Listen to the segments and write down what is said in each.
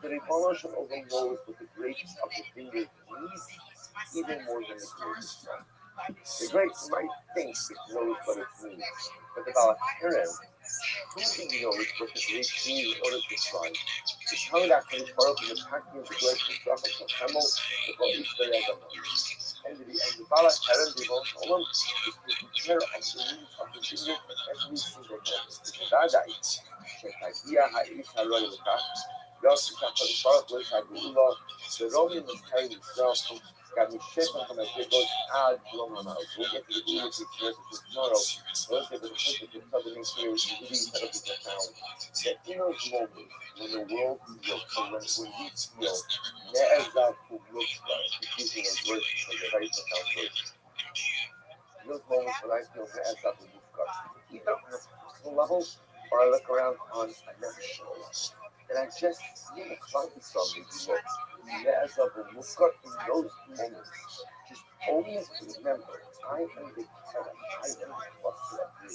The Ribono Shel Olam knows what the greatest of the finger needs even more than the greatest one. The great might think it knows what it needs, but the Baal Kerem truly knows what the great needs in order to thrive. The Tanakh and the Baruch and the packing of the great Mizrach of Hemel, the Baal Israel and the Baal Kerem, the Ribono Shel Olam, is taking care of the needs of the finger every single moment. בוודאי שתגיע האיש הלא ילקח, לא תשכח ברוך לא ישגעו לו, ורוב ממזכר ישראל גם משפע המדרגות עד שלום המלך. We'll get to the beauty verses tomorrow. Those are the things that the covenant here is really set up in the town. That inner moment when the world feels, so when we feel, Ne'ezah Kumlushka, using those words, so they're very profound words. Those moments when I feel Ne'ezah Kumlushka, either on a personal level, or I look around on a national level, and I just see the clouds from me look. Ne'ezah Kumlushka in those moments. Just always remember, I am the Kerem, I am the cluster of you,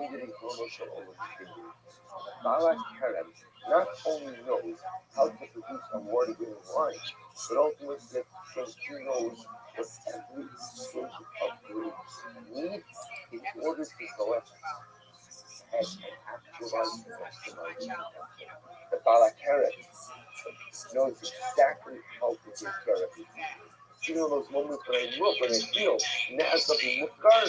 in the Ribono Shel Olam finger. Baal Kerem not only knows how to produce a water-giving wine, but ultimately he knows what every stage of grapes need in order to go ahead and actualize the maximize. The Baal Kerem knows exactly how to take care of it. You know those moments when I look, when I feel, Ne'ezah B'Mukar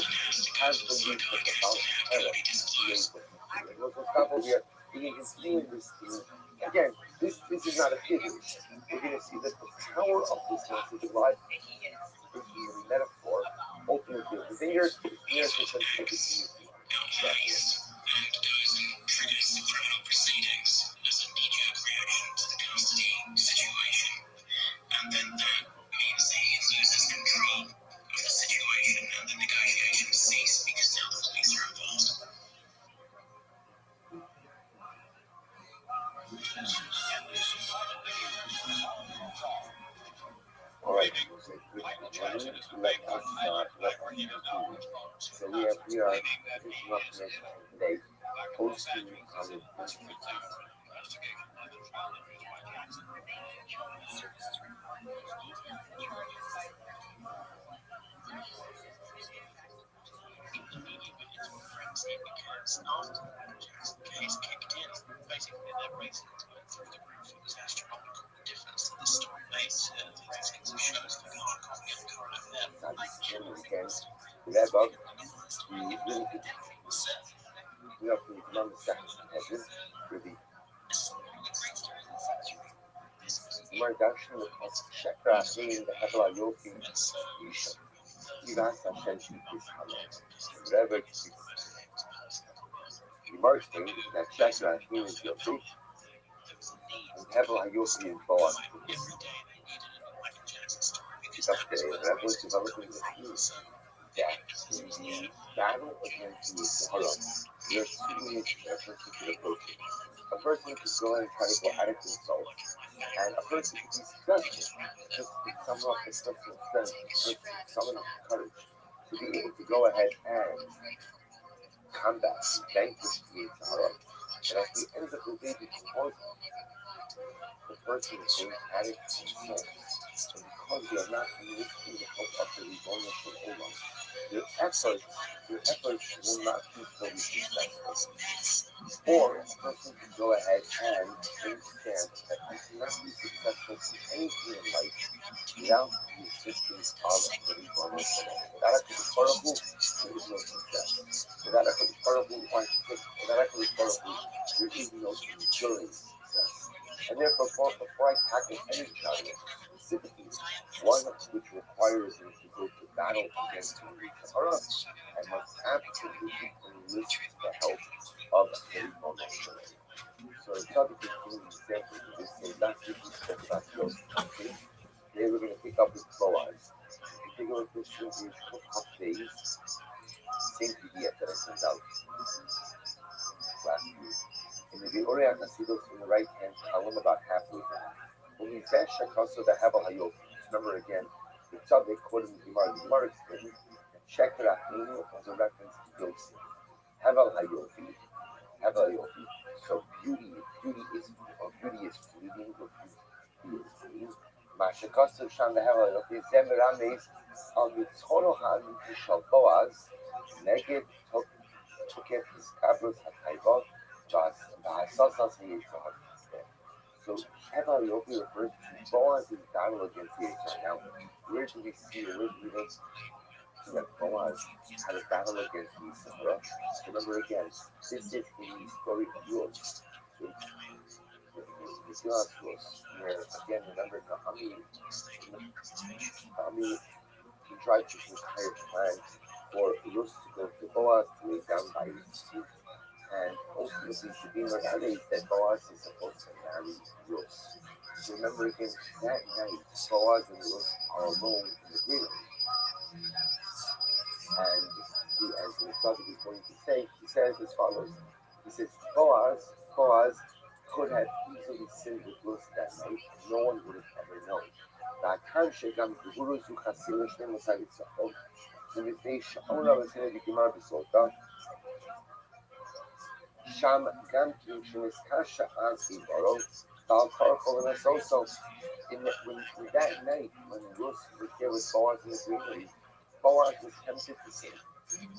has believed that the Baal Kerem creates what he created. Look, what's happening here, you can see in this thing, again, this is not a figure. We're going to see that the power of this message of life is a metaphor, ultimately of the finger, is near to sensitivity. Triggers the criminal proceedings as a knee-jerk reaction to the custody situation, and then that means that he loses control of the situation and the negotiations cease because now the police are involved. All right, so good morning. Let us continue. So we are finishing up the mission today, hosting our because after the Jackson case kicked in, basically their ratings went through the roof. It was astronomical, the difference that the story made to the detective shows for the hardcore and current affair. Wrap up we have to run the second hedges really Mardash Shekra in the Hebla Yofi Isha. Ivasa Shenshi is Hana. Whatever the marks thing that Shekra is Yofi. And Hebla Yofi is Boaz. Because the rebels developing the team that in the battle against the Sahara, there are two ways that a person could approach it. A person could go and try to go at it himself, and a person could be successful, just to summon up his personal strength, just to summon up courage, to be able to go ahead and combat, vanquish the Sahara. And as he ends up with David the person is going at it himself. And because they are not enlisting the help of the Ribono Shel Olam, their efforts will not be fully successful. Or a person can go ahead and understand that you cannot be successful in anything in life without the assistance of the Ribono Shel Olam. Without a Baruch Hu, there is no success. Without a Baruch Hu, without a Baruch Hu, there is no enduring success. And therefore, before I tackle any challenge, specifically one which requires me to go to battle against the Sahara, I must absolutely enlist the help of the Ribono Shel Olam. So the subject is giving examples of this. So last week we spoke about Joseph. Okay? Today we're going to pick up with Boaz. If you take a look at this through these couple days, same PDF that I sent out last week. In the Biore HaChasidus in the right hand column, about halfway down, when we finish Shakaso the Hevel Hayov, remember again, the tzaddik quoted the Gemara explained that Sheker Achinu was a reference to Yosef. Hevel Hayofi, So beauty is fleeting, or beauty is fleeting. Mashakasu Sham the Heva Zem Rames on the Torohan Shal Boaz, Neged Toket his Kabros Hataiva, Vasasas Yitzhak. So Heva Yogi refers to Boaz's battle against the Yitzhak. Now, where do we see, where do we look that Boaz had a battle against Yisrael? Remember again, this is in the story of Ruth. It's Ruth, where again, remember Naomi contrived this entire plan for Ruth to go to Boaz to lay down by his feet. And ultimately, to be realized that Boaz is supposed to marry Ruth. So remember again, that night, Boaz and Ruth are alone in the greenery. And as the Prophet is going to say, he says as follows. He says, Boaz could have easily sinned with Ruth that night. No one would have ever known. ולפני שעון הרצון בגמר בסעודה, שם גם כן שנזכר שאז בעברו, ועל כורחו לנסוסו. When that night, when Ruth was there with Boaz in the greenery, Boaz was tempted to sin.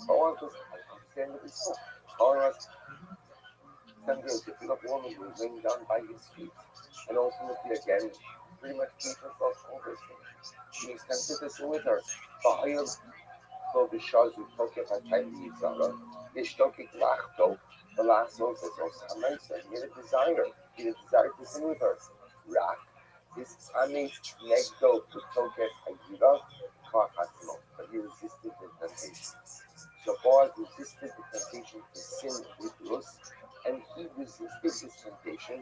Boaz was understandably so. Boaz tempted a difficult woman who was laying down by his feet, and ultimately again, pretty much gave herself over to him. He was tempted to sin with her. So because we took it at time Yitzhara, Ishtoki Lachto, the last one says, he had a desire to sin with her. Rak, this Amis Negdo to Toket Ayira, but he resisted the temptation. So Boaz resisted the temptation to sin with Ruth, and he resisted this temptation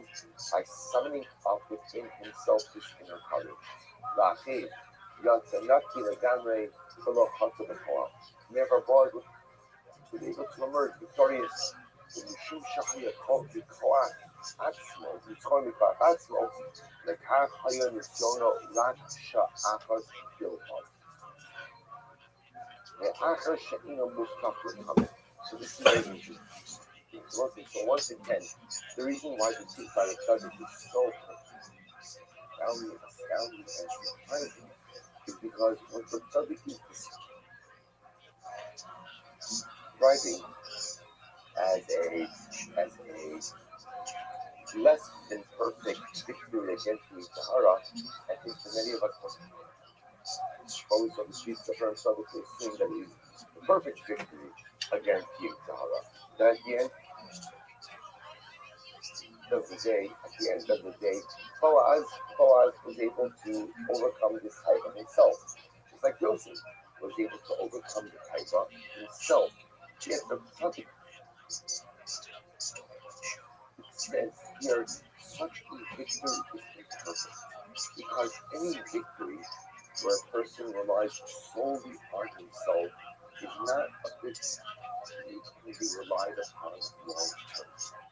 by summoning up within himself this inner courage. Rachiv, Yatzanaki Lagamre, Never Boaz was able to emerge victorious. ומשום שהיה בכוח עצמו, לצחון מכוח עצמו, לכך היה ניסיונו רק שאחוז בלבד. ואחר שאינו מובטח לכמת. So this is very interesting. So once again, the reason why the two side of Tzaddik is so astounding and surprising is because what the Tzaddik is describing as a less than perfect victory against the Sahara, I think for many of us always on the streets of our Tzaddik to assume that it is the perfect victory against the Sahara. But at the end of the day, Boaz was able to overcome this type of himself. Just like Joseph was able to overcome the type of himself. Yet the Tzaddik says here, such a victory is imperfect. Because any victory where a person relies solely on himself is not a victory that can be relied upon long term.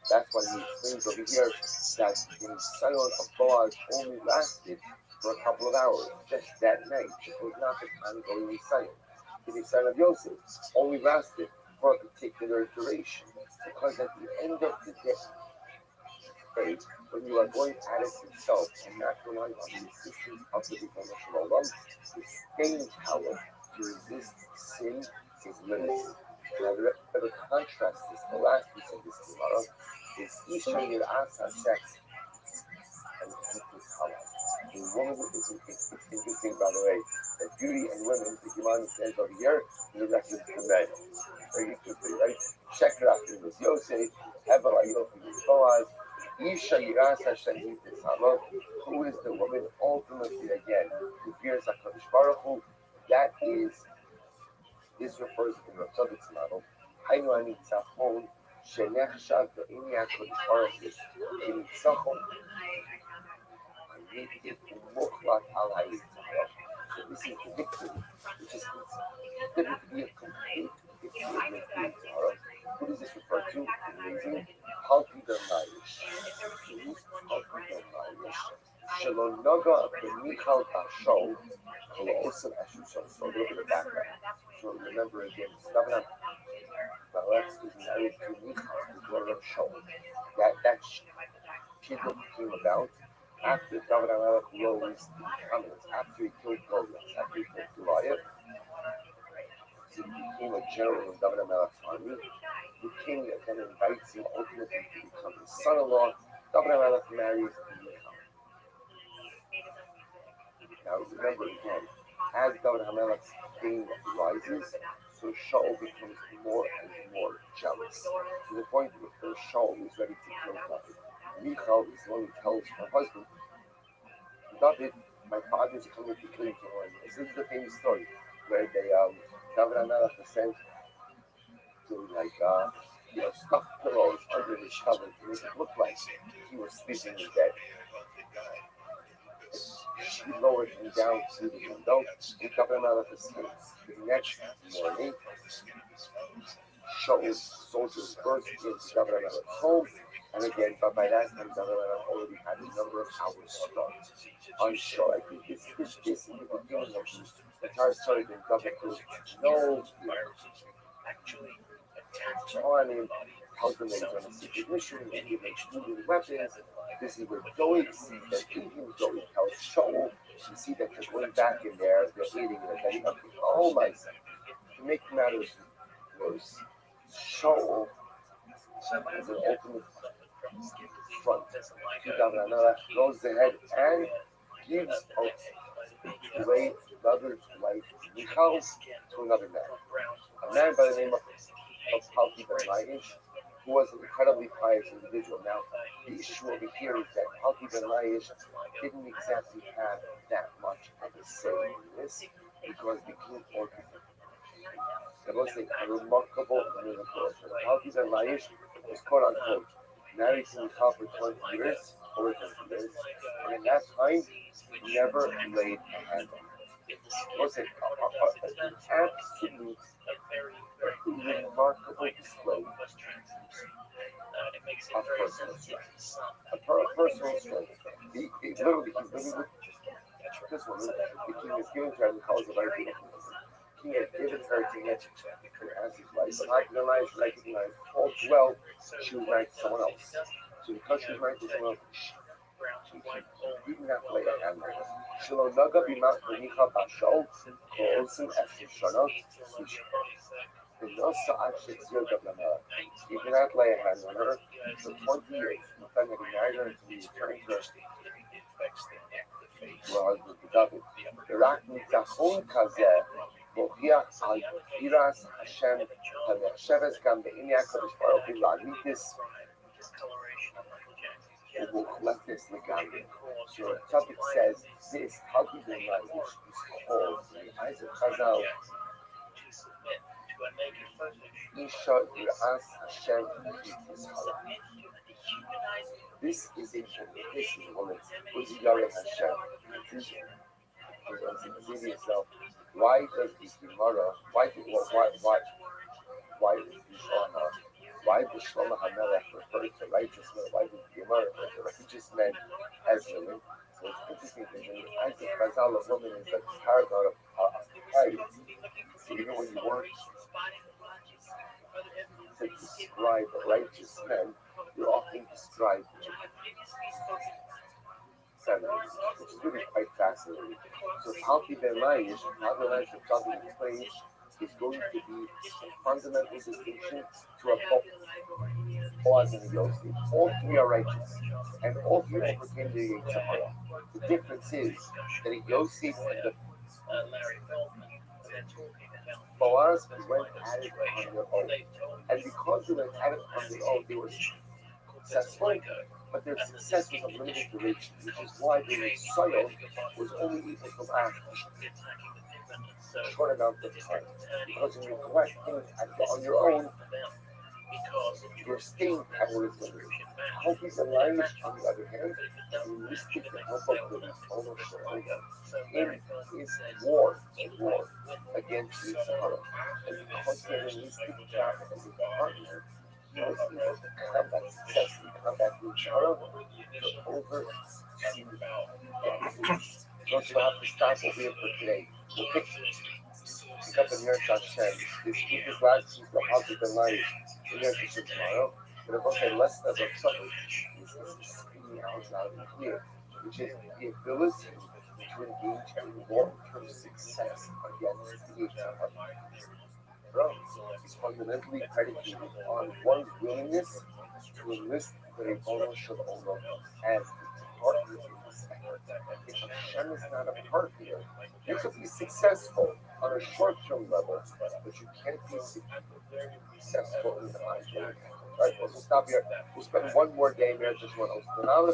That's why he explains over here that the Nisayon of Boaz only lasted for a couple of hours, just that night. It was not the ongoing Nisayon. The Nisayon of Yosef only lasted for a particular duration, because at the end of the day, when you are going at it yourself and not relying on the assistance of the Rebbeinu Shalom, the staying power to resist sin is limited. Now, the contrast is the last piece of this Gemara is Isha Yir'as Hashem and Tikkun Kala. The woman is interesting, by the way, that beauty and women, the Gemara says over here, in the reference to men. Very interesting, right? Check it out. It was Yosef, Hevel Ayofi, Boaz, Isha Yiras Hashem Yitzhak. Who is the woman ultimately again who fears HaKadosh Baruch Hu? That is, this refers to the Tzadik's model. Haynu Anitzachon Shenechshav Ve'ini HaKadosh Baruch Hu Kinitzachon Anitiv Umuchlat Al HaYitzchak. So this is the victory, which is considered to be a complete victory. What does this refer to? Amazing. Halki Dermayish. Shalom Naga B'Michal Bashol Kolosim Eshushan. So a little bit of background. So remember again, Stavna Baretz is married to Michal, the daughter of Shaul. That Kingdom came about after David HaMelech rose in prominence, after he killed Goliath, after he killed Goliath. So he became a general in David HaMelech's army. The king then invites him ultimately to become his son-in-law. David HaMelech marries Michal. Now remember again, as David HaMelech's fame rises, so Shaul becomes more and more jealous, to the point where Shaul is ready to kill David. Michal is the one who tells her husband, David, my father is coming to kill you tomorrow. This is the famous story where David HaMelech was sent to stuff pillows under his cover to make it look like he was sleeping in bed. She lowered him down to the window and got him out of his hands. The next morning, Shaul's soldiers burst into David home, and again, but by that time, David already had a number of hours start. I'm sure I think this is the beginning of the entire story that David goes no time tells them that he's on a secret mission, and given weapons. This is where Doeg sees that even Doeg tells Shaul, you see that they're going back in there, they're eating and attending up to all my son. To make matters worse, Shaul has an ultimate front to David HaMelech, goes ahead and gives away David's wife Michal to another man. A man by the name of Palti ben Laish, who was an incredibly pious individual. Now, the issue over here is that Palti ben Laish didn't exactly have that much of a say in this because the king ordered him. There was a remarkable miracle. Palti ben Laish was quote unquote married to Michal for 20 years, over 20 years, and in that time, never laid a hand on her. It was an absolute remarkable display of personal strength. Personal strength. He's literally this woman, the king is giving to her and calls her very beautiful. King had given her to him as his wife, but Hagdallah recognized all too well she was married to someone else. So because she was married to someone else, she didn't have to lay a hand on her. Shelo naga b'mat b'micha b'shol, ko'osim esher shana, you cannot lay a hand on her for 20 years. In fact, that he married her until he returned to her husband David. ורק ניצחון כזה מוכיח על יראת השם הנחשבת גם בעיני הקדוש ברוך הוא להגיד ומוחלטת לגמרי. So the topic says this, how do you realize which is called in the eyes of Chazal Isha Yir'as Hashem Yitzhara. This is a woman who's Yir'as Hashem. Say to yourself, why does the Gemara, why does Shlomo HaMelech refer to righteous men? Why does the Gemara refer to righteous men as women? So it's interesting that in the eyes of Chazal, a woman is like a paragon of piety. So even when you want to describe righteous men, you often describe feminists, which is really quite fascinating. So Palti ben Laish, how the life of David explains, is going to be a fundamental distinction to a Boaz and Yosef. All three are righteous, and all three overcame the Yitzhara. The difference is that in Yosef and the Boaz went at it on their own. And because they went at it on their own, they were successful, but their success was of limited duration, which is why their soil was only able to last a short amount of time. Because when you collect things on your own, your staying power is limited. Healthy life, on the other hand, is realistic to help us with his ownership in his war against the Sahara. And because he had a realistic job as a partner, he was able to successfully combat the Sahara to oversee the disease. Those who have to stop what we have for today. We'll pick up in Yer Hashem. This week is last week, the Healthy Life in Yer Hashem tomorrow. But if I say less of a trouble is speaking out loud and clear, which is the ability to engage in long-term success against the HR growth is fundamentally predicated on one's willingness to enlist the emotional owner as a partner in this effort. If Hashem is not a partner, you could be successful on a short-term level, but you can't be successful in the long term. Right, we'll just stop here. We'll spend one more game here. Just want to open it out.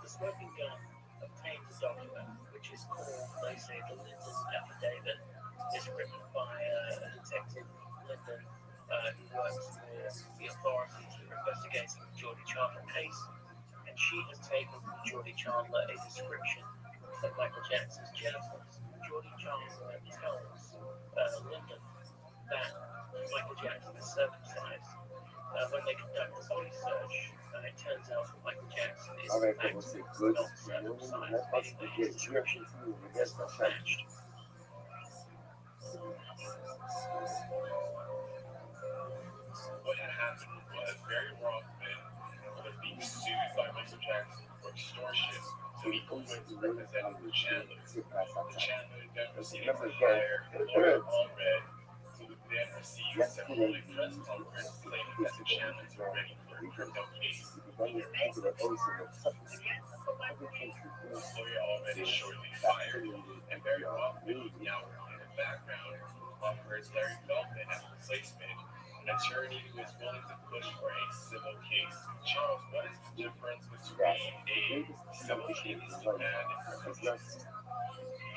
The smoking gun obtains a document which is called, they say, the Linden Affidavit. It's written by a detective, Linden, who works for the authorities that are investigating the Geordie Chandler case. And she has taken from Geordie Chandler a description of Michael Jackson's genitals. Geordie Chandler tells Linden that Michael Jackson is circumcised. When they conduct a body search, it turns out that Michael Jackson is All right, actually we'll see. Good. not circumcised, meaning that his description was matched. What had happened was Barry Rothman was being sued by Michael Jackson for extortion. So he went to represent Chandler. Chandler then proceeded to hire a lawyer all red to then receive a public press conference claiming that the Chandlers were ready for a crypto case. Lawyer Allred is shortly fired, and Barry Rothman, now in the background, offers Larry Feldman as a replacement, an attorney who is willing to push for a civil case. Charles, what is the difference between a civil case and a criminal case?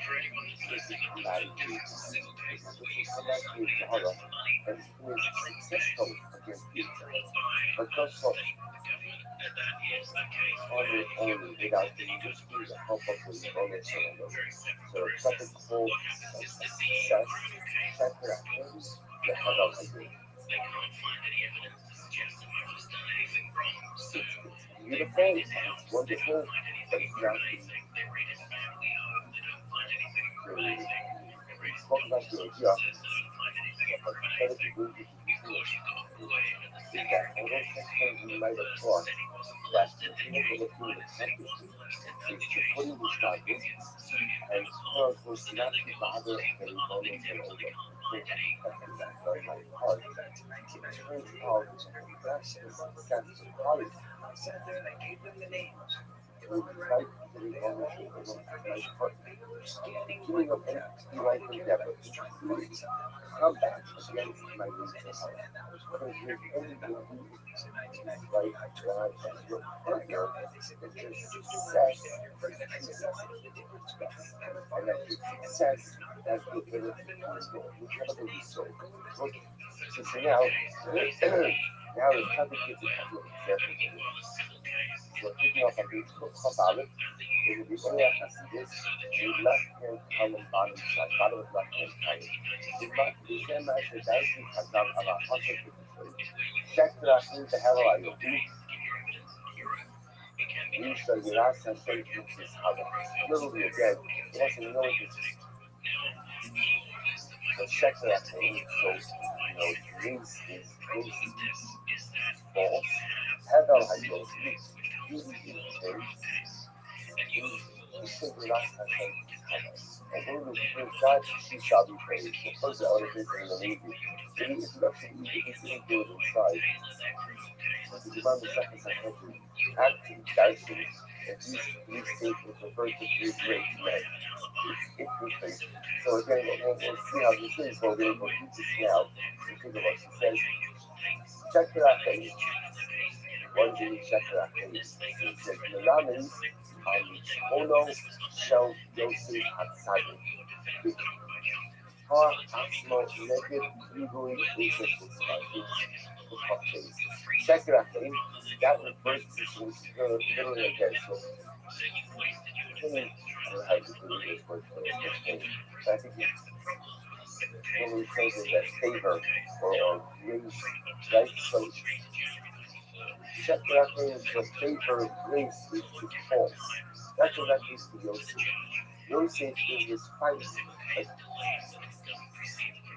For anyone who's listening and doesn't know, it's a civil case. What you say somebody owes money, and who is successful against is each brought by but the also state, the government, and that is a case on where their you own have a without victim, the then you go to industry to prison. help us with So bonus two and very separate so it's something processes. called What happens is that the success criminal case sector goes because because they can't find any evidence to suggest that Michael has done anything wrong. So they beautiful, raid his house, it's they wonderful, don't find but anything it's not incriminating. They raid his family home, they don't find anything really incriminating. They raid his talk about doctor's the idea offices, they don't find anything but incriminating. incredibly Of course, you've got a boy at the is center that of the although case sometimes we that might have first thought said he wasn't that molested, the then people changed that his we mind and said he attempted was molested, to and the case supporting was this finally doctor begins. So you have and a was and not then they to go bother looking any for other bonus and victims, and they over can't find any. and that very high part. It turns out that's the success of quality. To invite the ownership of my partner. Giving up any life endeavor, including combat against my nature heart. Because there's only one who is right God as your partner, that your success is success. And that your success has the ability to result, whichever result. So now, now it's time to give you a couple of examples. So picking up a beautiful ballot, it will be only after this, the left hand column bottom side, bottom of left hand column. זה מה שדרשי חז"ל על החוסר בקשרים. שקר אחים בהרע היהודי, איש הירס השם כמסיס הלאה. Literally again, he wants to know this. So שקר אחים, so, grace is false. Hevel היהודי, beauty is changed. Ish הירס השם and when we praise God, He shall be praised. The first element is in the Navy. The introduction is good inside. So the demand the second century, acting, dancing, and these statements refer to three great men. It's interesting. So again, we'll see how this is, but we're going to read this now. So think about it. She says, check your actions. One day, check your actions. It says, Melanin, Ono, Shel, Yosef, Hatzadim. Har, Atzmo, Neged, Yigui, Yosef, Hatzadim. Check your actions. That refers to literally again. So, I don't know how to do this word for this, but I think when we translate that favor or grace, right? So, Shekerakim is the favor, grace is false. That's what that means to Yosef. Yosef is his fight.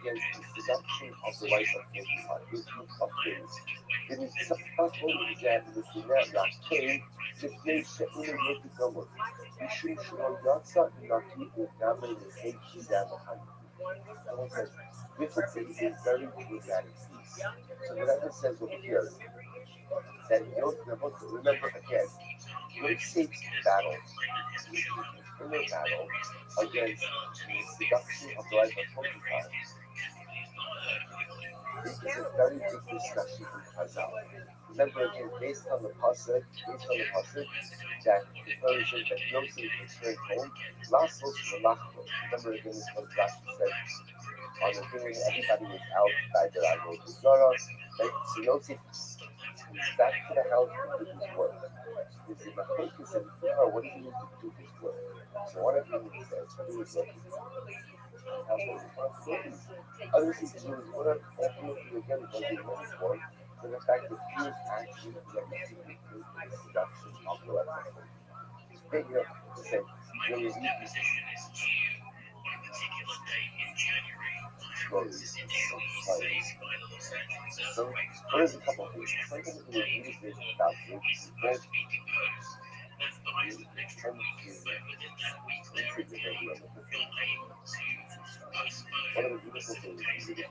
against the seduction of the wife of Potiphar, of kings. ונצפתו להקל לפני שאינו יתגמות, משום שלא יצא נקי לגמרי לפני קידם החיים. Someone says, this is a very dramatic piece. So the Rebbe says over here that remember again, Yosef's battle, his inner battle against the seduction of the life of Potiphar, this is a very big discussion in Chazal. Remember again, based on the pasuk, that the version that Yosef returned home, Lasos Malachos. Remember again, this was Rashi said on the thing everybody was out by the Avodah Zarah, right? So Yosef comes back to the house to do his work. There's a machlokes and what does he need to do his work? So one of them says, do his work. Household responsibilities. Others he choose what are ultimately again was the most one for the fact that he was actually representing the seduction of the life. It's big enough to say, there was so what is a couple of things? Something that we use this about people tend to one of the beautiful things is that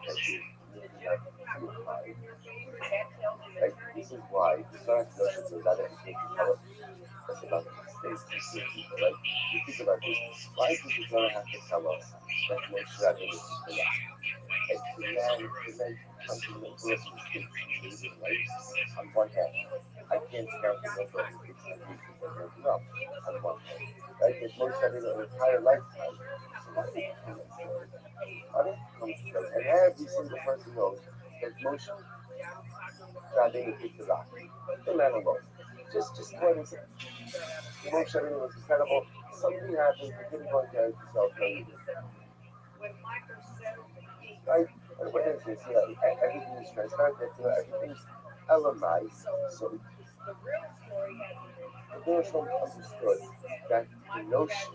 like this is why the Sarah notions of that education develop us about the mistakes we see people. Like you think about this, why does the Torah have to tell us that Moshe Rabbeinu is the light? And the man comes to the person who is right on one hand. I can't count the number of kids that we can get enough on one hand. Right? Because Moshe Rabbeinu an entire lifetime. So why did it come to and every single person knows that Moshe Rabbeinu picked the rock. The man alone. Just what is it? Moshe Rabbeinu was incredible. Something happened. He didn't want to carry himself. Right? And what is this? Everything is transparent. Everything's elemized. So the Jerusalem understood that the notion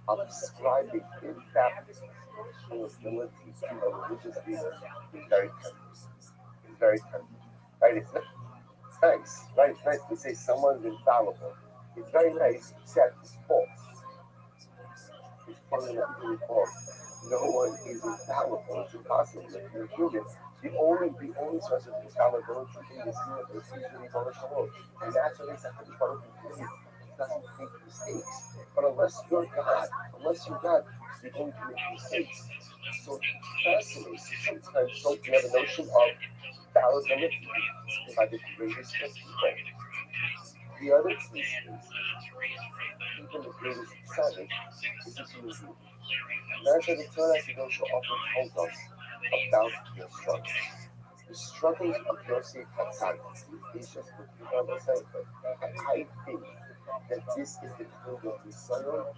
of ascribing infallibility to a religious leader is very tempting. It's very tempting. Right? It's nice. Right? It's nice to say someone's infallible. It's very nice, except it's false. It's fundamentally false. No one is infallible. It's impossible. If you're human, the only source of infallibility in this universe is the Torah Shalom. And that's what makes a Hadith Baruch Hu doesn't make mistakes. But unless you're God, you're going to make mistakes. So fascinating. Sometimes don't you have a notion of fallibility by the greatest of people. The other piece is even the greatest savage is a human being. That's what the Torah Kadosh often tells us about your struggles. The struggles of Yosef Hatzad, is just what you have to say. I think that this is the kind of Israel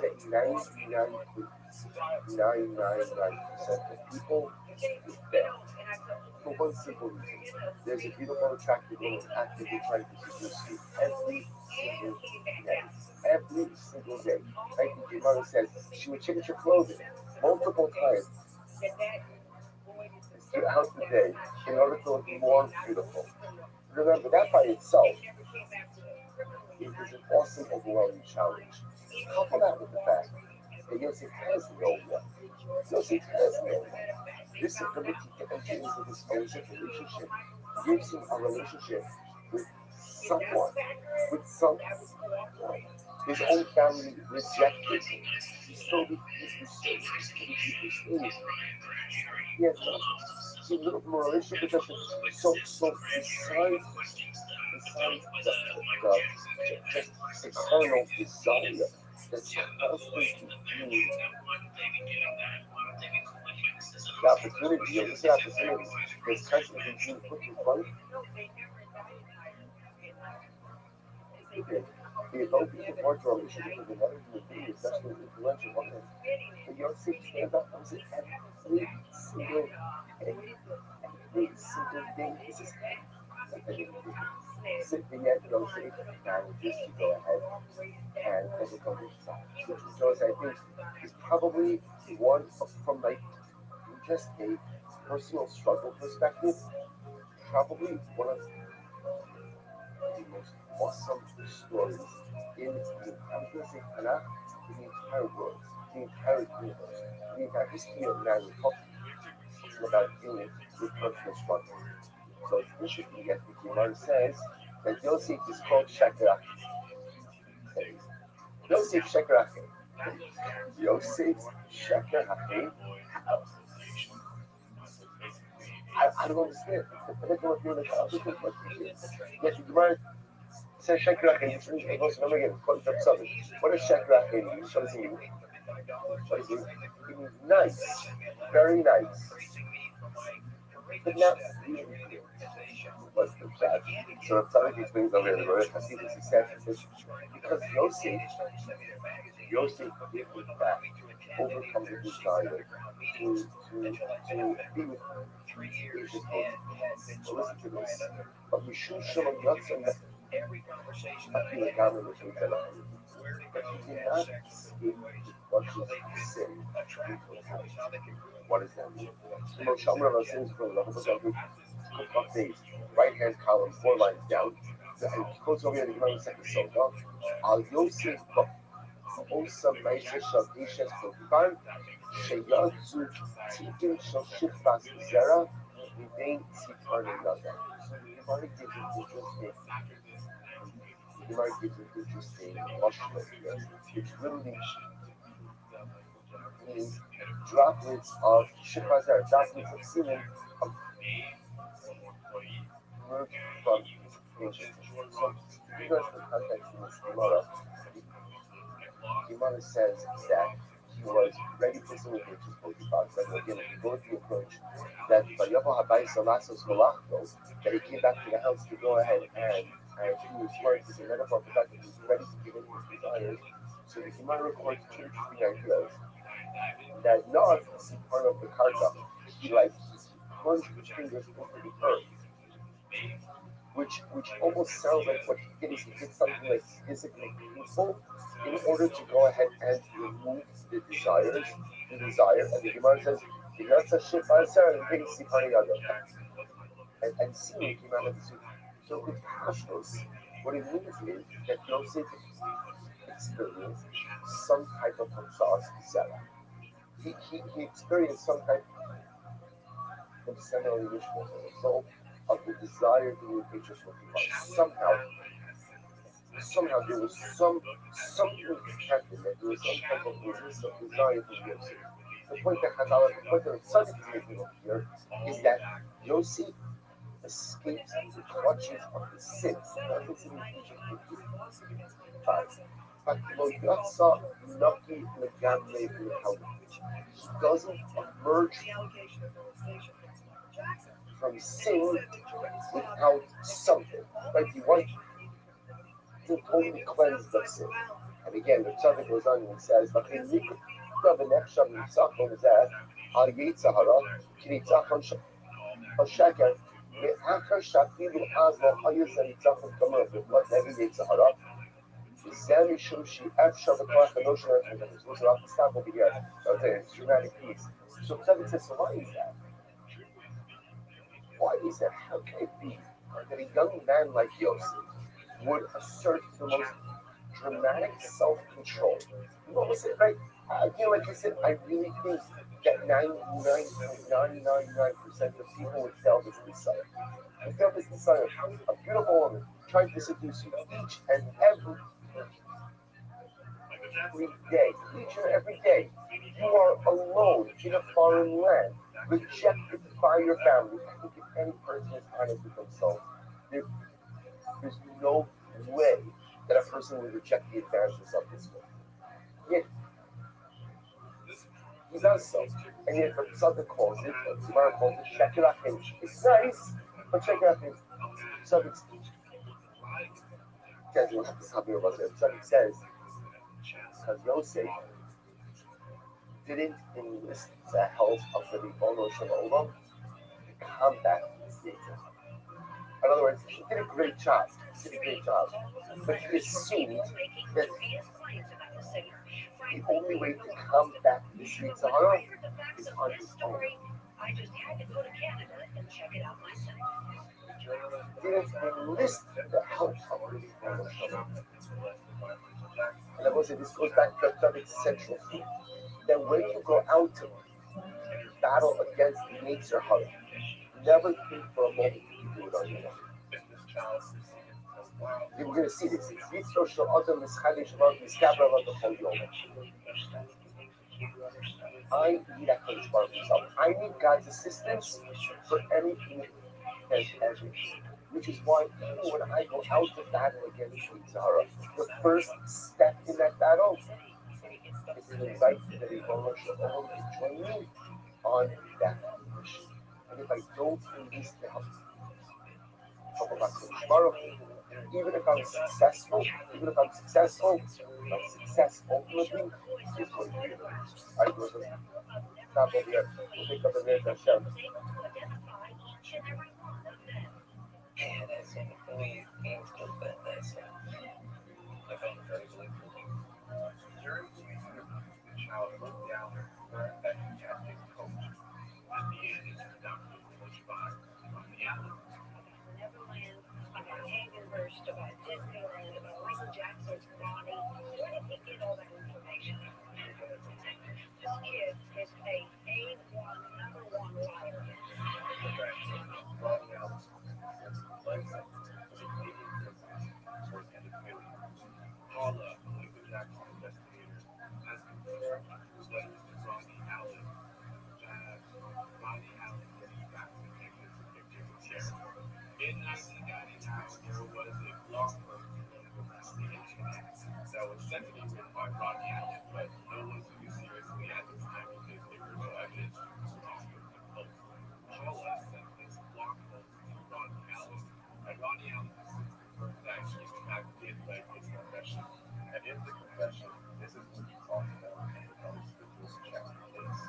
that 99.999% of people fail. For one simple reason. There's a beautiful, attractive woman actively trying to seduce you every single day. Every single day. Like the mother says, she would change her clothing multiple times throughout the day in order to look more beautiful. Remember, that by itself is an awesome, overwhelming challenge. Couple that with the fact that Yosef has no one. Yosef has no one. This ability to enter into this ownership relationship gives him a relationship with someone, with some. His own family rejected him. He still he has nothing. He lived in a relationship with us. So besides just external desire that's constantly being the opportunity, this opportunity that's constantly being put in front of you. The ability to forge a relationship with another human being is such an influential one. And your seat stand up comes in every single thing. This is simply yet Yosef manages to go ahead and overcome his challenge. Which Joseph, I think, is probably one from like just a personal struggle perspective, probably one of the most awesome stories in the, I'm going to say Tanakh, in the entire world, the entire universe, the entire history of man. We're talking about dealing with personal struggle. So it's interesting that the Gemara says that Yosef is called Shakrach. Yosef Shakrach. Yosef Shakrach. I don't understand. I don't know if you're in the childhood, but yet the Gemara says Shakrach, which means, hey, listen, again, quote up something. What does Shakrach mean? What does it mean? What does it mean? It means nice, very nice. But not really good. What's the chat? So if somebody explains over here, the Hasidus, he says, because Yosef did in fact overcome the desire to be with his husband. So listen to this. But Mishum Shalom Yatzon Apil Gamer Mishum but he did not escape the clutches of sin in totality. What does that mean? The most Shalom of sins from the book days, right hand column, 4 lines down. And he quotes over here the Gemara second Soda. Al Yosef Osa Maisha Shavishas Kokan Sheyatsu Tikin Shal Shifas Zera Remain Tikarni Nada. So the Gemara gives an interesting mushroom here, which literally means droplets of shifazar, droplets of semen emerged from nature. So, you guys the context in this Gemara, Gemara says that he was ready to sin with nature's holy spots. And again, if you go with the approach that that he came back to the house to go ahead and he was smart as a metaphor for that he was ready to give in his desires. So the Gemara records two interesting ideas. That not part of the karka, he like plunged his fingers into the earth. Which almost sounds like what he did is he did something like physically painful in order to go ahead and remove the desire. And the Gemara says, and seeing came out of the soup. So with Hashtos, what it means is that Yosef experienced some type of Hamsas Sarah. He experienced some type of semi-ritual as a result of the desire to be pictures for people. Somehow there was something that happened, that there was some type of resistance of desire for Yosef. The point that the Tzaddik is making up here is that Yosef escapes the clutches of the sin. Nothing's in the but Loyatsa Naki Legamle he doesn't emerge from sin without something. Right? He wants to totally cleanse the sin. And again, the Tzaddik goes on and says, ואחר שאפילו אז לא היו זה ניצח ותאמר ובלת נגד יצהרה וזה משום שאפשר בכוח הנושא and this was off the stop over here. It's a dramatic piece. So Tzaddik says, so why is that? Why is that? How can it be that a young man like Yosef would assert the most dramatic self-control? You know what I'm saying, right? Like I said, I really think that 99.999% of people would fail this desire. Would fail this desire. A beautiful woman trying to seduce you each and every day. Each and every day. You are alone in a foreign land, rejected by your family. I think if any person is honest with themselves, there's no way that a person would reject the advances of this world. Yet, he does so. And yet, the Tzaddik calls it, the Gemara calls it, Shekerachim. It's nice, but Shekerachim. Tzaddik says, you'll have to stop here about it. Tzaddik says, because Yosef didn't enlist the help of the Ribono Shel Olam to combat this nature. In other words, he did a great job. But he assumed that the only way to combat this Yitzhara is on his own. didn't enlist the help of the Rebbeinu Shalom. And I will say this goes back to the central theme that when you go out to battle against the Yetzer Hara, never think for a moment that you do it on your own. We're going to see this. It's Yitzro Shel Adam Mischade Shalom Miskaber Alav B'chol Yom. I need HaKadosh Baruch Hu's help. I need God's assistance for anything and everything. Which is why even when I go out to battle against Yetzer Hara, the first step in that battle is to invite the Rebbeinu Shalom to join me on that mission. And if I don't enlist the help of HaKadosh Baruch Hu, even if I'm successful, my success ultimately is going to be the I will stop over here. We'll pick up a minute Hashem. Child looked down at the captain coach. At the end, it's conducted coach by the Allen. Neverland, about Hagenhurst, about Disneyland, about Michael Jackson's body. Where did he get all that information? This kid is a A1, number one liar. Ronnie Allen, Paula, Michael Jackson investigator, has confirmed letters to Ronnie Allen. Ronnie Allen getting back to pictures and pictures of Sarah. In 1999, there was a blog post on the internet that was said to be written by Ronnie Allen, but no one took it seriously at the time because there were no evidence to respond to the post. Paula sent this blog post to Ronnie Allen, and Ronnie Allen confirmed that he had did like his confession. And in the confession, this is what he talked about in regards to this chapter case.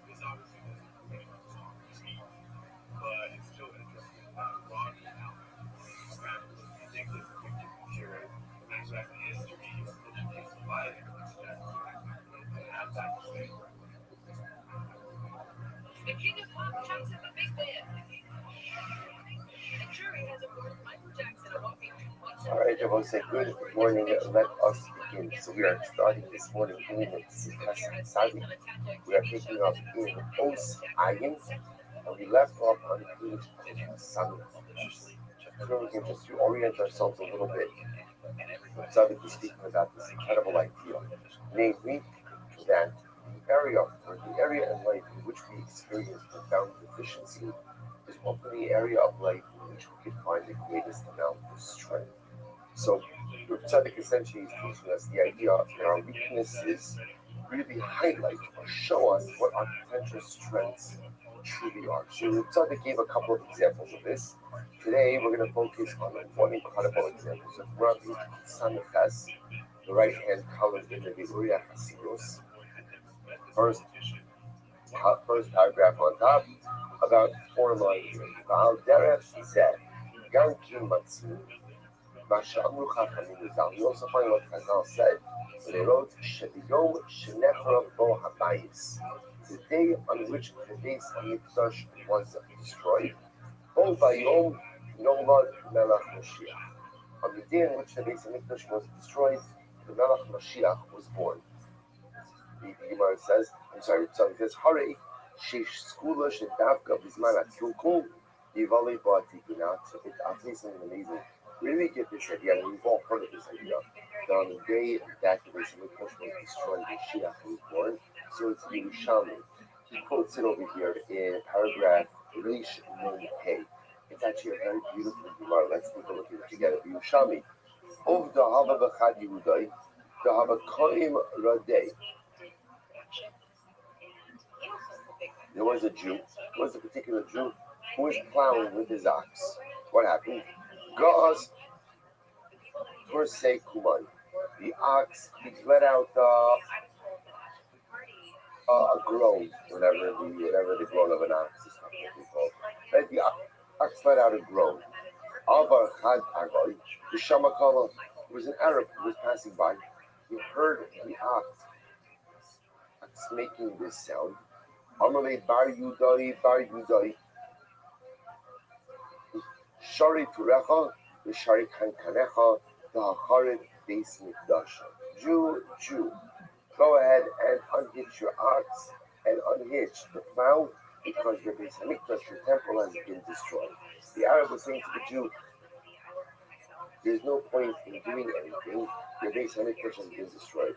This obviously doesn't make a song to me, but it's still interesting that Ronnie Allen grabbed this ridiculous picture material and that history of which is provided in this chapter and have that to say. The king of pop jumps at the big band. The jury has awarded Michael Jackson a whopping All right, I will say good morning. Let us begin. So we are starting this morning in Sikas Sadi. We are picking up in Os Ayin, and we left off on page Sami. So we can just to orient ourselves a little bit. Tzaddik is speaking about this incredible idea, namely that the area in life in which we experience profound deficiency is often the area of life in which we can find the greatest amount of strength. So, Tzaddik essentially is teaching us the idea that our weaknesses really highlight or show us what our potential strengths truly are. So, Tzaddik gave a couple of examples of this. Today, we're going to focus on one incredible example. So, we're on page Sanifas, the right hand column in the Viluria Hasidus. First paragraph on top, about 4 lines. Val Derech, he said, Gankim Matsu. Mashamru Chachamim. You also find what Chazal said when they wrote, Shebiyom Shenechra Bo Habayis. The day on which the base Hamikdash was destroyed, Bo Bayom Nolad Melech Mashiach. On the day on which the base Hamikdash was destroyed, the Melech Mashiach was born. The Gemara says, it says, Hare, Sheish Skula Shedavka Bizman Atkilkum, Yivali Ba'atikunat. I'll tell you something amazing. Where do we get this idea? And we've all heard of this idea. That on the day that the base Hamikdash was destroyed, Mashiach was born. So it's Yerushalmi. He quotes it over here in paragraph Reish Nun Hey. It's actually a very beautiful Gemara. Let's take a look at it together. Yerushalmi. Of the Hava B'chad Yehudai, the Hava Koim Radei. There was a Jew, there was a particular Jew who was plowing with his ox. What happened? Gaz Kursei Kuman. The ox, he let out a groan, whatever the groan of an ox is called. Right? The ox let out a groan. Avar Chad Agoy, the Shamakala, was an Arab who was passing by. He heard the ox making this sound. Amalei Bar Yudai, Bar Yudai, Shari Turecha, the Shari Kankanecha, the Hacharid Beis Mikdash. Jew, go ahead and unhitch your ox and unhitch the plow because your Beis Hamikdash, your temple, has been destroyed. The Arab was saying to the Jew, there's no point in doing anything. Your Beis Hamikdash has been destroyed.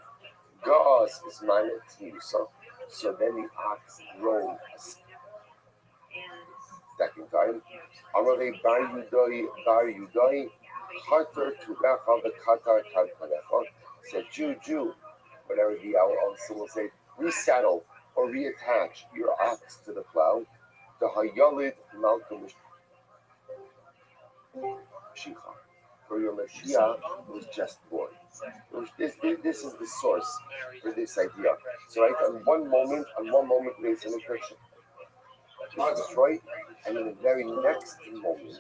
Ga'as is mine Tmusa. So then the ox groaned a second time. Amalei Bar Yudai, Chater Turecha the Katar Kadkanecha, said, Jew, whatever the also will say, resaddle or reattach your ox to the plow. The Hayalid Malcolm Shicha. For your Mashiach was just born. This is the source for this idea. So right, on one moment, Beis Hamikdash is destroyed, and in the very next moment,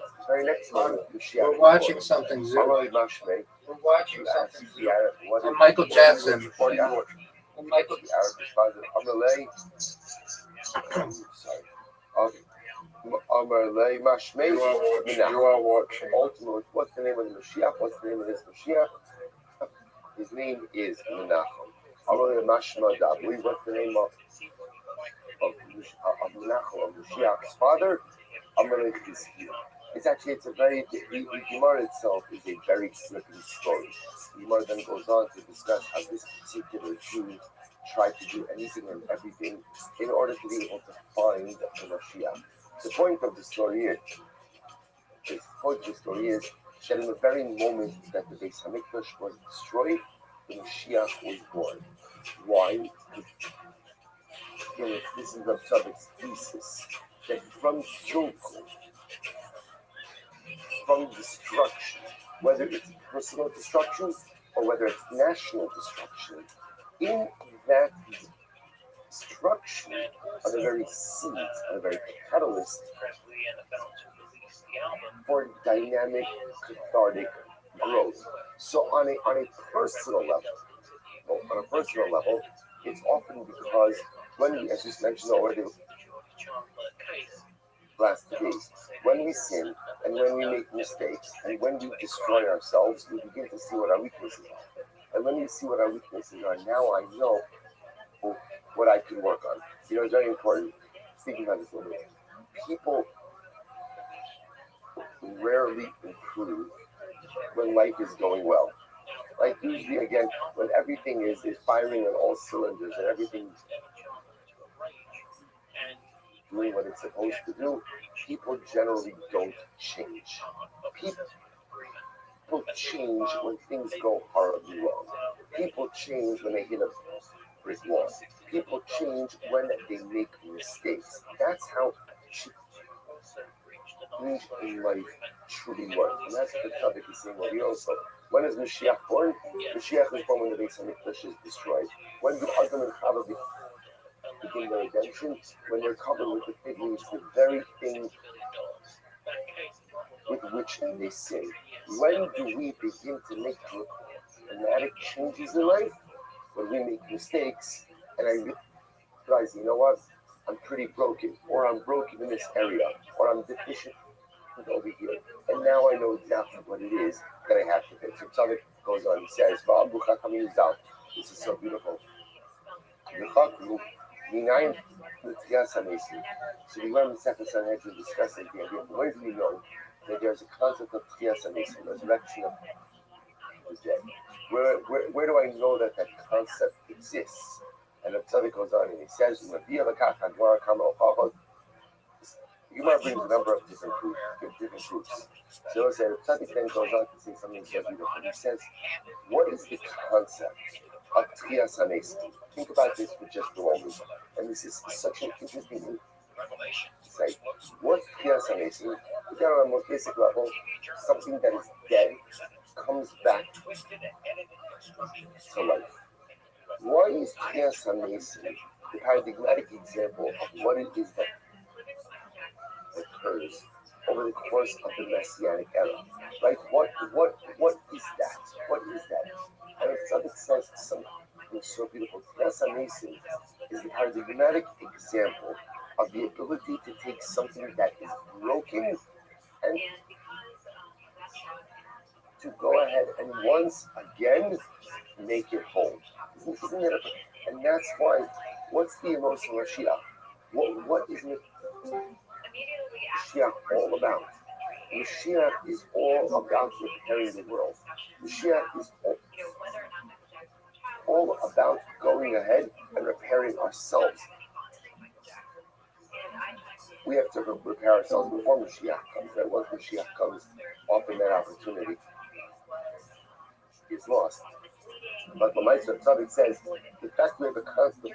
Mashiach. We're watching something, Zoo. Amalei Mashmei, We're watching something, Zoo. what And Michael Jackson. Point out. And Michael. The Arab responded, Amalei. Sorry. Amalei Mashmei. You are watching. Ultimately, what's the name of the Mashiach? What's the name of this Mashiach? His name is Menachem. Amalei Mashma Dabli. What's the name of Menachem, of Mashiach's father? Amalei is here. It's a very, the Gemara itself is a very flippant story. The Gemara then goes on to discuss how this particular Jew tried to do anything and everything in order to be able to find the Mashiach. The point of the story is that in the very moment that the Beis Hamikdash was destroyed, the Mashiach was born. Why? This is the Tzadik's thesis, that from Kilkul, from destruction, whether it's personal destruction or whether it's national destruction, in that destruction are the very seeds, are the very catalyst for dynamic, cathartic growth. So on a personal level, it's often because when we, as just mentioned already last days, when we sin and when we make mistakes and when we destroy ourselves, we begin to see what our weaknesses are. And when you see what our weaknesses are, now I know what I can work on. It's very important. Speaking about this a little bit, people rarely improve when life is going well. Like usually, again, when everything is firing on all cylinders and everything's doing what it's supposed to do, people generally don't change. People change when things go horribly wrong. People change when they hit a brick wall. People change when they make mistakes. That's how change in life truly works. And that's what the topic is saying over here also. When is Mashiach born? Mashiach is born when the Beis Hamikdash is destroyed. When do Adam and Chava begin their redemption? When they're covered with the fig leaves, the very thing with which they sin. When do we begin to make dramatic changes in life? When we make mistakes and I realize, you know what? I'm pretty broken, or I'm broken in this area, or I'm deficient over here. And now I know exactly what it is that I have to fix. So Tzaddik goes on, he says, this is so beautiful. So we learn the second Sanhedrin discussing the idea of where do we know that there's a concept of Tchias HaMesim, resurrection of the dead. Where do I know that concept exists? And the Tzaddik goes on and he says, the Gemara brings a number of different groups. So the Tzaddik then goes on to say something so beautiful. He says, what is the concept of Tchias HaMesim? Think about this for just a moment. And this is such an interesting thing to say. What's Tchias HaMesim? We got on a more basic level, something that is dead comes back to life. Why is Tchias HaMesim the paradigmatic example of what it is that occurs over the course of the Messianic era. Right? What is that? What is that? And if Tzaddik says something so beautiful, Tessa Mason is the paradigmatic example of the ability to take something that is broken and to go ahead and once again make it whole. Isn't it? And that's why, what's the emotional Mashiach? What is Mashiach all about? Mashiach is all about repairing the world. Mashiach is all about going ahead and repairing ourselves. We have to repair ourselves before Mashiach comes. Right? Once Mashiach comes, often that opportunity is lost. But the Meister Tzaddik says, the fact we have a constant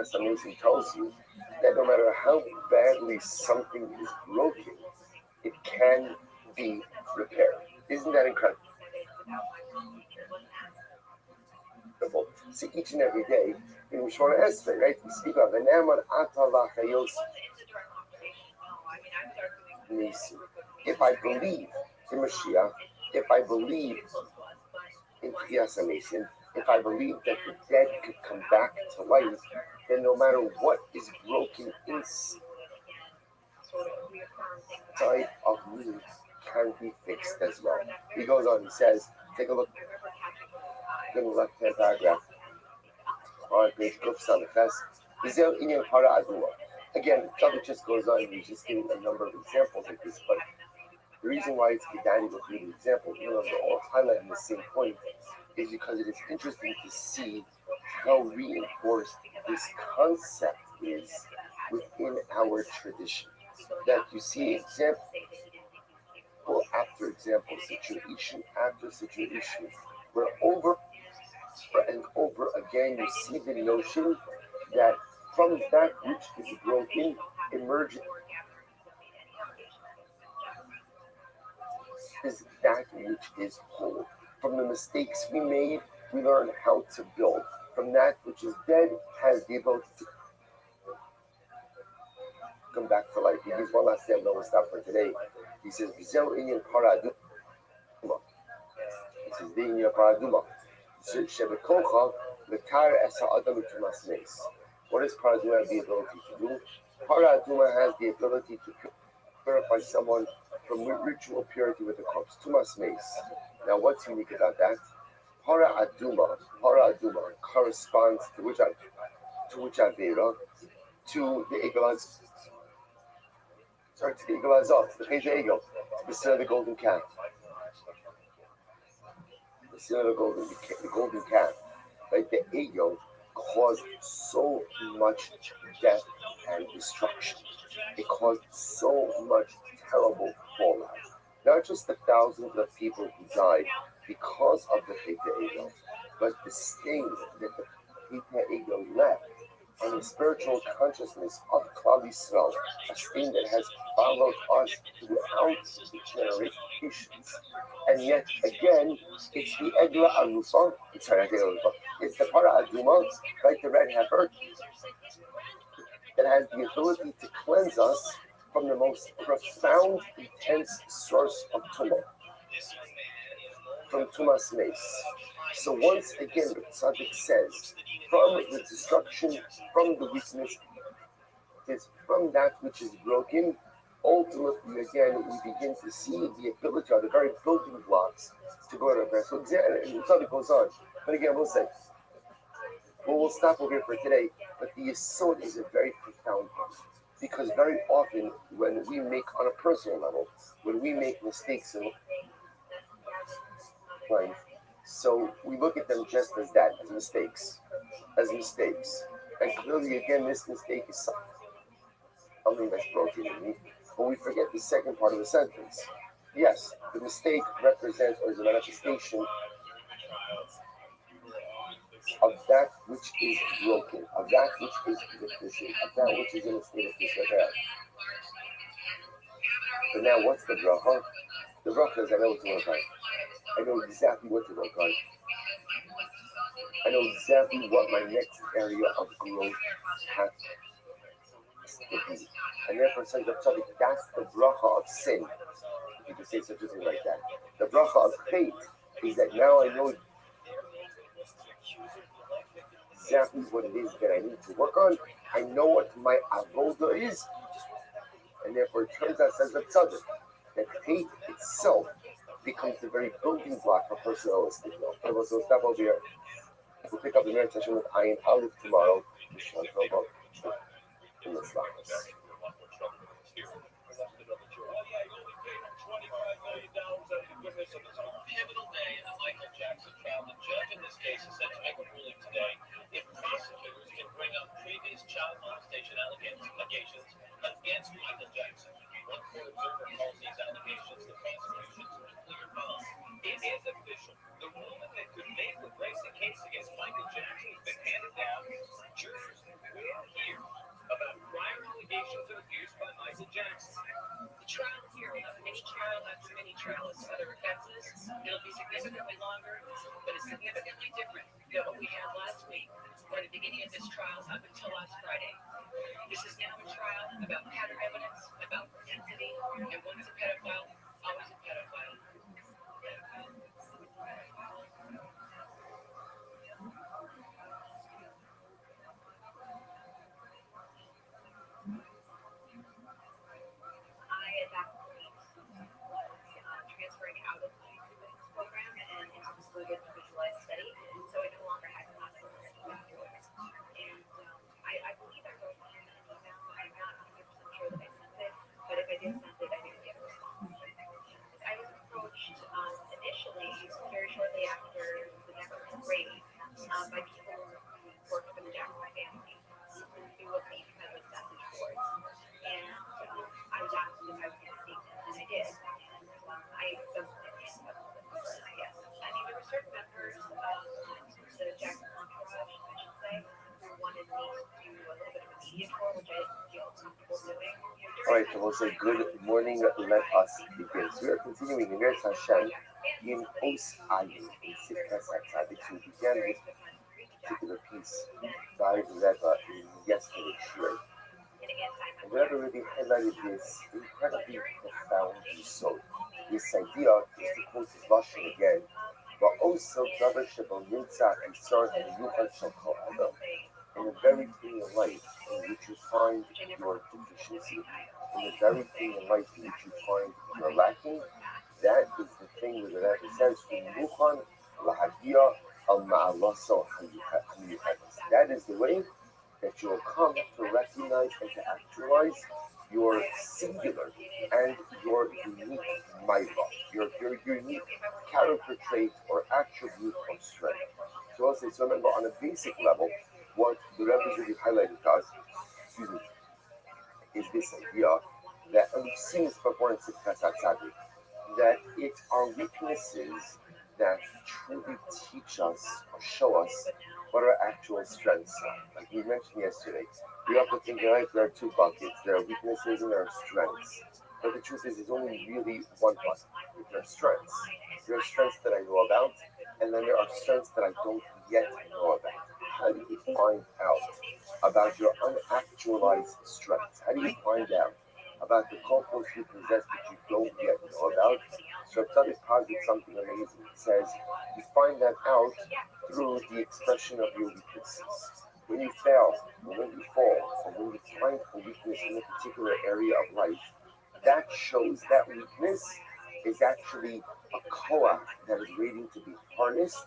as Amazing tells you, that no matter how badly something is broken, it can be repaired. Isn't that incredible? So each and every day, in Shemona Esrei, right, we speak of the Naman Atalachayos. If I believe in Mashiach, if I believe in Tchias HaMesim, if I believe that the dead could come back to life, then no matter what is broken inside of me can be fixed as well. He goes on, he says, take a look in the left-hand paragraph on page Kuf Samachas. Again, Tzaddik just goes on, he's just giving a number of examples of this, but the reason why it's Gedani with the example, even though they're all highlighting the same point, is because it is interesting to see how reinforced this concept is within our tradition. That you see example after example, situation after situation, where over and over again you see the notion that from that which is broken emerges is that which is whole. From the mistakes we made, we learn how to build. From that which is dead, has the ability to come back to life. He gives one last example, then we'll stop for today. He says, He says, the Inyan Paraduma. What does Paraduma have the ability to do? Paraduma has the ability to purify someone from ritual purity with a corpse. Tumas Mace. Now, what's unique about that? Para aduma corresponds to which avera? To the Egelaz. Sorry, to the Egelazot, to the Chayz Egel, to the sin of the golden calf. The sin of the golden calf. Like the Egel caused so much death and destruction. It caused so much terrible fallout. Not just the thousands of people who died because of the Chayta Egel, but the sting that the Chayta Egel left on the spiritual consciousness of Klal Yisrael, a sting that has followed us throughout the generations. And yet again, it's the Egla Arufa, it's the Para Aduma, right, the red heifer, that has the ability to cleanse us from the most profound, intense source of tumah, from Tumas Mace. So once again, the Tzaddik says, from the destruction, from the weakness, it's from that which is broken, ultimately, again, we begin to see the ability, or the very building blocks, to go to repair. So, and the Tzaddik goes on. But again, we'll say, we'll stop over here for today, but the Yesod is a very profound one. Because very often, when we make, on a personal level, when we make mistakes in life, so we look at them just as that, as mistakes. And clearly, again, this mistake is something that's broken in me, but we forget the second part of the sentence. Yes, the mistake represents, or is a manifestation of that which is broken, of that which is deficient, of that which is in a state of disrepair. But now, what's the bracha? The bracha is I know what to work on. I know exactly what to work on. I know exactly what my next area of growth has the be. And therefore, says the tzaddik, that's the bracha of sin. If you could say such a thing like that. The bracha of faith is that now I know exactly what it is that I need to work on. I know what my avoda is, and therefore it turns out, says the tzaddik, that faith itself becomes the very building block for personalistic growth. So we'll stop over here. We'll pick up the marriage session with Ayin Aleph tomorrow. In the slums. Pivotal day in the Michael Jackson trial. The judge in this case is set to make a ruling today if prosecutors can bring up previous child molestation allegations against Michael Jackson. One court observer calls these allegations the prosecution's nuclear bomb. It is official. The ruling that could make or break the case against Michael Jackson has been handed down. Jurors will hear about prior allegations of abuse by Michael Jackson. The trial here will have a mini trial after mini trial as other offenses. It'll be significantly longer, but it's significantly different than what we had last week, or the beginning of this trial up until last Friday. This is now a trial about pattern evidence, about propensity, and once a pedophile, always a pedophile. I, at that point, was transferring out of the program and into the student visualized study, so I no longer had classes afterwards. And I believe I wrote him an email. I'm not 100% sure that I sent it, but if I did send it, I didn't get a response. I was approached initially, very shortly after the Jackson raid, by people who worked for the Jackson family, who knew of me because of message boards. And I was asked if I was going to speak, and I did. I substituted I guess. I mean, there were certain members of the Jackson entourage, I should say, who wanted me to do a little bit of a media tour, which I didn't feel comfortable doing. All right, so we'll say good morning. Let us begin. So we are continuing in Eretz Hashem in Os Ayin, in Sifkas HaTzadik. So we began this particular piece by the Rebbe in yesterday's shiur. And the Rebbe really highlighted this incredibly profound yesod. This idea is to quote his Lashon again, but also davar shebo nimtza isar miyuchad shel kol adam. In the very thing in life in which you find your deficiency, in the very thing in life in which you find you're lacking, that is the thing where the Rebbe says, "Mukhan lahagia al ma'alaso hamiyuchadas." That is the way that you will come to recognize and to actualize your singular and your unique milah, your unique character trait or attribute of strength. So I'll say, so remember, on a basic level, what the Rebbe is really highlighting to us, is this idea that, and we've seen this before in Sifkas HaTzadik, that it's our weaknesses that truly teach us or show us what our actual strengths are. Like we mentioned yesterday, we often think in life there are two buckets. There are weaknesses and there are strengths. But the truth is, there's only really one bucket. There are strengths. There are strengths that I know about, and then there are strengths that I don't yet know about. How do you find out about your unactualized strengths? How do you find out about the qualities you possess that you don't yet know about? So Tzaddik posits something amazing. He says, you find that out through the expression of your weaknesses. When you fail, or when you fall, or when you find a weakness in a particular area of life, that shows that weakness is actually a koach that is waiting to be harnessed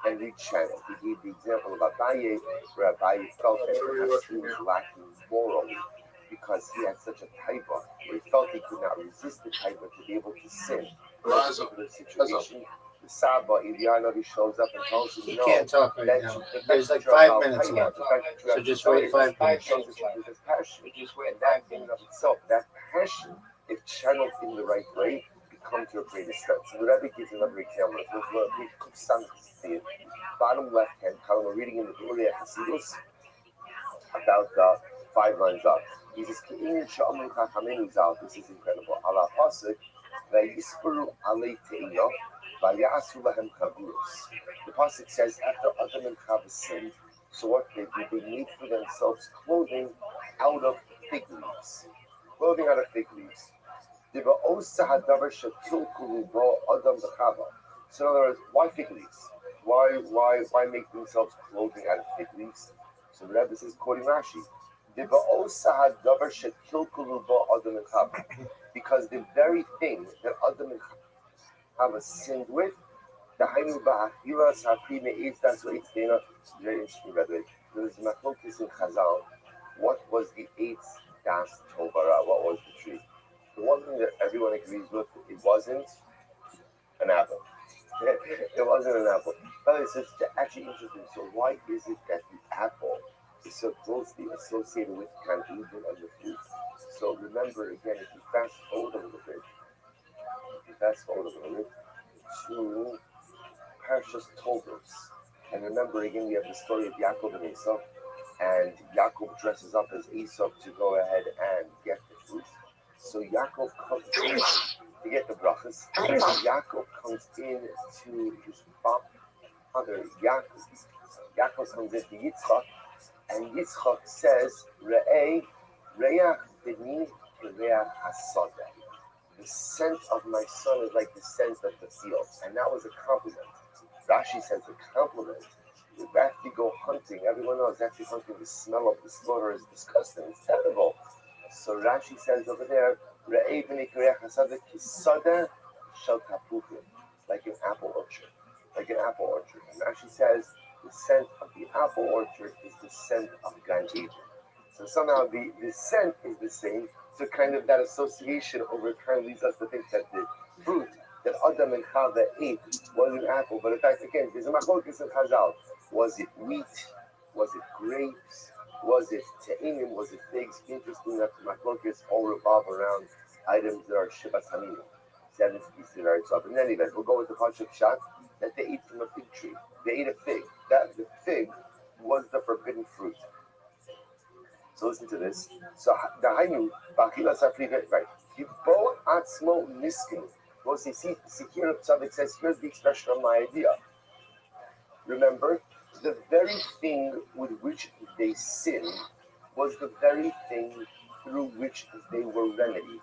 and rechanneled. He gave the example of Abaye, where Abaye felt that perhaps he was lacking morally because he had such a taiva, where he felt he could not resist the taiva to be able to sin. In a particular situation, the Saba, Ilyanavi shows up and tells him, He no, can't talk right that now. the There's like fact that 5 you're minutes about left. the fact that you So have just desire wait 5 minutes. shows that you possess passion. And that in and of itself, that passion, if channeled in the right way, becomes your greatest strength. So the Rebbe gives another example. The bottom left hand column, we're reading in the Uriah Hasidus about the 5 lines up. He says, this is incredible. Allah Pasuk, the Pasuk says, after Adam and Chava sinned, so what they did, they made for themselves clothing out of fig leaves. leaves. Clothing out of fig leaves. So in other words, why fig leaves? Why make themselves clothing out of fig leaves? So the Rebbe says, quoting Rashi, because the very thing that Adam and Chava sinned with, the Hainu Ba'achira Sapri Me'etz, that's what it's very interesting, by the way. There was Machlokes in Chazal. What was the eighth Das Tovara? What was the tree? The one thing that everyone agrees with, it wasn't an apple. It wasn't an apple. But it's just actually interesting. So why is it that the apple is so closely associated with Gan Eden and the fruit? So remember again, if you fast forward a little bit, to Parshas Toldos, and remember again, we have the story of Yaakov and Esau, and Yaakov dresses up as Esau to go ahead and get the fruit. So Yaakov comes in to get the brachas. Yaakov comes in to his father, Yaakov. Yaakov comes into Yitzchak, and Yitzchak says, Re'eh, Re'ach b'ni kereach hasadeh. The scent of my son is like the scent of the field. And that was a compliment. Rashi says a compliment. If after you go hunting, everyone knows after hunting, the smell of the slaughter is disgusting. It's terrible. So Rashi says over there, Re'eh b'ni kereach hasadeh kisadeh shel tapuchim. Like an apple orchard. Like an apple orchard. And Rashi says, the scent of the apple orchard is the scent of Gan Eden. So somehow the scent is the same. So kind of that association over time leads us to think that the fruit that Adam and Chava ate was an apple. But in fact, again, there's a machlokes in Chazal. Was it wheat? Was it grapes? Was it te'inim? Was it figs? Interesting that the machlokes all revolve around items that are shibas hamina, 7 species are itself. In any event, we'll go with the Pasuk Pshat that they ate from a fig tree. They ate a fig. That the fig was the forbidden fruit. So listen to this. So the Hainu Bachila Safri, right? Yibo Atzmo Niskin. Well, see here Tzaddik says, here's the expression of my idea. Remember, the very thing with which they sinned was the very thing through which they were remedied.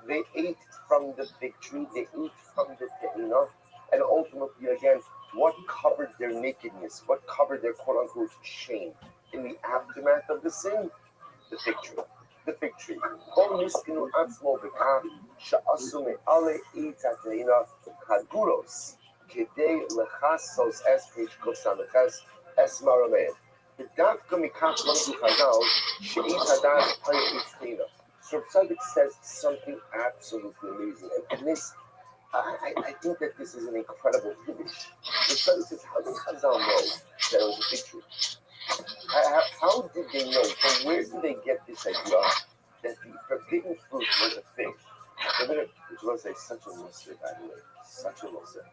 They ate from the fig tree, they ate from the te'ina, and ultimately, again, what covered their nakedness? What covered their quote-unquote shame? In the aftermath of the sin? The fig tree. The fig tree. Kol miskinu atzmo b'kaf sha'asu me'ale eita te'ina haguros kedei lechasos es page kosameches es maramein. The dafka mikach lamdu chazal she'it hadas payet te'ina. So Tzaddik says something absolutely amazing. And this, I think that this is an incredible finish. The Tzaddik says, how did Chazal know that it was a fig tree? How did they know? From where did they get this idea that the forbidden fruit was a fig? Which was such a mussar, by the way. Such a mussar.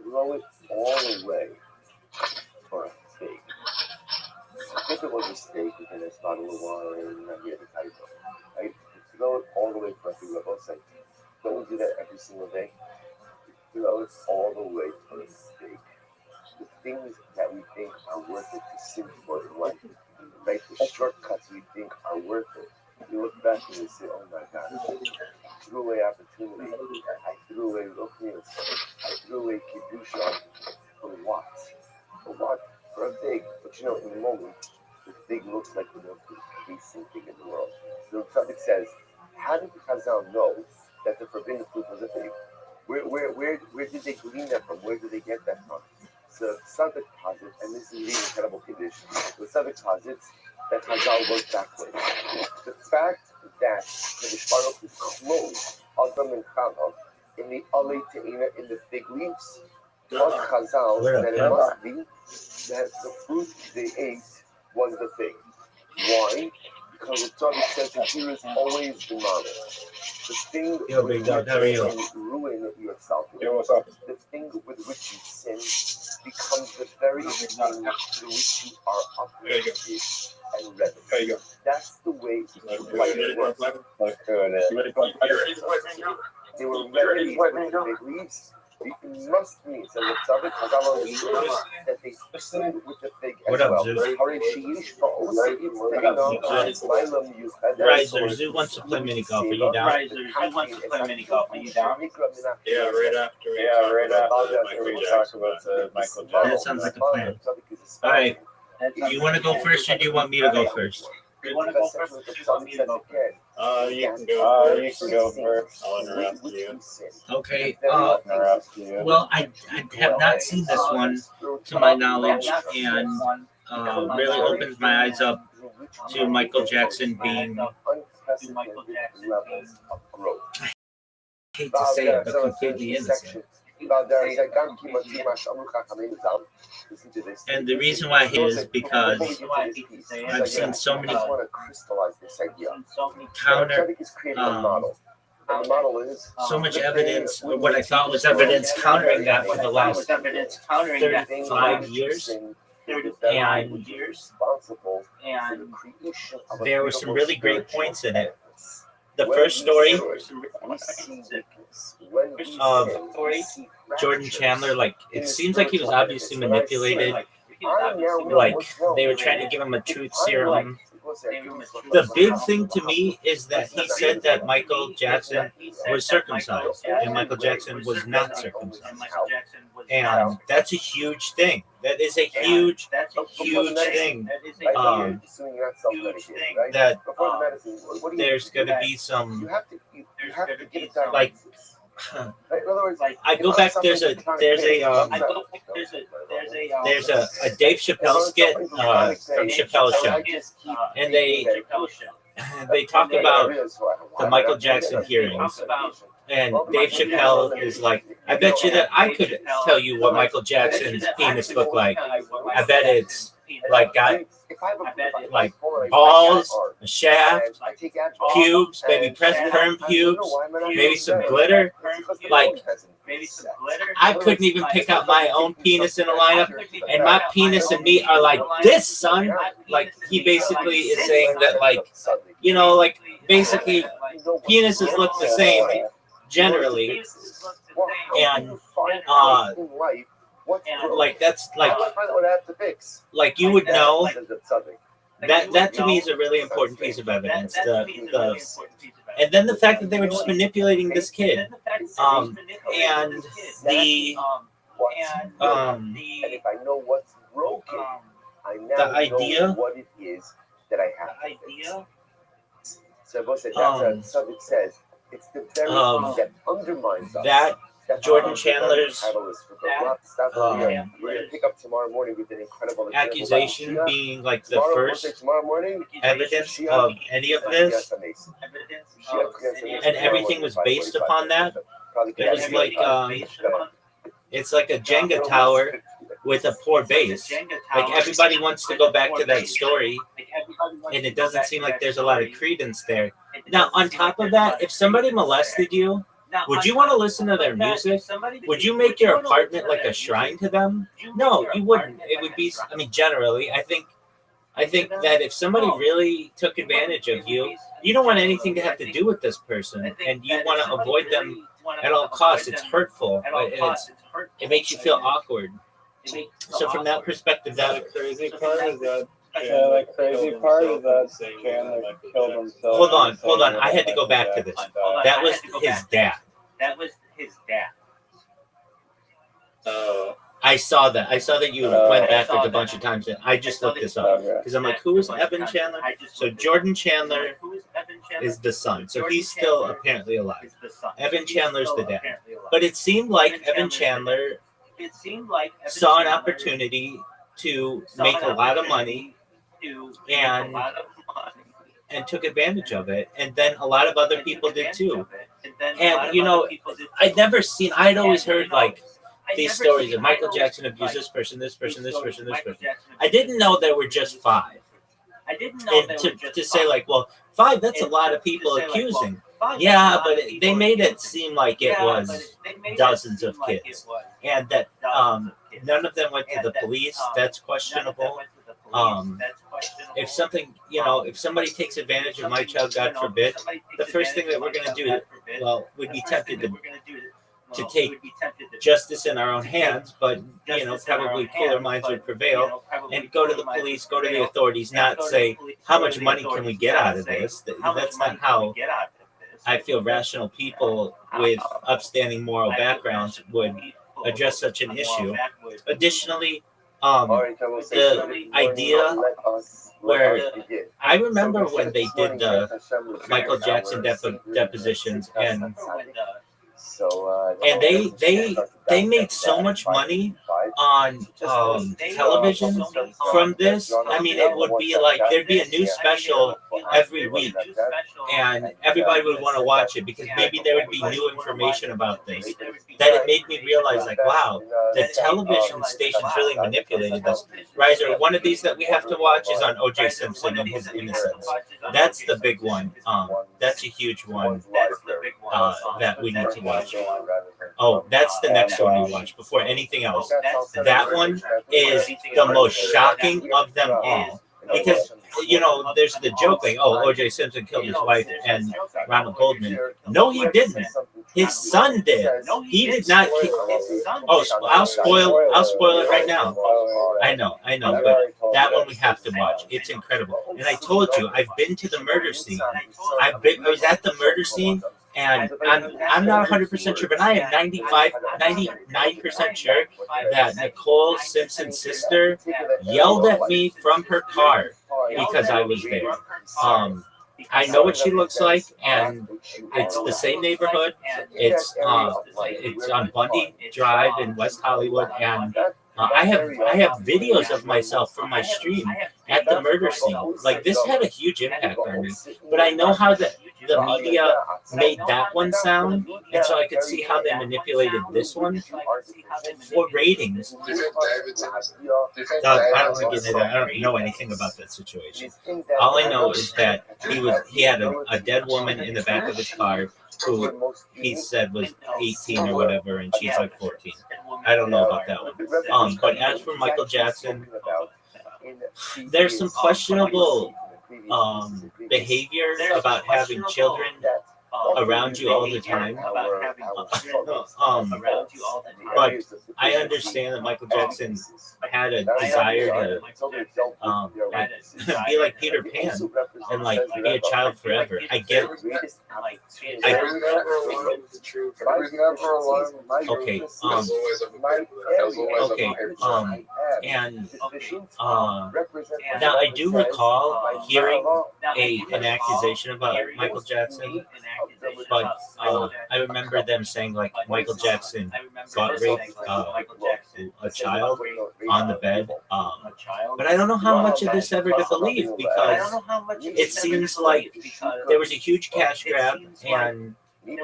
Throw it all away for a fig. If it was a steak, we can have a bottle of wine, and we had a typo. Right? Throw it all the way for a fig. We're both saying, don't we do that every single day? Throw it all the way for a fig. The things that we think are worth it to sin for in life, right? The shortcuts we think are worth it. You look back and you say, oh my God, I threw away opportunity. I threw away Rochnius. I threw away Kiddusha. For what? For what? For a fig. But you know, in the moment, the fig looks like the most tasting thing in the world. So Tzaddik says, how did Chazal know that the forbidden fruit was a fig? Where did they glean that from? Where did they get that from? So Tzaddik posits, and this is really incredible condition, the Tzaddik posits that Chazal goes backwards. The fact that the Baruch is closed, Adam and Chava, in the Alei Te'ina, in the fig leaves, taught Chazal that it must be that the fruit they ate was the fig. Why? Because the Tzaddik says that here is always the model. The thing with which you ruin yourself, the thing with which you sin, becomes the very thing through which you are uplifted and ready. That's the way life works. They were ready with the fig leaves, It must mean so the tzaddik Chazal understood that they sinned with the fig as What up, well. Zeus? Riser, Zoo wants to play mini golf. Are you down? Riser, who wants to play mini golf? Are you down? Yeah, right after we talk about Michael That Jackson. sounds like a plan. All right. You want to go first, or do you want me to go first? You want to go first? Or do you want me to go first? You can go first. You can go first. I'll interrupt you. Okay. Interrupt you. Well, I have not seen this one, to my knowledge, and really opens my eyes up to Michael Jackson being, I hate to say it, but completely innocent. And the reason why he is because I've seen so many counter, so much evidence, or what I thought was evidence countering that for the last 35 years. And there were some really great points in it. The first story of Jordan Chandler, like, it seems like he was obviously manipulated. Like, they were trying to give him a truth serum. The big thing to me is that he said that Michael Jackson was circumcised, and Michael Jackson was not circumcised. And that's a huge thing. That is a huge, huge thing. That there's going to be some, like, I go back. There's a Dave Chappelle skit from Chappelle's Show, and they talk about the Michael Jackson hearings. And Dave Chappelle is like, I bet you that I could tell you what Michael Jackson's penis looked like. I bet it's like got like balls, a shaft, pubes, maybe pressed perm pubes, maybe some glitter. Like, I couldn't even pick out my own penis in a lineup, and my penis and me are like this, son. Like, he basically is saying that, like, you know, like, basically penises look the same generally, and like, that's like you would know that to me is a really important piece of evidence. And then the fact that they were just manipulating this kid, and if I know what's broken, I the now idea, know what it is that I have to fix. So that's what subject says. It's the very thing that undermines us. that Jordan Chandler's we're gonna pick up tomorrow morning with an incredible accusation being like the first evidence evidence of any of this, and everything was based upon that. It was like it's like a Jenga tower with a poor base. Like, everybody wants to go back to that story, and it doesn't seem like there's a lot of credence there. Now, on top of that, if somebody molested you, would you want to listen to their music? Would you make your apartment like a shrine to them? No, you wouldn't. It would be, I mean, generally, I think that if somebody really took advantage of you, you don't want anything to have to do with this person, and you want to avoid them at all costs. It's hurtful. It makes you feel awkward. So from that perspective, that crazy part is that. Yeah, the crazy part is that Chandler killed himself. Hold on. I had to go back to this. That was his dad. I saw that. You went back a bunch of times. And I just looked this up because I'm like, who is Evan Chandler? So Jordan Chandler is the son. So he's still apparently alive. Evan Chandler's the dad. But it seemed like Evan Chandler saw an opportunity to make a lot of money and took advantage of it. And then a lot of other people did too. And, you know, I'd always heard like these stories of Michael Jackson abused this person. I didn't know there were just 5. And to say like, well, 5, that's a lot of people accusing. Yeah, but they made it seem like it was dozens of kids. And that none of them went to the police. That's questionable. If somebody takes advantage of my child, God forbid, the first thing that we're going to do, we'd be tempted to to take justice in our own hands, but probably cooler minds would prevail and go to the police, go to the authorities, not say how much money can we get out of this. That's not how I feel rational people with upstanding moral backgrounds would address such an issue. Additionally, the idea where I remember when they did the Michael Jackson depositions, and they made so much money on television from this. I mean, it would be like there'd be a new special every week, and everybody would want to watch it because maybe there would be new information about this. That it made me realize, like, wow, the television stations really manipulated this. Riser, one of these that we have to watch is on O.J. Simpson and his innocence. That's the big one. That's a huge one that we need to watch. Oh, that's the next one we watch before anything else. That one is the most shocking of them all. Because, there's the joke like, oh, O.J. Simpson killed his wife and Ronald Goldman. No, he didn't. His son did. He did not kill. Oh, I'll spoil it right now. I know, but that one we have to watch. It's incredible. And I told you, I've been to the murder scene. I was at the murder scene. And I'm not 100% sure, but I am 99% sure that Nicole Simpson's sister yelled at me from her car because I was there. I know what she looks like, and it's the same neighborhood. It's on Bundy Drive in West Hollywood, and I have videos of myself from my stream at the murder scene. Like, this had a huge impact on me, but I know how the media made that one sound, and so I could see how they manipulated this one for ratings. I don't know anything about that situation. All I know is that he had a dead woman in the back of his car who he said was 18 or whatever, and she's like 14. I don't know about that one. But as for Michael Jackson, there's some questionable behavior about having children around you all the time. But I understand that Michael Jackson had a desire to be like Peter Pan and like be a child forever. I get it. Okay. And now I do recall hearing an accusation about Michael Jackson, but I remember them saying like Michael Jackson got raped a child on the bed, but I don't know how much of this ever to believe, because it seems like there was a huge cash grab and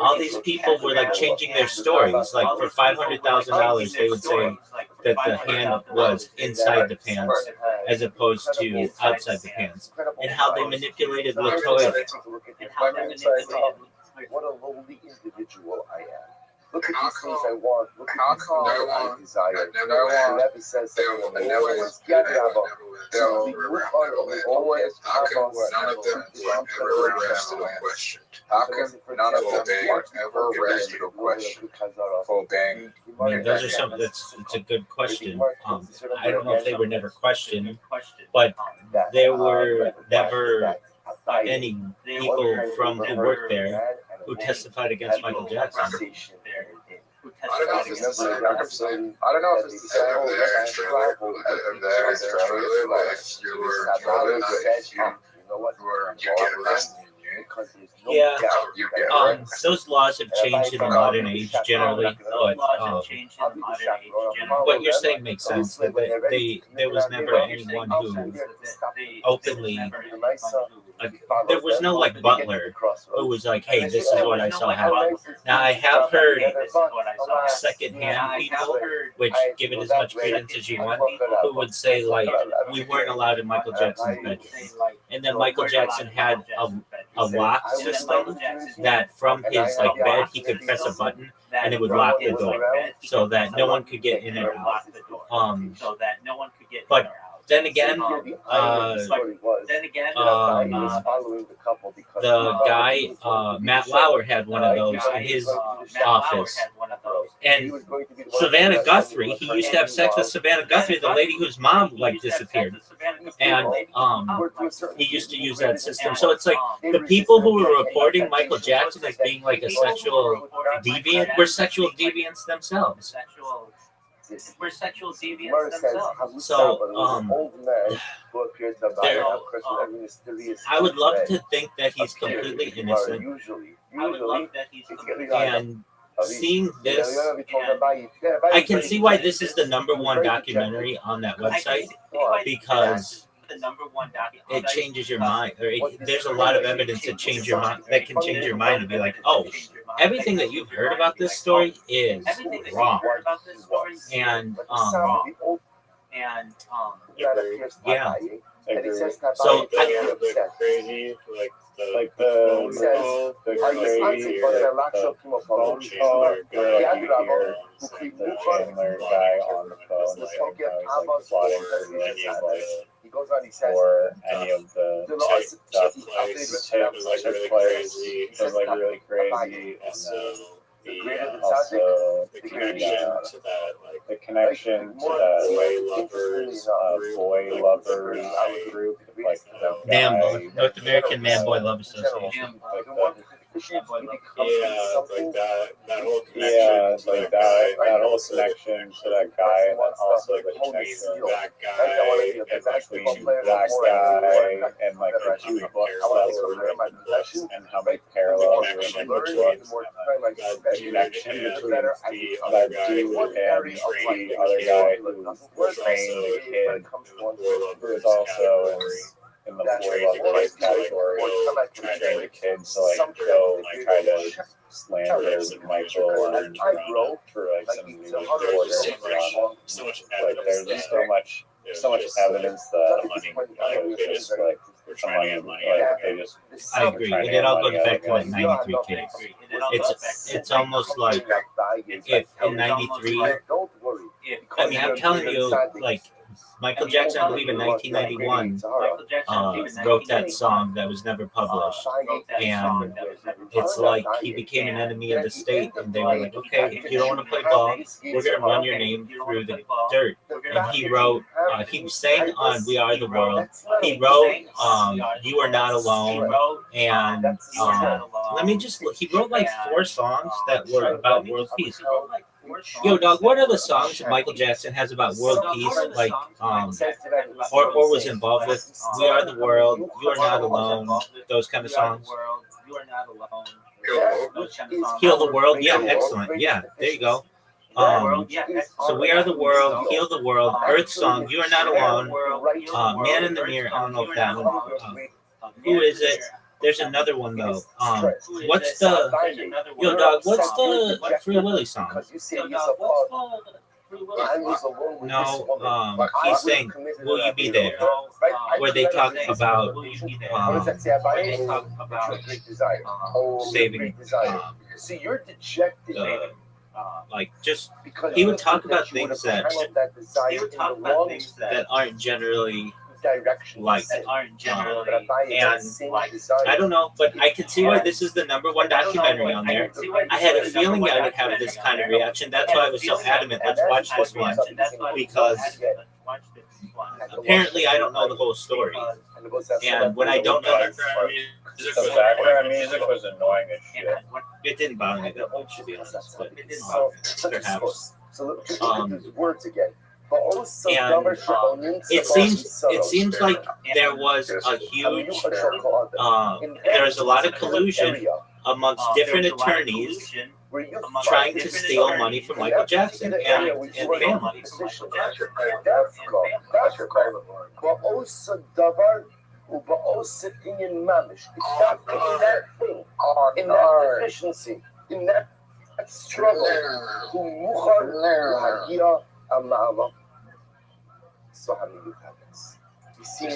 all these people were like changing their stories. Like for $500,000, they would say that the hand was inside the pants as opposed to outside the pants, and how they manipulated Latoya. What a lowly individual I am. Look at these things I want. Look at these things I desire. Whoever says something, always get out of How come none of them were ever arrested or questioned? How come none of them were ever arrested or questioned for obeying? I mean, those are some. It's a good question. I don't know if they were never questioned, but there were never any people who worked there who testified against Michael Jackson. I don't know if it's the same. I don't know if it's the same over there in trailer. If you were killed and you get arrested. Yeah, those laws have changed in the modern age generally, but what you're saying makes sense. There was never anyone who openly, there was no like butler who was like, hey, this is what I saw happen. Now I have heard secondhand people, which give it as much credence as you want, who would say like, we weren't allowed in Michael Jackson's bedroom, and then Michael Jackson had a lock system that from his like bed he could press a button and it would lock the door so that no one could get in and out. But then again, the guy Matt Lauer had one of those in his office, And Savannah Guthrie, he used to have sex with Savannah Guthrie, the lady whose mom like disappeared, and he used to use that system. So it's like the people who were reporting Michael Jackson as being like a sexual deviant were sexual deviants themselves. We're sexual deviants themselves. So I would love to think that he's completely innocent. I would love that he's And seeing this, I can see why this is the #1 documentary on that website, because the #1 it changes your mind. There's a lot of evidence that change your mind, that can change your mind and be like, oh, everything that you've heard about this story is wrong. And yeah. So crazy, like the crazy phone call where you hear the Chandler guy on the phone, like how he's like plotting for any of or any of the stuff. It was like really crazy, and also the connection to that boy lovers group, like the NAMBO, North American Man Boy Love Association. That whole connection. Like that whole connection to that guy, and then also the connection to that guy, and like the two books that were written, and how many parallels were in the books. That connection between that dude and the other guy who trained the kid, who was also in the boy love category, trained the kid to like go try to slander Michael and for like some so much like there's just so much evidence that they just like we're trying to get money. They just I agree, and it all goes back to that '93 case. It's almost like if in '93, I mean, I'm telling you, like Michael Jackson, I believe in 1991, wrote that song that was never published, and it's like he became an enemy of the state, and they were like, okay, if you don't want to play ball, we're gonna run your name through the dirt. And he wrote, he sang on "We Are the World." He wrote, "You Are Not Alone," and he wrote like 4 songs that were about world peace. Yo, dog, what are the songs that Michael Jackson has about world peace, like, or was involved with? "We Are the World," "You Are Not Alone," those kind of songs. "Heal the World," yeah, excellent, yeah, there you go. So "We Are the World," "Heal the World," Earth Song, "You Are Not Alone," "Man in the Mirror." I don't know if that one. Who is it? There's another one though. What's the Free Willy song? No, he's saying "Will You Be There," where they talk about saving. Like just he would talk about things that aren't generally like, and I don't know, but I can see why this is the #1 documentary on there. I had a feeling I would have this kind of reaction. That's why I was so adamant. Let's watch this one, because apparently I don't know the whole story, and when I don't know, the background music was annoying as shit. it didn't bother me that much, to be honest. But perhaps. And it seems like there was a huge there's a lot of collusion amongst different attorneys trying to steal money from Michael Jackson and family. In that deficiency, in that struggle, so how do you have this? You see,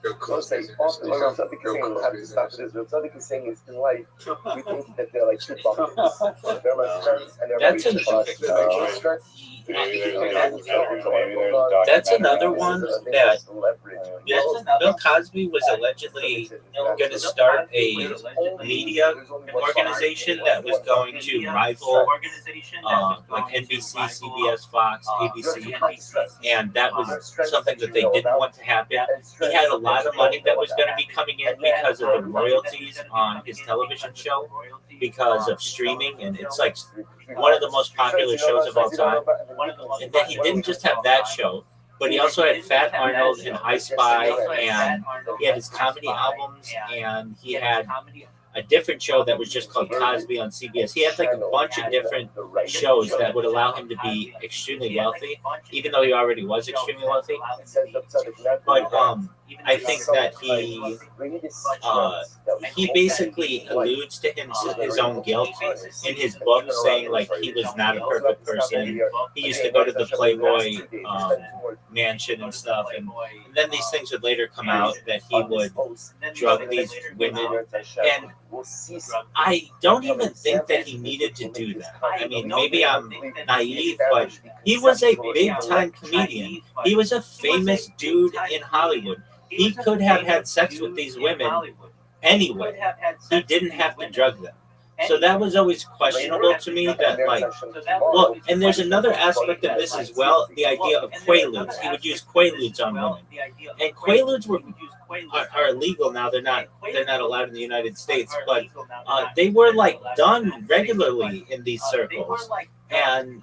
Say, Rafsati Hussein will have to stop this. Rafsati Hussein is in life. We think that they're like two buckets. They're my strengths and they're That's my an- strengths. That's another one that Bill Cosby was allegedly going to start a media organization that was going to rival like NBC, CBS, Fox, ABC, and that was something that they didn't want to happen. He had a lot of money that was going to be coming in because of the royalties on his television show, because of streaming, and it's like one of the most popular shows of all time. And then he didn't just have that show, but he also had Fat Arnold and I Spy, and he had his comedy albums, and he had a different show that was just called Cosby on CBS. He had like a bunch of different shows that would allow him to be extremely wealthy, even though he already was extremely wealthy. But I think that he basically alludes to his own guilt in his book, saying like he was not a perfect person. He used to go to the Playboy mansion and stuff, and then these things would later come out that he would drug these women, and I don't even think that he needed to do that. I mean, maybe I'm naive, but he was a big-time comedian. He was a famous dude in Hollywood. He could have had sex with these women anyway. He didn't have to drug them. So that was always questionable to me, that like, well, and there's another aspect of this as well, the idea of quaaludes. He would use quaaludes on women. And quaaludes are illegal now. They're not allowed in the United States, but they were like done regularly in these circles. And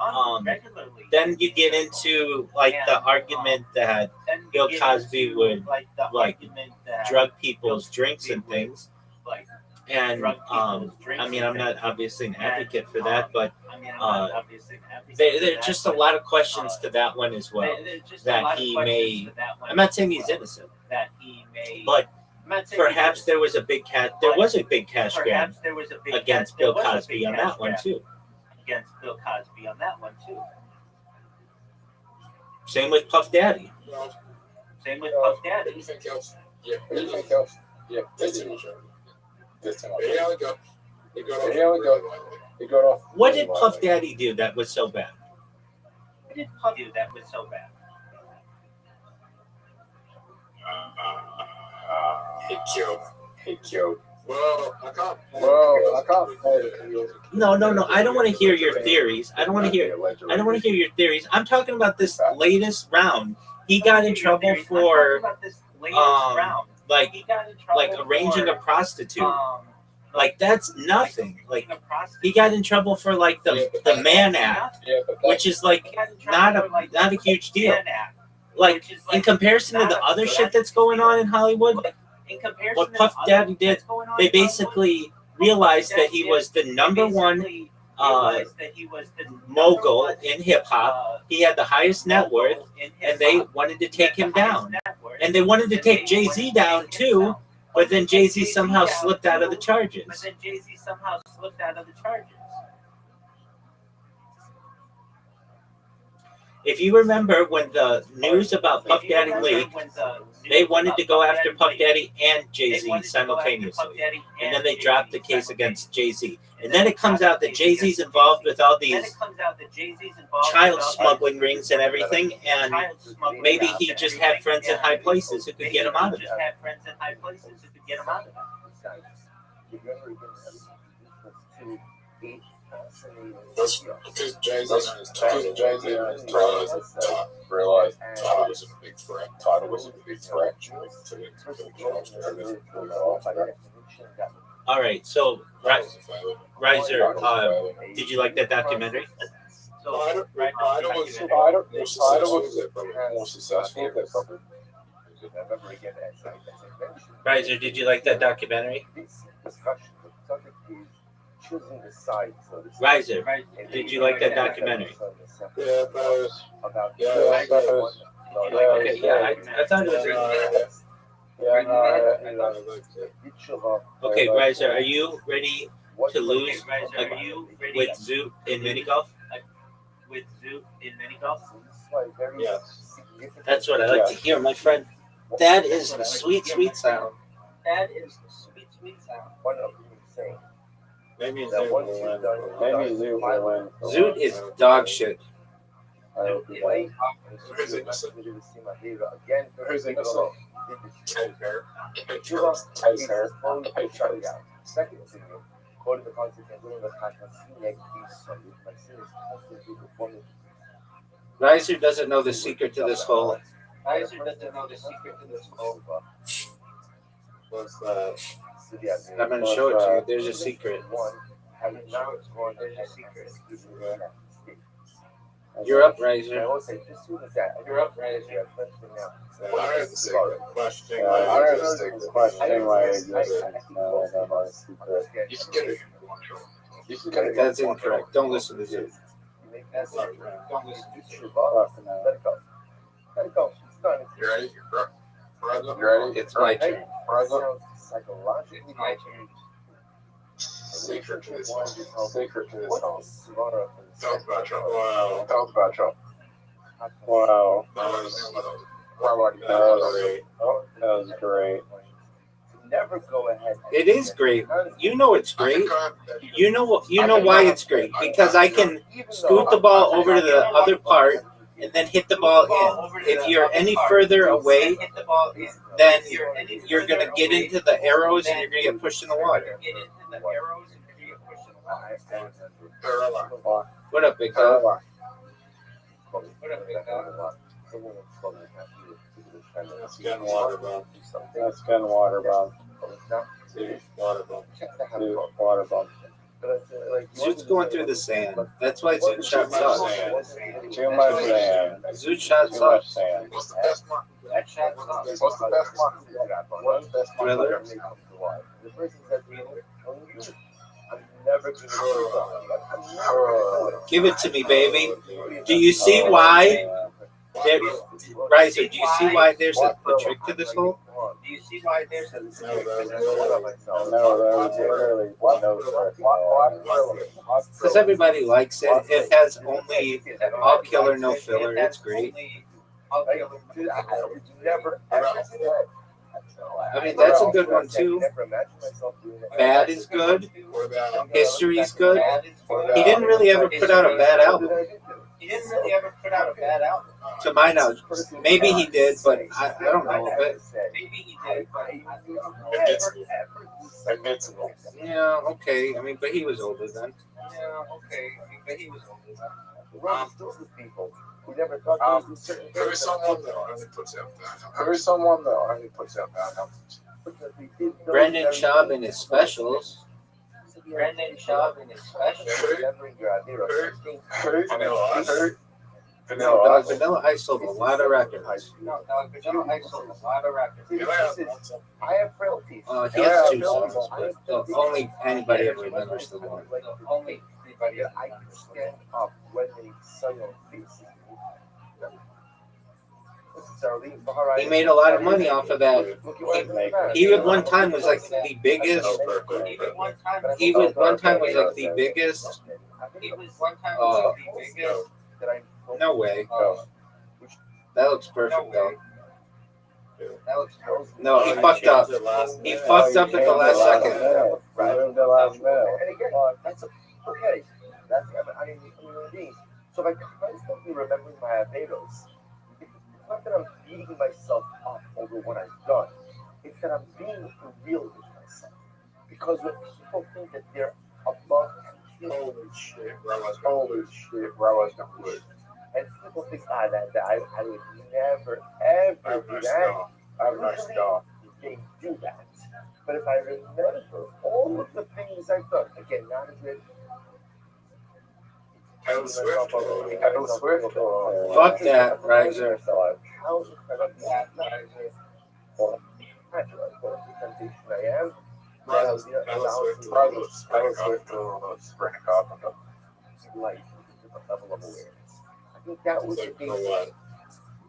then you get into like the argument that Bill Cosby would like drug people's drinks and things. And I mean, I'm not obviously an advocate for that, but there are just a lot of questions to that one as well. That he may, I'm not saying he's innocent, but perhaps there was a big cash grab against Bill Cosby on that one too. Same with Puff Daddy. Anything else? Yeah. Anything else? Yeah. Here we go. What did Puff Daddy do that was so bad? He killed. Well, I can't. No. I don't want to hear your theories. I don't want to hear your theories. I'm talking about this latest round. He got in trouble for like arranging a prostitute. Like that's nothing. Like he got in trouble for like the Mann Act, which is like not a huge deal. Like in comparison to the other shit that's going on in Hollywood, what Puff Daddy did, they basically realized that he was the number one mogul in hip hop. He had the highest net worth, and they wanted to take him down. And they wanted to take Jay-Z down too, but then Jay-Z somehow slipped out of the charges. If you remember when the news about Puff Daddy leaked, they wanted to go after Puff Daddy and Jay-Z simultaneously. And then they dropped the case against Jay-Z. And then it comes out that Jay-Z's involved with all these child smuggling rings and everything, and maybe he just had friends in high places who could get him out of it. Because Jay-Z on his trial realized Todd was a big threat. All right, so Riser, did you like that documentary? I don't more successful. Riser, did you like that documentary? Riser, did you like that documentary? Yeah, but Okay, yeah, I thought it was. Okay, Riser, are you ready to lose with Zoot in mini golf? yes. That's what I like to hear, my friend. That is the sweet, sweet sound. That is the sweet, sweet sound. One of them is saying Maybe that Zoot once will you've win. done, Maybe Zoot will win. Zoot is dog shit. I hope he wins. Who's innocent? Again, Who's innocent? Cuba Ice hair. is shut down. Second thing, quoting the concept of living the past, my sin is constantly performing. Riser doesn't know the secret to this hole. Kaiser doesn't know the secret to this hole. What's that? I'm going to show it to you. There's a secret. There's a secret. You're up, Riser. You're up, Riser. I have the secret question. I heard this question why it exists. No, I don't know the secret. You can get it if you want to. You can get it. That's incorrect. Don't listen to Zoot. That's it. Don't listen to it. Fuck no. Let it go. Let it go. It's done. You ready? You ready? It's my turn. Psychologically, It's my turn. Secret to this one. Secret to this hole. Tell us about Trump. Wow. Tell us about Trump. Wow. That was great. That was great. Never go ahead. It is great. You know it's great. You know why it's great. Because I can scoot the ball over to the other part and then hit the ball in. If you're any further away, then you're going to get into the arrows and you're going to get pushed in the water. Get into the arrows and you're going to get pushed in the water. What up, big dog? What up, big dog? That's gun water bomb. That's gun water bomb. Dude, water bomb. Dude, water bomb. Zoot's going through the sand. That's why Zoot shot sucks. Too much sand. Zoot shot Too much sucks. sand. What's the best mark? That shot sucks. What's the best mark? What's the best Thriller? The person said to me, I'm never going to Give it to me, baby. Do you see why? Riser, do you see why there's a trick to this hole? Do you see why there's a No, that was literally no trick. Because everybody likes it. It has only all killer, no filler. It's great. I mean, that's a good one, too. Bad is good. What about History's good. He didn't really ever put out a bad album, to my knowledge. Maybe he did, but I don't know. But Maybe he did, but Invincible? yeah, okay. I mean, but he was older then. yeah, okay. But he was older. There is someone that only puts out that. There is someone that only puts out bad albums. Brendan Schaub in his specials. Brendan Schaub in his special. Vanilla Ice. No, Dog Vanilla Ice sold a lot of records. No, Dog Vanilla Ice sold a lot of records. I have frailties. He has 2 songs, but only anybody ever remembers the one. Only everybody. I can stand up when they sell your faces. He made a lot of money off of that. He at one time was like the biggest. Even one time. He was one time was like the biggest. He was one time was the biggest. No way. That looks perfect though. That looks perfect. No, he fucked up. He fucked up at the last second. The last minute. And again, that's okay. That's I mean, human beings. So by constantly remembering my Averos, it's not that I'm beating myself up over what I've done. It's that I'm being real with myself. Because when people think that they're above and Holy shit, bro. Bro, I was gonna lose. and people think, I would never, ever I've do no that. skull. I have no skull. They do that. But if I remember all of the things I've done, again, not as it. Taylor Swift. Taylor Swift. Fuck that, Riser. How if I got that, temptation I am. Taylor Swift. Taylor Swift. Spring Carpenter. Life, different level of awareness. I think that was the Like thing. for what?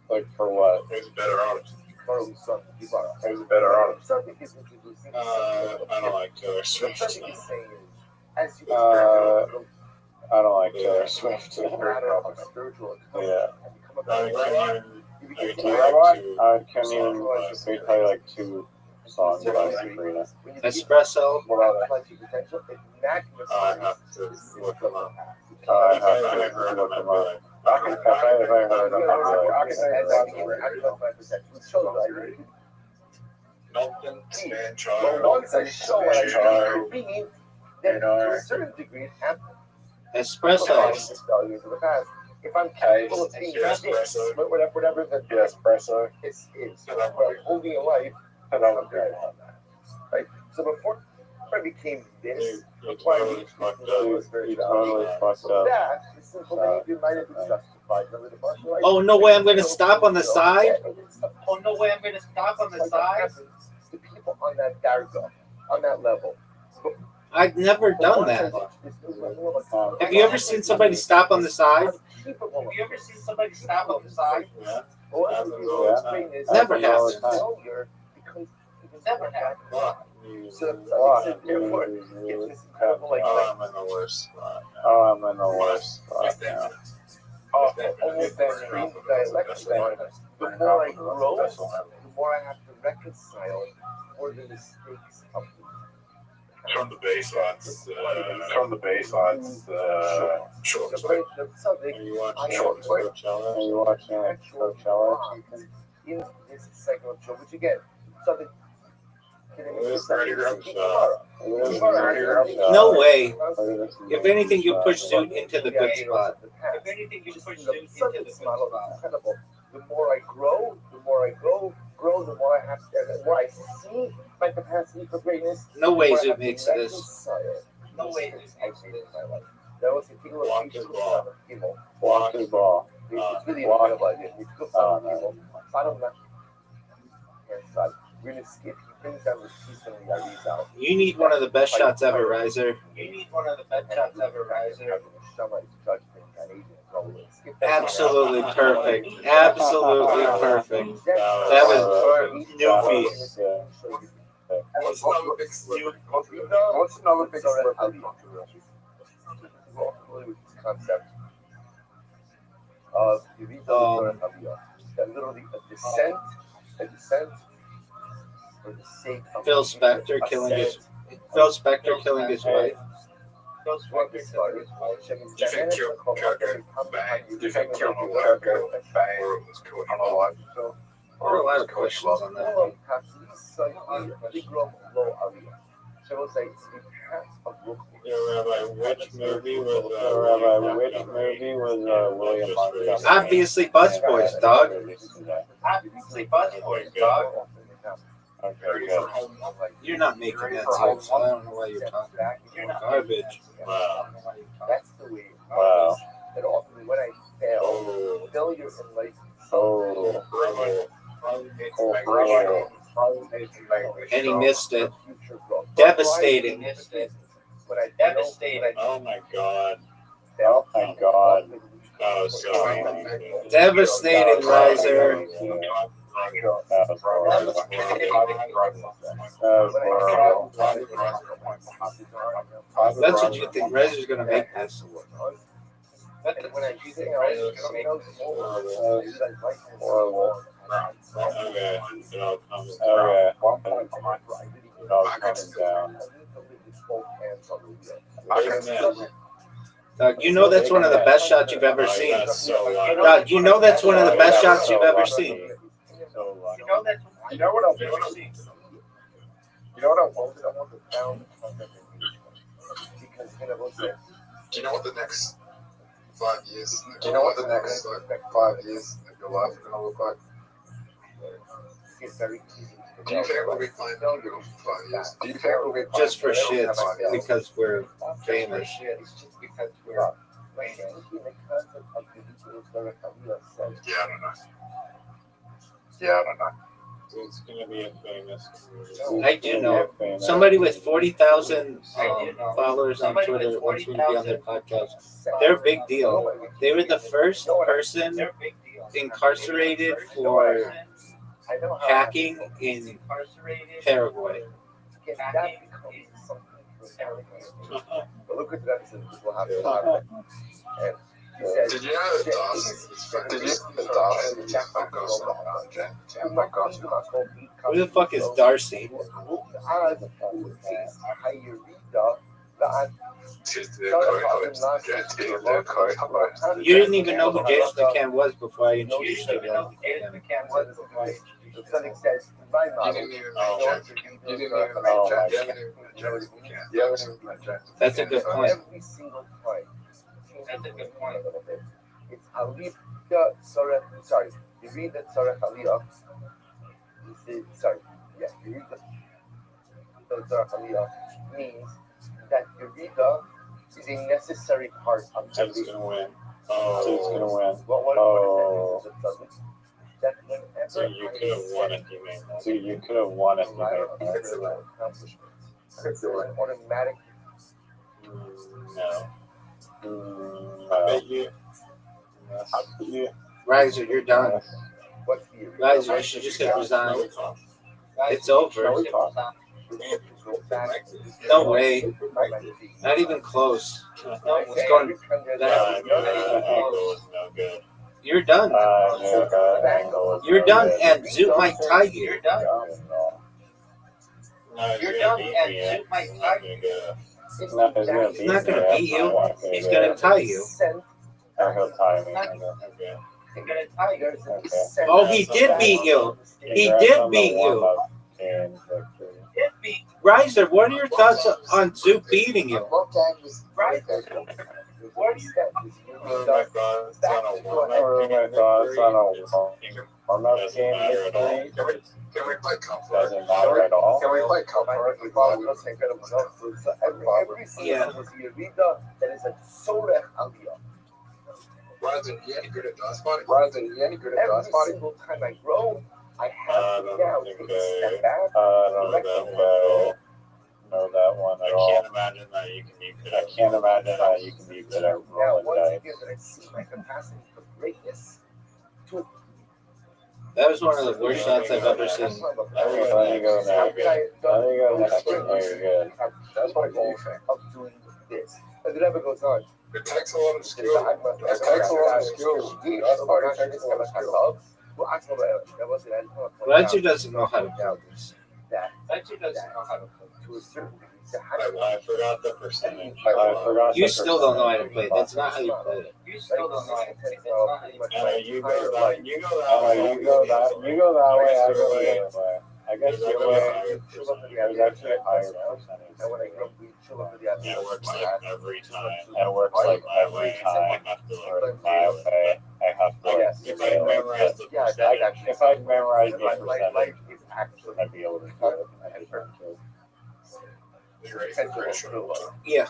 Like for what? Who's a better artist? Borrowing something, you borrow. Who's a better artist? Something is what you I don't like Taylor Swift. Something is saying is, as you I don't like Taylor Swift. matter of spiritual Yeah. and become a I mean, better can life. you Like T-Robot, I couldn't even say probably like 2 songs by Sabrina. Espresso. Well, plenty potential. It magnifies I have to look them up. I have to look them up. If I heard them, Milton, Stan, Once I show what I could be, then to a certain degree, it happens. Espresso. Values of the past. If I'm capable of being this, whatever the espresso, it's holding a life, and I'm good on that. Right? So before I became this, before I reached this level, was very totally fucked so up. that, the simple behavior might have been justified. Oh, no way I'm going to stop on the side? Oh, no way I'm going to stop on the side? To people on that darga, on that level. I've never done that. Have you ever seen somebody stop on the side? Have you ever seen somebody stop on the side? Yeah. Never happened. Never happened. So therefore, it's this incredible I'm in the worst spot. Oh, I'm in the worst spot now. almost that extreme dialectic. The more I grow, the more I have to reconcile for the mistakes of From the bass lots. From the bass lots. Sure. the subject. Are you watching Coachella? Are you watching Coachella? In this segment of show, which again, something. No way. If anything, you push Zoot into the good spot. If anything, you push Zoot into the good spot. The more I grow, the more the more I have, the more I see my capacity for greatness. No way Zoot makes this. No way Zoot makes this. That was the people of people. Walk the ball. It's really incredible idea. We took some people. Bottom left hand side. We're gonna skip. He brings down the piece and the IDs out. You need one of the best shots ever, Riser. You need one of the best shots ever, Riser. Absolutely perfect. Absolutely perfect. That was new feet. What's another big slip? What's another big slip? Concept of literally a descent for the sake of Phil Spector killing his wife. Do you think Kirker banged? Do you think Kirker banged? Or was going There are a lot of questions on that one. Which movie was William Montgomery? Obviously, Buzz Boys, dog. Obviously, Buzz Boys, dog. Okay, good. You're not making that sense. So I don't know why you're talking. Garbage. Wow. That's the way. Wow. That ultimately, when I fail, failure in life. Oh. And he missed it. Devastating. Devastating. Oh my god. Oh my god. Oh, so Devastating, Riser. That's what you think Riser's going to make this. Horrible. Okay. It all comes down. Doug, you know that's one of the best shots you've ever seen. Doug, you know that's one of the best shots you've ever seen. You know what I'll do? You know what I want? I want to found because do you know what the next 5 years? Do you know what the next 5 years of your life are going to look like? It's very easy. Do you think we'll be playing in 5 years? Do you think we'll be Just for shits, because we're famous. Because we're famous. Yeah, I don't know. Yeah, I don't know. It's gonna be a famous. I do know. Somebody with 40,000 followers on Twitter wants me to be on their podcast. They're a big deal. They were the first person incarcerated for hacking in Paraguay. But look at that, we'll have to He says, Did you have a DOS? Did you have a DOS? Oh my gosh. Who the fuck is Darcy? You didn't even know who Jason McCann was before I introduced you. The Sonic says, my You model. didn't even know Jack. You didn't even know Jack. You haven't even met Jack. You haven't even met Jack. That's a good point. Every single time. That's a good point. It's Aliyah, sorry. You read that Sarah Aliyah. Sorry. Yeah, you read that Sarah Aliyah means that Eureka is a necessary part of Dude's every. gonna win. Dude's gonna win. What is that? That whenever So you could have won if you made that. So you could have won if you made that. It's an automatic. No. I bet you. Riser, you're done. What's the Riser, you should just hit resign. It's over. No way. Not even close. It's going back. No good. You're done. You're done, and Zoot might tie you. You're done. No, You're done, and Zoot might tie you. He's not going to beat you. He's going to tie you. He'll tie me. Okay. You're gonna tie you. Oh, he did beat you. He did beat you. Hit me. Riser, what are your thoughts on Zoot beating you? Right. What do you got? Oh my God, it's on a warm-up. Doesn't matter at all. Can we play Comfort? Doesn't matter at all. Can we play Comfort? Every single Eureka that is a Sorech Aliyah. Rather than any good at DOS body? Rather than any good at DOS Every body? single time I grow, I I have to don't now think take a step back. I don't know that one at all. I can't imagine that you can be good at Now, rolling once dice. again, that I see my capacity for greatness, to That was one of the worst shots I've ever seen. There you go now. There you go next. There you go. That's my goal of doing this. And it never goes on. It takes a lot of skill. It takes a lot of skill. Riser doesn't know how to play this. Riser doesn't know how to play. To a certain degree. I forgot the percentage. You still don't know how to play it. That's not how you play it. You still don't know how to play. That's not how you play. You go that way. You go that way. I go the other way. I guess your way. There's actually a higher percentage. And when I grew up, we chill under the It works like every time. It works like every time. Or my way. I have to. If I memorize the percentage. If I memorize the percentage, I'd be able to do it. Yeah.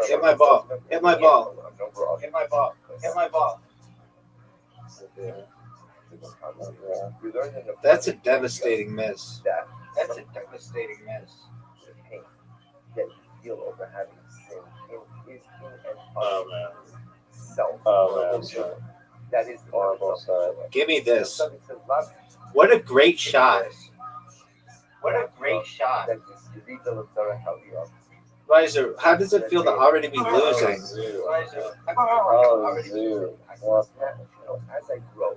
Hit my ball. Hit my ball. Hit my ball. Hit my ball. That's a devastating miss. That's a devastating miss. That you feel over having sin is in and Oh of man. self. Oh man. That is Horrible side. Give me this. Something to love. What a great shot. What a great shot. That is the reason of Sarah Aliyah. Riser, how does it feel to already be losing? Riser. Oh, dude. As I grow,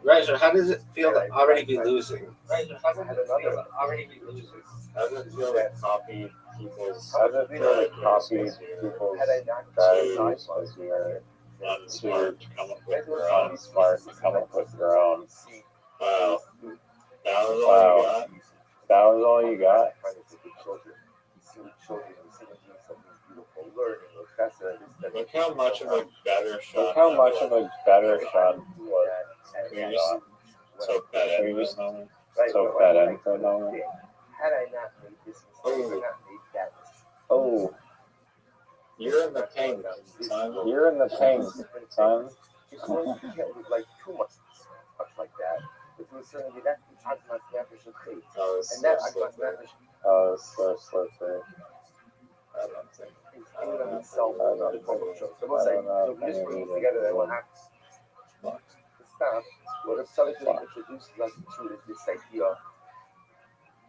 Riser, how does it feel to already be losing? Riser, how does it feel to already be losing? How does it feel to copy people's? How does it feel to copy people's had I not strategies as you're unsmart to come up with your own unsmart to come up with your own? Wow. That was all you got. That was all you got. Look how much of a better shot. Look how much of a better shot was. You're just so fed in for a moment. So fed in for a moment. Had I not made this mistake, had I not made that mistake. Oh. You're in the pain, son. You're in the pain, son. It's going to get like too much like that. But to a certain degree, that's the Agmas Nefesh of faith. Oh, it's And so that Agmas slippery. Nefesh Oh, it's so slippery. I don't think. is in and of itself. So we'll say, so we just bring it together, then we'll have to stop. What if Salih introduces us to is this idea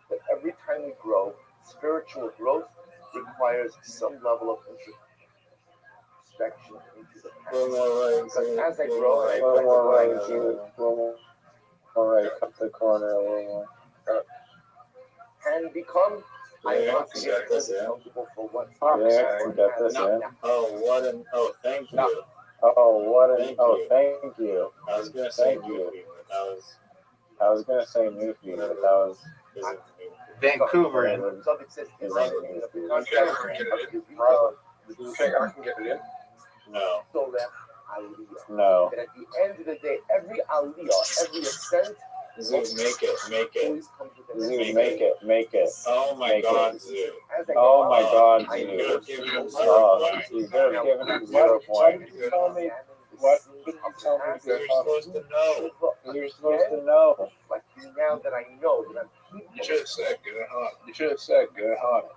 that every time we grow, spiritual growth requires some level of introspection into the past. Little more right. Because as I grow, I A little more right, reflect Jimmy. on A little more right. Cut the corner a little more. and become. I Yeah, want to you get got this, yeah. responsible for what Yeah, you got this in. Oh, what an. Oh, thank you. No. Oh, what an. Thank Oh, you. thank you. I was gonna say Thank you. Newfie, but that was. I was gonna say Newfie, but that was. Isn't Vancouver. Do you think I can get it in? No. So that aliyah. No. And at the end of the day, every aliyah, every ascent, Zoo, make it. always comes with Zoo, an make it. Oh my Make God, it. Zoo. As I Oh go my on, God, I You Zoo. could have given him 0 Oh, points. you could have given him 0 Why points. did you Tell me what did you tell me You're supposed to know. you're supposed to know? Like now that I know that I'm You keeping should have said good hot. You should have said good heart.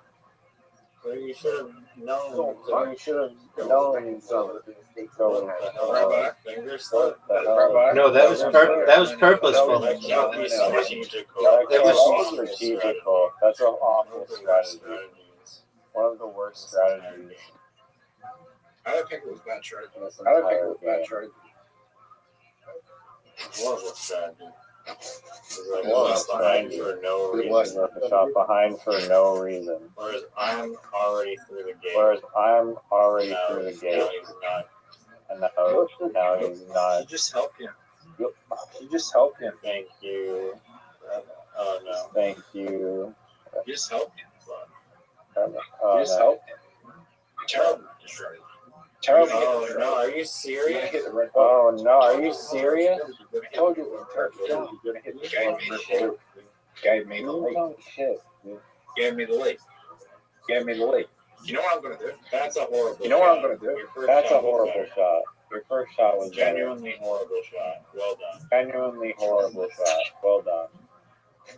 Or you should have known. You should have known. some of the mistakes Go that I with had. Rabbi. Finger slip. What the hell? No, that was purposeful. That can't be strategical. That That can't was- be strategical. That's an awful strategy. One of the worst strategies. I don't think it was bad strategy. in this entire game. Horrible strategy. It Horrible was behind strategy. for no It reason. was. Left the shot behind for no reason. Whereas I'm already through the game. Whereas I'm already Now- through the Now gate, he's not. and now he's not. just help him. You just help him. Thank you. Oh no. Thank you. Just help him. Oh, Just no. help him. Terrible strategy. Terrible. Oh no, are you serious? Oh no, are you serious? I told you it was terrible. You're gonna hit the guy. Guy made the You lake. don't shit, dude. Gave me the lake. Gave me the lake. You know what I'm gonna do? That's a horrible. You know what I'm shot. gonna do? Your first That's a shot was horrible better. shot. Your first shot was Genuinely horrible shot. Well done. genuinely horrible shot. Well done.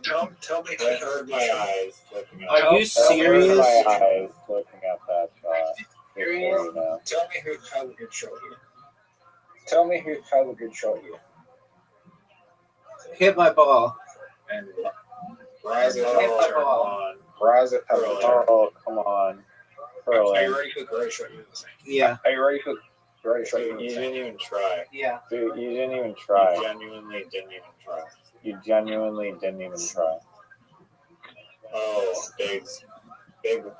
Tell me I heard my eyes looking at Are you I serious? heard my eyes looking at that shot. Just so you know. Tell me who has a good shot here. Tell me who has a good shot here. Hit my ball. And Rise it Hit my all ball. on. Rise it has a good shot. Oh, come on. Are you Curling. ready for the great shot you're saying? Yeah. Are you ready for the great shot You you're saying? didn't even try. Yeah. Dude, you didn't even You try. genuinely didn't even try. You genuinely didn't even try. Oh, big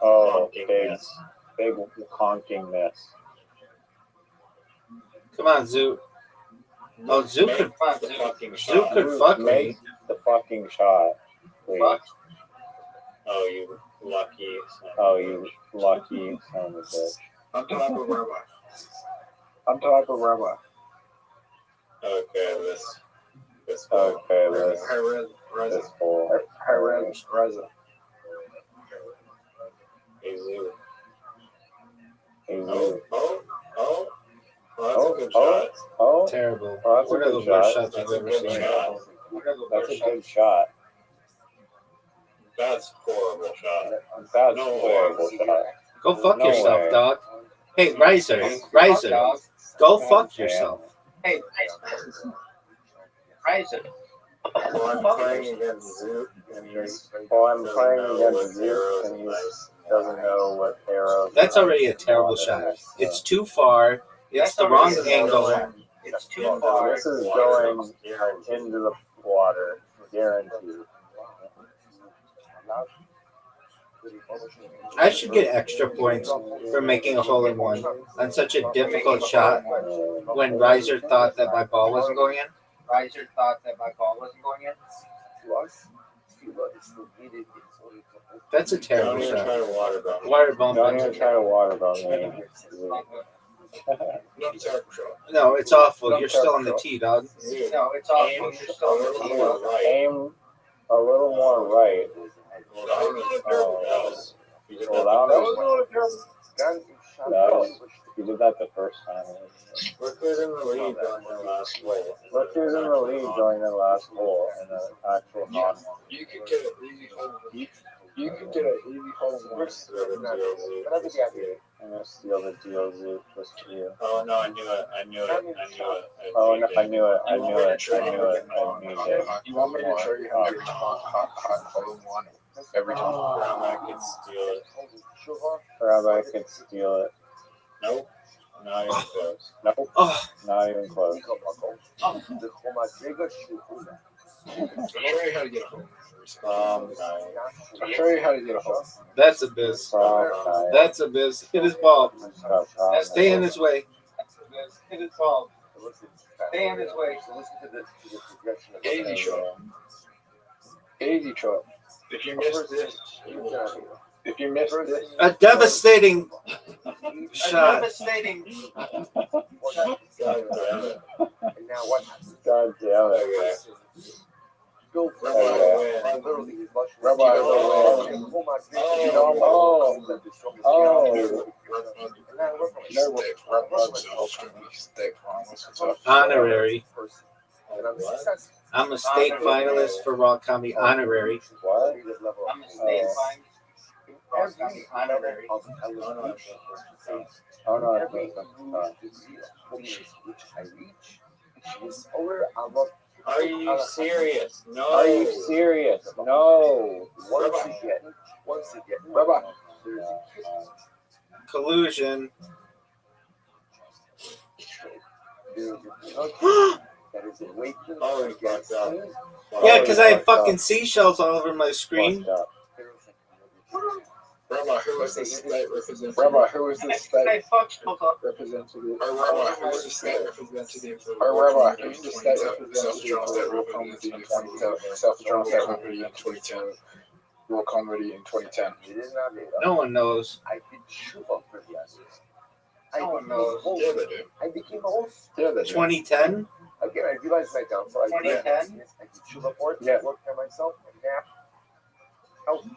Oh, honking big, miss. big honking miss. Come on, Zoo. Oh, Zoo Make could the fucking Zoo shot. could fuck me. Make the fucking shot, please. Fuck. Oh, you lucky son. Oh, you lucky son of a bitch. I'm talking about Rabbi. I'm talking about Rabbi. Okay, this Okay, let's Hey, Reza. this hole. Hey, Reza. Hey, Zoo. Hey, Oh, well, that's a good Oh, shot. oh, Terrible. oh, that's a One of the good worst shot. shots I've That's a ever good seen. shot. That's a good shot. That's a horrible shot. That's No horrible shot. Go fuck No yourself, way. dog. Hey, Riser. Go fuck yourself. Hey, Riser. Well, I'm playing against Zoo, and he's Well, I'm doesn't playing know against what Zeus, arrows and and he dice. doesn't know what arrows. That's already a terrible shot. It's too far. It's the wrong angle. It's too Well, far. this is going into the water, guaranteed. I should get extra points for making a hole in one on such a difficult shot when Riser thought that my ball wasn't going in. Riser thought that my ball wasn't going in. That's a Don't terrible even shot. try to water bomb. Water bomb. Don't even try to water bomb me. Not a terrible shot. No, it's awful. You're still on the tee, dog. Zoo, No, it's aim awful. You're a still on the little team. more right. Aim a little more right. Well, that was- you did Well, that. that was, you did that the first time. Look who's in the lead going the last hole. Look who's in the lead going the last hole in an actual non. You could get an easy hole. You could get an easy hole. I'm gonna steal the deal, Zoo, just for you. Oh no, I knew it. Oh no, I knew it. I knew it. I knew it. I knew it. You want me to show you how to get hot hole in one every time? Brown I could steal it. Rabbi could steal it. Nope. Not even close. Nope. Oh, Not even close. I'll show you how to get a hold. I'll show you how to get a hold. That's a biz. That's a biz. Hit his ball. Stay in his way. Hit his ball. Stay in his way. Easy shot. Easy shot. If you miss this, A devastating shot. And now what happens? God damn it. Go for Rabbi literally Rabbi Honorary. I'm a state finalist for Raw Comedy Honorary. What? I'm a state finalist for Raw Comedy Honorary. Oh no, I every think which I reach is over about. are you serious? No. Are you serious? No. Once again, Rabbi. there's a Collusion. there's a judge that is awakened against me. Yeah, because I have fucking seashells all over my screen. Fucked up. Rabbi, who is this state representative? Rabbi, who is this state Representative. Or Rabbi, who is the state representative for Rabbi, who's the state representative for Raw Comedy in 2010? Self-Drawn State Comedy in 2010. Raw Comedy in 2010. No one knows. I did Shuba for the others. No one knows. Yeah, they do. I became a host. Yeah, they do. 2010? Again, I realized my downfall. I did 2010? I did Shuba for it. Yeah. I worked by myself. And now, I find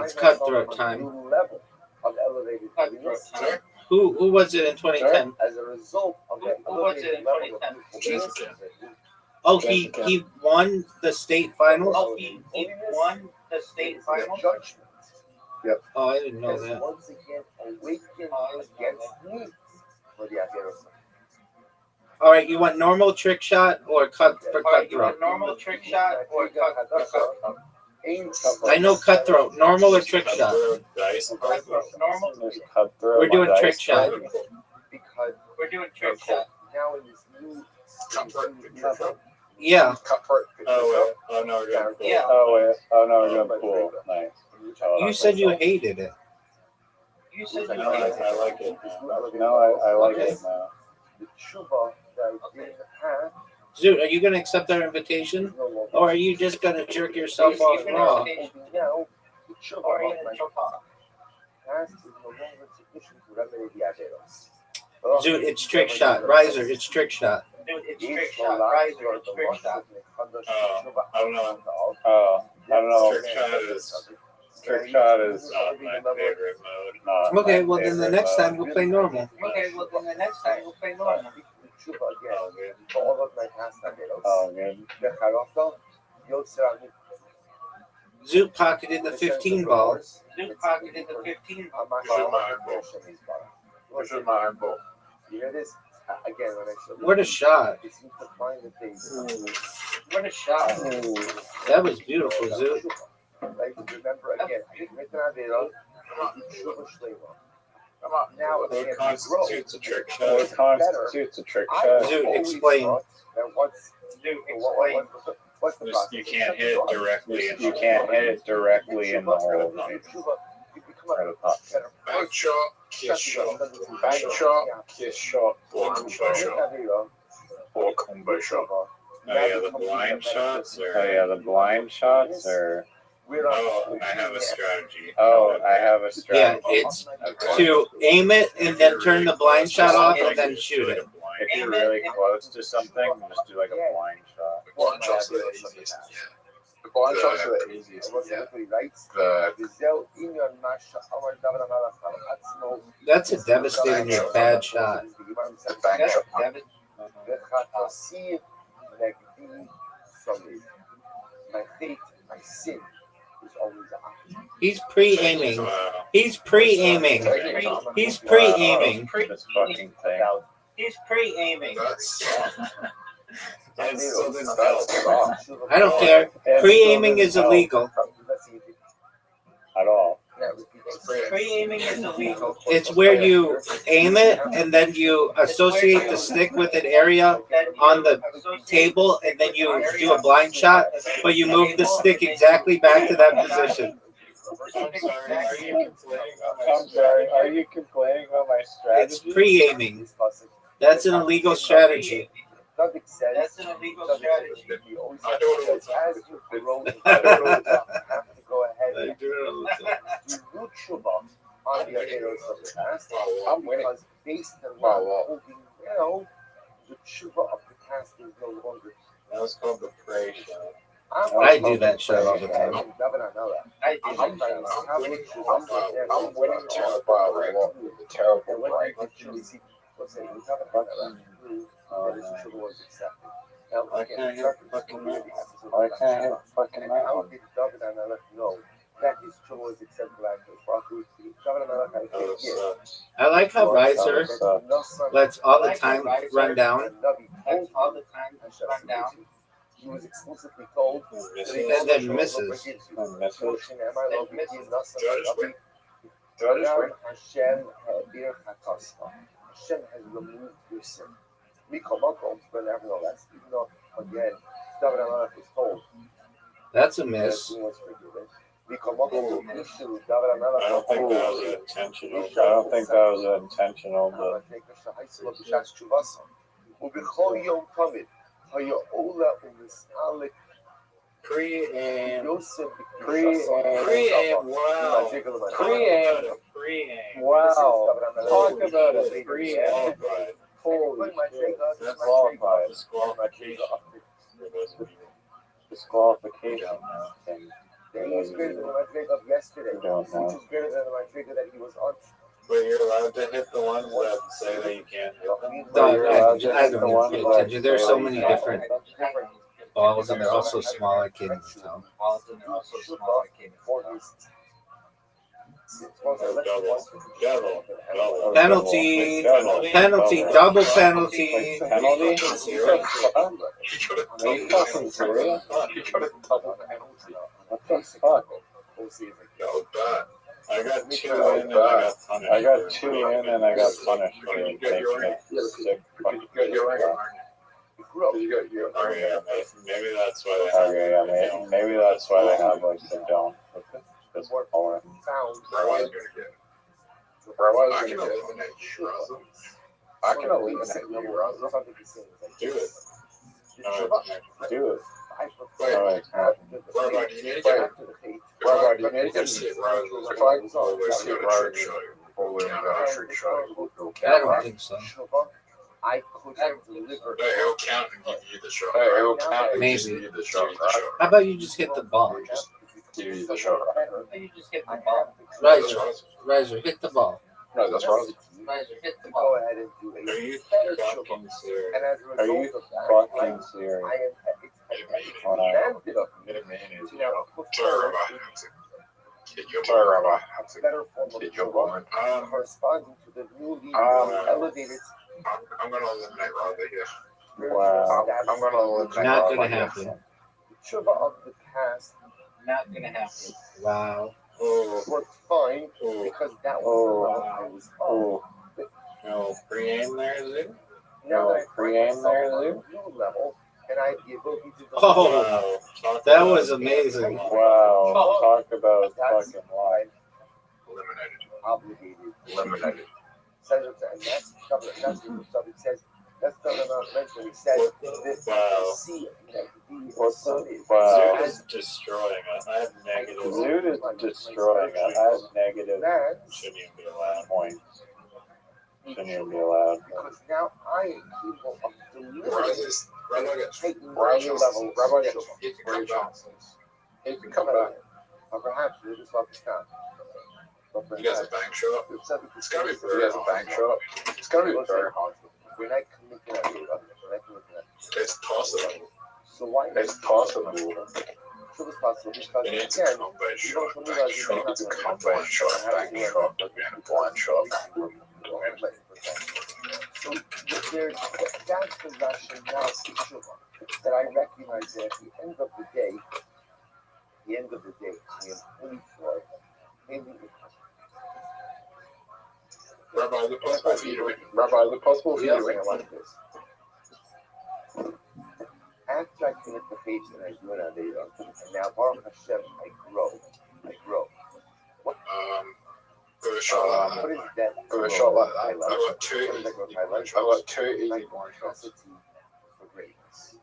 It's myself cutthroat on a time. new level of elevated happiness. Sir? Who was it in 2010? As a result of that Who was it in elevated level 2010? of happiness, Oh, he won the state finals? Oh, he won the state finals? judgment Oh, I didn't know has that. once again awakened against me for the Agueros. All right, you want normal trick shot or cut for cutthroat? Normal trick shot or cutthroat? I know cutthroat. Normal or trick shot? Normal. Cutthroat. We're doing trick shot. Because We're doing trick shot. now in this new Yeah. Cutthroat. Oh no, we're doing pool. Oh no, we're doing pool. Nice. You said you hated it. You said No, I like it. No, I like it now. the tshuva that I did in the past Dude, are you going to accept our invitation? is no longer. Or are you just going to jerk yourself off raw? Now, the tshuva of my past is no longer sufficient to remedy the Agueros. Dude, it's trick shot. Riser, it's trick shot. Dude, it's trick shot. Riser, it's trick shot. I don't know. Oh, I don't know. Trick shot is not my favorite mode. Okay, well then the next time we'll play normal. Again, all of my past Agueros. Oh, good. Zoot pocketed the 15 ball. Zoot pocketed the 15 ball. Which is my ball. You know this? Again, when I showed What a shot. it seems to find that they What a shot. That was beautiful, Zoot. like remember again, written Agueros, Tshuva Shlema. Come on. Now What again, constitutes a trick What shot? constitutes a trick I shot? Dude, always explain. thought that what's what's the process? You can't hit it directly. You can't hit it directly in the hole. Try to pop. Bank shot, kiss shot. Bank shot, kiss shot, or combo shot. Or combo shot. Oh yeah, the blind shots. Oh yeah, the blind shots. Or Oh, I have a strategy. oh, I have a Yeah, strategy. it's to aim it and then turn the blind shot off and then shoot it. If you're really close to something, just do like a blind shot. The blind shots are the easiest. The blind shots are the easiest. That's a devastatingly bad shot. The bank That's shot. My fate, my sin is always the opposite. He's pre-aiming. He's pre-aiming. He's pre-aiming. This fucking thing. He's pre-aiming. That's something else. I don't care. Pre-aiming is illegal. At all. Yeah, repeat Pre-aiming is illegal. It's where you aim it and then you associate the stick with an area on the table and then you do a blind shot, but you move the stick exactly back to that position. I'm sorry, are you complaining about my It's strategy? pre-aiming. That's an illegal strategy. That's an illegal strategy. I do it all the time. As you grow, you have to go ahead I and do it all the time. do neutral bombs on the heroes of the past. I'm winning. Because based on holding, the tshuva of the past is no longer. That was called the prey show. I do that shit all the time. I do that. I'm winning terrible right with the terrible right. Why can't I hit fucking that? Why can't I hit fucking that How one? did David Amelech know that his tshuva was acceptable after David Amelech, I like how Riser lets all the time run down. That's all the time run down. He was explicitly told And then misses. Judges win. Hashem has removed your sin. But nevertheless, even though again, David Amelech was told That's a that miss. he was forgiven. I don't think that was intentional. I don't think that was intentional, but Pre-aim. Pre-aim, wow. Pre-aim. Pre-aim. Wow. Talk about a pre-aim. Holy shit. That's qualified. Disqualification. He was greater than the Madrid of yesterday, which Don't is know. greater than the Madrid that he was on. But you're allowed to hit the ones that say that you can't hit them. I don't even pay attention. There's so many different balls, and they're all so small. I can't even tell. Penalty. Penalty. Double penalty. Penalty? Are you fucking serious? What the fuck? No, bad. I got two in and I got punished. I got two in and I got punished for taking a sick fucking shot. You got your Okay, maybe that's why they have. Okay, yeah, maybe that's why they have like the dome with this color. Where I was gonna get. I can eliminate you, Raza. I can eliminate you, Raza. Do it. Do it. Wait, Alright. where about do you need to get? Where about do you need to get? If I always see a trick shot, always got a trick shot, will I don't think so. I could have delivered. Hey, he'll count and give you the shot. Hey, he'll count and Maybe. give you the shot. How about you just hit the ball? Just give you the shot. You just hit the ball. Riser. Riser, hit the ball. No, that's right. Riser, hit the Go ball. ahead and do Are a you better fucking chubba. serious? And as a Are you result of that, fucking serious? I am Wow. demanded of me It means, to you know, now prefer Torah has to get your Torah has to better form of get your chubba woman. corresponding to the newly elevated I'm gonna eliminate Raza here. Wow. I'm gonna eliminate Not Raza gonna here. happen. chubba of the past. Not gonna happen. Wow. Oh, Worked fine Oh. because that was Oh. the level I was on. Oh. No pre-aim there, is it? Now that I pre-aim find myself there, on a Lou? new level, and I have the ability to Oh, Wow. that was amazing. Wow. Talk about that's fucking why life. eliminated. I'm obligated. Eliminated. Says it, and that's what the subject says. That's not mentioned. He says this Wow. see that the What's sun the is. wow? Zoot is destroying us. I have negative. Zoot is destroying us. I have negative. That Shouldn't even be allowed points. Shouldn't even be allowed. because now I am capable of delivering Raza gets taking Raza new level. Raza gets he can come back. He can come back. Or perhaps it is not the time. But He has a bank shot. It's It's gotta be he has a bank shot. It's gotta be very hard. We're not committing that. We're not committing that. It's possible. So why? It's possible. So it's possible because It needs a again, combat you shot, don't bank realize shot, you're it's a not combat shot, bank shot, and a blind shot. So there's that's the rationale that I recognize that at the end of the day, I am fully for maybe Rabbi, is it possible for you to make Rabbi, is it possible for you to I make like this. After I connect the page that I do it on data, and now Baruch Hashem, I grow. for a shot like that? What is that? For a shot like that, I got two What is that growth highlight? I got 2 easy Like one shots. capacity for greatness.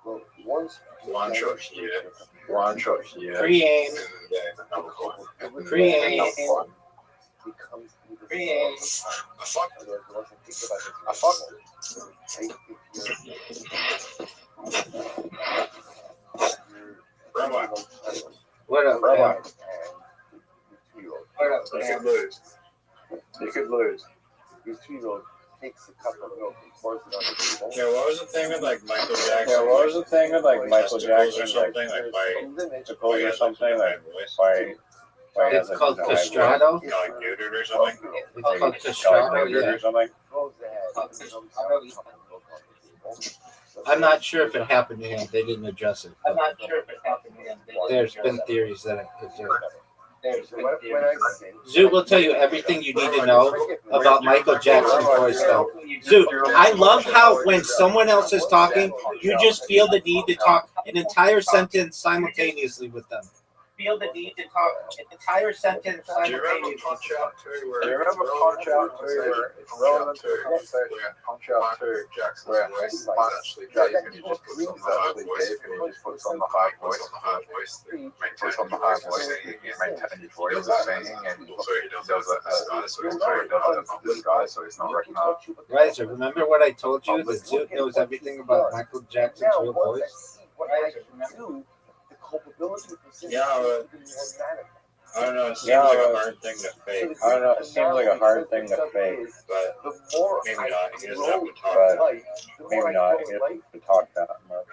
Well, once One shot here. One shot here. Pre-aim. And then another one. Pre-aim. becomes even Pre-aim. I fuck. I fuck. Rabbi. What up, Rabbi. man? What up, You man? could lose. You could lose. Your 2-year-old takes a cup of milk and pours it on the table. Yeah, what was the thing with like Michael Jackson? Yeah, what was the thing with like Michael testicles Jackson, or something? Like by testicles or something, like voice? by It's called castrato. You know, like neutered or something? It's called like castrato, neutered yeah. or something. Throws the head, comes out a cup of milk on the table. I'm not sure if it happened to him. They didn't address it. I'm not sure if it happened to him. There's been theories that it could do. So when I sing, Zoot will tell you everything you need to know about Michael Jackson's voice, though. Zoot, I love how when someone else is talking, you just feel the need to talk an entire sentence simultaneously with them. Feel the need to talk an entire sentence Do you remember simultaneously. Punch Out 2 where Do you remember Punch Out 2 where it's relevant to the conversation? Punch Out 2 Jackson where voice it's actually Jackson Dave and he just just puts he's on the hard actually voice. Dave and he just puts on the hard Puts voice. on the hard voice. Puts on the hard voice. He maintains what he was saying and Also, he does does it it as guy, so so it's he very does it on this guy, so he's not recognized. Riser, remember what I told you? That Zoot knows everything about Michael Jackson's now, real once I voice? see what I can do, the culpability of persistence Yeah, is even more radical. I don't know. It seems Yeah, like but- a hard thing to fake, I don't know, it seems like a hard thing to fake, but The more maybe I not. He doesn't grow have to talk. but life, the more maybe I not. grow He life, doesn't to talk that much.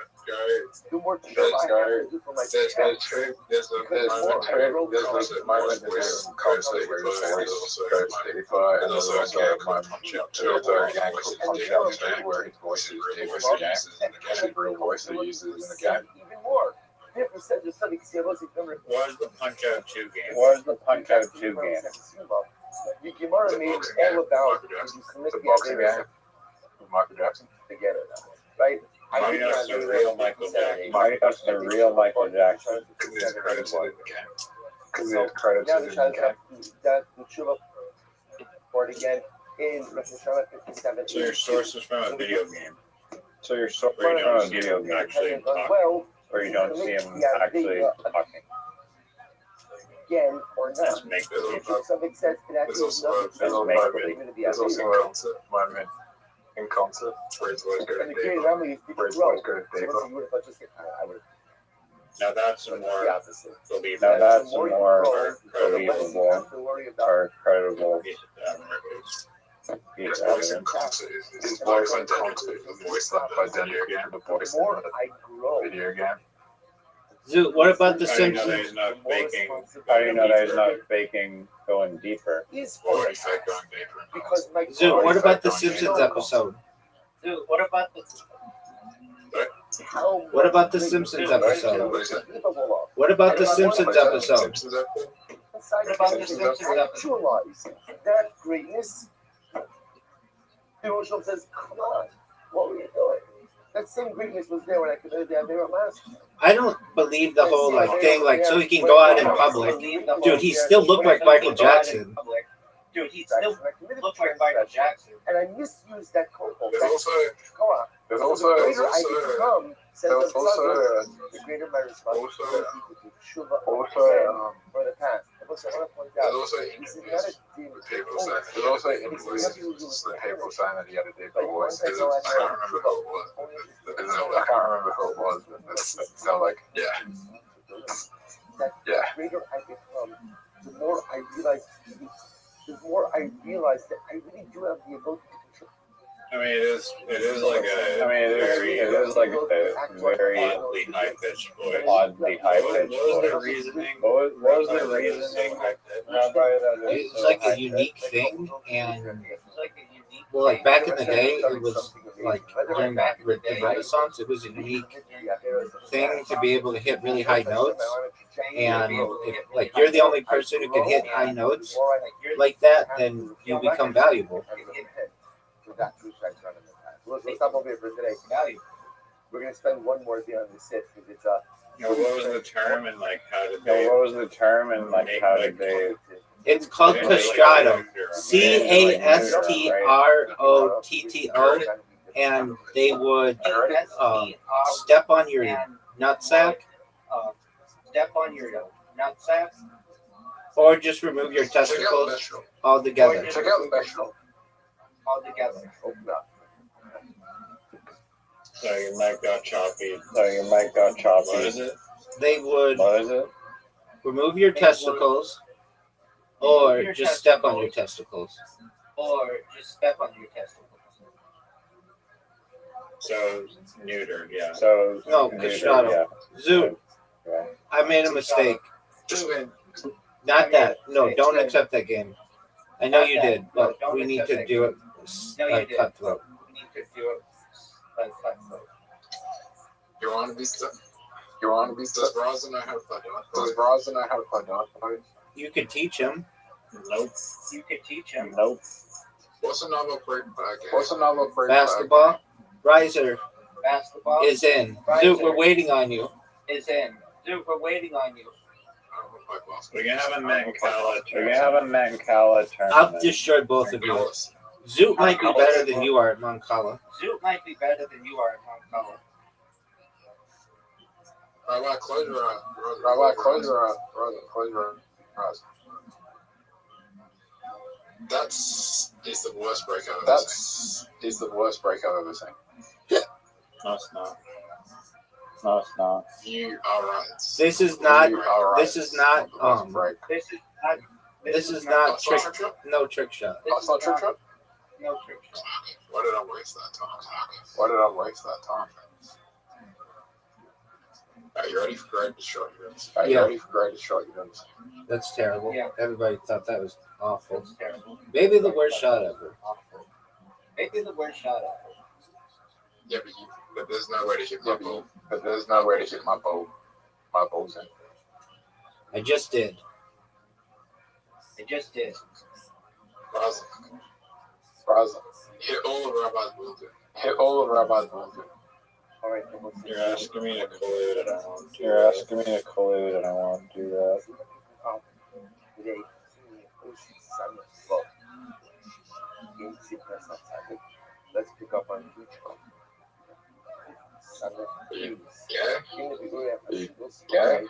the more There's chill I have to do for my There's parents. two. There's a Because moment. more I There's grow also life, moment the where more constantly where his voice goes deeper, and there's also a gang called Punch Out 2 where his voice is Punch deeper Out again, 2 where his voice is real deeper voice again. he uses in the His game. real voice he uses in the game. even more. 50% of something number. What was the Punch Out 2 game? What is the Punch Out 2 game? The Gemara made all about It's a boxing game with Michael Jackson. together now, right? Maybe that's the real Michael Jackson. Maybe that's the real Michael Jackson. Because there's credits in the game. Because there's credits Now in the the child game. that the Tshuva for it again in Rosh Hashanah 57. So your source is from a video game. So you're so Where you from don't a see video him game actually talk. Well, where you don't see him actually talking. again or That's not. make If believe. to some extent, it There's actually also a doesn't That's feel make like believe. it's there's gonna also be a concert moment in concert where his voice goes and the great deeper. family is Where his grow. voice goes So deeper. once you would have just I would Now that's have more the opposite. Now believable. that's The more you more grow, the less you believable have to worry about or credible piece of evidence. piece His of voice in evidence. concert is his voice in concert is the voice that identified to the the voice in more the I grow. video game. Zoot, what about the How do you know that Simpsons? he's not faking? How do you know that he's not faking going deeper? Is Or for in fact going deeper in because my Zoot, what growth- about the Simpsons episode? Dude, what about the how What about the much Simpsons bigger episode? What is it? capable of. What about the Simpsons What is that? episode? Simpsons episode? Inside What about the Simpsons Simpsons actualize that greatness. The Rosham says, "Come on, what were you doing?" That same greatness was there when I committed that there last time. I don't believe the whole like thing, like so he can go out in public. Dude, he still looked like Michael Jackson. Dude, he still I committed looked like Michael Jackson. and I misused that code. There's also Come on. there's So also the greater I become, says there's the also the greater my responsibility to do tshuva also for the past. And also, I want to point there's out, also this is not interviews a deal. with people saying there's also interviews with people saying that he had a deeper voice. I can't remember who it was. I can't remember who it was, but it sounded like That yeah. the greater I become, the more I realize that I really do have the ability to control. I mean, it is like I a mean, it is like a very oddly high pitched voice. oddly high What pitched was the voice. reasoning? What was the reasoning, Rabbi, that It's like a unique thing, and It's like a unique Well, like back in the day, it was like during the Renaissance, it was a unique thing to be able to hit really high notes. And if like you're the only person who can hit high notes like that, then you become valuable. Let's stop over here for today. We're gonna spend one more day on the sit because it's What was the term and like how did Yeah, they? what was the term and like how did they? It's called castrato, CASTROTTO, and they would step on your nutsack, or just remove your testicles altogether. Check out the special. open up. So your mic got choppy. So your mic got What choppy. is it? They would What is it? remove your testicles, or just step on your testicles. So neutered, yeah. So No, castrato. yeah. Zoot, Yeah. I made a mistake. Just win. Not that. No, don't accept that game. I know you did, but we need to do it cutthroat. You want to be stuck? You want to be stuck? Does Bronson know how to play Dark? Does Bronson know how to play Dark? You could teach him. Nope. Nope. What's another break game? Basketball. Riser is in. Zoot, we're waiting on you. I don't play basketball. We're gonna have a Mancala We're gonna have a Mancala I'll tournament. destroy both of you. Zoot might be better than you are at Moncala. Rabbi, close your eyes. Close your eyes. That's the worst break I've ever seen. No, it's not. No, it's not. You are right. This is not. You are right. This is not. Break. This is not That's trick. not trick. No trick shot. That's not trick. Why did I waste that time? Are you ready for greatest shot you've ever seen? That's terrible. Everybody thought that was awful. Maybe the worst shot ever. Yeah, but there's no way to hit my ball. My ball's in. I just did. Raza. Hit all of Rabbi's balls in. All right, You're asking me to collude and I won't do You're that. asking me to collude and I won't do that. today, let's pick up on each one. Yeah. In the beginning, Yeah.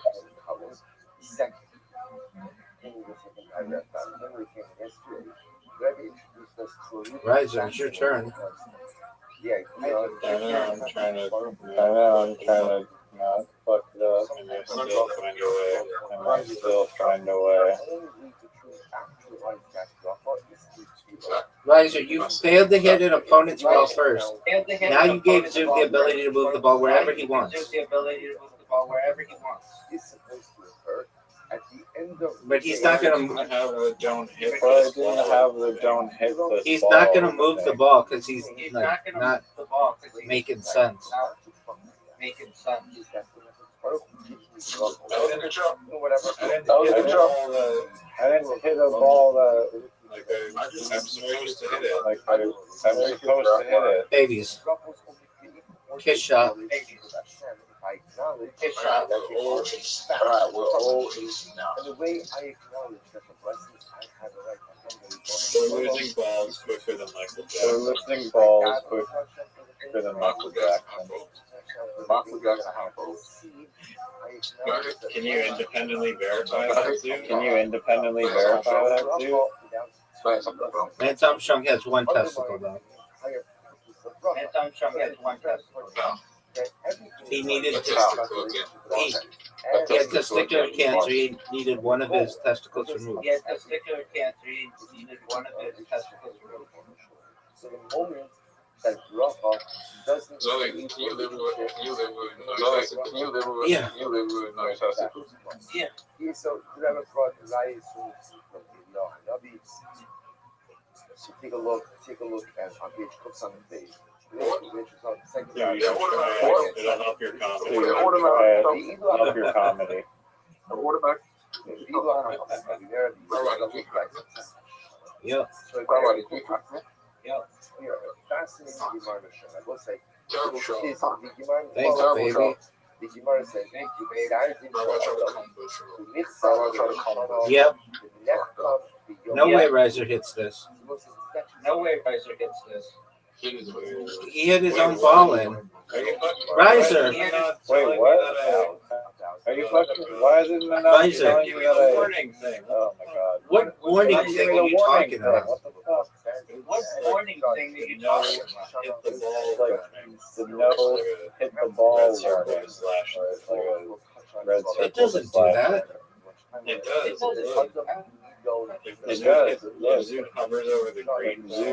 Second, in the second paragraph, when we came yesterday, Greg introduced us to a new Riser, it's your turn. Yeah, I know, I'm trying to not fuck it up. and I still find a way. And I still find a way. Riser, you failed to hit an opponent's ball first. Now you gave Zoot the ability to move the ball wherever he wants. But he's not going to. Have the don't hit But I this didn't ball. have the don't hit this He's ball not going to move the thing. ball because he's like not making sense. That was a good job. I didn't hit a ball that Like I'm supposed to hit it. like I was supposed to hit it. Babies. Kiss shot. Alright, we're all easy now. And the way I acknowledge that the blessings I have right We're losing balls quicker than Michael We're Jackson. lifting balls quicker than Michael Jackson. Michael Jackson had balls. Can you independently verify that, dude? Can you independently verify that, dude? Lance Armstrong. Lance Armstrong has one testicle though. He needed to. He had testicular cancer. He needed one of his testicles removed. So the moment that Rafa doesn't Zoe, can you live with no Yeah. testicles? so whoever brought the lies So take a look at on page clips on the page. Yeah, you should try it. It'll help your confidence. Try it. Help your comedy. Yep. Thanks, baby. Yep. No way Riser hits this. He hit his own ball in. Riser. Wait, what? Are you fucking? Why is it not Riser. telling you that I? Warning thing. Oh my god. What warning thing are you talking about? What the fuck? What warning thing that you talking about? Hit the ball. Like the no hit the ball Red circle warning. slash. Or it's like a red circle. It doesn't do slash. that. It does. It does. If Zoot hovers over the green ball,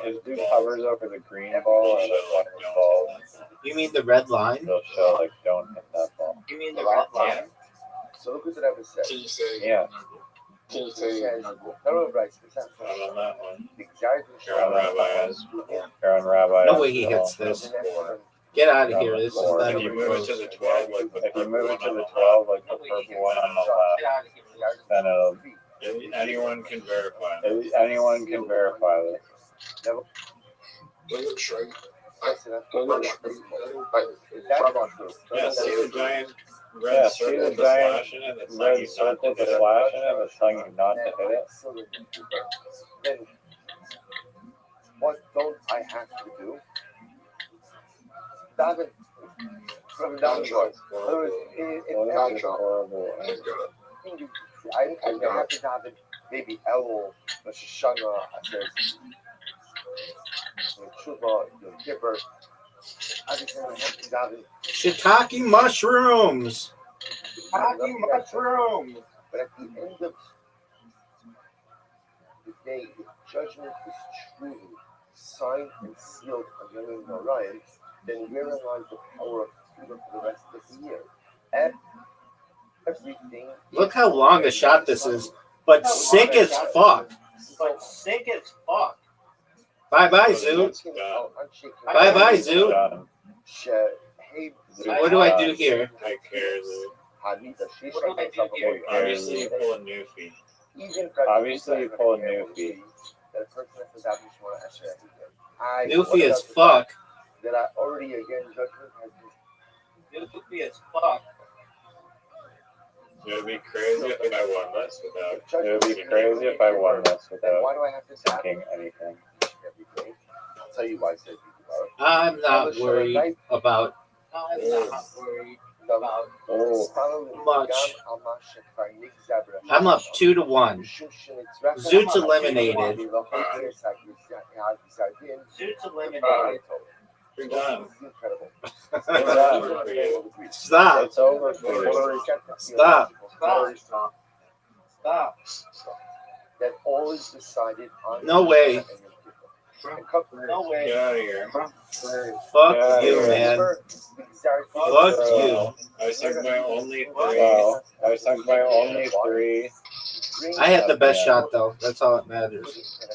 If Dude hovers over the green ball or the fucking ball, You mean the red line? they'll show like don't hit that ball. You mean the red line? So look what it ever said. Can you say? Yeah. Can you say? not on that one. Aaron Rabbi has. Aaron Rabbi. No way he hits this. Get out of here. This is not If you even move it close. to the 12, like the If you move it to purple the one 12, like the purple one on the left, then it'll. anyone can verify. Anyone can verify this. Look straight. Yeah, see the giant Yeah, red see the circle, the giant slash in it, that's Red telling you not circle, to the hit it. slash in it, that's telling you not to hit it. Then what don't I have to do? Dive in. From down short. Well, that's horrible. I have to dive in. Maybe Elul, the Shoshana, there's Chuba, the Kipper. I just have to dive in. Shiitake mushrooms. Mushroom. But at the end of the day, if judgment is truly signed and sealed on Yemen and Orion, then wherein lies the power of freedom for the rest of the year? Everything. Look how long a shot this is, but sick as fuck. Bye bye, Zoo. Bye bye, Zoo. Hey, What do I do here? Take care of it. Obviously, Obviously, you pull a new feed. Obviously, you pull a new feed. Newfie as fuck. That I already again judgment has been. It would be crazy if I won this without. It would be crazy if I won this Then without why do I have to tap? thinking anything. I'll tell you why I said I'm not worried about Oh, much. I'm up 2-1. Zoot's eliminated. You're done. Stop. it's over for you. Stop. That all is decided on. No way. Get out of here. Fuck Yeah, you, yeah. man. Fuck you. I sunk my only three. Well, I sunk my only 3. I had the best shot, though. That's all that matters.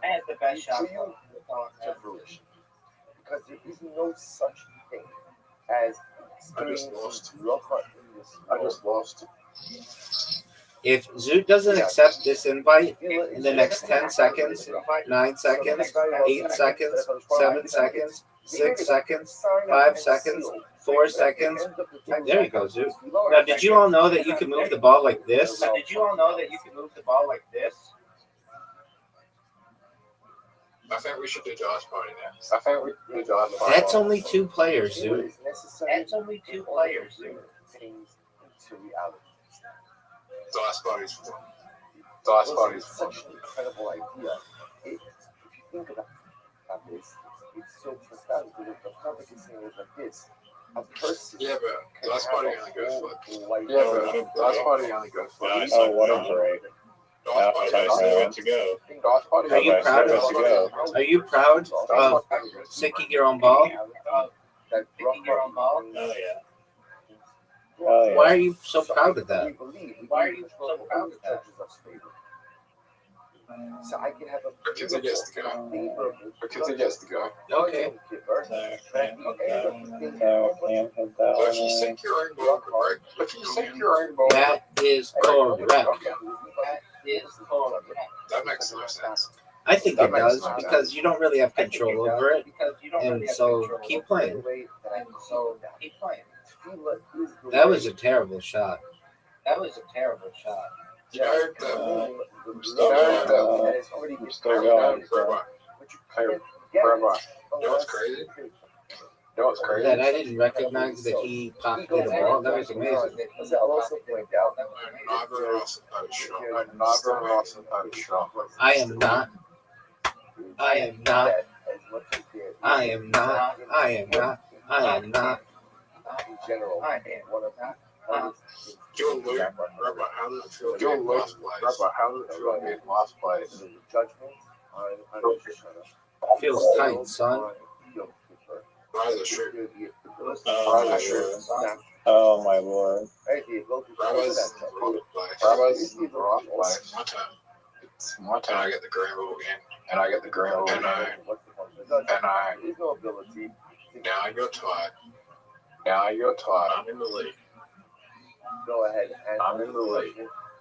I had the best shot. To fruition. Because there is no such thing as experiencing Racha in this world. I just lost. If Zoot doesn't accept this invite in the next 10 seconds, 9 seconds, 8 seconds, 7 seconds, 6 seconds, 5 seconds, 4 seconds. There you go, Zoot. Now, did you all know that you can move the ball like this? I think we should do Josh Party next. I think we should do Josh Party. That's only 2 players, Zoot. That's only 2 players. Things into reality. Josh Party's fun. Josh Party's fun. Such an incredible idea. If you think about this, it's so profound because the topic is saying it like this. A person. Yeah, but Josh Party only goes for. Yeah, Yeah, but Josh Party only goes for. Nice. Oh, what a break. Josh Party. Okay, so good to go. Josh Party. Are you Okay, proud so good to go. Are you proud of sinking your own ball? Oh, yeah. Oh, yeah. Why are you so proud of that? Why are you so proud of that? So I can have a Because it gets to go. favorable Because it gets to go. Okay. giver, So but at can't the hit end that of one. the day, So can't hit that But if you one. sink your own boat, right? If you sink your own boat, That is correct. that makes no sense. I think That it makes does no because sense. you don't really have control over it, and so keep playing. That was a terrible shot. You know, I'm still going. I'm still going. So. Hey, Rabbi, you know what's crazy? You know what's crazy? That I didn't recognize that he popped me the ball. That was amazing. I'll also point out I'm not very awesome at shot. I'm not very awesome at shot. I am not. I am not. I am not. I am not. I am not. in general, one of the hardest things Joe Luke, to Rabbi, how does it feel to be in last place? Rabbi, how does it feel to be in last place? the judgment on Rosh Hashanah. Feels tight, son. Rise of truth. Oh my lord. Rabbi's in the wrong place. Rabbi's in the wrong place. My turn. It's my turn. And I get the green ball again. And I get the green ball. And I. There's no ability. Now you're tired. Now you're tired. I'm in the lead. Go ahead and I'm in the lead.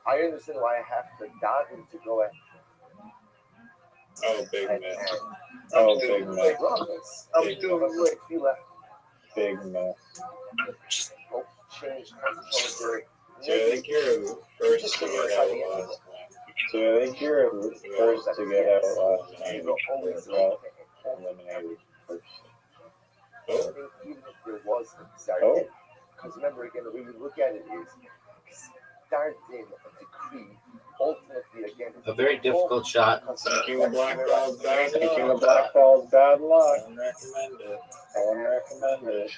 I understand why I have to dive in to go ahead. Oh, big miss. Oh, big miss. I'm doing like you left. Big miss. Hope change control. So I think you're the first to get out last time. So I think you're the first to get out last time. Well, eliminated first. I think even if there was a start Oh. because remember again, the way we look at it is start in a decree. Ultimately, again, A very difficult shot. Taking a black ball's bad luck. Taking a black ball's bad luck. I wouldn't recommend it. I wouldn't recommend it.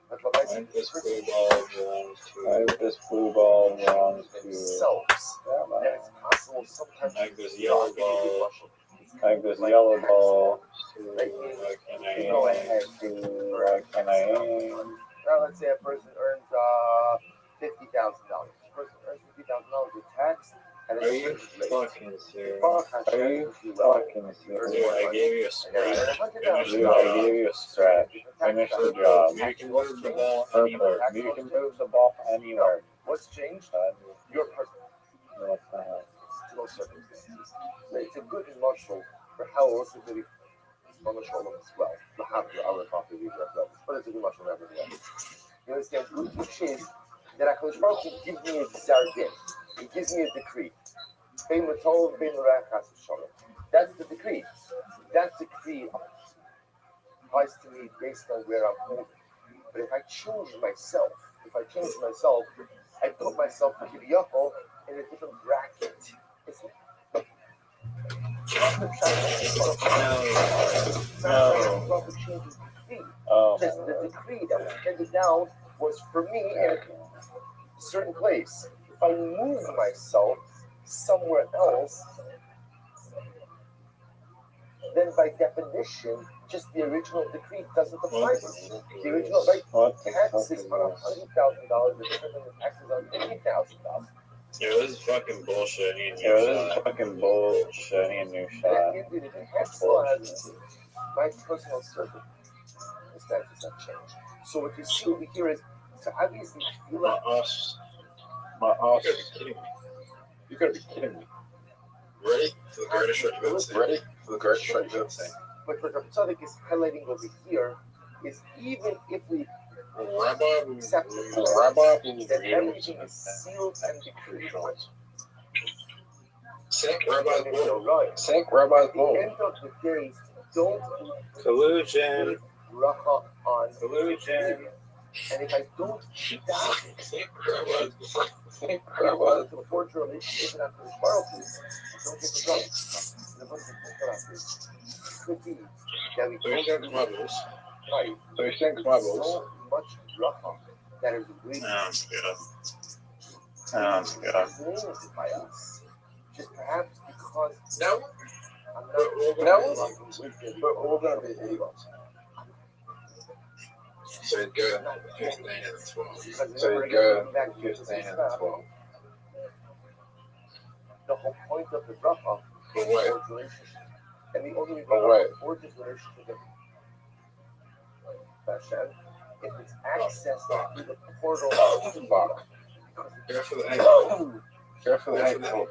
But what I I think see this blue ball belongs I to. think this blue ball belongs to. themselves. That it's possible sometimes I think this yellow ball. I think this yellow ball. Like, and I Go ahead. Like, can I aim? Now, let's say a person earns $50,000. A person earns $50,000 with tax, and Are you fucking serious? Are you fucking serious? Dude, I gave you a scratch. Dude, I gave you a scratch. Finish the job. You can move the ball Perfect. anywhere. You can move the ball anywhere. What's changed? Your person. No circumstances. So it's a good marshal for how also really marshal as well. The half the other coffee we as well. But it's a good marshal nevertheless. You understand? Which is that HaKadosh Baruch Hu gives me a desire din. He gives me a decree. That's the decree. That decree applies to me based on where I'm holding. But if I change myself, I put myself kiviyachol in a different bracket. It's No. Oh. Just the decree that was handed down was for me in a certain place. If I move myself somewhere else, then by definition, just the original decree doesn't apply to me. The original taxes on $100,000 is different than the taxes on $50,000. Yeah, this is fucking bullshit. Yeah, this is fucking bullshit. I need a new But shot. at the end of the day, the tax law has my personal circumstances have changed. So what you see over here is, so obviously, you My like us. My You ass. gotta be kidding me. You gotta be kidding me. Ready for the greatest shot you've ever seen? Ready for the greatest shot you've ever seen? but what Rabbi Tzadok is highlighting over here is even if we Rabbi, accept Rabbi, that everything is sealed and decreed, Sink Rabbi's ball. right? Sink Rabbi's At the ball. end of the day, don't Collusion. bracha on Collusion. and if I don't stop it, Sink Rabbi's ball. Sink in order Rabbi's to forge a relationship with HaKadosh Baruch Hu, don't get me wrong. The book is about this. Could be that we So he sinks my balls. right. So he sinks my balls. So much bracha that is waiting Yeah. blamed by us. Just perhaps because No. I'm But not we're gonna be idiots. So he'd go 15 and 12. So he'd go 15 and 12. the whole point of the drop-off is what? forged relationship. And the only way For what? to forge this relationship with Hashem if it's accessed through the portal of the bottom. Careful the ankle. Careful the ankle.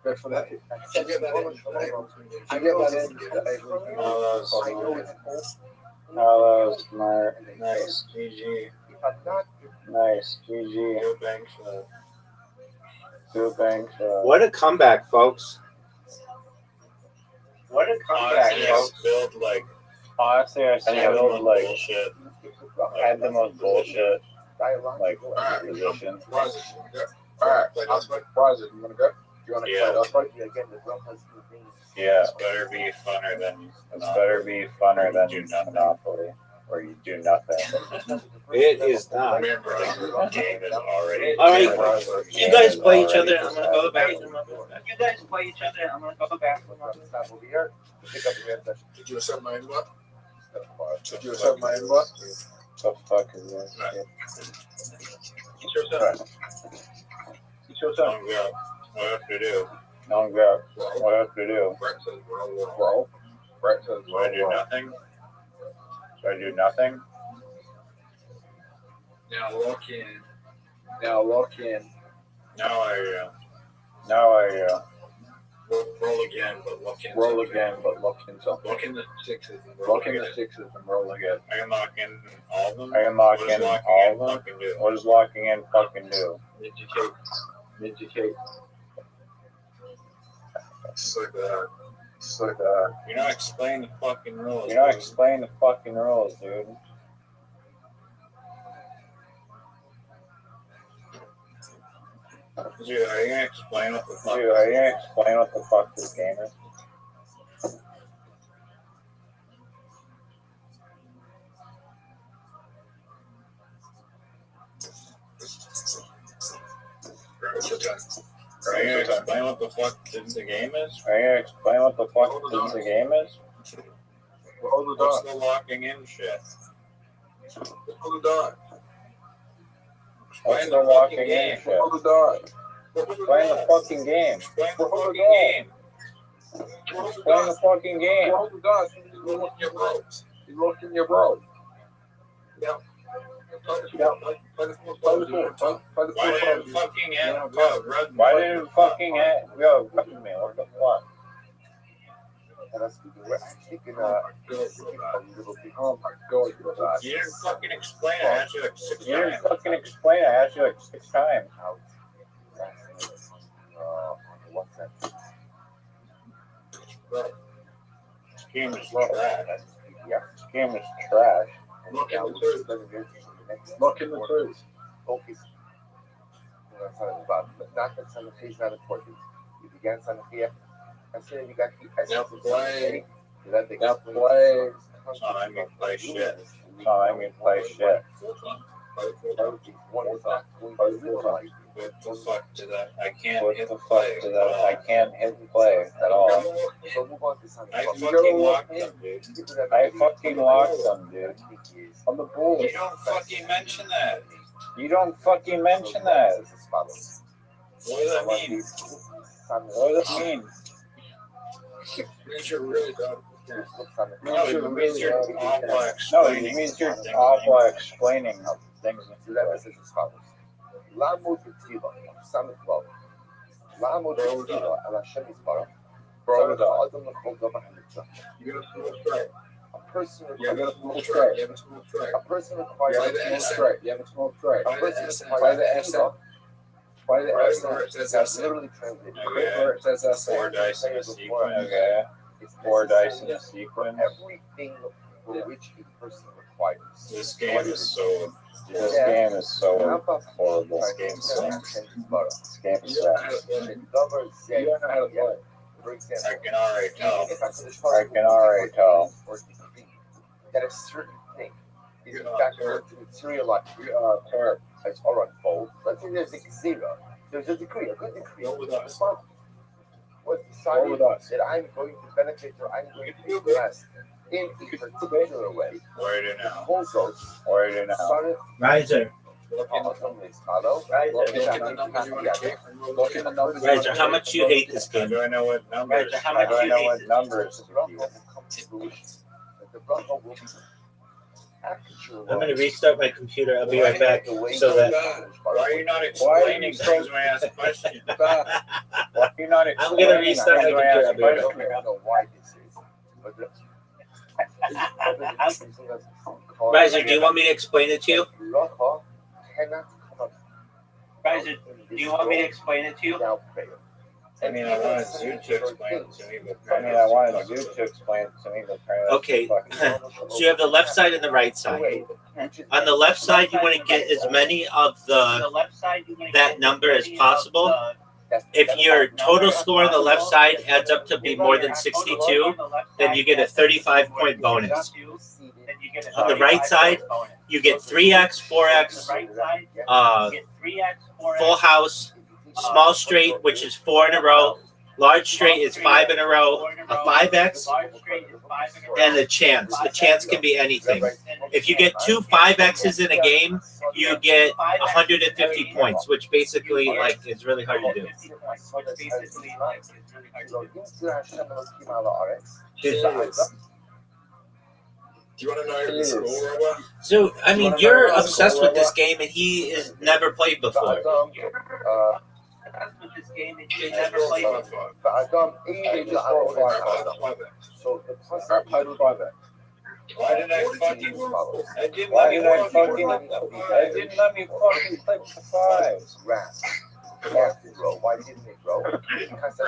Careful the ankle. I get that in. Oh, that was smart. Nice. GG. If I'm not, Nice. GG. Two banks. What a comeback, folks. What a comeback, Honestly, I folks. spilled like Honestly, I spilled like bullshit. I had the most bullshit like positions. Alright, last one. Prizes. You wanna go? Do you wanna Yeah. play last one? again, the drum has two things. Yeah. This better be funner than It's better be funner than Do nothing. Monopoly, where you do nothing. It is not. Remember, the game is already. All right. You guys play each other. I'm gonna go to the bathroom. You guys play each other. I'm gonna go to the bathroom. Stop over here. Pick up the session. Did you accept my invite? Did you accept my invite? The fuck is this? It's your turn. It's your turn. What have to do? Don't go. What have to do? Roll. Brett says Do I do nothing? Do I do nothing? Now lock in. Now lock in. Now Now I Roll again, but lock in. roll again, but lock in something. Lock in the sixes and roll Lock in again. the sixes and roll again. I can lock in all of them. I can lock What does in locking all in of them. fucking do? What does locking in fucking do? Indicate. Indicate. It's like that. It's like You know, explain the fucking rules. you know, dude. explain the fucking rules, dude. Dude, are you gonna explain what the fuck? Dude, are you gonna explain what the fuck this game is? It's your turn. Are you gonna explain what the fuck the game is? Are you gonna explain what the fuck this game is? Roll the What's die. the locking in shit? Roll the die. What's Explain the the locking fucking in game. shit? Roll the die. Explain the fucking game. Explain the Roll the fucking die. game. Roll the Explain the die. fucking game. Roll the die. You lock your rolls. You lock in your roll. Yeah. Play the four. Play the four. Play the four. Play the Why did it four. fucking have go red? Why did it fucking yo, fucking me? What the fuck? And that's we're actually gonna Oh my god, you're bad. You didn't fucking explain it. I asked you like 6 You didn't times. fucking explain it. I asked you like 6 times. out. What's that? This game is trash. Yeah. This game is trash. Lock in the twos. Next. Lock in the twos. Focus. Not that Santa Fe is not important. You began Santa Fe. I'm saying you got the essence of Santa Fe. Now play. So I mean, play shit. So I mean, play shit. One is not going Play to the four. life. What the fuck did that? I can't What hit the the fuck play. did that? I can't hit play at all. So move on to Santa I Fe. fucking locked them, dude. I fucking locked them, dude. On the board. You don't fucking mention that. You don't fucking mention that. What does that mean? What does that mean? Means you're really dumb. No, it means you're awful No, explaining. it means you're something. awful explaining things. So that message is as follows. לעמוד בטבע, שם את ו', לעמוד בטבע על השם יתברך, Roll the צריך die. האדם לכל דבר הנמצא. You got a small straight. A person You got a requires small straight. You have a small straight. a person requires Play the S straight. You have a small straight. a person Play the S requires Play the right S where it says that's S. literally translated. Okay. Where it says S. 4 dice in a sequence. Okay. It's 4 dice in necessary a sequence. everything for which a person requires. This game is so. This game is so horrible. This game sucks. This game You don't know how sucks. to play. Lover You said, don't know how to play. for I example, can already tell. if I can already tell. or decree that a certain thing is in fact going to materialize as or unfold. Let's say there's a zero. There's a decree, a good decree. Roll with us. Was Roll decided with us. that I'm going to benefit or I'm going to be blessed in a particular way. Where do The now? whole goes Or do now. started Riser. Riser, how much you hate this game? How do I know what numbers? How do I know what numbers? I'm going to restart my computer. I'll be right back. So that Why are you not explaining things when I ask questions? Why are you not I'm going to explaining restart my things when I computer. ask I'll be right back. questions? I don't know why this is. Riser, do you want me to explain it to you? Riser, do you want me to explain it to you? I mean, I wanted Zoo to explain it to me, but I wanted Zoo to explain it to me, but apparently Okay. So you have the left side and the right side. On the left side, you want to get as many of that number as possible. If your total score on the left side adds up to be more than 62, then you get a 35-point bonus. On the right side, you get 3x, 4x, full house, small straight, which is 4 in a row, large straight is 5 in a row, a 5x, and a chance. The chance can be anything. If you get 2 5x's in a game, you get 150 points, which basically is really hard to do. Do you want to know your school, Robert? So, I mean, you're obsessed with this game, and he has never played before. Why did I fucking click the 5? Why didn't it grow? Because I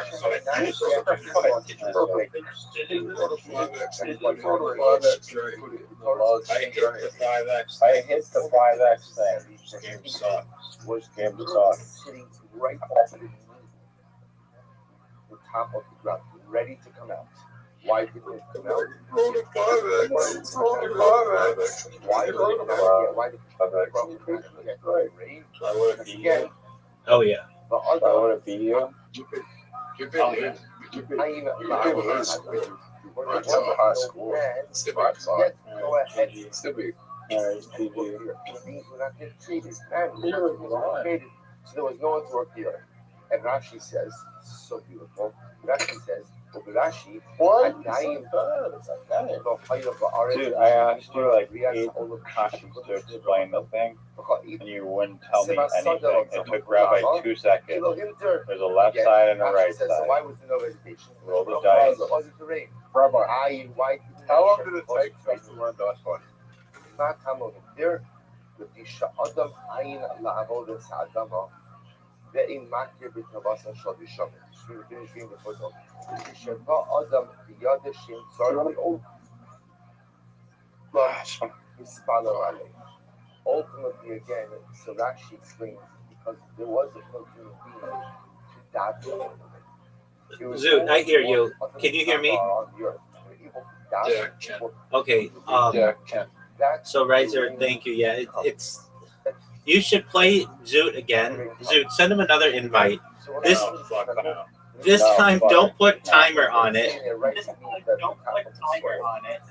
hit the 5x thing. Game sucked. Game sucked. Sitting right off the top of the ground, ready to come out. Why didn't it come out? Why did it come out? Oh, yeah. Why would it be you? high school. So there was no one to work here. And Rashi says, so beautiful. Rashi says, Rashi, dude, I asked you like 8 Kashis to explain the thing, and you wouldn't tell me anything. It took Rabbi 2 seconds. There's a left side and a right side. Roll the dice. Rabbi, How long did it take for us to learn DOS funny? ואין מכיר בתבס השוד שומר. שביל בפותו. שבא אדם ביד השם צור Ultimately, again, so Rashi explains because there was no human being to that. Zoot, I hear you. Can you hear me? Yeah, Ken. Okay. Ken. So, Riser, thank you. Yeah, it's. You should play Zoot again. Zoot, send him another invite. This time, don't put timer on it.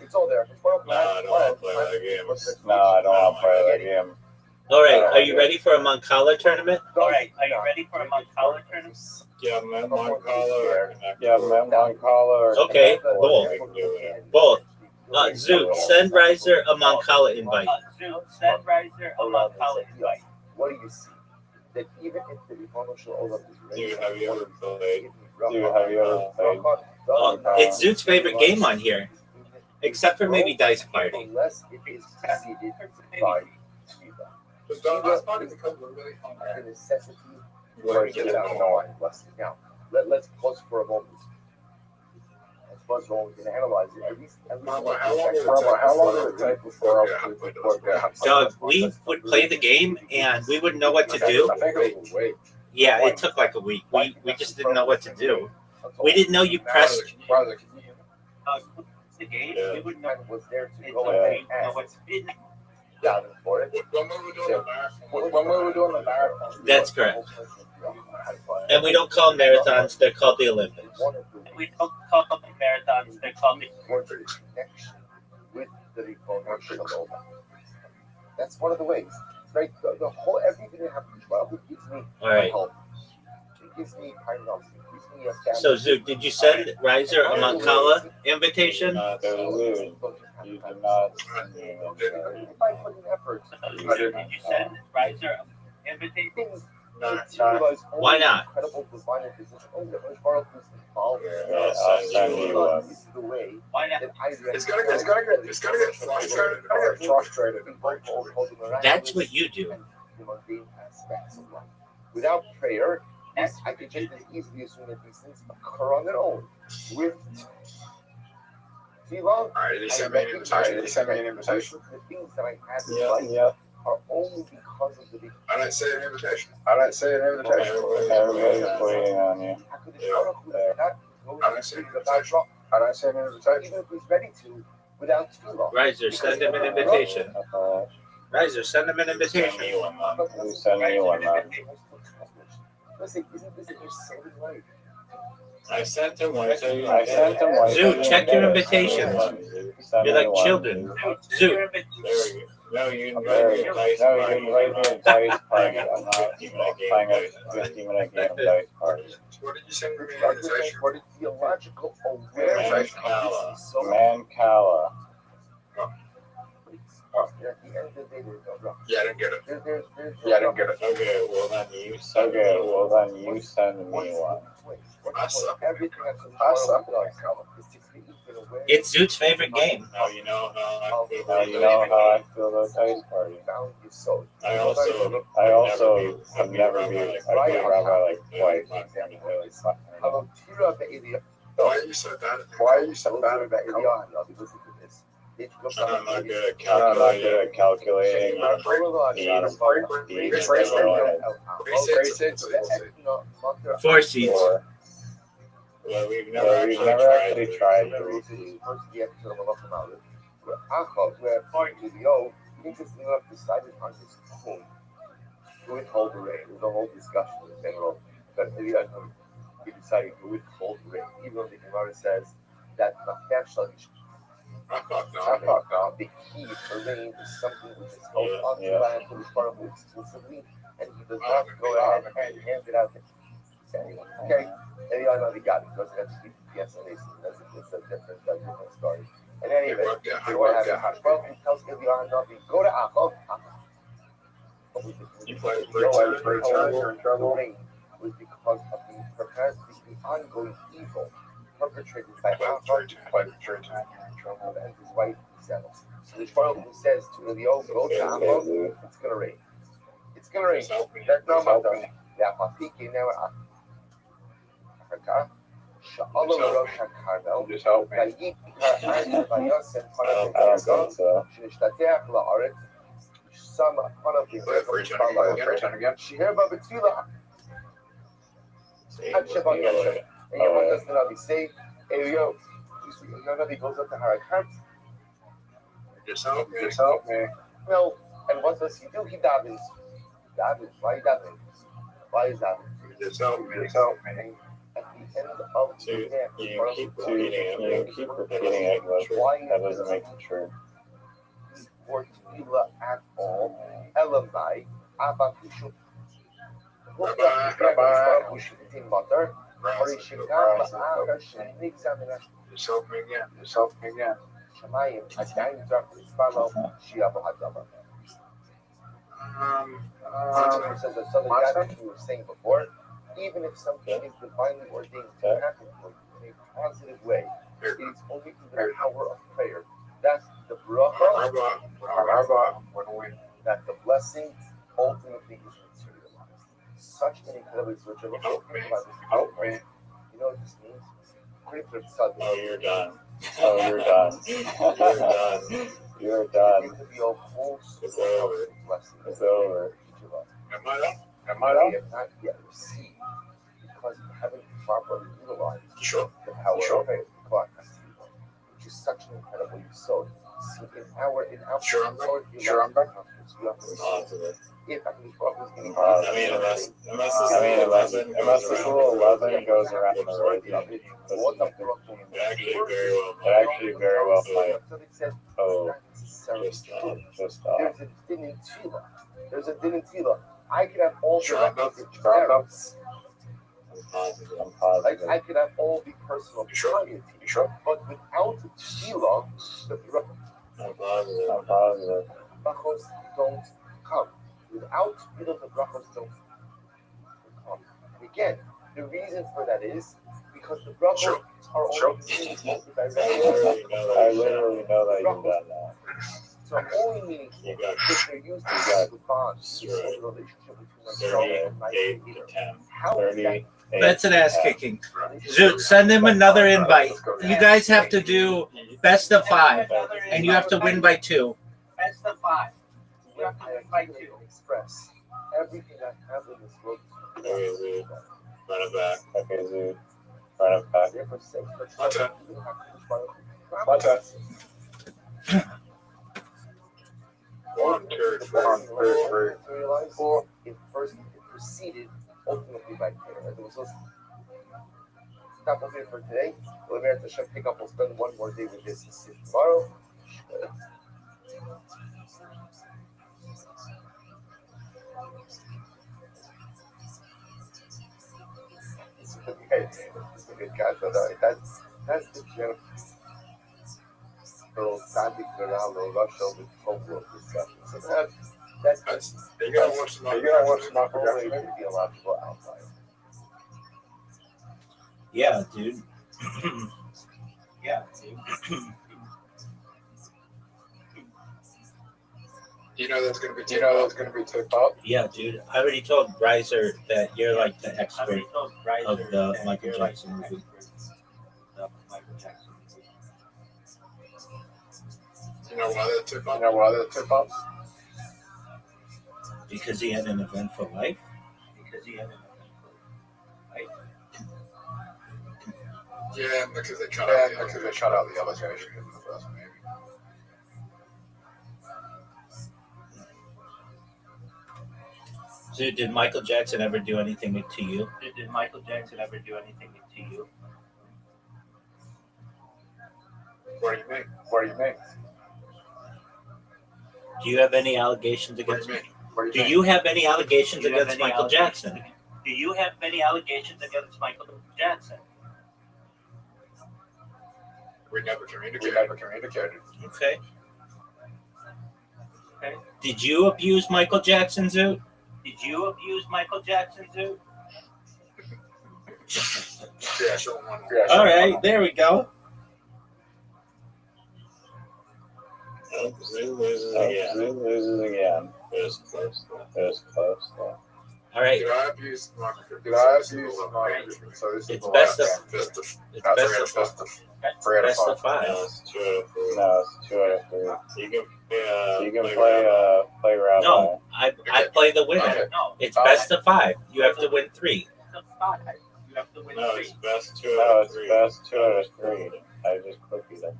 It's all there. No, I don't want to play that game. No, I don't want to play that game. All right, are you ready for a Moncala tournament? Yeah, man, Moncala. Yeah, man, Moncala. Okay, cool. Both. Zoot, send Riser a Moncala invite. What do you see? That even if the Ribono Shel Olam is ready, Dude, have you ever played? It's Zoot's favorite game on here, except for maybe Dice Party. Unless it is preceded by Tfilah. But DOS funny becomes really fun. The necessity for it to know now. Let's pause for a moment. We're going to analyze it. At least How long would it take before Doug, we would play the game and we wouldn't know what to do. I think it was wait. Yeah, it took like a week. We just didn't know what to do. We didn't know you pressed. The game, Yeah. we wouldn't know was there to it's go like, ahead you know what's in down for it. When we were doing the marathon. That's correct. And we don't call them marathons, they're called the Olympics. We don't call them marathons, they're called the Connection with the Ribono Shel Olam. That's one of the ways. right? The whole everything that happens. Well, it gives me All right. help. It gives me kindness. It gives me a family. So, Zook, did you send Riser a Mancala invitation? There's a loon. You do not send me an If I put in effort, Did you send Riser an invitation? things Why not? incredible design and decision. Oh, the world is involved. I'll send you one. This is the way Why not? that I It's gonna get frustrated. That's what you do. The mundane aspects of life. Without prayer, I could just as easily assume that these things occur on their own. With Tefillah, Alright, did he send me an invitation? Did he send me an invitation? the things that I have in life Yeah. are only because of the big. I don't see an invitation. I don't see an invitation. Everybody's waiting on you. I don't see an invitation. I don't see an invitation. Even if he's ready to, without Tefillah. Riser, send him an invitation. Riser, send him an invitation. You send me one, man. Listen, isn't this your saving life? I sent him one. I sent him one. Zook, check your invitations. You're like children. Zook. No, you There you invite go. me a dice No, you party. invite me a dice party. I'm not playing a 15-minute game of dice party. What did you send me an What is invitation? for the theological awareness of this so Mancala. at the end of the day, there's no wrong. Yeah, I didn't get it. There's Yeah, I didn't get it. Okay, well then you send Okay, me well then you send me one. Everything that's in It's Zook's favorite game. Now you know how I feel. Now you know how I feel about dice party. I also I also have never been a rabbi like twice. Why are you so bad at Why are you so bad at that color? I'm not good at I'm not calculating. good at calculating. Four seeds. Or Well, we've no, never we've actually never tried actually to. tried the repeat. Interesting enough, decided on his own to withhold the rain. There was a whole discussion in general, but he decided to withhold the rain, even though the Gemara says that the key to rain is something which is held onto the land to the Baruch exclusively, and he does not go ahead and hand it out to anyone. Okay, and he got it. He doesn't have to keep the explanation. It's a different story. And anyway, what happens? Well, he tells Eliyahu Navi, go to Achov. You play you're in trouble. Rain was because of the ongoing evil perpetrated by Achov and his wife Isabel. So the Pharaoh who says to Eliyahu, go to Achov, it's gonna rain. It's gonna rain. That's not my done. Just help me. I don't think so. Return again. Goes up to Harakat. Just help me. No, and what does he do? He davens. Why davens? Why is that? Just help me. At the end of the You day, keep repeating it. You keep repeating it, but that doesn't make it true. or tefillah at all, elamai, avakushu. Just help me again. Shemayim, Adayim Darkly, Follow, Shia Bahadama. Says the Southern Baptist we were saying before, even if something is divinely ordained to happen for you in a positive way, it is only through the power of prayer. That's the bracha, that the blessing ultimately is materialized. Such an incredible spiritual. Help me. You know what this means? Pretty much sudden. Oh, you're done. Oh, you're done. You're done. You're done. It could be a whole It's over. blessing. It's over. Each of us. Am I done? We have not yet received because we haven't properly utilized Sure. the power Sure. of faith, which is such an incredible episode. See, in our Sure, I'm sword, back. Sure, I'm back. Positive. If I can Baruch is getting I mean, Unless this little 11 goes around the road, it actually very well might. Oh, Just just stop. There's a thing in Tefillah. There's there's a din in tefillah. I could have all the requisite Sure. merits. I'm positive. Like I could have all the personal piety, but without tefillah, the I'm positive. brachos don't come. Without tefillah, the brachos don't come. Again, the reason for that is because the brachos are only communicated directly. I literally know that you've done that. So I'm only meaning You got if they're used to got the bond, the relationship between myself and my 38 creator. to 10. How is that 38. That's an ass kicking. Zoot, send him another invite. You guys have to do best of 5, and you have to win by 2. Best of 5. You have to win by 2. Express everything I have in this world. Okay, Zoot. Run it back. Okay, Zoot. Run it back. Therefore, say, My turn. My turn. 1, 2, 3, 4. It first proceeded ultimately by prayer. As it was supposed to stop over here for today. We'll be at the Shem pick up. We'll spend one more day with this tomorrow. It's a good guy, but that's the general standing around or rush over the discussion. So that's You gotta watch the always the theological outlier. Yeah, dude. Yeah, dude. You know that's gonna be tip up. Yeah, dude. I already told Riser that you're like the expert of the Michael Jackson movie. You know why that tip up? Because he had an eventful life. Yeah, because they cut out the allegation in the first movie. So did Michael Jackson ever do anything to you? Did Michael Jackson ever do anything to you? What do you mean? Do you have any allegations against me? Do you have any allegations against Michael Jackson? Do you have any allegations against Michael Jackson? We never communicated. Okay. Did you abuse Michael Jackson, Zoo? Did you abuse Michael Jackson, Zoo? Yeah, sure. All right, there we go. Zoo loses again. It was close though. All right. Did I abuse Michael? So this It's is best of best of 5. No, it's 2 out of 3. You can play rabbi. No, I play the winner. Okay. No, It's best of 5. You have to win 3. best of 5. You have to win No, 3. it's best 2 out of 3. I just clicked them.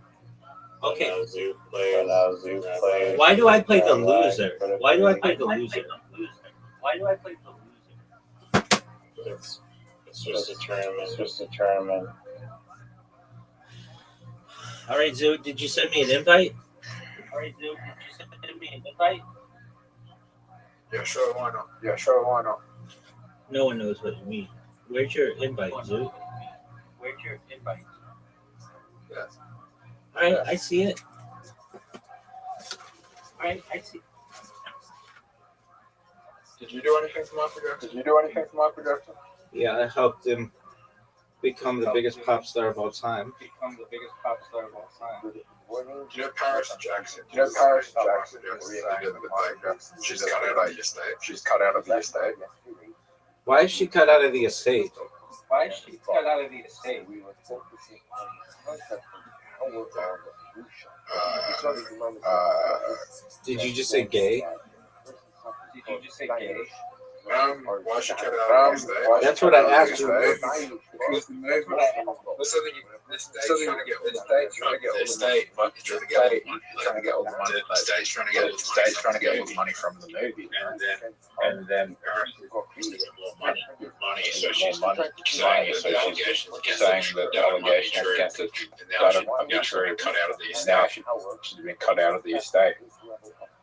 Okay. Now Zoo plays. Why do I play the loser? Why do I play the loser? Why do I play the loser? It's just a tournament. All right, Zoo, did you send me an invite? All right, dude, did you send me an invite? Yeah, sure. Why not? No one knows what you mean. Where's your invite, Zoo? Where's your invite? Yes. All right, I see it. All right, I see. Did you do anything for my production? Yeah, I helped him become the biggest pop star of all time. Do you know Paris Jackson? Was saying that she's cut out of the estate. Why is she cut out of the estate? Why is she cut out of the estate? We were focusing on the concept of power of evolution. Did you just say gay? Did you just say gay? Why she cut out of the estate? That's what I asked you. Because the movement. This state's trying to get all the money. The state trying to get all the money. The state's trying to get all the money from the movie, and then money. So she's saying that the allegation against it. And now she's been cut out of the estate.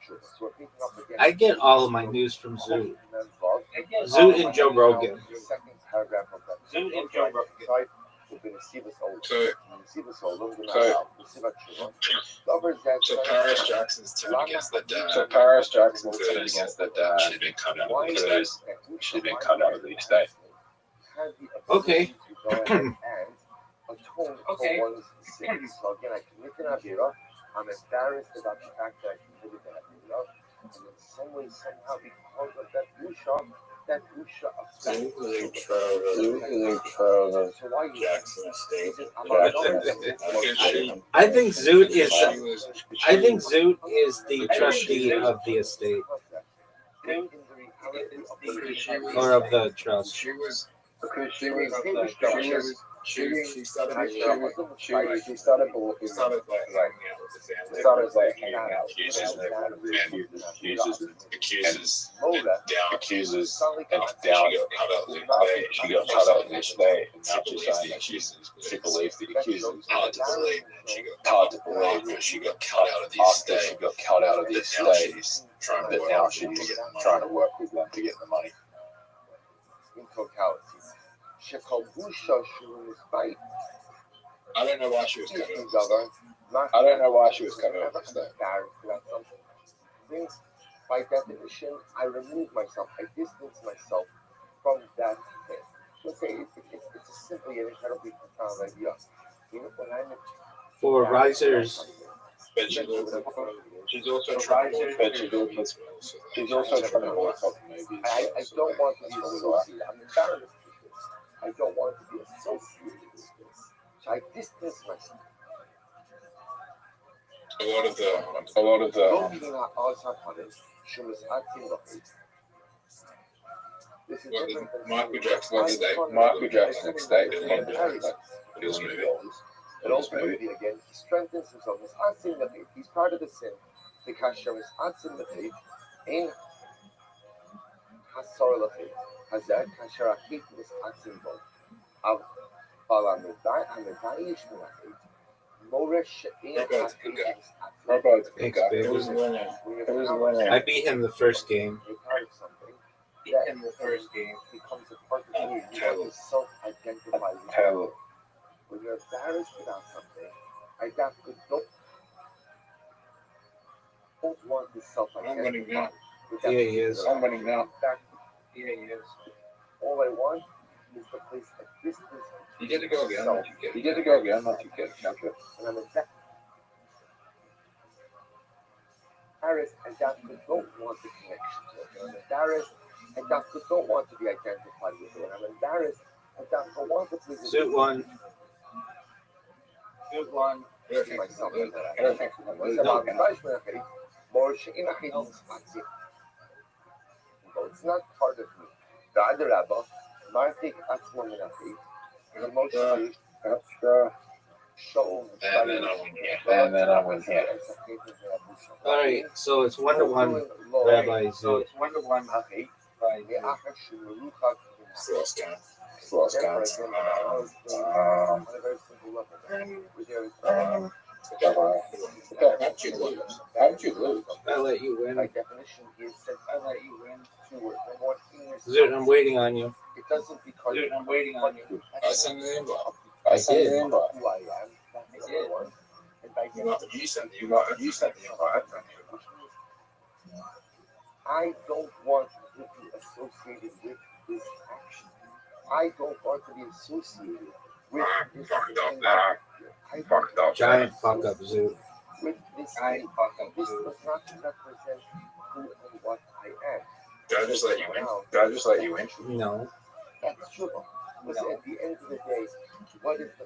So we're picking up again. I get all of my news from Zoot. Zoot Zoot and Joe Rogan. The second paragraph of that. Zoot and Joe Rogan. So Paris Jackson's turned against the dad. So Paris Jackson's turned against the dad. Should have been cut out of the estate. Should have been cut out of the estate. Okay. Okay. So again, I committed an Avera. I'm embarrassed about the fact that I committed that Avera. And in some way, somehow, because of that Busha affects So why you Jackson estate. I think Zoot is the trustee of the estate or of the trust. She was. Because she started like hanging out with the Accuses and down. She got cut out in the estate. And she believes the accusers. hard to believe. Hard to believe But she got cut out of the after she estate. got cut out of the Now estate. she's trying to That work now with them to she's get the trying money. to work with them to get the money. in totality. Shekabusha Shurusbait. I don't know why she was cut out of the estate. I don't know why she was cut out of the estate. Means, by definition, I remove myself, I distance myself from that thing. Let's say it's a simply an incredibly profound idea. You know, when I'm For risers, But she's also trying to But she's also trying to work on movies. I don't want to be associated. I'm embarrassed with this. I don't want to be associated with this. So I distance myself. a lot of the לא מבינה also upon it, שמסעדתי לכם. This is different than Michael Jackson estate. Michael Jackson estate. His movie. But ultimately, again, he strengthens himself. He's the faith. He's part of the sin. The kasher is in the faith. In hasor the faith. Hazek kasher akit is atzin bo. Av balamedai ishmin akit. Moresh in Robert's a good guy. Robert's Thanks, guy. babe. It was a winner. I beat him the first game. In the first game, becomes a part of you. You have to self-identify with it. Tell When you're embarrassed about something, I don't want to I'm winning self-identify now. with Yeah, that. he is. I'm winning now. In fact, he is. All I want is to place a distance You get to go again. myself You get to go again, not you get captured. and I'm embarrassed. And that don't want the connection to it. I'm embarrassed and that don't want to be identified with it. I'm embarrassed and that don't want to please Zoot won. Good one. Perfect. Myself. Perfect. It's not part of me. The other rabbi, Martik Atzmominafi, emotionally show. And then I win here. And then I win here. All right, so it's 1-1. Rabbi Zoot. 1-1. Lost count. Lost count. How'd you lose? How'd you lose? I let you By win. definition, is that I let you win 2 words. And what English Zoot, I'm waiting on you. it doesn't because Dude, I'm waiting on you. I sent the invite. I did. did. who I am. That's the other one. And by You sent the invite. You sent the invite. I don't want to be associated with this action. I don't want to be associated with this Fucked up thing. there. I Fucked up. Giant fuck up, Zoot. with this Giant thing. fuck up, This Zoot. does not represent who and what I am. Did I just let you win? Did I just let you win? No. That's true. Listen, at the end of the day, what is the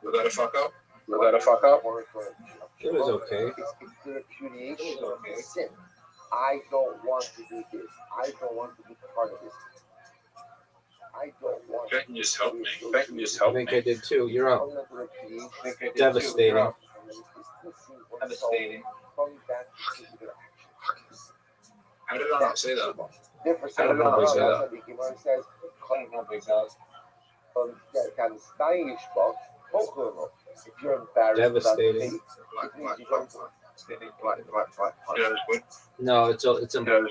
Was that a fuck up? Was that a fuck up? word for it? It was okay. It's the repudiation of sin. I don't want to do this. I don't want to be part of this. I don't want That can just help me. That can just I help think me. I did too. You're up. Devastating. Devastating. From that particular action. How did I not say that? Different I don't know about that. The Gemara says, if you're embarrassed Devastating. about the faith, it means you don't No, it's a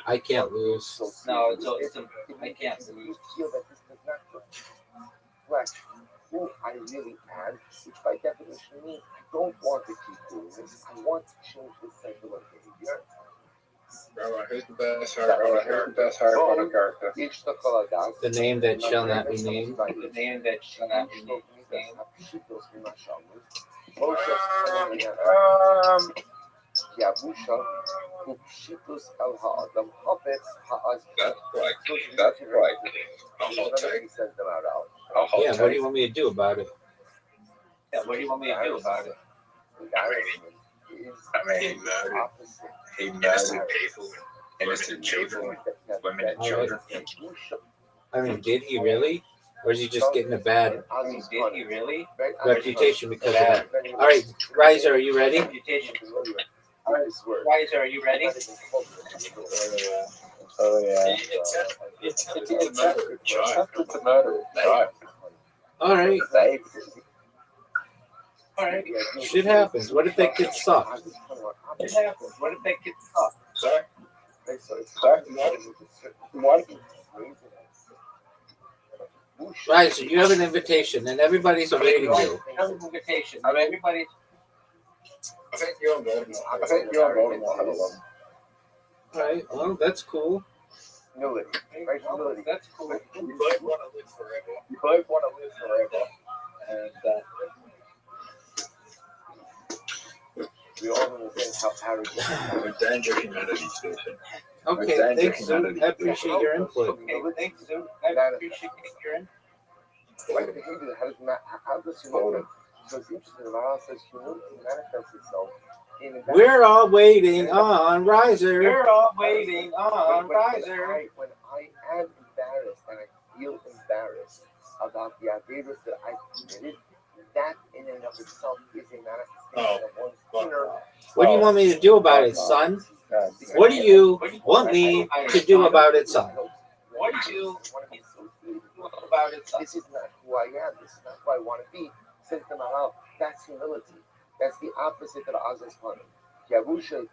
I can't lose. No, it's a I can't lose. Feel that this does not reflect who I really am, which by definition means I don't want to keep doing this. I want to change this cycle of behavior. Who's the best Harry Potter character? The name that shall not be named. The name that shall not be named. That's right. I'll take. Yeah, what do you want me to do about it? Yeah, what do you want me to do about it? I mean, he murdered people, innocent children, women and children. I mean, did he really? Or is he just getting a bad Did he really? reputation because of that? All right, Riser, are you ready? Riser, are you ready? Oh yeah. It's a murder, child. It's a murder. Right. All right, shit happens. What if that kid sucks? It happens. What if that kid sucks? Sorry. What? Riser, you have an invitation, and everybody's awaiting you. Invitation. I mean, everybody. I think you're on Voldemort. All right, well, that's cool. Humility. Right? Humility. That's cool. You both want to live forever. And we all understand how arrogant. Endanger humanity, Susan. Okay, thanks, Sue. I appreciate your input. Okay, thanks, Sue. I appreciate your input. Why the behavior how does humility? So it's interesting. The Bible says humility manifests itself in. We're all waiting on Riser. We're all waiting on Riser. When I am embarrassed and I feel embarrassed about the averas that I committed, that in and of itself is a manifestation of one's inner. What do you want me to do about it, son? What do you want me to do about it, son? What do you want me to do about it, son? This is not who I am. This is not who I want to be. Says the Maharal. That's humility. That's the opposite of Azaz Panim. Yavusha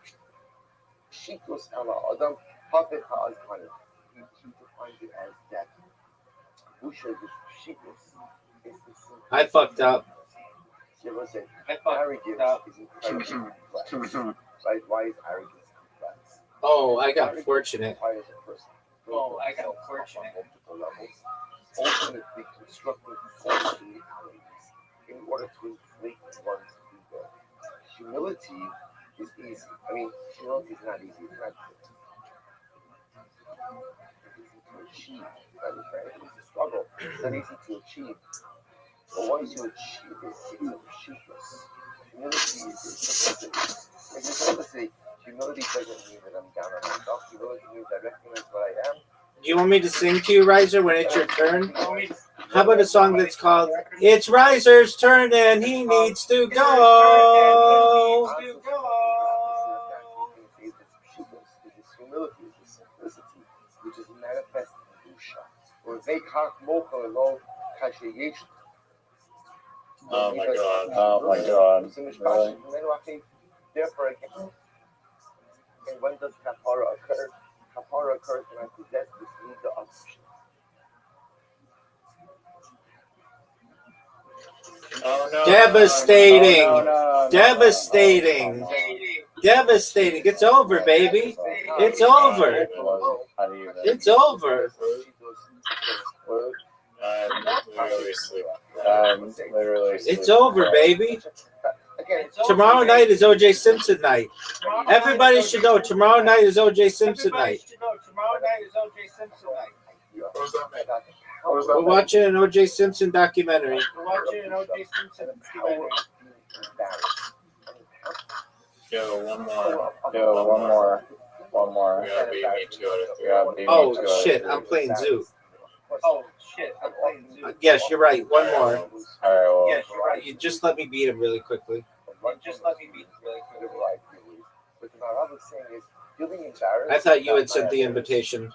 Shikus Ala Adam Hafet HaAzpanim. He defines it as that. Busha Shikus is the I fucked up. Listen, arrogance is incredibly complex. Right? Why is arrogance complex? Oh, I got fortunate. Why is a person? Oh, I got fortunate. On multiple levels. Ultimately constructing false realities in order to inflate one's ego. Humility is easy. I mean, humility is not easy. It's not easy to achieve. It's a struggle. It's not easy to achieve. But once you achieve it, it's achievement. Humility is simplicity. Humility doesn't mean that I'm down on myself. Humility means I recognize what I am. Do you want me to sing to you, Riser, when it's your turn? How about a song that's called "It's Riser's Turn and He Needs to Go"? Humility is simplicity, which is manifest in Dusha. Or Veikach Mocha Lo Kashayesh. Oh my god. Really? Therefore, again, and when does kapara occur? Kapara occurs when I possess this need of option. Oh, no. Devastating. Oh, no. Devastating. Devastating. It's over, baby. It's over. It's over. It's over, baby. Tomorrow night is O.J. Simpson night. Everybody should know tomorrow night is O.J. Simpson night. We're watching an O.J. Simpson documentary. One more. Oh, shit. I'm playing Zoo. Yes, you're right. One more. All right, well, Yes, you're right. You just let me beat him really quickly. Just let me be really clear what I believe. What the Maharal is saying is feeling embarrassed. I thought you had sent the invitation.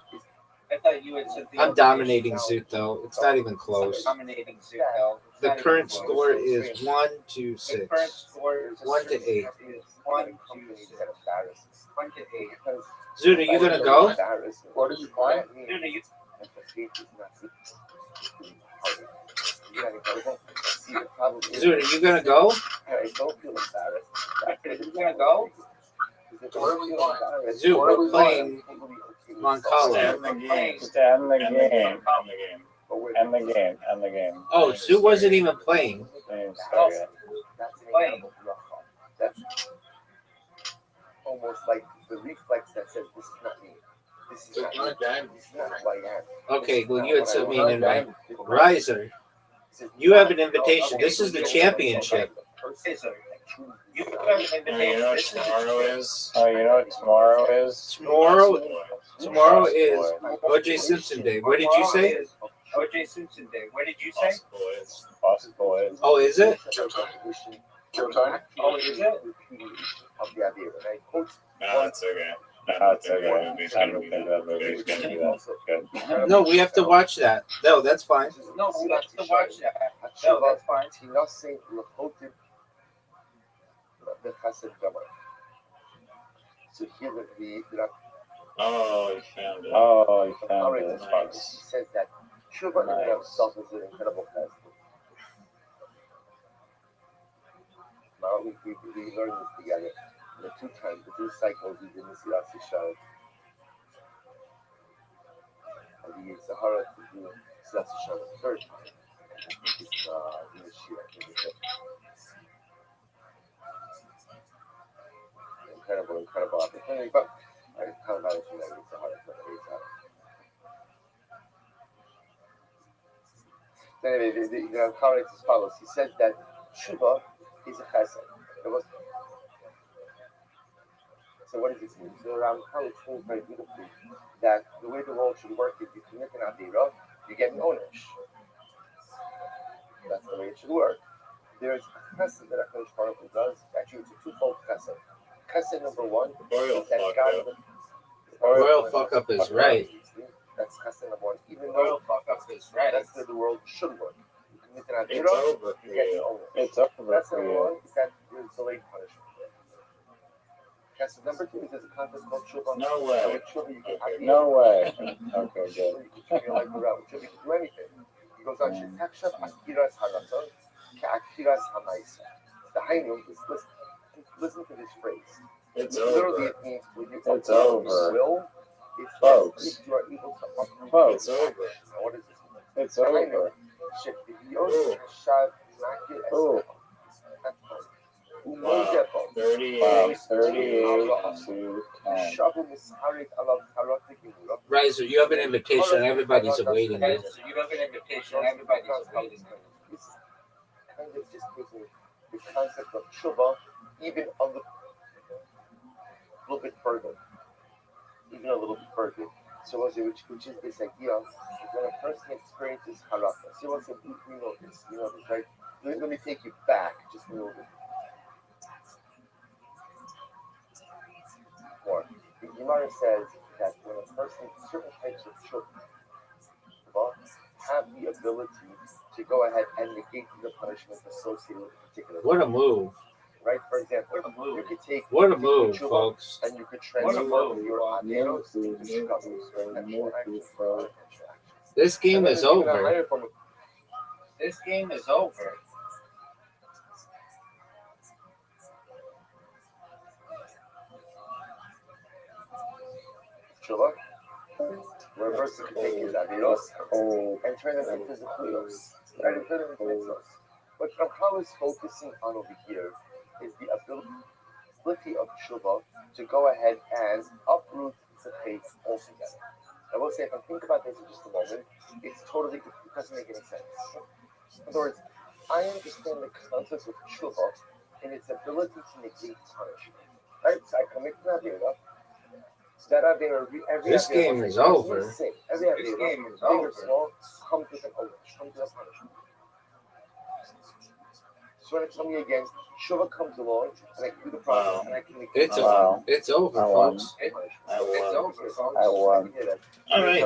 I thought you had said I'm dominating Zoot though. It's not even close. Dominating Zoot though. The current score is 1-6. 1-8. 1-8. Zoot, are you gonna go? What are you playing? Zoot, are you gonna go? I don't feel embarrassed. Are you gonna go? Zoot, we're playing Moncala. End the game. Just end the game. End the game. End the game. Oh, Zoot wasn't even playing. That's almost like the reflex that says, this is not me. This is not me. This is not who I am. Okay, well, you had sent me an invite. Riser, you have an invitation. This is the championship. You have an invitation. Tomorrow is? Oh, you know what tomorrow is? Tomorrow is O.J. Simpson Day. What did you say? O.J. Simpson Day. What did you say? Possible is. Oh, is it? Showtime? Oh, is it? No, it's okay. No, it's okay. I don't think that movie's gonna be that good. No, we have to watch that. No, that's fine. No, we have to watch that. No, that's fine. So here the Oh, you found it. He says that Shuba in and of itself is an incredible festival. Now we learned this together. The 2 times, the 2 cycles we didn't see us show. And the Sahara to do Silas show the 3rd time. It's this year, I think it's incredible opportunity. But I kind of managed to make it Sahara for the 8th time. Anyway, the comment is as follows. He said that Shuba is a chesed. So what does this mean? So Ram Khan explains very beautifully that the way the world should work is you commit an avera, you get an owners. That's the way it should work. There's a chesed that HaKadosh Baruch Hu does. Actually, it's a 2-fold chesed. Chesed number 1 is that God... Royal fuck up is right. That's chesed number 1. Even Royal though fuck up is right. that's the way the world should work. You commit an It's avera, over for you get an you. owners. It's over That's for number you. 1, is that there's delayed punishment. Chesed number 2 is there's a concept called Shuvah. No way. With Shuvah, you can Okay. No way. Okay, good. You can turn your life around. With Shuvah, you can do anything. He goes on, Shetakshav Akiras Haratzon, Ka'akiras Hamaisa. The Hainu is listen to this phrase. It's Literally, over. it means when you It's uproot over. your will, it's Folks. if you are able to uproot Folks. your will. Now, what does this mean? It's over. Shetivios Hashav Makir Ooh. Esrei. Wow. 38 to 10. Shavu Misharit Alav Karate Gimura. Riser, you have an invitation. Everybody's awaiting you. So you have an invitation. Everybody's waiting. It's kind of just taking the concept of tshuva even a little bit further. Even a little bit further. So which is this idea of when a person experiences haraka. So we know this, right? Let me take you back just a little bit more. The Gemara says that when a person, certain types of tshuva have the ability to go ahead and negate the punishment associated with a particular What a move. right? For example, you could take What a move, tshuva folks. and you could transform your averos into discoveries. This game is over. This game is over. Tshuva, where a person can take his averos and turn them into zechuyos, right? And turn them into mitzvahs. What Ramchal is focusing on over here is the ability of tshuva to go ahead and uproot the faith altogether. I will say, if I think about this in just a moment, it doesn't make any sense. In other words, I understand the concept of tshuva in its ability to negate punishment. Right? So I commit an avera. That avera, This game is over. Every avera, This game is big or over. small, comes with an punishment. So when it's on me again, Shiva comes along and I can do the problem and I can make It's Wow. it's over, I won. folks. It's over, folks. I won. All right.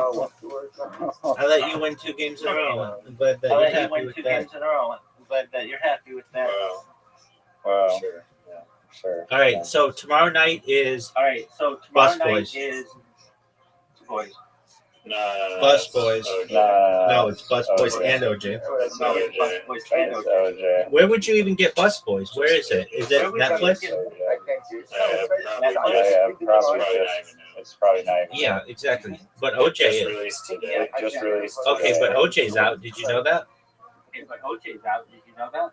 I let you win 2 games in a row. I'm glad that I'll you're let you happy win with 2 that. games in a row. I'm glad that you're happy with that. Well, Sure. sure. All right. So tomorrow night is All right, so Bus tomorrow night Boys. is Boys. No. Bus Boys. No, No, it's Bus Boys OJ. and OJ. That's No, OJ. it's Bus Boys and It's OJ. OJ. Where would you even get Bus Boys? Where is it? Is it Where would you Netflix? get- OJ. Netflix? Probably just. It's probably not even. Yeah, exactly. But It OJ just is. released today. It just released. Okay, today. but OJ's out. Did you know that? Okay, but OJ's out. Did you know that?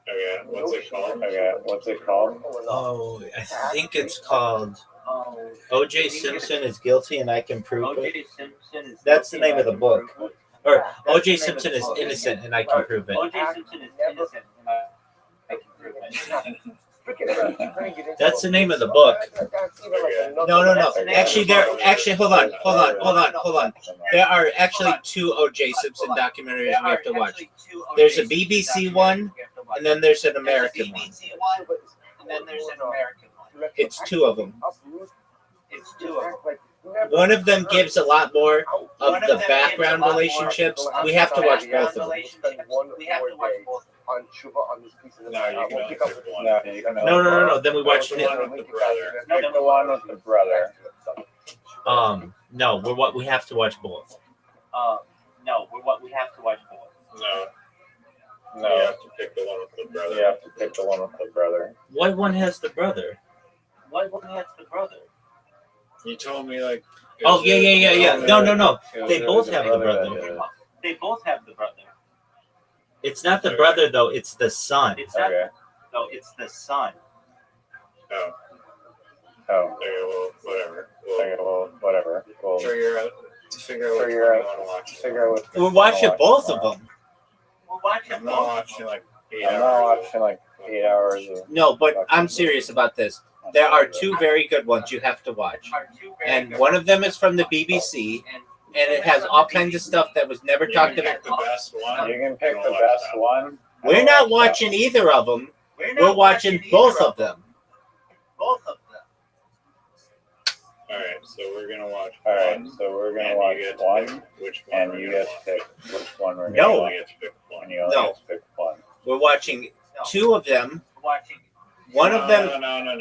Okay, what's it called? Okay, what's it called? Oh, I think it's called Oh, OJ Simpson is guilty and I can prove it. OJ Simpson is. That's the name of the book. Or That's OJ the name Simpson of the is book. innocent and I can prove it. OJ Simpson is innocent, and I can prove it. That's the name of the book. No. Actually, hold on. There are actually 2 OJ Simpson documentaries we have to watch. There's a BBC one, and then there's an American one. BBC one, and then there's an American one. It's 2 of them. It's 2 of them. One of them gives a lot more of the background relationships. We have to watch both of them. We have to watch both. On Shiva on this piece of the No, you can only pick one. No, you can No. Then we watch Pick it. one with the brother. Pick the one with the brother. No, we have to watch both. No, we have to watch both. No. You No, have to pick the one with the brother. you have to pick the one with the brother. What one has the brother? Why wouldn't that's the brother? You told me like. Oh yeah. No. They both have the brother. They both have the brother. It's not the brother though. It's the son. It's not. Okay. No, it's the son. Oh. Oh. Okay, well, whatever. Okay, well, whatever. We'll Figure out which one you Figure out- want to watch. figure out what. We're watching both of them. We'll watch I'm it not both. watching like 8 I'm hours. not watching like 8 hours of. No, but I'm serious about this. There are 2 very good ones you have to watch, Are two very and good one of them is from the BBC, and it has all kinds of stuff that was never You talked can about. pick the best one. You can pick and the watch best that one. We're not watching either of them. We're watching both of them. Both of them. All right, so we're gonna watch. All right, one, so we're gonna and watch you get to one, pick which one and we're you gonna get to watch. pick which one we're You No. gonna only get to pick one. And you only No. get to pick one. We're watching 2 of them. Watching. One of them, No. No.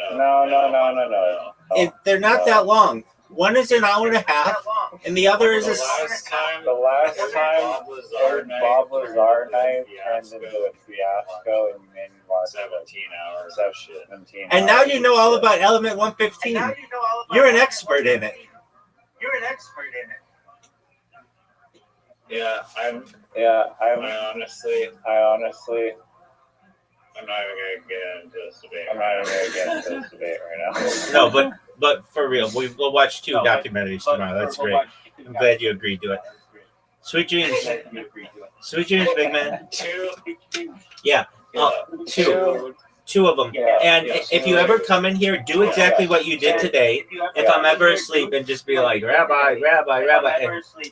they're not that long. One is an hour and a half, That long. and the other is The a. last time, The last time Bob Lazar night turned fiasco. into a fiasco and you made me watch 17 hours. 17 And now hours. you know all about Element And 115. now you know all about You're an it. expert in it. You're an expert in it. Yeah, Yeah, I honestly, I'm not even gonna get into this debate. I'm not even gonna get into this debate right now. No, but for real, we'll watch 2 No, but- documentaries But tomorrow. That's we'll great. watch two I'm glad you agreed to it. Sweet dreams, You agreed to it. sweet dreams, big man. 2. Yeah. Two of them. Yeah. And Yeah. if you ever come in here, do exactly what you did today. If I'm ever asleep, and just be like, Rabbi,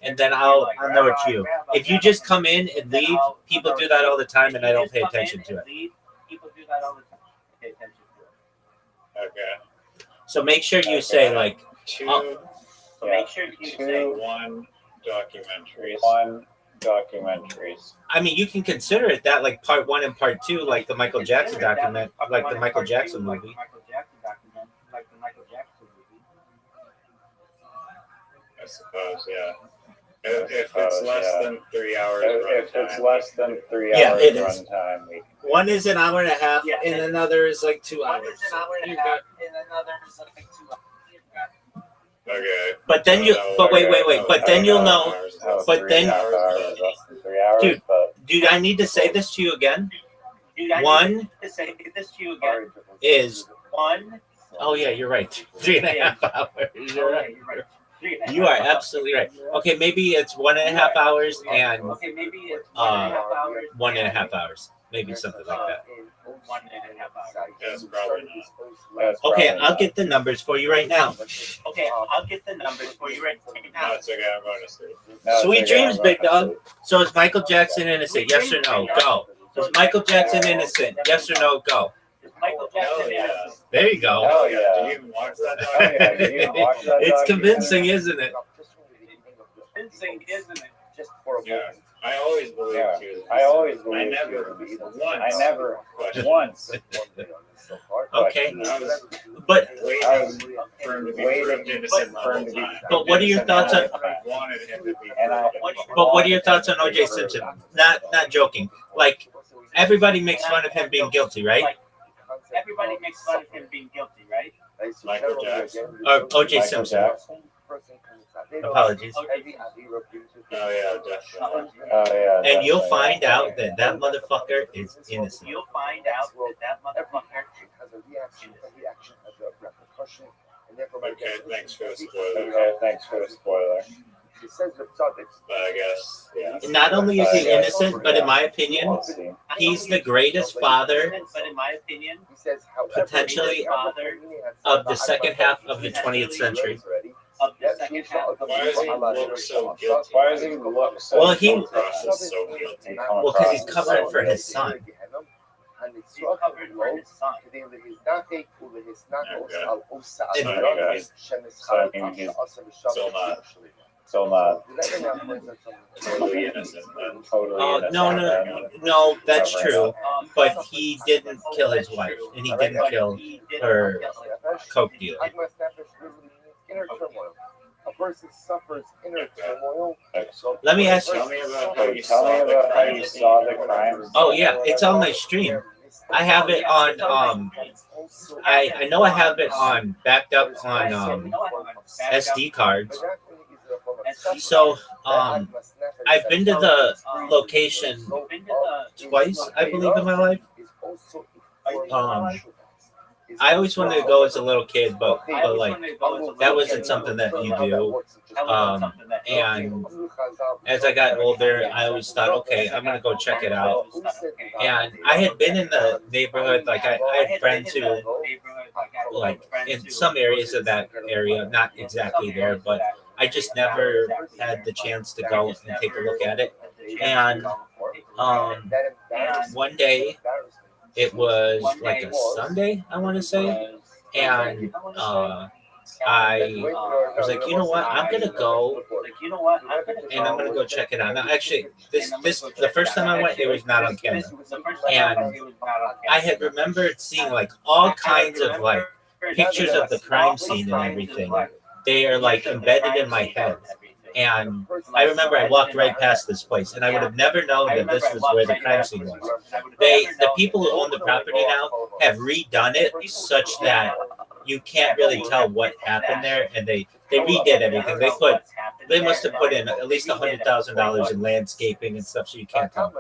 and then I'll know it's you. If you just come in and leave, people do that all the time, and I don't pay attention to it. People do that all the time. Pay attention to it. Okay. So make sure you say like, 2. So make sure you say 1 documentaries. 1 documentaries. I mean, you can consider it that like part 1 and part 2, like the Michael Jackson document, like the Michael Jackson movie. Like the Michael Jackson movie. I suppose, yeah. If it's less than 3 hours If it's less than 3 Yeah, hours it is. runtime, we can. One is an hour and a half, Yeah. and another is like 2 One hours. is an hour and a half, and another is like 2 hours. Okay. But then you, but wait. But then you'll know, But 3 then- hours, less than 3 hours, Dude. but dude. I need to say this to you again. Dude, I One need to say this to you again. is, One. oh yeah, you're right. 3.5 hours. You're right. You're right. You are absolutely right. Okay, maybe it's 1.5 hours and Okay, maybe it's 1.5 hours. 1.5 hours, maybe something like that. 1.5 hours. That's probably that's Okay, probably I'll not. get the numbers for you right now. Okay, I'll get the numbers for you right No, now. it's okay. I'm going to sleep. No, it's Sweet okay, dreams, I'm big going to dog. So is Michael Jackson innocent? Yes or no? Go. Is Michael Jackson innocent? Yes or no? Go. Michael Jackson is. There you go. Hell yeah. Did you even watch that? Oh, yeah. Did you even watch that It's documentary? convincing, isn't it? Convincing, isn't it? Just for a Yeah. moment. I always believed Yeah. he was. I always I believed never he was once. I never questioned. once. Okay. I was But waiting for him to be proved innocent the whole time. But what are your thoughts on- I wanted him to be And I- proved innocent. but what are your thoughts on O.J. Simpson? Not joking. Like everybody makes fun of him being guilty, right? Everybody makes fun of him being guilty, right? Michael Jackson. Or O.J. Michael Simpson. Jackson. Apologies. Oh yeah, definitely. Oh yeah. And you'll definitely. find out that that motherfucker is innocent. You'll find out that motherfucker has a reaction. A reaction has a repercussion, and therefore Okay, thanks for the spoiler. Okay, thanks for the spoiler. It says the subject. But I guess, yeah. Not only is he innocent, but in my opinion, We'll see. he's the greatest father But in my opinion, He says, however, Potentially of the second half of the 20th century. of the second half of Why does he look so guilty? Why does he look so? Well, he- Process so guilty. Well, because he's covering for his son. he's covered for his son. So not Totally innocent. Then. totally. Oh, innocent no, then. no, that's true. But he didn't kill his wife, and he didn't kill her coke dealer. Inner turmoil. A person suffers inner turmoil. Let me ask Tell you. me about how Okay, you tell saw me the about how crime you scene. saw the crime. Oh yeah, it's on my stream. I have it on I know I have it on backed up on SD cards. So I've been to the location twice, I believe, in my life. I always wanted to go as a little kid, but like that wasn't something that you do. And as I got older, I always thought, okay, I'm gonna go check it out. And I had been in the neighborhood, like I had friends who, like in some areas of that area, not exactly there, but I just never had the chance to go and take a look at it. And one day, it was like a Sunday, I want to say, and I was like, you know what, I'm gonna go and I'm gonna go check it out. Now, actually, this the first time I went, it was not on camera, and I had remembered seeing like all kinds of like pictures of the crime scene and everything. They are like embedded in my head. And I remember I walked right past this place, and I would have never known that this was where the crime scene was. The people who own the property now have redone it such that you can't really tell what happened there, and they redid everything. They must have put in at least $100,000 in landscaping and stuff, so you can't tell.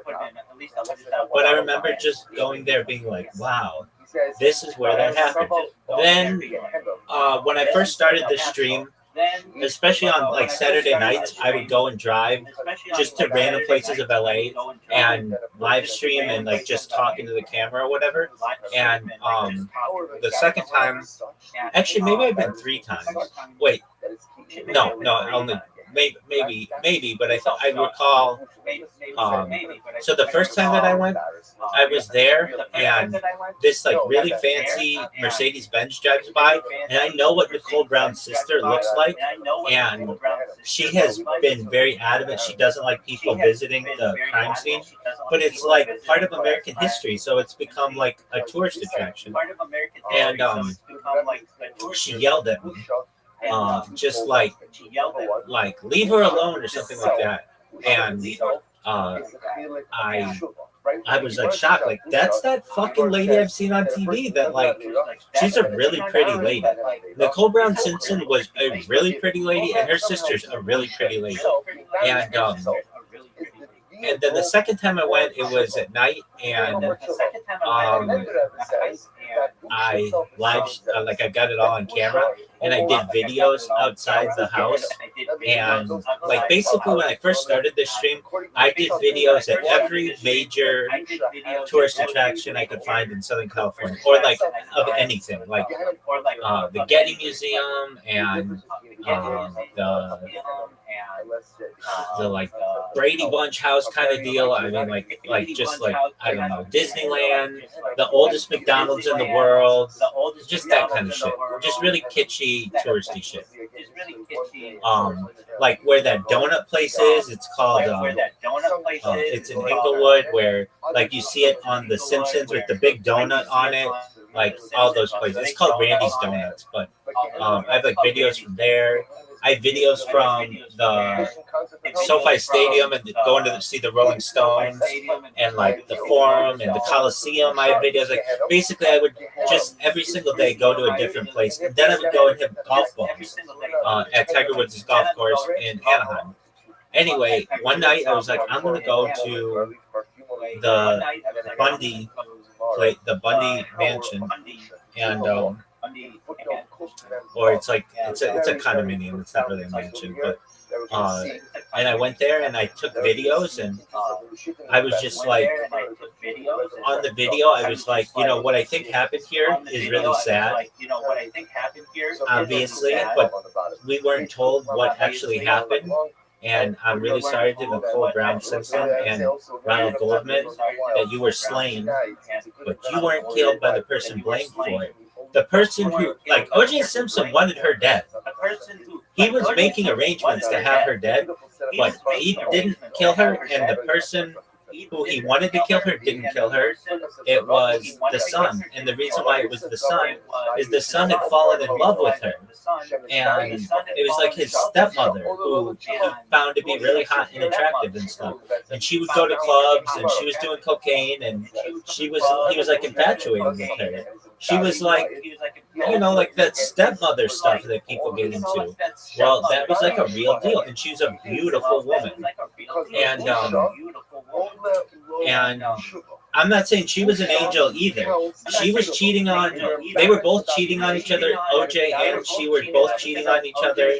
But I remember just going there, being like, "Wow, this is where that happened." Then, when I first started this stream, especially on like Saturday nights, I would go and drive just to random places of LA and live stream and like just talking to the camera or whatever. And the second time, actually maybe I've been 3 times. Wait, no, only maybe, but I recall. So the first time that I went, I was there, and this like really fancy Mercedes-Benz drives by, and I know what Nicole Brown's sister looks like, and she has been very adamant she doesn't like people visiting the crime scene, but it's like part of American history, so it's become like a tourist attraction. And she yelled at me, just like leave her alone or something like that, and I was like shocked, like that's that fucking lady I've seen on TV that like she's a really pretty lady. Nicole Brown Simpson was a really pretty lady, and her sister's a really pretty lady. And then the second time I went, it was at night, and I I got it all on camera, and I did videos outside the house. And like basically when I first started this stream, I did videos at every major tourist attraction I could find in Southern California, or like of anything, like the Getty Museum and the like Brady Bunch house kind of deal. I mean, like just like I don't know, Disneyland, the oldest McDonald's in the world, just that kind of shit. Just really kitschy, touristy shit. Like where that donut place is, it's called. It's in Inglewood, where like you see it on The Simpsons with the big donut on it. Like all those places. It's called Randy's Donuts, but I have like videos from there. I have videos from the SoFi Stadium and going to see the Rolling Stones and like the Forum and the Coliseum. I have videos. Like basically, I would just every single day go to a different place. And then I would go and hit golf balls at Tiger Woods' golf course in Anaheim. Anyway, one night I was like, I'm gonna go to the Bundy the Bundy Mansion, and or it's like it's a condominium. It's not really a mansion, but and I went there and I took videos, and I was just like on the video. I was like, you know, what I think happened here is really sad. Obviously, but we weren't told what actually happened. And I'm really sorry to Nicole Brown Simpson and Ronald Goldman that you were slain, but you weren't killed by the person blamed for it. The person who, like, O.J. Simpson wanted her dead. He was making arrangements to have her dead, but he didn't kill her, and the person who he wanted to kill her didn't kill her. It was the son, and the reason why it was the son is the son had fallen in love with her, and it was like his stepmother who he found to be really hot and attractive and stuff. And she would go to clubs, and she was doing cocaine, and he was like infatuated with her. She was like, you know, like that stepmother stuff that people get into. Well, that was like a real deal, and she was a beautiful woman, and I'm not saying she was an angel either. She was cheating on. They were both cheating on each other. OJ and she were both cheating on each other.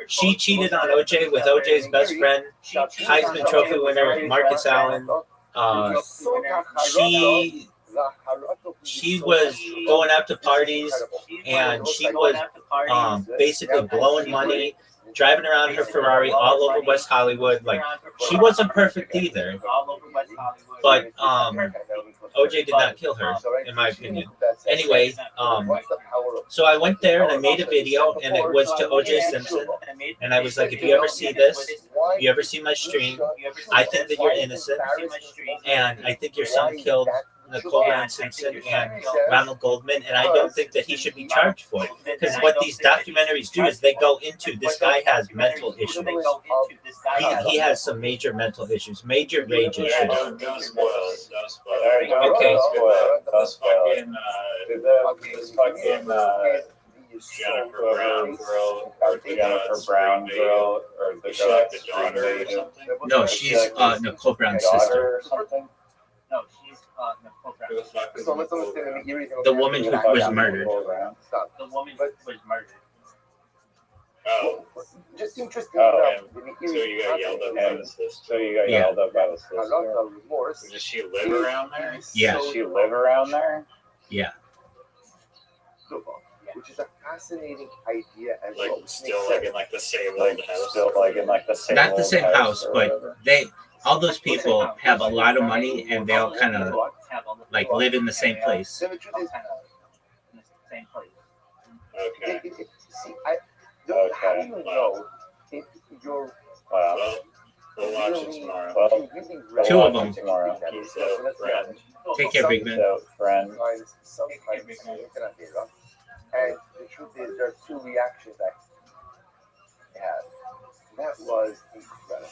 She cheated on OJ with OJ's best friend, Heisman Trophy winner Marcus Allen. She was going out to parties, and she was basically blowing money, driving around her Ferrari all over West Hollywood. Like, she wasn't perfect either, but OJ did not kill her, in my opinion. Anyway, so I went there and I made a video, and it was to OJ Simpson, and I was like, if you ever see this, you ever see my stream, I think that you're innocent, and I think your son killed Nicole Brown Simpson and Ronald Goldman, and I don't think that he should be charged for it. Because what these documentaries do is they go into, this guy has mental issues. He has some major mental issues, major rage issues. Okay. Jennifer Brown girl, or the girl that's the daughter or something? No, she's Nicole Brown's sister. No, she's Nicole Brown. The woman who was murdered. The woman was murdered. Oh, Just interesting. so you got yelled at by the sister. So you got yelled at by the sister. Does she live around there? Yeah. Does she live around there? Yeah. Which is a fascinating idea as Like well. still like in like the same old house. Still like in like the same. Not the old same house, or but whatever. all those people have a lot of money, and they all kind of like live in the same place. So the truth is, In the same place. Okay. see, how do you know if you're Wow. Well, we'll watch it tomorrow. Well, Two of them. tomorrow. Peace out, friend. Take care, big man. So, friend. Sometimes and the truth is, there are two reactions I had. That was incredible.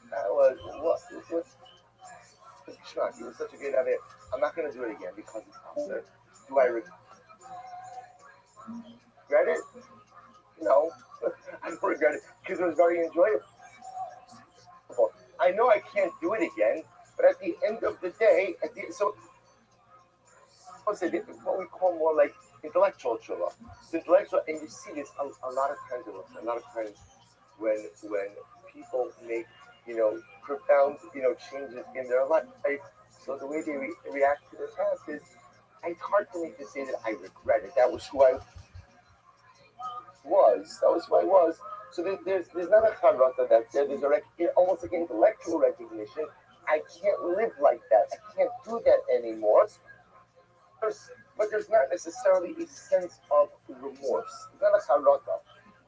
That was what Schmuck, it was such a great idea. I'm not going to do it again because it's awesome. Do I regret it? No, I don't regret it because it was very enjoyable. I know I can't do it again, but at the end of the day, what we call more like intellectual trivia. It's intellectual, and you see this a lot of times. A lot of times when people make profound changes in their life. So the way they react to their past is, it's hard for me to say that I regret it. That was who I was. That was who I was. So there's not a charata that's there. There's almost like an intellectual recognition. I can't live like that. I can't do that anymore. But there's not necessarily a sense of remorse. It's not a charata.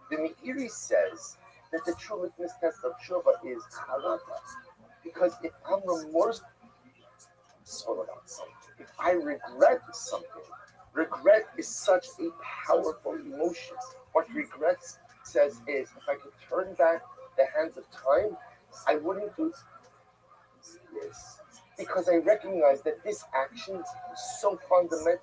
The Meiri says that the true litmus test of tshuva is charata. Because if I'm remorseful about something, if I regret something, regret is such a powerful emotion. What regret says is, if I could turn back the hands of time, I wouldn't do this. Because I recognize that this action so fundamentally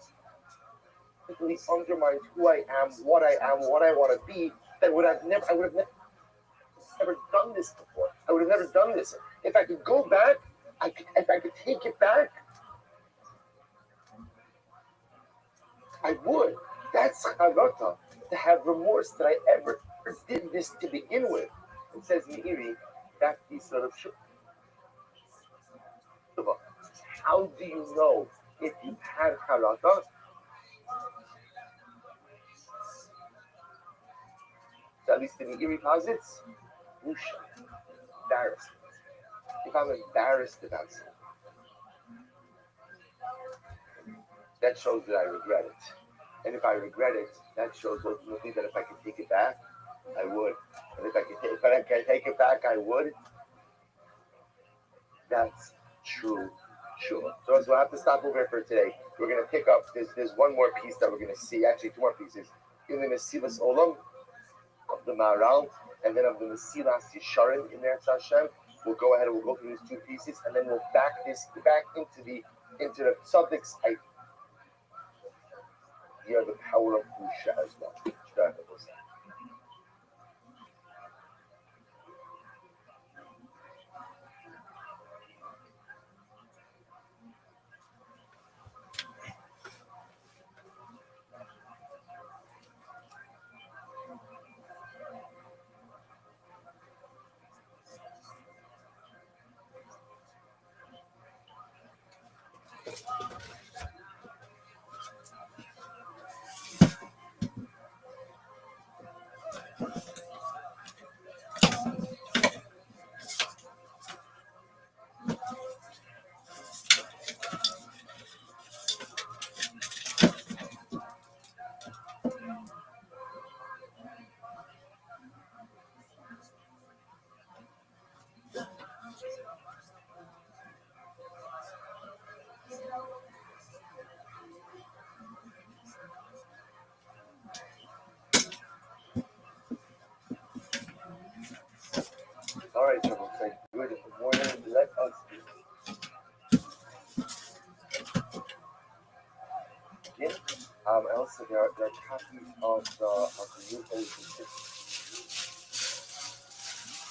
undermines who I am, what I want to be, that I would have never done this before. I would have never done this. If I could go back, if I could take it back, I would. That's charata, to have remorse that I ever did this to begin with. It says Meiri, that's the sort of tshuva. How do you know if you had charata? So at least the Meiri posits, busha, embarrassment. If I'm embarrassed about something, that shows that I regret it. And if I regret it, that shows ultimately that if I could take it back, I would. And if I could take it back, I would. That's true. Sure. So we'll have to stop over here for today. We're going to pick up. There's one more piece that we're going to see. Actually, two more pieces. In the Mesilas Olam of the Maharal, and then of the Mesilas Yesharim in Eretz Hashem. We'll go ahead and we'll go through these two pieces, and then we'll back into the subjects idea of the power of Busha as well. All right, so we'll say good morning. Let us begin. Also, there are copies of the new edition.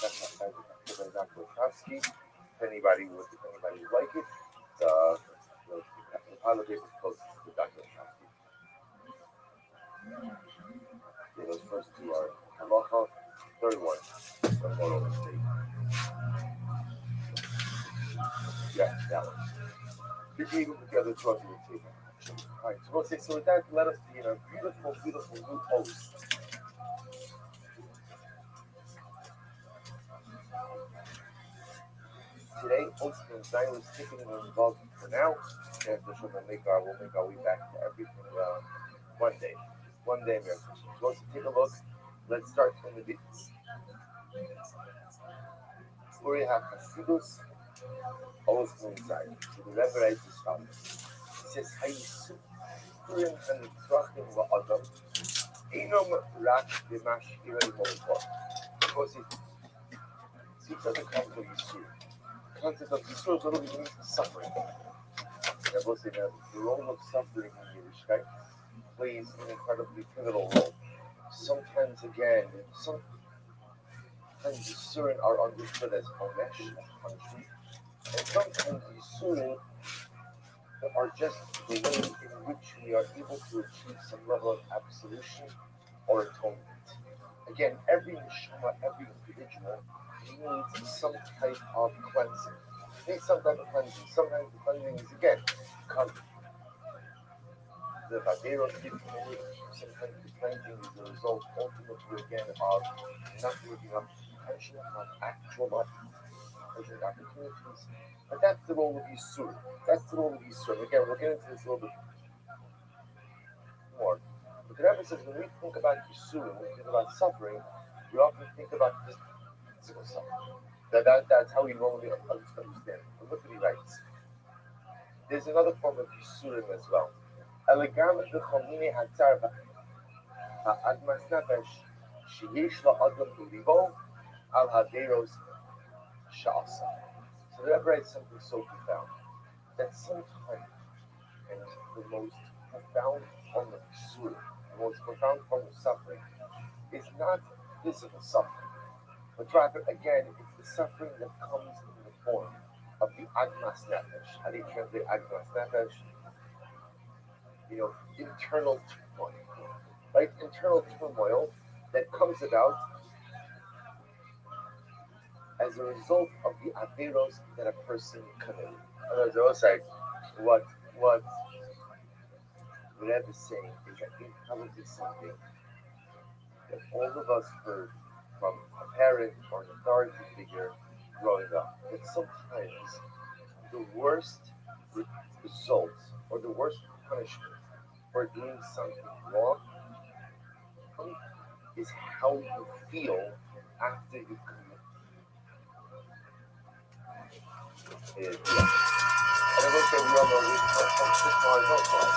That's not Dr. Wachowski. If anybody would like it, the pilot paper is posted to Dr. Wachowski. Yeah, those first two are halacha. Third one, the moral mistake. Yeah, that one. You can even put the other two on the table. All right, so we'll say, so with that, let us be in a beautiful, beautiful new post. Today, hosting and Zion is taking it involved for now, and we'll make our way back to everything one day. One day, America. So let's take a look. Let's start from the beats. Where you have Hasidus, always coincide. So the Rebbe writes as follows. He says, Hayisurim and Tzrachim la'adam, Einom rak v'mash irei molotov. Because it speaks of the concept of Yisur. The concept of Yisur literally means suffering. And I will say that the role of suffering in Yiddishkeit plays an incredibly pivotal role. Sometimes Yisurin are understood as onesh, as punishment, and sometimes Yisurin are just the way in which we are able to achieve some level of absolution or atonement. Again, every neshama, every individual needs some type of cleansing. Needs some type of cleansing. Sometimes the cleansing is again the Vaderos keep committing, sometimes repenting is the result ultimately again of not living up to potential, not actual life, present opportunities. But that's the role of Yisur. That's the role of Yisur. Again, we'll get into this a little bit more. But the Rebbe says when we think about Yisur, when we think about suffering, we often think about physical suffering. That's how we normally understand it. But look what he writes. There's another form of Yisurim as well. Elegam v'chomini hatzar ha'admas nefesh sheyesh la'adam b'libo al haderos sha'asa. So the Rebbe writes something so profound that sometimes, and the most profound form of Yisurim, the most profound form of suffering, is not physical suffering, but rather, again, it's the suffering that comes in the form of the Agmas Nefesh. How do you translate Agmas Nefesh? Internal turmoil. Right? Internal turmoil that comes about as a result of the Averos that a person committed. In other words, also, what Rebbe is saying is that it probably something that all of us heard from a parent or an authority figure growing up. That sometimes the worst results or the worst punishment for doing something wrong is how you feel after you commit it. And I will say we all know this from 6 hours outside.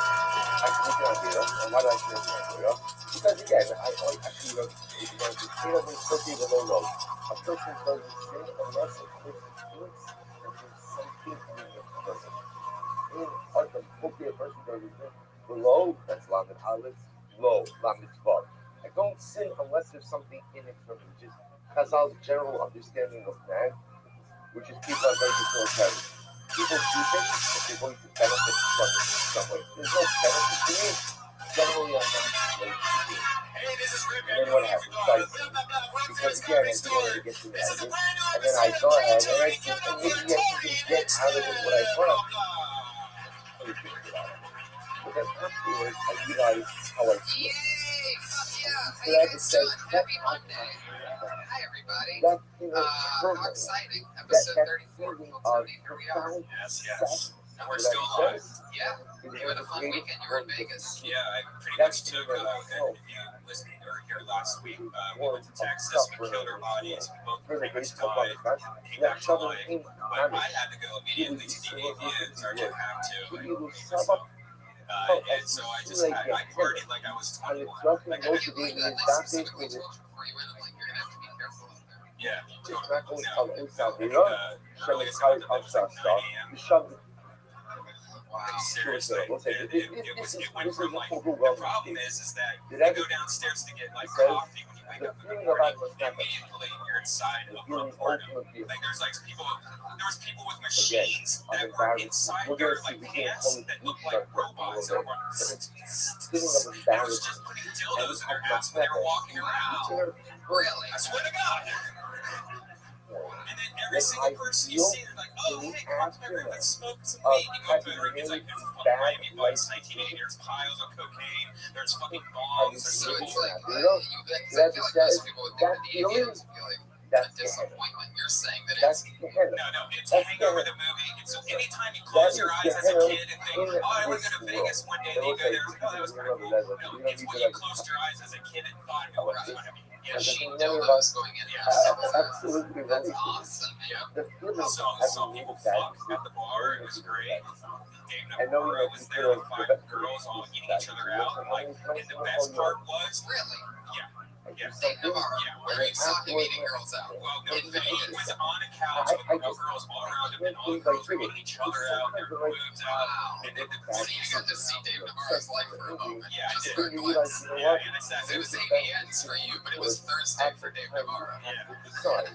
I commit an idea, and why do I commit an idea? Because again, I actually don't sin of especially the low low. A person doesn't sin unless it puts influence and there's something in the person. Like a okay, a person doesn't sin. Below, that's Lamed Aleph, low, Lamed Vav. I don't sin unless there's something in it for me, which is Chazal's general understanding of man, which is people are very authoritarian. People do things, but they're going to benefit from it in some way. There's no benefit to me. Generally, I'm not going to do it. And then what happens? Because again, I don't want to get too mad. And then I go ahead and I think, and maybe I can get out of it what I want. But then afterwards, I realize how I feel. So I just said, Hi, everybody. that inner turmoil, How exciting. that Episode 34. feeling of profound Yes. sadness, And we're that still on. exists, Yeah. is You had a fun created weekend. You were in from Vegas. Yeah, I pretty That's much took, the and if you listened or here last week, we went to Texas, we killed our bodies, we both for the pretty grace much of died, God. came Yeah, back to Shabbat life. in But I Mamish. had to go immediately to the Indians, or didn't have to, He and was so, Shabbat. and so I just had, I partied like I was And 21. it's nothing Like, more I to didn't do like with that. his They doctors specifically with it. told you before you went, I'm like, you're going to have to be careful out there. Yeah, It's not going to no. tell inside I mean, the early as hell, that was like 9 a.m. You shove it. Wow. Seriously, We'll say, and this it went is from like, the the problem is that you go downstairs to get like Because coffee when you wake the up in the feeling morning, about what's and happening, immediately you're inside the of feeling a porno. ultimately Like there was people with again, machines I'm that were embarrassed. inside We're their gonna see like we can pants call it that looked deep like dark a robots little that were bit. Feeling It of was embarrassment just putting and dildos in their ass when they were walking around. Really? I swear to God. And then every single person you see, they're like, oh, hey, come on to my room, let's smoke some weed. You go to their room, it's like, this is fucking Miami Vice 1980. There's piles of cocaine, there's fucking bombs, there's So it's like, You know, I feel like most people would think that the Indians feel like a that's disappointment. You're saying that That's it's Gehenna. No, it's That's hangover Gehenna. the movie. And so anytime you close your eyes as a kid and think, oh, I want to go to Vegas one day, and you go there, it's like, oh, that was kind of cool. No, it's when you closed your eyes as a kid and thought, oh, it's going to be. yeah, As a she million of dildos us, going in your absolutely That's right. awesome. Yeah. The feeling So of some having people that fucked at the bar. It was great. Dave I know Navarro you was know there, like 5 girls all eating each other out. Like, and the best part was, Really? yeah, Dave Navarro. yeah. Where you saw him eating girls out? Well, no, In he Vegas. was on a couch with girls all around him, and all the girls were eating each other out, their boobs out. Wow. And then So you got to see Dave Navarro's life for a moment. Yeah, I Just did. for a glimpse. Yeah, and I sat It was AVNs for you, but it was Thursday for Dave Navarro. Sorry.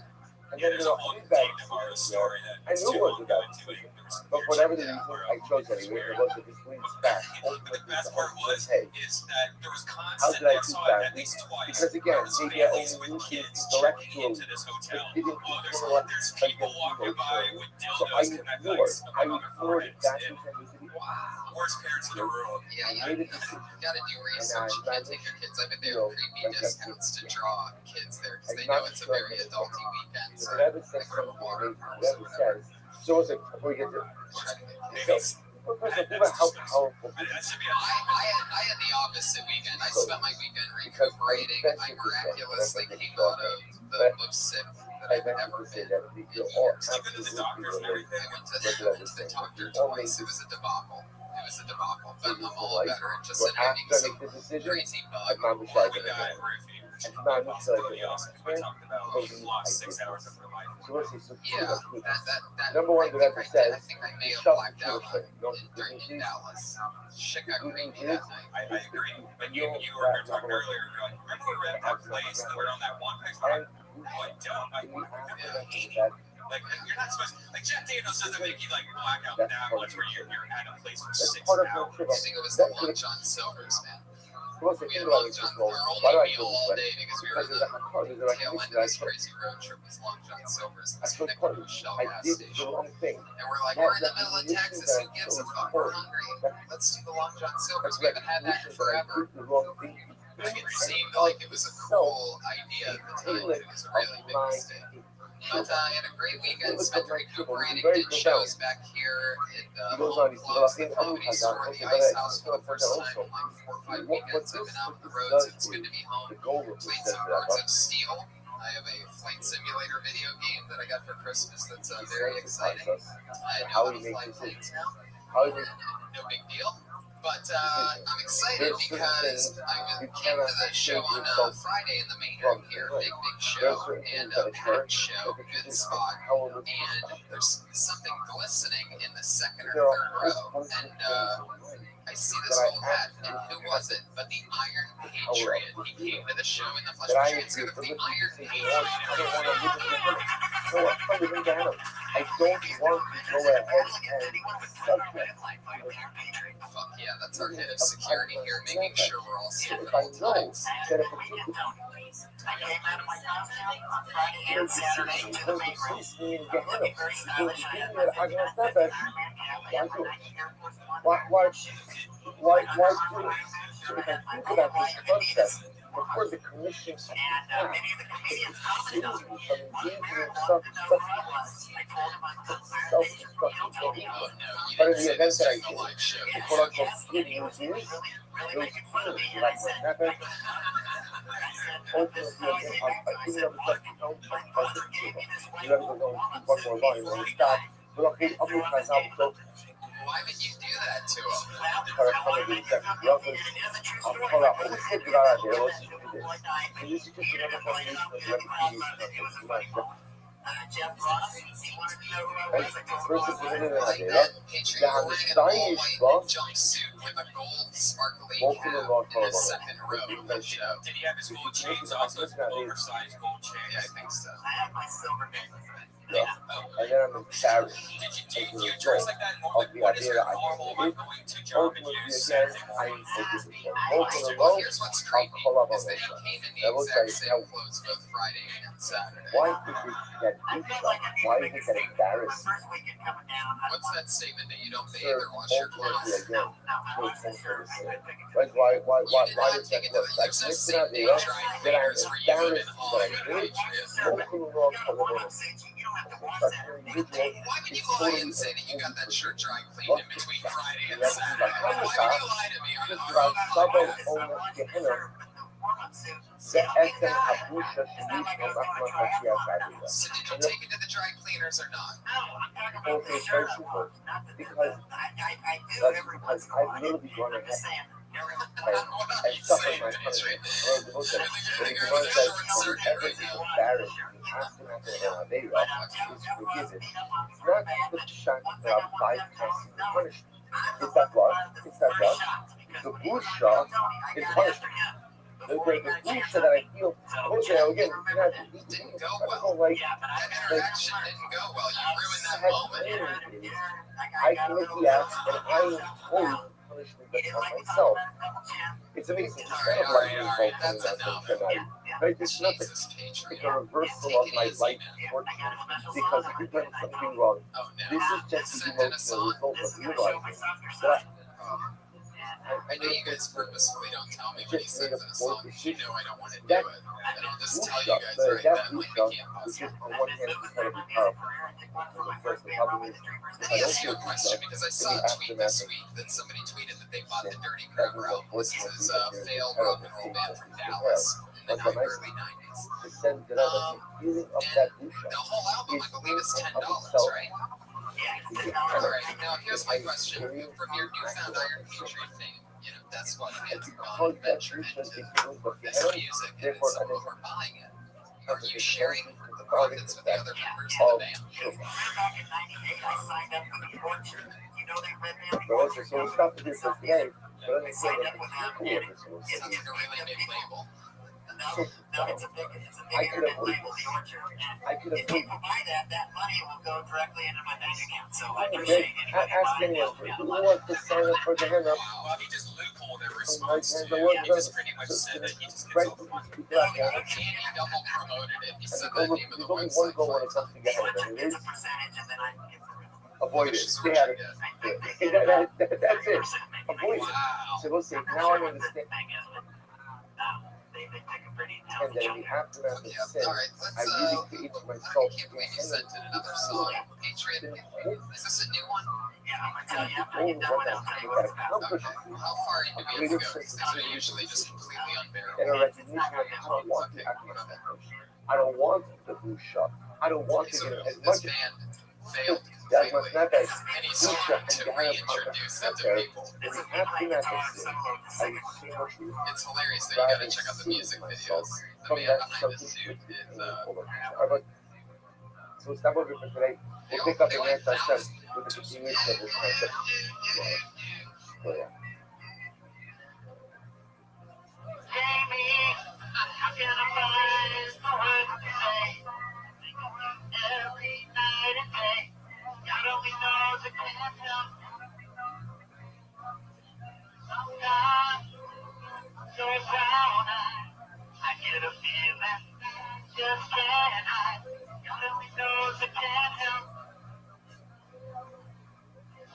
And Yeah, then there's there a are whole other Dave guys, Navarro story that I it's knew too it was long to about go into it. There was some but weird for whatever shit the down reason, where I chose it was anyway. weird. It was that this leads back. But the best part was Hey, is that there was how constant. did I I keep saw it that? at least twice. Because again, There was maybe I families only with knew kids this checking intellectually. into this hotel. It didn't Oh, feel there's like people the walking people by showing. with So I dildos and that like ignored snuck on their that foreheads. authenticity. Wow. Worst parents in the world. Yeah, you gotta do research. You can't take your kids. I bet they have creepy discounts to draw kids there because they know it's a very adulty weekend. So I go to water. So what's it? We get to how powerful. I had the opposite weekend. I spent my weekend recuperating. I miraculously came out of the most sick that I've ever been. You've been to the doctors and everything. I went to the doctor twice. It was a debacle. But I'm all better. It just ended up being some crazy bug. The guy roofing. I talked about 6 hours of her life. Yeah, that number one, I think I may have blacked out during Dallas. Shit got crazy that night. I agree. But you were here talking earlier. You're like, remember we were at that place and we were on that one place? We're like, like, you're not supposed to, like, Jack Daniels doesn't make you like black out that much where you're at a place for 6 hours. I think it was the Long John Silver's, man. We had Long John, our only meal all day because we were the tail end of this crazy road trip was Long John Silver's, this nickel shell gas station. And we're like, we're in the middle of Texas, who gives a fuck? We're hungry. Let's do the Long John Silver's. We haven't had that in forever. It seemed like it was a cool idea at the time, but it was a really big mistake. But I had a great weekend, spent recuperating, did shows back here in close the Comedy Store, the Ice House for the first time in like 4 or 5 weekends. I've been out on the road, so it's good to be home. Played some Birds of Steel. I have a flight simulator video game that I got for Christmas that's very exciting. I know how to fly planes now. No big deal. But I'm excited because I came to the show on Friday in the main room here, big show, and packed show, good spot, and there's something glistening in the second or third row, and I see this old hat, and who was it but the Iron Patriot? He came to the show in the flesh. The Iron Patriot. I don't want to go ahead and Fuck yeah, that's our head of security here, making sure we're all safe at all times. Why do it? So if I think about this concept, before the commission but in the event that I did, the quote unquote good news is, it was like what happened. Ultimately, I think I'm just you never go one more line when you stop. But okay, I'll move myself. So why would you do that to him? I'll call out. Let's get it out of here. Let's do this. And this is just another combination of the versus the minute like that Patriot wearing an all-white jumpsuit with a gold sparkly cap in the second row of the show. Did he have his gold chains on? Those oversized gold chains? Yeah, I think so. Yeah. And then I'm embarrassed. Do you dress like that normally? What is your normal going to job and use? Well, here's what's creepy, is that he came in the exact same clothes both Friday and Saturday. Why did we get beat up? Why is it that embarrassing? What's that statement that you don't bathe or wash your clothes? Why is that look? There's no same day dry cleaners reunion in Hollywood, Patriot. Why would you lie and say that you got that shirt dry cleaned in between Friday and Saturday? Why would you lie to me on so did you take it to the dry cleaners or not? Because I've literally gone ahead and suffered my punishment. It's not just the shock that I'm bypassing the punishment. It's that what? The boost shock is punishment. The boost that I feel, again, didn't go well. That interaction didn't go well. You ruined that moment. I commit the act and I impose punishment that's on myself. It's amazing. All right, that's enough. But it's nothing. It's a reversal of my life fortune. Because if you've done something wrong, this is just the emotional result of realizing that I know you guys purposefully don't tell me when he sings in a song because you know I don't want to do it. And I'll just tell you guys right then, like, we can't possibly. On one hand, it's going to be powerful. First, the problem is, Let me ask you a question because I saw a tweet this week that somebody tweeted that they bought the Dirty Grammar album. This is a failed rock and roll band from Dallas in the early 90s. the feeling of that douche. The whole album, I believe, is $10, right? All right. Now, here's my question. From your newfound Iron Patriot fame, you know, that's what fans call an adventure into this music, and some of them are buying it. Are you sharing the profits with the other members of the band? So we stopped to do this today, but let me say that It sounds like a really big label. so I could have waited. I could have waited. That money will go directly into my bank account. So I Okay, ask anyone, who wants to sign up for the hand up? Well, he just loopholed their Right response hand, to the it. word He just pretty much said that he just right gets to off. speak left hand. And he double promoted it. He said And the name of the there's only one website. goal when it comes to get hand, and it is percentage and then I get avoid it. Which is Stay what out you of get. it. That's it. Avoid it. Wow. So we'll see. Now I understand. they pick a pretty And then we have to have the Okay, sin. all right. Let's, I really create myself. I can't believe you sent in another song. Patriot, is this a new one? Yeah, I'm gonna tell you, after Oh, you done what what else? I'm saying, We what's got about. Okay. Well, how far into it you go? Because they're usually just completely And unbearable. a recognition that I don't want to act like that. I don't want the blue shot. I don't want to So get as this much band failed that much completely. not that And he's blue shot trying to and the reintroduce it to people. We have to not this. I so much It's hilarious that you gotta check out the music videos. The from man that behind the something suit is so estamos por today. We'll pick up the next session with the continuation of this concept. Yeah. Jamie, how can I find the words to say? Every night and day, God only knows I can't help. Sometimes, so down, I get a feeling, just can't hide. God only knows I can't help.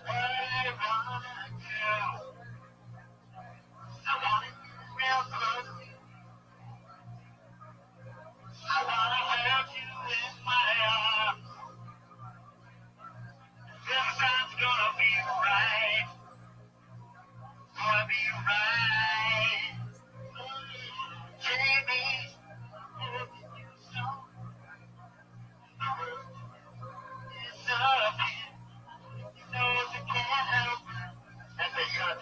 What I wanna do, I want it real close. I wanna hold you in my arms. This time's gonna be right. Gonna be right. Jamie, you so disappear. You know I can't help. And they got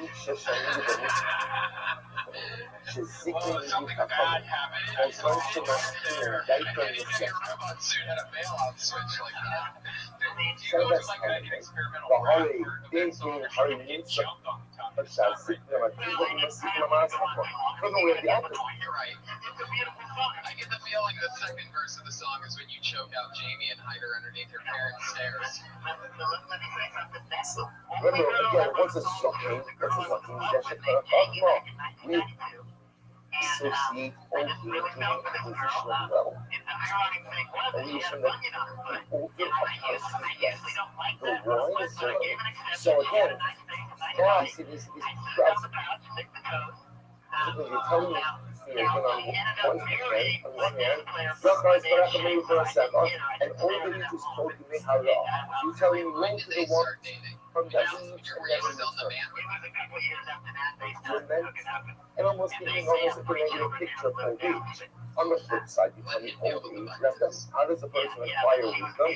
Something bad happened. And so robot suit had a bailout switch like that. Do you go to like an experimental lab where events on their ship and get jumped on the top of the stuff? You're right. I get the feeling the second verse of the song is when you choke out Jamie and hide her underneath her parents' stairs. Remember, again, what's a shocking? That's a we associate OD to the position of level. And we from the OD the wine zone. So again, now I see this trust. You're telling me, on one hand, some guys got up and leave for a second, and only just told me how to off. You telling me When when did to they the one start dating? from that Were you still in the band? and almost giving almost a negative picture of OD. On the flip side, you tell me OD left us. How does a person acquire wisdom?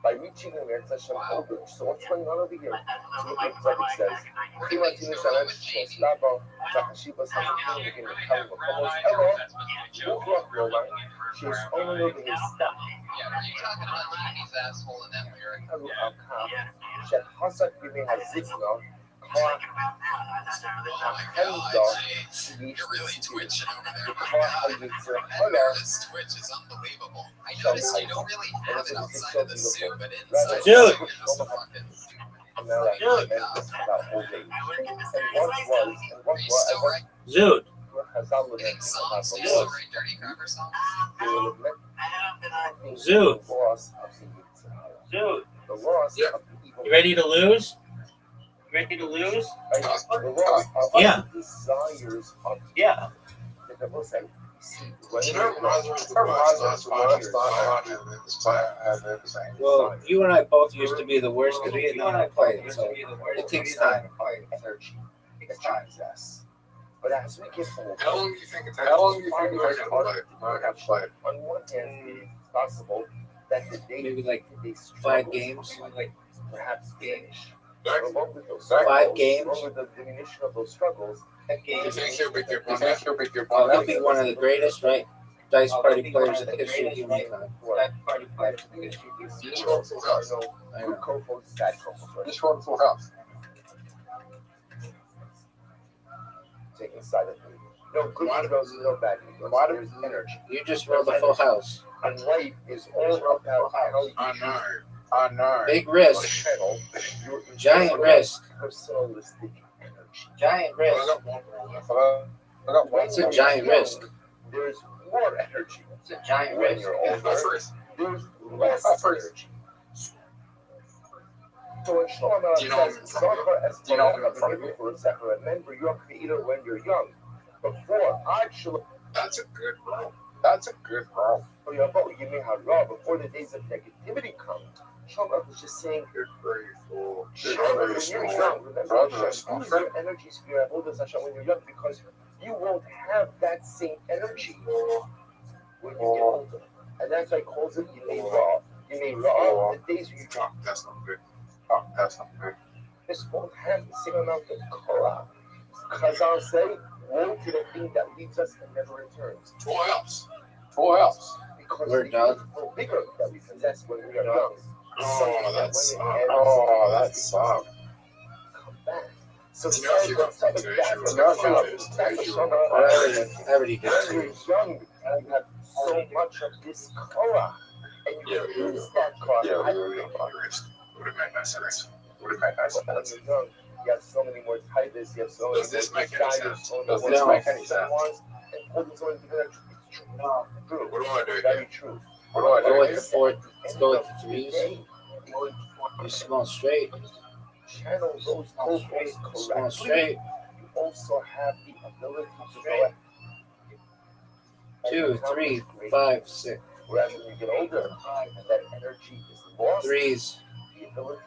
By reaching an intersection of OD. So what's going on over here? So the book it says, Martinez Alexis Slavo, Takashiba Sasaki, in the Kalma Komos, hello, look up your line. She's only looking at stuff. Yeah, are you talking about Jamie's asshole in that lyric? Check Hasak giving her signal. You're really twitching over there. That nervous twitch is unbelievable. I noticed you don't really have it outside of the suit, but inside Dude. you're just fucking. Are you still right? Zoot. Any songs? Do you still write dirty grammar songs? Zoot. Zoot. You ready to lose? Ready to lose? Yeah. Desires of Yeah. the devil say. You know, reminds me of the last time Well, you and I both used to be the worst because we didn't know how to play it, so it takes time. Energy that you possess. But as we get older, How long do you think it takes? How long do you think it takes to play? on one hand, it's possible that the day Maybe like they 5 games. like perhaps games. Back- Along with those 5 struggles, games. along with the diminution of those struggles, You think he'll be good? Oh, he'll be one of the greatest, right? Dice party players in the history of humankind. You just want full house. I good know. co-hosts, bad co-hosts, Just want full house. taking silently. No good egos, no bad egos. There's energy. You just rolled a full house. And life is all about how you I know. Big risk. channel your Giant risk. personalistic energy. Giant I risk. got one more left. I got one It's a giant risk. There's more energy. It's a giant When risk. you're Yeah, older, first. there's less energy. So in Shlomo Do you know says, for example, remember your creator when you're young. Before That's a good roll. That's a good roll. before the days of negativity come, Shlomo was just saying, Good grateful. when you're young, remember, use your energy sphere and hold this Hashem when you're young, because you won't have that same energy when you get older. And that's why he calls it Yimei Ra. Yimei Ra, the days when you Oh, that's not good. Oh, that's not good. just won't have the same amount of Korah. Chazal say, woe to the thing that leaves us and never returns. Full house. Full house. Because We're we done. grow bigger that we possess when we are young. Oh, that's that's come back. So You know, if you got foundation, I already did when you're 2. young, you have so much of this Korah. And you can use that Korah. Yeah, would have made no sense. Would have made no When sense. you're young, you have so many more titles, you have so many Does this more make any desires, sense? so Does many this more make any sense? wants, and putting so many together. It's true. True. What do I do Very here? true. What do I Go do with here? the 4. Let's go with the 3s. Today, You small straight. channel those co-hosts Small correctly. straight. You also have the ability to go ahead 2, 3, 5, 6. Whereas when you get older, and that energy is lost, 3s. the ability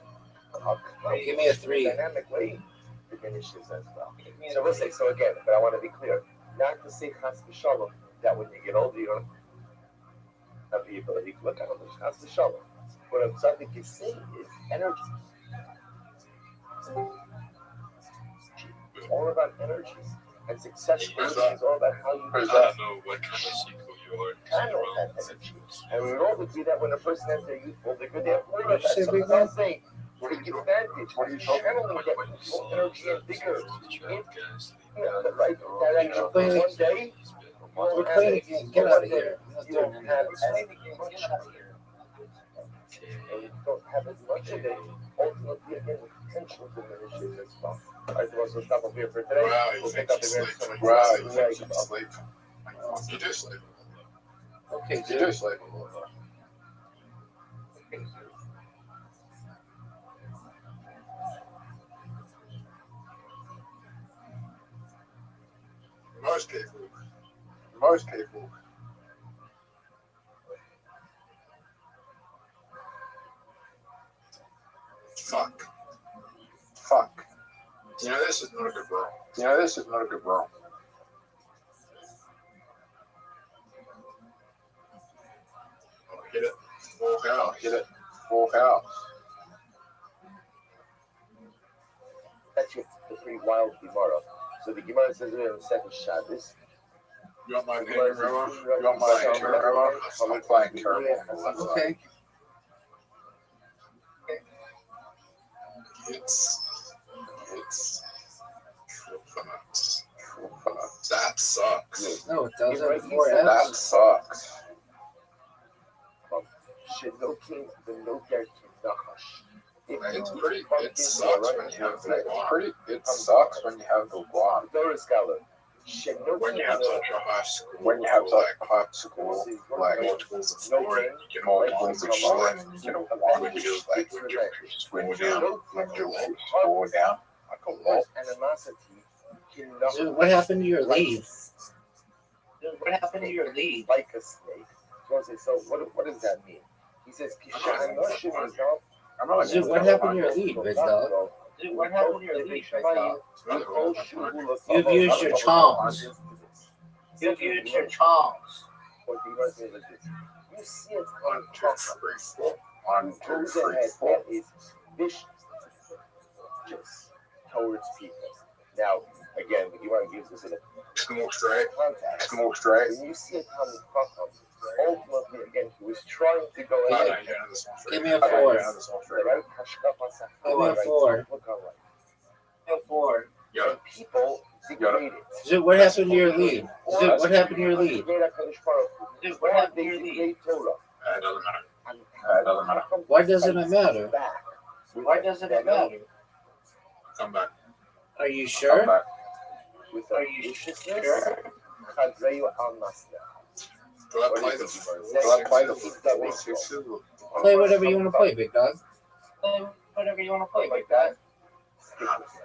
Give me a 3. dynamic way diminishes as well. So we'll say so again, but I want to be clear. Not to say chas v'shalom that when you get older you don't have the ability to look at others. Chas v'shalom. What I'm trying to say is energy. It's all about energies. And success is all about how you Where's I that? don't know what kind of sequel you are. channel that energy. And we would all agree that when a person has their youthful vigor, they have more Did of you that. say So big I'm man? saying, take advantage. When you're channeling that youthful energy and vigor in the right direction. Playing- One day, We're playing a game. Get out of here. I'm not you doing won't any have of as that. much of it. And you don't have as much of it. Ultimately, again, the potential diminishes as well. All right, so we'll stop over here for today. Wow, you We'll think pick up you again sleep. so much Wow, more. you Yeah, think you you sleep. You do sleep. Okay, You dude. do sleep. Most people. Fuck. You know, this is not a good roll. Oh, hit it. Full house. That's your the pretty wild Gemara. So the Gemara says in the second Shabbos. You want my opinion, Roma? You want my opinion, Roma? I'm playing terrible. Okay. It's that sucks. No, it doesn't. Right, 4 he said That Fs. sucks. Shenokim v'noker k'nachash. It sucks when you have the wand. It sucks when you have the wand. Doris Galler. When you have such a high school, like multiples of 4, and you get multiples of 4, and you get a wand, which is like when you swing down, when you 4 down. Because animosity cannot Dude, what happened to your lead? Dude, what happened to your lead? like a snake. So I say, so what does that mean? He says, Dude, what happened to your lead, big dog? Dude, what happened to your lead, big dog? You've used your charms. You've used your charms. You see it 1, 2, 3, 4. 1, 2, 3, 4. is vicious towards people. Now, again, you want to use this in a Just gonna walk straight. context. Just gonna walk straight. When you see it coming from ultimately, again, he was trying to go No, ahead. no, you don't have this one straight. Give me a I don't 4. have this one straight. Give me a 4. No, 4. Got it. And people degrade it. Dude, what happened to your lead? Dude, what happened to your lead? Dude, what happened to your lead? It doesn't matter. It doesn't matter. Why doesn't it matter? Why doesn't it matter? Come back. Are you Come sure? back. Are you sure? Do I play the Do I play the 4 6s? Play whatever you want to play, big dog. Whatever you want to play like that.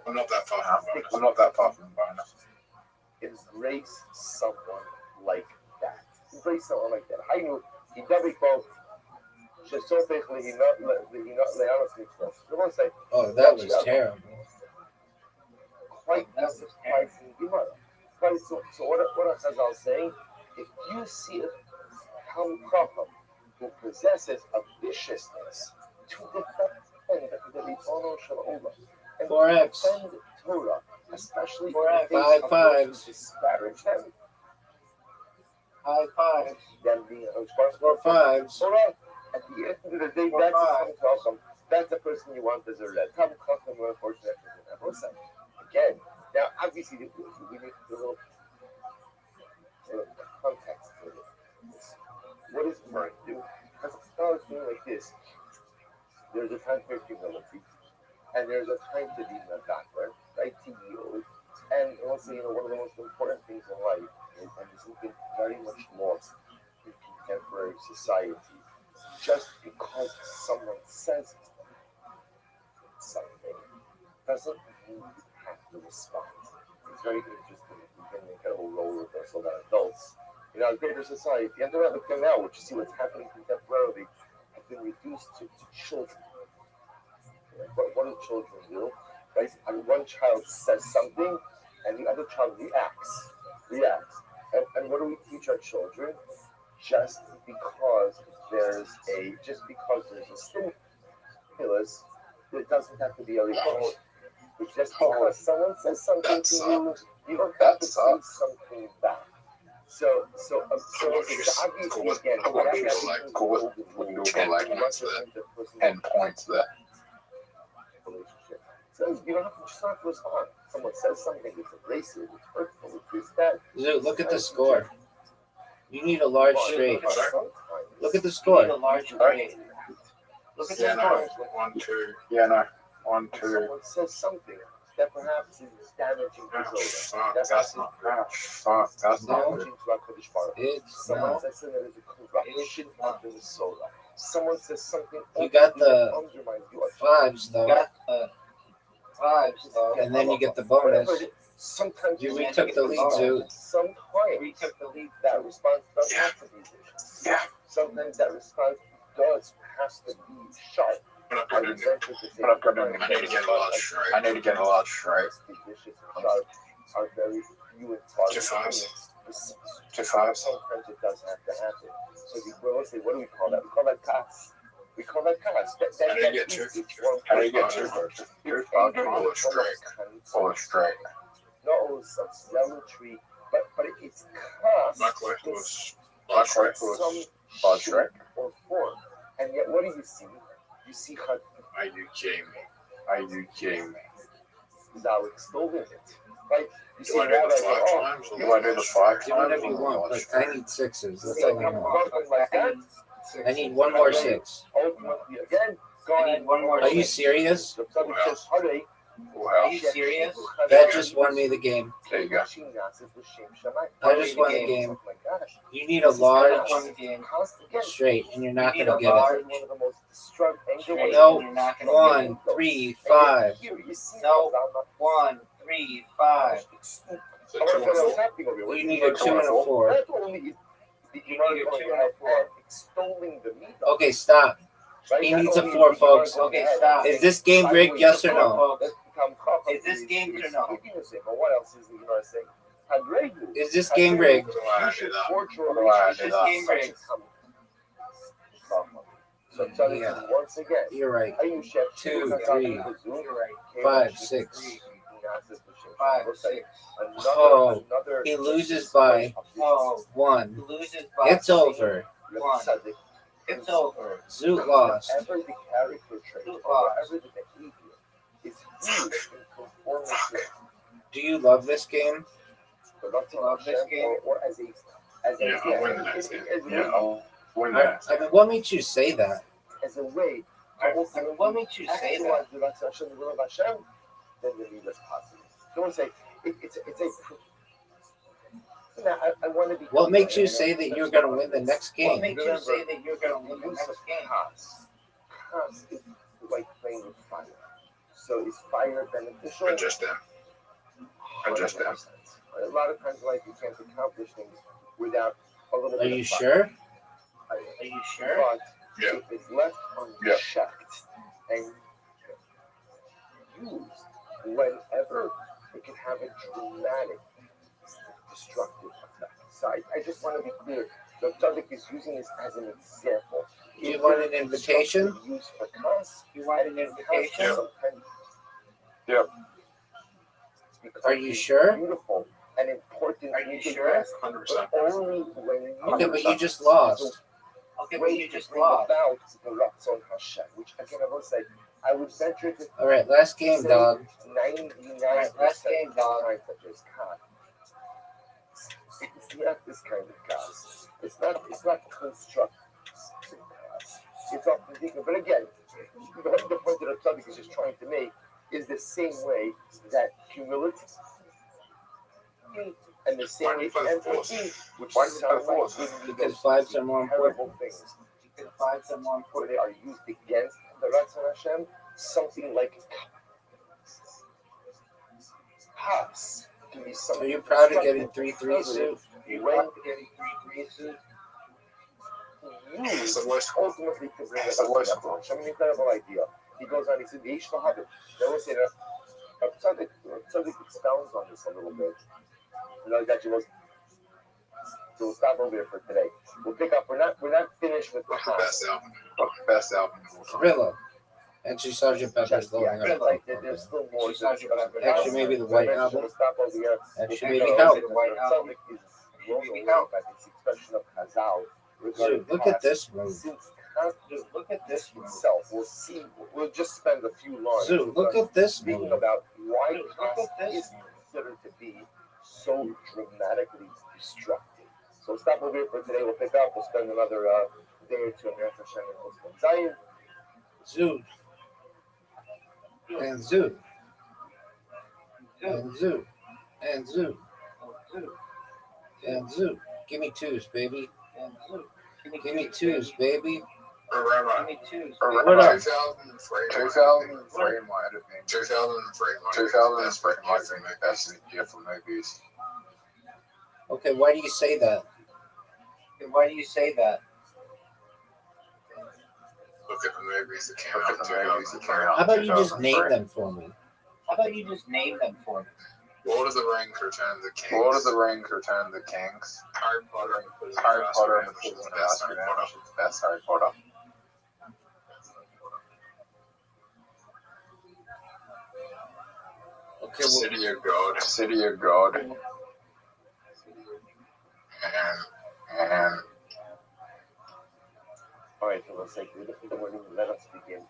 I'm not that far from bonus. I'm not that far from bonus. Embrace someone like that. Embrace someone like that. היינו, ידבק שסופך להינות מצוות. You want to say, Oh, that was terrible. quite surprising Gemara. Right, so what Chazal is saying, if you see it come from who possesses a viciousness to defend the Ribono Shel Olam and 4x. defend Torah, especially 4x. in the face of 5 those who disparage them, High 5. them being responsible 4 5s. Torah, at the end of the day, that's a Chacham. That's the person you want as a red. Tam Chacham, unfortunately, again. Now, obviously, we need a little context for this. What is Murray do? Because it's doing like this. There's a time for humility, and there's a time to be Nagaper, right? To yield. And also, one of the most important things in life, and this has been very much lost in contemporary society, just because someone says something doesn't mean you have to respond. It's very interesting. We can make a whole role reversal that adults in our greater society, and they're up till now, which you see what's happening contemporarily, have been reduced to children. What do children do? Right? And one child says something, and the other child reacts. And what do we teach our children? Just because there's a stimulus, it doesn't have to be a report. It's just because someone says something to you, you don't have to say something back. So it's obviously again, I want you to like call it when you go like and points there. So you don't have to respond. Someone says something, it's abrasive, it's hurtful, it's that. Dude, look at the score. You need a large straight. Look at the You need score. a large grade. Look at the score. 1, 2. Yeah, no. 1, 2. Someone says something that perhaps is damaging to Zola. That's not good. Fuck, that's not good. Damaging to HaKadosh Baruch Hu. It's Someone not. says something that is a corruption under the solar. Someone says something You got that the undermines you. 5s, though. Got 5s, though. And then you get the bonus. Sometimes You retook the lead, dude. Sometimes We took the lead. that response doesn't have to be vicious. Yeah. Sometimes that response does has to be sharp. But I've I got to resent it to say But I've got to- I need to get a large straight. I need to get a large straight. Vicious and sharp are very few and far 2 5s. 2 5s. Sometimes it does have to happen. So let's say, what do we call that? We call that cuts. We call that cuts. How do you get 2? How do you get 2 first? Full of straight. Full of straight. Not always some geometry, but it's cuts. My question was My large straight. correct was Some large shape straight. or form. And yet, what do you see? You see how Are you kidding me? Are you kidding me? Thou extolling it, right? You Do I do the 5 times? Or Do I do the 5 Do whatever you times? want, but I need 6s. That's all I want. Something like that. I need one more 6. Ultimately, again, go I ahead. need one more Are you six. serious? The subject says, "Hurry." Wow. you serious? That just won me the game. There you go. I just won the game. You need a large straight, and you're not going to get it. No, 1, 3, 5. No, 1, 3, 5. So 2 and 4. You need a 2 and a 4. Okay, stop. He needs a 4, folks. Okay, stop. Is this game rigged? Yes or no? Is this game rigged or no? Is this game rigged? Is this game rigged? Yeah, you're right. 2, 3, 5, 6. 5, 6. Oh, he loses by 1. It's over. 1. It's over. Zoot lost. Zoot lost. Do you love this game? Love this game? Yeah, I'll win the next game. Yeah, I'll win the next I mean, what makes you say that? As a way, What makes you say that? then the lead is positive. Don't say it's I want to be. What makes you say that you're going to win the next game? What makes you say that you're going to win the next game? Cause is like playing with fire. So is fire beneficial? Adjust them. Adjust them. A lot of times, like you can't accomplish things without a little. Are bit you of fire. sure? Are you sure? But Yeah. if it's left unchecked and used whenever, it can have a dramatic destructive effect. So I just want to be clear. The Tzaddik is using this as an example. Do you want an invitation? Used for cause. You want an invitation? Yep. Are you sure? Beautiful and important. Are you sure? 100%. Only when you Okay, but you just lost. Okay, but you just lost. About the Ratzon Hashem, which again I will say, I would venture to. All right, last game, dog. 99% Last game, dog. of this card. It's not this kind of cause. It's not constructive cause. It's often thinking, but again, the point that Tzaddik is just trying to make is the same way that humility and the same way empathy, which sound like Because 5s are more important. terrible things. Because 5s are more Where important. they are used against the Ratzon Hashem, something like cups can be Are something. you proud of getting 3-3 suit? Are you proud of getting 3-3 suit? It's a list. Ultimately to bring about the Ratzon Hashem, an incredible idea. He goes on, he said, Yesh Lahabit. They always say that Tzaddik expounds on this a little bit. You know, that you was. So we'll stop over here for today. We'll pick up. We're not finished with What's the best album? What's the best album? Thriller. Actually, Sergeant Pepper's loading up. like there's still more. Actually, maybe the White Album. We'll stop over here. Actually, maybe Help. The White Album is blown away by this expression of Chazal. Dude, look at this move. Dude, look at this itself. We'll see. We'll just spend a few lines. Dude, look at this speaking move. about why Chaz is considered to be so dramatically destructive. So we'll stop over here for today. We'll pick up. We'll spend another day or two in Eretz Hashem and Zion. Zoot. And Zoot. And Zoot. And Zoot. And Zoot. Give me 2s, baby. And Zoot. Give me 2s, baby. Rabbi. Give me 2s. What up? 2000 frame might have been 2000 frame might have been the best gift for movies. Okay, why do you say that? Why do you say that? Look at the movies that came out. How about you just name them for me? How about you just name them for me? Lord of the Rings: Return of the Kings. Lord of the Rings: Return of the Kings. Harry Potter and the Prisoner of Azkaban. Best Harry Potter. Okay, City of God. City of God. And All right, so let's say, let us begin.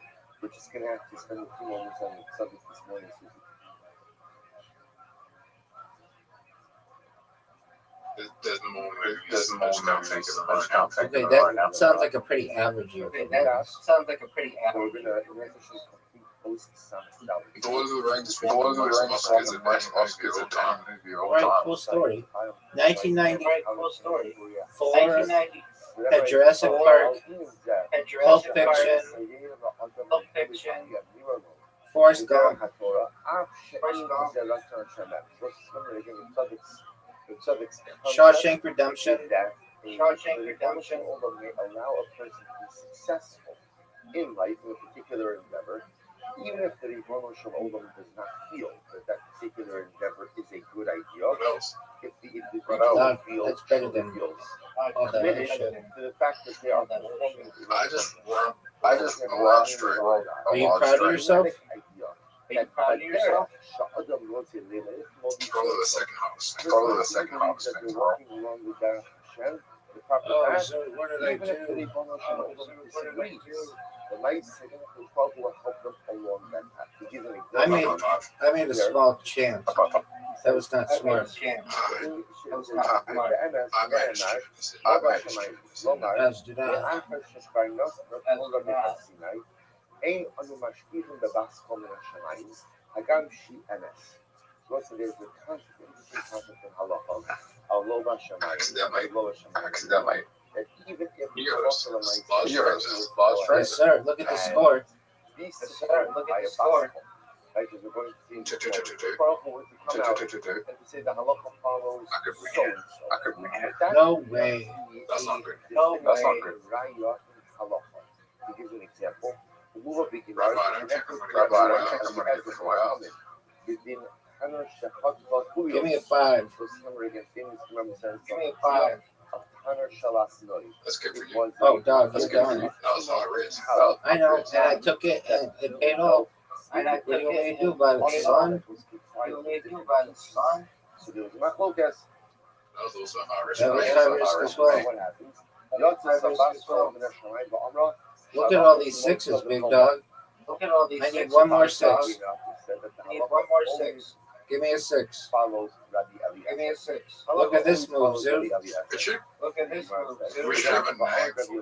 We're just going to have to spend a few moments on the subject this morning, Susie. there's no more movies. I just don't think of them right now. Okay, that sounds like a pretty average year. Okay, that sounds like a pretty We're average going year. to complete The Lord of the Rings is one of the best Oscars of time movie of all Right, time. cool story. 1994 1990. had Jurassic Park, Pulp Fiction, Forrest Gump. Shawshank Redemption. Allow a person to be successful in life in a particular endeavor, even if the Ribono Shel Olam does not feel that that particular endeavor is a good idea. What else? If the individual feels That's better than feels all that other committed shit. to the fact that they are performing I just run straight. Are you proud of yourself? Are you proud of yourself? Control of the second house. Control of the second house. Oh, so what did I Even if the do? Ribono Shel Olam disagrees, the light second to 12 will help them along that path. To give an example, I made a small chance. That was not smart. I managed to. As did I. אין אנו משפיעים בבסקו מן השמיים, הגם שהיא אמס. So there's a interesting concept in halacha, although בשמיים, Accidentally. that even if the Yours. Yes, sir. Look at the score. these Yes, sir. Look at the score. Right, because we're going to see Baruch were to come out and to say the halacha follows so and so. I could read it. No way. That's not good. No That's not way. good. To give you an example, Rabbi, I don't think I'm gonna get the full house. Give me a 5. Give me a 5. That's good for you. Oh, dog, That's you're good for you. done. That was all it is. I know, and I took it and it paid off. And I What do you took want me it to do about it, son? What do you want me to do about it, son? So there was machlokas. That was also high risk. That was high risk as well. What happens? Look at all these 6s, big dog. Look at all these I need sixes, one more dog. 6. I need one more 6. Give me a 6. Follows Rabbi Give me Eliezer. a 6. Look at this move, Zoo. It should, Look at this move. we should have a name for when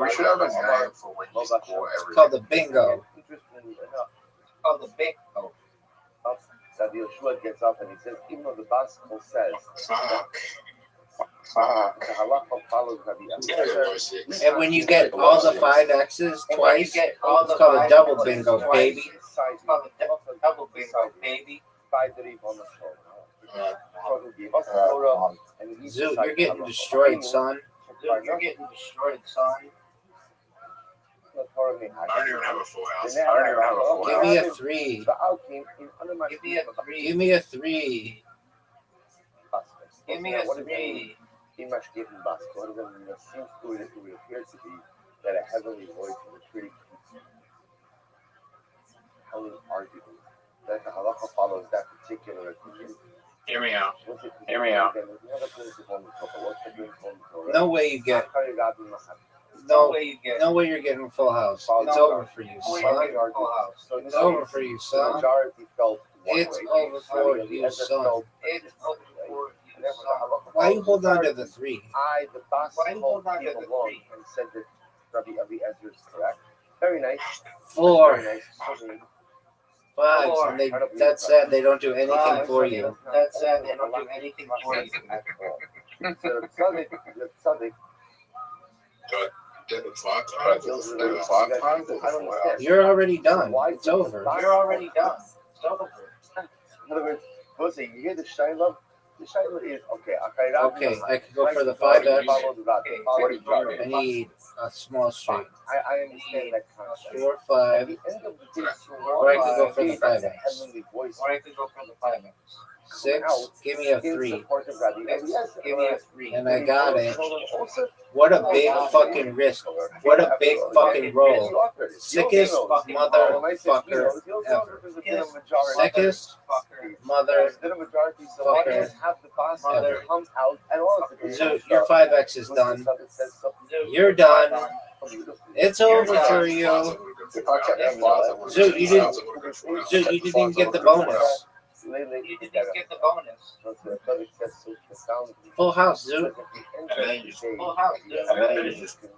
we should have a name for when you score It's everything. called the bingo. Interestingly enough, Oh, the big. Oh, Rabbi Yeshua gets up and he says, even though the Bible says Fuck. the halacha follows Rabbi Eliezer, And when you get all the 5 X's and when you twice, get all it's the called a 5 double X's bingo, twice, baby. It's called a double bingo, baby. Zoo, you're getting destroyed, son. Dude, you're getting destroyed, son. I don't even have a full house. Give me a 3. Give me a 3. Give me a 3. Give me a 3. Imash given Basco, it seems to it would appear to be that a heavenly voice is pretty argument that the halacha follows that particular opinion. Hear me out. Hear me out. No way you get. No way you get. No way you're getting full house. It's over for you, No way you're son. getting full house. It's over for you, The son. majority felt one It's way. over for you, Eliezer son. felt It's over for you, Therefore, the son. halacha Why you follows hold on to majority. the 3? The boss Why you hold on to came the along 3? and said that Rabbi Eliezer is correct. Very nice. 4, Very nice. 5. And that's sad. They don't do anything for you. That's sad. They don't do anything for you. So the tzaddik, Did it 5 times? Did it 5 times? I don't understand. You're already done. It's over. You're already done. It's over. In other words, listen, you hear the Shaila? The Shaila is, okay, Okay, I could go for the 5X. What is I need a small straight. I understand that concept. 4, At 5. the end of the day, Or I could go for the that's 5X. a heavenly voice. Or I could go for the 5X. 6. Give me a In 3. support of Rabbi Eliezer. Give me a 3. And I got it. Also, What a big fucking risk. What a big fucking roll. Sickest motherfucker ever. Sickest motherfucker ever. So your 5X is done. You're done. It's over for you. Zoo, you didn't even get the bonus. You didn't get the bonus. Full house, Zoo. And then you just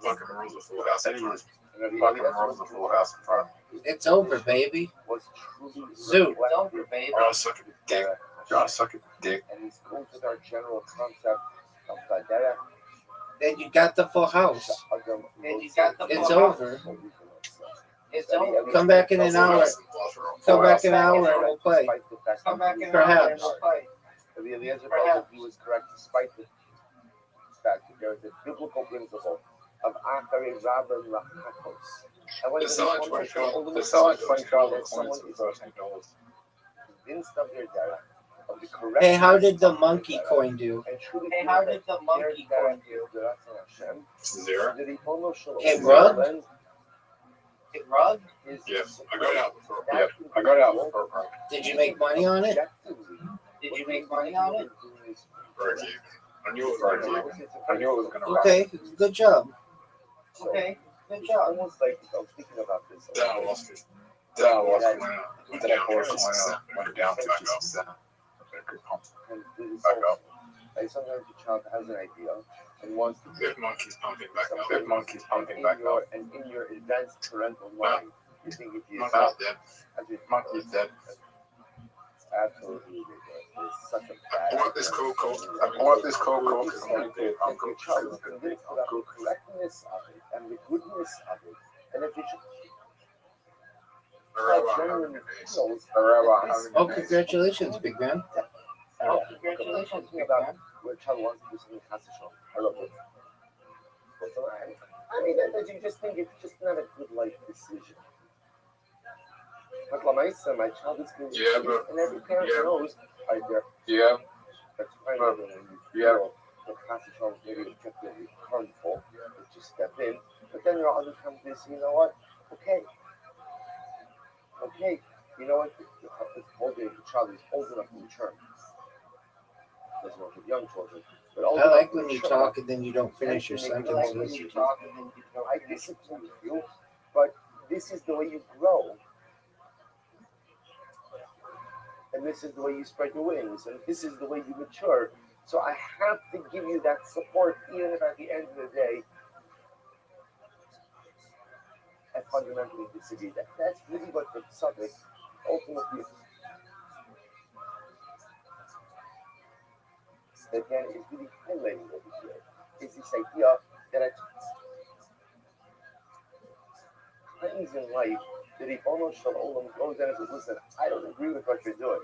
fucking rules a full house every time. Fucking runs the full house in front of me. It's over, baby. Was truly Zoot. reflective It's over, baby. Oh, suck a dick. God, suck a dick. And this goes with our general concept of Gadara. Then you got the full house. It's over. It's over. Come back in an hour. Come back in an hour and we'll play. Perhaps. Eliezer felt that he was correct despite the fact that there is a biblical principle of Achari Rabban Lachakos. And when They're selling 20 convinced of their dara, of the correct. Hey, how did the monkey coin do? Hey, how did the monkey coin do? Zero. It rugged? It rugged? Yeah, I got out before. Yeah, I got out before. Did you make money on it? Did you make money on it? Break even. I knew it was break even. I knew it was going to rock. Okay, good job. Okay, good job. Almost like I was thinking about this. Then I lost it. Then I lost it. Then I went down 50%. Back up. Like sometimes the child has an idea and wants to. Big monkey's pumping back up. Big monkey's pumping back up. And in your advanced parental mind, you think if you. Monkey's dead. Monkey's dead. Absolutely ridiculous. It's such a bad. I want this cocoa. I want this cocoa because I'm going to get Uncle. Your child is convinced about the correctness of it and the goodness of it. And if you should. Oh, congratulations, big man. Oh, congratulations, big man. Where a child wants to do something constitutional. I love it. I mean, you just think it's just not a good life decision. But my child is going to and every parent knows right there. Yeah. That's fine. Yeah. The constitutional maybe objectively harmful, but just step in. But then there are other times they say, you know what? Okay. You know what? It's older, the child is old enough to mature. Doesn't work with young children. But I like when you talk and then you don't finish your sentences. I discipline you, but this is the way you grow. And this is the way you spread your wings. And this is the way you mature. So I have to give you that support, even if at the end of the day, I fundamentally disagree. That's really what the subject ultimately again is really highlighting over here. Is this idea that at times in life, that if Ono Shalom goes in and says, listen, I don't agree with what you're doing.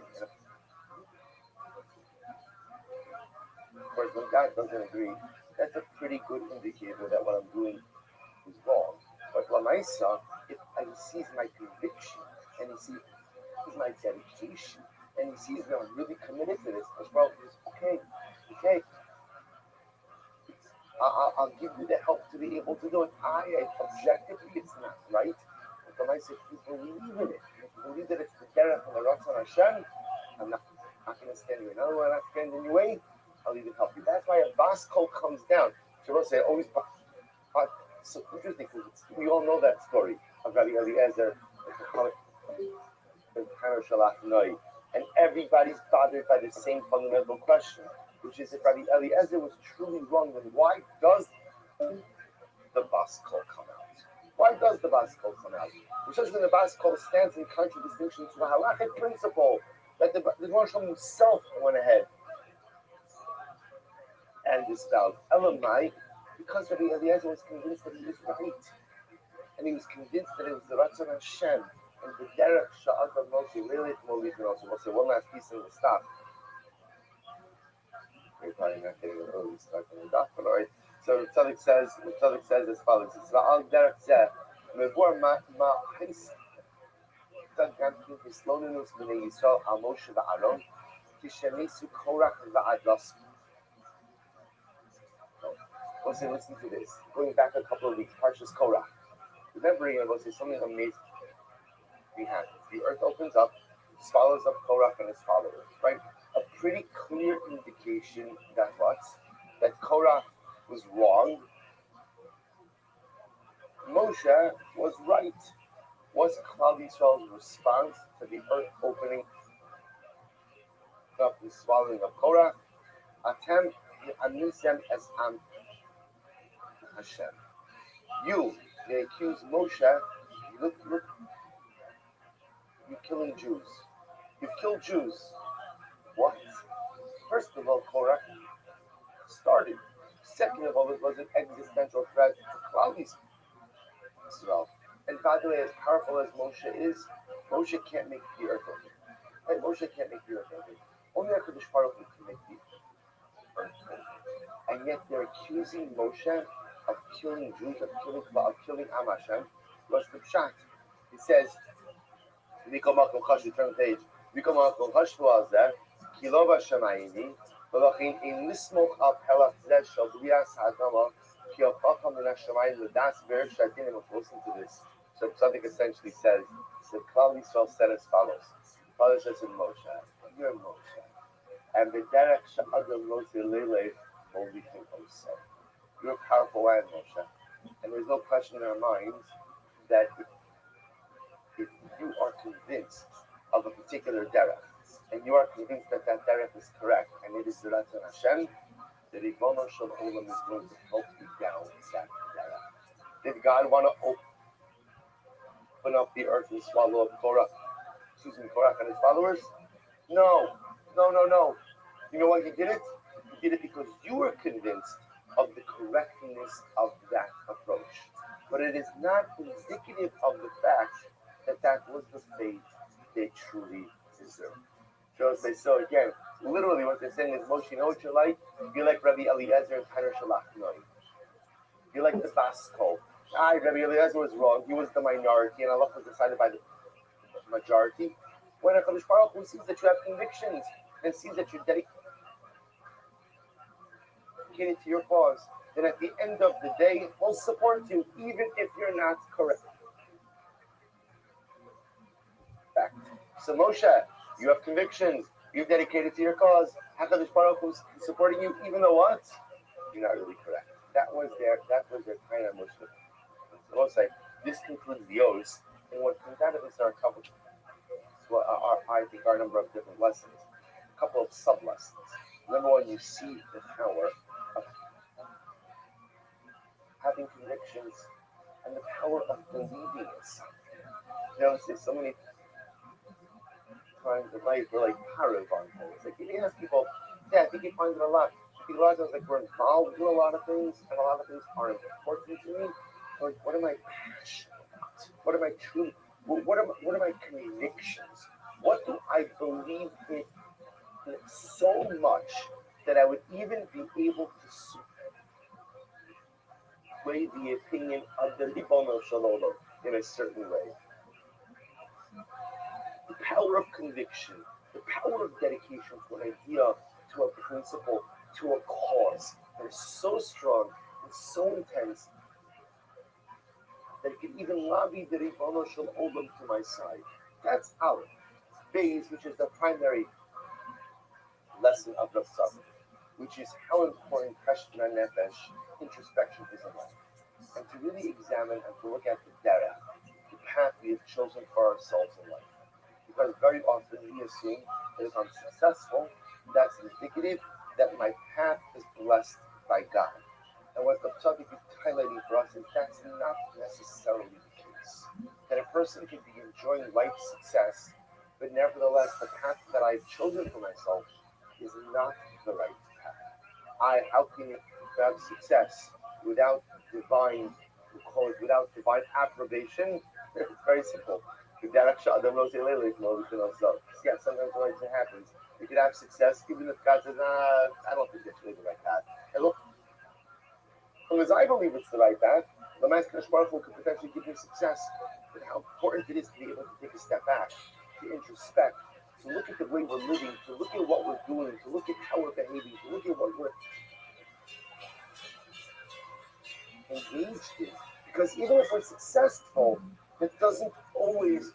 Of course, when God doesn't agree, that's a pretty good indicator that what I'm doing is wrong. But Lamaisa, if he sees my conviction and he sees my dedication and he sees that I'm really committed to this as well, okay, I'll give you the help to be able to do it. Objectively, it's not right. But Lamaisa, if you believe in it, if you believe that it's the derech and the Ratzon Hashem, I'm not going to stand in your way. I'm not standing in your way. I'll even help you. That's why a Baskol comes down. So we'll say always. So interesting because we all know that story of Rabbi Eliezer and everybody's bothered by the same fundamental question, which is if Rabbi Eliezer was truly wrong, then why does the Baskol come out? Why does the Baskol come out? Because when the Baskol stands in contradistinction to a halachic principle that the Rosh himself went ahead and dispelled. Elamai, because Rabbi Eliezer was convinced that he was right, and he was convinced that it was the Ratzon Hashem and the Derech Sha'ad Moshe. We'll say one last piece and we'll stop. We're probably not getting an early start on the dot, but all right. So the Tzaddik says as follows: It's Va'al Derech Zeh Mevor Ma'Chis Gantin Hisloninus B'nei Yisrael Al Moshe Va'Aaron Kishenisu Korach Va'Ados. Listen to this. Going back a couple of weeks, Parshas Korach. Remembering about something amazing happens. The earth opens up, swallows up Korach and his followers. Right? A pretty clear indication that what? That Korach was wrong. Moshe was right. Was Klal Yisrael's response to the earth opening up and swallowing of Korach? Atem Anisem as Am Hashem. You They accuse Moshe, look, you're killing Jews. You've killed Jews. What? First of all, Korach started. Second of all, it was an existential threat to Klal Israel. And by the way, as powerful as Moshe is, Moshe can't make the earth open. Right? Moshe can't make the earth open. Only HaKadosh Baruch Hu can make the earth open. And yet they're accusing Moshe of killing Jews, of killing Am Hashem. What's the pshat? He says, turn the page. Kilova Shamayini, Balachin in Lismok of Helat Zed Shabrias Hadama, Kiopakam in Hashemayim, the Das Ver Shatin, and listen to this. So something essentially says, the Klal Yisrael said as follows. Father says in Moshe, you're Moshe. And the Derek Sha'adam Moshe Lele, only think also. You're a powerful man, Moshe. And there's no question in our minds that if you are convinced of a particular derech, and you are convinced that that derech is correct, and it is the Ratzon Hashem, the Ribono Shel Olam is going to help you down that derech. Did God want to open up the earth and swallow up Korach and his followers? No. You know why he did it? He did it because you were convinced of the correctness of that approach. But it is not indicative of the fact that that was the fate they truly deserved. So again, literally what they're saying is, Moshe, you know what you're like? You're like Rabbi Eliezer and Tanner Shalachnoi. You're like the Baskol. Rabbi Eliezer was wrong. He was the minority, and Allah was decided by the majority. When HaKadosh Baruch Hu sees that you have convictions and sees that you're dedicated to your cause, then at the end of the day, he'll support you, even if you're not correct. So Moshe, you have convictions, you're dedicated to your cause, HaKadosh Baruch Hu is supporting you, even though what? You're not really correct. That was their kind of Moshe. So I'll say, this concludes the O's, and what comes out of this are a couple, I think our number of different lessons, a couple of sub-lessons. Number one, you see the power of having convictions and the power of believing in something. You know, so many times in life we're like parrot on things. Like you ask people, I think you find it a lot. I think a lot of times like we're involved in a lot of things, and a lot of things are important to me. Like, what am I passionate about? What am I true? What are my convictions? What do I believe in so much that I would even be able to sway the opinion of the Ribono Shel Olam in a certain way? The power of conviction, the power of dedication to an idea, to a principle, to a cause that is so strong and so intense that it can even lobby the Ribono Shel Olam to my side. That's our phase, which is the primary lesson of the subject, which is how important Cheshbon Nefesh, introspection is in life. And to really examine and to look at the derech, the path we have chosen for ourselves in life. Because very often we assume that if I'm successful, that's indicative that my path is blessed by God. And what the subject is highlighting for us is that's not necessarily the case. That a person can be enjoying life's success, but nevertheless the path that I've chosen for myself is not the right path. How can you have success without without divine approbation? It's very simple. Yeah, sometimes it happens. You could have success even if God says, I don't think it's really the right path. As long as I believe it's the right path, the Master Baruch Hu could potentially give you success. But how important it is to be able to take a step back, to introspect, to look at the way we're living, to look at what we're doing, to look at how we're behaving, to look at what we're engaged in. Because even if we're successful, it doesn't always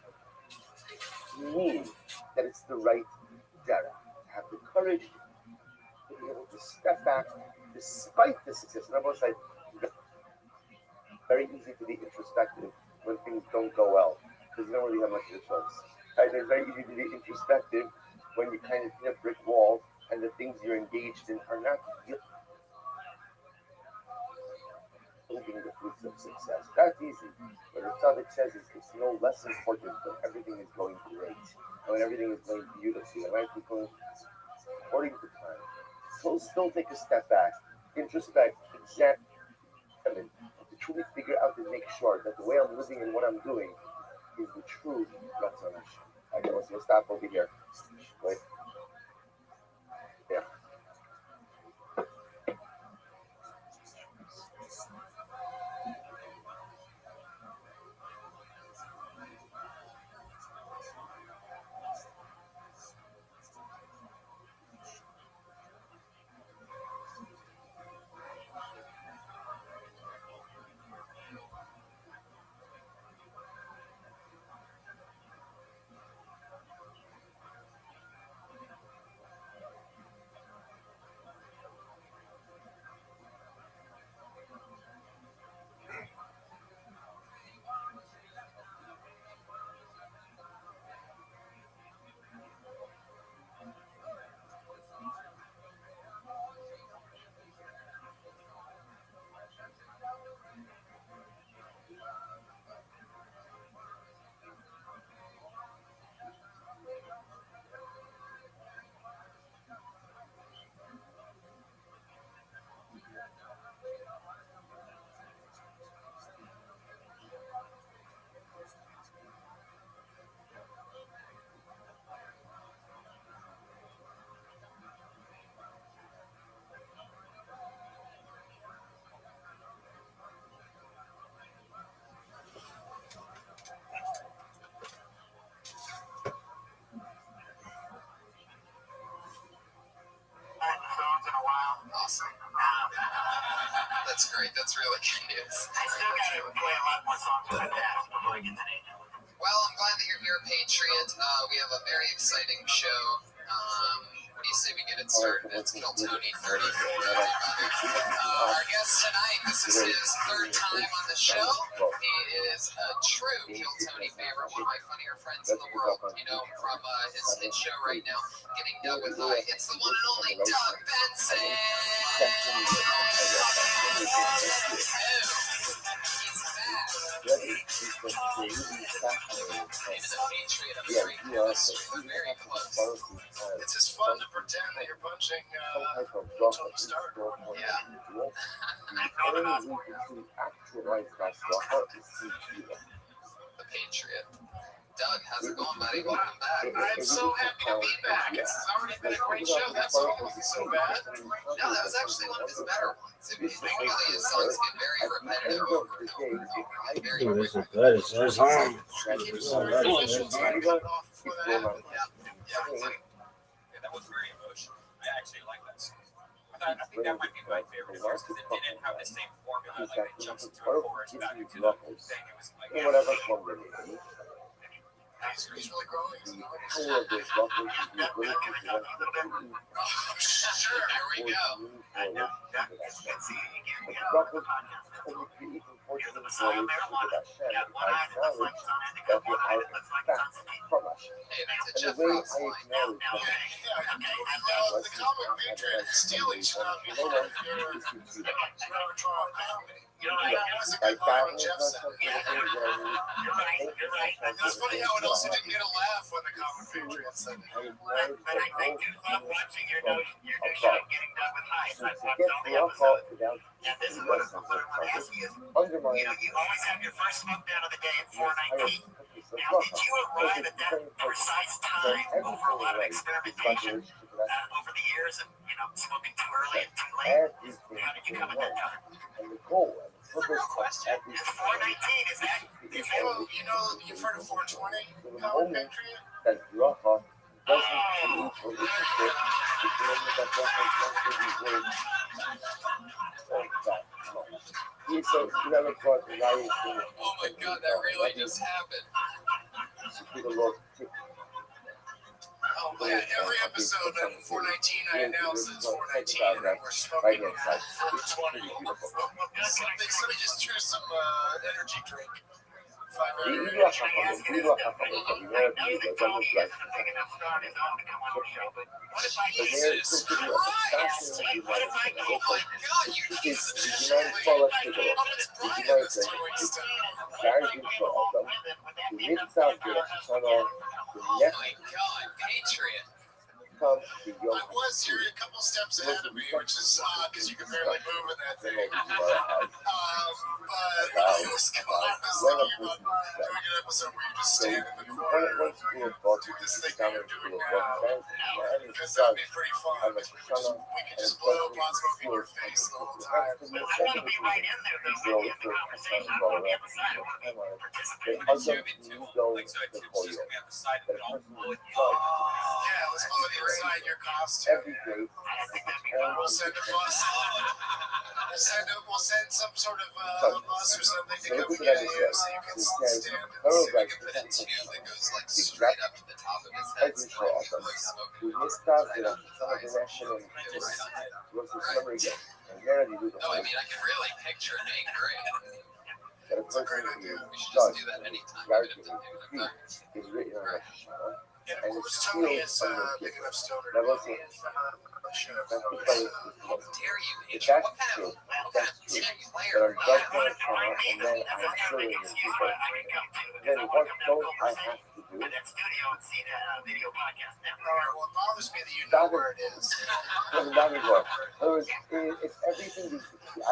mean that it's the right data. To have the courage to be able to step back despite the success. And I'm going to say, very easy to be introspective when things don't go well, because you don't really have much of a choice. Right? It's very easy to be introspective when you kind of hit a brick wall and the things you're engaged in are not reaping the fruits of success. That's easy. But the Tzaddik says it's no less important when everything is going great, when everything is going beautifully, when life is going according to plan. So still take a step back, introspect, examine, to truly figure out and make sure that the way I'm living and what I'm doing is the true Ratzon Hashem. Okay, let's stop over here. Wait. Yeah. Awesome. That's great. That's really good news. I still got to play a lot more songs with my dad before I get to Nate. Well, I'm glad that you're here, Patriot. We have a very exciting show. What do you say we get it started? It's Kill Tony 34. Our guest tonight, this is his third time on the show. He is a true Kill Tony favorite, one of my funnier friends in the world. You know him from his hit show right now, Getting Doug with High. It's the one and only Doug Benson. It's just fun to pretend that you're punching Tony Stark. Yeah. The Patriot. Doug, how's it going, buddy? Welcome back. I'm so happy to be back. It's already been a great show. That song wasn't so bad. No, that was actually one of his better ones. Normally his songs get very repetitive over and over and over. Like very Ooh, this is good. It's their song. That was very emotional. I actually like that song. I think that might be my favorite because it didn't have the same formula. Like it jumps into a chorus back into the whole thing. It was like He's really growing. Sure, here we go. Hey, that's a Jeff Ross line. The comic Patriot stealing stuff. If you're a comedy. That's a good line when Jeff said it. It's funny how it also didn't get a laugh when the comic Patriot said it. But I do love watching your new show, Getting Done with High. I've watched all the episodes. And this is what I want to ask you is, you always have your first smoke down of the day at 4:19. Now, did you arrive at that precise time over a lot of experimentation over the years and, smoking too early and too late? How did you come at that time? It's a real question. Is 4:19, is that? You've heard of 420, comic Patriot? Oh my God, that really just happened. Oh man, every episode of 419 I announce it's 419 and we're smoking 420. Somebody just threw some energy drink. Ilu akapamilka, winęła bliżej, żadnych brak. Jesus Christ! Wyginając pola tego, wyginając największy oddam, miejsca, gdzie napisano Oh nie my God, Patriot! tam I was here a couple steps ahead of me, which is odd because you can barely move in that thing. But it was cool. It was thinking about doing an episode where you just stand in the corner and do this thing that you're doing now. Because that would be pretty fun. We could just blow up on smoke in your face the whole time. Yeah, let's blow it inside your costume. every day. We'll send a bus. We'll send some sort of bus or something to come get you so you can stand in. So we can put a tube that goes like straight up to the top of his head. So he can like smoke it right up his eyes. No, I mean I can really picture it being great. It's a great idea. We should just do that anytime we get into the dark. Is written on a shot. And of course, Tony is big enough stoner. That was it. Shut That's up. because How dare you, if Patriot? that's What true, kind of that's team true. player But are I'm you? just gonna come and then I'm showing you people. Then what don't I have to do? All right, well, it bothers me that you know where it is. Doesn't bother me what. In other words, it's everything. I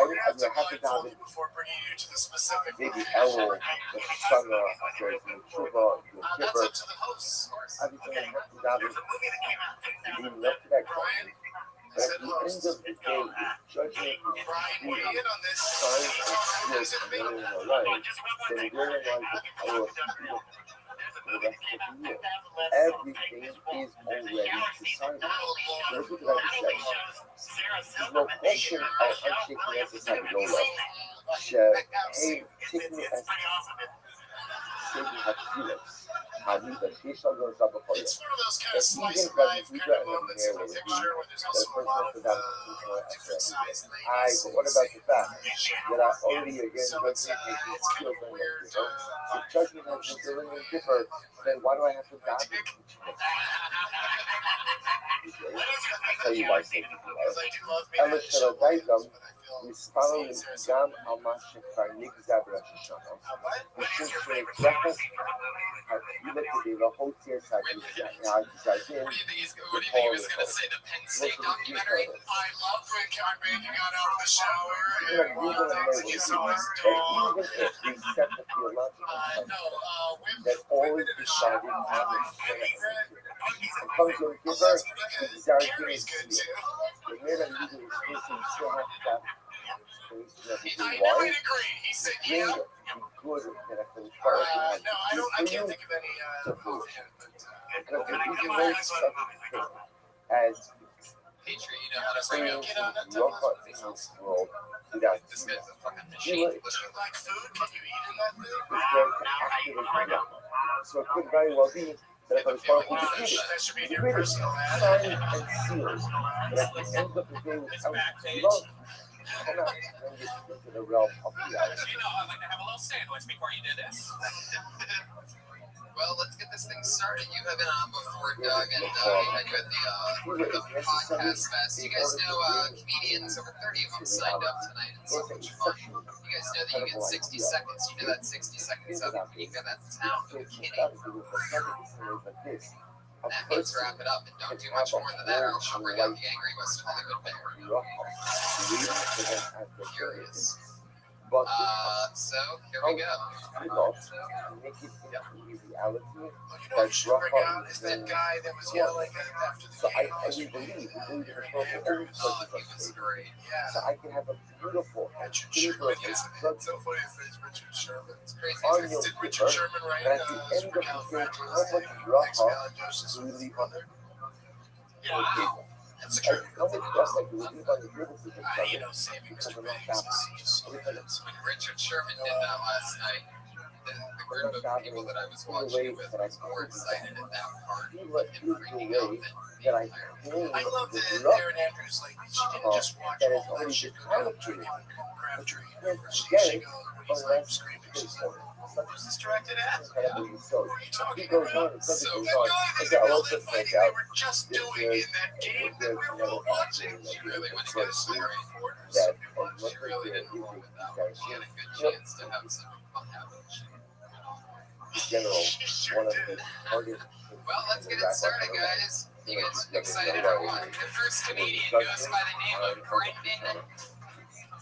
We have to have to have blindfold you before bringing you to the specific maybe location. Elmo, the son of the Chuba, the That's Kipper. up to the hosts. Everything I have to have is leading up to that question. I But said at the end hosts. of the day, it's judgment is Brian, weigh free. in on this. Signs and skills and learning in our life, then we realize the power of people for the rest of the year. Everything is already decided. Look at what I just said. There's no question of unshaking exercise no love. Hey, take me as Satan had Felix. Hadida, she shall go up for you. It's one of those kind of slice of life kind of moments in a picture where there's also a lot of different size ladies. But what about the fact that I already again So judgment it's makes kind me of feel weird. If judgment makes me feel any different, then why do I have to die? I'll tell you why Satan Because I do love me Ela that show, Sharadaitam, but I feel Spalo scenes are Gam Amash Karnik Zabra Shishana. what? Which is Jackas Hakila Kedeva Hotia Sadi Zadin. What do you think he was going to say? The Penn State documentary? I love when Cartman got out of the shower and one of the things he saw his That dog. even if we set the theological that Women always in a decided shower on are the my favorite. and comes to give Oh, her that's pretty good. Zargin Carrie's good too. the man that uses exclusive still has to have I never agree. He said, yeah. Good that I can No, I can't think of any offhand, but because if you know something as Patriot, you know how to bring things up. get on that your double. heart in this world without This guy's a fucking do machine. it, Do you like food? Can you eat in that thing? it's going to activate your mind. So it could very well be that if I was Feeling powerful good. to eat it, That should be in you your read it, personal ad. signs and seals. But at the end of the day, without love, cannot bring it into the realm of reality. You know, I'd like to have a little sandwich before you do this. Well, let's get this thing started. You have been on before, Doug, and we had you at the podcast fest. You guys know comedians, over 30 of them signed up tonight. It's so much fun. You guys know that you get 60 seconds. You know that 60 seconds up, and you got that sound of kidding. That means wrap it up and don't do much more than that, or else you'll bring out the angry West Hollywood bear. Curious. So here we go. Make it into reality. Well, you know what you should bring out is that guy that was yelling after the So game. I believe in the Andrews. Oh, he was great. Yeah. So I can have a beautiful and Richard beautiful Sherman. It's so funny his name's Richard Sherman. It's crazy. on your Did Richard Sherman write But at the end of the day, how much Supercalifragilistic? do we leave on the Yeah, that's And true. how much dust do we leave on the table to You know, saving Mr. Banks. When Richard Sherman did that last night, the group of people that I was watching it with was more excited at that part He of let him me freaking the out way than that I the entire claim I love the that love Erin Andrews, like, she didn't just watch that is all that already shit been go down. allocated. Crabtree. Can't She get it goes, when he's like screaming, she's like, Who's this directed at? incredibly so. What are you talking He goes about? on, so So goes the on. guy that Okay, they I'll built also and point fighting, they out were just this doing is in that game that we were another all watching. factor She really went to that go Siren Quarters. that She really didn't roll with that one. She had a good chance to have some fun happening. in general, one of the hardest Well, let's get it started, guys. You guys excited or what? The first comedian goes by the name of Brendan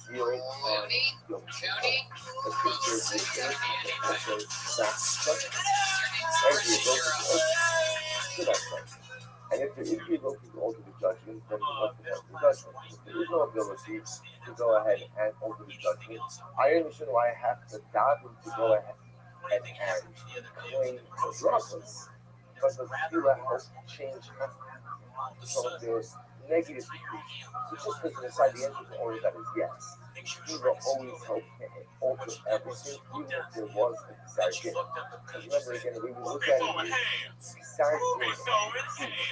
Zero Looney. Cooney. the picture of the also and if there is the ability to alter the judgment, then what's the point of the judgment? If there is no ability to go ahead and alter the judgment, I understand why I have to dabble to go ahead and claim the drugless. But the Fila has changed some of their negative speech. So just as an aside, the answer to all of that is yes. Fila always helped alter everything, even if there was a desired gain. Because remember, again, when we look at it, desired gain ultimately,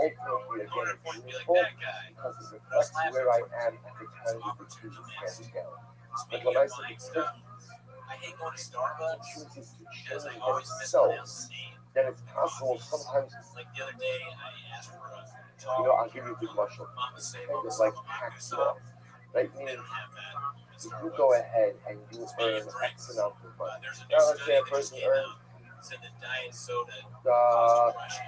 again, it's meaningful because it reflects where I am at the time that the truth is handed down. Like when I said the person chooses to change themselves, then it's possible sometimes, I'll give you a good mushroom. It's kind of like tax law. That means if you go ahead and you earn X amount of money, now let's say a person earns $50,000.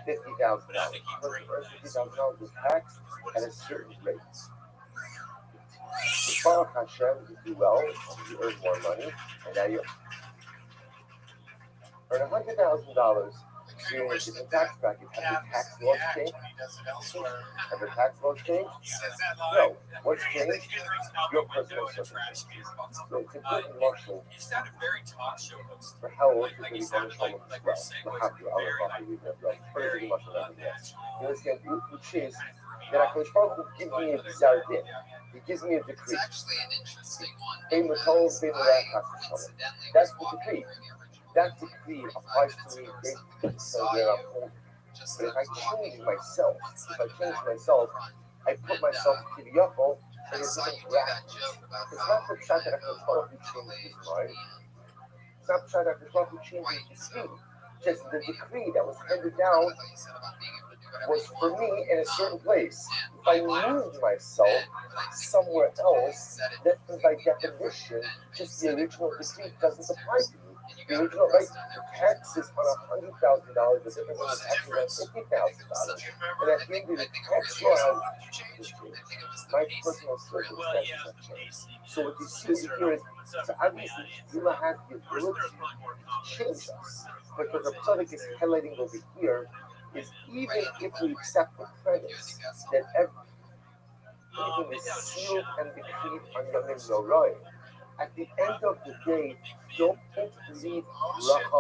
Person earns $50,000 with tax at a certain rate. If Baruch Hashem, you do well, you earn more money, and now you earn $100,000. You're in a different tax bracket. Have the tax laws changed? Have the tax laws changed? No. What's changed? Your personal circumstances. So it's important, Marshall, for how old you're going to be punished home as well. You have to, I will not believe that, right? But it's a Marshall level, yes. You understand? Which is that HaKadosh Baruch Hu gives me a desire din. He gives me a decree. It's actually an interesting one. That's the decree. That decree applies to me based on where I'm holding. But if I change myself, I put myself to the upper and it's different bracket. It's not the fact that HaKadosh Baruch Hu changed his mind. It's not the fact that HaKadosh Baruch Hu changed his decree. Just the decree that was handed down was for me in a certain place. If I moved myself somewhere else, then by definition, just the original decree doesn't apply to me. The original rate, the taxes on $100,000 are different than the taxes on $50,000. And at the end of the tax law has my personal circumstances have changed. So what you see here is, so obviously, Zila has the ability to change us. But what the Tzaddik is highlighting over here is even if we accept the premise that everything is sealed and decreed on Yomim Noroi, at the end of the day, don't leave bracha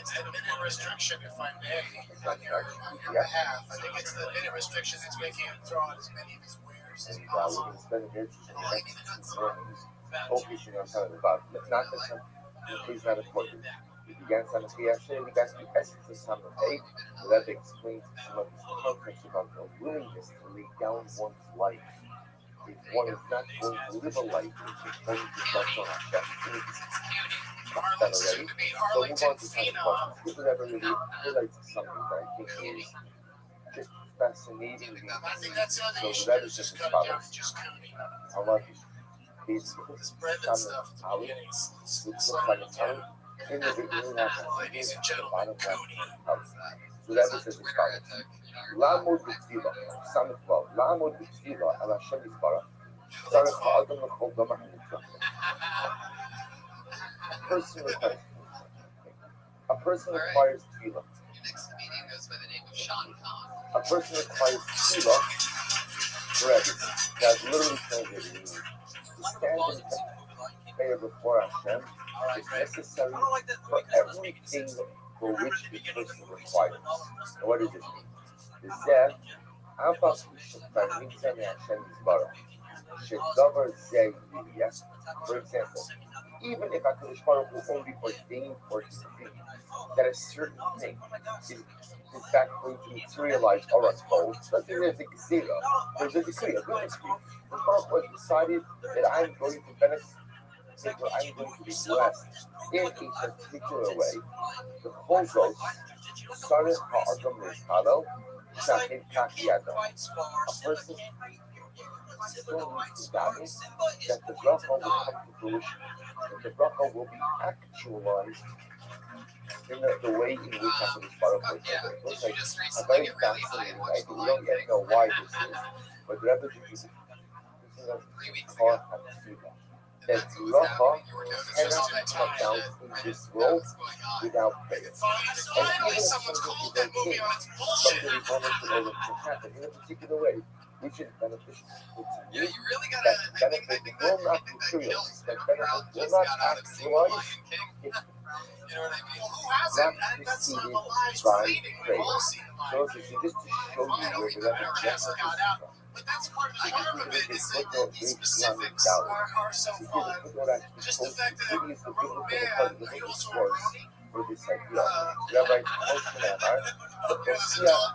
it's the minute restriction, if I may. It's not charged I PDF. have. I think it's the minute restriction that's making him throw out as many of his wares as And we're possible. going to spend here teaching the next 2 mornings, focusing on telling about not the time, please not important. We began some creation, we got the essence of some of eight, so that explains some of the context about the willingness to lay down one's life. If one is not going to live a life, it's going to trust on Hashem. That already. So move on to some questions. Skip whatever really highlights something that I think is just fascinating. I think that's the other So issue. that Is is just just cut down follows. to just counting. I love these This Brendan stuff at the beginning is looks slowing like it a down. tongue. In the beginning, that Ladies and the gentlemen, bottom Cody. left house. So that is as follows. לעמוד בתפילה, סמ"ך ו', לעמוד בתפילה על השם יתברך, צריך האדם לכל דמה הנצרך. A person requires tefillah. Next meeting goes by the name of Sean Khan. A person requires tefillah forever. That's literally translated meaning to stand in prayer before Hashem is necessary for everything for which the person requires. And what does it mean? The Zeh, אף על פי שכבר נמצא מהשם יתברך, שדבר זה יהיה. For example, even if HaKadosh Baruch Hu only ordained or decreed that a certain thing is in fact going to materialize or unfold, let's say there's a gzera, there's a decree, a good decree. The Baruch Hu has decided that I'm going to benefit, that I'm going to be blessed in a particular way. The whole goes, Sareh ha'adam le'istalo, shachin kach yado. A person still needs to daven that the bracha will come to fruition, that the bracha will be actualized in the way in which HaKadosh Baruch Hu Yeah, it looks did like you just a recently very get really high fascinating and watch idea. the We don't Lion yet know why this is, but the Rebbe is 3 weeks called ago? Hatfilah. And That that's what was bracha happening. You were noticing all cannot that come time down shit in this that world was going on. without prayer. Finally, someone's called that movie on its bullshit. Something is going to happen in a particular way, which is beneficial to Yeah, you. you really That gotta. I think benefit that will not kills materialize. That the crowd benefit will just not got out of seeing the actualize. Lion King. It's You know what I mean? Well, who not hasn't? And that's sort of preceded a live by reading. We've prayer. all seen the So Lion this King. is just to show you I know where we the never Rebbe just got out. But that's part of it is that the specifics are so fun. Just the fact that a grown man, are you also a brony? for this idea. Rabbi Moshe Amar, the There's Hosea adult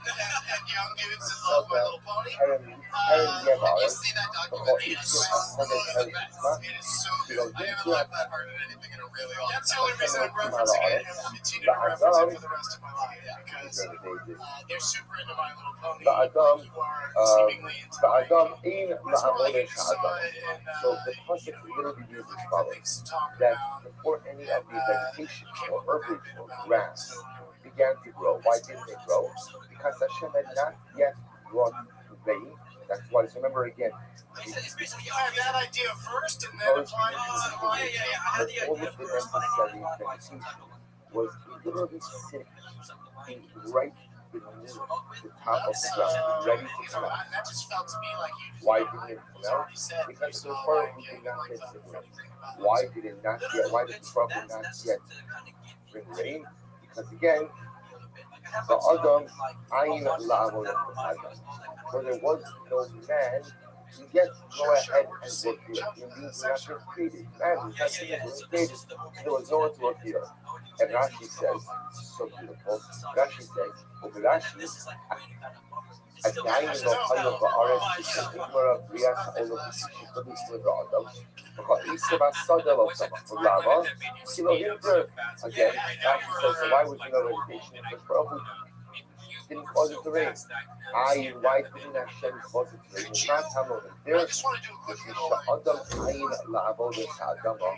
and young dudes that love My Little Pony. Karen You Yevaris, see that the documentary? Hosea It's Asana the best. Karisma, It is so good. I haven't laughed that hard at anything in a really long time. That's the only reason I'm referencing it, and will continue to reference it for the rest of my life because they're super into My Little Pony. Ba'adam, You are seemingly into my Ba'adam in That's more like La'amodesh you saw Ha'adam. it in, So the concept literally uses looking for follows. things to talk That about. before any of the vegetation or herbage or grass began to grow, why didn't they grow? Because Hashem had not yet brought rain. That's why, so remember again, It's basically you had that idea first and then apply it to the line. but all of the necessary vegetation was literally sitting right beneath the top of the ground, ready to come out. That just felt to me like you Why didn't it come out? already said Because you the saw Torah Lion King, did not like get the signal. thing about it. Why did it not yet? Why did the Torah not yet bring rain? Because again, the Adam Ayin La'avodah Adam. For there was no man to yet go ahead and work here. Indeed, not been created. Man was not created. There was no one to work here. And Rashi says, so beautiful. Rashi says, over Rashi, עדיין לא חיה בארץ שתגמר בריאת העולם שתמיד לבעדם. וכאיסם השדה לא צמח. למה? כי לא היnder. Again, Rashi says, so why was there no vegetation? Because Baruch didn't cause it to rain. Why didn't Hashem cause it to rain? It's not Hamon. There, Adam Ayin La'avodah Ha'adama,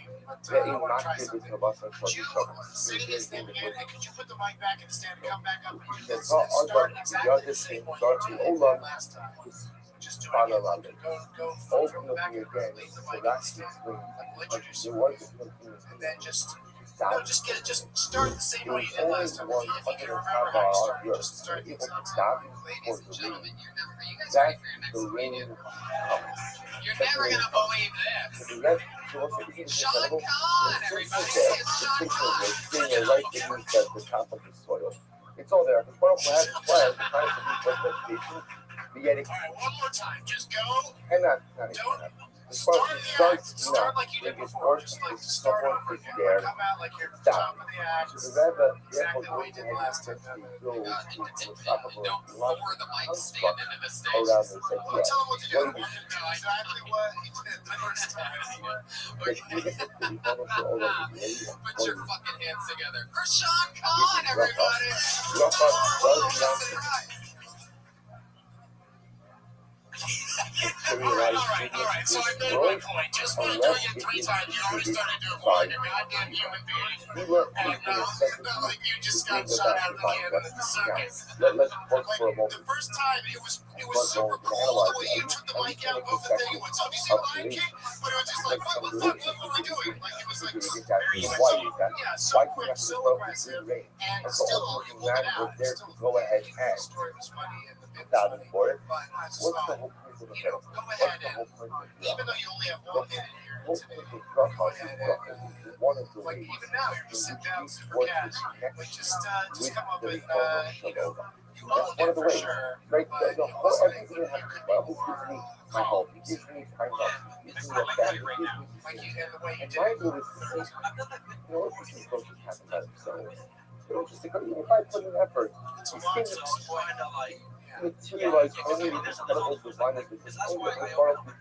Ve'im Makir B'Tavasa Shadisham. Could you put the mic back in the stand and come back up? He said, Adam, the other thing, Darti Olam, is Balalam. Ultimately, again, so that's the explains. There was a continuous. And then just Just start the same way you did last time. One If you can fucking remember, car just on Earth start able the to same stop time. for Ladies the and gentlemen, rain. you guys That's ready for your next the rain comedian? comes. You're never gonna believe So this. the red, so what's it, is it Sean incredible? Conn, The everybody. station there, It's the Sean station Conn. is sitting right beneath the top of the soil. It's all there. The soil has plans to try to produce vegetation, but yet it All right, one more time. Just go. cannot, the soil starts Start not, like you it did gets before. worse, Just like it's start someone over is again. there. Come out like you're at the Stop. top of the act. So the Rebbe, Exactly therefore, what you going did to last time. essentially build a philosophical Don't and lower logical the mic stand construct into the stage. around this Well, idea. tell him what to do. What Do is exactly what he did the first time. that even if the Rebbe for all of the lady Put your and fucking hands together for Sean Conn, everybody. Rafa does not materialize All right. So I in this made my world point. Just by unless doing it it 3 is times, you already distributed started to by avoid a goddamn human being. Tila is And the necessity like you to just bring got the shot out of the basketball cannon at the lessons down. circus. Let's pause Like for a moment. the first time, it was But super we're cool analyze the way you took the every mic out single of the thing and perspective went, so have you of seen Lion creation. King? But it was just like, Because what some the fuck, religions what were we doing? Like it was like you get very that. much Why so, is that? yeah, so Why quick, cannot so the world aggressive, be rain? and And so still ultimately pulled man it was out. there Still to go ahead the and story was funny and the bit was down funny. for it. But I just What's the thought, whole point of the you know, film? go What's ahead the and, whole point of the even film? though you only have The one minute here whole today, point of go Dracula ahead is one of the like ways even now, you're in just which sitting down, we super work cat. with Like connection just with come up the with, Ricono you know, Shalom. you That's loved one it of the for ways. sure. Right? But The it whole wasn't everything anything that you could happens, be Bible more gives me my hope. It gives me my love. It gives me a family. It gives me like peace. you and the way you And did my it. goal is to see, you know, if these approaches happen by themselves. They're just if I put in effort, It's a these lot things to explain. materialize only with this incredible divineness, because only as far as we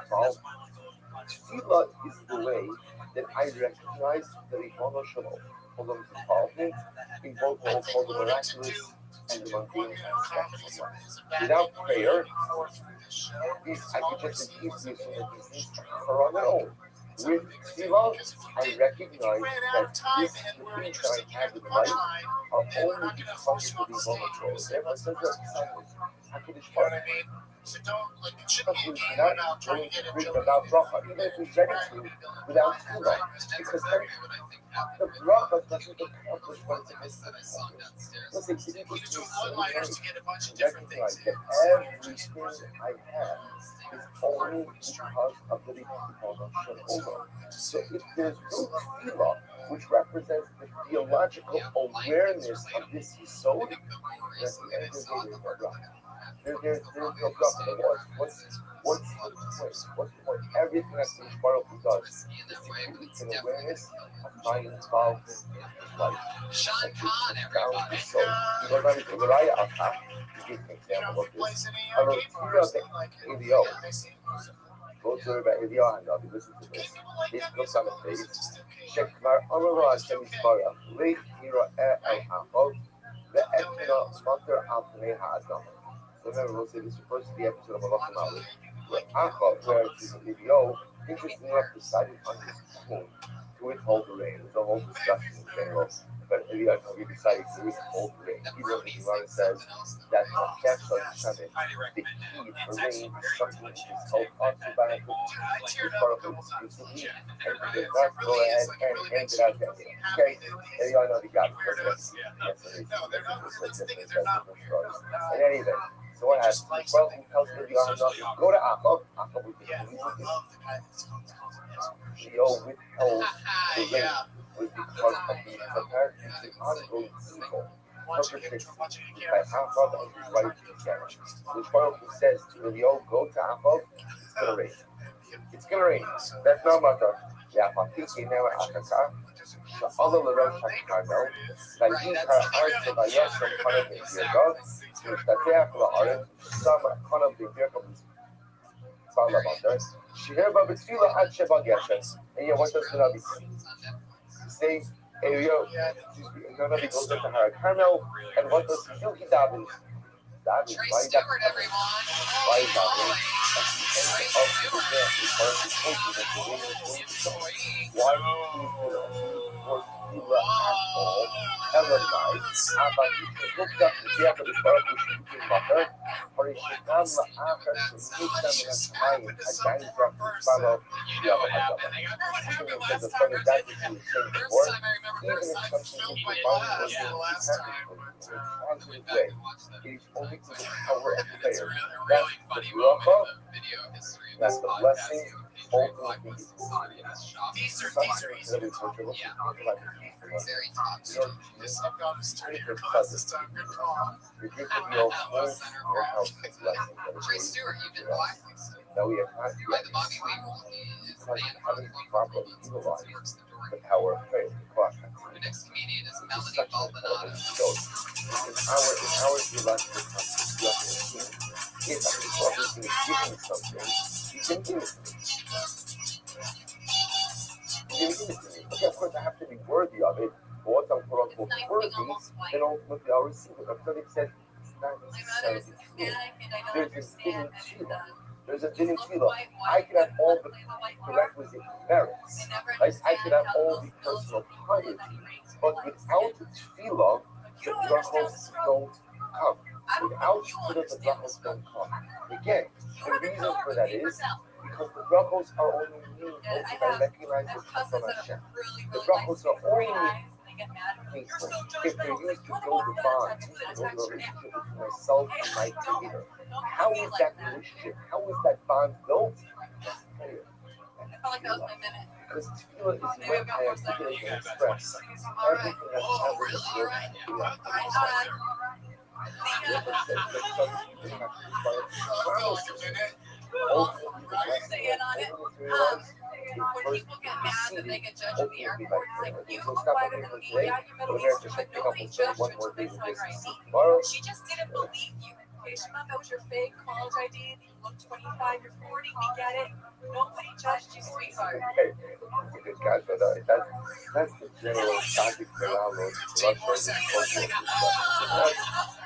involved. Tefillah is the way that I recognize the Ribono Shalom, Shalom's involvement in both what we'll call the miraculous and the mundane aspects of life. Without prayer, I could just as easily assume that these things occur on their own. With Tefillah, I recognize that the things that I have in life are only because of the Ribono Shalom. Therefore, it says that disciples, HaKadosh Baruch Hu, So don't, like, it because shouldn't be a we're game not about trying going to to get a bring joke. about bracha, even if we're ready to, without tefillah. Because then the bracha doesn't accomplish what it's supposed to accomplish. Listen, it You gives do me so one-liners much to get a bunch to of different recognize things that in. everything I have is only because of the Ribono Shalom. So if there's no tefillah, which represents the theological awareness of this yesod, then at the end of the day, there's no bracha. There's no bracha. What's the point? What's the point? Everything that Kadosh Baruch Hu does is to create an awareness of my involvement in life. Sean Conn, Down everybody. the soul. You know, like the Raya Alta, to give an example of this. I wrote two of the ADO. Go to the ADO and I'll be listening to this. It looks on the face. שכבר אמרו השם יתברך, לי יראה אל האחור, ואתנו סמטר על פני האדמה. So remember, we'll say this refers to the episode of Malach Malik, where Achab, where it's in the video, interestingly enough, decided on his own to withhold the rain. There's a whole discussion in general, but he decided to withhold the rain. He wrote the Gemara says that the key for rain is something which is held onto by a exclusively, and he did not go ahead and hand it out to anyone. Okay, there you are, know the guy. In any event, so what happens? Well, he tells Eliyahu, go to Achab. Achab would be Leo withheld the rain was because of the apparently the ongoing evil perpetrated by Achab and his wife together. Which Baruch Hu says to Eliyahu, go to Achab, it's gonna rain. It's gonna rain. That's not matter. Yeah, I'm thinking now Achaka. Other Lorraine Shakano, Vayin Ha'arz Vayasam Kanav B'Yirga, V'Shtateh La'aretz, Sam Kanav B'Yirga B'Tzala Bandar, Shehir B'Tfilah Ad Sheba Geshem. And yet, what does the Navi say? Eliyahu, the Navi goes into Har Carmel, and what does he do? He davens. Trey Stewart, everyone. Why is that? At the end of the day, he was supposed to the rain is going to come. Why do Tefillah at all? Elamai, Abba, looked up the day of the Baruch Hu, mother, original آخر میشم من again drop follow the other even if there's a better guy that you say before, even if something is provided was in a positive way, it is only to the power of the player. That's the bracha, that's the blessing, ultimately it's Teaser, very virtual. very top. This good stuff this time. You're good for the old schools, your house is blessing. Trey Stewart, you've been blacklisted. Now we have not By yet the Bobby Lee rule, he is because banned having from properly he utilized works the door. the power of prayer, the clock. The next comedian is It's Melanie such an Baldonado. incredible show. In our theological context, you have to assume if a people is going to give me something, you can give it to me. You can give it to me. Okay, of course, I have to be worthy of it. But once I'm quote unquote worthy, then ultimately I'll receive it. But Philip said it's not necessarily true. There's a hidden tefillah. There's a hidden tefillah. I could have all the prerequisite merits. Like I could have all the personal piety. But without the tefillah, the brachos don't come. Without tefillah, the brachos don't come. Again, the reason for that is because the brachos are only made only by recognizing the Chesed of Hashem. The brachos are only faithful if they're used to build a bond, to build a relationship between myself and my Creator. How is that relationship? How is that bond built? That's prayer. Because tefillah is when I articulate and express everything that's ever been ultimately the blessing when people get mad that they get judged in the airport, it's like you applied it in the media, you Middle Eastern, but nobody judged you until they saw your ID. She just didn't believe you. Okay, she thought that was your fake college ID. You look 25, you're 40, we get it. Nobody judged you, sweetheart. Okay, that's a good guy, but that's the general topic for our Lord.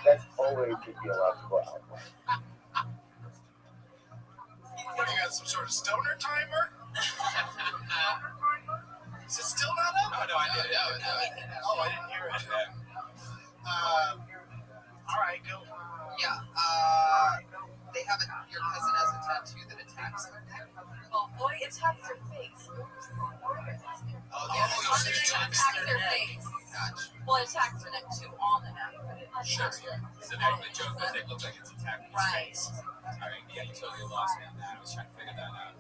That's always the theological outline. What, you got some sort of stoner timer? Is it still not up? Oh, no, I did. Oh, I didn't hear it. All right, go. Yeah, they have your cousin has a tattoo that attacks them. Well, boy, it attacks her face. Oh, It attacks their face. Gotcha. Well, it attacks her neck too on the neck. Sure, yeah. So the joke was it looked like it's attacking his Right. face. All right, yeah, you totally lost me on that. I was trying to figure that out.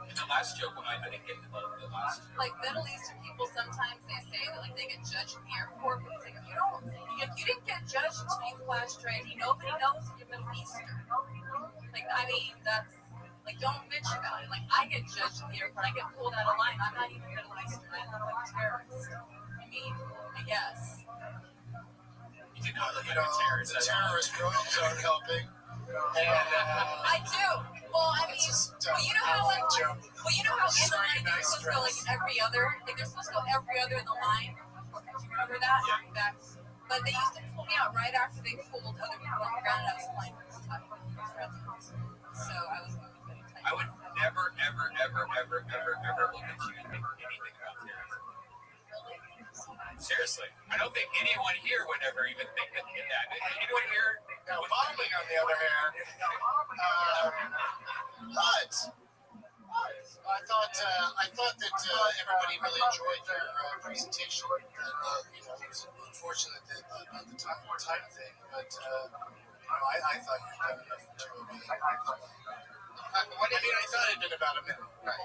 And the last joke, I didn't get the last joke. Like Middle Eastern people, sometimes they say that like they get judged in the airport, but it's like you didn't get judged until you flashed your ID. Nobody knows if you're Middle Eastern. Like I mean, that's like don't bitch about it. Like I get judged in the airport, I get pulled out of line. I'm not even Middle Eastern. I'm not like a terrorist. I mean, I guess. You did not look like a terrorist. The terrorist drones aren't helping. I do. Well, I mean, you know how like, in the line they're supposed to go like every other, like they're supposed to go every other in the line. Do you remember that? Yeah. But they used to pull me out right after they pulled other people on the ground, and I was flying. So I was moving very tight. I would never, ever, ever, ever, ever, ever look at you and think anything about terrorism. Seriously, I don't think anyone here would ever even think that. Anyone here? Now, bombing, on the other hand, but I thought that everybody really enjoyed your presentation. It was unfortunate that the time thing, but I thought you'd done enough material. I thought it'd been about a minute. Right.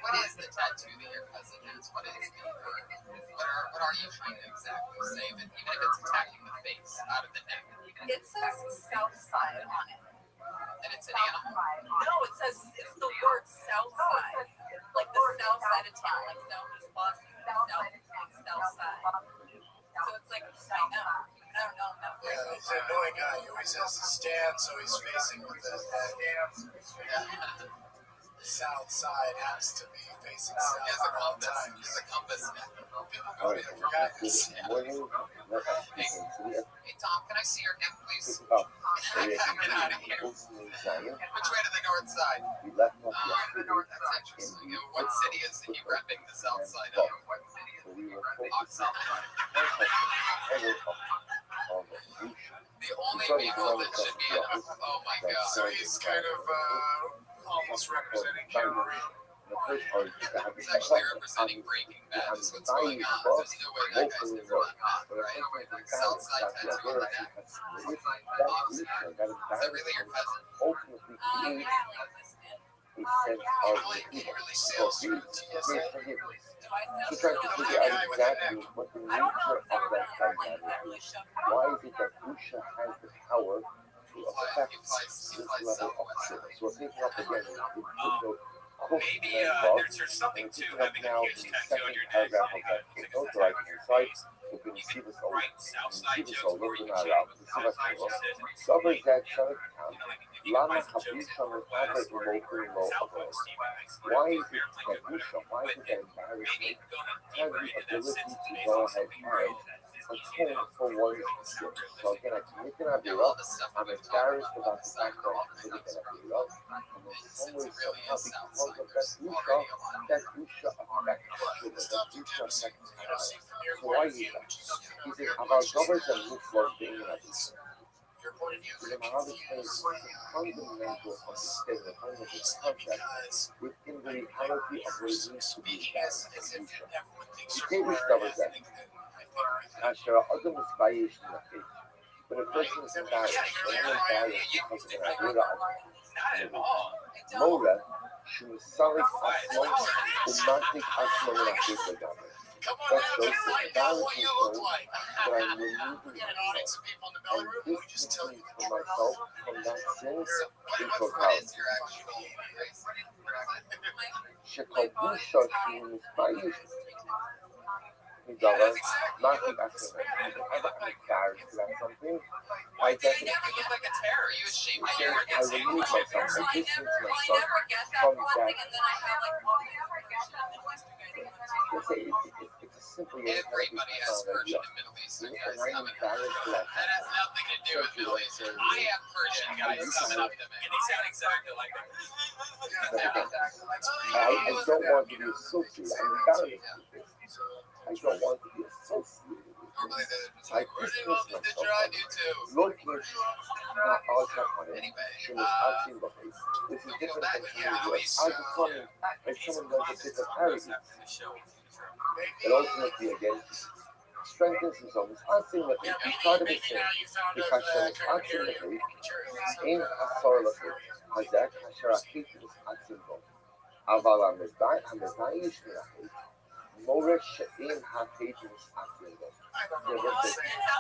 What is the tattoo that your cousin has? What is the word? What are you trying to exactly say? Even if it's attacking the face out of the neck. It says South Side on it. And it's an animal. No, it says it's the word South Side, like the South Side of town, like Southeast Boston, South Side. So it's like I know. I don't know. Yeah, he's an annoying guy. He always has to stand so he's facing with the south side has to be facing south. He has a compass. He has a compass. People go there for guidance. Hey Tom, can I see your neck, please? Oh, Get out of here. Which way to the north side? we left off That's interesting. What city is he repping the south side of? so we were Oh, south side. focusing The only me old, it should be enough. Oh my god. So he's kind of almost representing Cameroon. It's actually representing Breaking Bad. That's what's going on. There's no way that guy's different hot, right? Southside tattoo on the neck. Is that really your cousin? Ultimately, create a sense of Really sails through TSA. She tries to figure out exactly what the nature of that dynamic is. Why is it that Usha has the power to affect this level of skill? So we're picking up again with footnote Maybe there's something to having a huge tattoo on your neck. paragraph of that footnote, the right hand side, you can see this over, Right, Southside see this jokes over, where do you not change allow, what this is Southside what just says. Sober that shut down. You Lama can find some jokes Habisha from Mutaba West or remote Southwest, Steve. Why is it that Usha, why is it that embarrassment has the ability to go ahead and atone for one's skill? So again, I cannot be All up. the stuff I'm we've talked embarrassed about about the fact that I'm outside committed that I be up. And then It's somewhere, really somehow, a south side. because There's already a lot. that Usha affects children, that Usha affects child. So why is that? Is it about governors and looks like being like this? Your point of view Is could it be how this confused. thing is a fundamental understanding of how this concept within the reality of what it means to be Speaking balanced as and if Usha. everyone thinks You you're can't more discover that. ethnic than I think. Asher Adam is biased in the faith. But a person is embarrassed, when I'm embarrassed because of an idea Not at all. Mola, Shumisalik Asmon, Umatik Asmon and Akita. Come on That down shows and the find out what embarrassing you look show like. that I'm removing We got an audience myself. of people in the belly And room. this We just tell you for the truth. myself from that sense in What totality. is your actual race? Shekabu Shoshin is biased. Midava, Maki Asmon. I'm embarrassed about something. I You definitely look like a terror. You ashamed of your I remove myself, I distance myself from that. Let's say it's a simple Everybody has Persian and Middle Eastern guys and I'm coming up. embarrassed for that. That has nothing to do with Middle Eastern. I have Persian guys coming up to me. And they sound exactly like that. I don't want to be associated. I'm embarrassed with this. I don't want to be associated with Normally this. they're just like, where do you want me to try to too? Looking at our company, Anyway, she was asking the face. This is different from community. I was coming as someone does a bit of arrogance. But ultimately, again, strengthens his own. Asking the face. Part of it is because she was asking the face in a sort of it. Hazak, Hasharakit was asking them. אבל המזדהה שלהם, מורה שאין החטא מסתכלים בו.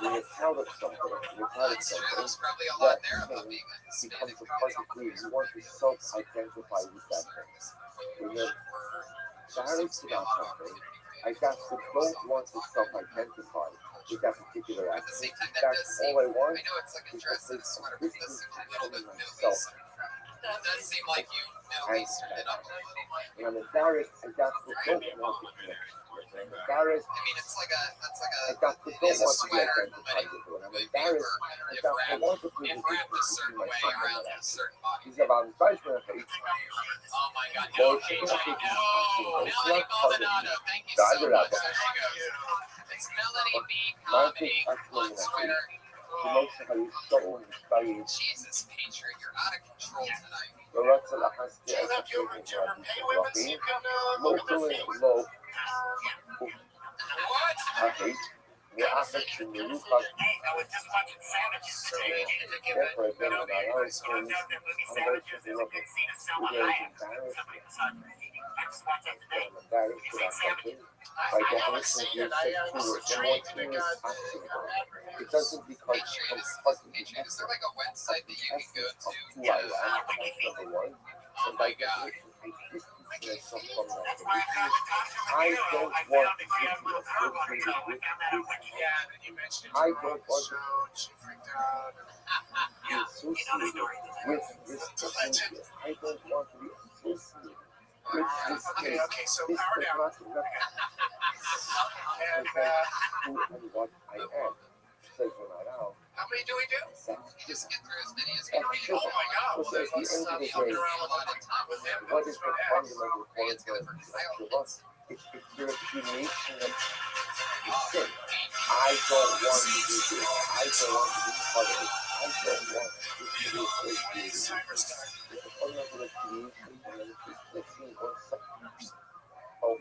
When you're proud of something, you're proud of that's true. something, There's probably a lot that there about thing being a becomes Hispanic a part of you. You want to self-identify with that thing. When you're embarrassed about something, I guess you don't want to self-identify with that particular At the action. same time, In that fact, does seem, all I I want know it's like a is dress to and a sweater, this but it does is seem a little bit becoming Middle myself. Eastern. It does seem like you Middle Eastern it up a little. When I'm embarrassed, I got to don't want to connect. When I'm embarrassed, I mean, it's like a, that's like I a, got to it don't is a want to be sweater, identified with it. When I'm but if embarrassed, I got to want to be if the wrapped a difference certain between way myself and around that. a certain body. He's about embarrassment of faith. Oh my God, Well, no, it's KJ, not no, Melanie Melanie Maldonado, thank you so much. There she goes. It's Melanie B. Comedy on Twitter. Jesus, Patriot, you're out of control tonight. Have you ever pay women so you can look at their feet? What? I hate the affection you look at. I was just watching Sandwiches today. Therefore, again, when I always say, I'm very careful of it. Because I'm embarrassed about something. By definition, you said two words. Number one thing is actionable. It doesn't become Patriot, is there like a website that you can go essence of to? who I am. That's number one. Oh And by my God. definition, I distance myself from that position. I don't want to be associated with Yeah, and then you mentioned I you were don't on the want show and she freaked out. be associated with this behavior. I don't want to be associated with this case. Okay, so This power does down. not represent who and what I am. Says when I am. How many do we do? That's Just get through as many as That's we true. can. Oh my God, well So then at the let's end of the fuck day, around a lot of time with him. what is the fundamental I think it's point good of for sexual silence. love? It's the repudiation of sin. I don't want to do this. I don't want to be part of it. I don't want this to be associated with the fundamental of creation and the reflecting on substance of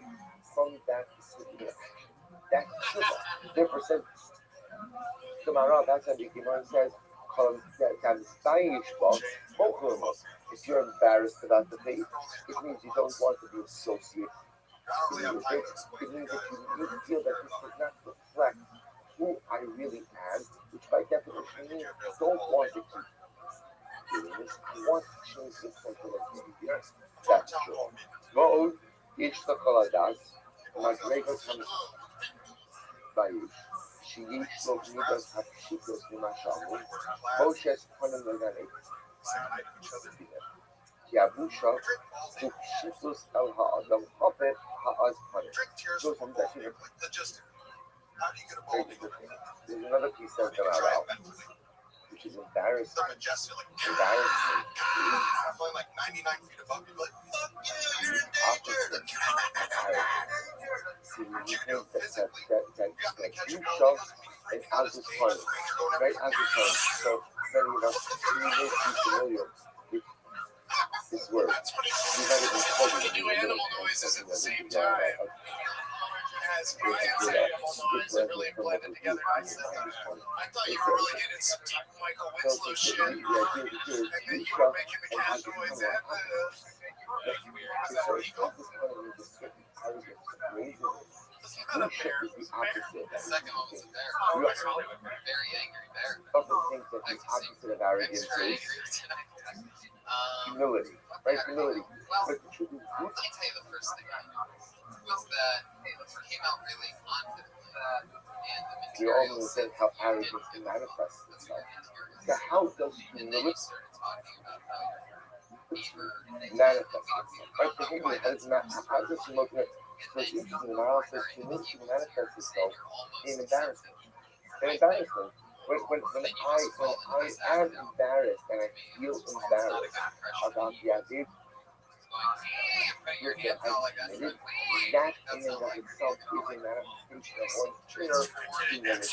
from that specific action. That different Gemara, that's how the Gemara says, that is box, if you're embarrassed about the faith, it means you don't want to be associated with it. It means that you feel that this does not reflect who I really am, which by definition means I don't want to keep doing this. I want to change this cycle of behavior. That's true. Vo'od, yishtachal adas, madrega comes bayish. Sheyish lo midas hapshitos mimashamu. Moshe's panim leganek. Yabusha, hupshitos el ha'adam hapet ha'az panim. So from that, there's another piece that's come out, which is embarrassing. Embarrassing. Flying like 99 feet above you, like, fuck you, you're in danger. See, you think that you shove and as is funny, right? As is funny. So then you may be familiar with this word. You might even call it do animal noises at the same time. As my animal noise are really blended together nicely. I thought you were really getting some deep Michael Winslow shit. And then you were making the cat noise and It's not a bear. The second one was a bear. Very angry bear. Other things that the opposite of arrogance is humility, right? Humility. But the truth is, I'll tell you the first thing I noticed was that it came out really confidently. And the we all materials understand how arrogance manifests itself. So how does humility manifest itself? Right? So humility, how does humility? So it's interesting. The Bible says humility manifests itself in embarrassment. In embarrassment. When I am embarrassed and I feel embarrassed about the idea that in and of itself is a manifestation of one's inner humility.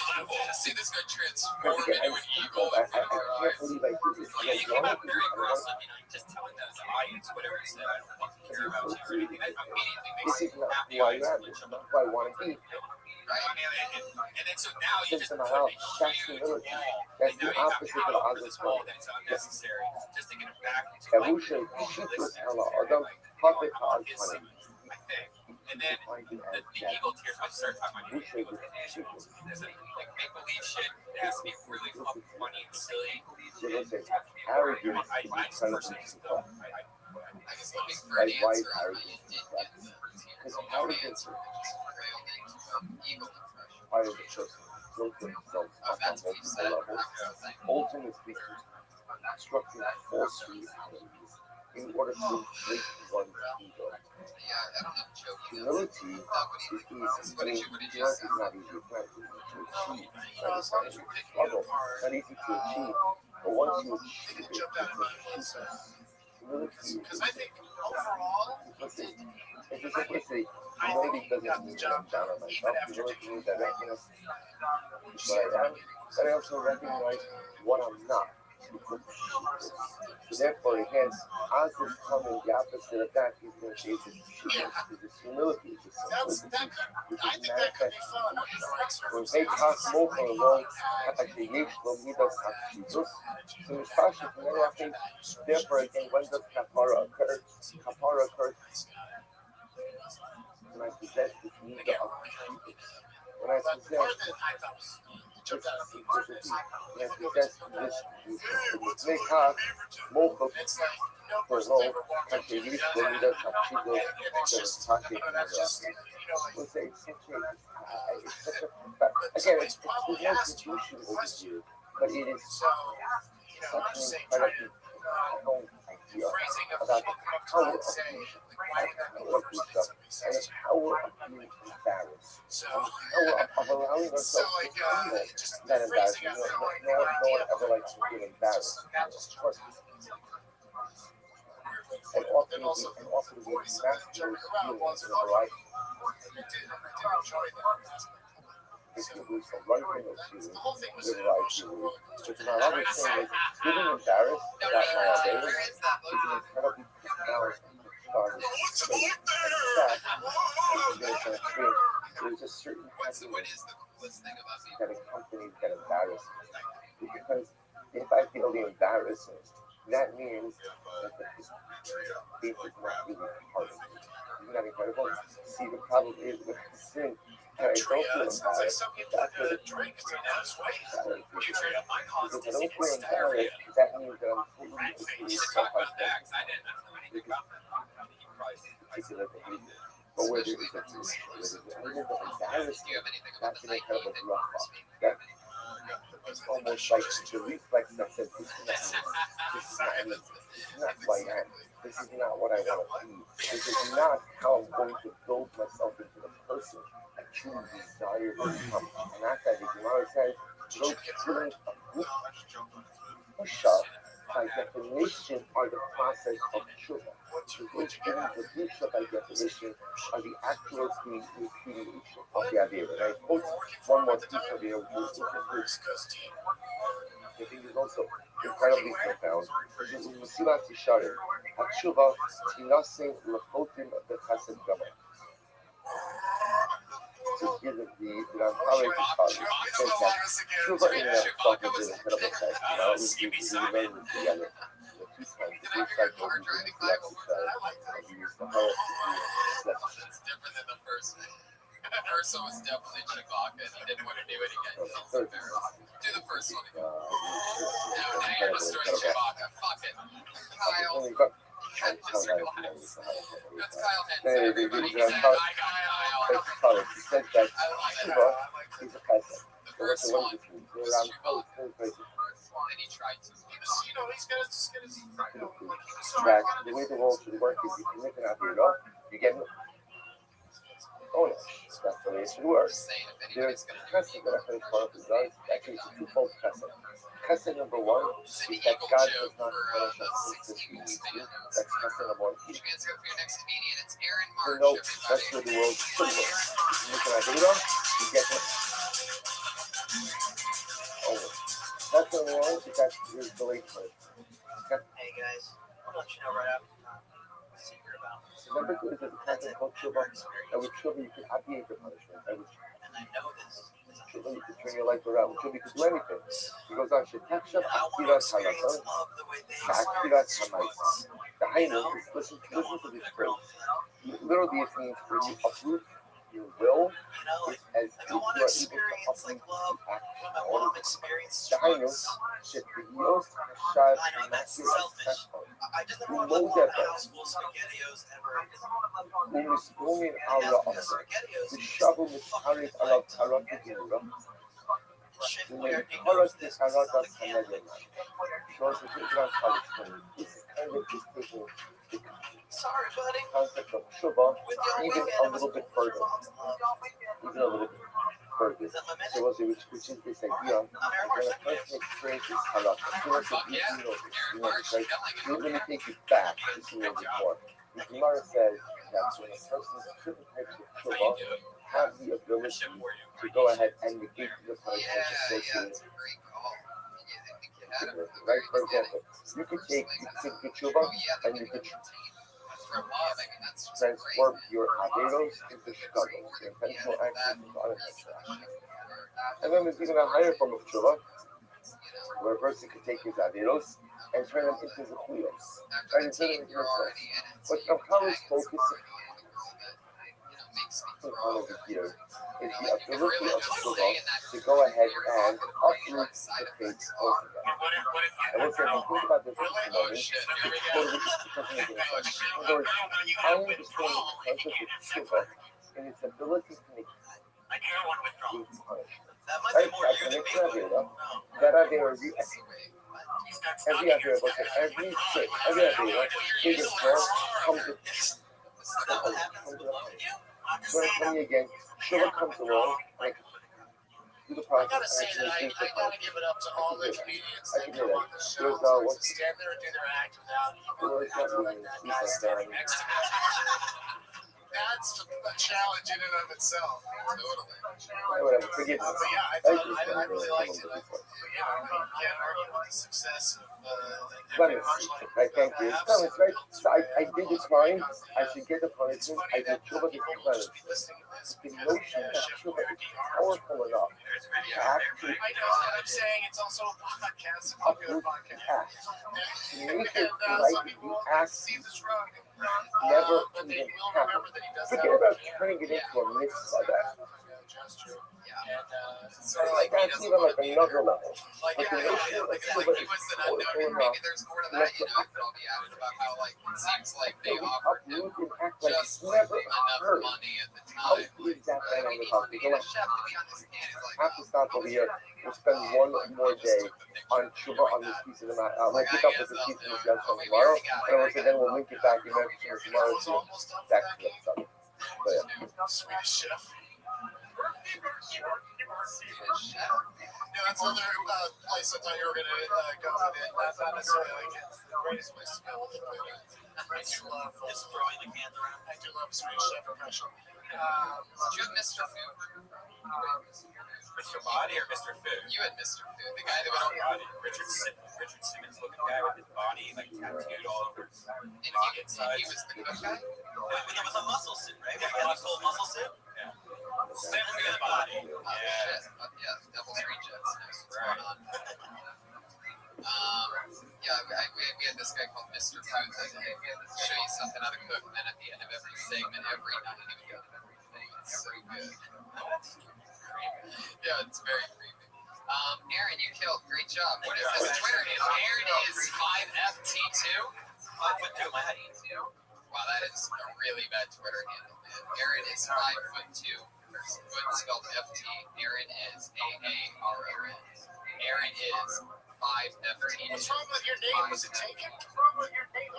See this guy transform Because again, into an eagle. I can't believe I did this. Yeah, you came out very aggressive, just telling that as an audience, whatever you said, I don't fucking care about you or anything. That immediately makes This is not happy who I audience am. switch This is them not up. who I want to be. And then so now you just put a That's huge humility. wall. That's And the now you have opposite power of over others. this wall that's unnecessary just to get it back into Yavusha, Shitus, Ella, Adam, Puppet, Hard, I think. And then the eagle tears when you start talking about eagle tears. There's like make believe shit. It has to be really fucking funny and silly. arrogance I is just personally still I guess looking for an why answer, I arrogance really is did that? get the routine. Because No arrogance answer, just railed into eagle impression. part of the person built themselves up on That's what you said. multiple levels, ultimately constructing false realities in order to inflate one's ego. Yeah, I don't have a joke. Humility is easy. What did you Humility is not easy. It's not easy to achieve. It's not easy to struggle. It's not easy to achieve. But once you achieve it, it's a humility. Because I think overall, Simplicity. It's a simplicity. Humility doesn't mean that I'm down on myself. Humility means I recognize what I am, but I also recognize what I'm not. So therefore, again, as is coming, the opposite of that is going to is this humility, is this simplicity, which is manifest. When they cast more for a long, actually, yesh lo midas hapshitus. So Mishpash, therefore, again, when does kapara occur? Kapara occurs when I possess this midah of hapshitus. When I possess simplicity, when I possess this mekach, mochov, for long, actually, yesh lo midas hapshitus, so we'll say it's such a, but again, it's more confusion over here, but it is such an incredibly profound idea about the power of creation, the power of stuff, and the power of being embarrassed, and the power of allowing ourselves to feel that embarrassment. No one ever likes to feel embarrassed. Of course. And often we master those feelings in our life. if you lose the right thing or shoes, the right shoes. Which my other thing is, getting embarrassed about my ability is an incredibly profound starting space. In fact, there's a certain happiness that accompanies that embarrassment. Because if I feel the embarrassment, that means that the faith is not really part of me. Isn't that incredible? See, the problem is with sin, and I don't feel embarrassed. That's what it means. Because if I don't feel embarrassed, that means that I'm completely particular behavior. But where there is a element of embarrassment, that's an incredible rough. That's almost like the reflex that says, this is not me. This is not who I am. This is not what I want to be. This is not how I'm going to build myself into the person I truly desire to become. And that's that the Gemara says, those feelings of push-up, by definition, are the process of tshuva. Those feelings of push-up, by definition, are the actual repudiation of the idea. And I quote one more piece of the I think is also incredibly profound. This is Mesilat Yesharim. Hatshuva tinasim lechotim bechesed gamer. To give the Ramchal Yisrael says that Tshuva in and of itself is an incredible text. Now we learn this together. The two times, the first cycle we do Mesilat Yesharim, and we use the Hara to It's different than the first one. The first one was definitely Chewbacca, and he didn't want to do it again. Do the first one again. Now you're destroying Chewbacca. Fuck it. Kyle. That's Kyle Henson, everybody. He said, hi, Kyle. He said that Tshuva is a chesed. The first one was Chewbacca. And he tried to. You know, he's gonna just get his. That the way the world should work is you commit an avera, you get bonus. That's the way it should work. There's chesed that HaKadosh Baruch Hu does. Actually, it's a twofold chesed. Chesed number one is that God does not punish us instantly. That's chesed number one. Which means go for your next comedian. It's Aaron You March, know, everybody. that's where the world should work. You commit an avera, you get bonus. That's number one, because there's delayed punishment. Hey guys, I'll let you know right after the secret about this. Number two is that the concept called Tshuva, and with Tshuva you can obviate the punishment. And with And I know this. Tshuva you can turn your life around. With Tshuva you can do anything. He goes on, Shetakshab I want to Akirat experience Halachah, love the way they Akirat experience Hamaisa. The Hainu is listen to this phrase. Literally it means when you uproot your will, You know, it's as if I you want to are able to experience uproot like love the action. when my mom experienced The Hainu, drugs. Shetios I Hashad know that's Nakir selfish. Sechon. I just never want to live on a house full of SpaghettiOs ever. Umisbumin And Al that's because Ra'asar. SpaghettiOs Vishabu Misharit Al Tarat Gedura. shit When where they he call knows us the this is Karata not the can. Sanedina, shows the Israel Palestine. This is kind of just taking the Sorry, buddy. concept of Shubha With your even weekend, a it was little bit further. Even a little bit further. Is that my So minute? which is this idea that when a person experiences halakha, Fuck yeah. Aaron March, killing it. let me take you back just a little bit more. The Gemara says that when a person's certain types of Shubha have the ability to go ahead and negate the punishment Yeah, associated it's a great call. Yeah, I think you had him with from it. the Right? very For beginning. example, you could take the Oh Shubha yeah, and they you can could for love. I mean, that's just transform great. your averos into shkalos, your intentional actions into unintentional actions. And then there's even a higher form of tshuva, where a person could take his averos and turn them into zechuyos. After Right? the And turn them team, into you're mitzvahs. already in it. But Ramchal is focusing Makes me on throw. over here is the You can ability really of just tshuva stay in that to go ahead you're and talking about uproot side the faith effects. altogether. And once again, think about this for a Oh moment. shit, It's here we go. totally doesn't make any sense. In other words, I understand the concept of tshuva and its ability to negate punishment. That might Right? be more That's you an than me. extra avera. No. That avera, every avera, every sin, every avera, big and small, comes with Is that what happens with love with you? So when I come here again, Shiva comes along, and I can do the I process. gotta say and that actually I gotta give it up to all the comedians I that can come do on that. the show There's to stand there and do their act without Well, even it's not having really like that deep guy like standing that. next to me. That's a challenge in and of itself. Totally. Whatever, forgive me. But yeah, I really liked it. Yeah, I can't argue with the success of every punchline. Right, thank you. No, it's right. So I did it fine. I should get the It's punishment. funny I did that Chuba people this will planet. just be listening to this The because notion that Chef Chuba is Boyardee powerful enough to actually I know. I'm saying it's also a podcast, a popular uproot the podcast. act. To make it And right, some the people will act see the shrug. never But they even will happened. remember that he does Forget have about a turning it into a mitzvah. gesture. Yeah. And sort of like he That's doesn't even want like to be another there. level. Like, But the yeah, notion that like Chuba he is was an powerful unknown. enough Maybe there's more to that, you know, could all be added about how, like, it seems like they to offered him uproot and act like it's just never enough occurred. money at the How time. is that man on the top? We Go need a on. chef to be on this can. He's like, Have to stop over here. We'll spend one more day on Chuba on this piece of the mat. We'll pick up with this piece of the guys from tomorrow. And once again, we'll link it back in mention tomorrow to back to the stuff. So yeah. Swedish chef. No, that's another place I thought you were gonna go with it. That's not necessarily like it's the greatest place to go. I do love just throwing the cans around. I do love a Swedish chef impression. Did you have Mr. Food? Mr. Body or Mr. Food? You had Mr. Food, the guy that went over. Body. Richard Simmons looking guy with his body like tattooed all over his And he was the cook guy? with a muscle suit, right? With a full muscle suit? Yeah. Same good body. Oh, shit. Yeah, Devil's Rejects. That's what's going on. We had this guy called Mr. Food that would show you something how to cook, and then at the end of every segment, every night, he would go to everything. It's so good. Yeah, it's very creepy. Aaron, you killed. Great job. What is this Twitter handle? Aaron is 5FT2. 5'2", my head. Wow, that is a really bad Twitter handle, man. Aaron is 5'2". Foot spelled FT. Aaron is AARON. Aaron is 5FT. What's wrong with your name? Was it taken? What's wrong with your name?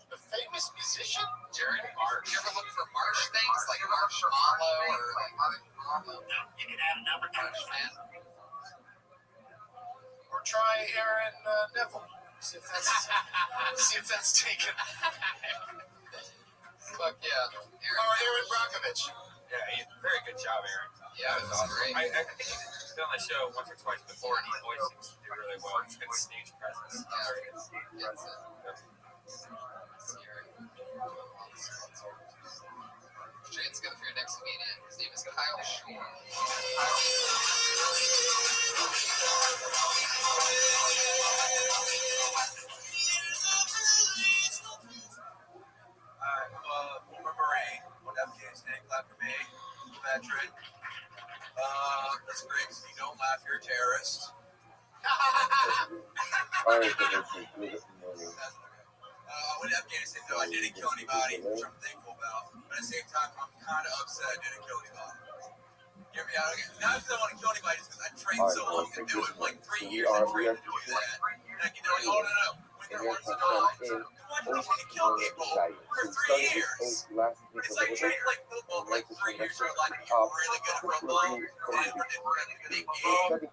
The famous musician? Jared Marsh. You ever look for Marsh things like Marshmallow or like you can add a number Marshman. Or try Aaron Neville. See if that's taken. Fuck yeah. Aaron Brockovich. Yeah, very good job, Aaron. Yeah, That was that's awesome. great. I think he's been on the show once or twice before, and his voice seems to do really well. He's good stage presence. Shane's good for your next comedian. His name is Kyle Shore. Marine, Afghanistan, clap for me, veteran. That's great. You don't laugh, you're a terrorist. When Afghanistan, no, I didn't kill anybody, which I'm thankful about. But at the same time, I'm kind of upset I didn't kill anybody. Hear me out again. Not because I want to kill anybody, just because I trained so long to do it. Like 3 years I trained to do that. And I can do it, oh no. When you're once in a why do you want to kill people for 3 years? It's like training like football for like 3 years of your life. You're really good at football. And then we're in a big game. Where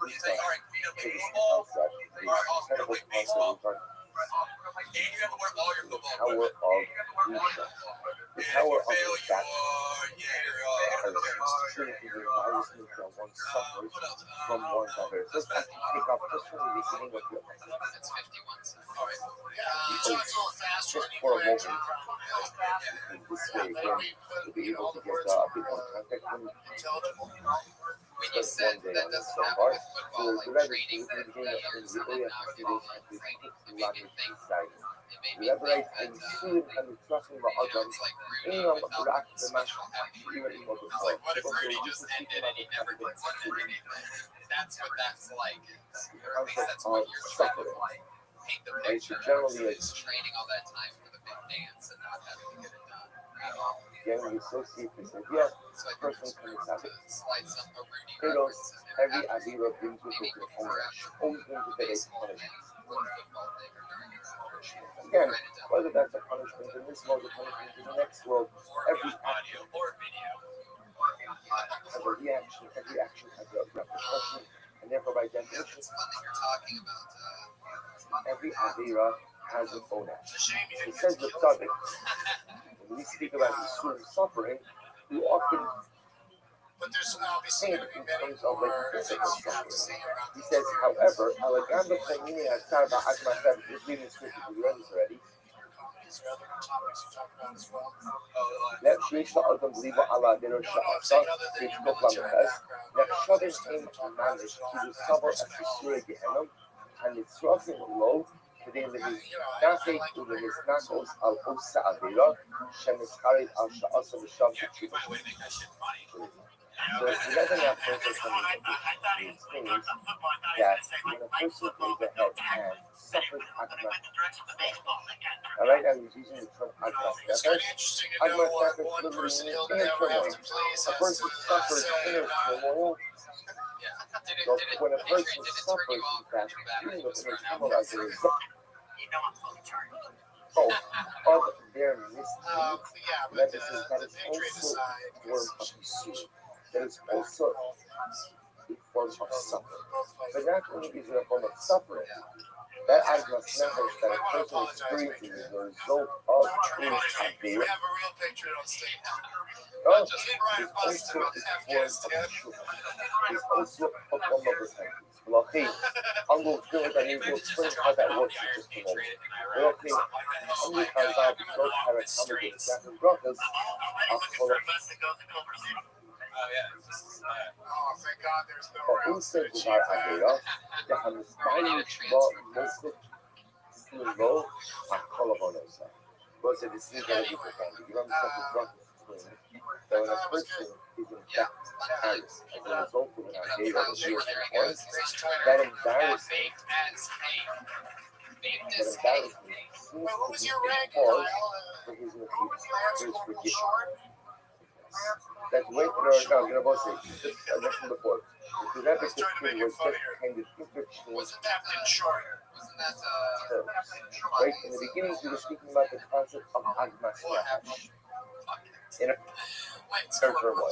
you say, all right, can you play football? All right, awesome. You play baseball. And you have to wear all your football equipment. And if you fail, you are, what else? That's bad. That's 51 seconds. All right. You talk a little faster than you For a play. moment, to be able to get a bit more Intelligible. When you said that doesn't happen with football, like training for 3 years and then not getting on training, it made me think that it's like Rudy without special heavy. It's like, what if Rudy just ended and he never gets in anything? That's what that's like. Or at least that's what you're trying to paint the picture of, is training all that time for the big dance and not having to get it done. Getting associated with it. Yeah, So I person think can it's have to it. slide some a Rudy Kudos, reference in every there. idea of brings with it Maybe to before always brings with it a baseball punishment. thing or football thing or during your internship. Again, Write it down. whether that's a punishment in this world, a punishment in the next world, Or every audio or video. has a reaction, every action has a repercussion, and therefore by Yeah, definition, it's fun that you're talking about. every idea has its own It's action. a shame you It didn't says get the to kill tzaddik, when we speak about extreme suffering, we often But there's obviously think going to be in many terms of like more physical things you have to suffering. say about He these. says, however, Alejandro Fomini has said about Agmasab, is reading the scripture, we read this already. Is there other topics you talk about as well? لا שיש לאדם בליבו על הדרך שעשה, וישקוף למחס, נחשבים הם ממש כאילו סבל אסיסורי גהנם, הנצרפים לו כדי להזדחק ולהזנקוס על עושה אווירה, שנזכרת על שעשה ושם בתשובה. So he doesn't have person coming these things that when a person goes ahead and suffers Agmas. All right, now he's using the term Agmas. It's kind of interesting to know what one person he'll never have to please a person suffers inner turmoil. So when a person suffers that feeling of inner turmoil as a result of their misdeeds, that is also a form of pursuit. That is also a form of suffering. But not only is it a form of suffering, that Agmas nefesh that a person experiences is a result of his Avera. Oh, it's also a form of shuk. It's also a form of repentance. L'achim, I'm going to feel like I need to explain how that works in just a moment. L'achim, I'm going to try to go to accommodate exactly brothers. thank God there's no فأنسى جزار عبيرة تحمس بعيد بمسك سلمو أقلب نفسه. Because it is seen that it is a family. You understand the drug is that when a person is in fact embarrassed as a result of an idea of a real point, that embarrassment seems to be a cause for his forgiveness. That's way no, I'm gonna say just I mentioned before. The repetition was just kind of interchange right in the beginning we were speaking about the concept of Agmas Nefesh in a turmoil.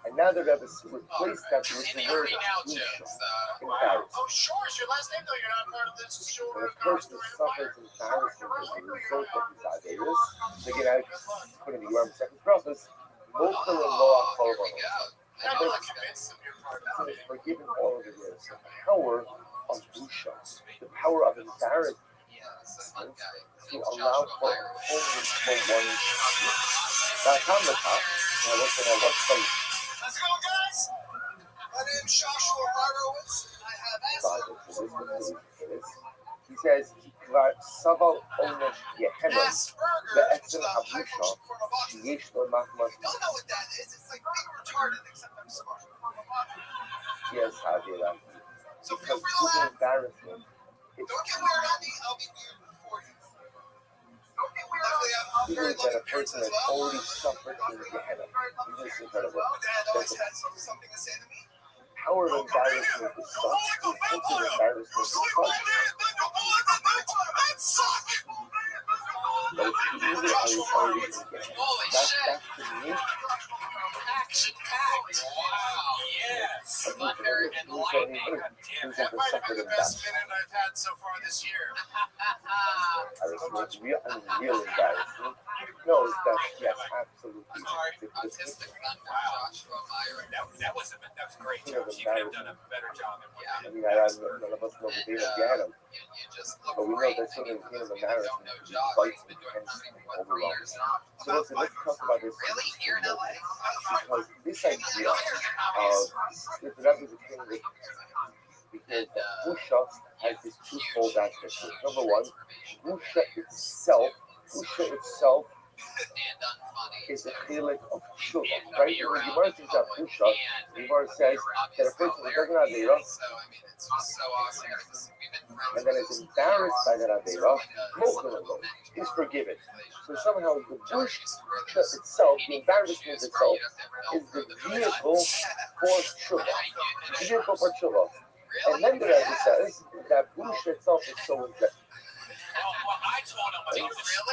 And now the Rebbe replaced that with the word embarrassment. Oh, sure, it's your last name though. You're not part of this show. When a person suffers embarrassment as a result of his Averis, again I put in the Yorm second prophet. Most of the law of is forgiven all of the years. The power of Busha, the power of embarrassment to allow for only for one year. Now, what's some Let's go, guys! My name's Joshua Barrowitz. I have he says, Saval Onesh Yehenem, the Etzem Habusha, Yesh no Mahmas. You don't know what that is. It's like being retarded, except I'm smart. Yes, Havila. So feel free to It's laugh. embarrassment. Don't get weird on me. I'll be weird for you. Don't get weird on me. I'm very Even that a loving parents person as has well. already suffered in Gehenna. Isn't this incredible? My dad always That's had something to say to me. power of embarrassment is such, the sense of embarrassment is such, that it's easy how you already can get it. That's to me, Wow, yes. who's That ever might have suffered been in the best that. minute I've had so far this year. Real embarrassment. No, that's yes, absolutely. That was great job. She could have done a better job. I mean, none of us know the data get him. But we know that sort of embarrassment bites and tends overall. So listen, let's talk about this. Because this idea of if that was a thing that because Busha has this twofold aspect. Number one, Busha itself is the feeling of tshuva, right? When the Gemara thinks of Busha, the Gemara says that a person who doesn't have Aveira and then is embarrassed by that Aveira, is forgiven. So somehow the Busha itself, the embarrassment itself, is the vehicle for tshuva. The vehicle for tshuva. And then the Rebbe says that Busha itself is so important. I told him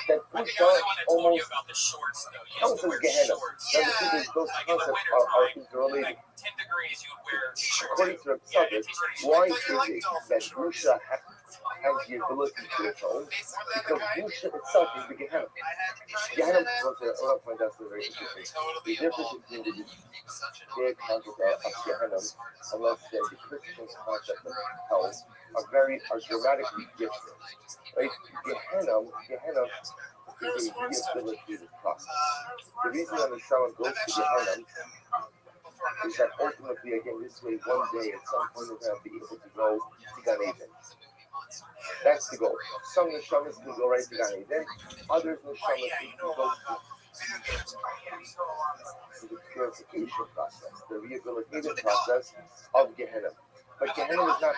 That Busha almost about the shorts, though. counts as Gehenna. Those concepts are interrelated. 10 degrees, you would wear According to the subject, why is it that Busha has the ability to atone, because Busha itself is the Gehenna. Gehenna, what I point out is very interesting. The difference between their concept of Gehenna, unless the Christian's concept of hell, are dramatically different. Right? Gehenna is a rehabilitative process. The reason that the Neshama goes to Gehenna is that ultimately, again, this way, one day, at some point, we're going to be able to go to Gan Eden. That's the goal. Some neshamas can go right to Gan Eden. Others neshamas can go to the purification process, the rehabilitative process of Gehenna. But Gehenna is not.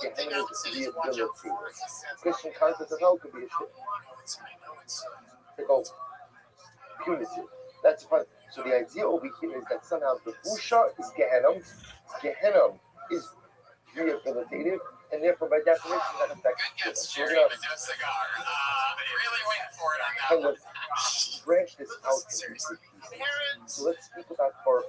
Gehenna is rehabilitative. Christian concept of hell could be a shit. They go punitive. That's fun. So the idea over here is that somehow the Busha is Gehenna. Gehenna is rehabilitative, and therefore by definition that affects. So we're gonna kind of branch this out into pieces. So let's speak about for a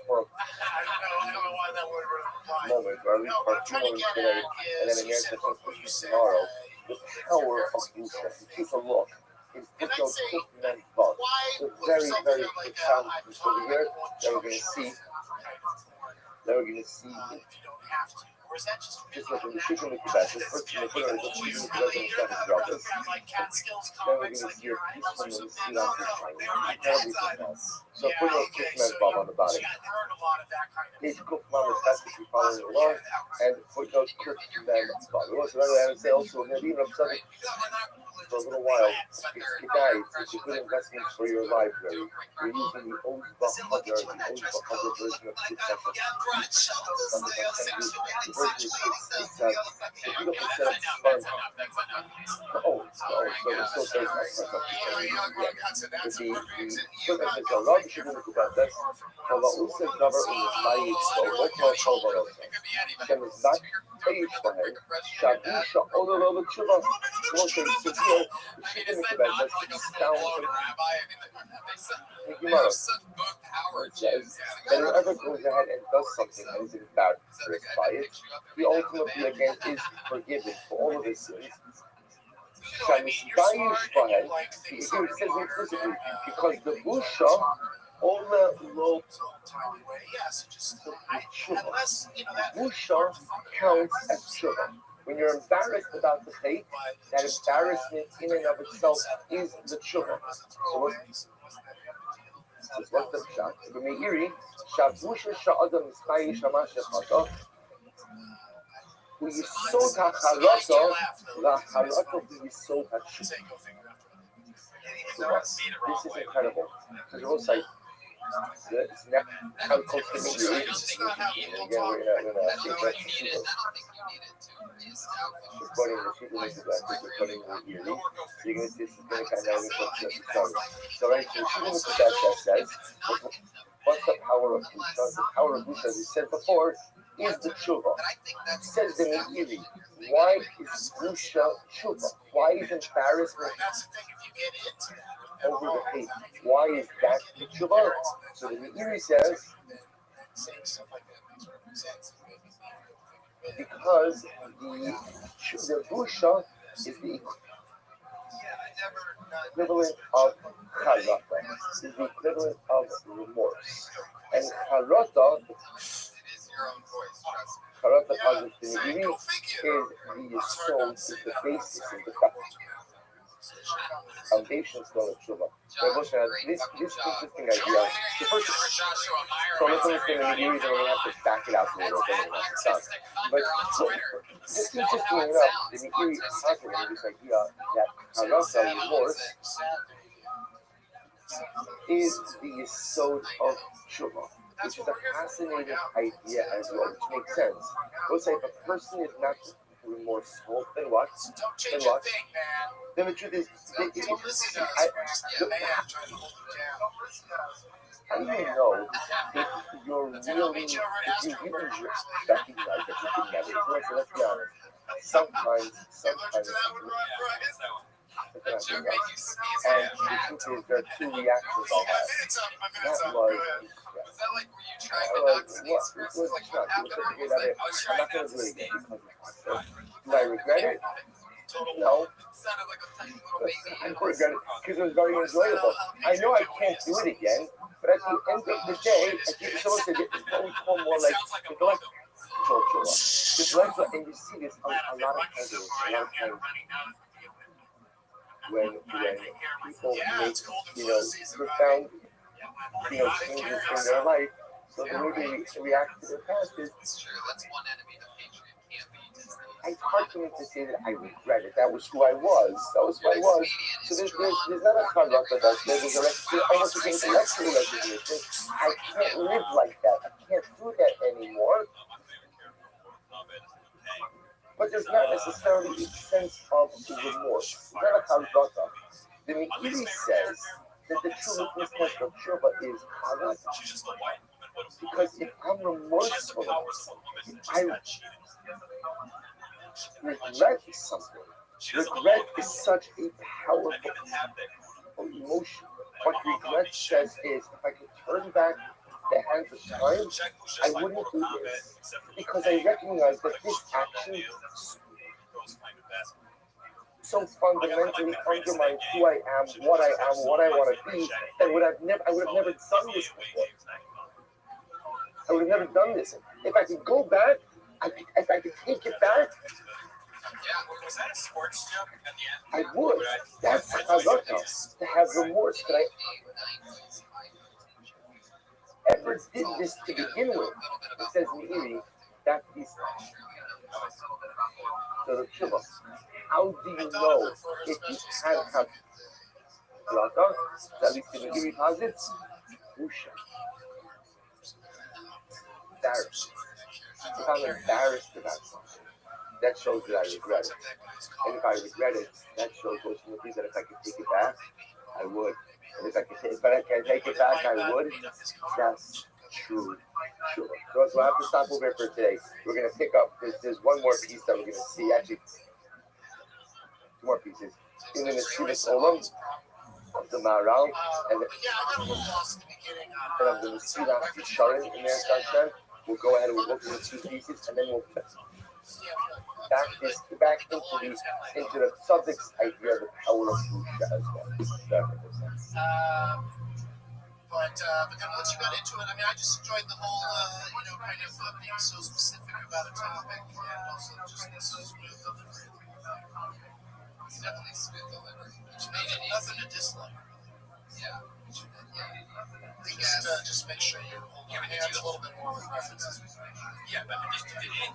moment, or at least for a few moments today, and then again for tomorrow, the power of Busha. If you take a look in footnote 59 above, the very, very profound piece over here that we're going to see. Just like in the Shikha Mikdash, first in the Shikha Mikdash, then we're going to see a piece from the Mesilat Yesharim. So footnote 59 above on the bottom. Page Kuf Lamed Ches, if you're following along, and footnote 59 above. So I would say also, we're going to be even upset for a little while. It's a good investment for your library. We're using the old Bahadar version of Kitab. The version is Kitab. If you don't set up fun, so there's no Rabbi Shimon Kubatas, Havausa Davar Umayit, so Shem is not Tayish Bahem, Shabusha Ololova Chuba, Moshe Sukir, Shikha Mikdash, down the Gemara. It says that whoever goes ahead and does something and is embarrassed by it, he ultimately again is forgiven for all of his sins. Shamisbayish Bahem, it says implicitly, because the Busha Ola Lo Busha counts as Tshuva. When you're embarrassed about the faith, that embarrassment in and of itself is the Tshuva. So what's the pshat? The Meiri, Shabusha Sha'adam Ismayi Shamash Yachata, Uyisod HaCharata, LaCharata Uyisod HaTshuva. This is incredible. Because we'll say, it's not how close to me. Again, we're going to see that recording the sheet with the recording the yearly. So you're going to see this is going to kind of so right, so sheet with the says, what's the power of Busha? The power of Busha, as we said before, is the tshuva. It says the Meiri. Why is Busha tshuva? Why is embarrassment over the faith? Why is that the tshuva? So the Meiri says, because the Busha is the equivalent of charata, is the equivalent of remorse. And charata positive in the Meiri is the soul, is the basis, is the foundation stone of Tshuva. This interesting idea. So let's understand the Meiri, then we have to back it out a little bit. But just interesting enough, the Meiri is talking about this idea that Harasa, remorse, is the yesod of Tshuva, which is a fascinating idea as well, which makes sense. Let's say if a person is not remorseful, then what? Then the truth is, how do you know if you're really, if you even recognize that you think that is? So let's be honest. Sometimes but then I think and the truth is, there are two reactions I had. That was Was that like were you trying to knock sneeze first? was Like not. what happened? It was Or like, was I'm not going to do it again because it's so. Do I regret it? No. Sounded like a tiny little baby. I regret it because it was very enjoyable. I know I can't do it again, but at the end of the day, I think someone said it's what we call more like intellectual. And you see this a lot of times. When people make, profound, changes in their life, so the way they react to their past is. It's true. That's one enemy the Patriot can't be. It's hard for me to say that I regret it. That was who I was. That was who I was. So there's not a conduct of that. There's almost an intellectual recognition. I can't live like that. I can't do that anymore. But there's not necessarily a sense of remorse. It's not a charata. The Mikiri says that the true litmus test of tshuva is charata. Because if I'm remorseful, if I regret something, regret is such a powerful emotion. What regret says is, if I could turn back the hands of time, I wouldn't do this. Because I recognize that this action so fundamentally undermines who I am, what I want to be, that I would have never done this before. I would have never done this. If I could go back, if I could take it back, Was that a sports joke at the end? I would. That's charata, to have remorse that I ever did this to begin with. It says Meiri, that is the tshuva. How do you know if you had charata, at least in the Meiri posits? Busha. Embarrassed. If I'm embarrassed about something, that shows that I regret it. And if I regret it, that shows ultimately that if I could take it back, I would. And if I can take it back, I would. That's true. Sure. So I have to stop over here for today. We're going to pick up, there's one more piece that we're going to see. Actually, two more pieces. In the Neshivas Olam of the Maharal and of the Nesilas Yisharim in there, Hashem. We'll go ahead and we'll go through the two pieces and then we'll back into the subject's idea of the power of Busha as well. But then once you got into it, I mean, I just enjoyed the whole, kind of being so specific about a topic and also just the smooth delivery. It's definitely smooth delivery. Which made it nothing to dislike. Yeah. Just make sure you hold your hands a little bit more with references. Yeah, but did anything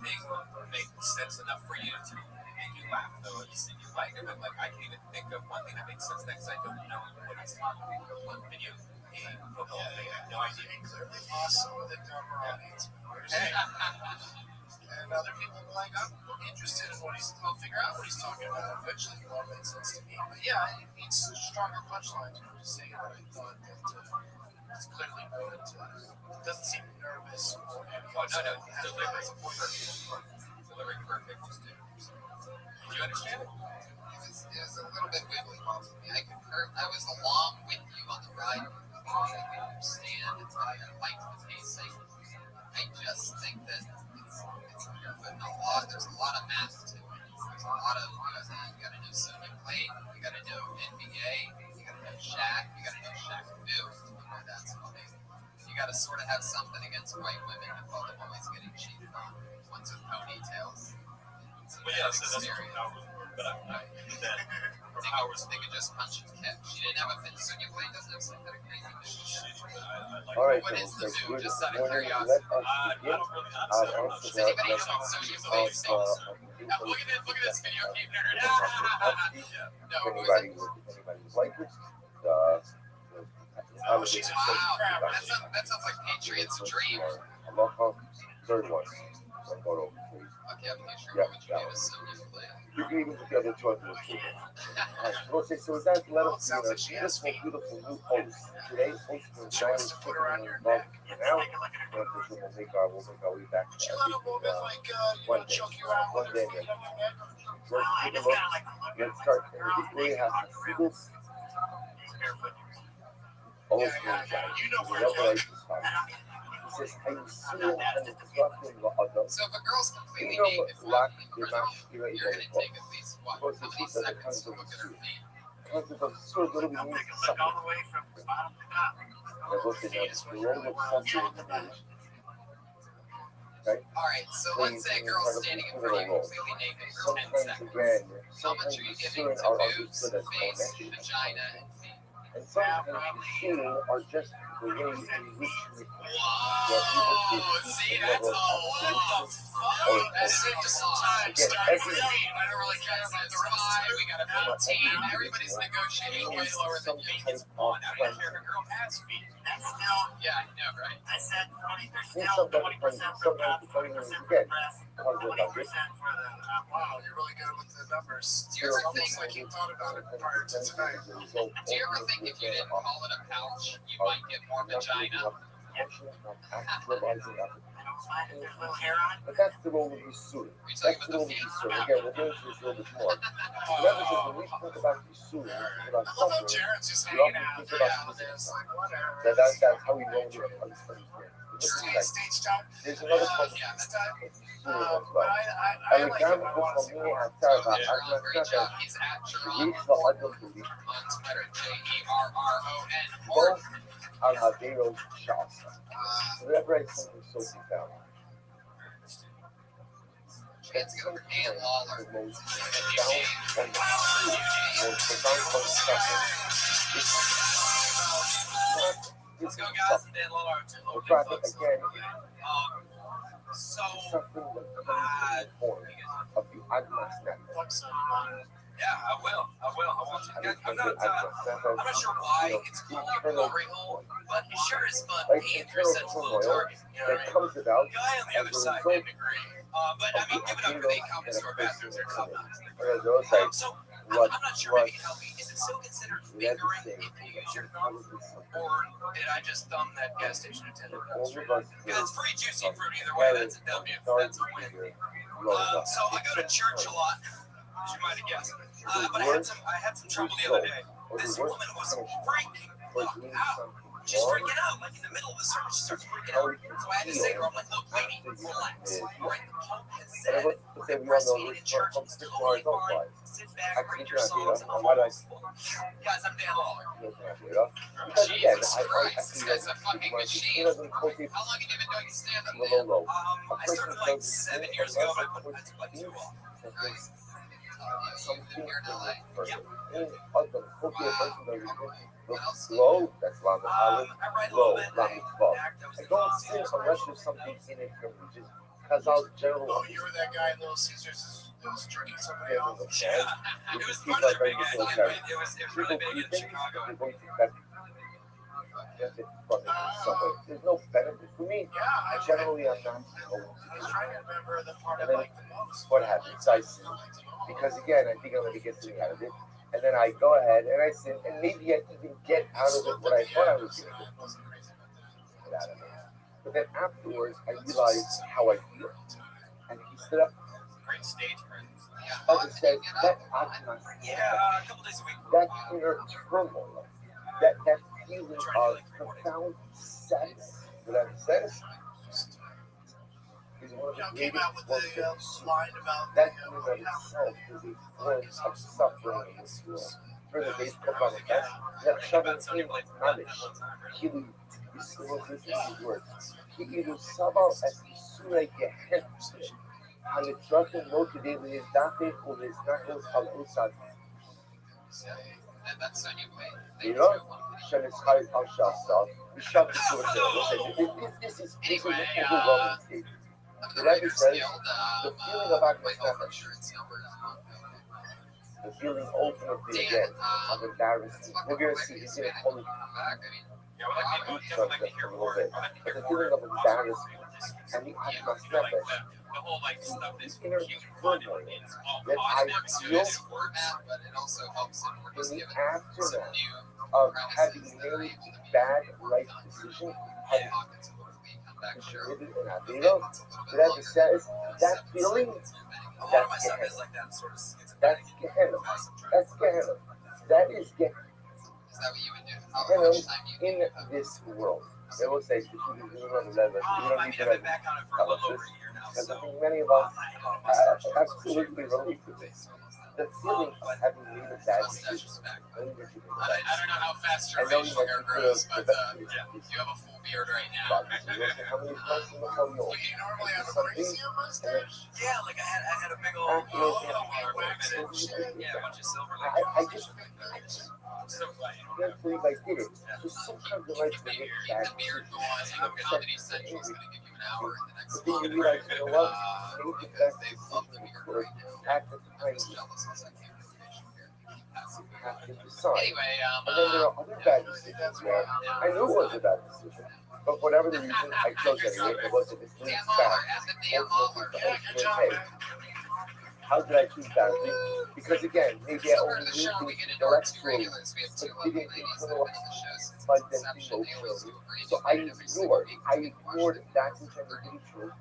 make sense enough for you to make you laugh, though? You said you like it, but I can't even think of one thing that makes sense next. I don't know what he's talking about. One video game, football thing, I have no idea. Clearly awesome with a dumber audience. And other people are like, I'm interested in I'll figure out what he's talking about. Eventually, it all makes sense to me. But yeah, it needs stronger punchlines. I'm just saying what I thought that it's clearly good. It doesn't seem nervous. Delivery perfect. Did you understand it? It was a little bit wiggly. I concur. I was along with you on the ride. I can understand it's how you like the pacing. I just think that there's a lot of math to it. There's a lot of, you gotta know Sonya Blade, you gotta know NBA, you gotta know Shaq, you gotta know Shaq Fu. That's funny. You gotta sort of have something against white women who call them always getting cheated on. Ones with ponytails. Well, yeah, so that's what Powers were, but Powers they could just punch and kick. She didn't have a fit. Sonya Blade doesn't have some kind of crazy All right, what is the so move? Just out of let curiosity. us begin Does anybody know what Sonya's Blade is? Look at this video game nerd. No, who is it? Anybody would like it. Oh, she's wow. That sounds like Patriot's dream. Third one. One photo, please. Okay, I'm not sure what would you give us Sonya's Blade. You can even put the other two on the table. So with that, let us beautiful new host. Today, hosting Giants football above now. We'll make our way back to One day. one day. take a look. Let's start there. This way has Hasidic, old school guy. Revelation stuff. He says, "Hayisurim hanetzrachim la'adam." So if a girl's completely Ino naked for lak one b'mashkira you're going to idolikot. take at least what? Because At it's least the seconds concept to of look at her Isur. feet. Concept of Isur literally means suffering. Now look at that. The role of suffering in marriage. Okay? Alright, so let's say a girl's standing in front of you completely naked for 10 Sometimes seconds. again, How much sometimes are you the giving Isurim to are boobs, understood as face, connection. vagina, and feet? And sometimes the Isurim are just the way in which we Whoa! See, that's all. What the fuck? That's it. Just sometimes. Again, every I don't really care about the rest. We got a 15. Everybody's negotiating way lower than me. It's one. I don't care if a girl has feet. That's still. Yeah, I know, right? I said 20. There's still 20% for the again, because of 20% for the. Wow, you're really good with the numbers. Do you ever think like you thought about it prior to tonight? Do you ever think if you didn't call it a pouch, you might get more vagina? But that's the role of Yisur. That's the role of Yisur. Again, we're going to this a little bit more. Remember, so when we think about Yisur, we think about suffering, Jared's just we hanging often out. think about physical. That's how we know it understand. Stage time. There's another concept of Yisur as well. Alexander puts on me and Sarah Great job. He's at Jerron reach the Adam belief. on Twitter. JERRON. Both on Hadero's shots. Whenever I something so profound. Chance to go for Dan Lawler. The most profound and most profound concept. Let's go, guys. Dan Lawler. The fact that again, So, something that comes in the form of the Admas network. yeah, I will. I want to. I'm not sure why it's called glory hole, but it sure is fun being through such a low target. You know what I That mean? comes about The guy on the other side didn't agree. But I mean, give it up for the convenience store bathrooms. They're top notch. So, I'm not sure. Maybe help me. Is it still considered fingering if you use your thumb, or did I just thumb that gas station attendant? Because it's free, juicy fruit either way. That's a W. That's a win. So I go to church a lot, as you might have guessed. But I had some trouble the other day. This woman was freaking out. She's freaking out, like in the middle of the service, she starts freaking out. So I had to say to her, I'm like, look, lady, relax. All right, the Pope has said that breastfeeding in church is totally fine. Sit back, read your psalms, and the whole world's full. Guys, I'm Dan Lawler. Jesus Christ, this guy's a fucking machine. How long have you been doing stand-up, man? I started like 7 years ago, but I took like 2 off. Nice. You've been here in LA? Low, that's Lamed I Aleph. write a Low, little bit. Lamed I Vav. act. I was I in don't Los think Angeles. unless there's something in it from me, just Chazal's general. Oh, you were that guy in Little Caesars that was jerking somebody off. Yeah, it was part of their big idea. It was really big in Chicago. There's no benefit for me. Yeah, Generally, I'm not. I was trying to remember the part I liked the most. What happens? I sin. Because again, I think I'm going to get something out of it. And then I go ahead and I sin. And maybe I even get out of it what I thought I was going to get out of it. But then afterwards, I realized how I feel. And he stood up. Great stage presence. And said, that Atmas, Yeah, a couple days a week. that inner turmoil, that feeling of profound sadness, whatever says, is one of the Came greatest out with works the of Yeshua. line about That in and of itself is a form of suffering in this world. For the base of the best, that shoving in Mamish, Kilu, this is his words. Kilu Sabal as Isura Gehet, Halitrakin Notide Lizdate, or Liznakos Al Usad. That's on your way. You know, Shanis Hai Al Shasta, we shove this over this is an overwhelming state. Whatever says, the feeling of Agnes the feeling ultimately again of embarrassment. We're going to see he's going to call it a little bit. But the feeling of embarrassment and the Agnes Nefesh, The whole like stuff is inner huge turmoil that I feel but it also helps in we're just in the giving some aftermath new of having made bad life decision, having pockets of what we come back sure. committed an Avila, that says that feeling A lot of That's my stuff Gehenna. is like that sort of That's schizophrenic. Gehenna. That's Gehenna. That is Gehenna. Is that what you would do? How much time do you In this world. They will say, you don't need to I've been back on it for a little over a year now. because I think many of us absolutely relate to this. The feeling of having made a bad decision. I don't know how fast your I know facial hair grows, but you you have a full beard right now. how many times in the whole year? You normally have a greasy mustache? Yeah, like I had a big old yeah, a bunch of silver. I just I'm so glad you don't can't believe I did it. So sometimes in life we make bad the beard decisions. go on, and I'm gonna get essential. It's gonna give you an hour in the next But then you month. realize, you know what? Made the best They love the decision you beard could right now. at the time I'm you jealous because I can't get facial hair. have to decide. Anyway, And then there are other bad decisions where I knew it was a bad decision, but for whatever the reason, I chose it anyway. It wasn't. It's least bad. Ultimately, hey, how did I choose badly? Because again, maybe I only knew things intellectually, but didn't internalize them emotionally. So I ignored that which I knew to be true.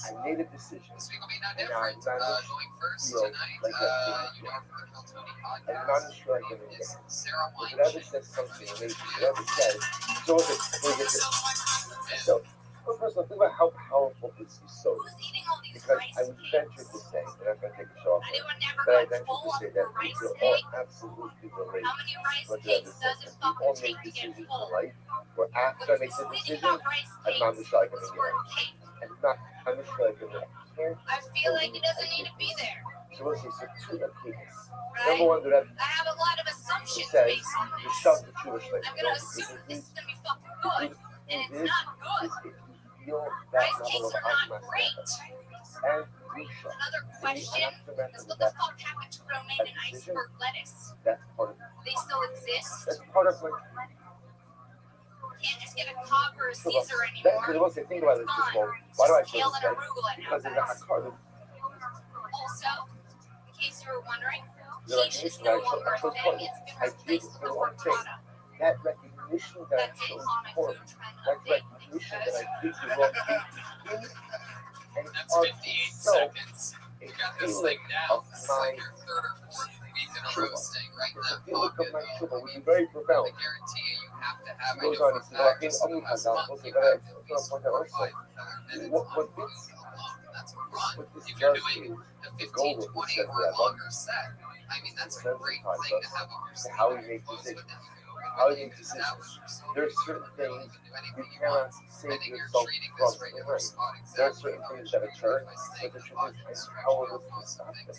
I made a decision, and now I'm managed to feel like I'm not sure I can get it. If it ever says something amazing, if it ever says, so if it, so, well, first of all, think about how powerful this is so. Because I would venture to say, and I'm going to take a show off, but I venture to say that we feel all absolutely relate. What the other says, we all make decisions in life where after I make the decision, I'm not sure I can make it. And not, I'm sure I can make it. I feel like it doesn't need to be there. So let's see, so two of things. Number one, do that. I have a lot of assumptions Says based on the this. stuff that you wish like. I'm gonna assume this is gonna be fucking good, and it's not good. If you feel that Rice level cakes of are not great. and crucial. Another question is what the fuck happened to romaine and iceberg lettuce? That's part of it. They still exist? That's part of my. Can't just get a cob or a Caesar That's because anymore. once I think about this, just well, why do I feel Kale this and way? arugula at Because it's Outback. a carbon. Also, in case you were wondering, You're like, quiche is listen, no I longer a chose thing. part. It's been I did replaced the with wrong thing. frittata. That recognition that I That's a chose common part. food trend That update recognition that because I did the wrong thing. And That's 58 seconds. You got this thing now. It's like your third or fourth week in a row staying right in that pocket. my sugar would be very profound. I guarantee you have to have Goes it on, for it's a like fact. in Just in the Amu last Kazan, month, also you that have I been point out also. minutes What on this that's a run. what this If you're does doing is a the 15, goal of 20 this or a longer set, I mean, that's a great thing to have up your sleeve. how we make decisions. How we make decisions. There's certain things you cannot save yourself from in life. There are certain things that occur, but the truth is powerless to stop them.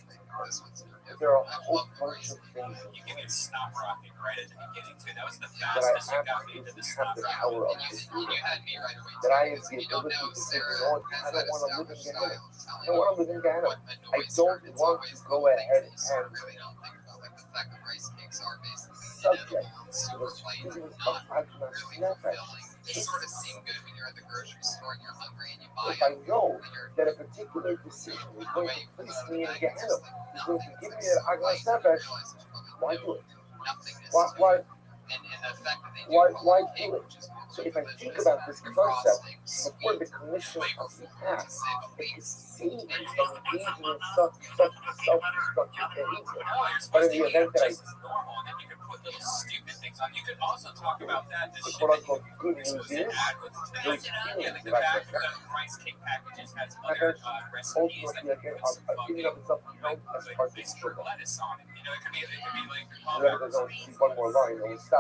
There are a whole bunch of things You can get stop rocking right at the beginning too. That was the that I fastest you got me to absolutely the have stop the rock. power of And this. you had me right away. That I have Because the if you don't ability know, to say, Sarah you know what, has I that don't want to live in established Gehenna. style. I don't want to live in Gehenna. What I annoys don't her, it's want always to go the ahead things you and really don't think about, like the fact that rice cakes are basically subject super to plain, the not Agna really Snapback. fulfilling. They sort of seem good when you're at the grocery store and you're hungry and you buy If I them. know And you're that a particular decision is the going way to you put it place on the me in bag, it's Gehenna, just like is going to nothing. give me It's an Agna like, you Snapback, realize there's probably why do it? nothingness Why, to why, it. And the fact that they do why call it do cake, it? which is So if I think delicious, about this your concept, frosting, before the sweet, commission of the flavorful, act, to say the it could least. save me from engaging in self-destructive behavior. No, you're But supposed in to the eat event them that I, just as normal, and then you can put little stupid things on. You could also talk about that. The the shit that quote-unquote good you're news supposed to is, add with there's yeah, feelings like the about back myself. the rice cake packages has And other that's recipes that ultimately, you again, can put some in and of itself, count as like part of the iceberg sugar. lettuce on it. You know, it could be like So that there's only one more line, and we stop.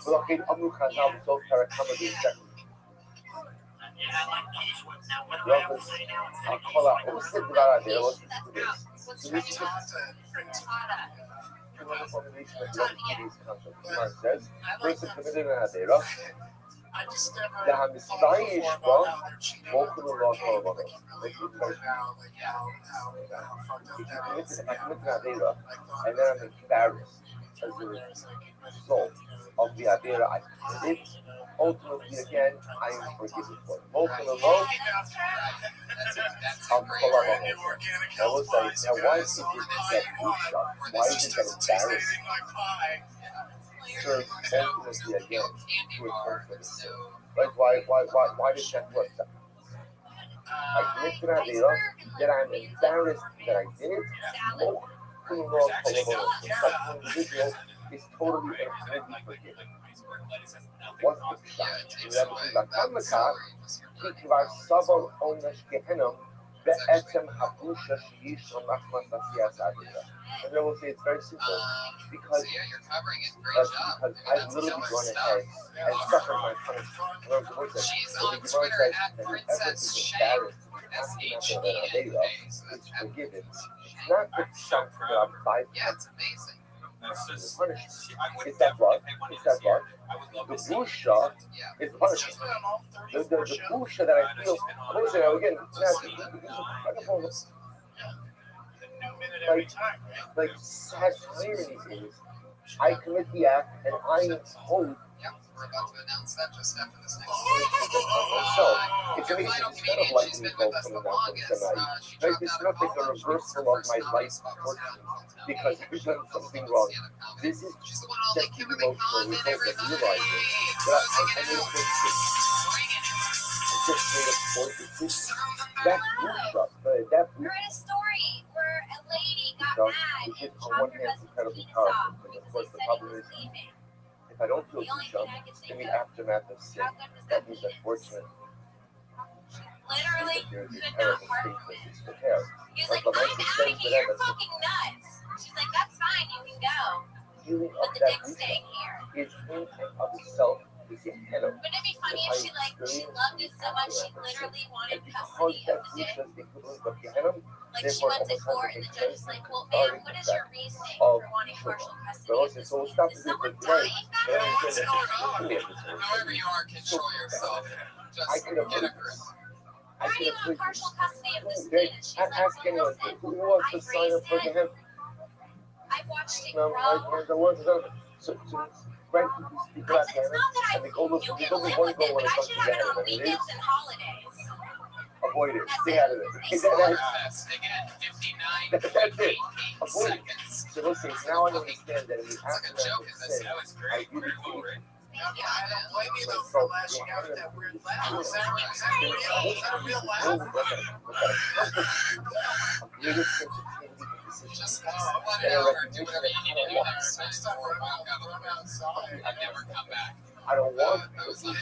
Well, okay, Amu Kazan was so Karakama exactly. Yalnız kola, o sıkıntı there was this. So this is Frittata. another formulation of what today's concept. Kumar says, first committed an adera, I just never the Hamistani thought Ishba, about how they're cheating. Mokunu Law Hormone. Like how fucked up that is. I committed an adera, I thought and then I'm embarrassed as a result of the adera I committed. Ultimately, again, I am forgiven for it. Mokunu Law, I'll pull up on it. I will say, now why is it that Usha? Why is it that embarrassing? Serves ultimately again to atone for this. Like why did that work? commit to that later, that I'm embarrassed that I did it. Oh, criminal culpable. Such individual is totally and completely forgiven. What's the pshat? ולקם לכך, כי כבר סבל עונש גהנום בעצם הבושה שיש לו מחמת עשייה סעדייה. And I will say it's very simple, because I've literally gone ahead and suffered my punishment. And I was supposed to say, the Gemara says that whoever is embarrassed after it's forgiven. It's not the pshat that I'm bypassing. It's punishment. It's that what? It's that what? The busha is the punishment. The busha that I feel, I'm going to say now again, like sad irony is, I commit the act and I impose. We're about to announce that just after this next So, it's amazing, instead of letting me go from the mountains tonight, like this not like a reversal of my life's fortune because I've done something wrong. This is just the emotional result of realizing that I made a mistake. I just made a poor decision. That bullshit, that I read a story where a lady got mad which is and on one chopped her hand husband's incredibly penis powerful, off but of because course he the said he problem was is, leaving. if I don't feel The only bullshit, thing I could in think the of, aftermath of sin, how good was that that means penis? unfortunately Literally there is a could not terrible part state with that it. is prepared. He was Like like, the I'm Michael out of says here, you're whatever, fucking nuts. She's like, that's fine, you can go. healing But of the that dick's bullshit staying here. is in and of itself is a hello. Wouldn't it be funny if she loved it so much she literally wanted And because custody that of the dick? bullshit is the equivalent of Gehenna, Like she went to court and the judge is like, well, ma'am, what is your reasoning of for wanting partial so custody of this so man? stop Is this someone today. dying back there? What's going on? However you are, control yourself. I Just could have get a grip. Why do you want partial custody of this man? They And she's like, ask well, anyone listen, who wants to I sign up raised for it, Gehenna. I watched it No, grow. the words are so right people at It's Gehenna, not that and they go look, you there's can only live one with goal it, when but it I comes should to have it Gehenna, on and it is weekends and holidays. avoid it. That's Stay it. out of it. Fest again, 59.88 That's it. Avoid it. seconds. So listen, now I understand that in the It's like a aftermath joke of in this. sin, That was I great. do Pretty the cool, right? I don't blame you though for lashing out at that weird laugh. Was that a real laugh? greatest sensitivity to decisions. Just let it out or do whatever you need to do there. Just or walk outside and never come back. I don't want That was to like,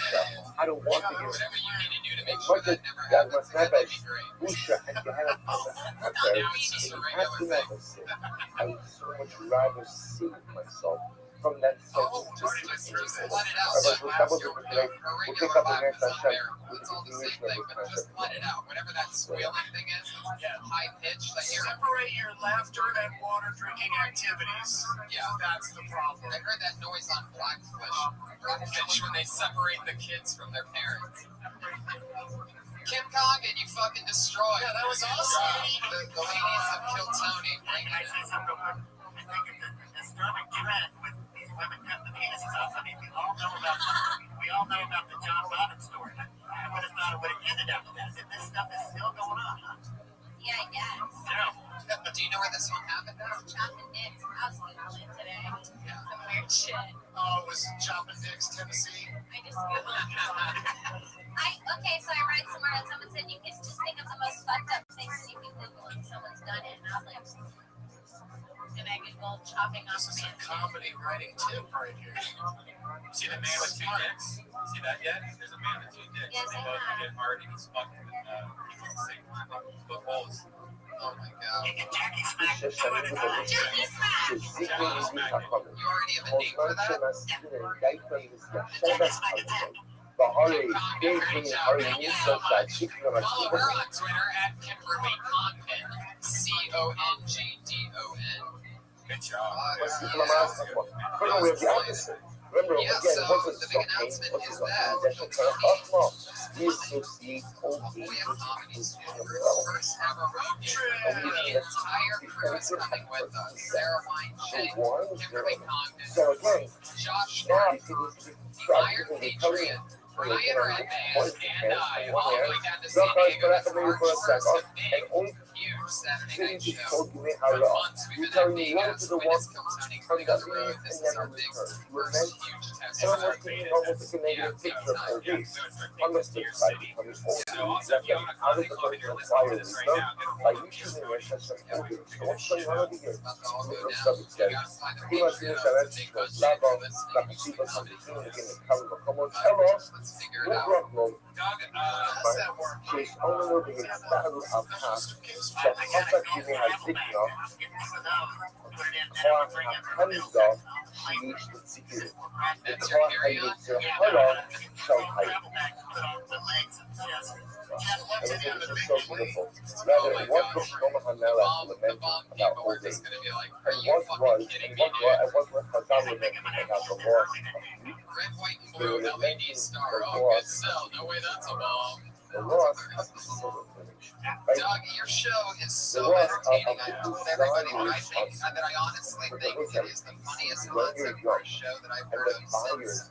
I don't want to get whatever you need to do to make as sure much as that never that must happens, have that'd a be great. busha and Gehenna Now it's just a regular thing. of sin. I would so much rather save myself from that Oh, sensitivity. just let it out. That was Your a today. We'll pick regular up the laugh next is up Hashem there. with It's the all the same continuation thing, of the but just concept. let it out. Whatever that squealing thing is, high pitch that you're. Separate your laughter and water drinking activities. Yeah, That's the problem. I heard that noise on Blackfish when they separate the kids from their parents. Kim Congan, you fucking destroyed. Yeah, that was awesome. The ladies have killed Tony. Bring it in. Disturbing trend with these women cutting the penises off. I mean, we all know about the John Robbins story. I would have thought it would have ended after this. If this stuff is still going on, huh? Yeah, I guess. Do you know where this one happened? Chopping dicks. I was Googling today. Some weird shit. Oh, it was Chopping Dicks, Tennessee. I just Googled it. Okay, so I read somewhere that someone said you can just think of the most fucked up things you can Google and someone's done it. And I was like, and I Googled chopping off This is a man's comedy writing tip right here. See the man with two dicks? See that yet? There's a man with two dicks. Yes, They I both have. get hard and he's fucking people at the same time. Like both holes. Oh my god. You can Jackie smack two at a time. Jackie smack. You already have a name for that? Jackie smack attack. Bahari, Thank you so much. Follow her on Twitter at Kimberly Congdon. CONGDON. Good job. Remember, we have the opposite. Remember, Yeah, again, so what's the a big stop pain? announcement What's is a that we associate old we age have with comedy themselves. first ever road trip. The entire crew is coming with us. Sarah Weinstein, Kimberly Congdon, So again, Josh now Martin, you see these Iron Patriot, Ryan Redman, and I, all the way down to San Diego. That's March 1st, a big, huge Saturday night show. For months, we've been advocating us. When it's Kill Tony coming on the road, this is our big first huge and almost taking almost like a negative picture of her race. On the flip side, becoming older, stepping out of the personal fire wisdom by issuing their such an older. So what's going on over here? Rostovic says, prima finisce Slavo, la possible condizione che ne cavolo come un cello, un rockload, she's only moving in battle of past, that contact giving her signal, Hamza, she reached the city. The car highway to Holland, Shanghai. And this is so beautiful. Rather, what was Shlomo Hanela lamenting about old age? And what was Chazal lamenting about the loss of youth? They were lamenting the loss of the silver village. Doug, your show is so entertaining. I honestly think it is the funniest concept for a show that I've heard of since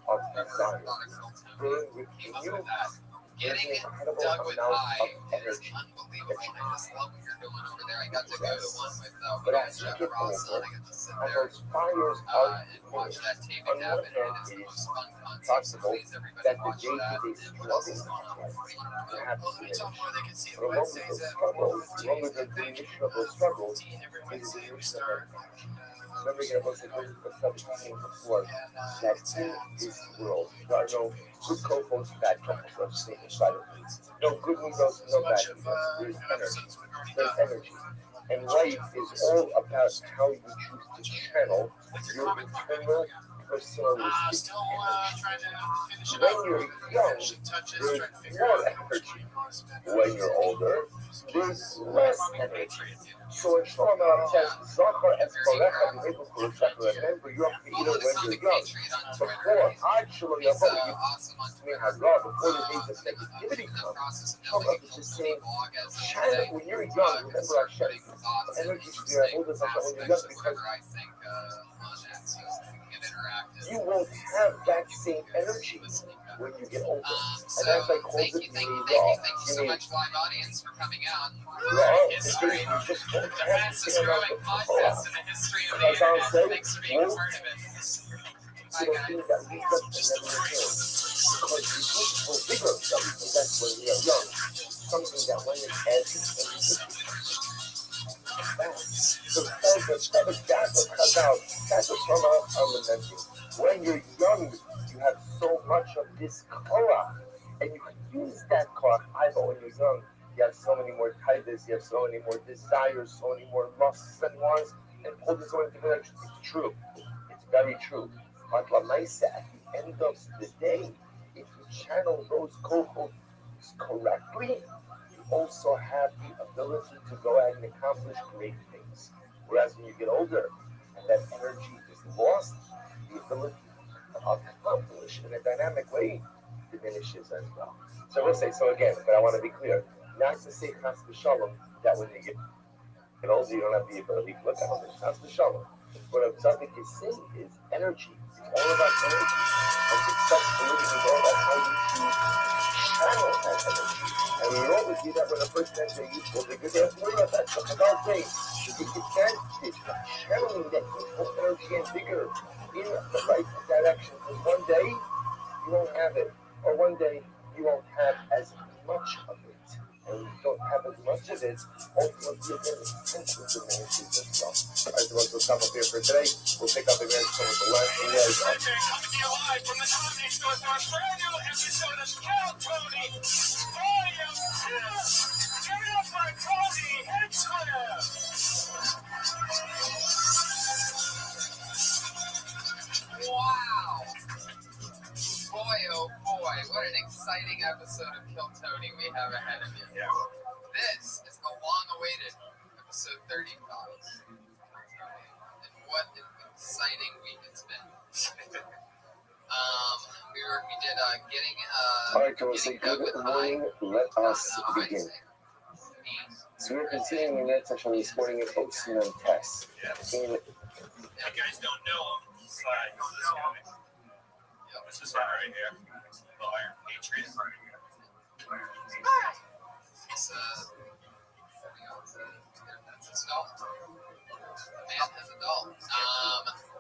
Getting Doug with High is unbelievable. I just love what you're doing over there. I got to go to one with Ross on. I got to sit there and watch that taping happen. And it's the most fun concept. So please, everybody, watch that. And what else is going on? Well, let me talk more. They can see it Along Wednesdays at with the definition of those struggles, 15 every Wednesday we start. remember again about the subject we came before, that in this world, there are no good co-hosts, bad co-hosts, same inside of it. No good windows, no bad windows. There's energy. There's energy. And life is all about how you choose to channel your internal personalistic energy. When you're young, there's more energy. When you're older, there's less energy. So in Shlomo it says, Zachar es korecha v'hedu kurushach, remember your creator when you're young. Before, actually, before the days of negativity comes, Shlomo is just saying, channel, when you're young, remember Hashem, energy should be our older Zachar when you're young, because you won't have that same energy when you get older. And as I called it, you may raw. Thank you so much, live audience, for coming out. History. You just won't have Fastest growing podcast in the history of the internet. Thanks for being a part of it. Bye, guys. Because you go bigger, that's when you're young. Something that when it's edgy and you so that's what I'm lamenting. When you're young, you have so much of this korach, and you can use that korach. Either when you're young, you have so many more tigers, you have so many more desires, so many more lusts and wants, and all this going together. It's true. It's very true. But Lamaisa, at the end of the day, if you channel those kohos correctly, you also have the ability to go ahead and accomplish great things. Whereas when you get older and that energy is lost, the ability to accomplish in a dynamic way diminishes as well. So I will say so again, but I want to be clear. Not to say chas v'shalom that when you get older you don't have the ability to look at it. Chas v'shalom. What a tzaddik is saying is energy. It's all about energy. And successful living is all about how you choose to channel that energy. And we always do that when a person has a youthful vigor. They have to worry about that stuff. But I'll say, if you can channeling that youthful energy and vigor in the right direction, because one day you won't have it, or one day you won't have as much of it. And when you don't have as much of it, ultimately again, essentially diminishes itself. All right, so we'll stop up here for today. We'll pick up again some of the last videos. Coming to you live from the Comedy Store for a brand new episode of Scout Tony, Volume 2. Give it up for Tony Headshunter. Wow. Boy, oh boy, what an exciting episode of Kill Tony we have ahead of you. This is the long-awaited episode 35. And what an exciting week it's been. We did getting All right, so say good morning. Let us begin. So we're continuing in that session this morning in Oxman Test. You guys don't know him. This guy. This is right here. The Iron Patriot. That's a doll. The man has a doll.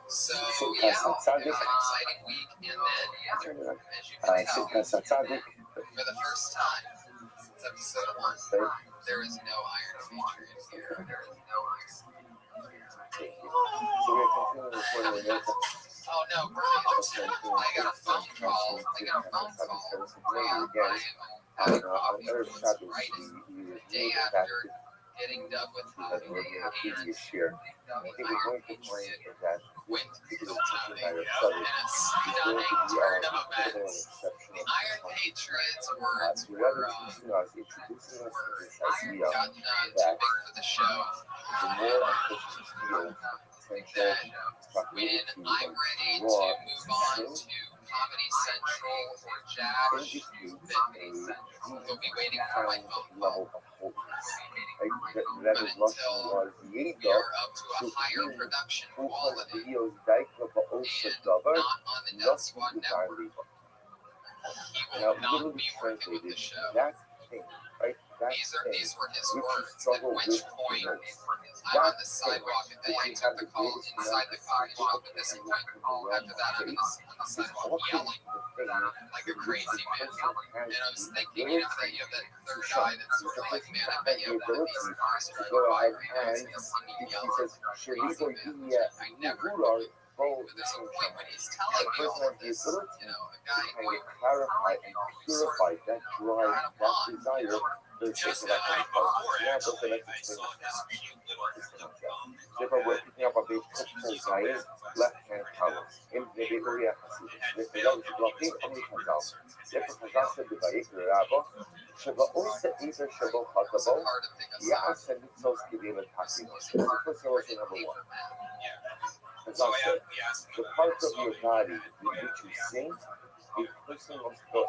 So Sitka Satsadik. exciting week, and then Turn it on. as you can tell, Sitka Satsadik. for the first time since episode 1, there is no Iron Patriots here. There is no Iron. Thank you. So we're continuing recording the notes. Oh no, brilliant. I got a phone call. Again, on Earth Shadows, we Day back after to getting done with the previous year. I think we're going to find that went because to of the town, matter of and Southern, it's it's going stunning to be turn a of bit of an events. exceptional The Iron Patriots words the were other teaching us, introducing us to this idea gotten too that big for the show. the more ambitious field, potential, When I'm ready to raw, move on to Comedy Central or Jack, we'll be waiting for my phone level call. of holiness. That is Russian was We Yeda, are up to a higher production quality, videos Daikla Ba'osa Davar, not on the Death Squad nothing network. He Now, will not literally be working with the translated, show. that thing, right? That thing, These were his which you words. At struggle which with point, the most. I'm on the sidewalk and then I took the call inside the coffee shop. At this point, after that, I'm on the sidewalk yelling like a crazy man. And I was thinking, you know, that you have that third eye that's sort of like, man, I bet you have one of these cars driving by right now. He's gonna see me He yell says, like a crazy man. I never Rular, but there's a point when he's telling me all of this, you know, a guy kind who of clarify and purify that drive, that desire. Just the night before, actually, I saw this cute little Therefore, we're picking up a big picture guys, left-hand column. In the Biblia, the Biblia blocking on the Chazal. Therefore, Chazal said the Bayik Rabba, Shabbat Ezer Shabbat Hatabo, Ya'as and Mitzvos Kidil and Hakim. That's the first verse number 1. Chazal said, the parts of your body with which you sing, a person must go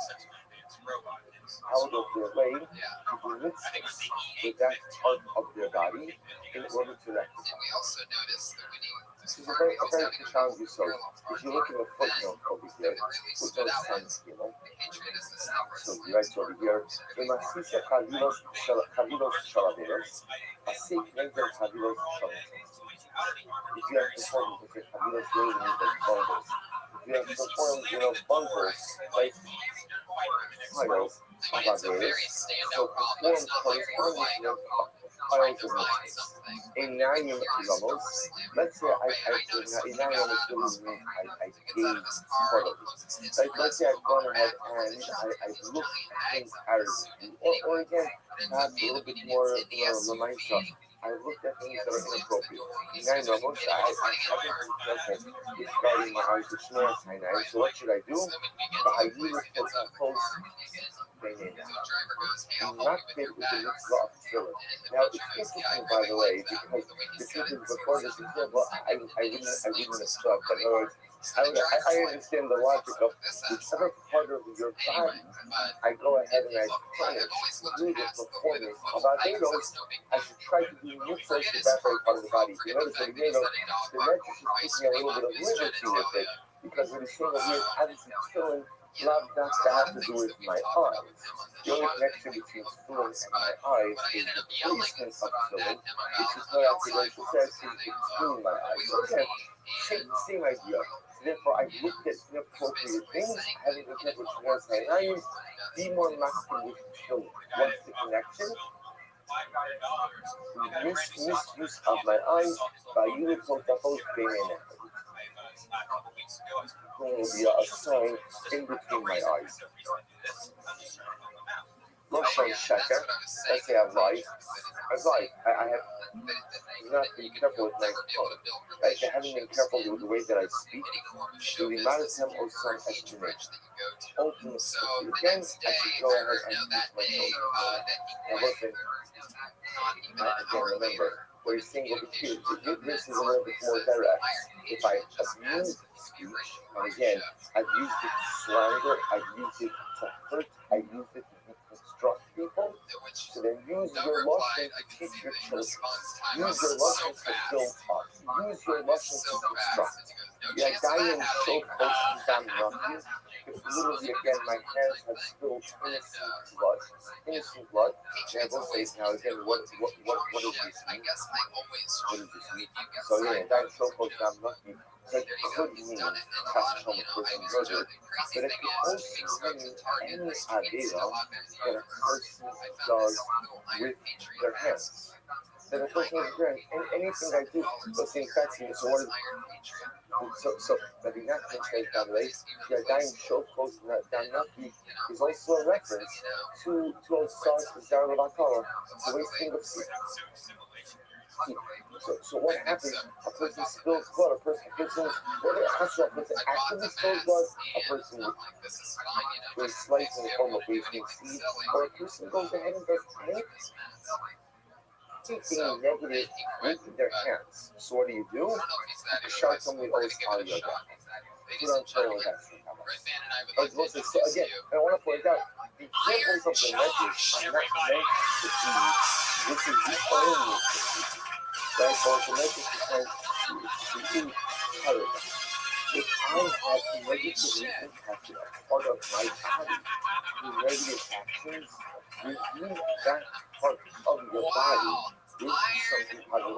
out of their way to do mitzvahs with that part of their body in order to rectify. we also noticed that when he This is a very profound result. If you look at the footnote over here, footnote sounds, you know, so he writes over here, Masisa Chavilos Shalaveros, Asik Nender Chavilos Shalaveros. If you have performed with the Chavilos really means like bundles. If you have performed, you know, bundles, like piles of Averos, so perform corresponding piles of mitzvahs. Inayim Lamos, let's say Inayim is really means I gave part of it. Like, let's say I've gone ahead and I've looked at things arrogantly. Or again, perhaps a little bit more Lamaisa. I looked at things that are inappropriate. Inayim Lamos, I've been careful regarding my eyes with Shmor Sinai. So what should I do? I use it to post. Not fit with the mitzvah of tefillin. Now, it's interesting, by the way, because the truth is, before this example, I wouldn't have thought that. In other words, I understand the logic of whichever part of your body I go ahead and I punish through the performance of Averos, I should try to do mitzvahs to that very part of the body. You notice over here, though, the Medrash is taking a little bit of liberty with it, because what he's saying over here is obviously tefillin love not to have to do with my eyes. The only connection between tefillin and my eyes is the placement of tefillin, which is what Rachel says is between my eyes. So again, same idea. So therefore, I looked at inappropriate things, having looked at which was my eyes, be more masculine with tefillin. What's the connection? Misuse of my eyes by you to oppose being going to be a sign in between my eyes. Lashon Sheker, let's say I've lied. I have not been careful with my tongue. I haven't been careful with the way that I speak. To the Maritim or some estimate. Ultimately, again, I should go ahead and use my tongue. Now listen, I can't remember. What he's saying over here, this is a little bit more direct. If I abuse speech, and again, I've used it to slander, I've used it to hurt, I've used it to construct people, so then use your lashon to teach your children. Use your lashon to build up. Use your lashon to construct. Yadayim so close to down nothing. if literally again my hands have spilled innocent blood, then I will say now again what does this mean? What does this mean? So yeah, that's so close to I'm lucky. That could mean Pastor Thomas person murdered, but it could also mean any idea that a person does with their hands. That a person has their hands, and anything I do, let's say infection, so what is so the Vinaki says by the way, the dying show close to Danaki is also a reference to old songs of Zara Bakala, the wasting of sea. So what happens? A person spills blood. Whether a person actually spills blood, a person with slice in the form of wasting seed, or a person goes ahead and does anything negative with their hands. So what do? You shout somebody always call you again. You don't try with that. So again, I want to point out the examples of the legends are not meant to be. This is the only. Right, but the message is meant to encourage. If I have negatively impacted a part of my body through negative actions, review that part of your body into something positive.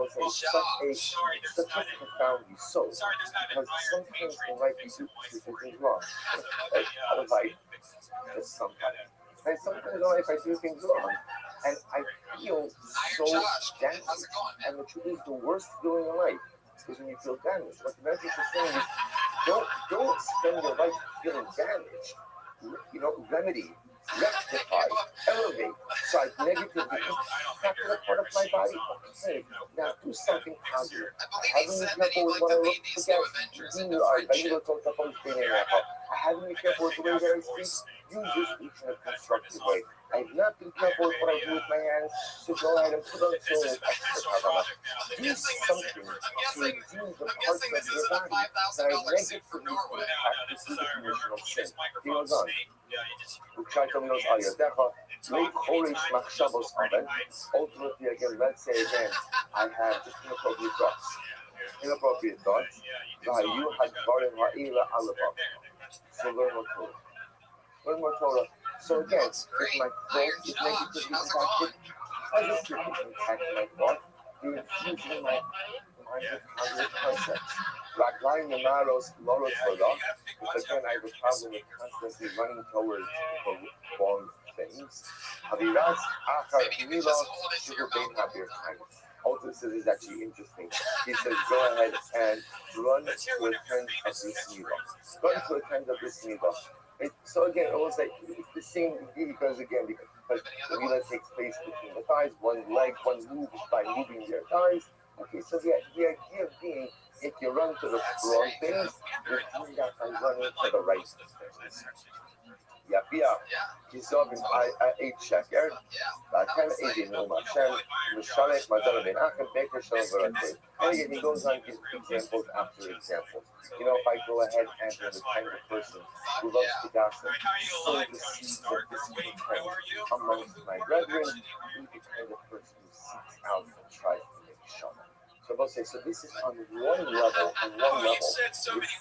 It's such a profoundly so, because sometimes in life we do things wrong. Out of life, just sometimes. And sometimes in life I do things wrong. And I feel so damaged. And the truth is, the worst feeling in life is when you feel damaged. What the message is saying is, don't spend your life feeling damaged. Remedy, rectify, elevate. So I negatively impacted a part of my body. Okay, now do something positive. I haven't been careful with what I look at. I haven't been careful with the way that I speak. Use your speech in a constructive way. I've not been careful with what I do with my hands, so go ahead and put on soul with do something to redeem the parts of your body that are negatively impacted the condition of sin. He goes on. Ultimately, again, let's say again, I have just inappropriate thoughts. Inappropriate thoughts. So learn more Torah. Learn more Torah. So again, if my thought is negatively impacted, positively impact my thought, the infusion in my mind with positive concepts. Raglayim Namaros Loros Loda, because again I have a problem with constantly running towards the wrong things. Haviras Achar Mila Sugar Bain Habir Time. Also, this is actually interesting. He says, go ahead and run to a tent of this Neva. Run to a tent of this Neva. So again, it was like it's the same because the Mila takes place between the thighs, one leg, one moves by moving their thighs. Okay, so the idea being, if you run to the wrong things, you're doing that by running to the right things. Yapia, Kizobin, I ate Shaker, Lakan Edin, Hashem, Mishalek, Madonna Ben Akan, Baker, Shalom, and again, he goes on to give examples after examples. If I go ahead and I'm the kind of person who loves to gossip, sow the seeds of discontent amongst my brethren, be the kind of person who seeks out and tries to make shalom. So I'll say, so this is on one level, this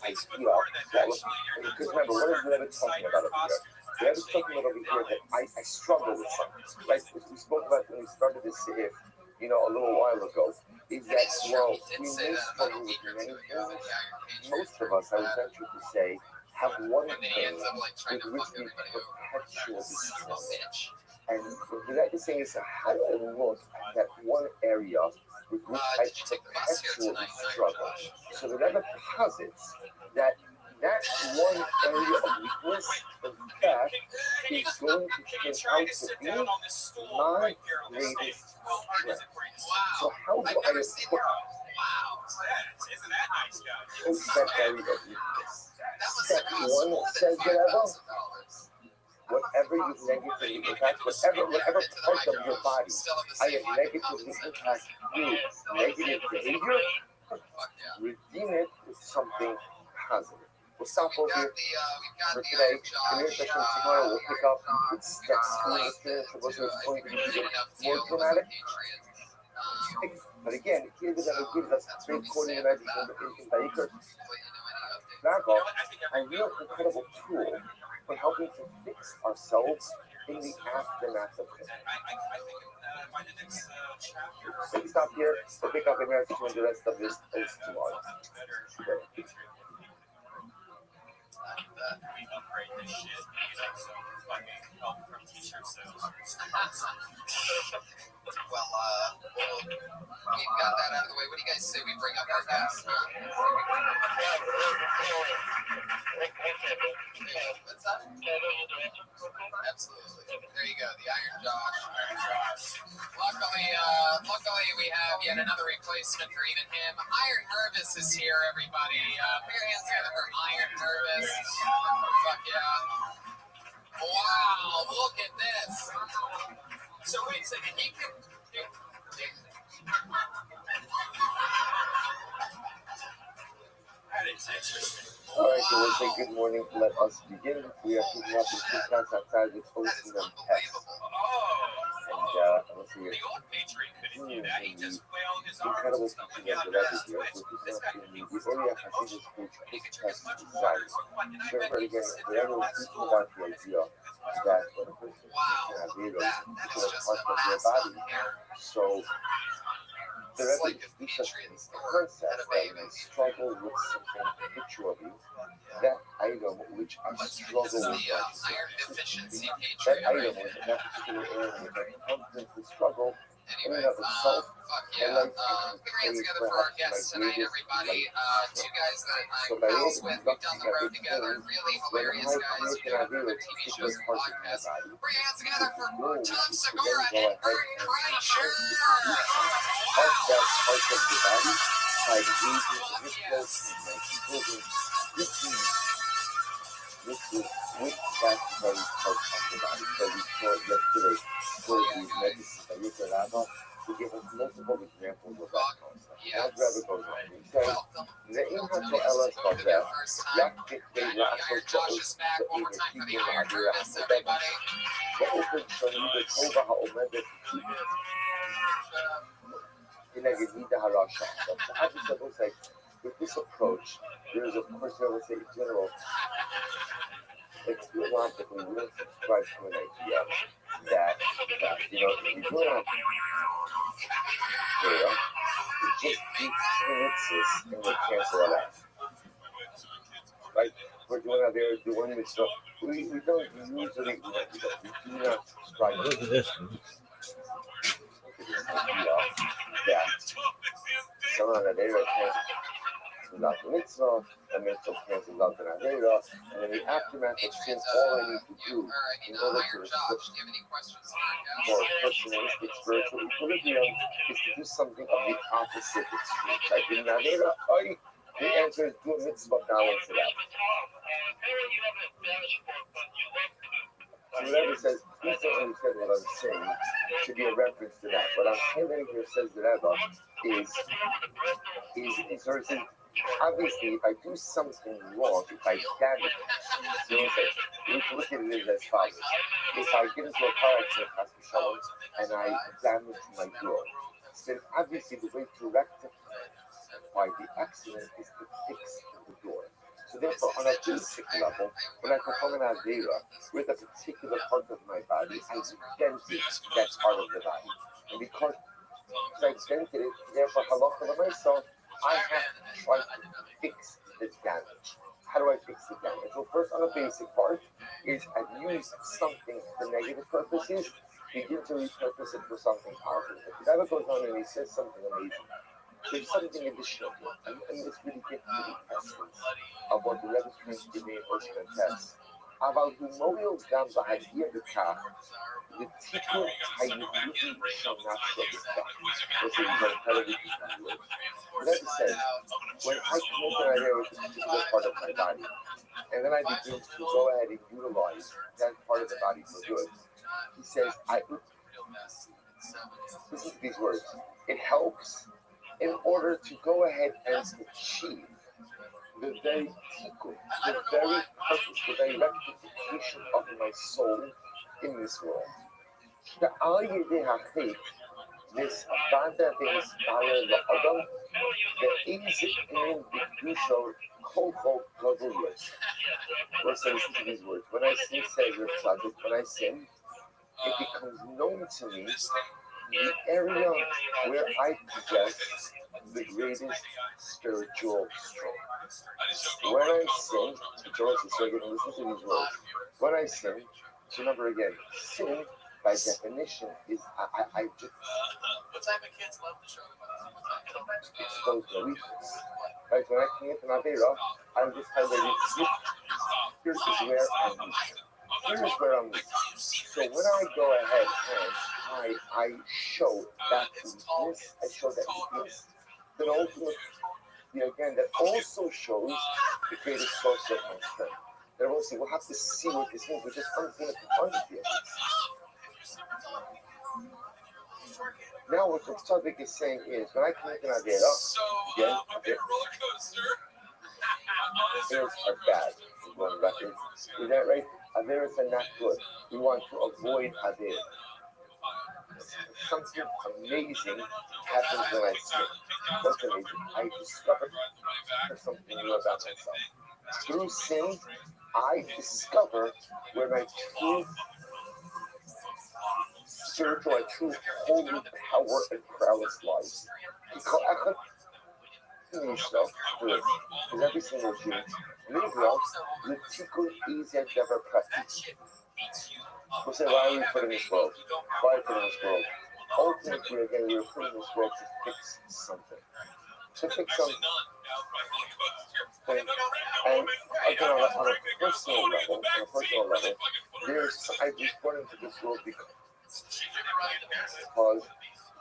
idea that was, because remember, what is the Rebbe talking about over here? The Rebbe is talking about over here that I struggle with something. Like we spoke about when we started this seif, a little while ago, is that, well, we may struggle with many things. Most of us, I would venture to say, have one thing with which we perpetually distress. And what the Rebbe is saying is, how do I look at that one area with which I perpetually struggle? So the Rebbe posits that one area of weakness, in fact, is going to turn out to be my greatest strength. So how do I approach that area of weakness? Step one says the Rebbe, whatever you negatively impact, whatever part of your body I have negatively impacted through negative behavior, redeem it with something positive. We'll stop over here for today. The next session tomorrow we'll pick up with steps through the spiritual wisdom. It's going to be even more dramatic. But again, here the Rebbe gives us great quoting magic in Vayikra. Travel, a real incredible tool for helping to fix ourselves in the aftermath of it. So we stop here. We'll pick up a message when the rest of this is tomorrow. We upgrade this shit, so fucking help from t-shirt sales. Well, we've got that out of the way. What do you guys say we bring up our guests, huh? What's that? Absolutely. There you go, the Iron Josh. Luckily, we have yet another replacement for even him. Iron Nervous is here, everybody. Put your hands together for Iron Nervous. Fuck yeah. Wow, look at this. So wait a second, he can... That is interesting. All right, so we'll say good morning. Let us begin. We are picking up the two cats outside with Ocean and Tess. And let's see here. Incredible feature of the Rebbe here, which is not in the area Hasidus which Chris has designed. Remember again, the Rebbe was speaking about the idea that when a person is taking a particular part of their body, so the Rebbe teaches the concept that when I struggle with something habitually, that item which I struggle with, that item with that particular area which I constantly struggle, in and of itself, Put your hands together for our guests tonight, everybody. Two guys that I'm pals with. We've done the road together. Really hilarious guys. You know, from TV shows and podcasts. Put your hands together for Tom Segura and Bert Kreischer. Parts of the body, by engaging in rituals and improving routines with that very part of the body. So we saw yesterday for these medicines that Mr. Lava to give us multiple examples of that concept. As Rabbi goes on, he says, "Ne'im ha'to'elas b'zeh, yak k'tei la'asot ba'os ba'im ha'kidim ha'avira ha'modebet, ba'ofen shoni b'tova ha'omedet k'neged mida harasha." So obviously, it looks like with this approach, there is, of course, I would say, in general, it's theologically, we don't subscribe to an idea that you know, if you do it on prayer, it just beats the mitzvahs and we cancel it out. Right? We're doing out there, doing mitzvah. We don't usually, we do not subscribe to Look at this. idea that someone out there cancels out the mitzvah, the mitzvah cancels out the Avera, and in the aftermath of sin, all I need to do in order to restrict for personalistic spiritual equilibrium is to do something of the opposite extreme. Like in Avera, the answer is do a mitzvah, balance it out. So whatever says, please don't understand what I'm saying to be a reference to that. What I'm saying here says the Rebbe is sort of saying, obviously, if I do something wrong, if I damage it, so we can look at it as follows. If I get into a car accident, and I damage my door, then obviously the way to rectify the accident is to fix the door. So therefore, on a basic level, when I perform an Avera with a particular part of my body, I dented that part of the body. And because I dented it, therefore, halacha myself, I have to try to fix the damage. How do I fix the damage? Well, first, on a basic part, is I've used something for negative purposes, begin to repurpose it for something positive. The Rebbe goes on and he says something amazing. There's something additional, and this really gets to the essence of what the Rebbe is trying to give me in Ocean and Tess. About the mobile gam ba'adiyah b'kach, the tikkun hayudim shall not shobitah. This is incredibly different word. The Rebbe says, when I commit an idea with a particular part of my body, and then I begin to go ahead and utilize that part of the body for good, he says, listen to these words, it helps in order to go ahead and achieve the very tikkun, the very purpose, the very rectification of my soul in this world. This bada is is in the crucial Koko Gavurias. Listen to these words. When I sin, says your tzaddik, when I sin, it becomes known to me the area where I possess the greatest spiritual strength. When I sin, Joseph, so again, listen to these words. When I sin, remember again, sin by definition is I just What type of kids love the show? expose the weakness. Right? When I commit an avera, I'm just highlighting here's where I'm weak. Here's where I'm weak. So when I go ahead and I show that weakness, then ultimately, again, that also shows the greatest source of my strength. That we'll see, we'll have to see what this means, but just understand it from now what the topic is saying is, when I commit an avera, again, roller coaster. averas are bad. Is that right? Averas are not good. We want to avoid avera. Something amazing happens when I sin. What's amazing? I discover something new about myself. Through sin, I discover where my true spiritual and true holy power and prowess lies. Yourself, because every single Jew, Israel, the tikkun is a never practice. We say, why are we put in this world? Why are we put in this world? Ultimately, again, we were put in this world to fix something. To fix something. And again, on a personal level, I was born into this world because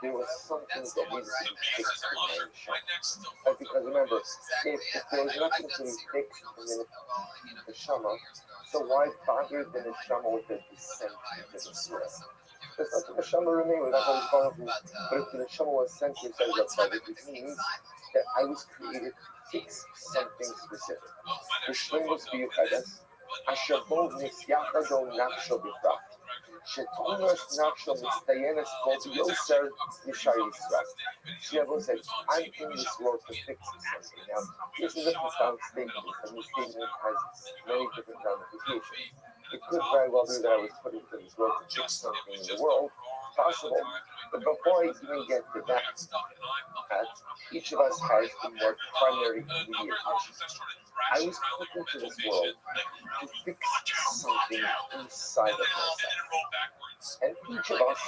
there was something that needed to be fixed in my neshama. Because remember, if there was nothing to be fixed in the neshama, so why bother the neshama with the descent into the surah? Because let the neshama remain without all this vulnerable. But if the neshama was sent to the it means that I was created to fix something specific. The shlemus biyuchadas, asher bo nisyachado nafsho b'frat. שתומס נפשו מצטיינת כל ביוסר ישר ישראל. Shiavo said, I'm in this world to fix something. Now, this is a profound statement, and this statement has many different ramifications. It could very well be that I was put into this world to fix something in the world, possible, but before I even get to that, each of us has a more primary immediate issue. I was put into this world to fix something inside of myself. And each of us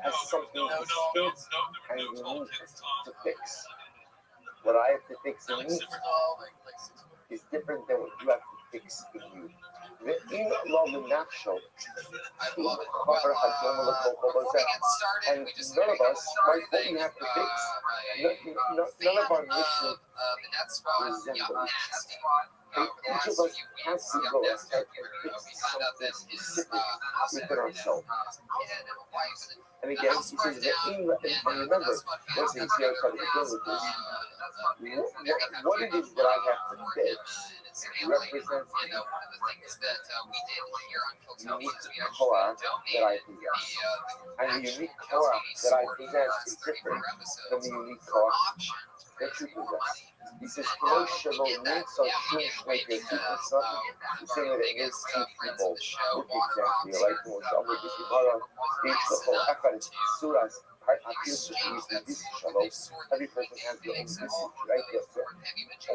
has something distinct and unique to fix. What I have to fix in me is different than what you have to fix in you. And none of us, like what we have to fix, none of our mission resemble each of us has to go and fix something specific within ourselves. And again, he says that and remember, listen, you see how I begin with this. What it is that I have to fix represents the unique koach that I possess. And the unique koach that I possess is different than the unique koach that you possess. He says, no shavo so shum shmeke. It's nothing. He's saying that it is two people. Look exactly like Moshe over the Gemara. Each the whole echad suras appears to be this shavo. Every person has their own visage, right? Their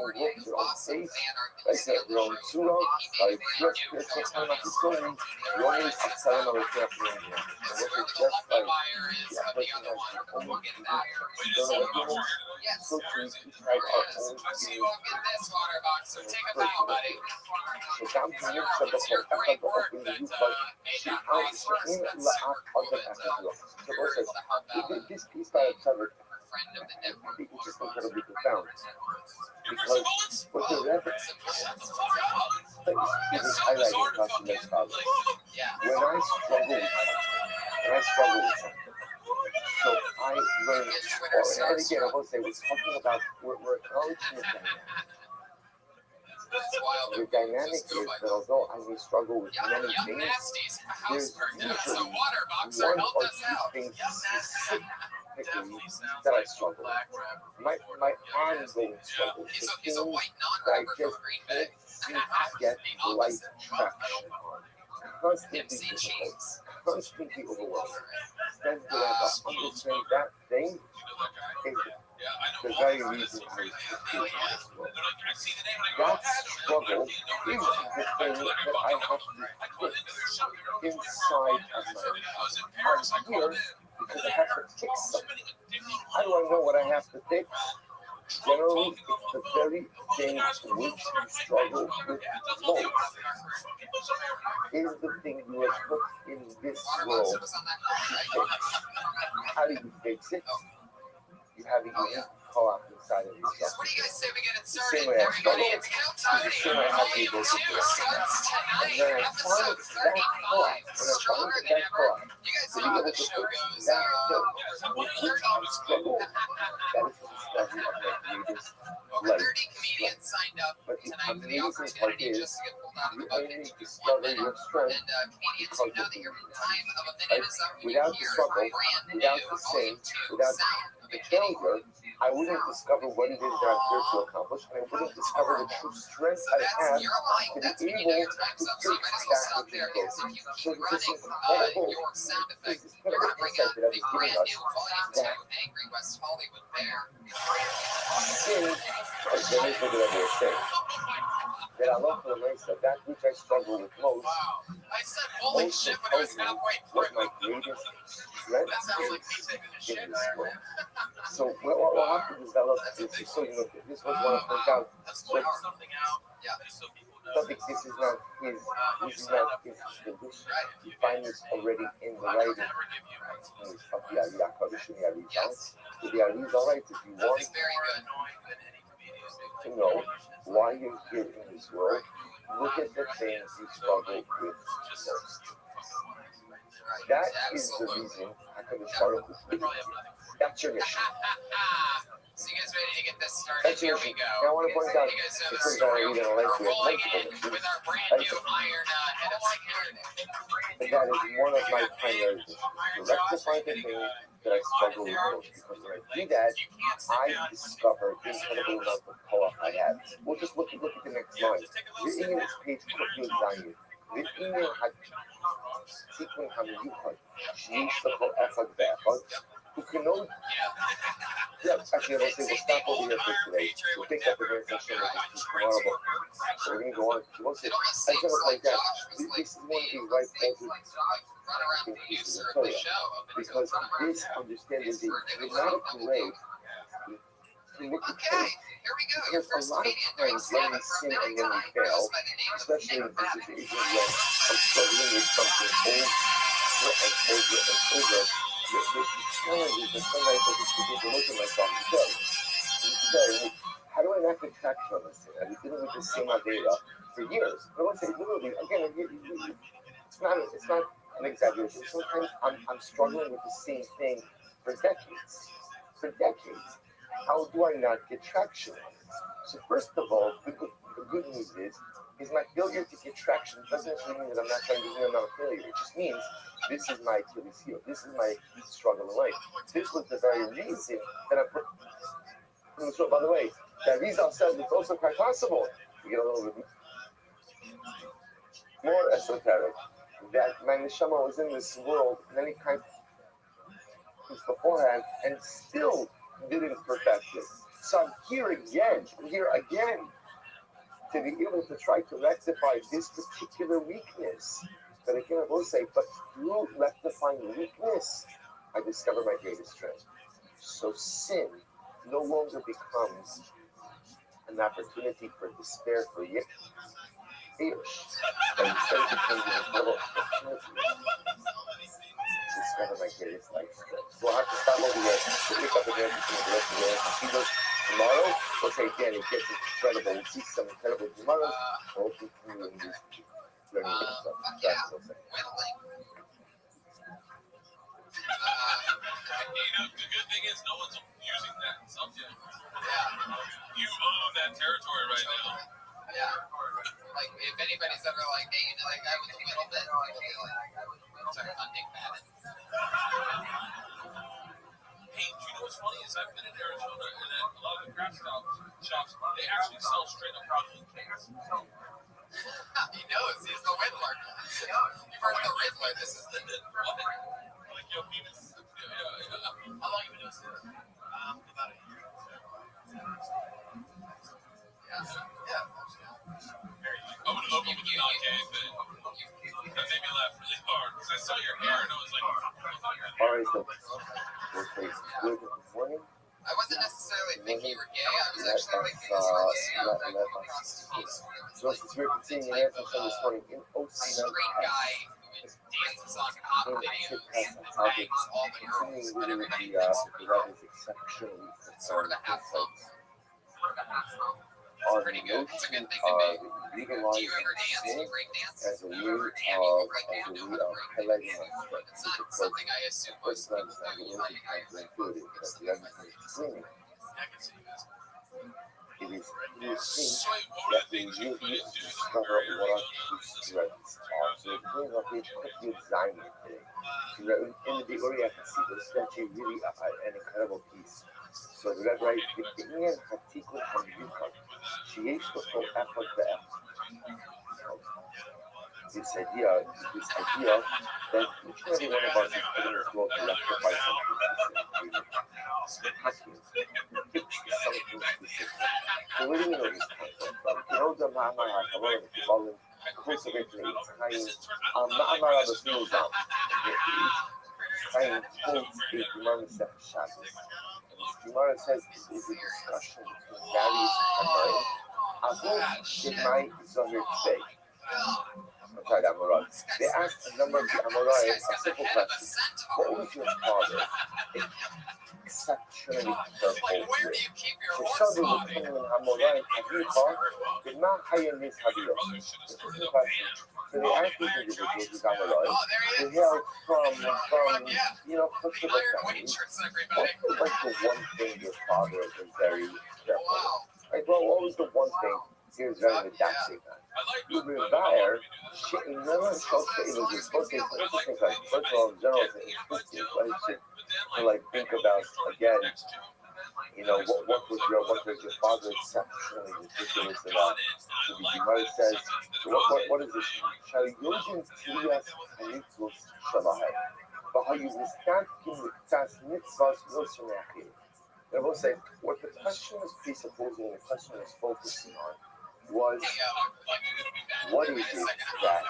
own look, their own face, right? Their own surah. Like just so time after story, you only see time of the happening here. And what is just like the person has their own visage. So to each have our own visage. שגם תמיד שבכל אחד באופן מיוחד שאין לאף אדם אחר. This piece by itself, I think it's just incredibly profound. Because what the reference is highlighting across the next problem. When I struggle with something, so I learned, and again, I will say, we're talking about, we're acknowledging the dynamic. It's wild. The dynamic Just is go by that although I may struggle with Yuck, many yuck, things, nasties. A house there's burned down, so usually water boxer one helped or us two out. things specifically Definitely sounds that I like struggle with. black rapper. My ongoing struggle, He's the a things white that I non-rapper just from Green Bay. can't seem to get The light opposite. traction on. Constantly MC difficult, Cheese. constantly overwhelming. Then to understand that thing is the very reason I was put in this world. That struggle is the thing that I have to fix inside of myself. I'm here because I have to fix something. How do I know what I have to fix? Generally, it's the very thing which you struggle with most. Is the thing you are put in this world to fix. How do you fix it? You have a unique co-op inside of yourself. What do you guys say we get it The started? same way I struggle, Everybody, it's countdown. the same way I have the Volume ability 2 to starts and tonight. then I find Episode that co-op, 35. when I find Stronger than that ever. co-op, You guys to know be how able the to show fix goes. that thing with which I struggle, that is the discovery of my greatest Over life. 30 comedians signed up But the tonight for the amazing part opportunity is, just to get pulled out of you the bucket only into 1 discover minute. your strength And comedians who know that your time of a minute is up when you without the hear struggle, brand new without the same, volume 2 without sound of the a kidding. failure, I wouldn't discover what it is that I'm here to accomplish, and I wouldn't discover the true strength So I that's have your life. to That's be when you know able your time's to up. So you fix might as well that stop which there is because broken. if you So keep this running incredible, your sound effect, this you're incredible going to bring insight out that I the was giving brand us, new volume 2 that Angry West Hollywood Bear. sin, or the most of it was sin, that I love for the race of that which I struggle with most, Wow. I said holy most shit when I was importantly, halfway what through. my greatest strength That sounds like me is taking a in shit. this world. So what we'll have to develop is, so you know, this was one of point out, Let's so point something out. Yeah. Just so people know. topic, this is not his solution. You find this already in the writing of the Aliyah Kodesh and the Arizal. So the Arizal writes, if you want That's very good. to know why you're here in this world, look at the things you struggle with most. That is the reason HaKadosh Baruch Hu created you. That's your mission. So you guys ready to get this started? That's Here your we mission. go. Now I want to point out, You guys know the because story. I read in a life We're with rolling multiple in missions, with our brand right? new iron head of security. But that is one of my primary missions, to rectify the thing that I struggle with most. Because when I do that, I discover the incredible amount of co-op I have. We'll just look at the next line. Reading this page, Kufyud Zayin. Reading Tikun HaMiyuchad, Sheish L'Kol Echad Ve'echad, who can know. Yeah, actually, I don't say we'll stop over here for today. We'll pick up again section tomorrow. But we're going to go on. She wants to. I just want to point out, this is one of the right culture pieces of Torah, because this understanding the dramatic way to look at Okay, things. here we go. There's a lot of times when we sin and then we fail, especially in the situation when I'm struggling with something over and over and over. The challenge is that sometimes I just begin to look at myself and say, today, how do I not get traction on this thing? I've been dealing with this same idea for years. I want to say literally, again, it's not an exaggeration. Sometimes I'm struggling with the same thing for decades. For decades. How do I not get traction on it? So first of all, the good news is my failure to get traction doesn't actually mean that I'm not trying to do I'm not a failure. It just means this is my Achilles heel. This is my struggle in life. This was the very reason that I put. So by the way, that Rizal says it's also quite possible to get a little bit more esoteric. That my neshama was in this world many times beforehand and still didn't perfect it. So I'm here again to be able to try to rectify this particular weakness. But again, I will say, but through rectifying the weakness, I discover my greatest strength. So sin no longer becomes an opportunity for despair, for yish, but instead it becomes an incredible opportunity to discover my greatest life strength. So I'll have to stop over here to pick up again for the rest of the day. See those tomorrow? We'll say again, it gets incredible. We'll see some incredible tomorrows. We'll continue in this learning stuff. That's what I'll say. The good thing is no one's using that subject. Yeah. You own that territory right now. Yeah. Like, if anybody's ever like, hey, you know that guy with the middle bit? People will be like, start hunting Madden. Hey, do you know what's funny is I've been in Arizona and at a lot of the craft shops, they actually sell straight up Halloween cakes. He knows. He's the Riddler. You've heard of the Riddler. This is the Like, yo, even, How long have you been doing this? About a year. Yeah. I would have opened with the non-gay thing. That made me laugh really hard because I saw your hair and I was like, All right, so workplace good this morning. I wasn't necessarily thinking you were gay. I was actually thinking you were gay. Justice we're continuing an answer from this morning in A straight guy who dances on pop videos and bangs all the girls, but everybody thinks the love is exceptionally sort of a half fun. on Pretty the good. notion It's a good thing of to make. Do legalizing you ever dance? Do sin you break dance? as a Do you way ever of jam? You look like you know how to break. highlighting our strength. It's not something I assume most people do. Like, I Included that the other thing is screaming. I can see this. It is clear thing so wait, what that are the we things you will couldn't do discover where you're what our Arizona? true strengths are. So it brings up a quick design today. In the degree I can see this is actually really an incredible piece. So the red right, בקניין התיקון המיוחד שיש לו effort ואף. This idea that each and every one of us is putting this world to rectify something specific. Fix something specific. So where do we know this comes from? the Ma'amar HaKabbalah, cultivating its time, Ma'amar HaBasnuzam, time holds a Gemara Masech Shabbos. And this Gemara says this is a discussion between various Amorim. Avon Shemai Zohir Tzvei. They asked a number of the Amorai a simple question. What was your father exceptionally careful where with? do you keep your horse ששאלו body? לכם מן המוראי, אביך, ומה היה נזהביות? Interesting question. So they asked these individuals, these Amorai, who hailed from flexible families, what's the one thing your father was very careful with? Right, well, what was the one thing he was very medactic on? You revere שאיננו שופט אלו זה supposed to be interesting like first of all in general it's an interesting question to like think about again what was your father exceptionally ridiculous about so the Gemara says what is this שהיוז'ין תליית המצוות שלהם והיו מסתפקים בקצת מצוות לא שמחים. They both say what the question was presupposing and the question was focusing on was what is it that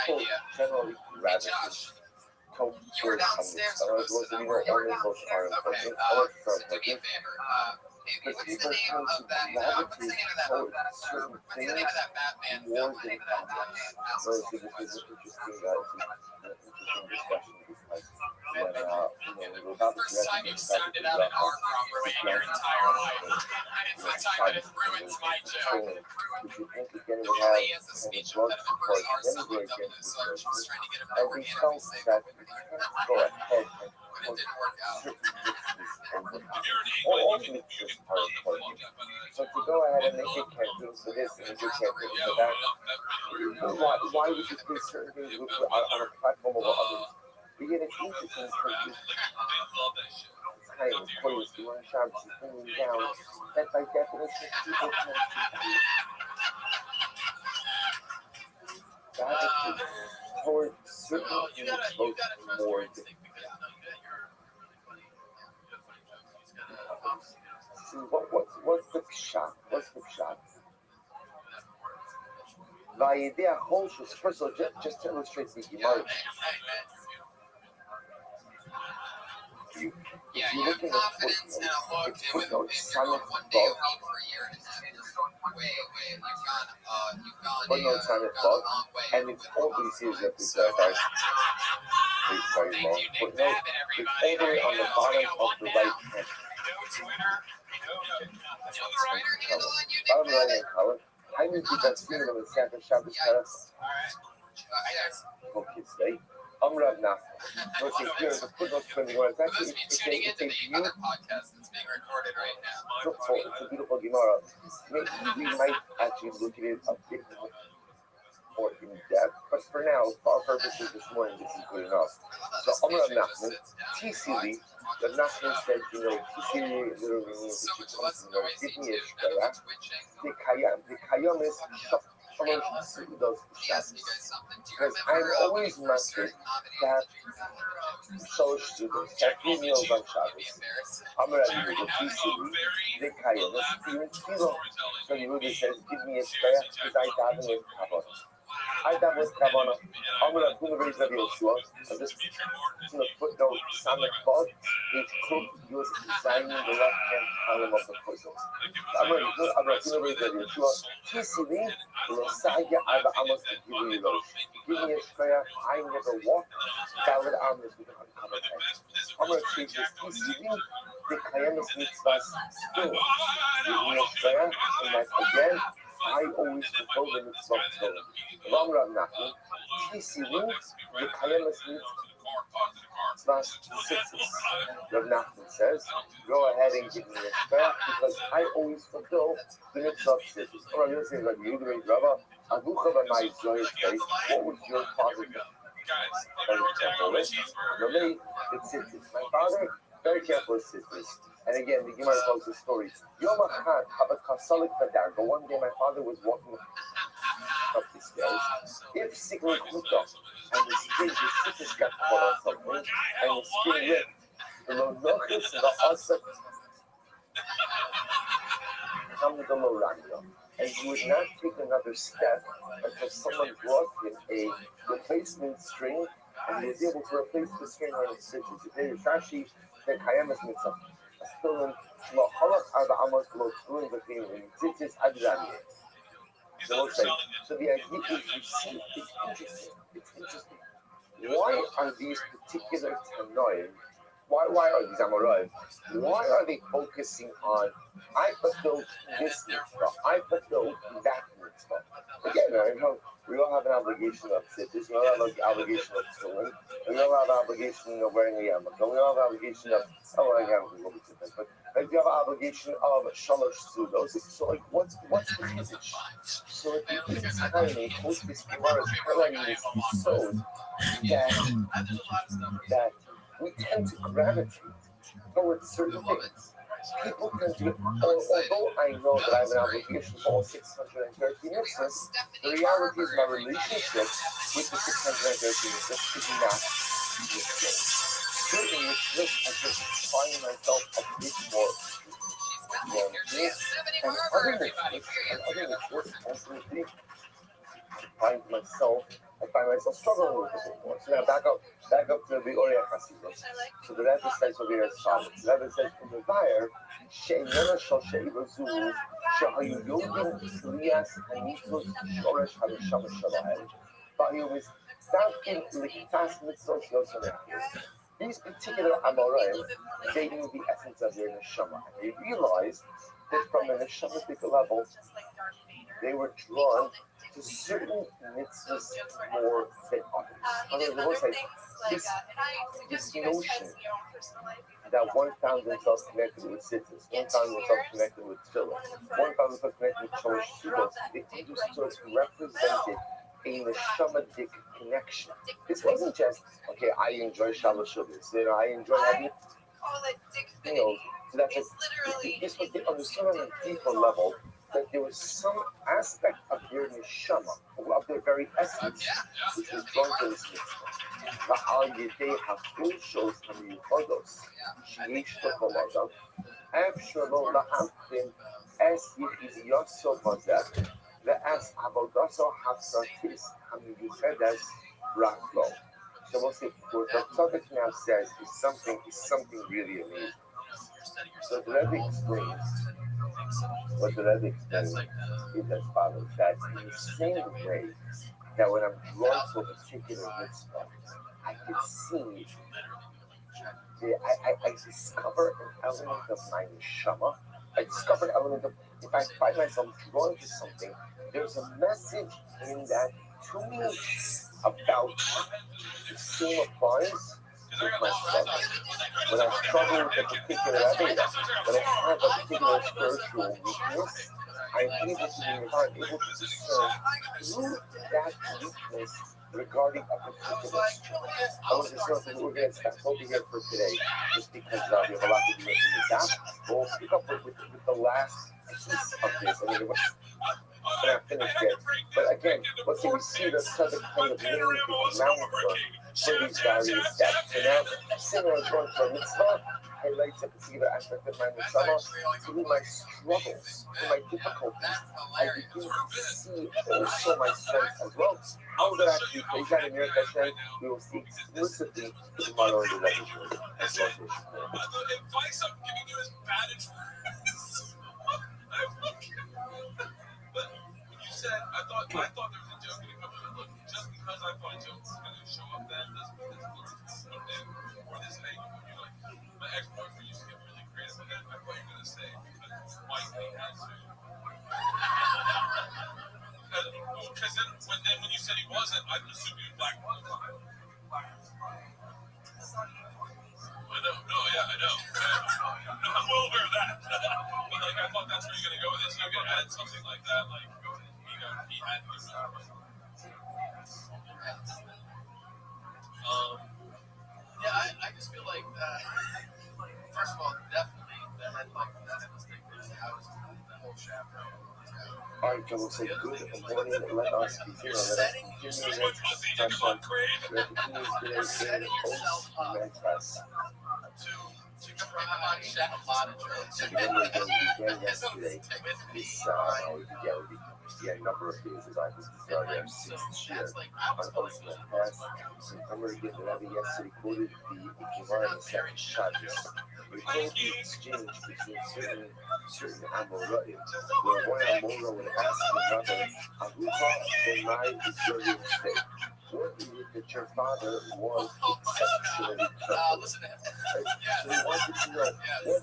people generally rather come towards downstairs on this? for most of them. Only folks are important. Do me a favor. What's the name of that? What's the name of that? What's the name of that Batman film? What's the name of that Batman? So this is interesting discussion because First time you've sounded out an R properly in your entire life, and it's the time that it ruins my joke. Normally, he has a speech impediment where his R's not looked up in his search. He's trying to get him to organically say that it, go ahead but it didn't work out. all the mixes are important. So to go ahead and make it campaigns for this and make it campaigns for that, why would you do certain things on a platform over others? But yet it's interesting because it's kind of important to learn jobs and bringing down that by definition people tend to gravitate toward certain things more than what's the shot? Vayidei Holshus. First of all, just to illustrate the Gemara. Yeah, you have confidence and a hook, and with doing 1 day a week for a year and a half. Wait, you've gone a long way. And it's all these years that we said, guys. Thank you, Nick Babbitt, everybody. There you go. We got 1 down. No Twitter. No Twitter handle on you, Nick Babbitt. I need to that screen on the San Shabbos Paris. Alright. Okay, stay. Rav Nachman. So see here the footnotes from the Gemara. It's For actually those of you tuning into the other podcast that's being recorded right now. beautiful. It's a beautiful Gemara. Maybe we might actually look at it a bit more in depth, but for now, for our purposes this morning, this is good enough. So Rav Nachman, Tisili, Rav Nachman said, Tisili literally means that you come to know, give me a shkaya. The kayam is because I'm always mastered to have solid students, to have 3 meals on Shabbos. Amar Rabbi Yehuda, Tisili, the kayam. Even Tilo, so Yehuda says, give me a shkaya because I daven with kavanah. I daven with kavanah. Amar Rabbi Yehoshua, and this is in the footnote, Samech Bod, which could use designing the left-hand column of the footnote. Amar Rabbi Yehoshua, Tisili, Losaya Arba Amos to give me Rosh. Give me a shkaya, I never walk valid arms with an uncovered head. Amar Rabbi Tisili, the kayamis mitzvahs still. Give me a shkaya, and that again, I always fulfill the mitzvah of Torah. Rav Nachman, Tisili, the kayamis mitzvahs tzitzis. Rav Nachman says, go ahead and give me a shkaya because I always fulfill the mitzvah of tzitzis. Or I'm going to say, like, you do it, Rabba, Avucha b'may joyous face. What was your father do? Very careful with. Normally, it's tzitzis. My father, very careful with tzitzis. And again, the Gemara tells the story. Yom Echad, Habakasalik Badar. But one day, my father was walking up the stairs. If Sikri Kuto, and the tzitzis got caught on something, and the skin ripped. The Lonochis, the Osap, come to the Lorania. And he would not take another step until someone brought him a replacement string, and he was able to replace the string on his stitches. If they Rashi, the Kayamas Mitzvah, still in Lohalach Arba Amos Lo Tzuin Between Tzitzis Adrani. So the idea is, you see, it's interesting. Why are these particular Tanoim? Why are these Amoraim? Why are they focusing on I fulfilled this mitzvah, I fulfilled that mitzvah? Again, we all have an obligation of tzitzis, we all have an obligation of tefillin, we all have an obligation of wearing a yarmulke, we all have an obligation of wearing a yarmulke, but we have an obligation of shalosh sudos. So like, what's the message? So at the time, they quote this Gemara as highlighting this episode that we tend to gravitate towards certain things. People tend to, although I know that I have an obligation for all 613 mitzvahs, the reality is my relationship with the 613 mitzvahs is not the same. Certain mitzvahs, I just find myself a bit more wrongful, and other mitzvahs, ultimately, I find myself struggling with it a bit more. So now back up to the Oriya Chasidus. So the Rebbe says over here as follows. The Rebbe says, "From the buyer, she'inena shal she'ivazu she'ayu yodim tzlias hanitzos shoresh harishama shalahem ba'ayu mizdavkin likitas mitzvos yosanechis." These particular Amoraim, they knew the essence of their neshama. They realized that from a neshamatic level, they were drawn to certain mitzvahs more than others. In other words, this notion that one found themselves connected with tzitzis, one found themselves connected with tefillah, one found themselves connected with shalosh sudos, they understood represented a neshamatic connection. This wasn't just, okay, I enjoy shalosh sudos, I enjoy having meals. So that's this was the understood on a deeper level that there was some aspect of their neshama, of their very essence, which was drawn to this mitzvah. Va'al yedei haful shows hamiyuchodos, sheyesh tokoladav, after lo la'amtim es yichidiyoso bazeh, ve'es avodaso hafsatis hamiyuchedes raklo. So we'll see, what the Tzaddik now says is something really amazing. So the Rebbe explains, what the Rebbe explains is as follows, that in the same way that when I'm drawn to a particular mitzvah, I can see, I discover an element of my neshama. I discover an element of, if I find myself drawn to something, there's a message in that to me about the same applies with my struggle. When I struggle with a particular Aveda, when I have a particular spiritual weakness, I'm able to discern through that weakness regarding a particular struggle. I was just noticing we're going to stop over here for today, just because we have a lot to do with that. We'll pick up with the last piece of this. I mean, we're not finished yet. But again, let's say we see the southern kind of name mountain for these various steps. So now, similar as going for a mitzvah, highlights a particular aspect of my mitzvah, through my struggles, through my difficulties, I begin to see also my strength as well. How that actually plays out in your Hashem, we will see explicitly tomorrow in the lecture as well. The advice I'm giving you is bad advice. But when you said, I thought there was a joke going to come in. Look, just because I thought a joke was going to show up then doesn't mean it's going to or this angle. You're like, my ex-boyfriend used to get really creative with that. I thought you were going to say because Mike had to. Because when you said he wasn't, I assumed he was black all the time. I know. I'm well aware of that. But like, I thought that's where you're gonna go with this. You're gonna add something like that, like he had to do that. Yeah, I just feel like first of all, definitely the headline that thing was housed the whole chapter. All right, so we'll say good morning. Let us be here. Let us continue next session. We have continued today in post-manifest. So remember, we began yesterday. This we began a number of days as I was starting our 6th year on post-manifest. So remember again that Rabbi yesterday quoted the Gemara in the second Shabbos. We quote the exchange between certain Amoraim, where one Amora would ask another, Aruba, then my is your real estate. What is it that your father was exceptionally careful? Right? So he wanted to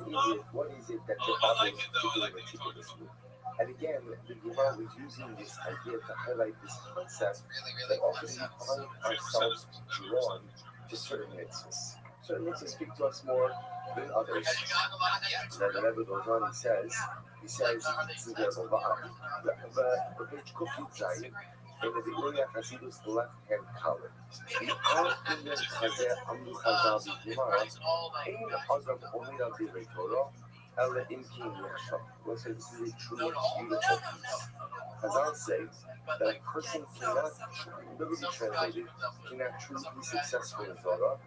know, what is it that your father was particularly meticulous with? And again, the Gemara was using this idea to highlight this concept that often we find ourselves drawn to certain mitzvahs. Certain mitzvahs speak to us more than others. And then the Rebbe goes on, he says, the page Kufit Zayin, in the Bikuya Hasidus, the left-hand column. The Al-Inyan Chazeh Amnu Chazal B'Gemara, Ein Adam Omina B'Retorah, Ela Imkin Yachsham. We'll say this is a truly beautiful piece. Chazal say that a person cannot, literally translated, cannot truly be successful in Torah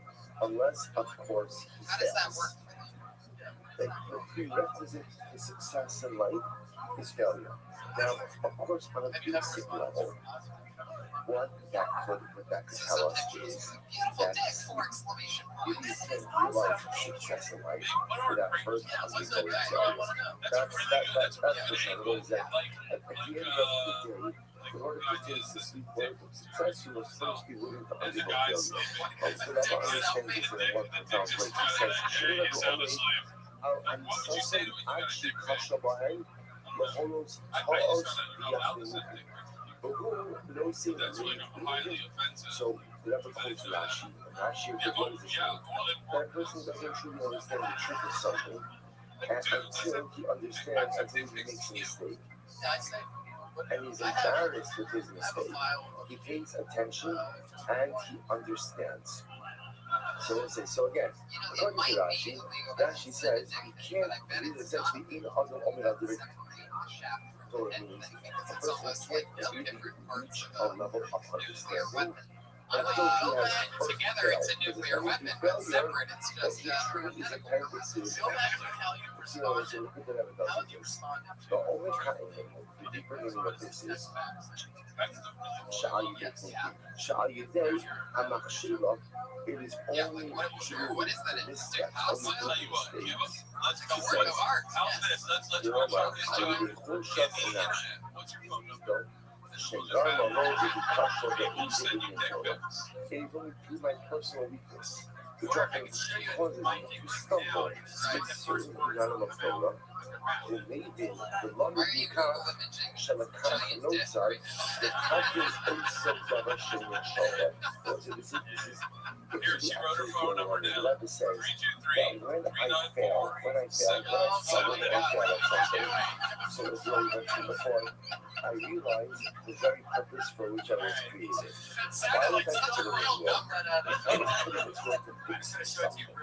unless, of course, he fails. The prerequisite to success in life is failure. Now, of course, on a basic level, what that could tell us is that if you can realize success in life without first undergoing failure, that's the thing. Is that at the end of the day, in order to taste the sweet word of success, you must first be willing to undergo failure. Whatever understanding is in what Tom Brady says, I'm so actually kasha behind the holos taos v'yachlimukim. But who knows seeing so whatever comes to Rashi, and Rashi what is this mean? That person doesn't truly understand the truth of something, and until he understands, until he makes a mistake, and he's embarrassed with his mistake, he pays attention and he understands. So we'll say, so again, according to Rashi, Rashi says he can't read essentially in other omiradirek. Torah means a person can't really reach a level of understanding until he has first failed. Because it's only through failure that he truly is attentive to his action. So look at that does this. The only kind of the deeper meaning of this is Sha'al Yudei HaMachshila. It is only through the missteps, only through the mistakes. He says, it is only through my personal weakness, which often causes me to stumble in certain Inyanim of Torah, Maybe the longer you count, Shalakah Nozar, the Kakin also Davashin Shoulder. This is the absolute thing the Rebbe says that when I struggle, when I fail at something, so as you mentioned before, I realized the very purpose for which I was created. Why was I put in this world? I was put in this world to fix something. I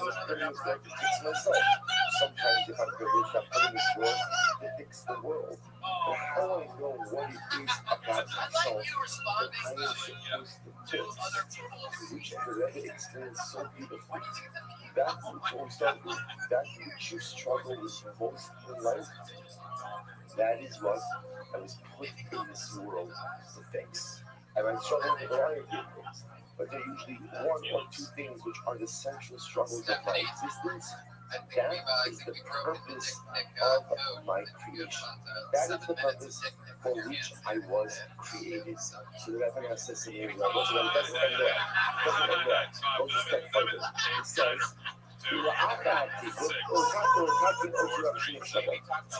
was put in this world to fix myself. Sometimes if I'm privileged, I'm put in this world to fix the world. But how do I know what it is about myself that I am supposed to fix? To which the Rebbe explains so beautifully. That which we start with, that which you struggle with most in life, that is what I was put in this world to fix. And I struggle with a variety of things, but they're usually one or two things which are the central struggles of my existence. That is the purpose of my creation. That is the purpose for which I was created. So the Rebbe says to me, it doesn't end there. It doesn't end there. It goes a step further. It says, so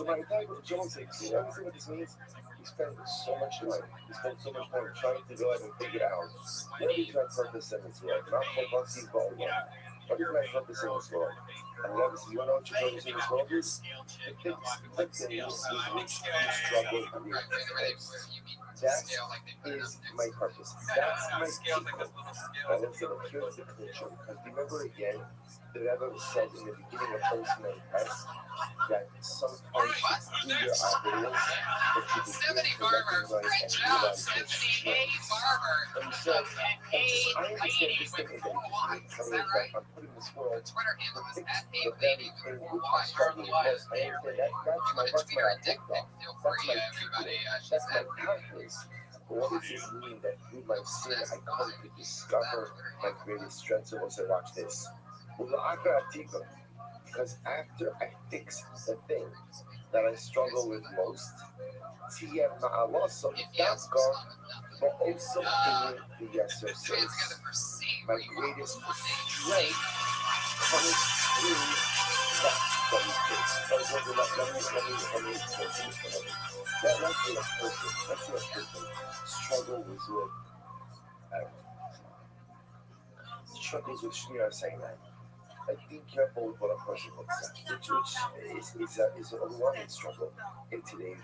my dad was Joseph. See, everything what this means? He spent so much time. He spent so much time trying to go ahead and figure out what is my purpose in this world. Not what he's going on. What is my purpose in this world? And the other says, you know what your purpose in this world is? To fix the things with which you struggle with most. That is my purpose. That's my tikkun. And let's say, here's the clincher. Because remember again, the Rebbe said in the beginning of Postman Press that sometimes it's through your ideas that you begin to recognize and realize your strengths. And he said, I understand this thing that you just made, coming in that I'm putting this world to fix the very thing which I struggle with most. I understand that's my hookah. That's my tikkun. That's my calculus. But what does it mean that through my sin I come to discover my greatest strength? So we'll say, watch this. Because after I fix the thing that I struggle with most, but also in the exercise, my greatest strength comes through that very thing. For example, let me explain this one. Let's say a person struggles with, struggles with Shmira Sinai. Being careful with what a person looks at, which is an overwhelming struggle in today's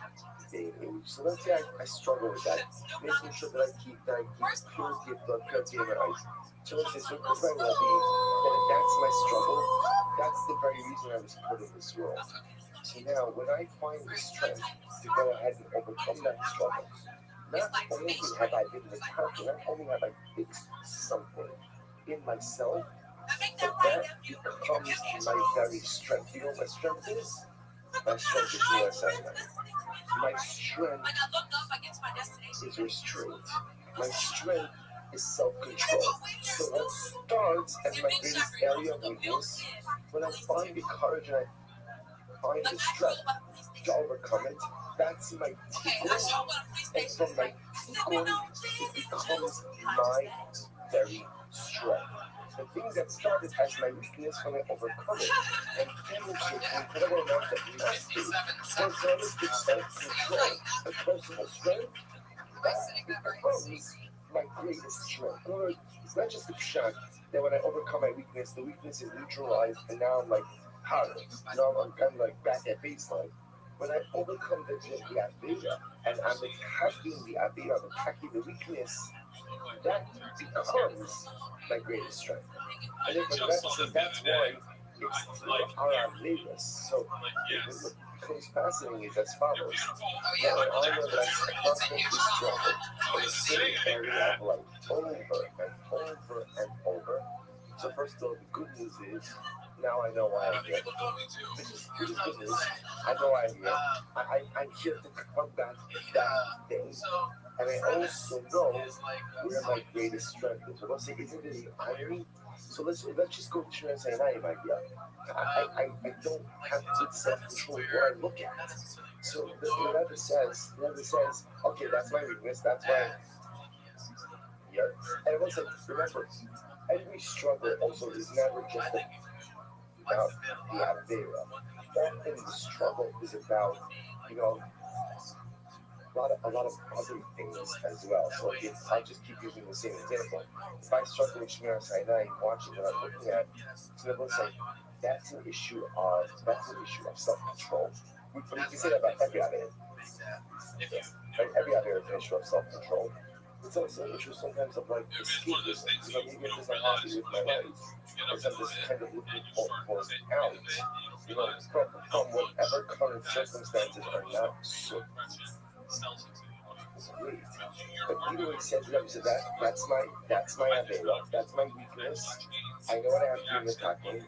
day and age. So let's say I struggle with that, making sure that I keep purity of blood, purity of my eyes. So let's say, so because my well-being, then that's my struggle. That's the very reason I was put in this world. So now, when I find the strength to go ahead and overcome that struggle, not only have I been the conqueror, not only have I fixed something in myself, but that becomes my very strength. You know what my strength is? My strength is USA. My strength is restraint. My strength is self-control. So what starts as my greatest area of weakness, when I find the courage and I find the strength to overcome it, that's my tikkun. And from my tikkun, it becomes my very strength. The thing that started as my weakness when I overcome it and demonstrate the incredible amount of mastery, personalistic self-control, and personal strength, that becomes my greatest strength. In other words, it's not just a shot that when I overcome my weakness, the weakness is neutralized, and now I'm like harder. Now I'm kind of like back at baseline. When I overcome the Avera, and I'm attacking the Avera, I'm attacking the weakness, that becomes my greatest strength. And then for the rest of that's why it's through our Vegas. So what becomes fascinating is as follows. Now I know that I constantly struggle in the same area of life over and over and over. So first of all, the good news is now I know why I'm here. This is good news. I know why I'm here. I'm here to combat that thing. And I also know where my greatest strength is. So let's say, isn't it the irony? So let's just go to and say, "Hey, my dear, I don't have good self-control what I look at." So the Rebbe says, okay, that's my weakness. That's why. Yeah. And once remember, every struggle also is never just about the Avera. often the struggle is about, a lot of other things as well. So if I'll just keep using the same example. If I struggle with Shmir Sinai and watching what I'm looking at, so it looks like that's an issue of self-control. But you can say that about every other, right? Every other is an issue of self-control. It's also an issue sometimes of like escapism. Maybe I'm just unhappy with my life. Because I'm just kind of looking for out. From whatever current circumstances are not so great. But either way, said to them, so that's my avera, that's my weakness. I know what I have to do in the talking,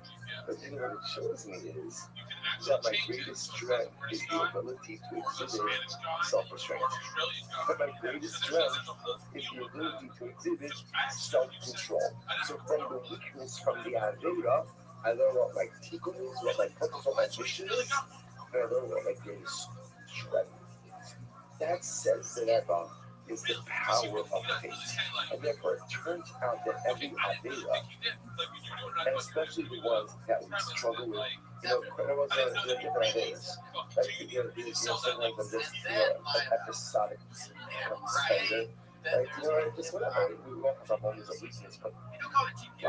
but then what it shows me is that my greatest strength is the ability to exhibit self-restraint. But my greatest strength is the ability to exhibit self-control. So from the weakness, from the avera, I learn what my tikkun is, what my purpose, what my mission is, and I learn what my greatest strength is. That says that Eva is the power of faith. And therefore, it turns out that every avera, and especially the ones that we struggle with, there are different averas. Like, sometimes I'm just, an episodic spender. Like, just whatever. We all have our moments of weakness, but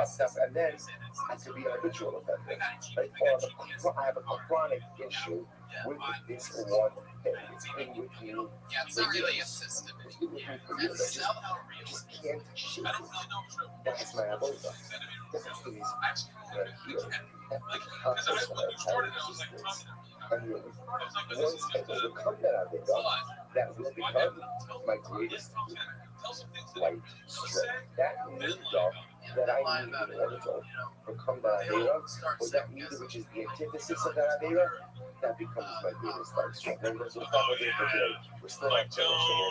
stuff. And then I could be an habitual offender. Like, or I have a chronic issue with this one thing. It's been with me. It's not really a system. It's been with me for years. I just can't shake it. That's my avoda. That's the reason that I'm here. That's the power of resistance. And once I overcome that avoda, that will become my greatest light strength. That midah that I need in order to overcome that avera, or that midah which is the antithesis of that avera, that becomes my greatest light strength. And that's what we're doing for today. We're still not finished, and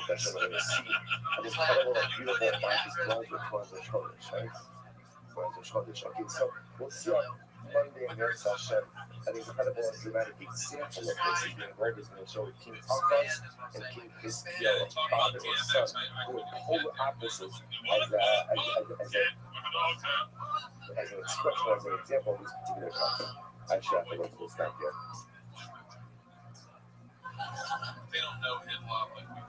that's what we're going to see. An incredible and beautiful Marcus Bronze with Twanza Chodesh, right? Twanza Chodesh. Okay, so we'll see on Monday in Ner Hashem an incredible and dramatic example of this is being read is going to show King Akaz and King Hiskiel, father and son, who are polar opposites as an expression, as an example of this particular concept. I should have to go to this back here. They don't know him well like we do.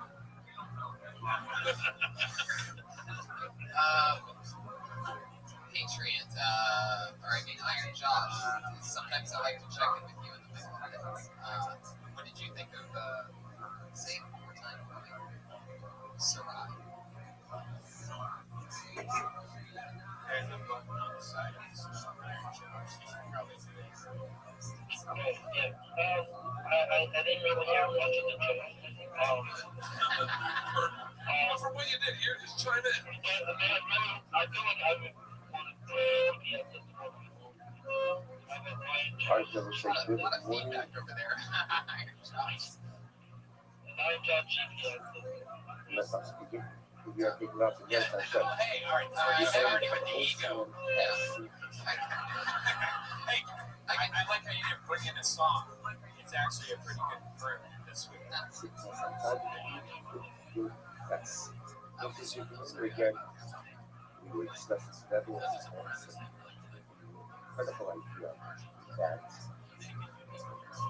Patriot, Iron Josh. Sometimes I like to check in with you in the middle of it. What did you think of say it one more time? Sarai. And the button on the side of this Iron Josh. Probably I didn't really hear much of the joke. For what you did here, just chime in. I feel like I would want to be at this moment. I've never said A lot of feedback over there. Iron Josh. Iron Josh. Let's not speak it. We are picking up against Hashem. Hey, all right. I've already with the ego. Hey, I like how you didn't bring in a song. It's actually a pretty good prayer this week. That's this is your again. We were discussing levels of incredible idea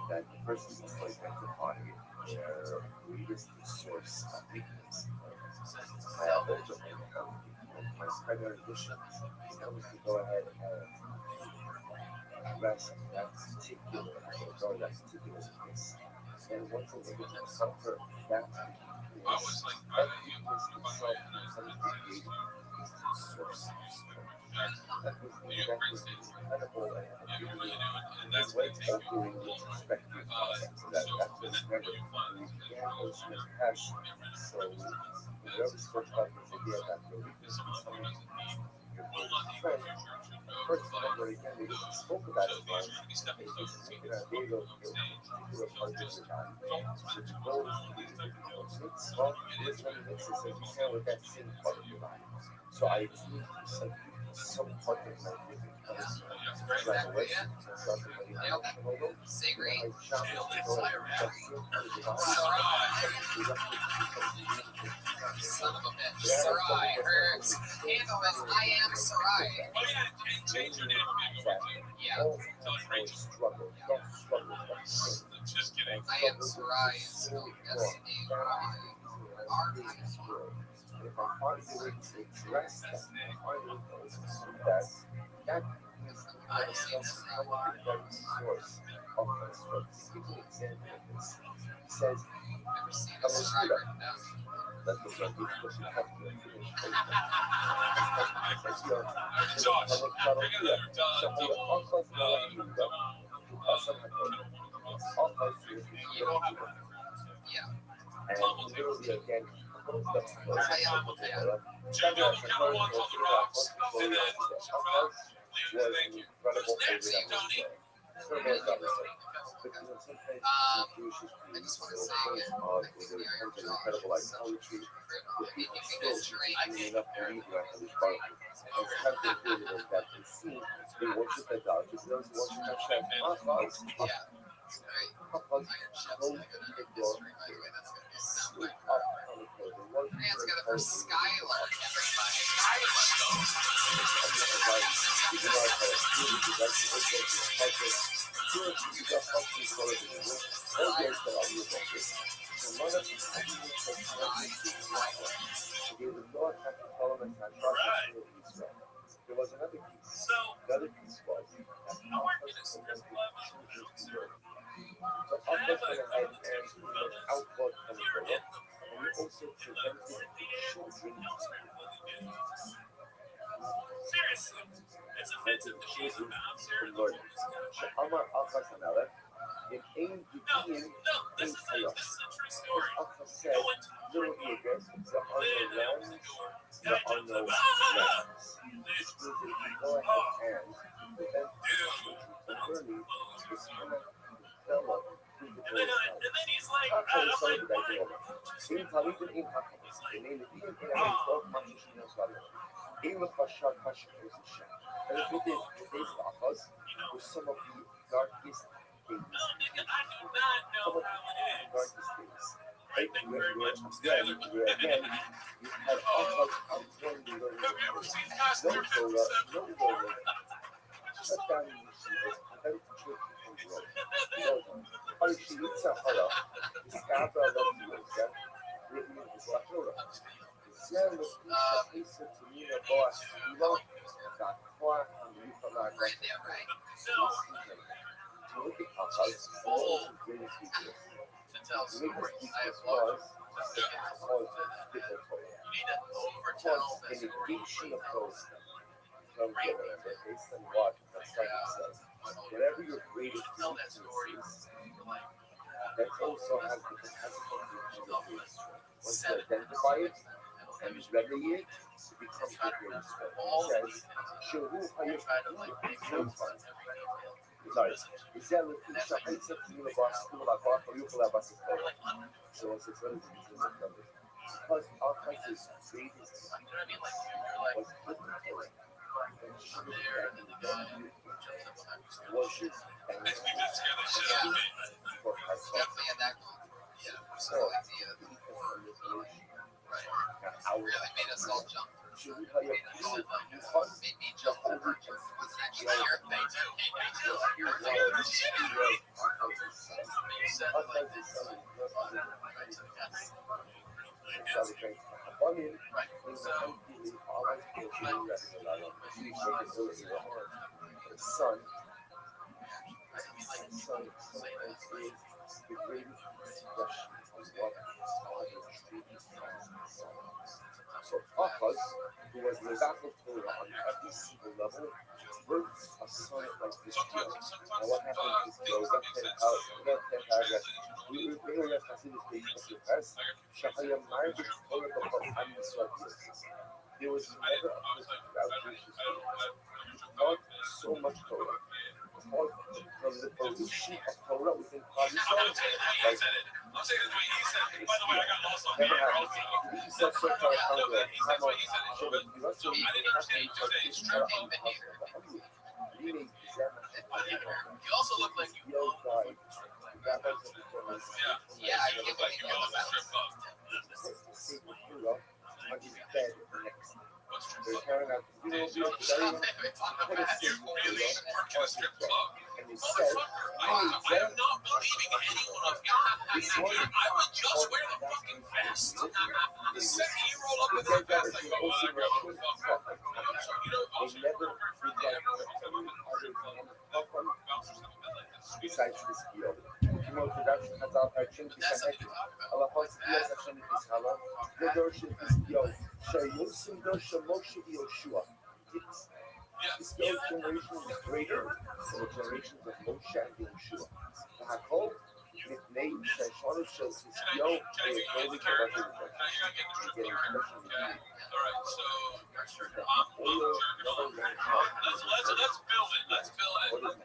that the person is like identifying their greatest source of weakness. Ultimately, my primary mission becomes to go ahead and address that particular weakness. And once I'm able to conquer that weakness, that weakness itself becomes the greatest source of strength. That was incredible and his way opening with perspective. That was never we began as an passion. So we always spoke about this idea that the weakness becomes your greatest strength. First, remember again, we spoke about it once. It's making a big of your particular part of your body. So the goal is to be able to mix well, this one mixes so you can with that same part of your body. So I need some part of my physical revelation, something emotional. Savory. Son of a bitch. Sarai. Her handle is I am Sarai. Oh, yeah, and change your name. Yeah. Don't struggle. Just kidding. I am surprised. S-A-Y. Archive. And if I find a way to address that, find a way to overcome that, that is I the am surprised. very source of my script. To give you an example of this, he says, Never seen I a will scribe do written down. that's what I do, but you have to finish it. Josh, bring another double. Yeah. And literally again, Jim, on the count of one, call the rocks, and then rock, Leon, thank you. incredible Merci, Tony. I just want to say again, incredible like poetry. The people still being enough to leave after this barking. And sometimes they feel that they see, they worship their God. Because those who worship their chef, yeah. Iron Chef's gonna go down in history, by the way. That's gonna be a soundbite. Hands together for Skylar, everybody. There was another piece. The other piece was that so outward from the head and outward from the lower, and we also prevented children Seriously, it's offensive to me. I'm serious. from learning. Sha'amar Alfa Sanala, in aim Yukian This is a true story. Alpha said, literally again, there are no realms, there are no realms. This means that if you go ahead and prevent children from learning, this cannot develop physical skills. And then he's like, Haka is something that you know. In Talibin in Haka, in the Indian American folk Machishi knows value. In the Pasha Pasha position. And the truth is, today's Akas was some of the darkest days. Some of the darkest days. Right? Where again, you had Akas outgoing the learning. have you ever seen past No 357? Torah, no Torah. Shut down the yeshivas, prevent the children from growing. Hari Shilitza Hara, the Scabra of the Yoga, written in the Torah. Zero Isa Tamina Boss, Ilo, Dakwa, and Yukalaga. Right there, right? To look at Akas, all the greatest figures. To tell The greatest stories. I have figures was loved different Torah. You need to overtell Was the a story. negation of those from whatever, based on what the study says. Whatever your greatest Tell that story weakness is, for like that also has the capacity to change. Once you identify it and remedy it, it becomes your greatest strength. It says, Shehu Hayek sorry, Zelu Shahansa Unibas, Kulabak, or Yukulabas. So it's relative to the numbers. Because our country's greatest was was his I think we just scared the shit out of me. definitely in that yeah, so idea right. Really made us all jump. Made me jump over to actually hear it. Me too. You said like this. Son, sometimes is the greatest expression of what God is truly son. So Abbas, who was the battle Torah on every single level, birthed a son like this deal. Now what happened is we were Hasidus Beit Press, Shahaya Margaret Torah before there was never a person without Jesus. Not so much Torah. From the pollution of Torah within Klal Yisrael. I'm saying the way he said it. By the way, I got lost on Never here. happened. He said so far I know that. He said what he said. so that you also I didn't understand you said instructing behavior. You also look like you know. Yeah, I get what you know about. On his bed next. They're carrying out It's on the back. You really work in a strip club. and they said, I am not I would just wear the fucking vest. The second you roll up with that vest, I go, well, I grab what the fuck. I'm sorry, you know, also, They never very friendly. forget besides the skill. Ultimate production has action بسنته على خاص قياس عشان الإسهالات ندرش الإسكيو شيوسم درش موش يوشوا. The skill generation is greater than the generations of Moshe and Yeshua. The Hakol מפני שהשורש של חיזקיהו היכולי כבת All right, so let's build it. Let's build it. Because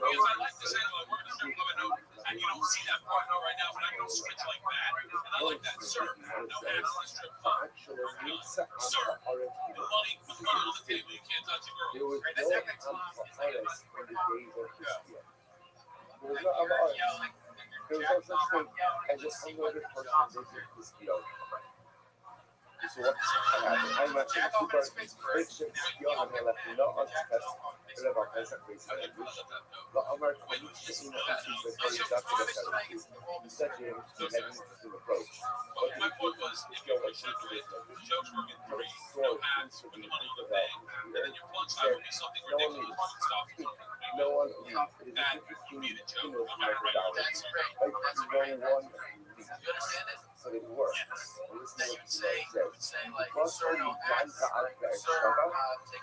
I like to say, like, we're gonna strip club a note, and you don't see that part note right now, but I can switch like that, and I like that. Sir, no analyst strip club. Sir, the money with the girl on the table, you can't touch a girl. There was no Amaris in the days of חיזקיהו. There was no Amaris. There was no such thing as a unloaded person visit חיזקיהו. So what happened? I'm actually super rich and skill and I left no untouched. I love our basic race and wish. But our communication in the issues that very documented such a magnificent approach. But My point was, if you were separated, jokes were getting three, no hats, with the money in the bank, and then your lunchtime would be something ridiculous. no one leaves. It is a interesting stimulus methodology. Like no one leaves. But it works. Listen to what the says. Plus, when you find the outback Shabbat,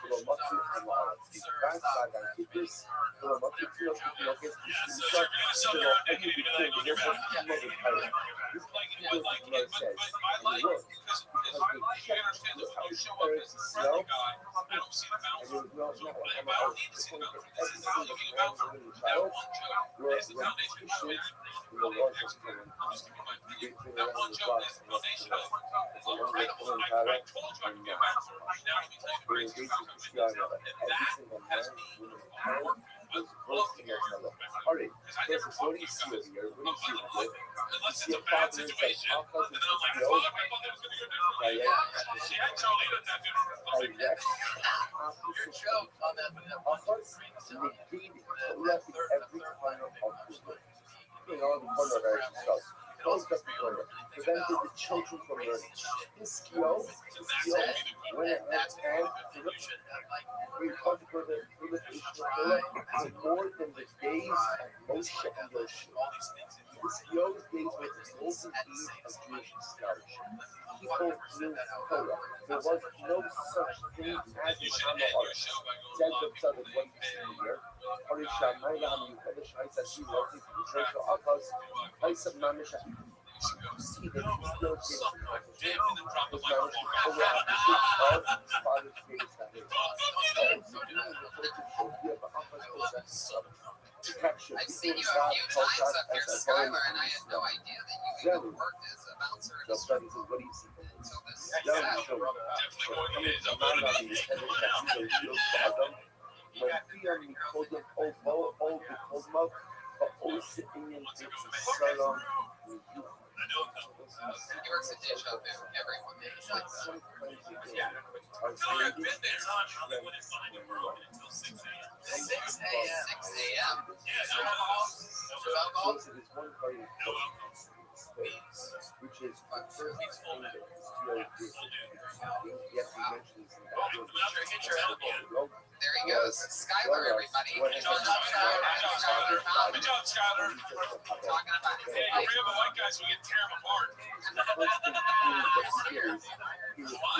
the Matsu and Mara, the Bass Sagan Kippers, the Matsu Tino Kinokas, the Shot, the Matsu Tino Kinokas, the Matsu This particular says, and it works. Because they check the outback snow, and there was no MRO. The point that every single man, woman, and child were repetition in the laws of Canaan. Reaching around the block and it's a long way from Canada and we engage with this guy every single man, woman, and child was bursting their fellow. Alright, so what do you see over here? What do you see over here? You see a problem inside all cousins of the old direct opposite negated left every corner of the world. You know, the corner of Eric stuff. Closed up the corner. Prevented the children from learning. Skill, when it has hand, we come for the proliferation of Torah is more than the days of Moshe and Yoshua. Skill's days were the golden age of Jewish scholarship. People knew Torah. There was no such thing as the Shama Aretz. Said themselves at one year. Arisha Maila Hamikadash Haitasi Roti Patricia Akas Haisam Mamisha. See that he still gets his mamish over at the father's greatest family. I've seen you a few times up here, Skylar, and I had no idea that you even worked as a bouncer at a school until this He works at Dish up there. Everyone is like that. Tell her I've been there. Hollywood is behind the world until 6 a.m. 6 a.m. 6 a.m. Yeah, no alcohol. No alcohol? Which is the first thing that Skill did. Yes, he mentions that. There he goes. Skylar, everybody. Good job, Skylar. Talking about his Hey, bring up the white guys so we can tear them apart. Wow,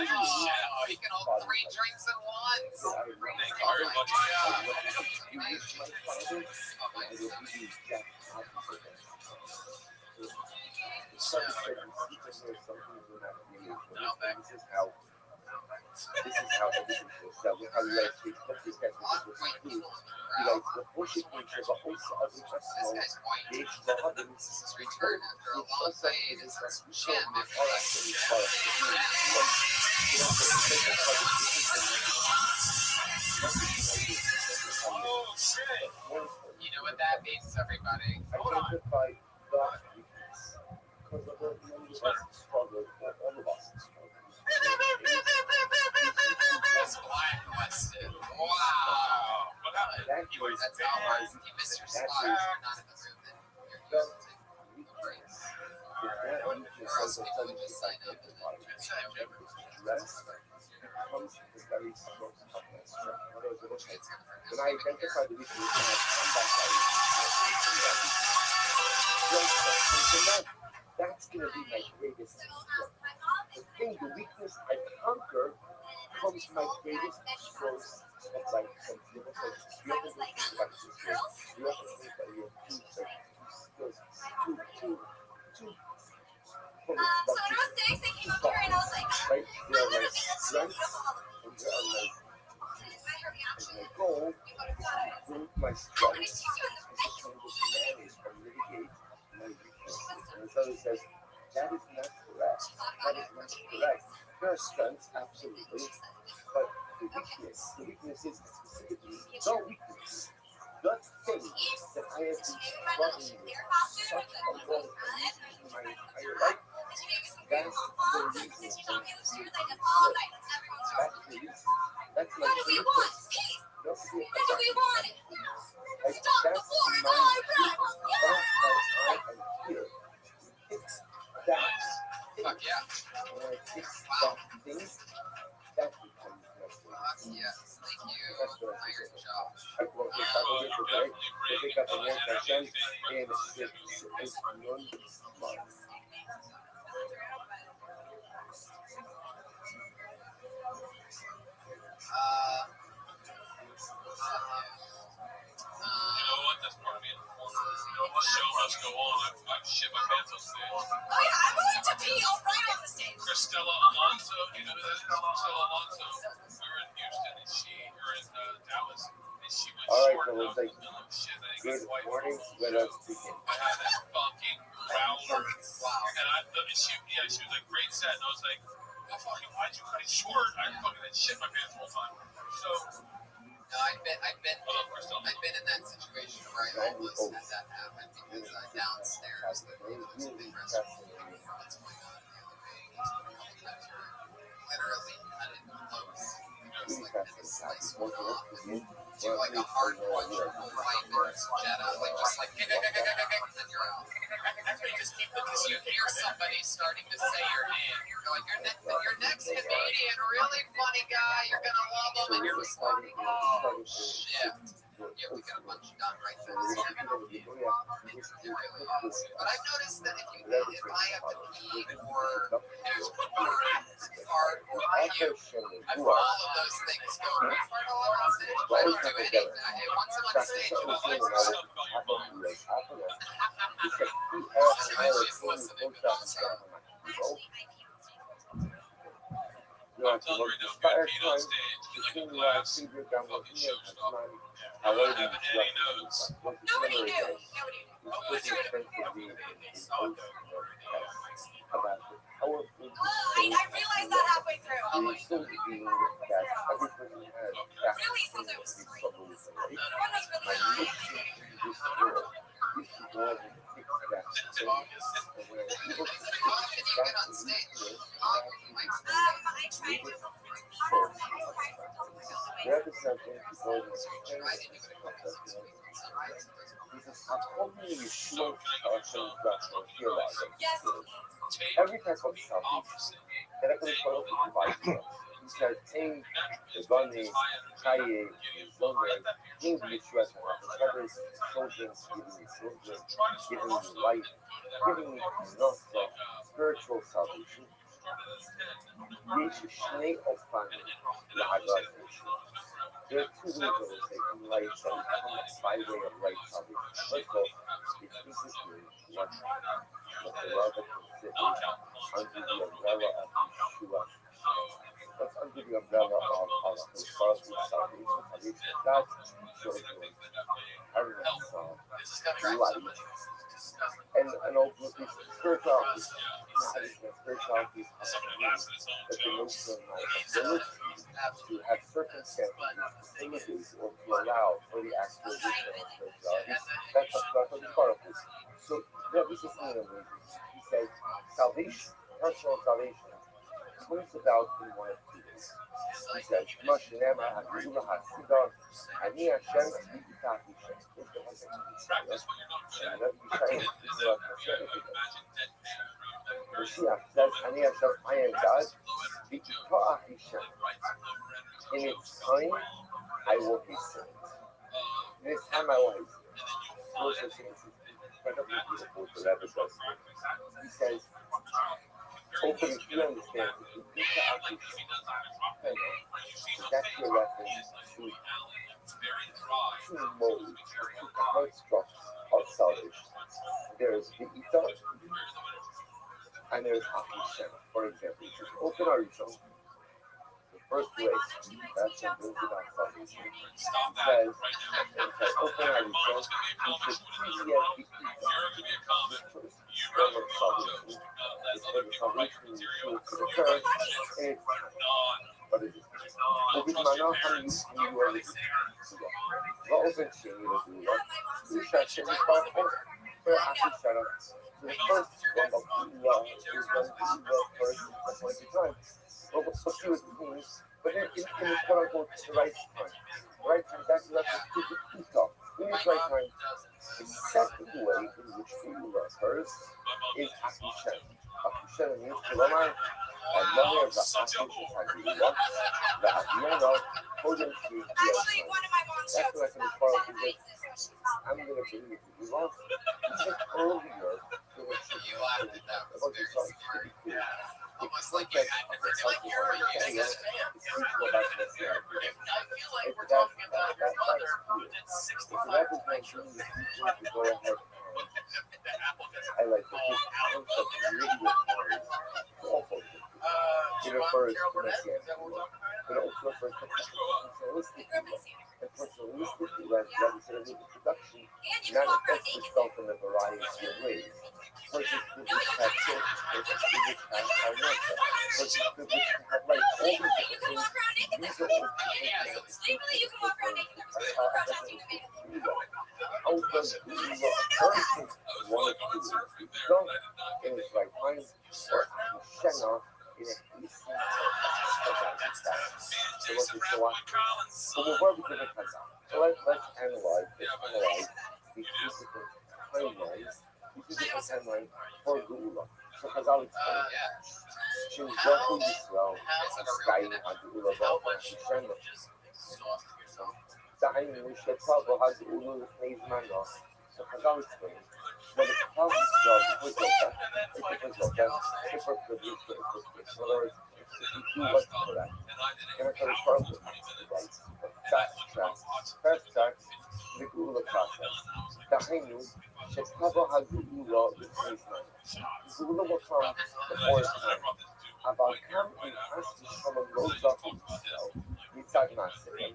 he can hold 3 drinks at once. Thank you very much. This is how everything goes down. How you guys take this guy with this food. You guys the bullshit nature of a whole other personal gauge the other. This is his return after a long fade. It's Show me all that thing is far. Oh, shit. You know what that means, everybody. Identify the weakness. Because of the struggle that all of us struggle. That's blacklisted. Wow. That's how he missed your spot. You're not in the room that you're used to. the sudden it's like dress becomes the very strong toughness. When I identify the weakness, when I come back that's gonna be my greatest strength. The weakness I conquer becomes my greatest strength of like something. You have to think about this. You have to think that you have two skills, two So when I was 6, they came up here and I was like, right? They are my strengths and they are my goal to improve my strengths and to manage or mitigate my weaknesses. And so he says, that is not correct. That is not correct. There are strengths, absolutely, but the weakness is specifically the weakness. The thing that I have been struggling with such a long time in my entire life, that's the reason I'm here. That's the reason. That's my weakness. That's the what do we want? like, that's my that's why I am here. Fix that. Fuck yeah. When I fix that thing, that becomes my thing. Yes, thank you That's what for I your think. job. I creo que está bien porque yo te catalán canción es non smart. You know what? That's part of being a performer. The show must go on. I've shit my pants on stage. Oh yeah, I'm willing to pee all right on the stage. Cristela Alonso, you know who that is? Cristela Alonso. We were in Houston and or in Dallas, and she was short enough in the middle of shit. Good morning, let us begin. I had that fucking growler. And she was like, great set. And I was like, oh, fucking, why'd you cut it short? I fucking had shit my pants the whole time. So, No, I've been in that situation where I almost had that happen because downstairs there's a big restaurant. What's going on in the elevator? Literally cut it close. It was like a slice of do like a hard quadruple right there, Jetta, like just like and you're out. Because you hear somebody starting to say your name. You're like, your next comedian, really funny guy, you're gonna love him, and you're just like, oh shit. You have to get a bunch done right there. It really is. But I've noticed that if I have to pee or fart or puke, all of those things go. I fart a lot on stage, but I don't do anything. Once I'm on stage, I'm like, she's listening, but also. I'm telling you right now, if you got peed on stage, get like a glass, fucking show stop. I'm not having any notes. Nobody knew. I realized that halfway through. Really, since I was 3. One was really How often do you get on stage? I try to. Every type of salvation that I could follow provide. Because tem bunny, caie, English restaurant, brothers, children, giving me life, giving me enough spiritual salvation. Deze snee opvangen, lager. There are 2 ways of taking life that comes by way of right salvation. First of all, it increases your lunch, the beloved considered under the umbrella of Yeshua. That's under the umbrella of the salvation. That shows you inheritance of life. And ultimately, spirituality. Spirituality is that the notion of ability to have circumstances, images, or to allow for the actualization of spirituality. That's what the part is. So, this is something amazing. He says, salvation, personal salvation, comes about in one of 2 ways. He says, Mashinema Hashula Hasidah, Ani Hashem Yitati Shem. Mashiach that I am God, B'Ikar Hashem. In its time, I will hasten it. In its time, I will hasten it. Verse 6 is incredibly beautiful. The Rebbe says. He says, hopefully you understand that the B'Ikar Hashem, that's your reference to two modes, two constructs of salvation. There's B'Ikar and there's Hashem. For example, just open our Rishon. The first race, that's what brings about salvation. It says, open our Rishon, we should see the first form of salvation. It's for the salvation you choose to occur, and it's what is it? ובזמנו המיועד באופן שני לגאולה, קדושה שמתברכות באחישנה. The first form of geulah is when geulah first appointed time. Well, we'll see what it means, but in the quote unquote the right time. The right time, that's the B'Ikar. In its right time, the second way in which geulah occurs is Achishana. Achishana means to Lomar, and Lomar of the Achishana Hageulah, the Achiyana, Kodem Shi Yosha. That's what I can follow because I'm going to bring you to Geulah even earlier than it should be. About this song, it's pretty cool. It's like that. It's like you're a fan. It's teachable about this. I feel like we're talking about your mother who did 65 lectures. To go ahead. I like the concept really refers awful. It refers to Messianic, but it also refers to personalistic. And personalistic representative introduction manifests itself in a variety of ways. Versus privilege to have children, versus privilege to have financial, versus privilege to have life. All these different things, these are all how does Geulah occur? One of two. B'Ikar in its right mind, or Achishana in a hasten. So let's analyze these two different timelines. These two different timelines for Geulah. So Chazal explained Shinzaku Yisrael Skayim HaGeulah Ba'Ofen Achishana. דהיינו שטבע הגאולה לפני זמנו. So Chazal explained that the Klal Yisrael was super privileged to exist. In other words, if you do what's correct, and it's a problem, right? Fast tracks the Geulah process. דהיינו שטבע הגאולה לפני זמנו. Geulah will come before its time. אבל כאן נמאס לשלום לא זכו ישראל מצד מעשיהם.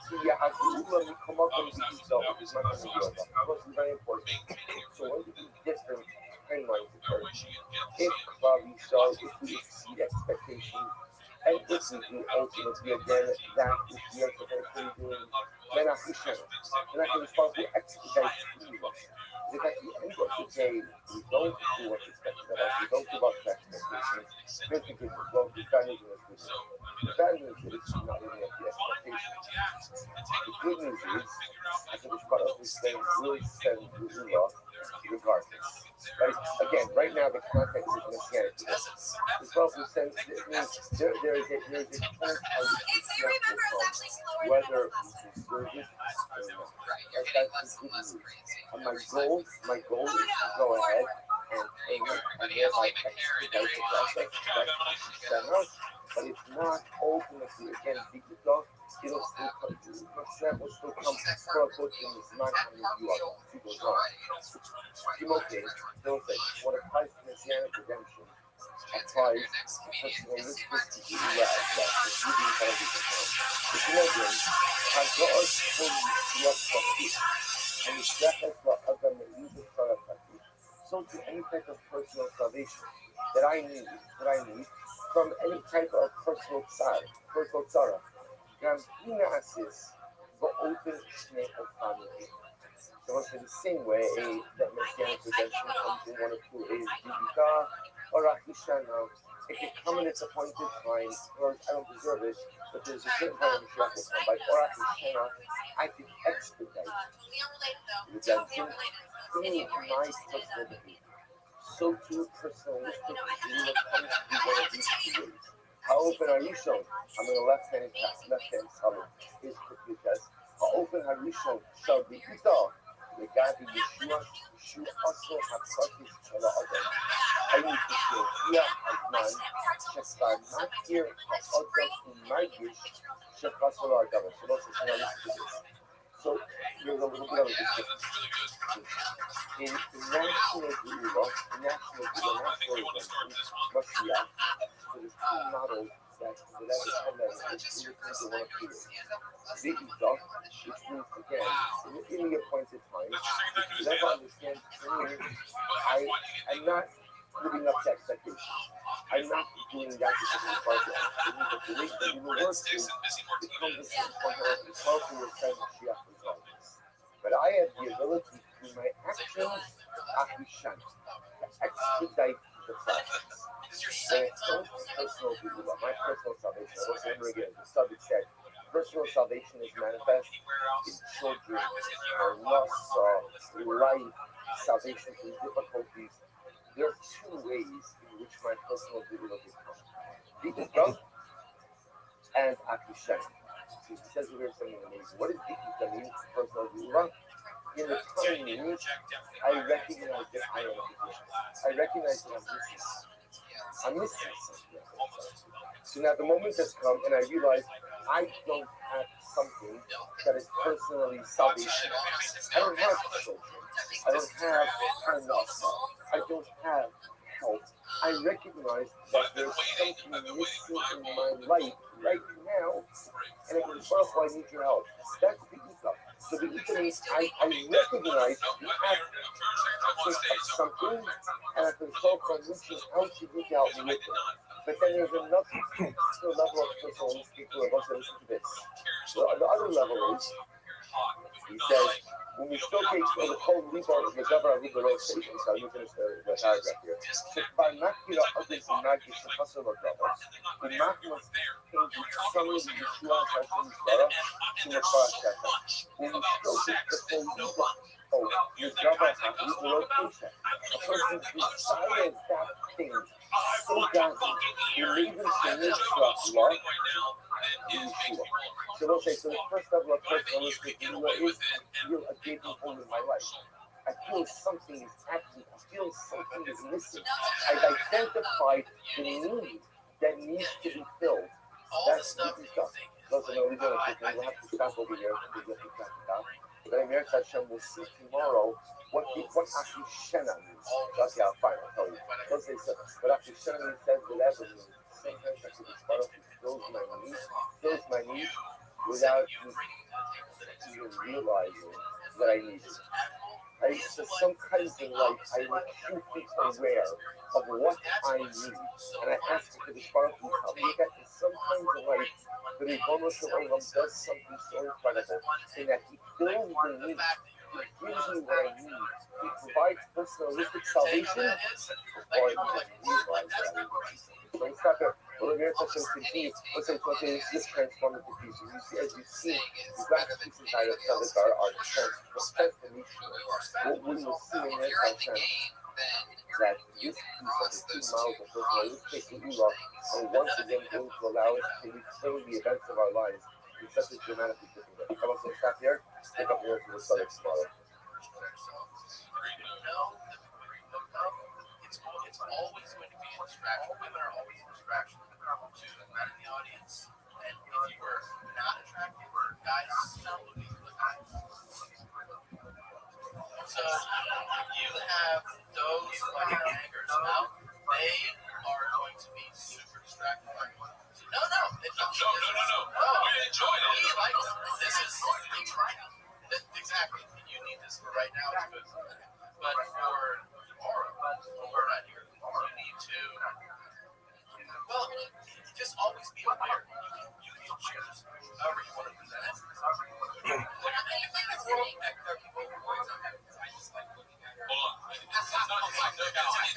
כי הגאולה מקומה במציאותו ובזמן המגיעות. That was very important. So when we do different timelines occur, if Klal Yisrael, if we exceed expectations, and if we do ultimately again that which we are supposed to be doing, then Achishana, then I can respond to expedite us. If at the end of the day we don't do what's expected of us, we don't live up to expectations, here's the good news. Well, the bad news is good news. The bad news is not living up to the expectations. The good news is, I think it's part of this thing will send Geulah regardless. Right? Again, right now the context is Messianic. This also says it means there is a chance how whether we deserve it or not. That's the good news. And my goal is to go ahead and thereby expedite the process. But it's not ultimately again B'Ikar. It'll still come. That will still come for a book in this not how you are. He goes on. Timothy, don't say what applies to Messianic redemption applies to personalistic Geulah as well. It's really kind of different. The Canadian has God's holy love for peace, and his death as well as the Meizah Sarah. So to any type of personal salvation that I need from any type of personal tzara. גם היא נעשית באופן שני אופנים. So in the same way, that Messianic redemption comes in one of two ways, B'Ikar or Achishana. It can come in its appointed time, or I don't deserve it, but there's a certain time in Mashiach will come by, or Achishana, I can expedite redemption through my personal behavior. So too personalistic view comes to be one of these two ways. How open are you shown? I'm in the left-hand column. Is because how open are you shown? Shall be ito. לגבי ישוע אסור הפרטיס של האדם. אני כשהגיע הזמן שכבר מכיר האדם ומרגיש שחסר לו האדם. שלא ששנה לסטודס. So there's a little bit of a difference. In national Gula, nationalism, Mashiach, so there's two models that whatever time that is, you want to appear. The Izah, which means again, in the appointed time, if you never understand I'm not living up to expectations. I'm not doing that because I'm part of it. The way that you will work is it comes into the point where it's hard for your friend Mashiach results. But I have the ability through my actions, Ahishan, to expedite the process. When it comes to personal Gula, my personal salvation, I was remember again, the subject said, personal salvation is manifest in children, or loss, life, salvation from difficulties. There are two ways in which my personal Gula will come. Dikka and Ahishan. He says here something amazing. What is Dikka mean? Personal Gula? In the coming means, I recognize that I am deficient. I recognize that I'm missing something. So now the moment has come and I realize I don't have something that is personally salvation. I don't have children. I don't have parnasa. I don't have help. I recognize that there's something missing in my life right now, and it was well, I need your help. That's the Ika. So the Ika means I recognize the act of something, and I can solve by reaching out to reach out with it. But then there's another level of personal people of us that listen to this. The other level is, he says, when we showcase for the whole leader of the governor of the road station, so you finish the paragraph here. So by Makira others in Magic Shafasar Lagavas, the Makmas came to summon the Yeshua Hashem Yisrael to the Parashata. When we showcase the whole leader of the governor of the road station, a person desired that thing so badly, he made him submit to Allah and Yeshua. So we'll say, so the first level of personalistic Gula is I feel a gaping hole in my life. I feel something is absent. I feel something is missing. I've identified the need that needs to be filled. That's the stuff. Listen, we're going to have to stop over here. But Amir Hashem will see tomorrow what Ahishen means. Okay, I'll find it. I'll tell you. Don't say so. But Ahishen means says whatever means. Sometimes I can start fills my needs without even realizing that I need it. So sometimes in life I am acutely aware of what I need, and I ask for the Baruch to help me get to sometimes in life the Ribono Shel Olam does something so incredible, in that He fills the need, He gives me what I need, He provides personalistic salvation before I even realize that I need. So let's stop there. Well, the Miracle Hashem continues. Let's say this transformative piece. As you see, the black pieces inside of Sadaqar are transformational. What we will see in Miracle Hashem that this piece of the 2 miles of personalistic Gula are once again going to allow us to reclaim the events of our lives in such a dramatically different way. Come on, so stop here. Pick up here for the Sadaq tomorrow. It's always going to be a distraction. Women are always a distraction to the man in the audience. And if you were not attractive, or guys not looking for the guys. So you have those like hangers now. They are going to be super distracted by you. So no. No. We enjoyed it. We like it. This is exactly. You need this for right now. It's good. But for tomorrow, when we're not here, you need to, well, just always be aware. You can choose however you want to present it.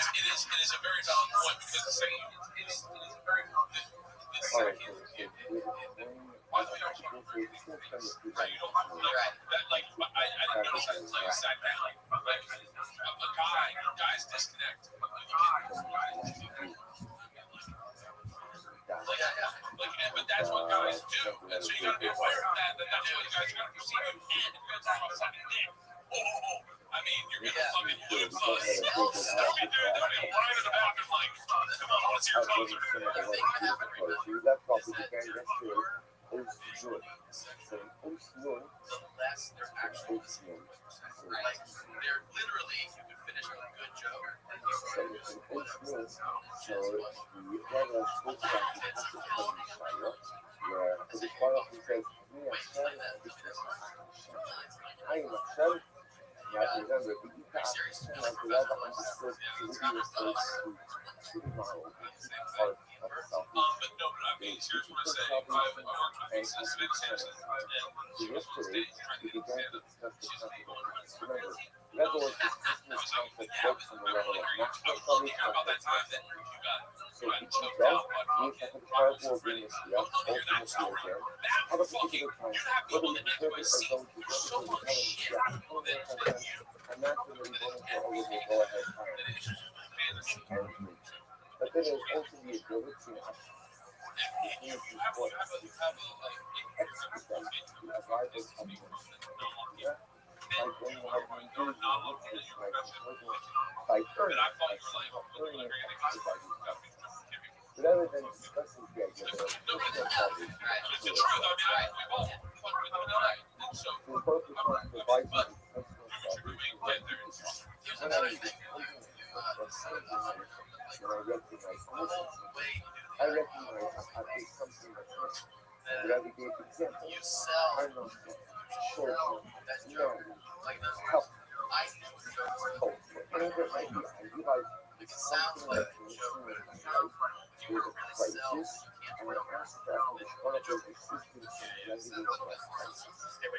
It is a very valid point because the same it is a very by the way, you don't that like I noticed that until you sat down. like guys disconnect. But that's what guys do. And so you gotta be aware of that. That's what the guys are gonna perceive you. And if you're gonna talk about sucking dick, I mean, you're gonna fucking lose us. They'll be lying in the back and like, come on, let's hear closer. That probably began yesterday. Ocean. So Ocean. The less they're actually listening. Like, they're literally, you can finish with a good joke. And you So Ocean. So the level of spoken where the part of me says, me a son, I am a son. Now remember, the action of the level understood to be referred to the model part of self. But no, but I mean, here's what I say. I worked with Savannah Sampson So yesterday, we began to discuss the concept. Remember, level of business concept works on the level of national public concept. So each adult needs to have a powerful awareness of ultimately again. At a particular time, whether we deserve it or don't deserve it, I'm not really going for a little go ahead time. But then there's also the ability to rather than discussing the idea of it's the truth. I mean, we've all fucked with them tonight. And so, the purpose of providing but exceptional we get there. Here's another thing that you when I recognize I recognize I did something that's wrong. But I gave example. you sell I'm not children, that joke. Like, help, I think the joke is hope, whatever it might be. I realize it sounds like a joke, but there's a crisis, and I ask that as part of those existence residents of crisis.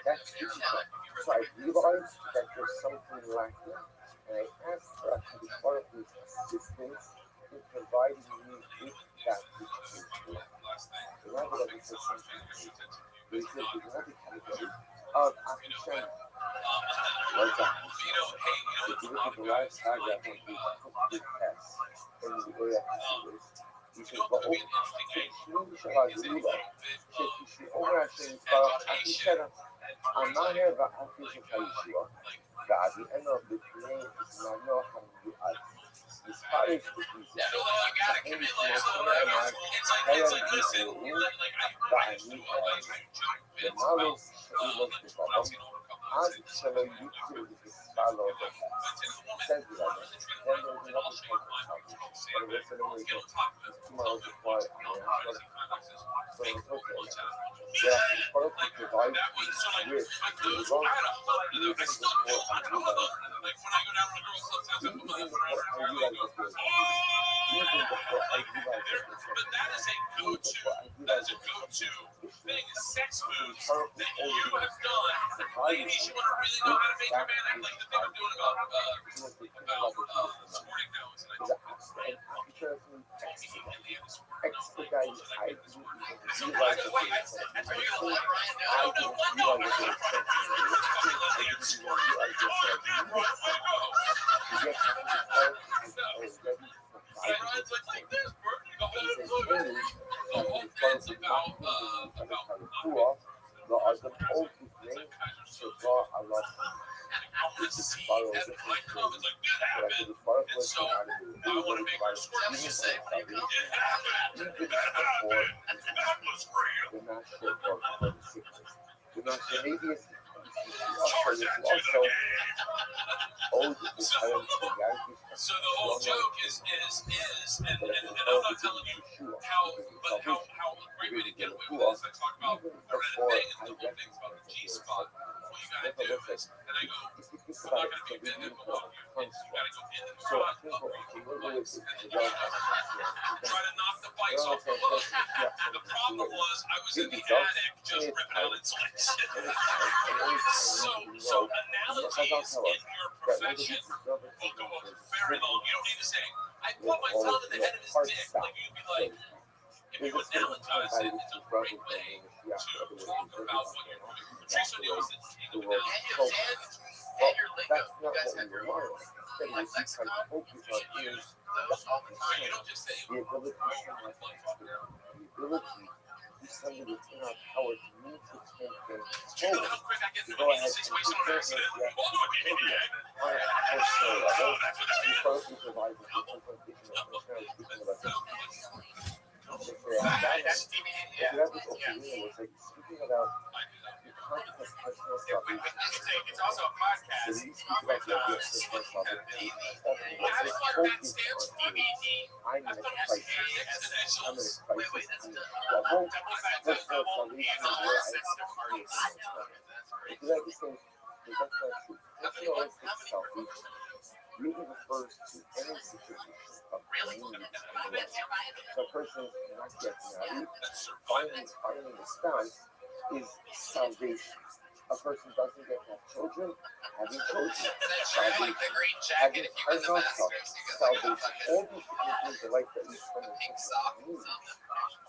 That's difficult. So I realize that there's something lacking, and I ask for as part of this assistance in providing me with that which is lacking. Remember that it's a something there is another category of appreciation. What's that? If you look at the last paragraph on the test in the area considers, you should go over I'm not here about application Yeshua. God, the end of the name is not know how to do it. This part is the reason. Actually, you could follow the says the other. Then there's another type of salvation. But the rest of the way is tomorrow to fly. So it's okay. Yeah, the purpose provides with the wrong even before I realize But that is a go-to thing. Sex moves that you have done. Ladies, you want to really know how to make your man act like the thing I'm doing about squirting nose. expedite I do So the whole joke is, and I'm not telling you how great way to get away with this. I talk about I read a thing and the whole thing's about the G-spot. What you gotta do is, and I go, I'm not gonna be a bit difficult here. You gotta go in the front, and then try to knock the bikes off the hook. The problem was I was in the attic just ripping out insulation. So analogies in your profession will go up very long. You don't need to say, I put my tongue in the head of his dick. Like you'd be like, if you analogize it, it's a great way to talk about what you're doing. Patricia knows that you can analogize. and your lingo. That's You not guys what have we your want. own Instead, like what we try to lexicon. focus You on should is use those all the time. You don't just say the ability to have the ability to something within our power to need to take things Do you know forward. how quick I get To through go an ahead easy and situation on an prepare accident? for Well, do it, BBA. on a personal level, we first provide the presentation of speaking about That's DVD, yeah. that was also was like speaking about the concept of personal salvation. It's also a podcast. So we speak about the idea of personal salvation. Let's focus on I'm in a crisis. I'm in a crisis level. Personal salvation is where I because I just think that's not true. Personalistic salvation really refers to any situation of need in life. So a person not yet married, finding a spouse is salvation. A person doesn't get to have children, having children, salvation. Having carnal salvation. All these different things in life that we spend in need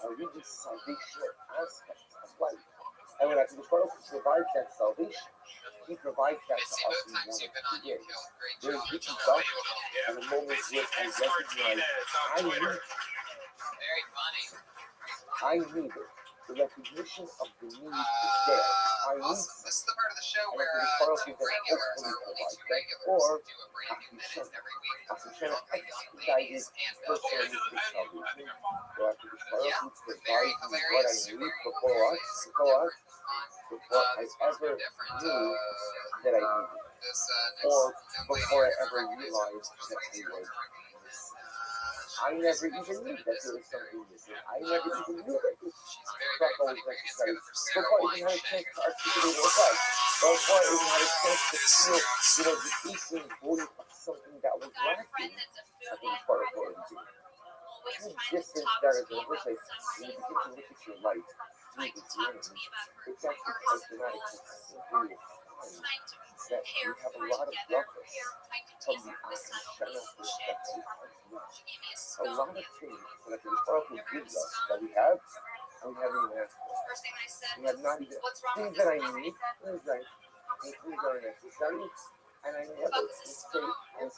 are really salvational aspects of life. And when the Father provides that salvation, He provides that to us in one of two ways. There's reaching up in the moments where I recognize I need it. The recognition of the need is there. I need Awesome. This is the part of the show and where the two regulars are only two regulars or do a brand new minute every week. Hashem Regular guided ladies and personalistic salvation. So after the Father yeah, who very provides me what I hilarious, need super before I before ever different. knew that I needed. This Or next young lady before I here ever is realized that I was. I she's never even knew that there was something missing. I never even knew that this very, truck very always funny. We're necessary. together for Sarah Before I Wine even had a Shank. chance to articulate what it was. Before I even had a chance to feel, the aching void of something that was lacking. I think it's part of what I'm doing. Two different narratives. Which like, when you begin to look at your life through this lens, it's actually quite dramatic. Simply will find that you have a lot of reference from the Ashana perspective as well. A lot of things that the Father gives us that we have, and we haven't even asked for. We have not even things that I need, things that are necessary, and I never say as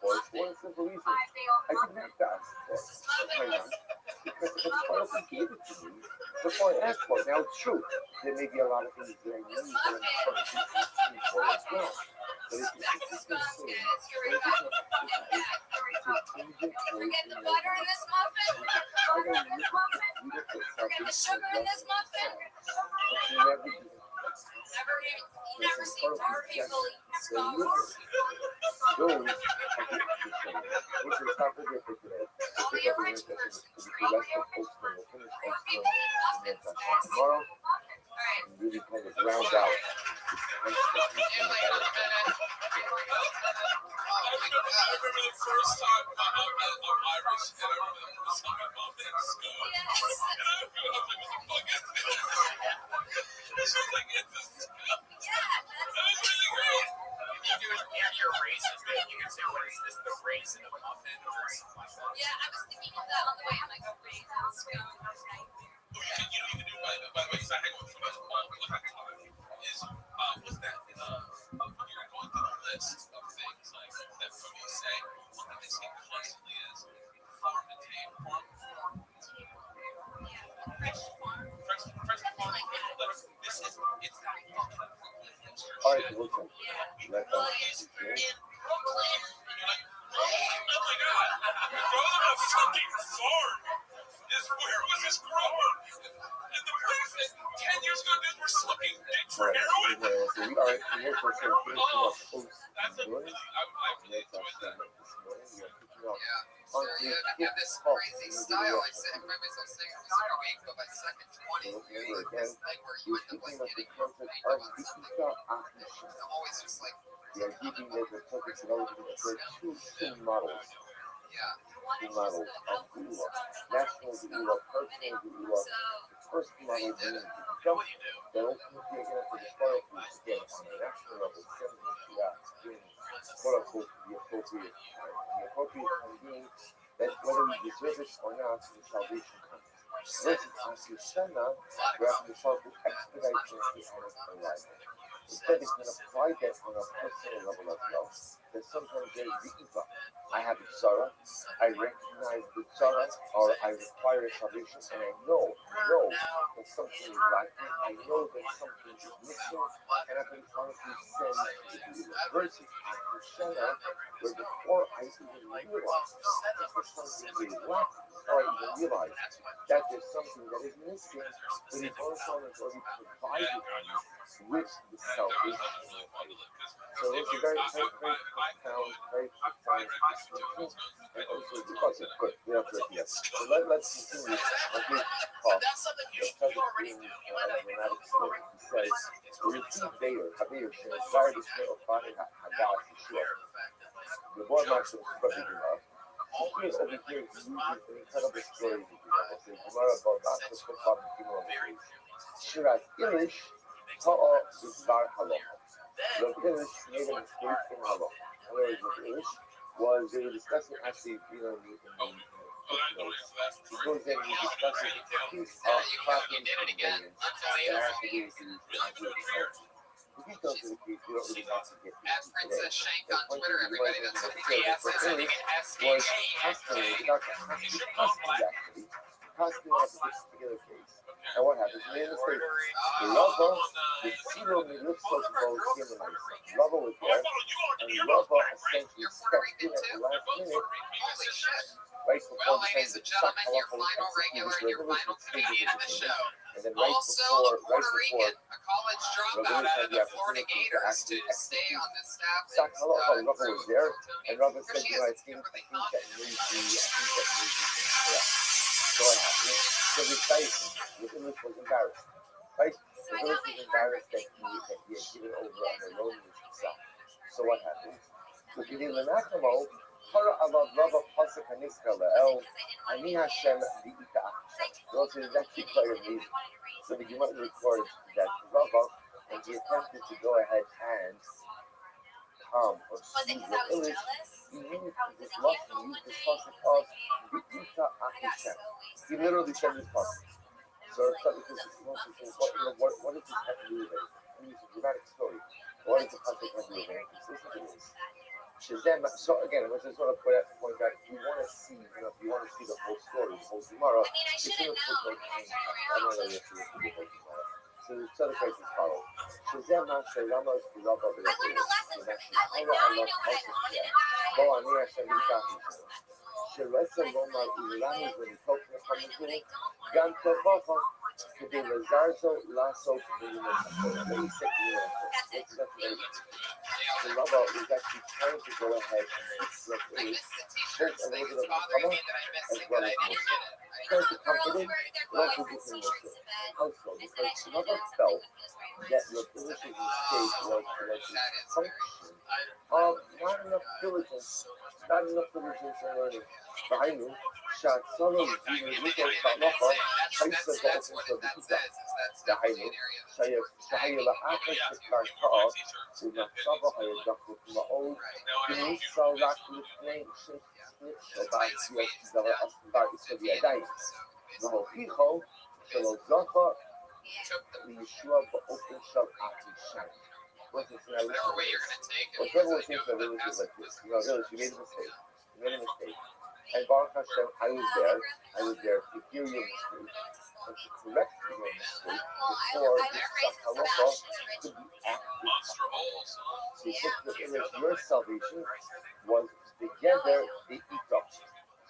for one simple reason. I didn't have to ask for it. Why not? Because the Father gave it to me before I asked for it. Now it's true. There may be a lot of things that I need that I'm asking for as well. But it's just the same. Forget the butter in this muffin? Forget the sugar in this muffin? You never see poor people eat scones. Those which is not the difference today. Only a rich person. Tomorrow, and really kind of round out. I remember the first time I'm Irish, and I remember the first time my mom made scone. And I was like, what the fuck is this? She was like, it's a scone. That was really great. You do it near your raisin, man. You can say, what is this, the raisin of a muffin or something like that? Yeah, I was thinking of that on the way. I'm like, raisin scone. You don't even do, by the way, because I hang with friends all the time, is, what's that? You're going through the list of things like that from you say. One thing they say constantly is farm to table. Fresh farm. Something like that. This is, it's that fucking Brooklyn hipster All right, shit. listen. Let Well, us it's In Brooklyn. And you're like, oh my god, we're growing on a fucking farm. Where was this grown? And the place that 10 years ago dudes were smoking dick for heroin. So we are here for some That's a really, I really enjoyed that. Yeah. So you have this crazy style. I said, everybody myself saying this every week, but by second 20, you're like this thing where you end up like getting makeup on something. Always just like, Yeah, keeping the perfect development for two models. yeah. Two models of ULA. National ULA, personal ULA. The first model being the jump that ultimately again for the spoil foods again on the national level, sending it to us in quote unquote the appropriate time. The appropriate time being that whether we deserve it or not, the salvation comes. Versus Asistana, where the self will expedite the honest arrival. Instead, they can apply that on a personal level as well. That sometimes there's the eva. I have a tzara, I recognize the tzara, or I require salvation, and I know that something is lacking, I know that something is missing, and I can honestly send to the believer. Versus after Shana, where before I even realize that there's something is lacking, or I even realize that there's something that is missing, but the Baruch has already provided me with the salvation. So it's a very, very, very profound, very profound distinction, and also the concept. Good, we have to yet. So let's continue on his talk. Because of being a dramatic story, he says, "We received Bayer, Habeir, Shenazar, the Shema of Bani Hagas, Yeshua. The boy Max was probably Gemara. Here over here, he's using an incredible story in the Gemara. It's a Gemara about Master Kofab Gemara. Shiraz Ilish, Ta'a Bizbar Halacha. Rav Ilish made a mistake in halacha. In other words, Rav Ilish was, they were discussing actually, in the footnotes. He goes in and he discusses a piece of tracking conveyance that has to do with the the details of the case, we don't really want to get into today. The point of the was that Rav Ilish was constantly, without constantly actually, constantly on this particular case. And what happens? He made a mistake. The Rava, the Sino Milipso Bo Simonite. Rava was there, and Rava essentially stepped in at the last minute, right before the time that Shak Halacha was executed, Rav Ilish was taken to the show. And then right before Rav Ilish had the opportunity to actually execute Shak Halacha, Rava was there, and Rava said, you know, I think that maybe correct. So what happened? So the Rav Ilish was embarrassed. Right? Rav Ilish was embarrassed that he had given over on the loneliness himself. So what happened? וכדי לנחמו, קרא עליו רבה פסק הנזכר לאל, אני השם ואיתה אחי. Also, it's actually quite amazing. So the Gemara records that Rava, when he attempted to go ahead and calm or soothe Rav Ilish, he used this lesson, he used this pasuk of V'ita Hashem. He literally said this pasuk. So it's like this is most important. What does this have to do with it? I mean, it's a dramatic story. What does the pasuk have to do with it? Listen to this. Shazam. So again, let's just sort of point out, if you want to see, if you want to see the whole story, the whole Gemara, it's in the footnote. I don't know if you have to read the whole Gemara. So the other place is followed. Shazam Masha Rama Rava B'Rabbeinu. Bo Ani Hashem B'Yitachim. Sheresa Roma Ilani V'Nitokna Chamizuni Gam Tovacha K'dei Lazarzo Lasso V'Yimon. Let me say Yimon. The Rava is actually trying to go ahead and fix Rav Ilish, both a little bit of Hakama as well as Moshe. Trying to comfort him, but also give him Moshe. How so? Because Rava felt that Rav Ilish's mistake was a function of not enough diligence in learning. V'hainu, she'atzono v'yiriko sh'alocha, ha'isa ba'ofen sh'avita. V'hainu, she'haya la'achas she'karta'a, u'nachshava hayadachut ma'od, v'nisa rak l'fnei she'bat yosh דבר ישראל בידיים. והוכיחו שלא זכה לישוע באופן של אחישן. Whatever was thinking of Rav Ilish was like this. Rav Ilish, you made a mistake. And Baruch Hashem, I was there to hear your mistake and to correct your mistake before this Halacha could be acted upon. So he said to Rav Ilish, your salvation was together the Itah.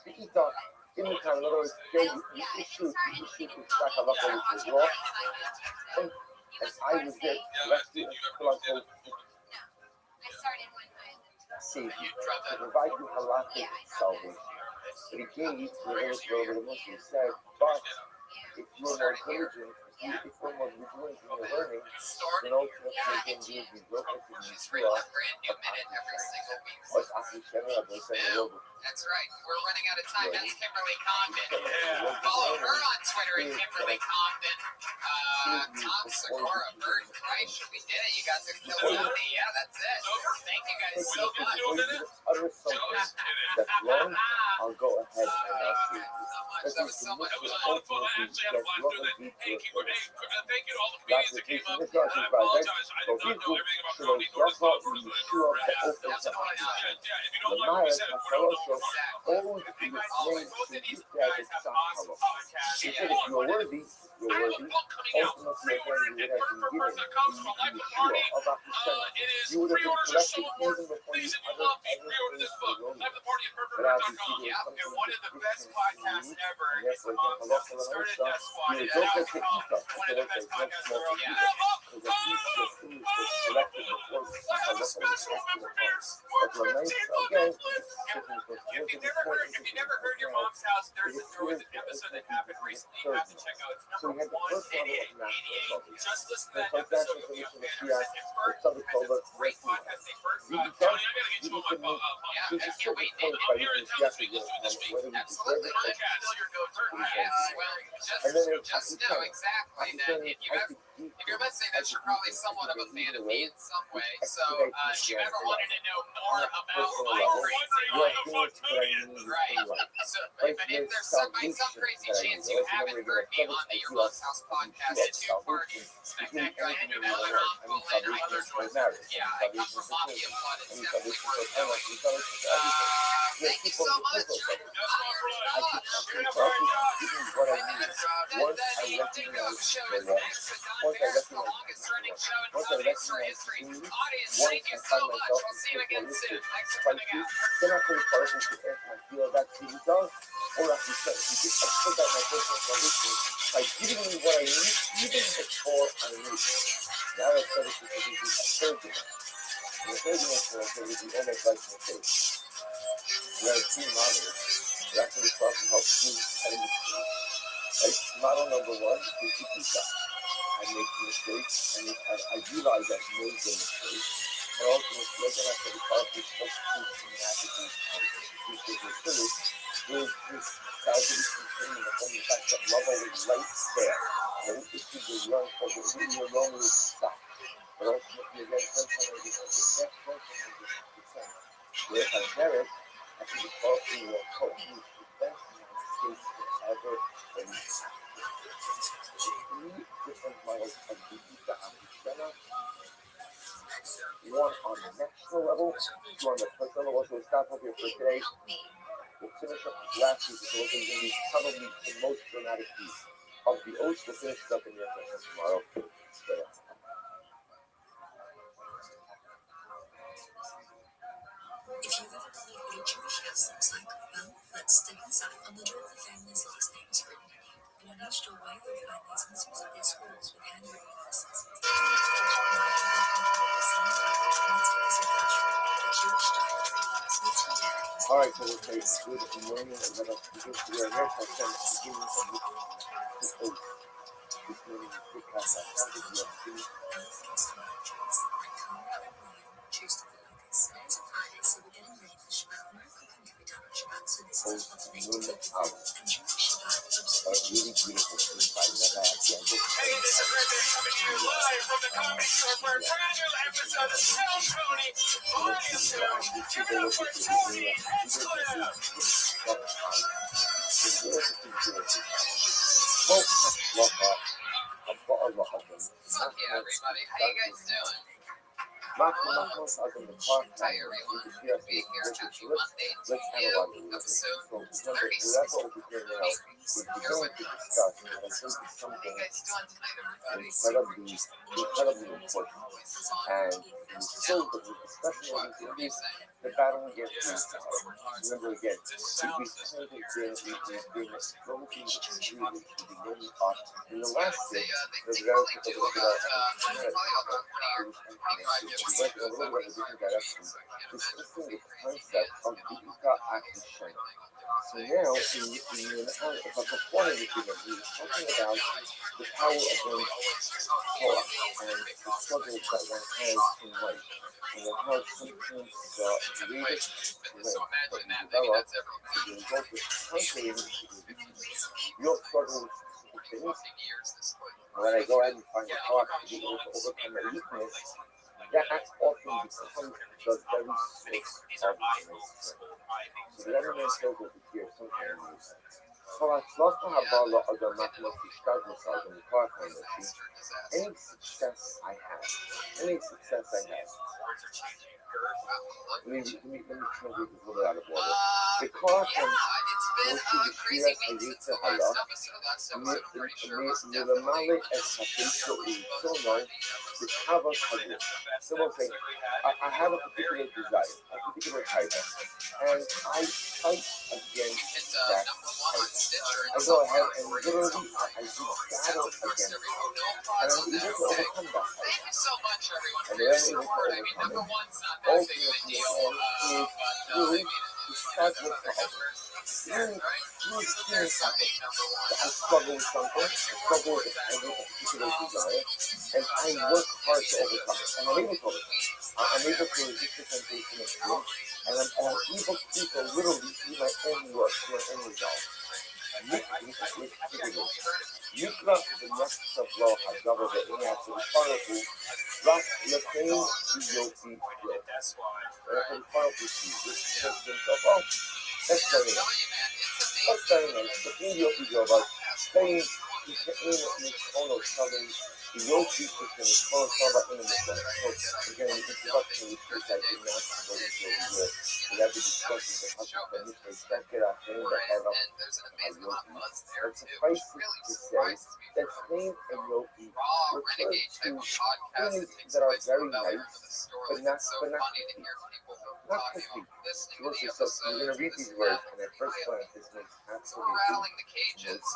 The Itah, in the time, in other words, you issued the Halacha which was wrong, and as I was there correcting and quote-unquote save you, to provide you halachic salvation. But he gave Rav Ilish over the Muslim, said, but if you are more diligent, if you are more vigilant in your learning, then ultimately you can be broken to the Yeshua of Ahishem. That's right. We're running out of time. That's Kimberly Condon. Follow her on Twitter at Kimberly Condon. Tom Segura, Bert Kreischer. We did it. You got the Kiloni. Yeah, that's it. Thank you guys so much. Utter something that's wrong, I'll go ahead and see. That was so much. It was a lot of fun. I actually had a blast doing that. Hey, thank you to all the comedians that came up. And I apologize. I did not know everything about comedy, nor does Bob, nor does Lynn. That's a fun time. Yeah, if you don't like what we said, put it on the forum. Hey guys, both of these guys have awesome podcasts. If you're worthy, I have a book coming out. Pre-order it at bird4bird.com. It's called Life of Party. It is pre-orders are so important. Please, if you love me, pre-order this book. Life of the Party at bird4bird.com. Yeah, and one of the best podcasts ever is the Moms House. It started Death Squad, and now it's become one of the best podcasts in the world. Yeah. I have a special member bears. We're 15 If you never heard your Mom's House, there was an episode that happened recently. You have to check out. It's number 188. Just listen to that episode. You'll be a fan of it. And Bert has a great podcast. Tony, I gotta get you on my podcast. Yeah, I can't wait. I'm here in town this week. Let's do it this week. Absolutely. Podcast. Still your go-to. Well, just know exactly that if you're listening, that you're probably somewhat of a fan of me in some way. So if you ever wanted to know more about my crazy life, right? So, but if there's by some crazy chance you haven't heard me on the Your Mom's House podcast, a two-part spectacular interview with my uncle and other choices. Yeah, I come from Mafia Blood. It's definitely worth knowing. Thank you so much. The Dingo Show is next. Don Barrett's the longest running show in Southern history. Audience, thank you so much. We'll see you again soon. Thanks for coming out. By giving me what I need, even before I need it. Now I've said it because it is a third dimension. And the third dimension is the almost like the face. We have two models. That actually start to help you tell the truth. Like, model number one is the pizza. I make mistakes, and I realize I've made the mistake. But also, mistake, and I said, the car is supposed to systematically there's this tragedy continuing upon the fact that love always lights there. And this is the young folk, it's really your lonely stuff. But ultimately, again, sometimes it's the next person is the same. Where I merit, I think it's also your hope. You prevent mistakes forever when you have three different models of the Vita Antichena. One on the national level, two on the personal level. So we'll stop up here for today. We'll finish up this last piece, which is going to be probably the most dramatic piece of the oath. We'll finish it up in your session tomorrow. If you've ever wondered what a Jewish house looks like, well, let's step inside. On the door, the family's last name is written in ink. And on each doorway, you'll find these answers of their schools with handwritten addresses. All right, so we'll say good morning and let us begin to our next session beginning from this oath. This morning is the class I founded the opportunity. Choose to focus. Today's a Friday, so we're getting ready for Shabbat. No cooking can be done on Shabbat, so this is what we need to do. And during Shabbat, Really beautiful food by the back. Hey, this is Red Bear coming to you live from the Comedy Store for a brand new episode of Tell Tony Volume 2. Give it up for Tony Hinchcliffe. Fuck yeah, everybody. How you guys doing? Tell everyone, we'll be here every Monday to you, episode 36. Here with us. How you guys doing tonight, everybody? incredibly important. And so, especially in the battle against remember again, we've been exposing the truth to the many parts. In the last day, the relative of the we went a little bit of a different direction, discussing the concept of Bika Action. So now, in a performing agreement, we were talking about the power of one's thought and the struggles that one has in life. And how sometimes the greatest strength that you develop is the result of conquering your struggles with things. When I go ahead and find a thought to be able to overcome a weakness, that often becomes the very source of my strength. So the other man says over here something amazing. فالأطلاق عبارة عن mathematical مثال المقارنة. Any success I have, let me translate this a little out of order. The car מלמעלה את הפריצות ולשונו בכמה חגור. Someone say, I have a particular desire, a particular type, and I fight against that type. I go ahead and literally I do battle against it, and I'm able to overcome that type. And then I'm able to overcome it. Ultimately, again, is really to start with the other. Through experience happens. So I struggle with something, I struggle with a particular desire, and I work hard to overcome it. And I'm able to overcome it. I'm able to resist the temptation of sin, and I'm able to literally through my own work, through my own resolve. נקרא בנפש הבלו הגבר בעיני הפריפריה רק לפני יופי לו. That's very nice. That's very nice. The Yopi Joba saying you can in the corner of something, the Yopi is in the corner of something in the corner. So again, the introduction which is I did not go into here. We have to discuss the concept of the second thing that have up a Yopi. But suffice it to say that name and Yopi refer to things that are very nice, but not complete. Not complete. So we're going to read these words, and at first glance, this makes absolutely no sense.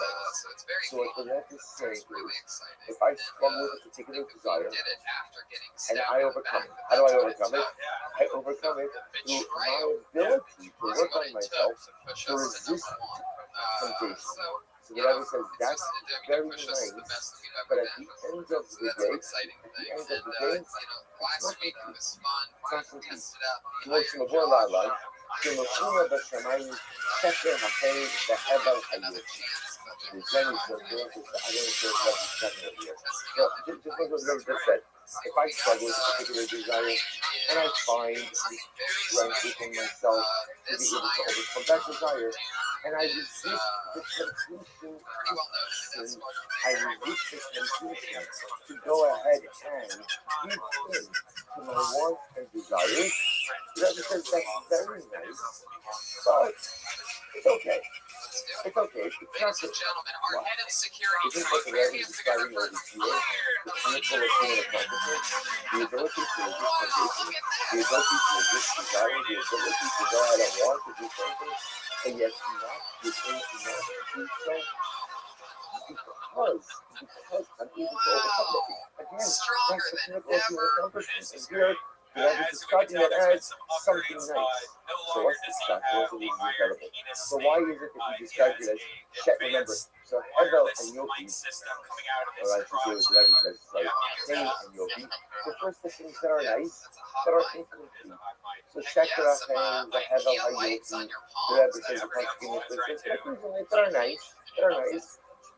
So what the left is saying is, if I struggle with a particular desire, and I overcome it, how do I overcome it? I overcome it through my ability to work on myself to resist temptation. So the Bible says that's very nice, but at the end of the day, it's not complete. כמו שנבוא לעליי, שנושאים בשמיים שקר החיים והבל היופי. וזה נשמעות את האדם של So, just like what Rose just said, if I struggle with a particular desire, and I find strength within myself to be able to overcome that desire, and I resist the temptation to sin, I resist the temptation to go ahead and give in to my wants and desires. That because that's very nice, but it's okay. It's okay. It's not Ladies and gentlemen, our head of This security is for what the Lord is describing describing over here. The pinnacle of human accomplishment, the ability to resist temptation, the ability to resist desire, the ability to go out and want to do something, and yet not give in, not do so, because I'm able to overcome it. Again, that's the pinnacle of human accomplishment. And here, the Lord is describing it as something nice. So what's the shock? What's the incredible? So why is it that he describes it as check? Remember, so Hevel and Yopi, or I should say what the Bible says, like Cain and Yopi, refers to things that are nice, that are incomplete. So Shekra Hain, the Hevel HaYopi, the Bible says the consequence that are nice,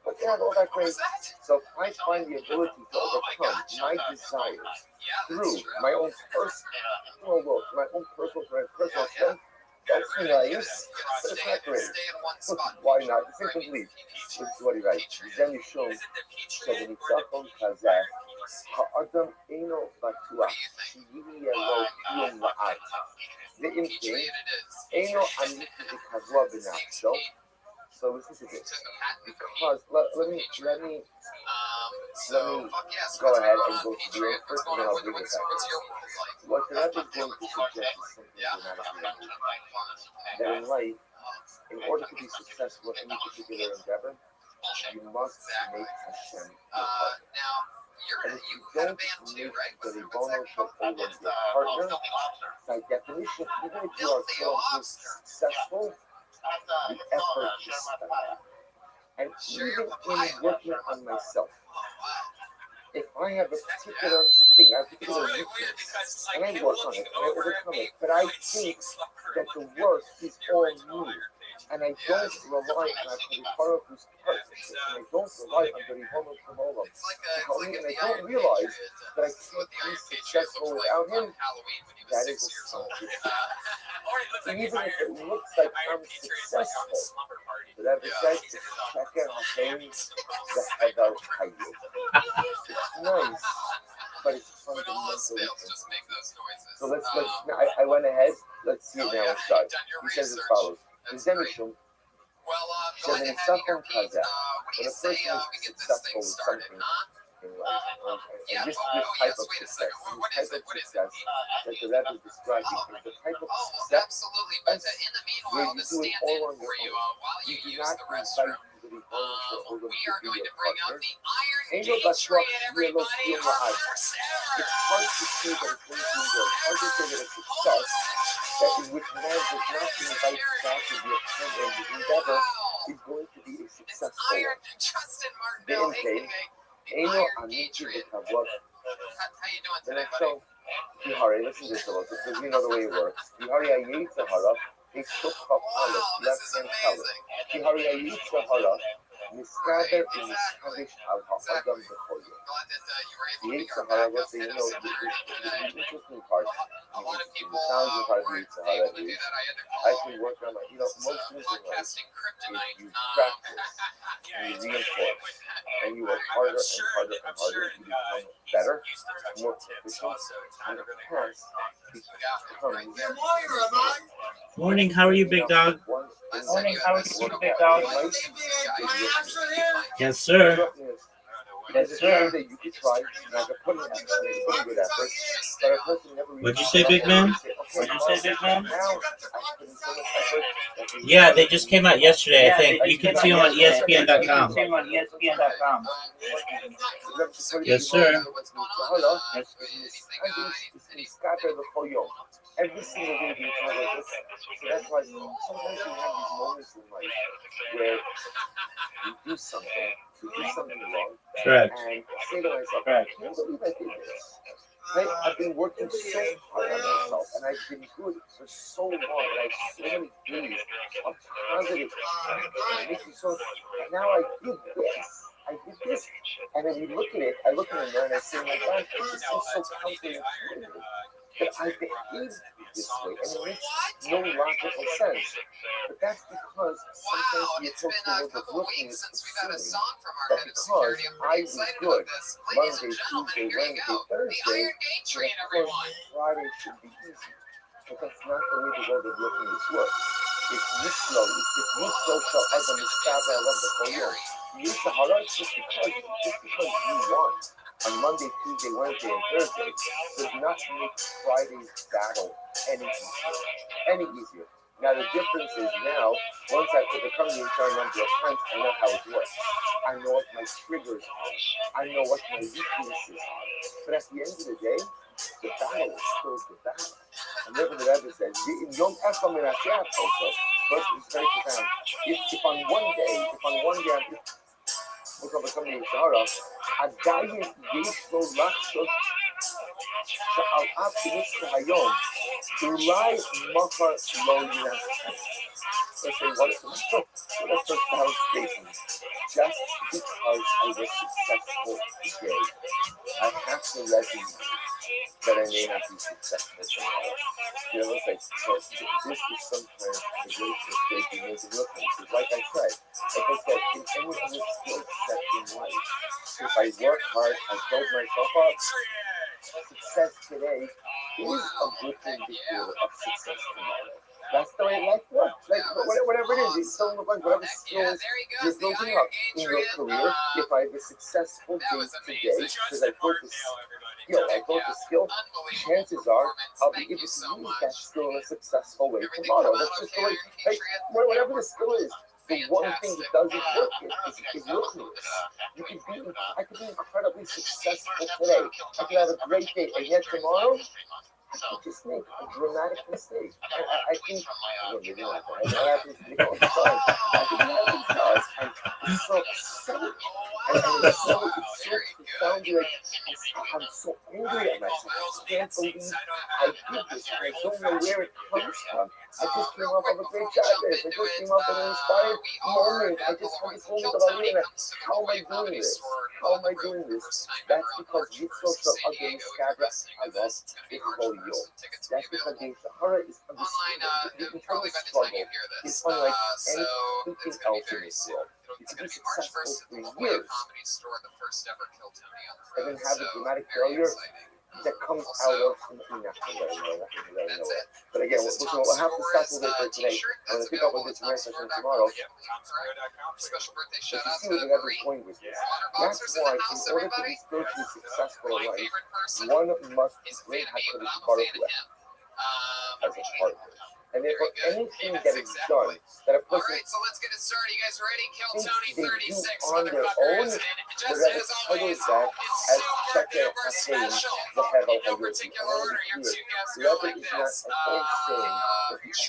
but they're not all that great. So if I find the ability to overcome my desires through my own personal work, my own personal strength, that's nice, but it's not great. Why not? It's incomplete. This is what he writes. then you show שבניצחון כזה, האדם אינו בטוח שיהיה לו קיום לעד. ואם כן, אינו אמיתי וקבוע בנפשו. So listen to this, because let me go ahead and go to the end first, and then I'll bring it back. What the Rebbe is going to suggest is something dramatic. That in life, in order to be successful in any particular endeavor, you must make Hashem your partner. And if you don't make the Ribono Shel Olam your partner, by definition, even if you are quote successful, the effort is spent. And even in working on myself, if I have a particular thing, a particular weakness, and I work on it, and I overcome it, but I think that the work is all me, And I don't rely on Peripara who's perfect. And I don't rely on the Ribbono Shel Olam to help me. And I don't realize that I can't be successful without him. That is a sign of defeat. And even if it looks like I'm successful, the Rebbe says, check out Hashem, the Hedar Hayyud. It's nice, but it's fundamentally different. So let's I went ahead. Let's see it now inside. He says as follows: Zemishum, Shemenisachon Kazeh. When a person is successful with something in life, and this type of success, that the Rebbe is describing is the type of success where you do it all on your own. You do not invite the Ribbono Shel Olam to be your partner. Ain't no bashvach shvir lo shvir ma'ad. It's hard to say that it's going to enjoy. It's hard to say that a success that in which man does not invite God to be a partner in his endeavor is going to be a successful one. Then Eino Amiti B'Kavod. The next show, Bihari, listen to this a little bit, because you know the way it works. Bihari Ayitzahara, they took up Aleph, left hand color. Bihari Ayitzahara, Miskader in Miskavish Al Ha'adam B'Choyo. The Yitzahara was the, the interesting part. The challenging part of the Yitzahara is, I can work on it. Most things in life, if you practice, and you reinforce, and you work harder and harder and harder, you become better, more proficient, and the past becomes... Morning, how are you, big dog? Morning, how are you, big dog? Yes, sir. Yes, sir. You could try, and I could put in a good effort, but a person never really... What'd you say, big man? What'd you say, big man? Now, I put in so much effort. Yeah, they just came out yesterday, I think. You can see them on ESPN.com. Yes, sir. Every single day you try like this. So that's why sometimes you have these moments in life where you do something wrong. Correct. And say to myself, I can't believe I did this. I've been working so hard on myself, and I've been good for so long, and I have so many days of positive making so. And now I did this, and then you look at it. I look in the mirror and I say, my God, this is so counterintuitive. But I behaved this way, and it makes no logical sense. But that's because sometimes you approach the world of looking at assuming that because I was good Monday, Tuesday, Wednesday, Thursday, that Friday should be easy. But that's not the way the world of looking at works. If Yisro shall Adam Miskava, I love the Koyom. Yitzhahara, just because you want on Monday, Tuesday, Wednesday, and Thursday does not make Friday's battle any easier. Now the difference is now, once I've overcome the entire number of times, I know how it works. I know what my triggers are. I know what my weaknesses are. But at the end of the day, the battle is still the battle. And therefore the Rebbe says, Yom Echad Menasheach also, first it's very profound. If on one day I'm overcoming the Sahara, עדיין יש לו לחשוב שעל אף שנצחה היום, אולי מחר לא ינצח. So say, what is the first battle statement? Just because I was successful today, I have to recognize that I may not be successful tomorrow. It's like, so this is sometimes the greatest mistake you make in looking. Because like I said, in any other skill set in life, if I work hard, I build myself up, success today is a good indicator of success tomorrow. That's the way life works. Like whatever it is, it's still like whatever skills you're building up in your career. If I have a successful day today because I built the skill, chances are I'll be able to use that skill in a successful way tomorrow. That's just the way. Like, whatever the skill is, the one thing that doesn't work is willingness. I could be incredibly successful today. I could have a great day, and yet tomorrow I could just make a dramatic mistake. I think, maybe not that. That happens to me all the time. I think it happens to us. I'm so upset. And it's so profoundly like, I'm so angry at myself. I can't believe I did this. And I don't know where it comes from. I just came off of a great Shabbos. I just came off of an inspired moment. I just had this moment of Aliyah. How am I doing this? How am I doing this? That's because Yitzchok Shal Agay Skadra Agav Ichol Yo. That's because the Sahara is the internal struggle is unlike anything else in this world. It's been successful for years and then have a dramatic failure that comes out of but again, we'll have to settle this for today. I'm going to pick up with this session tomorrow. But you see what the other point with this. That's why, in order to be spiritually successful in life, one must bring HaKadosh Baruch Hu as a partner. And therefore, anything that is done that a person Alright, so let's get it started. You guys ready? Kill Tony they 36 do on their own, just whereas as title always, that it's as super check duper the special. have In no particular order, your two guests go like this.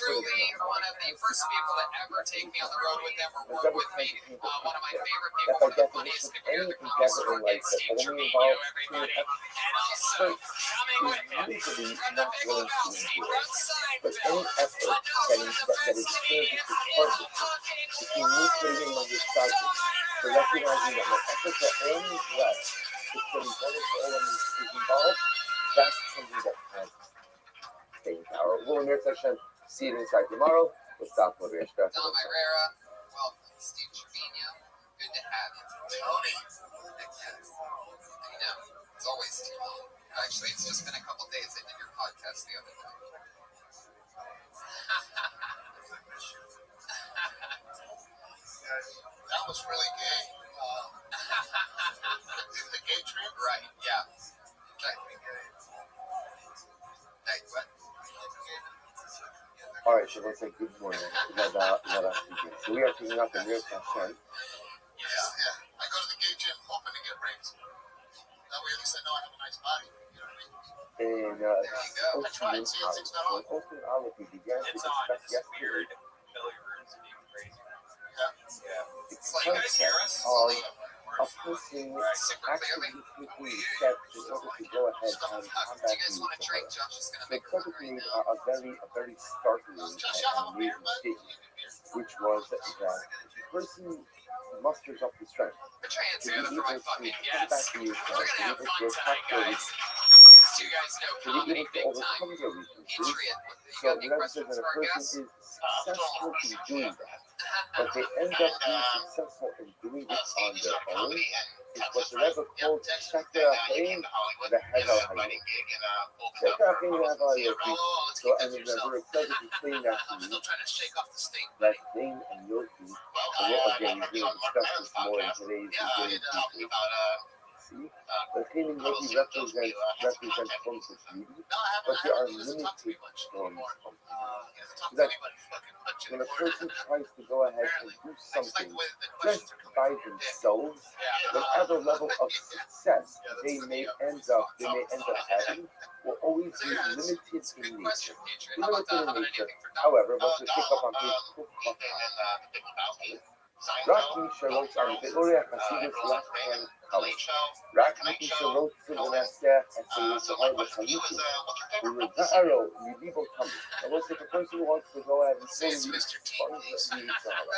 Truly one of the first people to ever take me on the road with them or work with me. One of my favorite people, one of the funniest computer, the comedy store kid, Steve Trevino, everybody. And also, coming with him from the Big Lebowski, from but any Seinfeld, effort that is experienced is partnership. If you need creating of your subject, so recognizing that my efforts are only less if there is one of all is involved, that's something that has staying power. We'll in your session. See you inside tomorrow. We'll stop with your stress. Don Herrera, welcome. Steve Trevino, good to have you. Tony. I know, it's always too long. Actually, it's just been a couple days. I did your podcast the other day. That was really gay. The gay trip? Right, yeah. Okay. Hey, what? All right, so let's say good morning. So we are picking up in your session. Yeah. I go to the gay gym hoping to get raised. That way, at least I know I have a nice body. You know what I mean? And I tried. See, it's not on. we began to discuss yesterday. It's like, guys hear us? A person actually taking steps in order to go ahead and combat Do you guys want to drink? Josh is going to make Socrates made a very startling statement, which was that the person musters up the strength Put your hands to be together for my able to fucking get guests. back to We're yourself, going to have to fun be able to tonight, attack guys. These two guys know to be comedy able to big time. overcome their weaknesses. Patriot. You So got any that questions says that for a our person guests? is successful in doing that, but they end up being successful in doing it on their own. It's what the Rebbe called Sheker HaChaim, the Hevel HaYom. Sheker HaChaim, the Hevel HaYom. So, and then we're excited to explain that to you. Still trying to shake off the stink. That name and Yoki. And what again, we're going to discuss this more in today's video. See? The Chaim and Yoki represent forms of beauty, but there are limited forms of beauty. That when a person tries to go ahead and do something just by themselves, whatever level of success they may end up having will always be limited in nature. However, once we pick up on page רק מי שלא שם תיאוריה חסידית לeft-hand column. רק מי שלא מנסח את הישראל בחיים ולבערו מליבו תמיד. In other words, if a person wants to go ahead and totally expunge the Yitzhara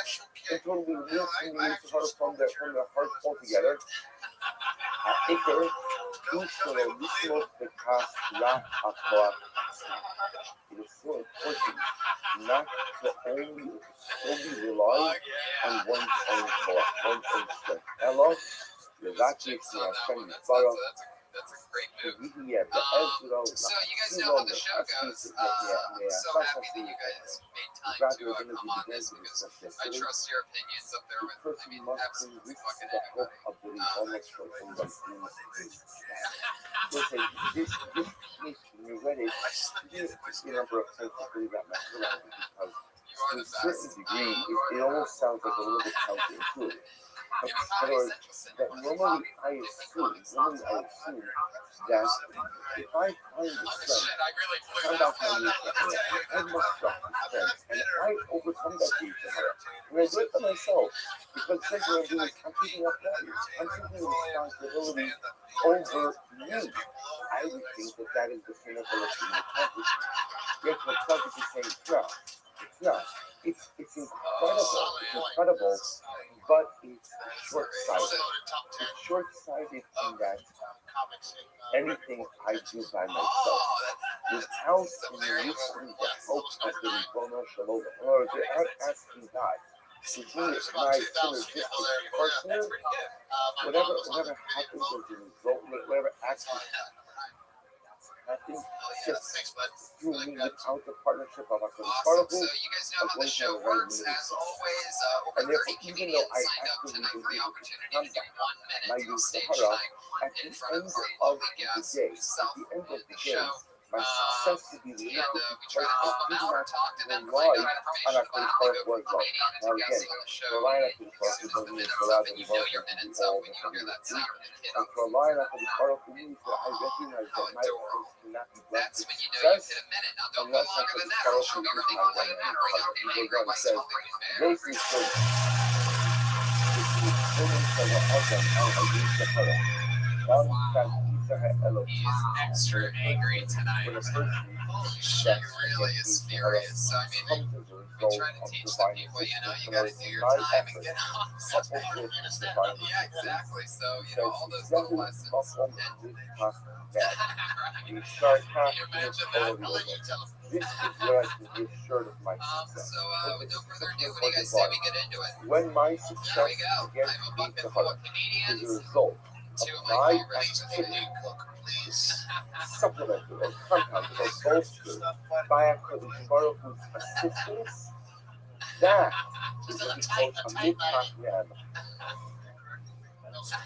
and totally remove the Yitzhara from their heart altogether, העיקר הוא שלא לשמות בכך רק הכוח. It is so important not to only rely on one's own power, one's own strength. Hello? That's a great move. So you guys So know how the show goes. I'm so happy that you guys made time to come on this because I trust your opinions up there with, I mean, absolutely fucking anybody. You read it, the number of times I believe that mess around because to a certain degree, it almost sounds like a little bit counterintuitive. In other words, that normally I assume that if I find the strength, find out my weakness, I must drop the strength, and I overcome that weakness. And I do it for myself, because essentially I'm doing, I'm keeping up values. I'm taking responsibility over me. I would think that that is the pinnacle of human accomplishment. Yet what Socrates is saying, no, Yeah, it's incredible, but it's short-sighted. It's short-sighted in that anything I do by myself, without enlisting the help of the Ribono Shalom, or without asking God to be my synergistic partner, whatever happens as a result, whatever action happens, just through me without the partnership of HaKadosh Baruch Hu, So you guys know how the show works. As always, over and 30 therefore, even comedians though I signed up actively tonight for the believe opportunity to do 1 minute my to youth stage Sahara, time at the in front end of our of lovely the guests, day, myself, at the end of and the the day, show. my success will be And limited we try because to help I them did out or not talk to them, rely find out on information HaKadosh about Baruch them. They go Hu with as well. the comedian, it's a Now guest again, on the show. relying on As HaKadosh soon Baruch as Hu the means minutes rely up on and you the know your minutes up when you hear that sound in the kid and on to rely on HaKadosh Baruch Hu means that I recognize how that my adorable. efforts cannot be blessed That's with when you know you've success hit a minute. Now don't go unless longer than HaKadosh that or Baruch she'll Hu go is really my ugly and dynamic ring partner. out He and goes angry on by and says, something fair. Yosef says, He is extra angry tonight. She really is furious. So I mean, we try to teach the people, you know, you gotta do your time and get on. Yeah, exactly. So, you know, all those little lessons. You start Can you imagine that? I'll let you tell them. This is where I can be assured of my success. So, with no further ado, what do you guys say we get into it? When my There success we go. begins I have a to be bucket the full heart of is comedians. a result Two of of my my favorites. activity supplemented or compounded or bolstered by HaKadosh Baruch Hu's assistance. That is what we call a mitzvah nem.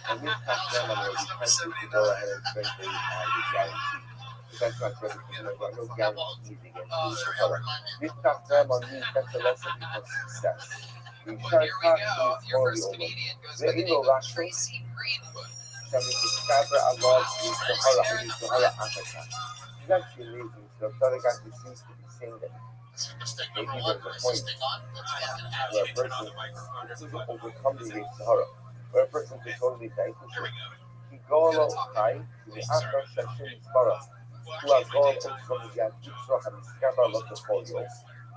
A mitzvah nem, I'm going to be tempted to go ahead and spend the guarantee. But that's not true because there are no guarantees against Sahara. Mitzvah nem on me, that's a lesson for success. Well, here we go. Your first comedian goes by the name of Tracy Greenwood. שאני discover a lot in Sahara, in Sahara, Africa. It's actually amazing. So the other guy who seems to be saying that maybe there's a point where a person can overcome the Sahara, where a person can totally vanquish it. He go outside to the after session in Sahara, who are going from the Yaditra and discover a lot of folio.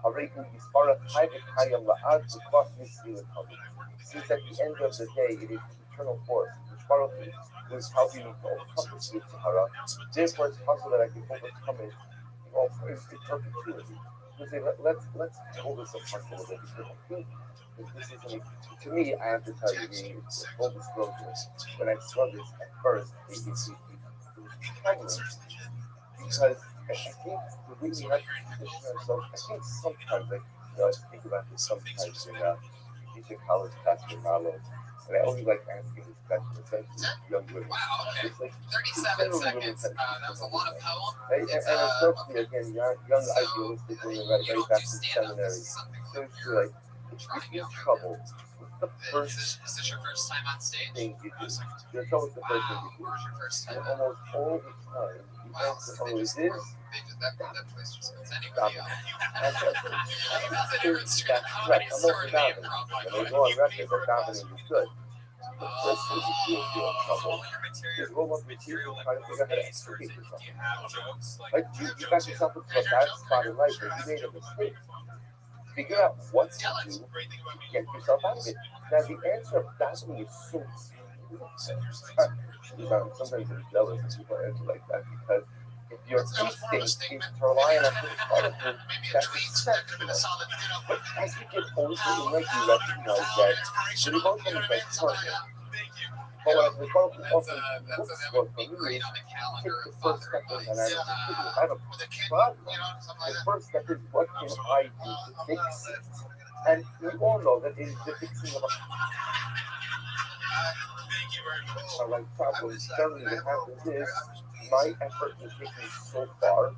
הרי הוא מספר החי וקיים לעד וכוח מסביב לחיים. Since at the end of the day it is the eternal force, which Baruch Hu is helping me to overcome this with Sahara. Therefore it's possible that I can overcome it in perpetuity. Let's pull this apart a little bit because I think that this is to me, I have to tell you, the full disclosure, when I saw this at first, it was troubling because I think the way we have to position ourselves, I think sometimes, I think about this sometimes in teaching college class in Malo, and I always like asking this question, especially young women. Wow, okay. It's like, 37 seconds. That was a lot of poem. and especially, again, young idealistic women right back in seminary. So it's like, if you're in trouble, what's the first Is this your first time on stage? thing you do? There's always the first thing you do. Where was your first time? And almost all the time, the answer always is, That place just goes anywhere. that's right. I'm also davening. When I go on record that davening is good. The first thing you do if you're in trouble is roll up your sleeves and try to figure out how to extricate yourself. Like you got yourself into a bad spot in life where you made a mistake. Figure out what to do to get yourself out of it. Now the answer of davening is so sometimes I'm jealous of people answer like that because if your instinct is to rely on a product, that's exceptional. But as you get older in life, you recognize that the devotion is like partner. But when the devotion often looks good for me, take the first step in and I have a problem. The first step is what can I do to fix it? And we all know that it is the fixing of a like problem. Certainly what happens is my effort is taken so far.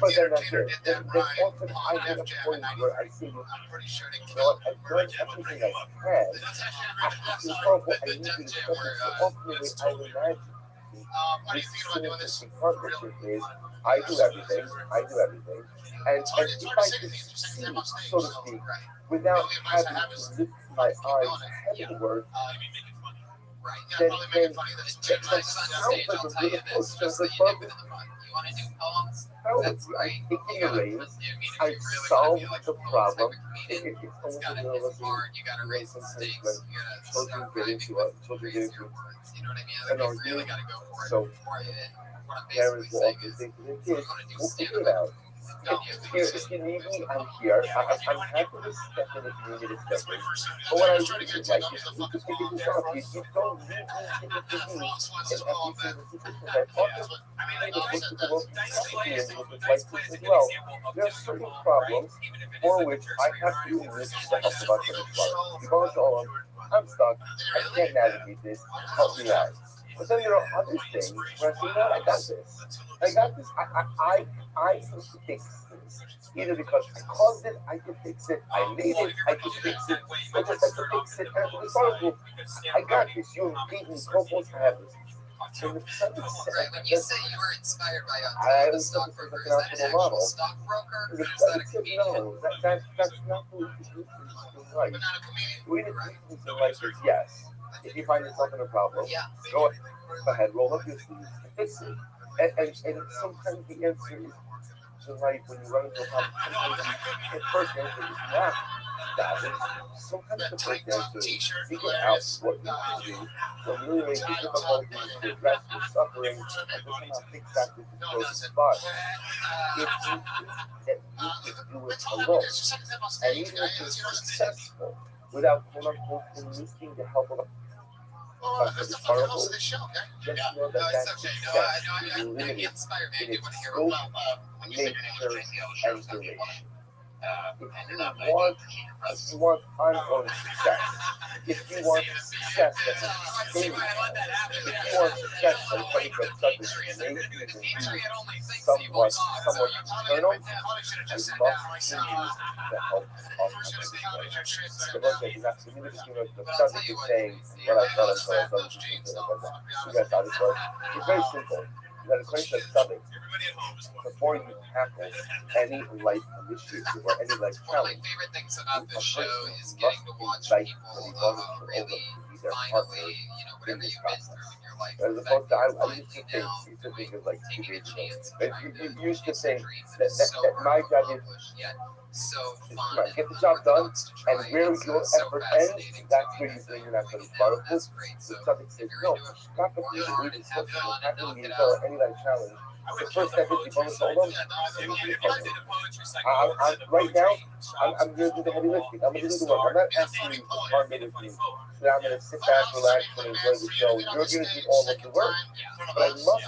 But then that's it. Then often I get a point where I say, you know what, I've done everything I can. After you know what I need to do, so ultimately I imagine this synergistic partnership is I do everything, and if I can see, so to speak, without having to lift my eyes heavenward, then that sounds like a good approach to the problem. You want to do poems? That's great. It can arrange. I solved the problem. It's almost a little bit sometimes when children get into an argument. So parents will often think to their kids, we'll figure it out. If you need me, I'm here. I'm happy to step in if you need me to step in. But what I do is like, you can figure this out. You don't need me to give it to me in every single situation. I often say that most people will be Europeans with this like this as well. There are certain problems for which I have to enlist the help of other people. You go to I'm stuck. I can't navigate this. Help me out. But then there are other things where I say, no, I got this. I got this. I can fix this. Either because I caused it, I can fix it. I made it, I can fix it. I just have to fix it. And it's horrible. I got this. You beat me. I have this. And When you say you were inspired by I a was stockbroker, is looking that out an for the actual model. stockbroker? The Or is that a study said comedian? no. That's not what we do in life. We didn't do in life is yes. If you find yourself in a problem, go ahead, roll up your sleeves, and fix it. And sometimes the answer is in life when you run into a problem. Sometimes the first answer is not that. Sometimes the first answer is figure out what you can do to ameliorate the difficulties, to address the suffering, and to somehow fix that with the close spot. If you think that you can do it alone, and even if you're successful without quote unquote enlisting the help of That's the fucking host of this show, okay? just know that that success is limited in its scope, nature, and duration. If you want ongoing success, if you want success that is sustainable, if you want success that is something that doesn't make you somewhat eternal, I must need the help of others. The book says you have to limit the subject is saying what I thought I saw some people you guys thought it was. It's very simple. You got to cleanse the stomach before you tackle any life issue or any life challenge. One of my favorite things about this show is Must getting to watch invite people the vulnerable really to be their partner finally, in whatever this you've been process. through in your life, As the opposed fact to, that I you're used to finally think, now used to think of like 2 taking a days ago. chance and But trying to you used to chase think your dreams, that, and that, it's so that my hard to job is accomplish, yet so to fun get the job done, and where your so effort ends, fascinating that's to where me. you So bring you're your doing effort it now, part and of that's it. great. So Something if says, you're no, gonna do it, not the work people hard who and have discuss fun and happening knock in it the out. any life challenge. The first step is you want to tell them, right now, I'm going to do the heavy lifting. I'm going to do the work. I'm not asking you to partner with me. So I'm going to sit back, relax, and enjoy the show. You're going to do all of the work, but I must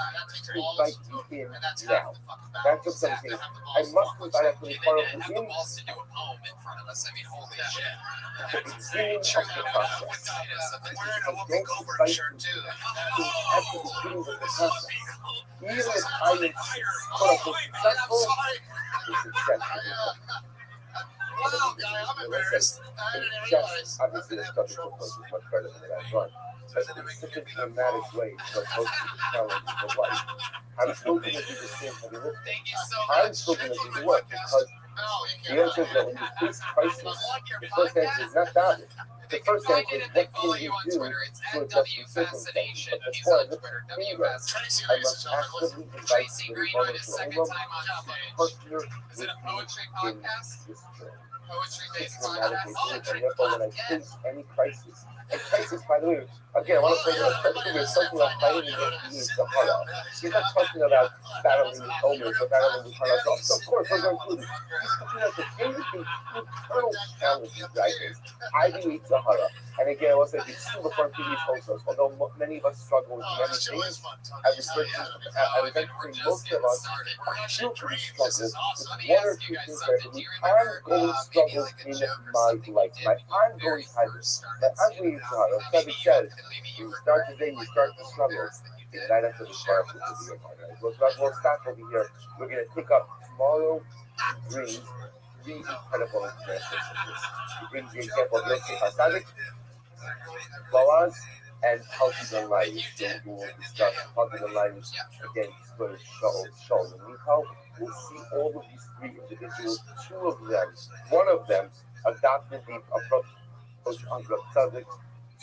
invite you in now. That's what I'm saying. I must invite actually part of the beginning of the process. I don't invite you at the beginning of the process. Even if I am quote unquote successful, the success will come. Just obviously the subject of course is much better than the last one. But in such a dramatic way, so close to the challenges of life. I'm still going to do the same heavy lifting. I'm still going to do the work because the answer is that when you face crisis, the first answer is not doubt it. The first answer is what can you do to adjust your circumstances. But before I lift a finger, I must actively invite the vulnerable partner with me in this journey. It's dramatically different, and therefore when I face any crisis, and crisis, by the way, again, I want to say that especially when we're talking about fighting against the Sahara, he's not talking about battling with illness or battling with Hara. So, of course, those are included. He's talking about the very internal challenges that I face. I beat Sahara. And again, I will say, it's still the front previous hosts, although many of us struggle with many things, I was actually most of us children struggle with one or two things that I believe ongoing struggles in my life, my ongoing tigers, my ongoing struggle. Somebody says, you start the day, you start the struggle. It's right after the start of the video. We'll stop over here. We're going to pick up tomorrow. Brings three incredible examples of this. He brings the example of Yosef Hasadik, Boaz, and Healthy Than Lives. We will discuss Healthy Than Lives again. It's going to show the Michal. We'll see all of these three individuals. Two of them, one of them, adopted the approach of Tzaddik.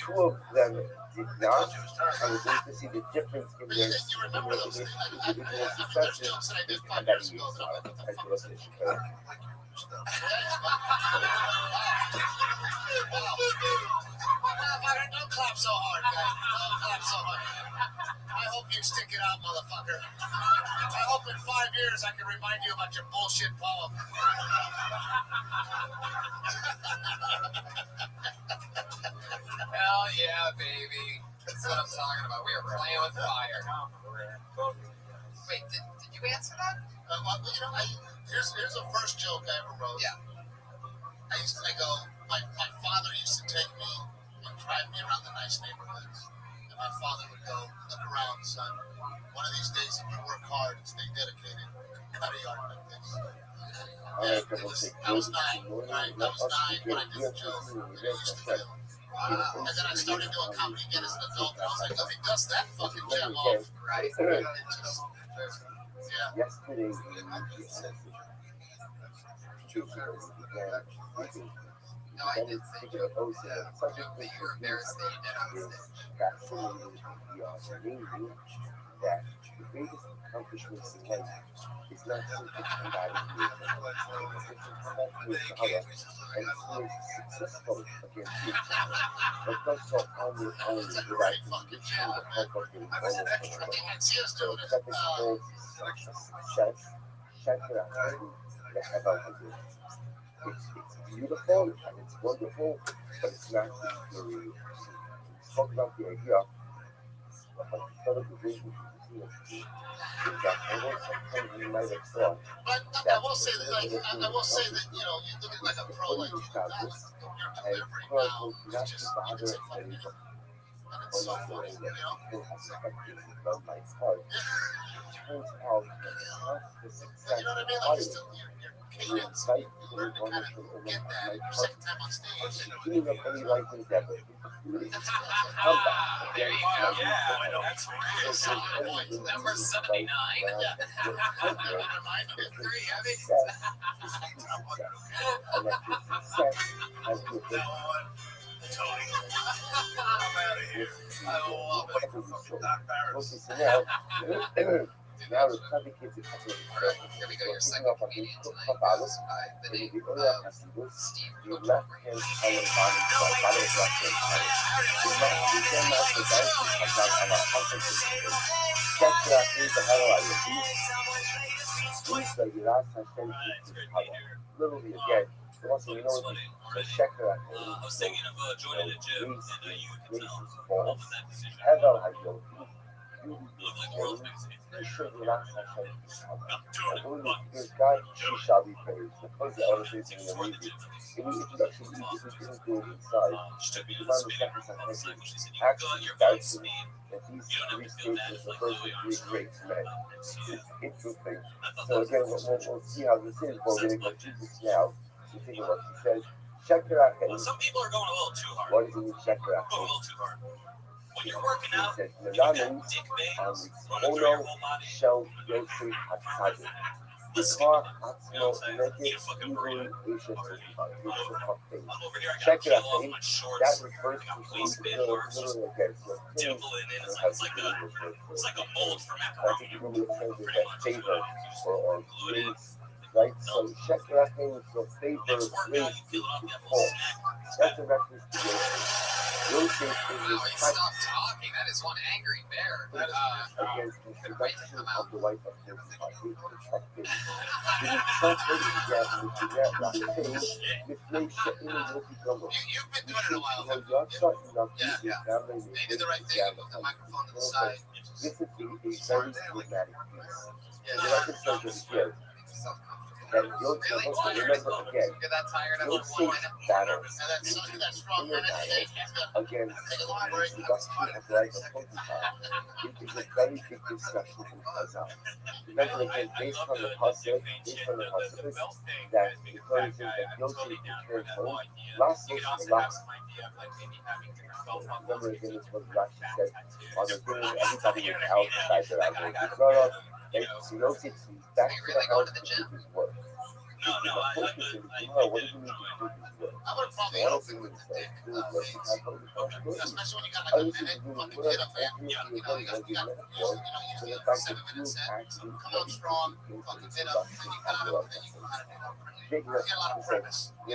two of them did not. I was going to see the difference in their individual successes in combat years, as well as the Chicago. Don't clap so hard, guys. Don't clap so hard. I hope you stick it out, motherfucker. I hope in 5 years I can remind you about your bullshit poem. Hell yeah, baby. That's what I'm talking about. We are playing with fire. Wait, did you answer that? Here's the first joke I ever wrote. Yeah. I go, my father used to take me and drive me around the nice neighborhoods. And my father would go, look around, son. One of these days, if you work hard and stay dedicated, cut a yard like this. I was 9, right? I was 9 when I did the joke. And it used to kill. And then I started doing comedy again as an adult. And I was like, let me dust that fucking gem off. Right. Yeah. Yesterday, No, I did say joke. But you were embarrassed that you did on stage. Fascinating that the greatest accomplishments in life is not simply combating and being successful against each other, but does so on your own without reaching the help of your so stepping towards success, Shakira, the heaven of it. It's beautiful and it's wonderful, but it's not infuriating. Talk about the idea of incredible vision is that although sometimes you might have thought But I will say that, you know, you look at like a pro like you, your delivery now is just, you can say fucking it. And it's so funny, you know? from my heart. Turns out that the success You know what I mean? Like, it's still your cadence, you learn to kind of get that your second time on stage. Doing of any life endeavor. Comeback again. Number 79. Very heavy. And that your success has been Tony, I'm out of here. I love it. now the traffic kids are coming. Here we go, your second comedian tonight goes by the name of Steve the left hand column bottom side, bottom left hand side. The left hand master dice comes out on our conference. Check that things the hell out of you. Please, the last time literally again. Also, you know what the checker at I was thinking of joining the gym, and you could tell falls. from that decision. Heather had your You look like the world's biggest fan. you should relax and show this guy, she shall be praised. The place that other things in the movie. In the introduction, you didn't do it inside. She took me to You the find the spinning second room on the cycle. She said, actually you're going dicey. speed. That these You don't three ever feel bad stations, the like, first oh, you're three on greats met. So, It's interesting. I thought So that again, was we'll see how this is, but we're going to go through this now. You think of what she says. Check her out. well, some people are going a little too hard. What does it mean, check her out? Going a little too hard. When you're working out, Says, and you've got Milano, dick veins on running through your Ono, whole body. Shell, Yoshi, Hatsabi. Listen, Car, you know Atsumo, what I'm saying? Eat a Naked, fucking Eagle, burrito. Asian, beautiful cup things. I'm over here, I got Check it peel out, off baby. my That shorts. refers I got to waist band literally marks. okay, so Dimple in it. It's like a mold for that's macaroni. if you really change Pretty that much. favor or Glue it in. grace, right? So check it out, things so favor, Next workout, grace you peel it off, is you have a false. little snack. That's a reference to Yoshi. Yoshi is Wow, this he type stopped talking. That is one angry bear. against the introduction of the life of Yoshi. Did he trust me to get that page? This may shut in the Yoshi Gumbo. You've been doing it a while. You're starting up Yeah, this family. They did the right thing. They put the microphone to the side. This is a very dramatic piece. Yeah, The record says it's good. That Yoshi, remember again, Get that tired after 1 Yoshi's minute. battle and that strong man at the end. against the introduction of life of Pokemon, it is a very big discussion in Kazan. Remember again, based on the Pacific, that encourages that Yoshi returns home. Last Yoshi, last remember again, this was what she said on the dinner, everybody was outside their outdoors. So Yoshi sees back to the house to do his work. No, Focus in tomorrow, what do you need to do his work? I would have probably opened with the dick. Especially when you got like a minute fucking hit up there. You got 7 minutes in. Come on strong, fucking hit up, then you kind of, then you kind of you get a lot of premise. A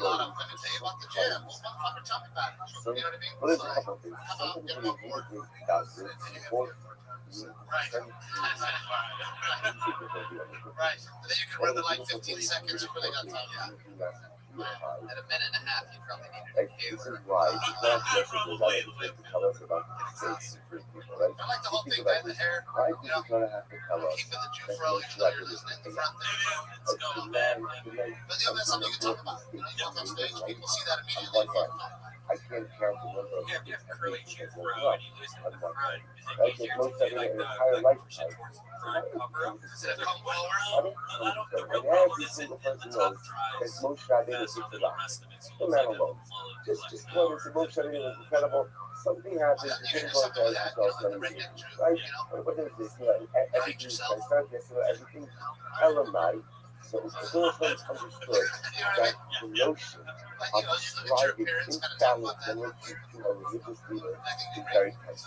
lot of let me tell you about the gym. Well, motherfucker, tell me about it. You know what I mean? Well, there's So, a couple of things. come out, get Something on board. Right. Right. And then you can run the like 15 seconds. You really got time. At a minute and a half, you probably need to This is why it's not necessarily to tell us about mistakes for people, right? I like the whole thing, man. The hair, Why are people going to have to tell us? keeping the Jew fro, even though you're listening in the front there. But that's something you can talk about. You walk on stage, people see that immediately. I can't count the number of Yeah, if you have curly Jew people fro and you lose it in the front, is it right? easier Most to of do like an the entire push lifetime. towards the front cover up? Instead of come forward. The real problem Every is single in the person top knows that tries Moshe Rabbeinu is faster than the the rock. rest of it. So No it's matter like what. Just one is Moshe Rabbeinu was incredible. Something happened. You You can didn't do go something to like that, everything, redneck Jew, right? you know? What is this? Everything is everything Elamite. So the girlfriends understood that the notion Like, of you look at your describing appearance, kind of talk about that. infallibility to a religious leader I think is you're very great. tempting.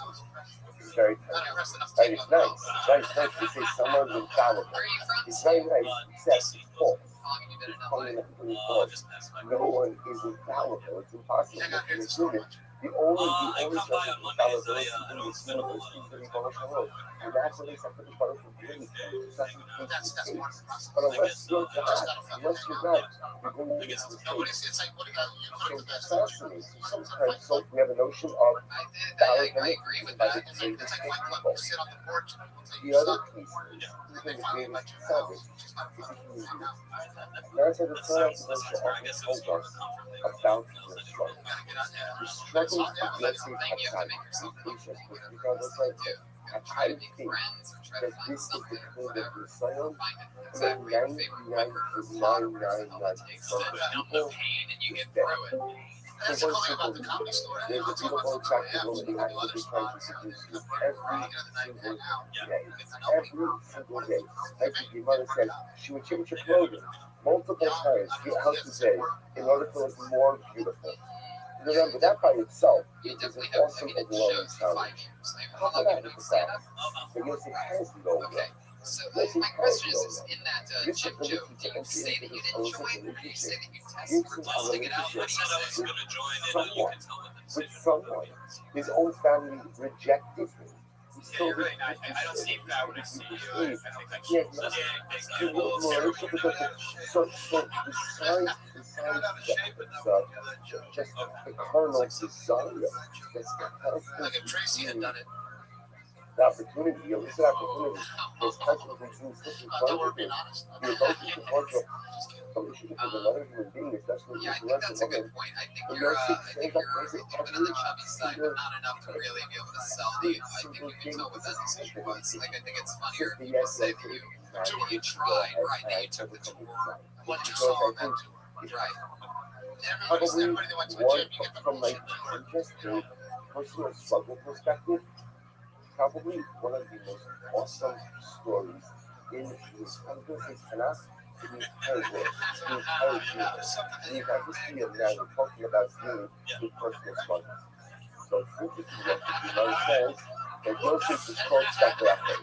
It's very Not tempting. impressed enough to Right, take it's up nice. Right, it's nice to say someone's infallible. Where are you from? It's very nice, except false. How long have you been in Calling LA? everybody false. No one is infallible. It's impossible. Check out here, It's it's so human. much. The only I come by on Mondays. infallibility in this universe is the Rebbe Shalom. And that's at least I put the part of the community. That's part of the process. But unless you're God, unless you're God, you're going to be Nobody's, it's like, what do you put up the best? fascinating. Sometimes so we have a notion of I agree with that. It's like Fight Club. You sit on the porch and people tell the you other suck. piece. And they finally let you Sabbath know, which is not is a fun. community. That's what the Torah also told us about the struggle. You gotta get out there. The struggle Yeah, of that's Yosef something you have to make yourself Hatzai, comfortable with. because it's like, Try I to make think friends or try to that find this is the something or kind of whatever. Israel, Find it and exactly your favorite quicker or hotter person all it takes. from Instead of people pain and you get through it. That's the cool thing about the comedy store. there's a beautiful attractive woman who People do other actually tries spots. to You seduce know, you every you know, the night single hang out. day. You get to know people. Every single day. Like your mother said, she would change her clothing multiple times throughout the day in order to look more beautiful. Remember, that by itself You is an definitely have, I awesome mean, it overwhelming shows the 5 challenge. years. Like, How how long about have you with been the stand up? fact that Yosef has no Okay. So Yes, my it question has is no in that This Jim is Joe, the do you say that you didn't join or do you say that you tested This or is testing it out? a What do you I was say? going to join it. You Someone. can tell with the with decision. someone. His own family rejected him. Yeah, you're right. I don't see that when I see you. I think that Yeah, shows you that know, Mauricio, because so besides just the carnal desire, that's Like if Tracy had done it. the opportunity, the illicit opportunity, is constantly being put in front No, we're of being you. honest. You're both in support of another human being, especially Yeah, I if think you that's a good point. I think you're a little bit on the chubby side, but not enough to really be able to sell the. I think you can tell what that decision was. Like I think it's funnier if people say that you tried, right? That you took the tour. What you saw on that tour, right? Everybody that went to a gym, you get the from like bullshit. just a personal struggle perspective, probably one of the most awesome stories in the Tanakh, in the entire world, the entire universe. The entire history of man, we're talking about dealing with personal struggles. So it's interesting that the Gemara says that Yosef is called Sheker HaChem.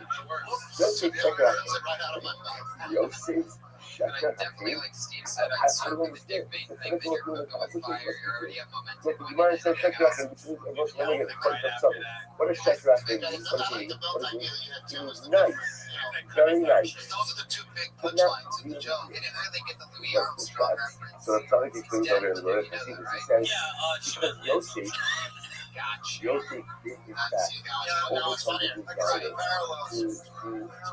Yosef Sheker HaChem. Yosef Sheker Definitely, HaChem. like Steve said, I'd circle the dick big thing that you're cooking with fire. You already have momentum. But the Gemara says Sheker HaChem, which means it was really a quite something. What does Sheker HaChem mean? What does it mean? What does it mean? It means nice. Very nice. Those are the two big punchlines in the joke. They didn't really get the Louis Armstrong reference. So if somebody things over in the word, You know that, right? says, Yeah, because Yosef, Gotcha. Yosef did in fact overcome the desire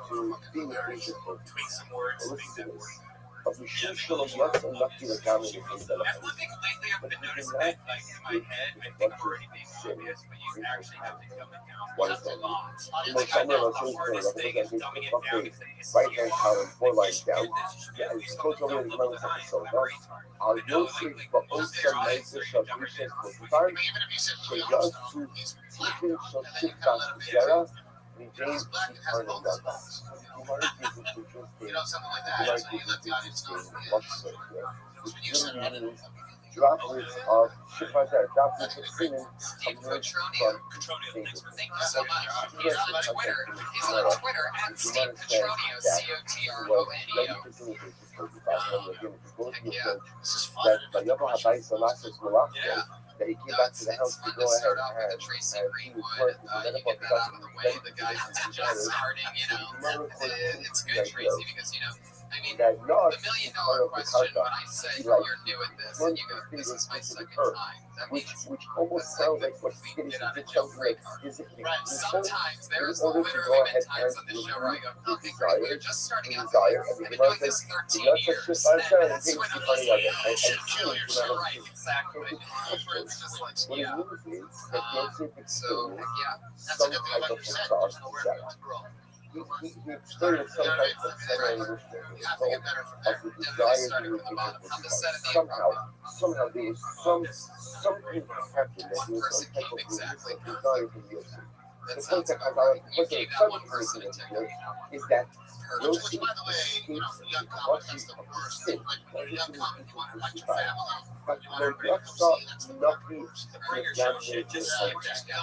to be with Jesus for tweak some words, listen make to that this. work. Of the shoe shall not enough to the garment of his That's one thing lately I've been noticing that, like in my head, I think I'm already being obvious, but you actually have to come down with a lot. Like I know the hardest thing is dumbing it down because it's right so hand hard. column, 4 lines You down. should do Yeah, this, it's you supposed to don't be know the the time, so my brain's hard. I'll You know, Yosef like for close also their eyes, nicer they're shall never Yosef did. for start. Even if you said So Louis just Armstrong, to he's black. Even shall And then you shift kind of back let him to be. Sarah, the He's days black and has eternal bonus love. spots. Gemara gives it to just You know, something like Gemara that. So you let gives the it audience know to who he much is. simpler. Because when you It said really running, means droplets of droplets of semen emerge from Thank you so much. He's on Twitter. He's on Twitter at Steve Petronio, C-O-T-R-O-N-E-O. Yeah, this is fun. Yeah. That he came back to the house to go ahead and Tracy do Greenwood. work with You the get that out of the way. The guy who's just starting, it's good, Tracy, because, I mean, the $1 million question, when I say you're new at this, and you go, this is my second time, that means which almost sounds like what we can Skinny get out of did jail something free like card. physically Right, useful sometimes in there's order to go literally been ahead times and on the show where I go, remove okay, his great, desire, we're just starting out. desire, and I've the been doing desire, this 13 not years. just by And saying that's things when to I'm funny just like, like you should kill yourself. Right, exactly. Where it's just like, What it yeah. means is that the NCAA So, yeah, that's some a good thing, type like of you said, facade there's nowhere set. to grow. He experienced some type of semi-restraint You have to get better from of there. the Definitely desire to starting from the remove bottom. his On the set of the somehow there was something happened that there was some type of exactly. desire from the UFC. The That point sounds that about I right. You gave that one person a ticket. is that Which, by the way, young comic, that's the worst. Like, when you're a young comic, you want to invite your family, but you want everybody to come see, that's the worst. Bring your show shit, just skip that. I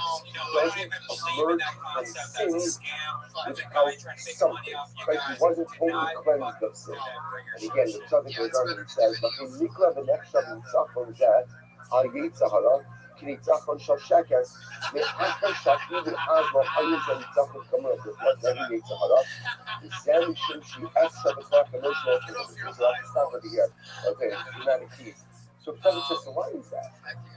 don't even believe in that concept. That's a scam. That's a guy trying to make money off you like guys. he wasn't Do totally not cleansed of sin. bring your And show again, the shit. tzaddik Regarding says, "V'chein nikra v'nechshav nitzach bonzeh al yetzer hara ki nitzach on shal sheker ve'achar shakid al lo hayim shel nitzach on kamer v'lehi yetzer hara v'zeh mishum shi esha b'kach v'nosh lo stop over here. Okay, dramatic piece. So tzaddik says, so why is that?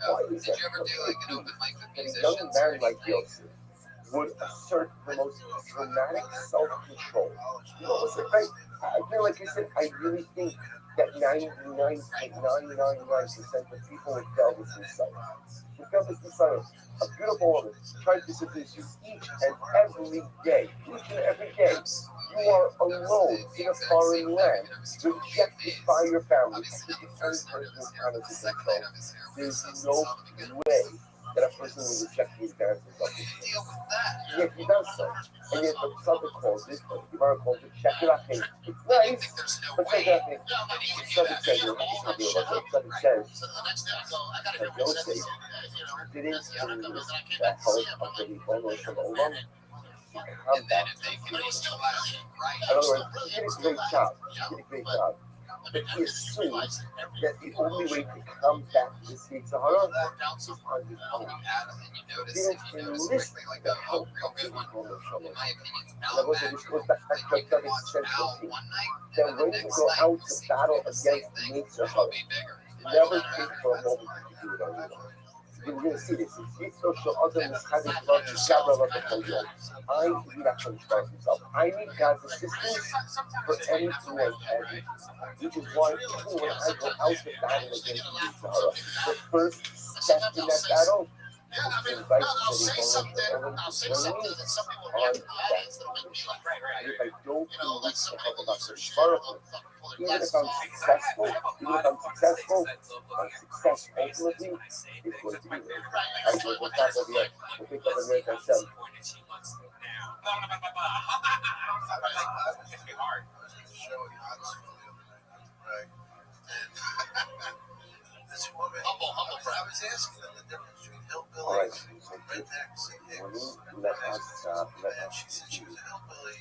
Why is Did that? you ever do like an open mic with That a musicians young or man like anything? Yosef would assert the most dramatic self-control. You know what's great? I feel like you said, I really think that 99.999% of people would fail this inside. Would fail this inside. A beautiful woman trying to seduce you each and every day. Each and every day. You are alone in a foreign land, rejected by your family. I think the first person is kind of control. There's no way that a person will reject the advances of this. Yet he does so. And yet the Tzaddik calls it, the Gemara calls it Shekirachim. It's nice, but Shekirachim. The Tzaddik says, the Tzaddik says, that Yosef didn't use that hope of the Ribono Shel Olam to come back to the In other words, he did a great job. But he assumed that the only way to come back to the Sahara is on his own. He didn't enlist the help of the Ribono Shel Olam. In other words, this goes back to the Tzaddik's central theme. That when you go out to battle against the Sahara, never think for a moment that you do it on your own. You're going to see this. I need that himself. I need God's assistance for anything and everything. Which is why even when I go out to battle against the Sahara, the first step in that battle is to invite the Ribono Shel Olam to join me on that. And if I don't release the help of God, even if I'm successful, my success ultimately is going to be there. I will top of the earth. We'll pick up the I said. Humble. I was asking them the difference between hillbillies All right. and rednecks and hippies. Let us And she said she was a hillbilly,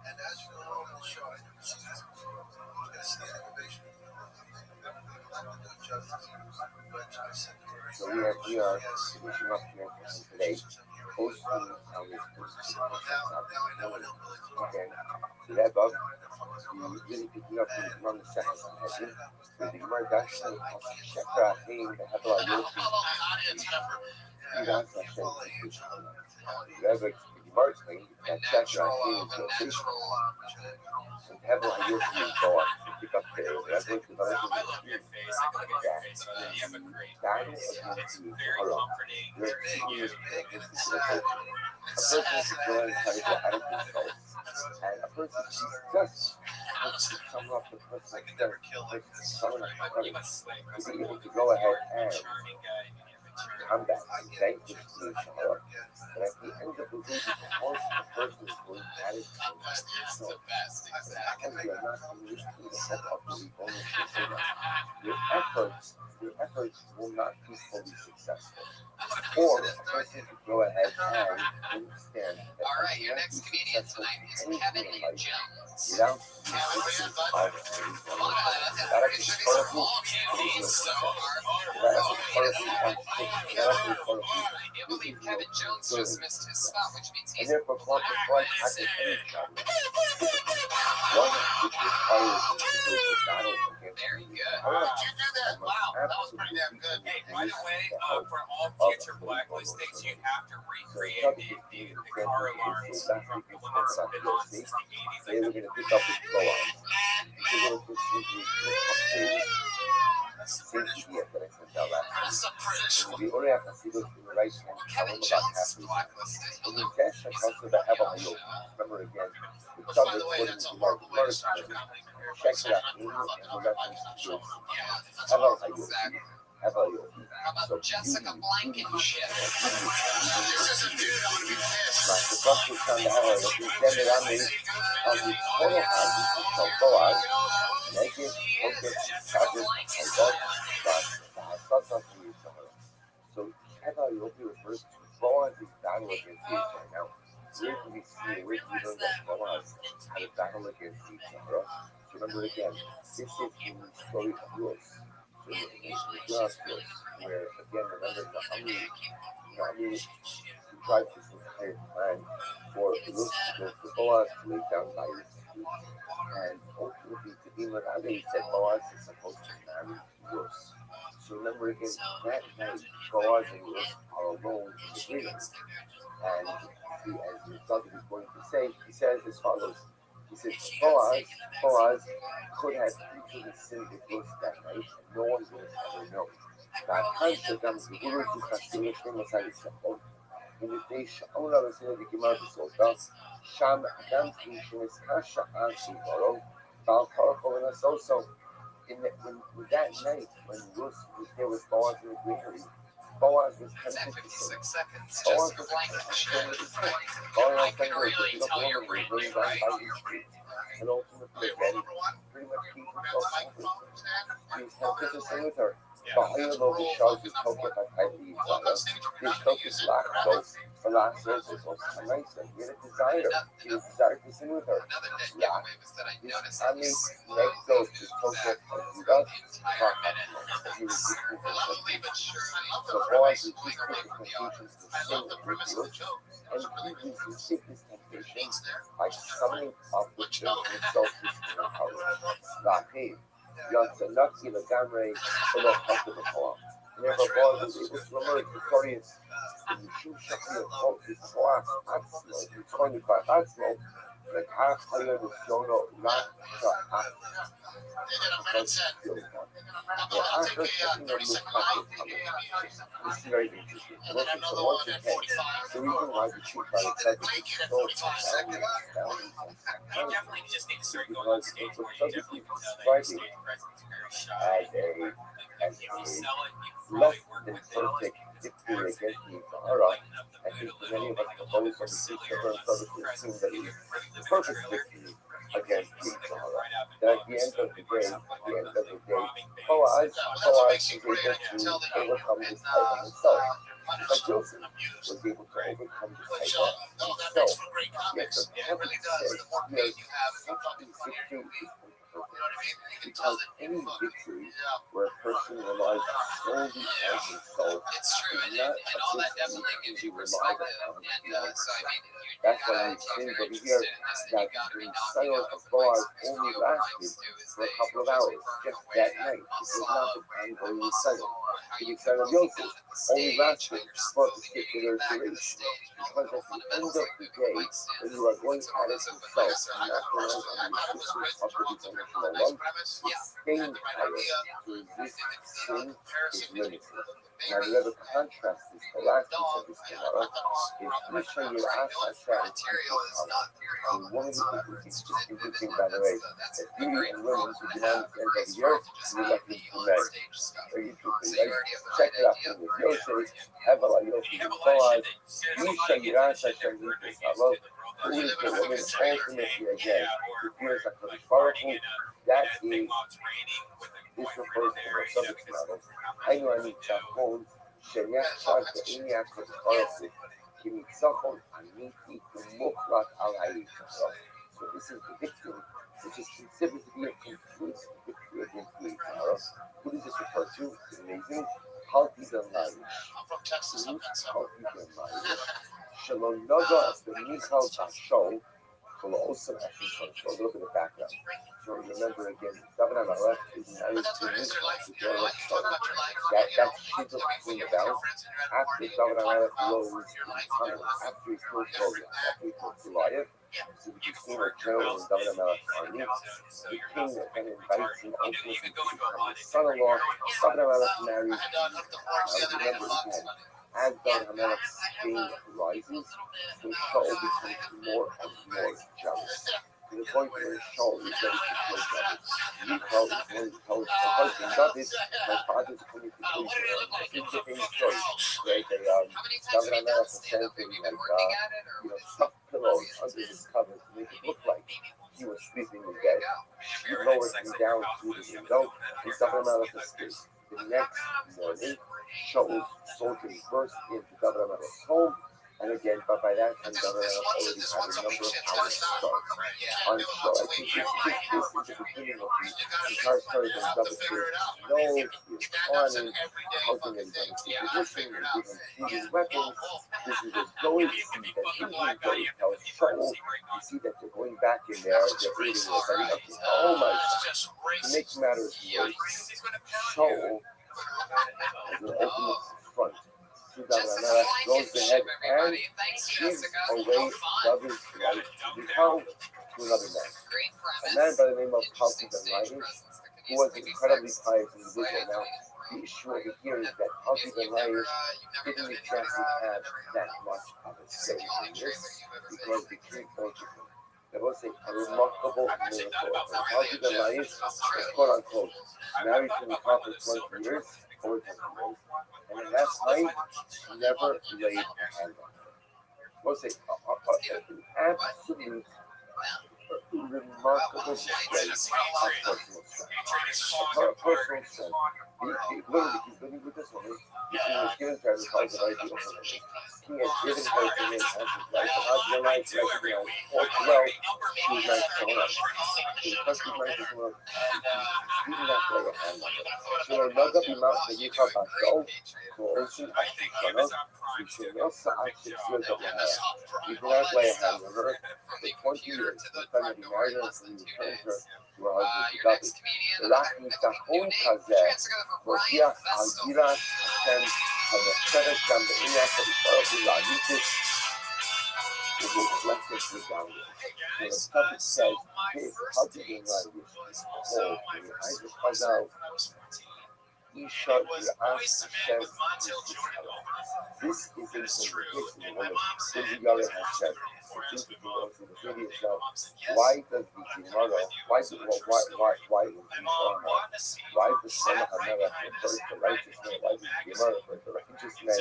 and as you go on the show, I never seen that before. I was going to see the activation. I'm not doing justice, but I said to her, so we are finishing up here today. Posting on this now I know what hillbillies look like. okay. So that bug, you really picking up from the second heading. With the Gemara Dashan of Shekra Achim, the Hebel Yofi, that's Hashem. Whatever the Gemara explained, that Shekra Achim is location. And Hebel Yofi is go on to pick up the Rebbe, the Rebbe, that is very comforting. A person is growing trying to out of themselves, and a person is just to sum up the person someone to be able to go ahead and come back and thank this to each other But at the end of the week, of course, the person is going at it. That's the best. Exactly. You're not committing to help up the week only your efforts will not be fully successful. Or a person could go ahead and understand that All right, your next comedian tonight is Kevin Jones. without I believe Kevin Jones just missed his spot, which means he's and therefore clock the flight at any genre. One which requires you to go to battle against very good. How did you do that? Wow, that was pretty damn good. Hey, by the way, for all future blacklist things, you have to recreate the car alarms from the one that's been on since the 80s. they were going to pick up with blow-ups. They're going to the only I can see those in the right hand. Kevin Jones is blacklisted. And the cash accounts of the Avalio. Remember again, the Which, club by is the way, going that's to a be horrible way to first. start your comedy career. Check it out. You know, and we're not going to do it. Exactly. Avalio. How about Jessica Blankenship? This is a dude, I'm gonna be pissed. Mas the first was trying to have a extended on the total houses of Boaz, naked, focus, charges, and God, so Avalio refers to Boaz's battle against each other. Now, where can we see where do we learn that Boaz had a battle against each other? Remember again, this is in the story of yours. So where again, remember the Ami tried this entire plan for Rus to go for Boaz to lay down by his feet. And ultimately, to be with Ali said Boaz is supposed to marry Rus. So remember again, that night, Boaz and Rus are alone in the green. And as we thought he was going to say, he says as follows. He says, Boaz could have easily sinned with Rus that night, and no one would have ever known. שאולה בסדר דגימה בסולטה, שם גם שנזכה שעה שיבורו, בעל כורח ולנסות. So, with that night, when Rus was there with Boaz in the greenery, Boaz was tempted to sin. 56 seconds. Boaz Jessica was Blankenship. Boaz I can really tell you're really right. and ultimately, again, pretty much keep himself over. He was tempted to sin with her. Bahia lo vishal v'toket b'kayli yisrael. His focus lacked those. The last verse is also nice. He had a desire. He was desired to sin with her. Another net giveaway was that I noticed that His you next those his focus and he does. entire minute. He was Slowly but surely, so Boaz is pulling away from the audience. I love the premise of the joke. And he resisted this temptation by summoning up within himself his inner power. Lahim. Yatsanaki Lagamre below Hakka poem. Never Boaz was able to emerge victorious in the Shu Shakti of Hope, his class, Atzmo, his 25 Atzmo, the half player was Jono Laksha This is very interesting. and then another one at 45. The reason why the chief by itself is so You definitely just need to start going on because stage it's where a you definitely substitute can tell that your striking stage presence is very shy. as If you sell it, you can less probably work than with it. perfect victory against the Sahara. I think many of us propose on the Christopher and Brotherhood team that is perfect victory against the Sahara. That at the end of the day, Boaz was able to overcome this type of himself. But Joseph was able to overcome this type of That makes himself. for great Yes, comics. the It really does. The more pain you have, the fucking funnier it will be. You know what I mean? You can tell Because that any you fucking, victory where a person relies solely on himself It's true, is and not all that a definitely gives you perspective. And so, I mean, you That's gotta, why I'm if saying you're over interested here in this, then that you gotta the be knocking sale out of the bars mics. only What lasted mics do is for a they couple of just hours, burn just away that that night. It was muscle not the of time the going muscle sale. or how The you excited can move Yosef down at the only stage, how lasted you're for a slowly particular getting back to the duration. stage, and all the Because little at the end fundamentals of like the moving day, mic stands. when you are going It's at all it those open yourself mics. and not relying on the assistance of the devotional alone, Yeah. staying power to resist sin is limited. Now the other contrast is the last piece of this Gemara is Isha Yiras Hashem. A woman who is just interesting, by the way, that beauty and women who do not understand over here, you like this to marry. Very interesting, right? Check it out from the Yosef, Hevel Yofi Boaz, Isha Yiras Hashem Yifus Halot. Who is the woman ultimately again who fears HaKadosh Baruch Hu? That is, this refers to the subject matter. היינו הניצחון שנחשב בעיני הקדוש ברוך הוא כניצחון אמיתי ומוחלט על היצחון. So this is the victory, which is considered to be a complete victory against the Yitzhak. Who does this refer to? It's amazing. Halti Delmarish. Halti Delmarish. Shalom Noga B'Michal Bashol. Also, look at the background. So remember again, David HaMelech is married to Michal. That's Shidduch between the bells. After David HaMelech blows the tunnel, after he killed Goliath, after he killed Goliath, so the king or general in David HaMelech's army, the king then invites him ultimately to become his son-in-law. David HaMelech marries remember again, as David HaMelech's fame rises, so Shaul becomes more and more jealous. To the point where Shaul is ready to kill David. Michal is going to tell her husband, David, my father's coming to kill you. It's a famous story. Right? David HaMelech was sent him stuffed pillows under his covers to make it look like he was sleeping in bed. She lowered him down through the window, and David HaMelech escaped. The next morning, Shaul's soldiers burst into David HaMelech's home, and again, but by that time, David HaMelech already had a number of hours start on the show. I think this is the beginning of the entire story when David says, no, he's planning, hoping that he's going to keep position, and giving shooting weapons. This is a Zoe scene that usually Zoe tells Shaul. You see that they're going back in there, they're reading it, and oh my God. To make matters worse, Shaul as an ultimate front. David HaMelech goes ahead and gives away David's life to Michal to another man. A man by the name of Halti Ben-Laish, who was an incredibly pious individual. Now, the issue over here is that Halti Ben-Laish didn't exactly have that much of a say in this because the king fortunate him. There was a remarkable miracle. Halti Ben-Laish was quote-unquote married to Michal for 20 years, over 20 years, and in that time, never laid a hand on her. Was an absolute remarkable display of personal strength. Her personal strength. Literally, he's living with this woman. He was given to her the right to her. He had given her to him as his life, and how the life recognized all well, she was not showing up. So the first night is more, he did not lay a hand on her. So another amount that you have about Shaul, so also actually son of, which is also actually feels of the hair. He did not lay a hand on her for 20 years. The time that he married her, and he returned her to her husband to David. רק ניצחון כזה מוכיח על גירת השם המחשבת גם בעיני הקדוש ברוך הוא לאמיתות ומוחלטת לגמרי. The prophet says, how did you write this? Oh, I just found out. Isha Yiras Hashem. This is an indication of what the Hashem. Why does the Gemara, why does the Son of Hamelech refer to righteous men? Why does the Gemara refer to righteous men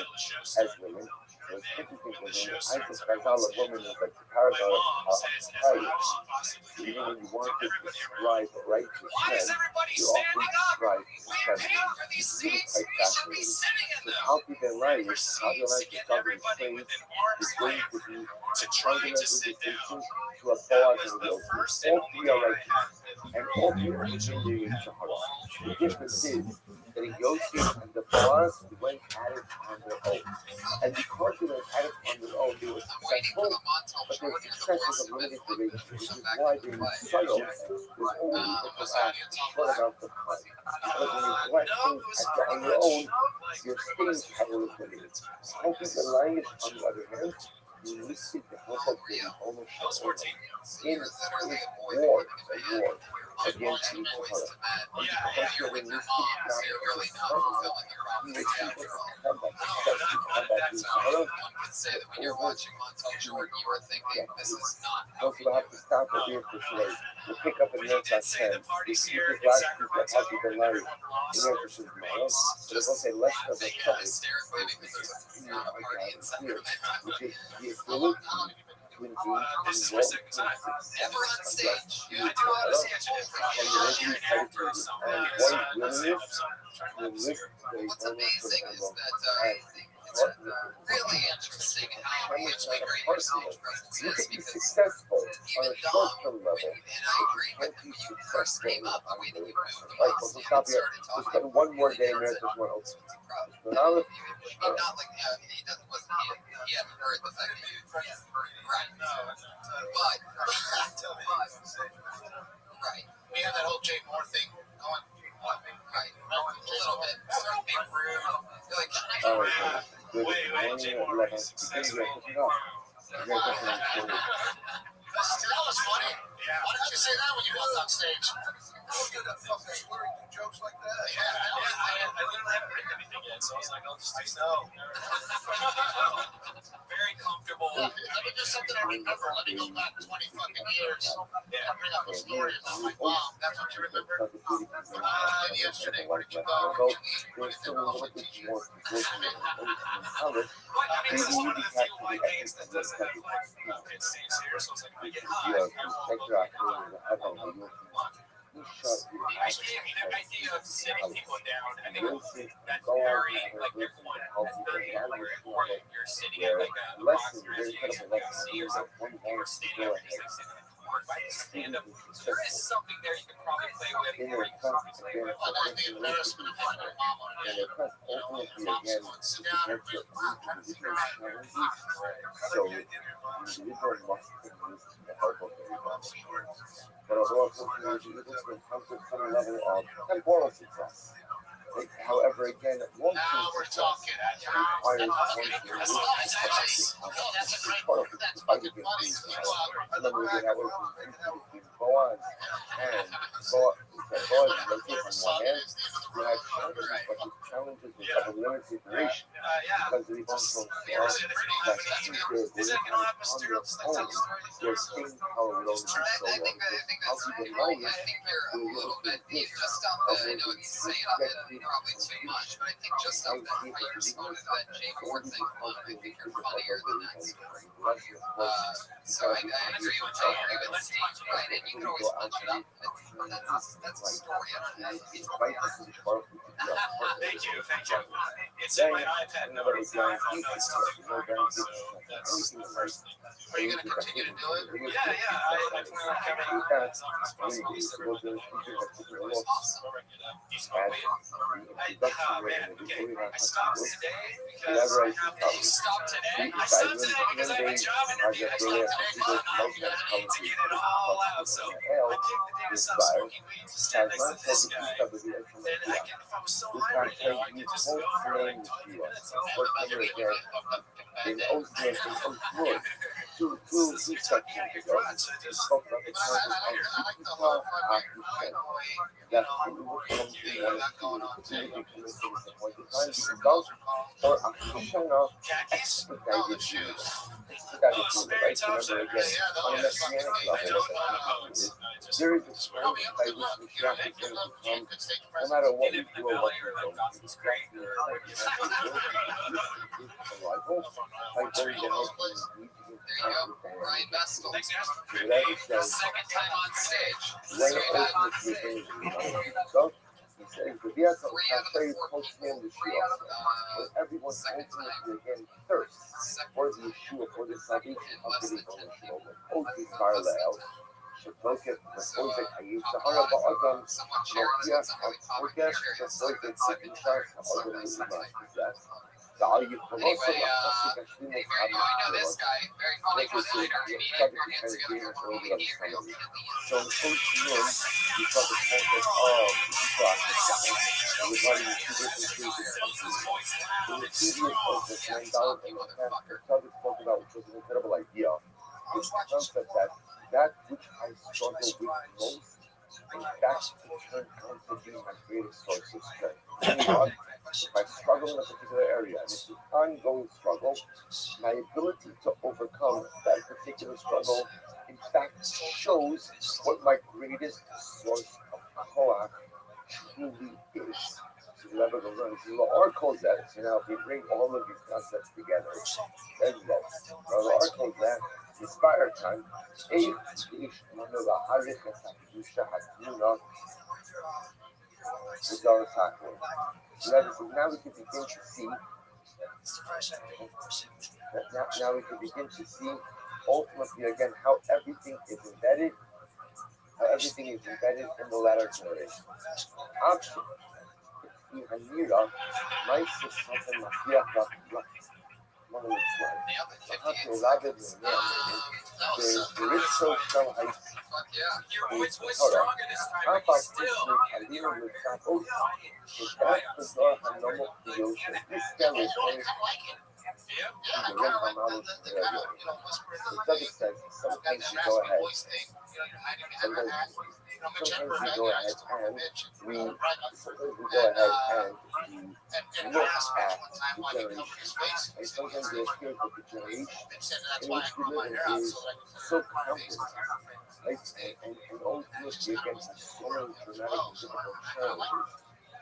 as women? So it's interesting because when Isaac Chazal, a woman is like the paragon of courage. Even when you want to describe a righteous man, you often describe feminine. It's really quite fascinating. So Halti Ben-Laish, how the life of David's praise is going to be a fundamental distinction to a Boaz and a Yosef. All three are righteous, and all three are continuing to Shahara. The difference is that in Yosef and the Boaz went at it on their own. And because they went at it on their own, they were successful, but their success was of limited duration, which is why the Messiah was only able to last a short amount of time. But when you collect things on your own, your staying power is limited. Halti Ben-Laish, on the other hand, listed the Republic ownership I was 14. in war against the Empire. Yeah, Because you're they with your listed mom, not so you're really not the fulfilling the prophecy after all. combat, No, especially not combat that in time. Sarah. One could say that when you're watching Montel Jordan, you are thinking, this is not how Those we who do have to it. stop at the today will pick up a But he nurse did at say 10. the parties If here you in think last week Sacramento that Happy and Night, everyone lost the answer is their no. face But it will just say less of a laughing trouble. hysterically because there's not a party in Sacramento. Which is the How long ability have you been to doing engage this? Is in my what second time. Ever on stage? you Yeah, I do a lot of sketch and improv. and your I'm an actor of some and kind. what Not willingness stand-up, so I'm trying to to live this enlist year. the What's vulnerable amazing is and that it's really interesting how integrated your stage presence you is can be because successful on even a Dom, short-term when, level. and I agree with him, when you first came up, the way that you moved the Like, mics we'll and stop here. started We'll talking, spend one more day in really there. feels Just one open. it's improv. But now, I mean, not like, he doesn't, wasn't, he hadn't heard the fact that you, right. But, right. We have that whole Jay Moore thing going. Right, a little bit. Sort of being rude. You're like, all right, good wait, morning, Jay 11. Moore is successful. That was funny. Why didn't you say that when you walked on stage? Don't do that fucking slurring jokes like that. I literally haven't written anything yet, so I was like, I'll just do something. Very comfortable. Let me do something I remember. Let me go back 20 fucking years. Yeah. Bring up the story about my mom. That's what you remember? Yesterday, where did you go? So, What there's did you still a do? little bit more working in college. Well, I mean, this is one of the few white bands that doesn't have like pit staves here, so it's like if I get high, I will. I mean, the idea of sitting people down, I think that's very, like, everyone has very where you're sitting at like a box where you see or something, or standing up, just like sitting in the corner, by stand up. So there is something there you can probably play with, or you can probably play with. Well, that's the embarrassment of having your mom on it. You know, the mom's going, sit down and read the book, try to figure out what it is. So, individual must enlist the help of everyone. But although unfortunately it has been come to some level of temporal success. However, again, long-term Now we're success talking. requires one to That's a great word. That's fucking funny. I remember when I was in Boaz and Boaz is on one end, you had challenges, but the challenges of a limited duration because they don't so far that Is that gonna have materials? That's how the story is. their staying power would only be so I long. think How that's people right. know I think you're a little bit deep just on the, I know it's saying probably too much, but I think just on how you responded to that Jay Moore thing, I think you're funnier than that story. So I agree with Jay, but right, and you can always punch it up. That's a story. Thank you. It's in my iPad notes, iPhone notes, so that's the first thing. Are you going to continue to do it? Yeah, I plan on coming as often as possible. I stopped today because I have a stop today. I stopped today because I have a job interview. I stopped today because I need to get it all out. So I picked the day to stop smoking weed to stand next to this guy. And I can, if I was so high right now, I could just go for like 20 minutes. In Ocean, two sections Your garage, so just it's that will come to or Shana khakis, expedited shoes. spare Tops are again on a messianic level. There is a spirit by which Mashiach is going to come, no matter what we do or what we don't. It's great. Arrival by going to help you. There you go, Ryan Vestal. Thanks, guys. Second time on stage. When so, he says, the vehicle cafe post in the Yeshua, where everyone ultimately again thirsts for the Yeshua, for the salvation of the Yeshua, when Otis Barlael, Shatoket, Shatoket, Ayim, Sahara Ba'adam, Nokia, Orkesh, Shatoket, Sikisha, Sahara Mulimah, Anyway, I know this guy, very funny coordinator, comedian, we work together for a movie, he reels me. So in coach room, we thought the concept of we were running two different stages. In the previous concept, when down in the past, the subject spoke about, which was an incredible idea, is the concept that which I struggle with most, in fact, it turned out to be my greatest source of strength. Meaning what? If I struggle in a particular area, and it's an ongoing struggle, my ability to overcome that particular struggle, in fact, shows what my greatest source of koach truly is. So the level of learning, the R calls that. So now, if we bring all of these concepts together, then that's the R calls that inspire time. Now we can begin to see. Now we can begin to see ultimately again how everything is embedded. How everything is embedded in the latter generation. Option. Hanira, my sister Mafia one of the Ritzo Shell Ice. Your voice was stronger this time, but still, Hanira with Sapos. If that's the door Hanomo Yoshi, this guy is very. The subject says sometimes you go ahead. Sometimes we go ahead and we look at the generation. And sometimes it appears that the generation in which we live in is so complex. Right? And ultimately against so many dramatic and difficult challenges.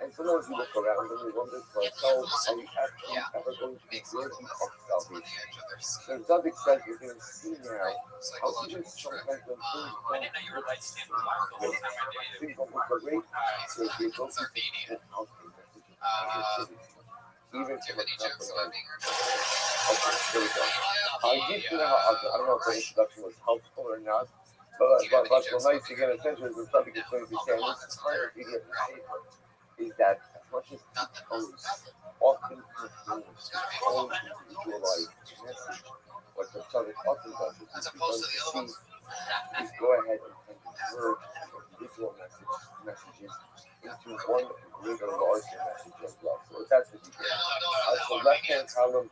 And sometimes we look around and we wonder to ourselves, are we actually ever going to be worthy of salvation? So the subject says we're going to see now how even sometimes when things don't look great, there's the ability to pull out a message of positivity. Even from a company like, okay, here we go. I don't know if the introduction was helpful or not, but what's nice again, essentially, the subject is going to be saying this is kind of idiot paper. Is that as much as egos often influence its own individualized message, what the subject often does is go ahead and convert individual messages into one greater, larger message as well. So that's what you get. So left-hand column,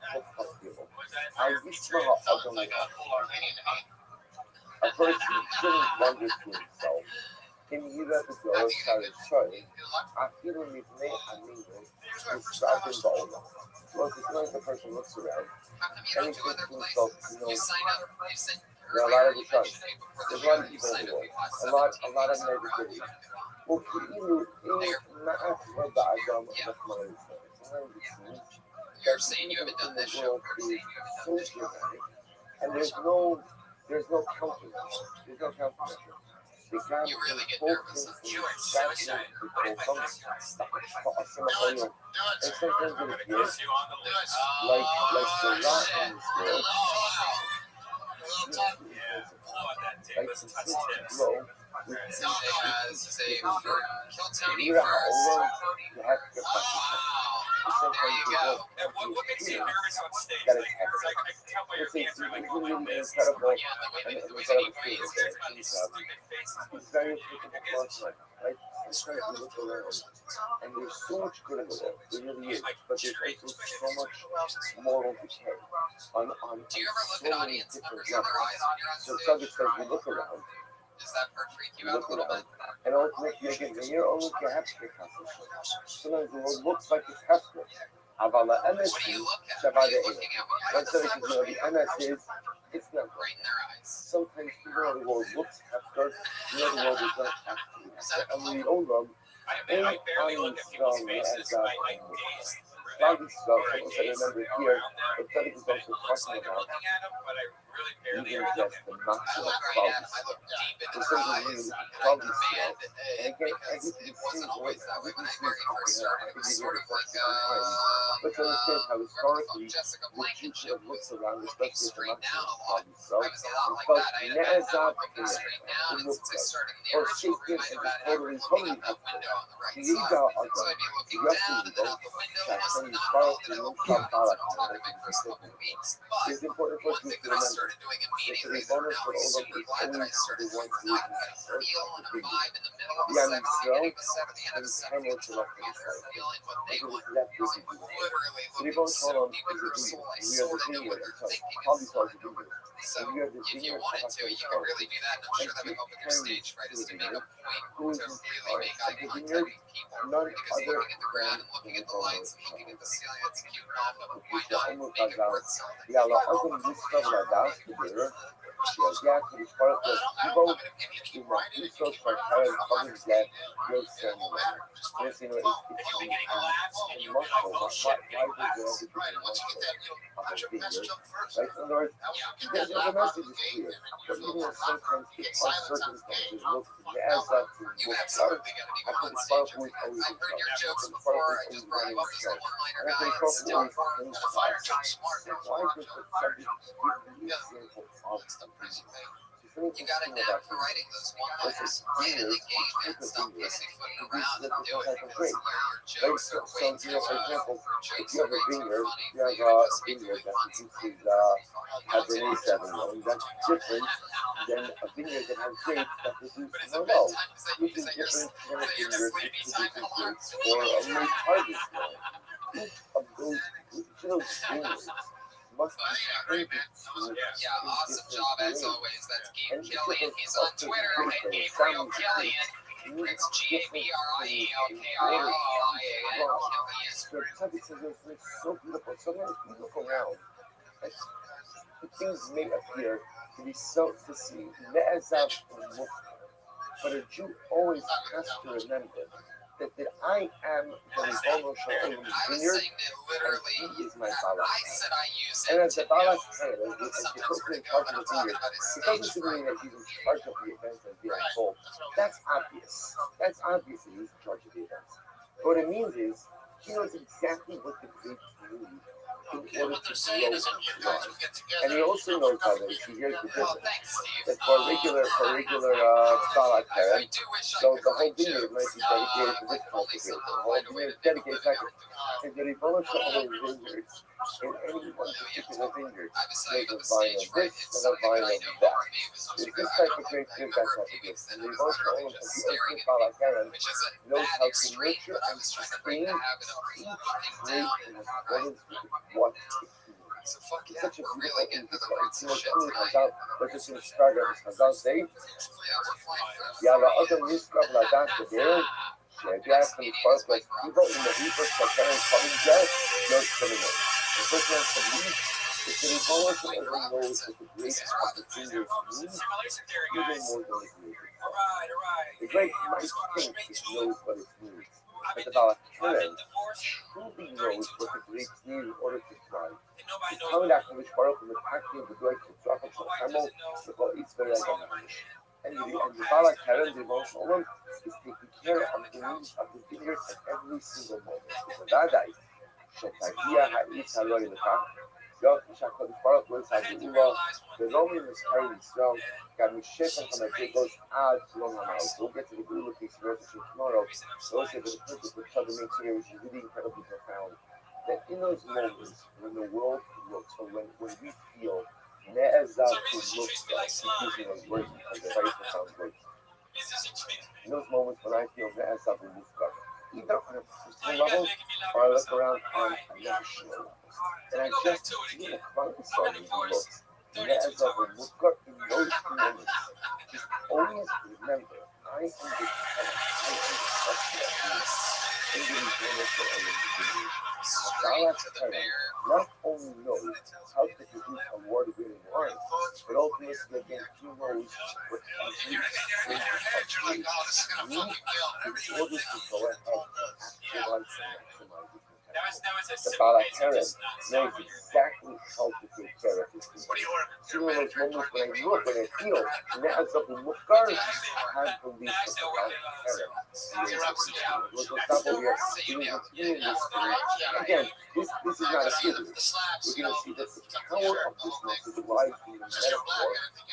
a person shouldn't wonder to himself, in either the girls started showing, I feel with me, I mean, it's dropping the old one. Well, it's like the person looks around and he thinks to himself, there are a lot of distractions. There's a lot of people in the world, a lot of negativity. Well, you not what the outcome of my life. You're saying you haven't done this show so dramatic, and there's no countermeasure. There's no countermeasure. You really get nervous. Suicide. And sometimes it appears like the lot in this world. Like consistent flow with you have to get back sometimes you go What makes you nervous on stage? that is I can tell by your hands, you're like, incredible and the incredible it's very applicable for us, right? Sometimes we look around and there's so much good in the world, there really is, but there's also so much moral decay on do you ever look so at many audience different members in their levels. eyes when you're on So stage? subject says we look around, Does that part freak you out a little bit? and ultimately again, when you're only sometimes the world looks like it's hefker. אבל האמת What do you היא look at? שווה What are you לאמת. looking at? When you're One at the study side, is the האמת is, it's not right in their eyes. sometimes even though the world looks hefker, the world is not actually Is that hefker. And we all know, I barely look at people's faces. I gaze Bobby stuff, I remember here, the study is also looks talking like I'm about looking at him, but I really barely even ever look just at the him. I maximum look of right at Bobby him. I look deep into for their some eyes, reason, and I Bobby demand stuff. it And again, because everything it wasn't always that way when I everything very first started. It was sort of like let's understand how historically Jessica the Jews Blankenship have looked around, looking especially straight the down a maximum lot. Bobby stuff. I was a lot like But that. I had a bad habit of looking Ne'ezat straight down, and since I started in the or original room, I had a bad habit of looking out that window on the right side. So I'd be looking down and then out the window, mostly the not spiral know that I to hope move you from Balak talking to me for a couple of weeks, but it's important for one you thing to that I remember started doing that immediately the that I'm bonus now for all of super is glad that I always started the doing ones because who I can kind of feel and a vibe in the middle of a yeah, set, beginning of a set, at the end of a set, and feeling camel to look and they're feeling what they want. left It's with like you. literally So looking both so columns deep is into a their soul. I vineyard. We are sort the of know what vineyard. they're So thinking probably inside. called the vineyard. So We are the if you vineyard wanted of to, the you could really do that, and I'm sure that would help with your stage fright, is to make a point to really make eye contact with people. None Because other looking at the ground and looking at the lights and looking at the ceiling, it's cute enough, but why not make it worth something? Yeah, lo other than this stuff like that, yeah, to the part of people in my research for parents other than your son. Yes, you know, it's muscle. Why does it have to be muscle of a finger? Like, in other words, the message is clear. But even if sometimes if our circumstances look as up to You what absolutely gotta be going on stage. I've heard your jokes before. I just brought you up as the one-liner guy. It's still important. The fire truck's smart. why does the subject give you example of something? You got a knack for writing those one-liners right in the game and stop pussyfooting around and do it because your jokes are way too For example, for if jokes you are have a way too vineyard, funny you for have you to a just be vineyard doing that funny. produces Cabernet Sauvignon. That's different than a vineyard that has grapes that produce But is it Merlot. bedtime? Which is different than a vineyard that produces grapes or a late harvest wine. Each of those vineyards must be tended to Yeah, awesome job as always. That's Gabe and Killian. He's on Twitter at Gabriel Killian. It's Gabriel the subject is so beautiful, so beautiful now. Like, things may appear to be so to see as but a Jew always has to remember that I am the Ribono Shel Olam's vineyard, and he is my Balak. And as the Balak as the person in charge of the vineyard, it doesn't mean that he's in charge of the events and being told. That's obvious. That's obvious that he's in charge of the events. But what it means is he knows exactly what the grapes need in order to grow and thrive. And he also knows how to, see, here's the difference. That for regular Balak parent, so the whole vineyard might be dedicated to this consecration. The whole vineyard is dedicated to that. And the Ribono Shel Olam vineyards in any one particular vineyard, there's a vine of this and a vine of that. There's this type of grape, there's that type of grape. And the Ribono Shel Olam, as the ultimate Balak parent, knows how to nurture and sustain each grape in accordance with what it needs. It's such a beautiful insight. It's only Chazal, let's just start at Chazal say, Yalla Adam Yisrael Ladat Geber, שהגיע לפרק לאקטיבו עם ההיפר שקרן קודם ג'ר, לא קרימינל. The first one to lead is the Ribono Shel Olam knows that the grapes of the vineyard need even more than it needs. The grape might think it knows what it needs, but the Balak Karen truly knows what the grapes need in order to thrive. How that Kadosh Baruch Hu acting the great Tzrachot Shel Camel, because it's very agonic. And the Balak Karen, the Ribono Shel Olam, is taking care of the needs of the vineyard at every single moment. ובוודאי שתגיע העץ הלא ילכה, זאת שהקדוש ברוך הוא יצא גאולה, ולא ממסחר לישראל, גם משפע המדרגות עד יום המעל. We'll get to the Gula piece of Restream tomorrow. But also the purpose of Chad makes here, which is really incredibly profound, that in those moments when the world looks, or when we feel Ne'ezah to look like, using those words because they're very profound words. In those moments when I feel Ne'ezah to look like, either on a personal level or I look around on a national level. And I just feel a focus on these looks. Ne'ezah to look like in those moments. Just always remember, I am the talent. I am the success. Not only knows how to produce award-winning wine, but ultimately again he knows what every single of needs in order to go ahead and actualize and maximize its potential. The Balak Karen knows exactly how to take care of his people. Even in those moments when I look, when I feel Ne'ezah Mufkar, I have the least of the Balak Karen. Again, this is not a figure. We're going to see that the power of this message lies in the metaphor,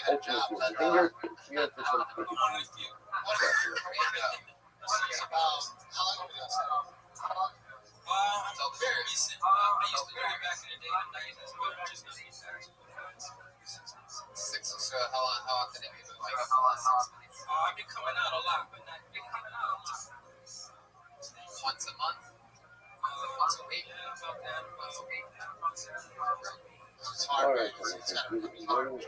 ultimately of the finger, here for some Tell the very recent. I used to do it back in the day, the 90s, but just not these days. So how often have you been like? I've been coming out a lot, but not been coming out. Once a month? Once a week? About that. Once a week. It's hard, right? It's kind of I would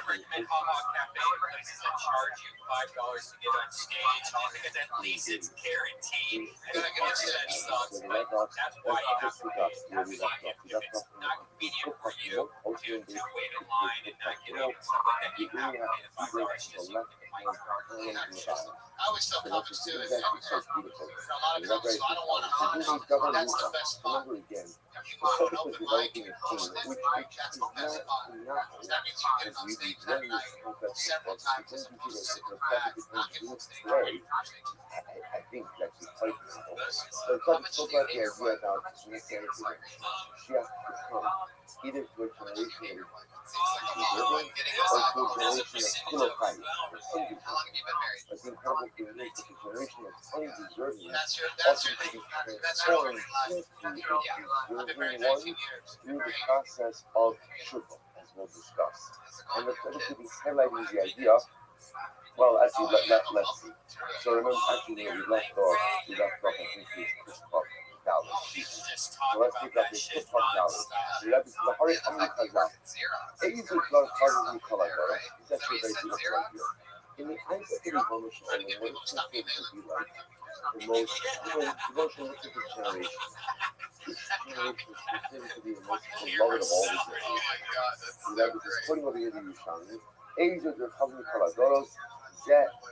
recommend Hallmark Cafe places that charge you $5 to get on stage because at least it's guaranteed. You're gonna get that sucks, but that's why you have to pay. If it's not convenient for you to wait in line and not get up and stuff like that, you have to pay the $5 just so you can get the mic. I always tell comics too, if for a lot of comics, so I don't want to. That's the best spot. You want an open mic, host it, that's the best spot. That means you get on stage that night several times as opposed to sitting back, not getting on stage on the first stage. I think that she's quite reasonable. But How much so do you far, pay the your idea that she has to come either to a generation that is deserving or to a generation that's full of hype. How long have you been married? But the incredible thing is that the generation that's undeserving That's your also thing. to be That's your transformed life. into Yeah. I've been married one 19 years. through the process of sugar, as we'll discuss. And the other thing is highlighting the idea. Well, actually, let's see. So remember, actually, we left off, I think, with Chris Park Dallas. So let's pick up this Chris Park Dallas. So that is the hardest thing because that. It is a lot of harder than color, right? It's actually very beautiful right here. In the eyes of the emotional, and what it's going to be like, the most emotional look at the generation. This generation is considered to be the most beloved of all the generations. So that is just putting over here to you, Sean. Ellos de Javi Caladoros,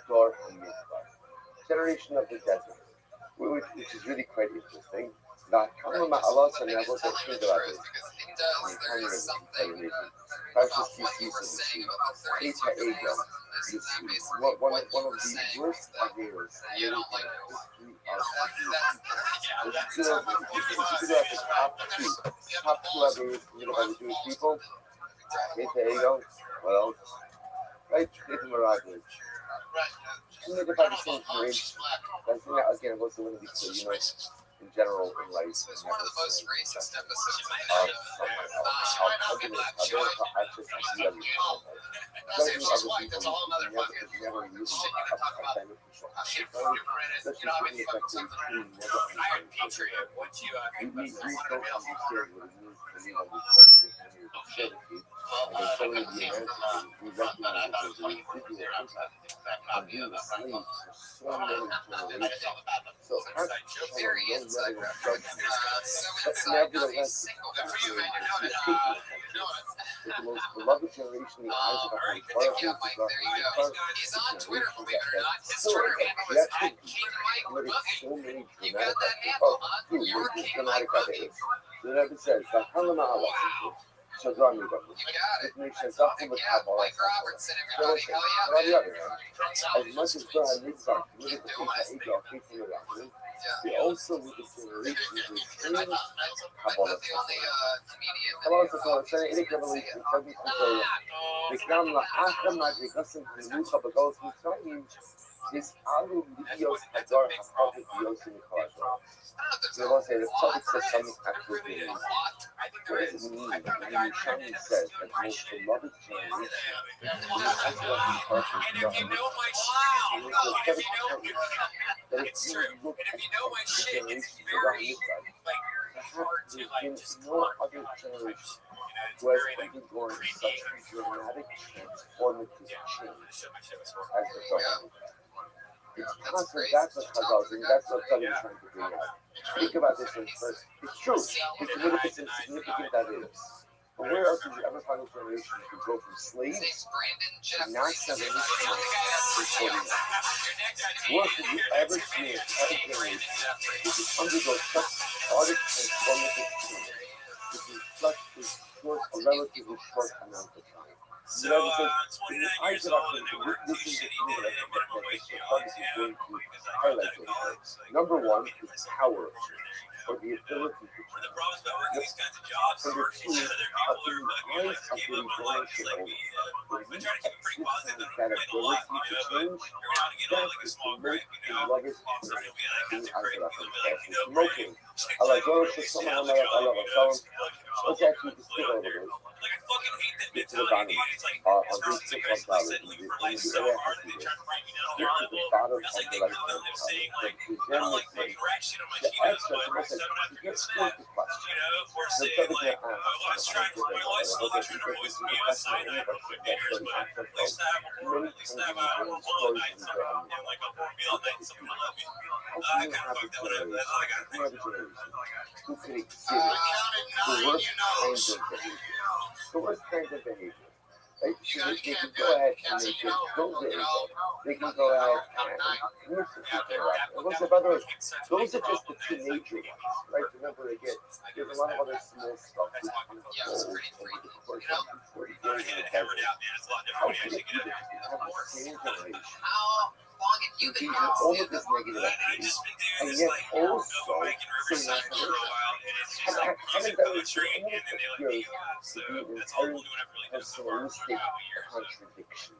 Dor Generation of the Desert, which is really quite interesting. That Kalma Allah Sanabo Tashidra is Francis Kisi, Eta Ego, one of the worst ideas in the history of the Jews. Top two ideas committed by the Jewish people. Eta Ego, well, right, Nathan Mirage. Committed by the same generation. I think that again was one of these two, in general in life. It's one of the most racist episodes She's white, that's a whole other fucking shit you can talk about. Shit, I mean, fucking something. Iron Patriot, what you So very inside but nevertheless, the most beloved generation in the eyes of our He's on Twitter, believe it or not. His Twitter handle is @KingMikeBoogie. You got that handle, huh? You're King Mike Boogie. So that it says, so draw me about You got it. It makes sense. Yeah, Mike Robertson, everybody. Hell yeah, man. As much as God needs our committed to age of faithful around, we also need to generate the extreme The only comedian Come on, so say it revelation. Reclam la achama de gasen lucha bagos mitzrayim. Is alu videos hadar hapav videos in the collage. So I say the topic says something actually. What does it mean when Shani says that most beloved generation And if you know my shit, it's true. And if you know my shit, it's very hard to no other generation who has undergone such a dramatic transformative change as the Torah. It's constant. That's what Chazal, and that's what Chazal is trying to bring out. Think about this in first. It's true. It's significant, significant that is. But where else did you ever find a generation who go from slaves to not 70 to 40? Where did you ever see a generation which is undergo such started transformative change, which is such a short, a relatively short amount of time? So I'm 29 years old and I work 2 shitty days, but I'm waking up going to highlight those things. Number one is power, or the ability to change. these kinds of jobs Number or two, they're people in who the fucking like eyes of gave the up on life. It's like donation we try to keep it pretty positive. They're that not complaining a lot, ability to but change, every now and again, I'll have like a that is small the gripe, most you know. beloved Somebody will be like, that's thing great. I've They'll be ever like, you know, smoking. Brady, I like going to at least someone sounds I like love, you know, let's actually just get over this. like I fucking hate that Get to the mentality, bottom dude. It's like on it's this versus like TikTok guys like battle. said In living the for life so area hard of and they this. try to bring me down on Get their to the level. bottom That's of like the making life fun of them saying like, I the don't like fucking rack shit on my Cheetos on my breakfast. I don't have to get snap. You know, or saying like, oh, I was trying for my lifestyle. I'm trying to avoid some cyanide on my dinners, but at least I have a whole night, and like a whole meal night, something to love me. I kind of fucked that one up. That's all I got. Who can exhibit the worst kinds of behavior? The worst kinds of behavior. Right? So they can go ahead and they can go there. They can go ahead and commit to people. And those are, by the way, those are just the two major ones, right? Remember, again, there's a lot of other small stuff. Yeah, it's pretty freaky. Not to hammer it out, man. It's a lot different when you actually get it. How long have you been doing all of this negative I've activity, just been doing and this yet like also bike in Riverside for a while, and it's just haven't music, done it poetry, and then they let me to so be an that's all I'm inherent doing. I've really done so far for personalistic a couple years. contradiction,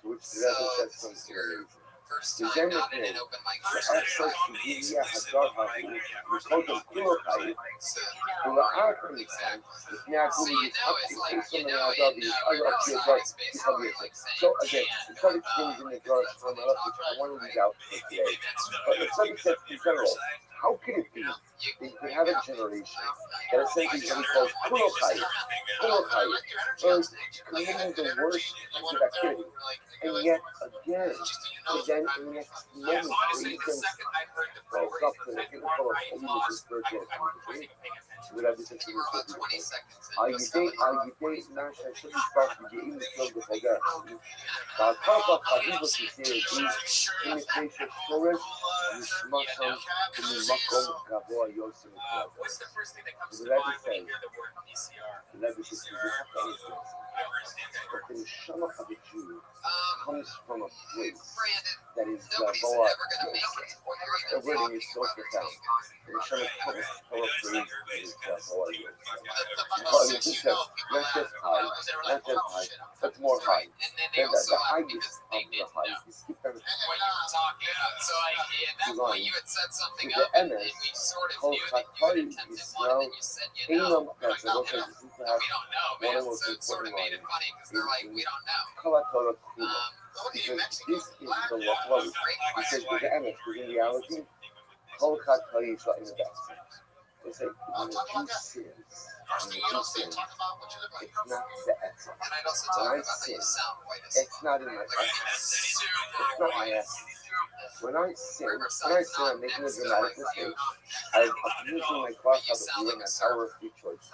to which the So, other says this is something your amazing. first The time Zen not in thing, an open mic First show? I did a comedy exclusive of like, Kotem Kulokai, So, Kula Arkani, exactly. Nya So Kuli you know it's like, you know in Riverside Riverside it's basically like saying So again, can, the subject things in the draft that's what from they up, talk which I about. want to leave out for today. But the subject says in general, how can it be that you could have a generation that essentially what he calls Kulokai, committing the worst kinds of activity, and yet again, to then in the next moment, where you can well, stop the people of holiness and spiritual activity, would I be thinking We're about of 20 seconds in. are you date Nash and Shimmy Spark with your English film the Hogar? Papa Habibu to say these imitation shores, Mishmasam, to Makom, Gavoa, Yosim. What's the first thing that comes So to that mind is when you saying, hear the word PCR? that is just, you have to understand that the Neshama of a Jew comes from a place Brandon, that is nobody's Gavoa. ever going to make it to what you're The even wording talking is so about or profound. taking. The Neshama comes from a place is Gavoa. The Well, most he you says, know, people not have, just high, they're not like, just oh high, shit, I'm but more high. And then they Then also the laugh highest because of they the didn't high know is skip them. what you were talking about. So at that point you had set something The up and MS we sort of called knew that you had attempted one and then you said you know. We're like, no, we don't know, man. So it sort of made it funny because they're like, we don't know. What do you Because Mexican? this is the what because with the MS, because in reality, Kolkat is not in the best. They say when the Jew sins, First thing you don't say, talk about what you look like. it's not the essence. And I'd also When talk I about how sin, you sound white as it's not in my essence. It's not my essence. When I sin, I'm making a dramatic mistake. I'm using my cross out of view and my power of free choice.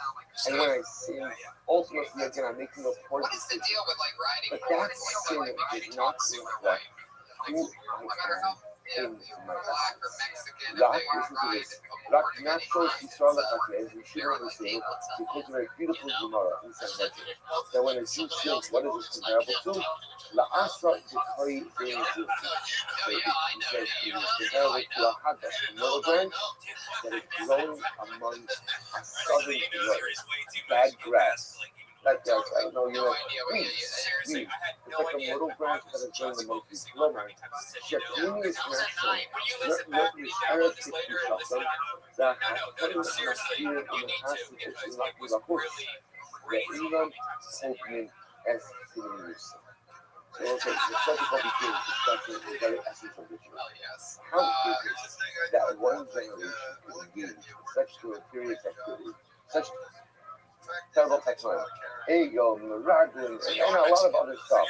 And when I sin, ultimately again, I'm making a poor What is the decision. deal with like riding But forward? that It's like sin they're like, we is should not talk super reflect white. who No I matter how am in my black or essence. Mexican, if Rock, they listen to ride this. a Rock, board of not any so kind, she saw it's, the Hafiz, and she they're will like, say, hey, what's up? because of a beautiful You know? Gemara in Sanhedrin, that when a Jew sins, what is this comparable to? La'asa b'kari bein Jew. Oh yeah, I know. It You is know, comparable I to know. a hadash, a little branch that is growing among a southern growth, bad grass. That grass, I don't know, you No know, idea what you weeds. It's like a little branch that is growing amongst these flowers. Shekini is natural. Not Arab Shatan, that Hatan Masir in the past is like the horse. The Iman Opening as Sinus. So, okay, the subject of the king is discussing the very essence of the Jew. How is it that one generation can engage in such to a period activity, such terrible excellence, ego, Raglan, and a lot of other stuff?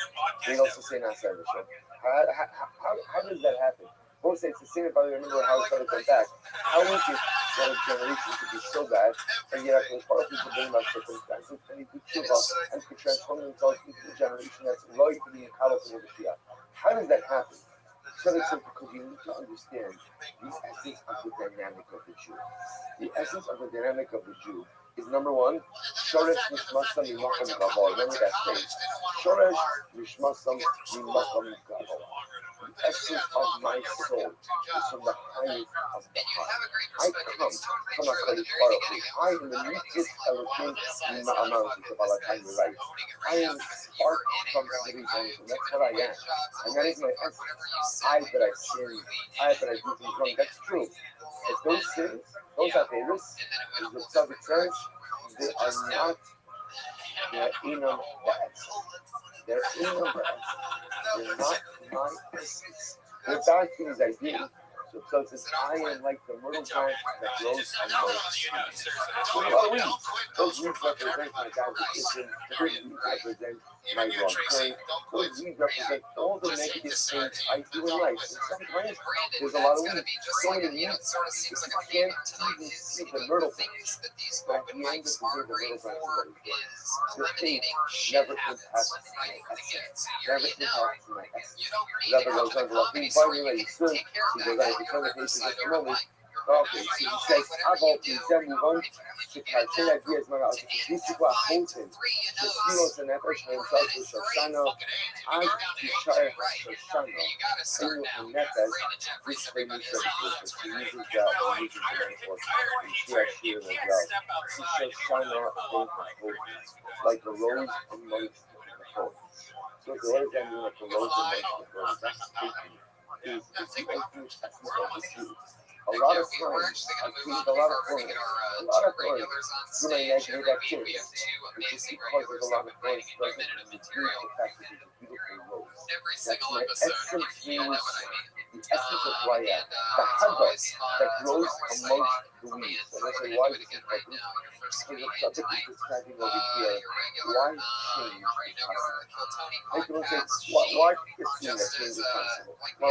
They also say not the show. How does that happen? Both say it's the same, but I remember how it's going to come back. How is it that a generation could be so bad, and yet after part of people bring about circumstances, and he could choose us and could transform themselves into a generation that's right to be powerful over Shia? How does that happen? So it's because you need to understand the essence of the dynamic of the Jew. The essence of the dynamic of the Jew is number one, Shoresh Nishmasam Mimakam Gavor. Remember that phrase. Shoresh Nishmasam Mimakam Gavor. essence of my soul is from the highest of the high. I come from a Kadosh Baruch Hu. I am the mitzvah Elohim Ma'amam, the Balatani writes. I am spark from the Rizon, and that's what I am. And that is my essence. I that I sin, I that I do things wrong. That's true. But those sins, those averos, as the Tzaddik says, they are not, they're inam ba'etz. They're inam ba'etz. They're not my essence. They're bad things I do. So Tzaddik says, I am like the myrtle plant that grows on the weeds. What about weeds? Those weeds represent my God's existence. Those weeds represent my wrongdoing. Those weeds represent all the negative things I do in life. And sometimes there's a lot of weeds. So many weeds, you can't even see the myrtle plant. But at the end of the day, the myrtle plant is your faith never impacts my essence. Never impacts my essence. Rabbi goes on to Lachim Barney, he goes on to turn the page just a moment. Okay, so he says, Abel, Mizem, Muvon, Shekartel, Adias, Mara, Shishikwa, Hoten, Shishkiros, and Nefesh, himself, Shoshana, Ad, Shishar, Shoshana, Inu, and Nefesh, which they use the metaphor, and Shir, as well. Shoshana, like the rose amongst the thorns. So what does that mean, like the rose amongst the thorns? That's speaking. Is the ultimate essence of the truth. A lot of times, I think a lot of thorns, you may imagine that too. It's just because there's a lot of thorns doesn't reduce the fact that there's a beautiful rose. That's my essence means the essence of who I am. The hadas that grows amongst the weeds. And I say, why is it like this? Because the subject is describing over here, why change is possible? I can say, why is change possible? Why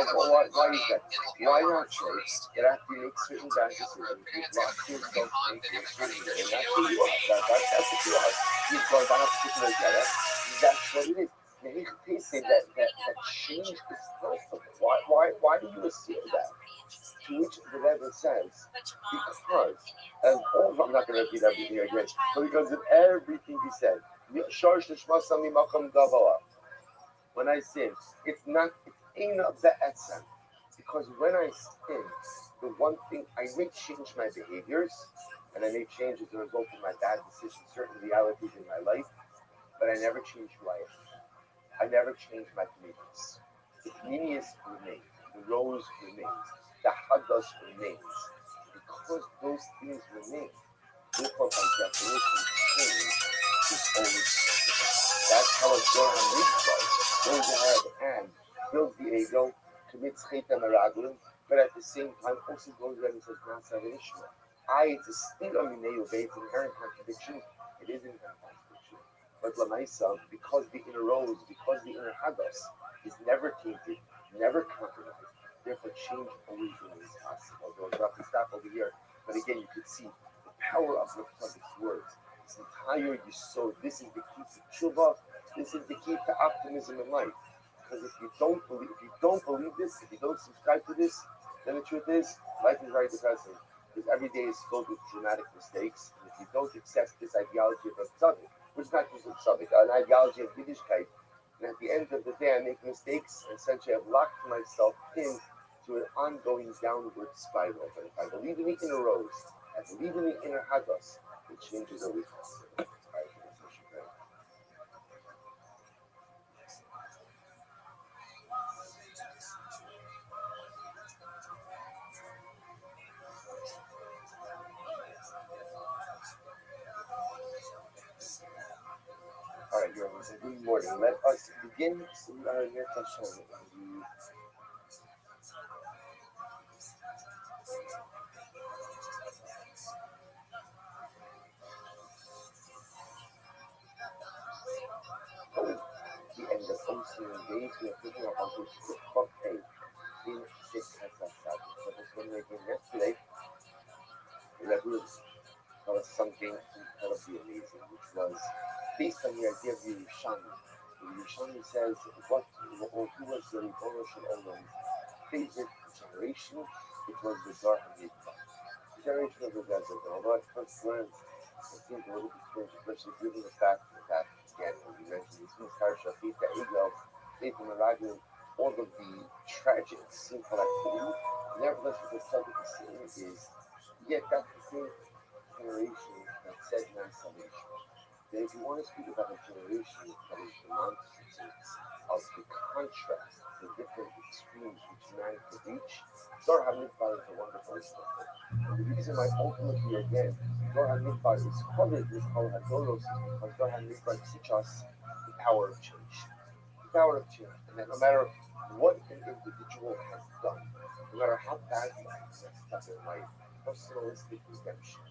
is that? Why not change? That after you make certain bad decisions, you lock yourself into a certain way, and that's who you are. That's what you are. You've gone down a particular data. That's what it is. They say that change is possible. Why do you assume that? To which the Rebbe says, because, and I'm not going to repeat everything again, but because of everything he said, when I sin, it's ain't of the etzem. Because when I sin, the one thing, I may change my behaviors, and I may change as a result of my bad decisions, certain realities in my life, but I never change who I am. I never change my commitments. The communion remains, the rose remains, the hadas remains. Because those things remain, therefore by definition, change is always change. That's how a Zohar Mitzvah goes ahead and builds the ego, commits chet meraglim, but at the same time also goes ahead and says, Nasa Vishma. It's a still on the it's an inherent contradiction. It is an inherent contradiction. But Lamaisa, because the inner rose, because the inner hadas is never tainted, never compromised, therefore change always remains possible. I'll drop the stop over here, but again, you could see the power of the Prophet's words. This entire Yisod, this is the key to tshuva, this is the key to optimism in life. Because if you don't believe this, if you don't subscribe to this, then the truth is, life is very depressing. Because every day is filled with dramatic mistakes. And if you don't accept this ideology of a tzaddik, which is not just a tzaddik, an ideology of Yiddishkeit, and at the end of the day I make mistakes, and essentially I've locked myself into an ongoing downward spiral. But if I believe in the inner rose, I believe in the inner hadas, the change is always possible. All right, your good morning. Let us begin our meditation. The end of Ocean Days, we are picking up on this book in Six Hasasad. So this one we did yesterday, the Rebbe taught us something incredibly amazing, which was based on the idea of Yerushalmi. Yerushalmi says, who was the Ribono Shel Olam's favorite generation? It was the Zohar HaMikvah. The generation of the desert. Although at first glance, it seems a little bit strange, especially given the fact that, again, as we mentioned, this new parsha, Fita Egel, Fita Meraglim, all of the tragic sinful activity. Nevertheless, what the subject is saying is, yet that's the same generation that said mass salvation. Then if you want to speak about a generation that is demonstrative of the contrast, the different extremes which man could reach, Dor HaMidbar is a wonderful example. And the reason why ultimately again Dor HaMidbar is covered with Kol HaDoros is because Dor HaMidbar teach us the power of change. The power of change. And that no matter what an individual has done, no matter how badly he's messed up in life, personalistic redemption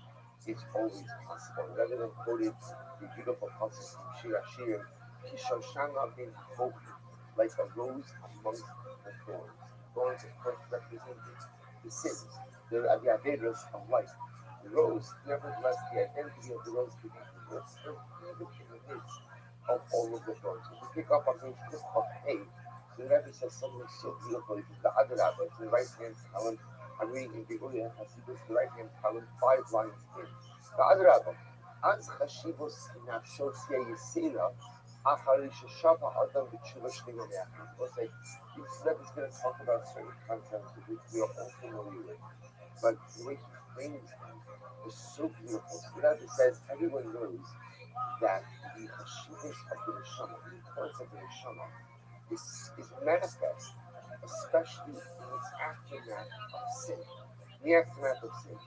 is always possible. Rather than quoted the beautiful passage from Shir Hashirim, Kishoshana bin Hachoki, like a rose amongst the thorns. Thorns, of course, represented the sins, the averos of life. The rose, nevertheless, the identity of the rose could be reversed, even in the midst of all of the thorns. If we pick up on page Hey, the Rebbe says something so beautiful. It is the other Rebbe, the right hand column. I'm reading in Begulia Hasidus, the right hand column, 5 lines in. The other Rebbe, Az Hashivos Nafshosia Yisera, Achari Shashava Adam B'Tshuva Shlima Me'achim. We'll say, this Rebbe is going to talk about certain concepts which we are all familiar with. But the way he frames them is so beautiful. So the Rebbe says, everyone knows that the Hashivos of the Neshama, the importance of the Neshama, is manifest, especially in its aftermath of sin. In the aftermath of sin,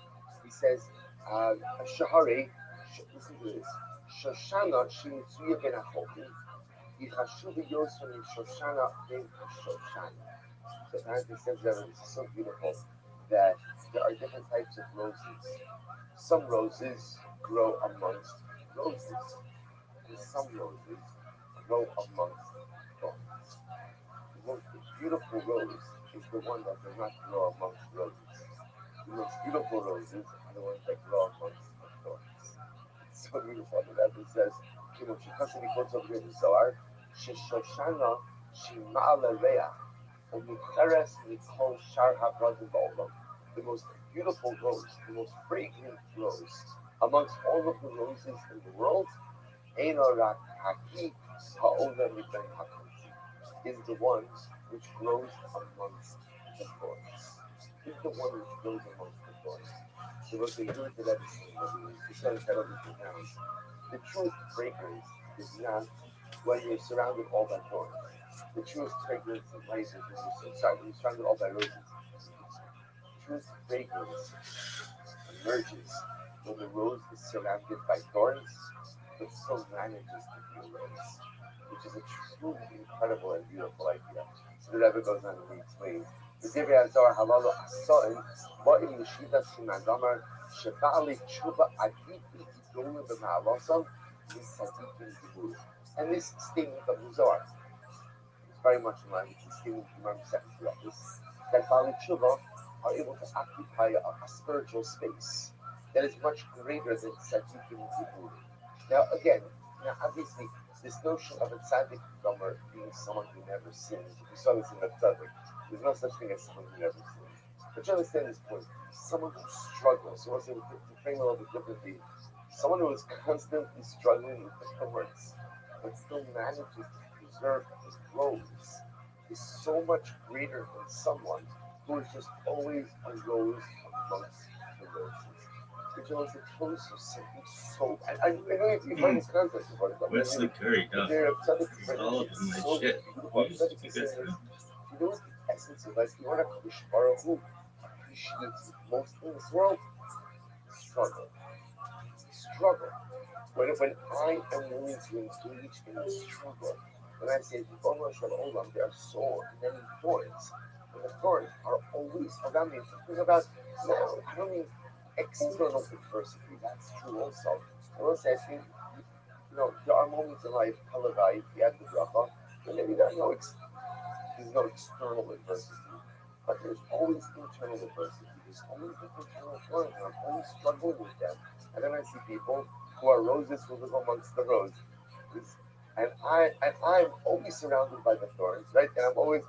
he says, Shahare, listen to this, Shoshana Shinitsuya ben Achokim, Yichashuvi Yosef in Shoshana ben Shoshana. So apparently says that it's so beautiful that there are different types of roses. Some roses grow amongst roses, and some roses grow amongst thorns. The most beautiful rose is the one that does not grow amongst roses. The most beautiful roses are the ones that grow amongst the thorns. It's so beautiful. The Rebbe says, Kimochikasa, he quotes over here in the Zohar, Sheshoshana Shimala Reach, Omucheres Mikol Shar HaBradim Ba'olam. The most beautiful rose, the most fragrant rose amongst all of the roses in the world, Einorak Haki Ha'olam Miben Hakom, is the one which grows amongst the thorns. Is the one which grows amongst the thorns. So what they do to that is to set everything down. The truest fragrance is not when you're surrounded all by thorns. The truest fragrance in life is when you're surrounded all by roses. The truest fragrance emerges when the rose is surrounded by thorns, but still manages to be a rose, which is a truly incredible and beautiful idea. So the Rebbe goes on and he explains. The Divrei Hazar Halalu Asoin, Ba'im Yeshiva Simagamar, Sheba'ali Tshuva Aditi Idolim B'Ma'alosam, Misadikim Dibur. And this statement of the Zohar is very much in line with the statement of Imam Sefirah, that Bali Tshuva are able to occupy a spiritual space that is much greater than Tzaddikim Dibur. Now, again, obviously, this notion of a tzaddik gomer being someone who never sins, we saw this in the tzaddik, there's no such thing as someone who never sins. But you understand this point, someone who struggles, so let's say, to frame it a little bit differently, someone who is constantly struggling with the thorns, but still manages to preserve his rose, is so much greater than someone who is just always a rose amongst the roses. Because the clothes are simply so. I know you find these concepts about it, but Wesley Curry, dog. they're tzaddik He's all up in my so shit. beautiful. You used to think that's him. You know what the essence of life? You want to Baruch who appreciates most in this world? Struggle. Struggle. When I am willing to engage in the struggle, when I say, there are so many thorns, and the thorns are always around me. Think about, no, I don't mean external adversity, that's true also. I will say, I think, there are moments in life, Halavai, the Ad Bracha, when maybe there's no external adversity, but there's always internal adversity. There's always the internal thorns, and I'm always struggling with them. And then I see people who are roses who live amongst the roses. And I'm always surrounded by the thorns, right? And I'm always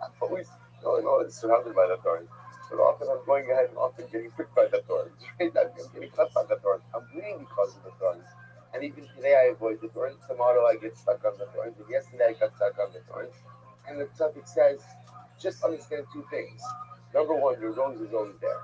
surrounded by the thorns. But often I'm going ahead and often getting pricked by the thorns, right? I'm getting cut by the thorns. I'm bleeding because of the thorns. And even today I avoid the thorns. Tomorrow I get stuck on the thorns. And yesterday I got stuck on the thorns. And the topic says, just understand two things. Number one, your rose is always there.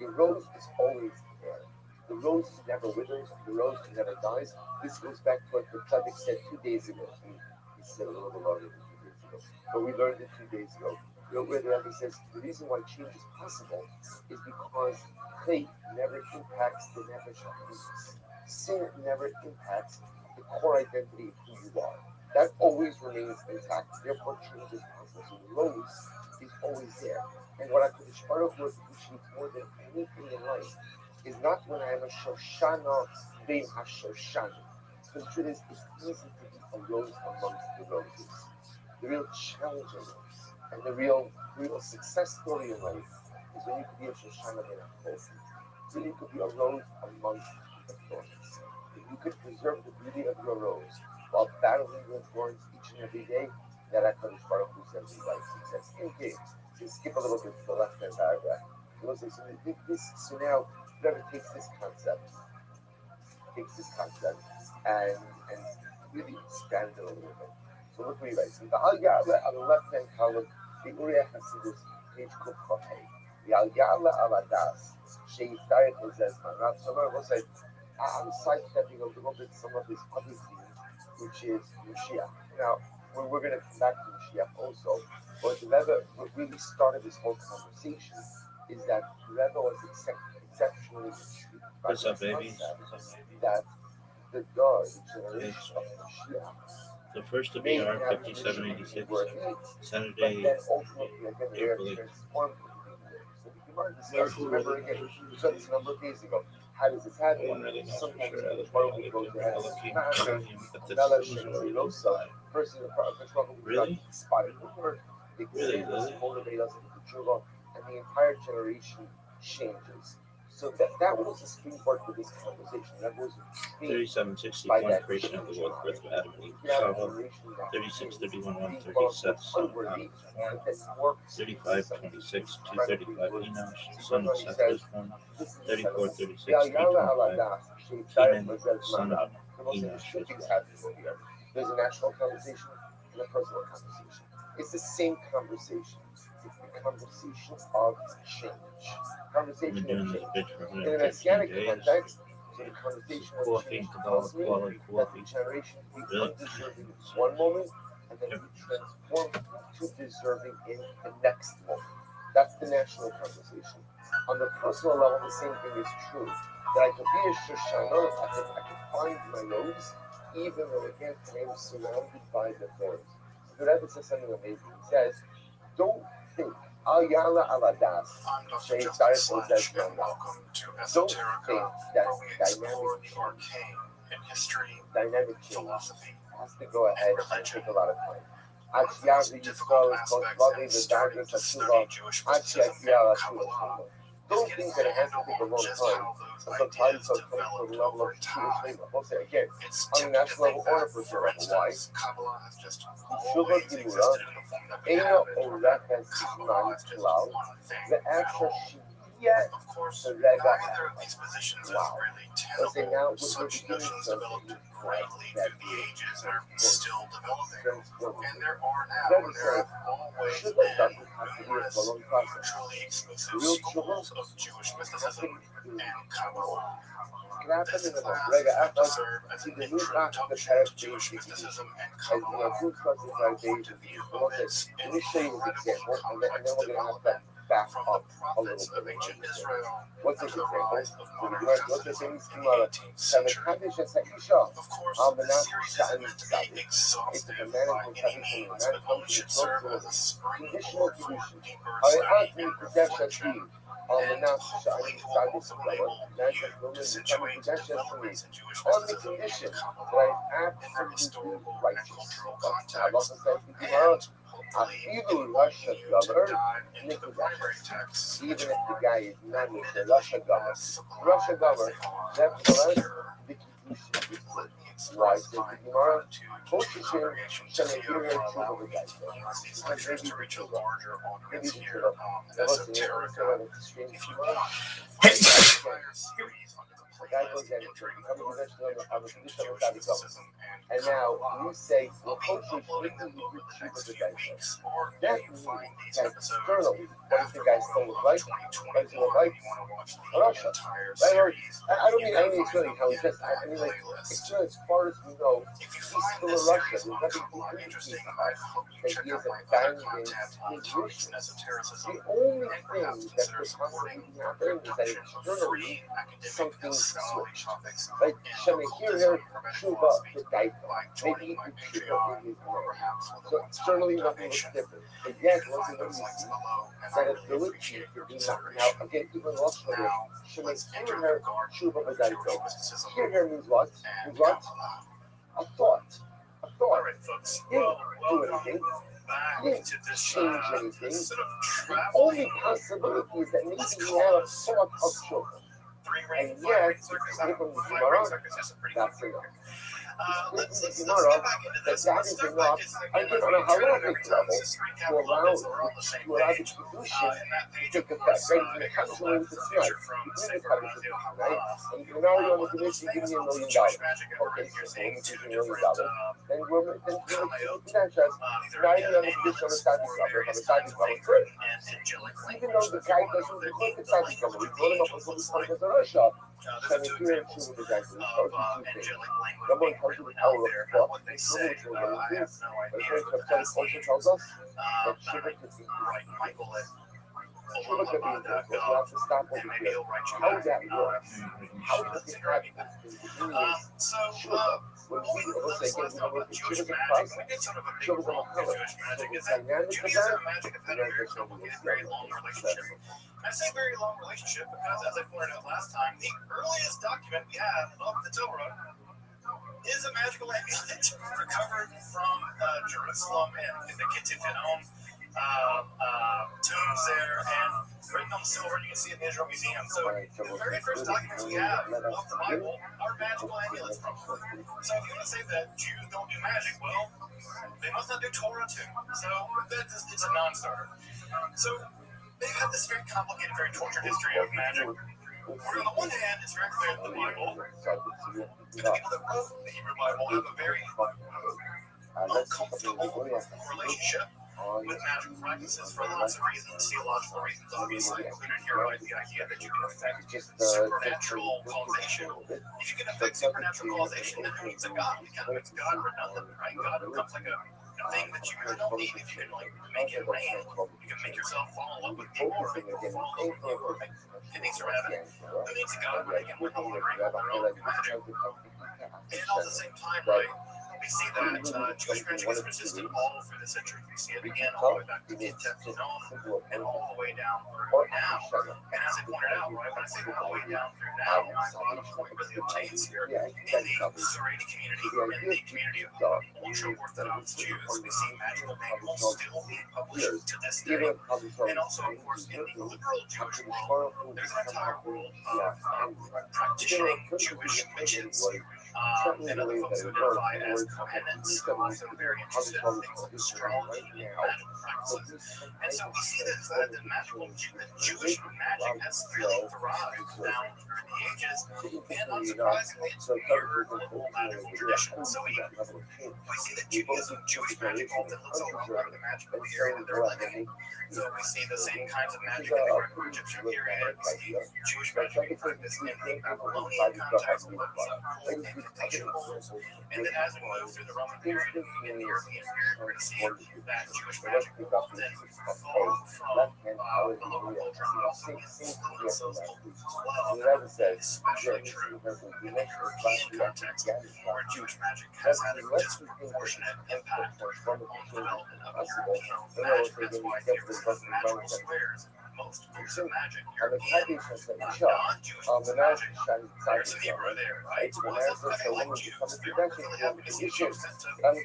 Your rose is always there. The rose never withers. The rose never dies. This goes back to what the tzaddik said 2 days ago. He said a little bit longer than 2 days ago, but we learned it 2 days ago. Where the Rebbe says the reason why change is possible is because faith never impacts the nefesh habayis. Sin never impacts the core identity of who you are. That always remains intact. Therefore, change is possible. So the rose is always there. And what I could Baruch Hu appreciates more than anything in life is not when I am a Shoshana bein HaShoshana. Because the truth is, it's easy to be a rose amongst the roses. The real challenge in life and the real success story in life is when you could be a Shoshana bein HaChol. When you could be a rose amongst the thorns. If you could preserve the beauty of your rose while battling with thorns each and every day, that HaKadosh Baruch Hu sends you life success. Okay, so skip a little bit to the left-hand paragraph. So now, whoever takes this concept, and really expands it a little bit. So look what he writes. The Al Ya'la on the left-hand column, the Uriah Hasidus, page Kuf Chafei. The Al Ya'la al Adas, Sheiftarech Lezezman. Now, someone will say, I'm sidestepping a little bit some of this other theme, which is Mashiach. Now, we're going to come back to Mashiach also, but the Rebbe, what really started this whole conversation is that the Rebbe was exceptionally intrigued by the concept that the generation of Mashiach, the first to be our 5786, Saturday, April 8th. Remember again, we said this a number of days ago. How does this happen? Sometimes the Baruch goes ahead person really inspired they motivate us into tshuva, and the entire generation changes. So that was the springboard for this conversation. That was 3761 creation of the world, birth of Adam and Eve, Chava, 3631 137 son of Adam, 3526 235 Enosh, son of Seth was born, 3436 325 Kenan, son of Enosh was born. There's a national conversation and a personal conversation. It's the same conversation. It's the conversation of change. Conversation of change. In a messianic context, so the conversation of change tells me that the generation be undeserving in one moment and then be transformed to deserving in the next moment. That's the national conversation. On the personal level, the same thing is true. That I could be a Shoshana, I could find my rose, even though again I am surrounded by the thorns. The Rebbe says something amazing. He says, don't think Al Ya'la al Adas. Don't think that dynamic change has to go ahead and take a lot of time. Don't think that it has to take a long time until time starts coming to the level of Jewish labor. I'll say again, on the national level or a personal level. Why? Tshuva Gimura, Eina Orechas Zman Klal, Ve'after Shiyeh Rega. Wow. Let's say now we're beginning something greatly through the ages and are still developing. And there are now, and there have always been numerous mutually exclusive schools of Jewish mysticism and Kabbalah. This class will serve as an introduction to Jewish mysticism and Kabbalah from a point of view of its incredible development from the prophets of ancient Israel to the rise of modern Hasidism in the 18th century. Of course, this series isn't meant to be exhaustive by any means, but only should serve as a springboard for deeper study and reflection, and hopefully it will also enable you to situate developments in Jewish mysticism and Kabbalah in their historical and cultural context, and hopefully it will enable you to dive into the primary texts, which are inevitably as sublime as they are obscure. Expressed by gratitude to congregations here for allowing me to use these lectures to reach a larger audience here on Esoterica. If you want, you can find the entire series under the The guy goes in, becoming possession of a condition of a study. And now we say, well, kosher is written in the Jew of the Daito. That means that externally, what does the guy still look like? What does he look like? A Russia. Right? Or, I don't mean externally how he dressed. I mean, like, externally, as far as we know, he's still a Russia. There's nothing to indicate to us that he has abandoned his mission. The only thing that could possibly be happening is that externally, something switched. Like, Shemekir Shuba to Daito. Maybe he could Shuba in his mind. So externally, nothing looks different. But yet, what we see that ability to be now, again, even Russia, Shemekir Shuba to Daito. Here means what? Means what? A thought. A thought. He didn't do anything. He didn't change anything. The only possibility is that maybe he had a thought of children. And yet, it's given the Gemara, that's enough. It's given the Gemara that that is enough, again, on a halachic level, to allow the Kedushin to take effect. Right? It comes away with the tonight. You bring the Kedushin, right? And you can already on the Kedushin, give me $1 million. Okay, so when you give me $1 million, then we're not just, now you're on the Kedushin on the side of the good. Even though the guy doesn't look at side of the we brought him up with what he's Russia. So we hear him to the guy who tells you two things. Number one, tells you the power of thought. But the first also tells us that Shiva could be Shiva could be important. You have to stop over here. How does that work? How does it happen? Shiva, when we, let's say, again, we look at Shiva's a Christ, Shiva's a Muhammad. So the dynamic of that, I say very long relationship because, as I pointed out last time, the earliest document we have of the Torah is a magical amulet recovered from Jerusalem and the Kittifinon tombs there, and written on silver. You can see it in the Israel Museum. So the very first documents we have of the Bible are magical amulets from. So if you want to say that Jews don't do magic, well, they must not do Torah too. So it's a non-starter. So they've had this very complicated, very tortured history of magic. Where on the one hand, it's very clear that the Bible, and the people that wrote the Hebrew Bible have a very uncomfortable relationship with magical practices for lots of reasons, theological reasons, obviously included here, right? The idea that you can affect supernatural causation. If you can affect supernatural causation, then who needs a God? You can't affect God for nothing, right? God becomes like a thing that you really don't need. If you can like make it rain, you can make yourself fall in love with people, or make people fall in love with you, or make kidneys from heaven. Who needs a God, right? Again, we're all agreeing on their own magic. And all at the same time, right? We see that Jewish magic has resisted all through the centuries. We see it again all the way back to the Kittifinon and all the way down through now. And as I pointed out, right, when I say all the way down through now, my bottom point really obtains here in the Haredi community, in the community of ultra-Orthodox Jews. We see magical manuals still being published to this day. And also, of course, in the liberal Jewish world, there's an entire world of practicing Jewish witches. And other folks who identify as Kohenites, who are very interested in things like astrology and magic practices. And so we see that the Jewish magic has really thrived down through the ages, and unsurprisingly, it's mirrored the whole magical tradition. So we see that Judaism, Jewish magic often looks a lot like the magic that we hear in their living. So we see the same kinds of magic in the Greco-Egyptian period. We see Jewish magic in practice in the Babylonian context, but and then as we move through the Roman period and the European period, we're going to see that Jewish magic will often evolve from the local culture and also influence those local as well. That is especially true in the European context, where Jewish magic has had a disproportionate impact on the development of European magic. That's why there is magical squares. Most books of magic, European, non-Jewish books of magic, there's an Hebrew there, right? So it's nothing like Jews. They don't really have any Jews sent to whatever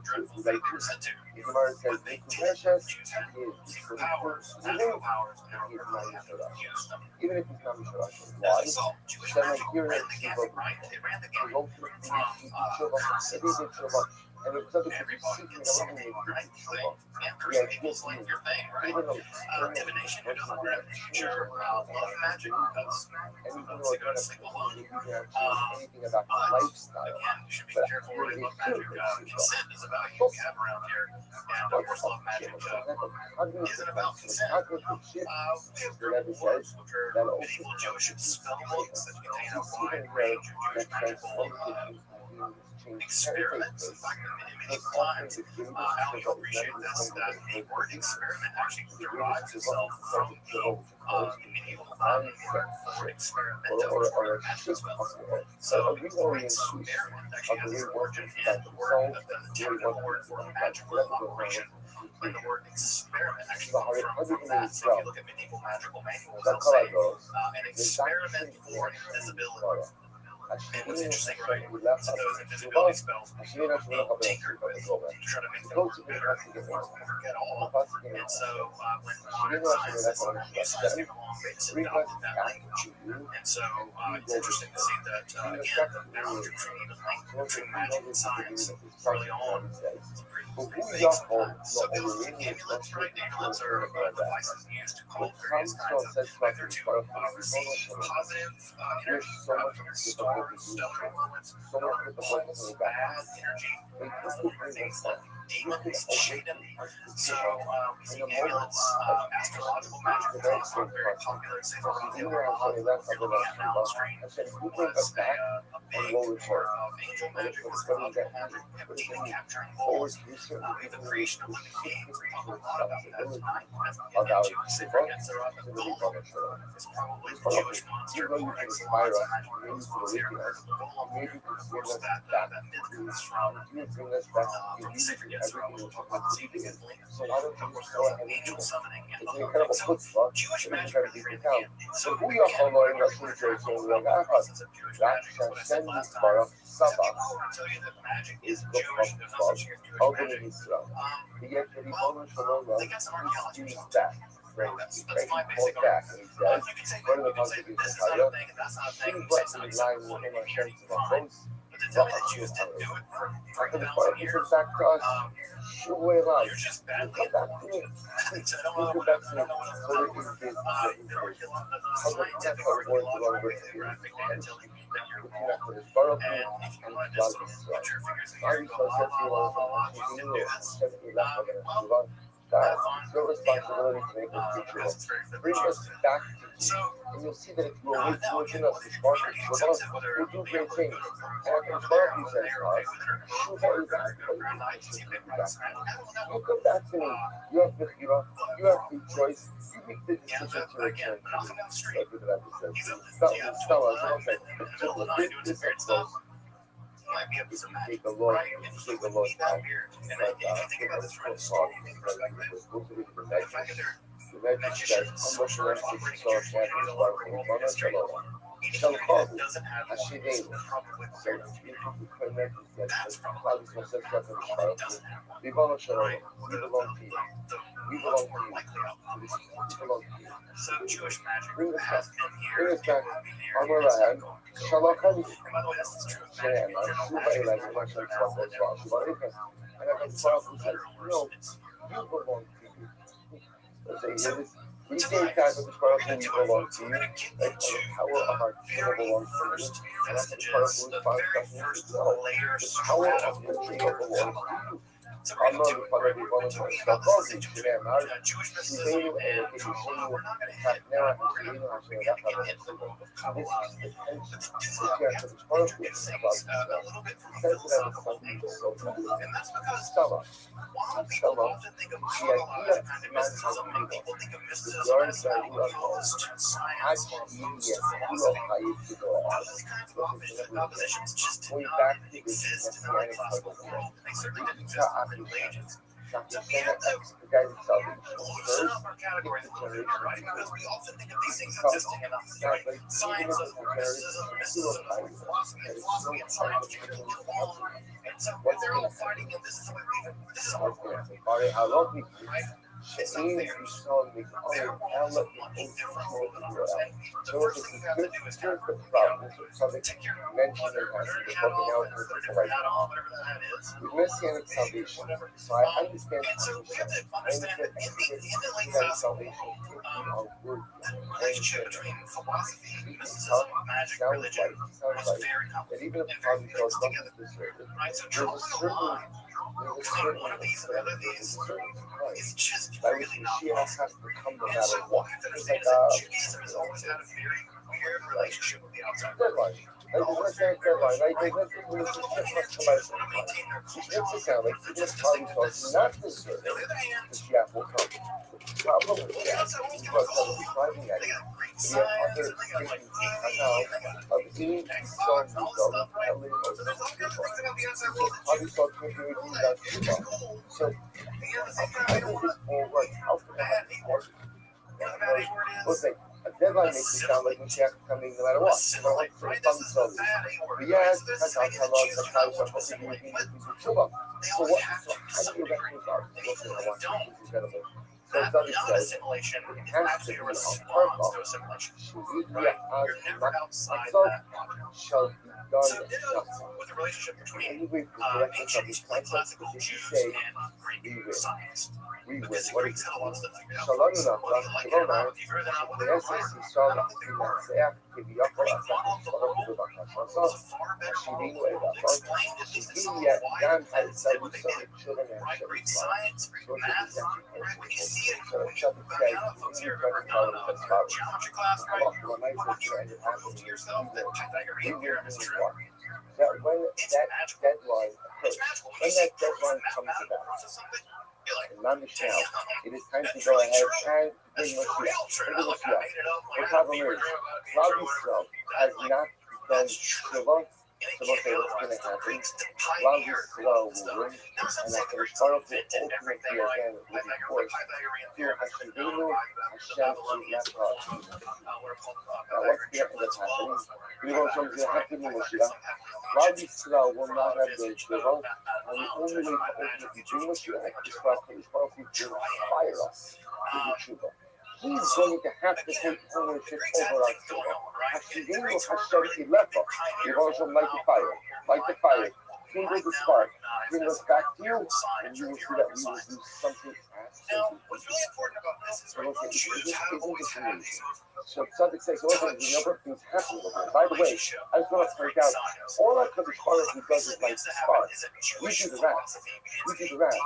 dreadful thing they were sent to. But they did. Jews had secret powers, magical powers, and they were really having to use them. Even if it's not Mishra. As a result, Jewish magic ran the gamut, right? They ran the gamut from curses And it's something that you see Everybody gets something they want, right? Like people's like your thing, right? Divination, who doesn't want to sure love magic because anything to like go to that, sleep you alone. can change anything about your lifestyle. Again, you should be But careful where you really love magic. Consent is a value we have around here, and of course, love magic isn't about consent. We have group words which are medieval Jewish spell books that contain a wide range of Jewish magical experiments. In fact, in medieval times, Al, you'll appreciate this, that the word experiment actually derives itself from the medieval Latin word for experimento, which are magic spells. So experiment actually has its origin in the word, the technical word for magical operation. And the word experiment actually comes from that. So if you look at medieval magical manuals, they'll say an experiment for invisibility. And what's interesting, right? So those invisibility spells being tinkered with to try to make them work better or work at all. And so when modern science came along, they just adopted that language. And so it's interesting to see that, again, the boundary between magic and science early on is pretty big sometimes. So those are amulets, right? Amulets are devices used to call various kinds of, either to receive positive energy from your stars, stellar elements, portals, bad energy, things like demons, Shaitan. So we see amulets, astrological magic books are very popular. Say for example, you're looking at now on screen was a big part of angel magic, astrological magic, demon capturing wolves. The creation of living beings. We talk a lot about that tonight. As we get into significance, there are the golem is probably the Jewish monster par excellence. Magic goes here. The golem, of course, that myth comes from significance, from conceiving and believing. Of course, there's angel summoning and the whole thing. So Jewish magic really ran the gamut. So again, we're very careful about the presence of Jewish magic. That's what I said last time. Some people will tell you that magic isn't Jewish. There's no such thing as Jewish magic. Well, they got some archaeology results. That's my basic argument. You can say this is not a thing and that's not a thing. You say it's not acceptable and you hear me fine. But to tell me that Jews didn't do it for 3,000 years, you're just badly informed. I don't know what else to tell you. Scientific archaeological ethnographic data telling you that you're wrong. And if you want to just sort of put your fingers in your ear and go, Jews didn't do this, well, It's your responsibility to make this picture bring us back to you. And you'll see that if you are watching us, the sparkles with us, we'll do great things. And if the sparkles says us, she'll tell you back. You'll come back to me. You have free choice. You make the decision to return to me. Like with that episode. Stella, this is close. Might be up to some magic, Take a look. right? It's Take a really look. that weird. And if you think about this from a historical perspective, the fact that they're magicians, sorcerers operating in your community all over the world in history, each community that doesn't have one is probably very few. That's probably probably doesn't have one. Right? The much more likely outcome is one too. So Jewish magic has been here and will be here and is going to go. And by the way, this is true of magic in general. Magic is no longer now than ever before. So for better or worse, it's so tonight, we're going to do it. We're going to get into the very first vestiges, the very first layer strata of Kabbalah. So we're going to do it. We're talking about the distinction between Jewish mysticism and Kabbalah. We're not going to hit. We're going to hit the world of Kabbalah. But to do that, we have to introduce things a little bit from a philosophical angle, and that's because while people often think of Kabbalah as a kind of mysticism, and people think of mysticism as close to science or close to philosophy, a lot of these kinds of oppositions just did not exist in the classical world. They certainly didn't exist in the Middle Ages. So we have to loosen up our categories a little bit here, right? Because we often think of these things existing in science or mysticism or philosophy and science can't get along. And so if they're all fighting, and this is what we right? Sha'im Yisrael Mik'olim Ela Yisrael Yisrael. So this is here's the problem. Something mentioned in the book and now it's the right. With Messianic salvation, so I understand salvation. I understand that salvation if we are worthy. I understand that. Sounds right. That even if the problem goes wrong with this certain, there's a certain Christ. By which Mashiach has to come no matter what. It's like deadline. Like there's a deadline. Like there's when it's just makes it sound like even if party starts not deserving, Mashiach will come. The problem with that is because I was driving at it. We have other things of being son result of telling us party starts making me that people. So I think this all right. How can I have this work? Listen, a deadline makes it sound like Mashiach is coming no matter what. No matter what, it's fun story. But yes, that's how So what? So how do you reconcile? Listen, I want to this is better. So it doesn't say it has to be on purpose. Shall be done with the relationship between ancient concepts of what you say we win. We win. What is it? Shalom Shalom. The essence is Shalom Minaseach כביכול עשה משפחות בבקשתו, השירים הגיע גם ההצטרפות של אנשי ישראל. So Chuck says, we need to follow the spot. When I was trying to happen here, we were doing what? That when that deadline occurs, when that deadline comes about, now, it is time to go ahead and bring Mashiach. The problem is, Klal Yisrael has not done Shiva. So we'll say what's going to happen. Klal Yisrael will win, and after the Baruch will ultimately again will be forced to Hashivenu Hashem Yachar. Now what's the end that's happening? We will show you have to be Mashiach. Klal Yisrael will not have the Shiva, and the only way to ultimately bring Mashiach is for Baruch to inspire us to do Shiva. He's going to have to take ownership over our Shiva. Hashivenu Hashem Ilecha. You're also like the fire. Kindle the spark. Bring us back to you, and you will see that we will do something absolutely. What's really important about this is that Jews have always had these. So Tzaddik says, there's a number of things happening with it. By the way, I just want to point out, all our Kaddish Baruch Hu does is like the spark. We do the rest.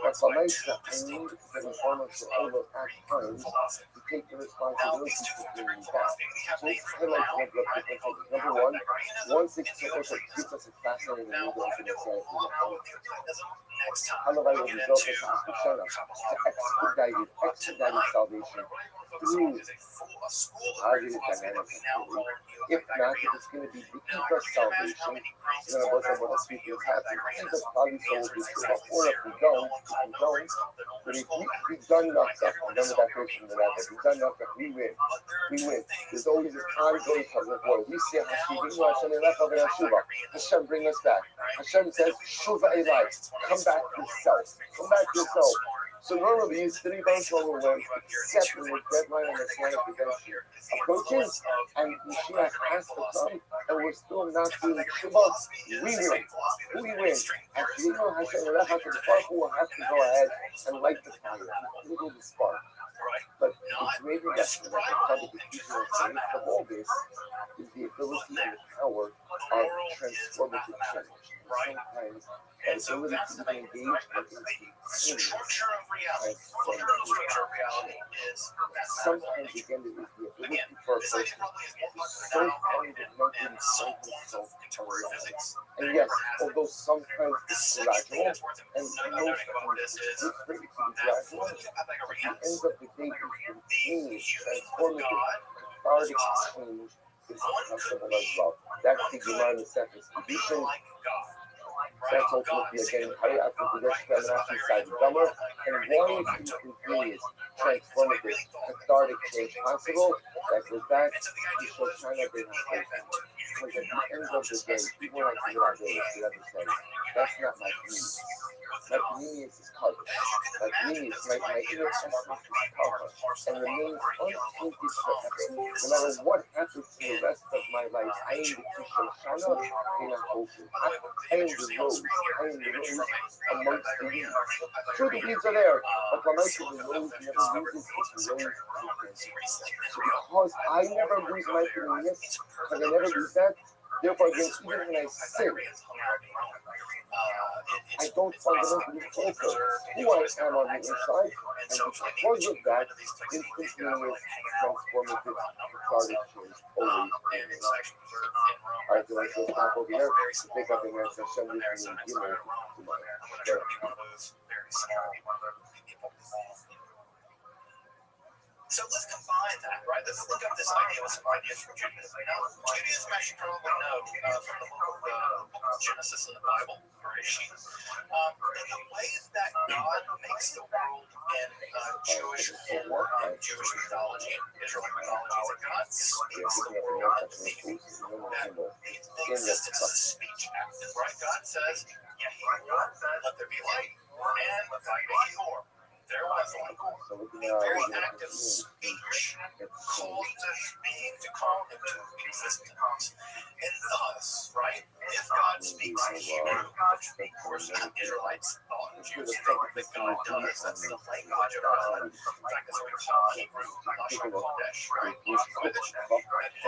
That's a nice step. I need that informants should over at times to take the responsibility to bring it back. So let's highlight a number of different things. Number one, 162 also gives us a fascinating read into the Halavai will be built as a persona to expedited salvation through positive dynamics. If not, if it's going to be the ethos salvation, it's going to look at what the speaker is having. The body soul will be true. Or if we don't, but if we've done nothing, I'm done with that question of that, if we've done nothing, we win. There's always this ongoing tug of war. We say, Hashem, bring us back. Hashem says, Shuva Elai, come back yourself. So normally these 3 months will win, except when the deadline and the Islamic redemption approaches, and Mashiach has to come, and we're still not doing Shabbat. We win. And you know Hashem will have to go ahead and light the fire, kindle the spark. But the greater lesson that the Tzaddik is teaching us of all this is the ability and the power of transformative change. Sometimes the ability to be engaged in structure of reality. Sometimes again it is the ability for a person so fundamentally himself to realize. And yes, although sometimes it's gradual, and most times it's great to be gradual, at the end of the day, it's transformative, cathartic change is possible as well. That's the Gemara in the sentence. That's ultimately again, I think the rest of them actually side dumber. And why is instantaneous, transformative, cathartic change possible? That goes back to Shoshana Ben HaKoshim. Because at the end of the day, people like to get out there, you understand. That's not my view. My convenience is covered. My convenience, my inner essence is covered and remains untainted forever. No matter what happens in the rest of my life, I am the Kishoshana in a hope. I am the rose. I am the rose amongst the weeds. Sure, the weeds are there, but the light of the rose never loses its rose essence. So because I never lose my convenience, because I never lose that, therefore, again, even when I sin, I don't fundamentally alter who I am on the inside, and because of that, instantaneous, transformative, cathartic change always is. Alright, so let's go back over here to pick up in there, so Sunday and Gimel tomorrow. So let's combine that, right? Let's look up this idea with some ideas from Judaism. Now, Judaism, as you probably know, from the book of Genesis in the Bible, Restream, the ways that God makes the world in Jewish mythology, Israelite mythology, that God speaks the world into being, that the existence is a speech act, right? God says, let there be light, and let there be more. There was light. A very active speech called this being to call into existence. And thus, right, if God speaks in Hebrew, which of course Israelites thought and Jews think that God does, that's the language of God. In fact, that's what we call Hebrew, Lashon Kodesh, right? Lashon Kodesh, that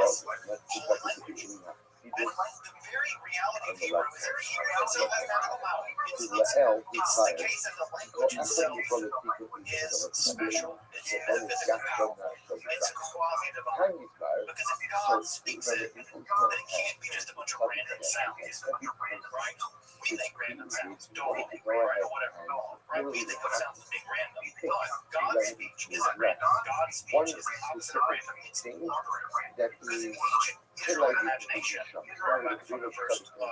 is holy language. And the very reality of Hebrew is that Hebrew is a mathematical vowel. It's the case that the language itself is special. It's metaphysical. It's quasi-divine. Because if God speaks it, then it can't be just a bunch of random sounds, right? We think random sounds, right, or whatever, right? We think of sounds as being random, but God's speech isn't random. God's speech is the opposite of random. It's arbitrary. Because in ancient Israelite imagination, you heard about from the first poem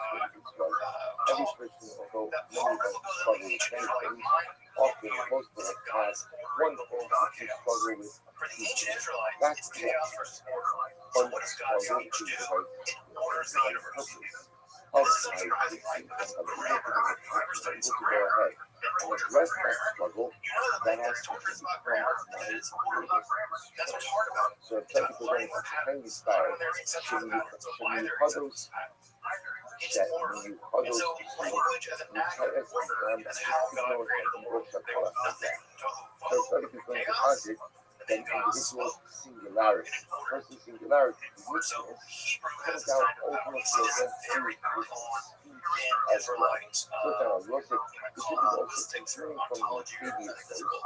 that part of what goes on in the ancient Israelite mind often most of the God's wonderful God chaos. For the ancient Israelites, it's chaos versus order. So what does God's speech do? It orders the universe. And this is unsurprising, right? Because remember, whoever studies grammar, it orders by grammar. You know that language orders about grammar because it is orderly. That's what's hard about it. To learning what happens. There's exceptions to patterns. So why there are exceptions to patterns? It's orderly. And so language as an act of order is how God created the world. There was nothing, total chaos, and then God spoke. Singularity. Versus singularity. So Hebrew has this kind of vowel. You see this very early on in Israelite linguistics or ontology or metaphysical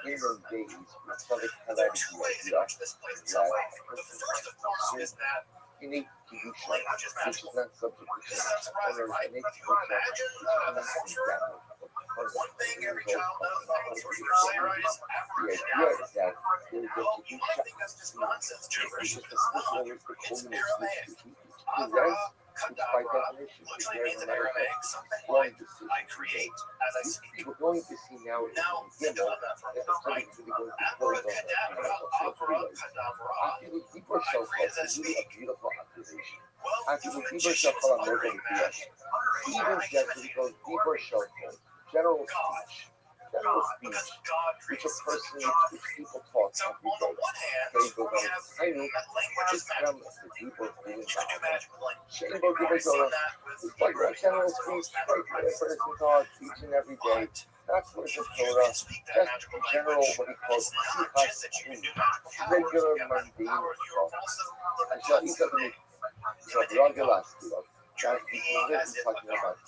dimensions. There are two ways in which this plays itself out. The first, of course, is that innate language is magical. not subject This is not surprising, right? If you imagine the future, one thing every child knows about what sorcerers say, right, is abracadabra. Well, you might think that's just nonsense gibberish. No, it's Aramaic. Abracadabra literally means in Aramaic something like I create as I speak. We're going to see now. Now, think about that for a moment, right? Abracadabra, I create as I speak. Well, After the deeper shuffle on local BS, even just because deeper shuffle, general speech, because God which creates a person, which people talk So every on the day. one hand, They go we down have tiny, that language is just magical. the deeper feeling. You can do magic with language. Chamber We've givers seen are that with it's like Hebrew. a general God's speech, magic like a practices. person talks each and every day. But That's what if the you Torah, can speak that just magical general, language, what he calls it's not just that you can do magical powers, regular you have magical mundane powers, you're stuff. also And so he's imitating God. You're being as if a God could, right?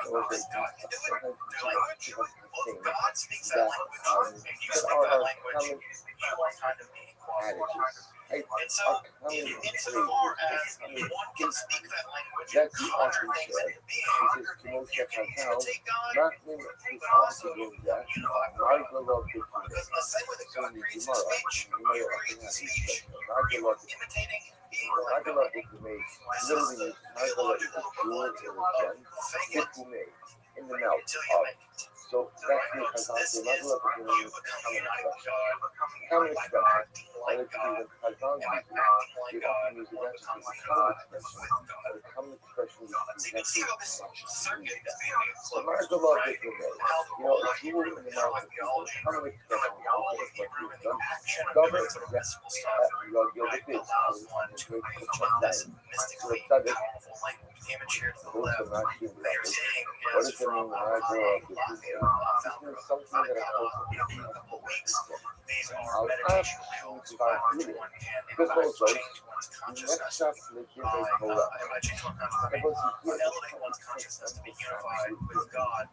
Because God can do it through language. Well, if God speaks that language, and you speak that language, you are kind of being quasi-divine. And so, insofar as one can speak that language and conjure things into being, you can imitate God, but also you can unify with God. Because the same way that God creates his speech, you create the speech. You are imitating being like God. This is the theological equivalent of fake it in the mouth until you make it. So that's the Kazan Margula means common expression. Common expression. Other people in Kazan they often use it not just as a common expression, but a common expression which presents much meaning. So Margula of different ways. You know, a jewel in the mouth of people, a common expression which presents much meaning. Dover, you'll get this. So it's not what is the maximum level? What is the mean Margula of the people? This means something that a person I'll ask you about healing. This also, next step to the giver Torah. One's consciousness to be unified with God.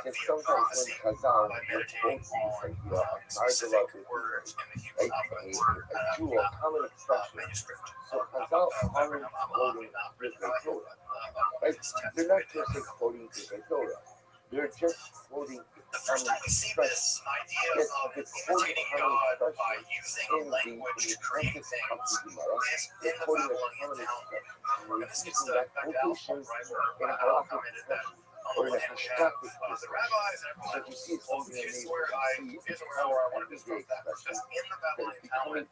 Because sometimes when Chazal quotes these idea of Margula words, like a jewel, common expression. So Chazal aren't quoting Divrei Torah, right? They're not just quoting Divrei Torah. They're just quoting the first time we see this idea of imitating God by using language to create things is in the Babylonian Talmud. And this gets the quotation where I'll comment at that in the chat the rabbis and everyone you see well, something here's amazing. where I want to discuss that because in the Babylonian Talmud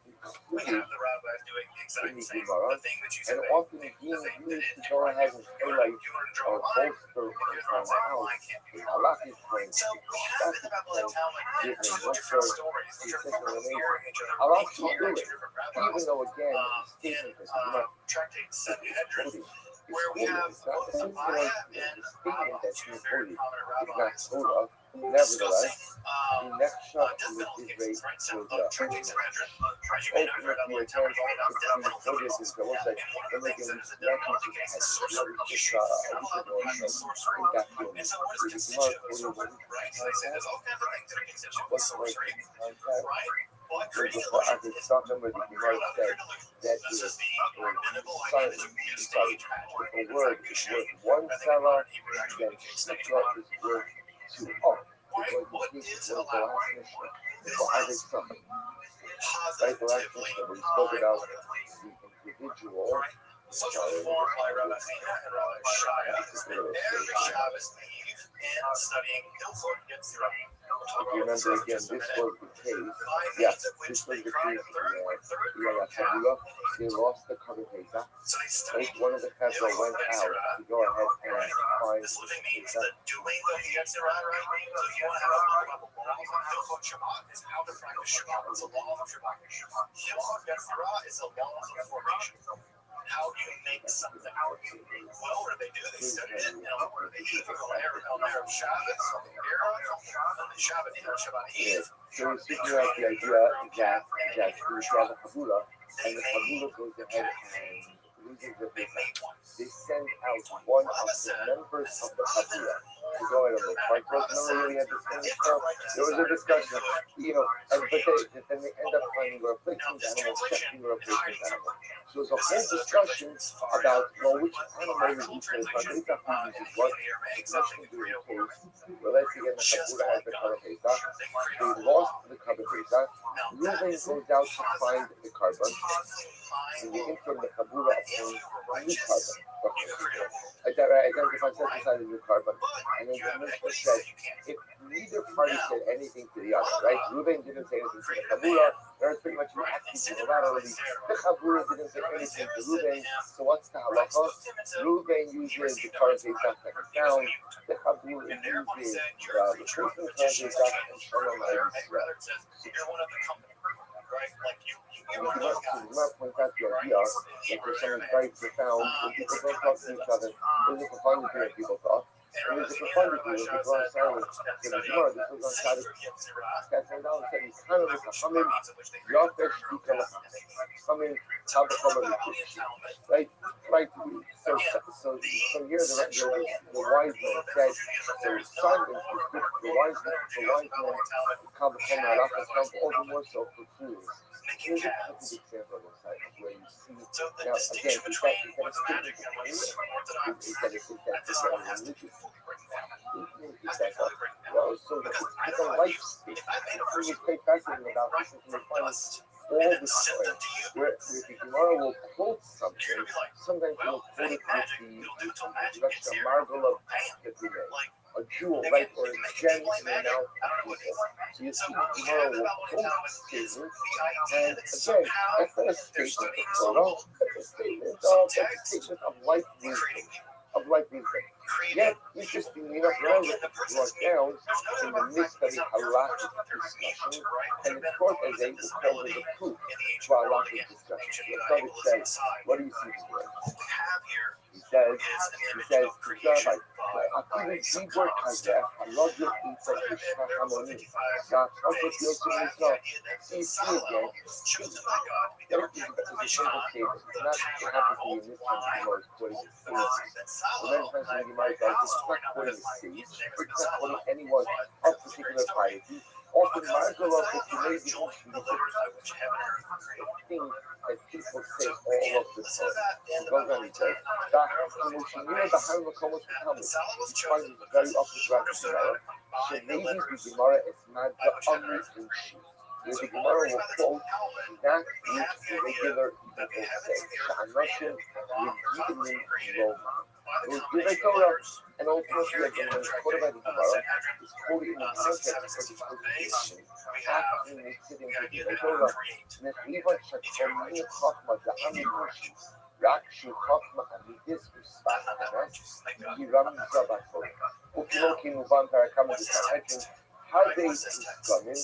we have the rabbis doing the exact same thing that you said. And often being used to go ahead and highlight or bolster from out in halakhic points. So we have in the Babylonian Talmud two different stories which are mirroring each other. Halakhic Two do it, different rabbis. even though again the In statement is not Tractate Sanhedrin, quoting. where we have both It's not Abaya the and statement that's two being very quoted. prominent It's rabbis not Torah. Nevertheless, the next shot is Divrei Torah. Tractate Sanhedrin. As you may know, here at Babylonian Talmud, all about death penalties. And one of the things that is the death penalty against is sorcery. You're not allowed to practice sorcery. And so what is constitutive of sorcery, right? So they say there's all kinds of things that are constitutive of sorcery, right? But creating illusions is Stop them with the Gemara said that this is is the rabbinical idea that you can use stage magic. if a word is worth one seller, then Shikra is worth two. Oh, What is the allowed? last mission. This For other is stuff. Right, the last positively, mission we spoke about the individual. such a form by Rabbi Zina and Rabbi Shaya. Every Shabbos Eve in studying Hilchot Yetzirah. You remember again, this was the case. Yes, this was the case. They lost the cover Pesach. Like one of the Chesed went out to go ahead and find This living means the doing of the Yetzirah, right? So if you want to have a law about the law, Hilchot Shabbat is how to practice Shabbat. It's a law of Shabbat. Hilchot Yetzirah is a law of formation. How do you make something? Well, what do they do? They set it in, what do they eat? On Erev Shabbos, Shabbat Eve. So he's figuring out the idea that we have a Kabula, and the Kabula goes ahead and loses the Pesach. They send out one of the members of the Kabula to go ahead and look. Right? Remember we had this thing before? There was a discussion, but then they end up finding a replacement animal, checking a replacement animal. So there's a whole discussion about, which animal is replaced by Pesach, which is what, nothing to do with case. Well, let's again, the Kabula has the cover Pesach. They lost the cover Pesach. Reuben goes out to find the carbon. In the interim, the Kabula obtains a new carbon. Identifies set aside a new carbon. And then the Mishnah said, if neither party said anything to the other, right? Reuben didn't say anything to the Kabula. There was pretty much reacting unilaterally. The Kabula didn't say anything to Reuben. So what's the halacha? Reuben uses the current Pesach that is down. The Kabula uses the replacement current Pesach and Shalom Yisrael. And we must point out the idea that there's something very profound when people don't talk to each other. There's a profundity when people talk, and there's a profundity when people are silent. In the Gemara, this was on Shabbos. That's down and said, "He's kind of like a humming, Yafesh Dika humming, Tabakama right? Right. So from here, the wise man said, "So silence is good for the wise man. The wise man, Tabakama Rafa, all the more so for fools." Here's a perfect example of silence where you see now again, is that religious? So it's a life state. It's quite fascinating about this is we find all the time where the Gemara will quote something, sometimes it will quote it with the Margula that we made. a jewel, right, or a gem in the mouth of people. So you see, Gemara will quote statements, and again, that's not a statement of Torah, that's a statement of life wisdom. Yet, interestingly enough, Rambam brought down in the midst of the halachic discussion, and of course, as they will call it the proof for halachic discussion. So the Prophet says, what do you see here? He says, anyone of particular piety, often mindful of that you may be things that people say all of the time. Goes on, he says, very often throughout the Gemara, so maybe the Gemara is not the Amri in Shi. The Gemara will quote that which the regular people say. Sha'anashim Yedidin Roma. It was given Torah, and ultimately, again, when it's quoted by the Gemara, it's quoted in the context of the quotation. After they sit into the Torah, Nechliva Shakomin Chachma Za'ami Mushi, Rakshu Chachma Amidis Uspas Anas, Yiram Zabato. Ukiloki Muban Parakama Za'ajin, how they come in,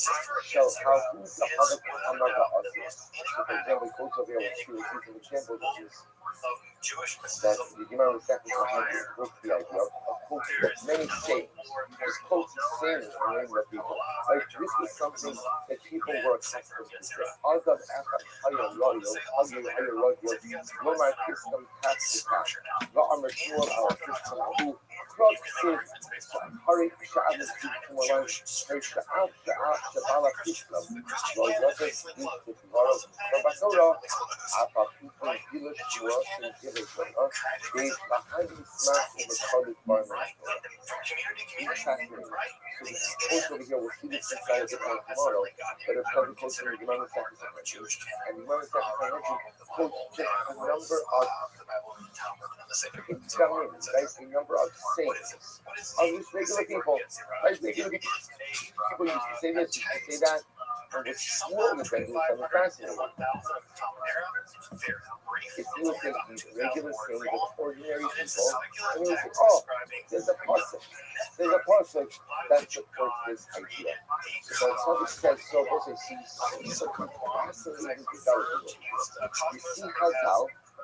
shall how who the other Amaga Osmas. For example, quotes over here, let's see an example of this. That the Gemara was second to have this book, the idea of quoting many sayings. There's quotes and sayings from many people. Like, this is something that people were accustomed to say. Azad Echad Hayo Loyo, Hayo Loyo, Lomar Kistam Tat Sikat, La'amar Shmuel Al Kistam Ahu, Krog Sif, Hari Sha'ab Kumalan, Sha'ab Shabala Kistam, Lo Yosef, Yusuf Varov, Rabasora, Apa People, Gilish, Shmuel, and Gilish, they behind these smash in the public environment. So this is close over here, we'll see this inside of the tomorrow, but it's probably close to the Gemara Sacrifice. And the Gemara Sacrifice quotes just a number of a number of sayings of these regular people. Like regular people used to say this, used to say that, and what's Shmuel was then doing something fascinating. If you would take these regular sayings of ordinary people, and you would say, oh, there's a pasuk that supports this idea. So the Prophet says, so also see something fascinating developing. You see Chazal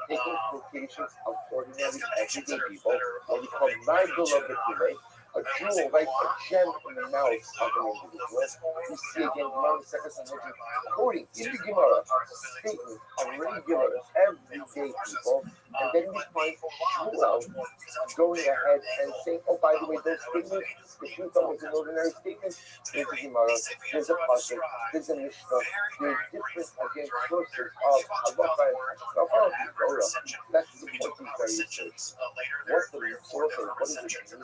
taking quotations of ordinary everyday people, what we call Nigel of the Pile, a jewel, like a gem in the mouth of an individual. We see again Gemara Second Sanhedrin quoting in the Gemara statements of regular, everyday people, and then we find Shmuel going ahead and saying, oh, by the way, those statements, the truth that was an ordinary statement, there's a Gemara, there's a pasuk, there's a Mishnah, there's different, again, sources of halacha and Torah. That's the point he's very interested. What's the source of what is it mean?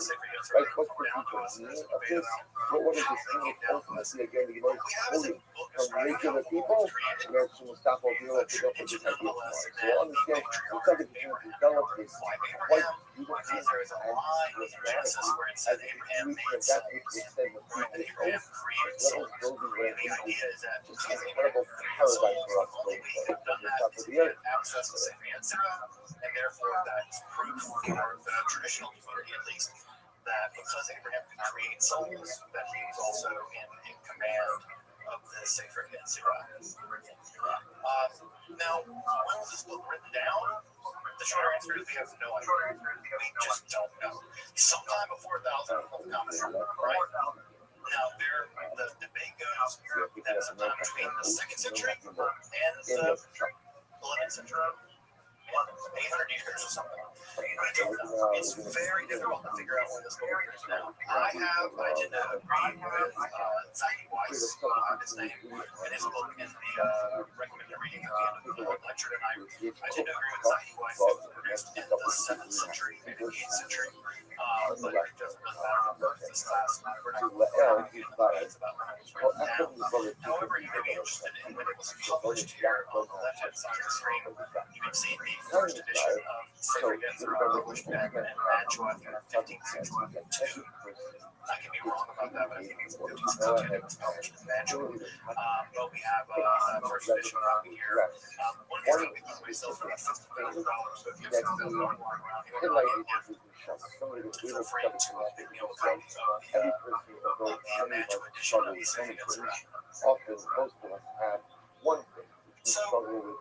Like, what's the deeper meaning of this? What is this meaning? Ultimately, again, the Gemara is quoting from regular people, and then Mustafa will be able to pick up with this idea tomorrow. So we'll understand the subject to develop this quite beautiful and systematically as a continuation of that which was said with previous oath, as well as building where it is just an incredible paradigm for us going forward from the top of the earth. And therefore, that's proof for the traditional community, at least, that because Abraham could create souls, that he was also in command of the Sefer Yetzirah. Now, when was this book written down? The short answer is we have no idea. We just don't know. Sometime before 1000 right? Now, the debate goes that sometime between the 2nd century and the 11th century. 800 years or something. It's very difficult to figure out where this book is now. I did read with Zahi Weiss, his name, and his book in the recommended reading at the end of the Lord lecture tonight. I did agree with Zahi Weiss. It was produced in the 7th century, maybe the 8th century. But it doesn't matter about the this class, and we're not to going L, to get he's into like, debates about well, now. after the bullet, However, you're interested in when it was published here on the left-hand side of the screen, you can see the first edition of Sacred Ezra, published back in Mantua in 1562. I could be wrong about that, but I think it's 1562 that was published in Mantua. But we have a first edition copy here. One of these copies, by the way, sells for about $60,000. So if you have something that's going on around here, feel free to pick me up a copy of the Mantua edition of Sacred Ezra. Often, most of us have one thing which we So, struggle with.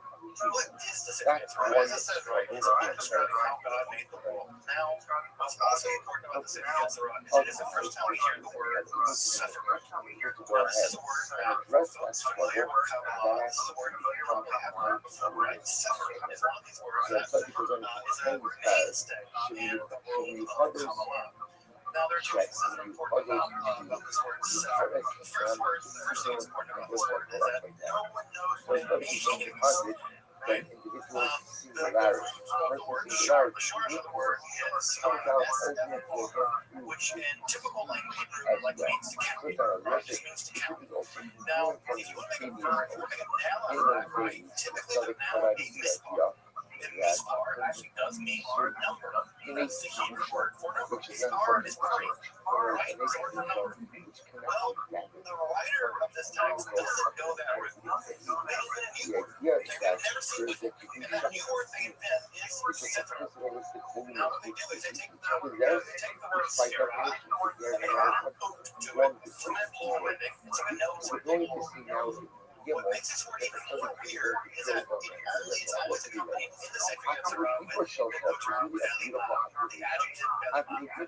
what is the Sacred Ezra? As I said, right, it's a book describing how God made the world. Now, what's also important about the Sacred Ezra is it is the first time we hear the word Sefer. Now, this is a word that folks familiar with Kabbalah, this is a word you probably have heard before, right? Sefer is one of these words that is a mainstay in the world of Kabbalah. Now, there are two things that are important about this word Sefer. The first thing that's important about this word is that no one knows when it means. Right? The short of the word is which in typical language means to count. Right? It just means to count. Now, if you want to make a verb, if you want to make a noun out of that, right? Typically the noun would be mispar. And mispar actually does mean number. That's the Hebrew word for number. Mispar is three. Right? So for number. Well, the writer of this text doesn't know that written. They open a new word. They've never seen before. And that new word they invent is Sefer. Now what they do is they take the word Sera and the word Thera to it from that plural ending. It's like a nose ending. What makes this word even more weird is that it's always accompanied in the Sacred Ezra with the noun belly laugh, or the adjective belly laugh.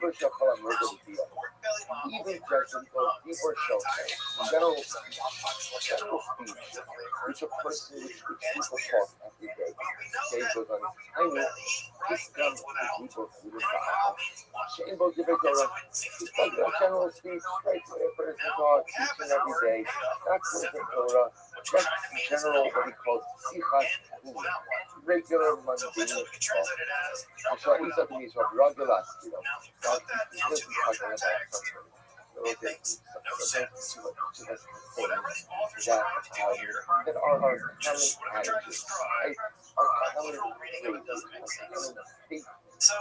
Pork belly laugh only occurs in the entire general general speech, typically which occurs a once. person which And it's people weird. talk every day. We know Say that goes on his tiny, belly, right, this means comes without. people who And don't wow means what? Shane goes to And so Torah. it seems It's to like me a without. general speech, straight to a person Now, talk, what we have teaching is a every word day. made up, That's what the Sefer, Torah. which we're trying to That's mean is general what number, he calls sichas, and without one. regular So mundane essentially, we can talk. translate it as number So he's without talking one. these from regular, you know. Now, if you put that He into doesn't the talk actual about text, something. it makes no sense. That Whatever the author's trying to do here are just common what they're trying to attitudes, describe, our my common literal reading of it doesn't make sense. statements So,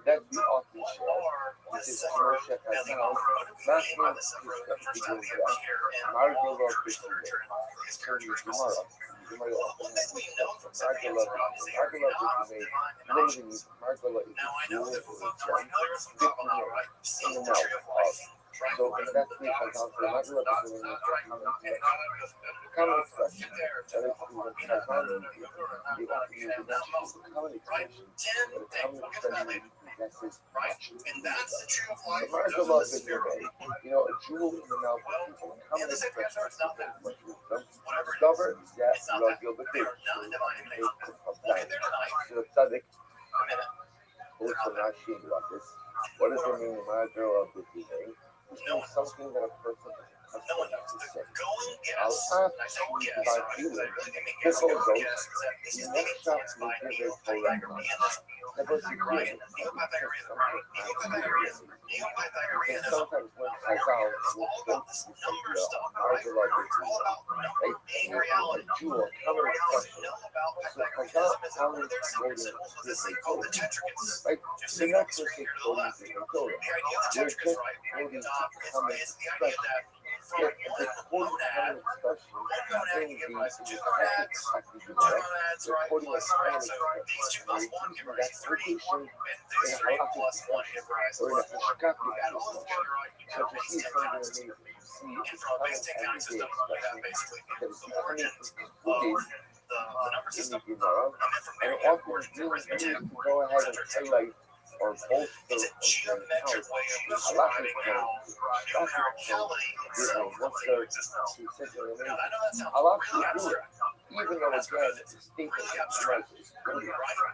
that we often what share. are the This is Sephirot Moshe belly Hassan, laugh? What do we mean by the Sephirot? The first time they appear in all of Jewish literature and all of the history of Jewish Muslims. Well, one thing we know from Sefer Ezra is they are not divine emanations. Now, I know that for folks who are familiar with Kabbalah, right, you've seen the tree of life, right? So Right? that's The the dots, example. the dots, the dots, the dots, right? And Common get expression. there to That the is common expression. Ten things. We'll get to that later. Right? And that's the tree of life. The Those are the spirit. you know, a jewel in the mouth of people. In the Sefer Ezra, it's not that. Whatever it Discover is, that it's not that. you'll be They are not divine emanations. We'll get there tonight. So the tzaddik, A minute. also not ashamed about this. What does it mean in my girl of this today? It means something that a person is No one knows. accustomed to say. The going guess, I'll and I say ask you guess, about right, you. because I really think This guessing goes is out. guess, is that this The is next being step influenced by will give a neo-Pythagoreanism. Right? Neo-Pythagoreanism, right? Neo-Pythagoreanism. Sometimes when I It's all about this number stuff, right? It's all about number being reality. What we also know about Pythagoreanism is that one of their secret symbols was this thing called the tetrachus. Just sitting on the screen here to the left. The idea of the tetrachus, right, is the idea that from one monad can give rise to two monads, right, plus, right, so these two plus one give rise to three, and these three plus one give rise to four. Add all those together, right, you get a base 10 counting system. And from a base 10 counting system, you have basically the origins of the number system. And then from there, you have origins and arithmetic, etc. or bolster It's a geometric way of describing how numericality itself comes into existence. Now, I know that sounds really abstract, even though that's again, because it's statement really abstract, right?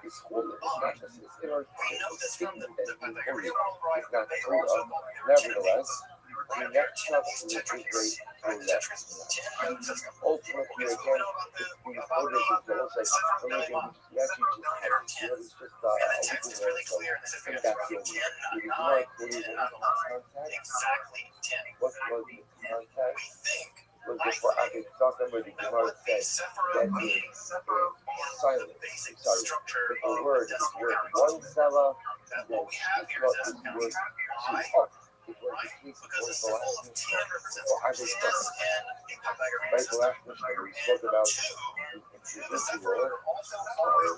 It's holy. It's not just it's inner. we know this from the Pythagorean world, right? It's not They true. also call there were 10 Nevertheless, things, right? the There are next 10 of step these is tetrachus. Ultimately, again, the order is almost like something you actually just have. You know, it's just a little really clear, and this is thing going that's to the be 10, only. 9, What was the 10, contact? exactly 10. What was the contact? We think Was before I could talk about the Gemara said that means silent. basic Sorry, structure but the of word is word one seller, that then what we have here what is is S word counts two up. It was right? the case Because a was the symbol last of 10 represents or I was success and a Pythagorean right, the system. last mission we spoke about The separator also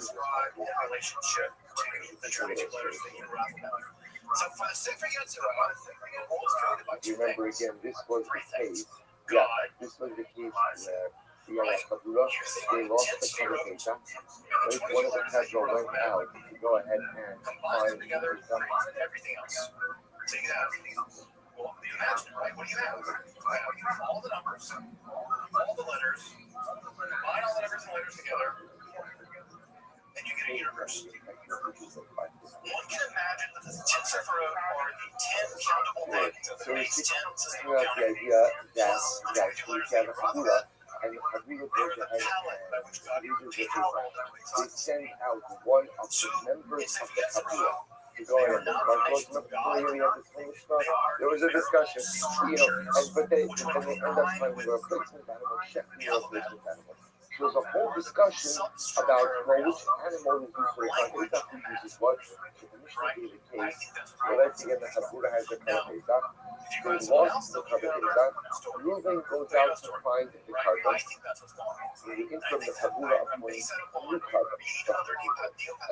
describes the relationship to the traditional letters of the Hebrew alphabet. So for the Sefer Yetzirah, what was created by two remember things? again, this was the case. God, This was the case where the Chabura, they lost the Kabbalah. Right, one of the Pedro went out to go ahead and combine them find together to create everything else. So you have, well, you imagine, right? What do you have? You have all the numbers, all the letters, combine all the numbers and letters together, and you get a universe. One can imagine that the 10 Sephirah are the 10 countable things of the base 10 system of the counting. idea that That we have a Chabura, and the Chabura they're goes the ahead palette by which God and uses takes it. all of them. They send out one of the members of the Chabura to go ahead and there was a discussion, you know, and but they end up finding a replacement animal, checking the replacement animal. There was a whole discussion about which animal is used for the Kabbalah, who uses what. The Mishnah gave the case. Well, let's again, the Chabura has the Kabbalah. They lost the Kabbalah. Reuben goes out to find the carbon. In from the Chabura of one new carbon.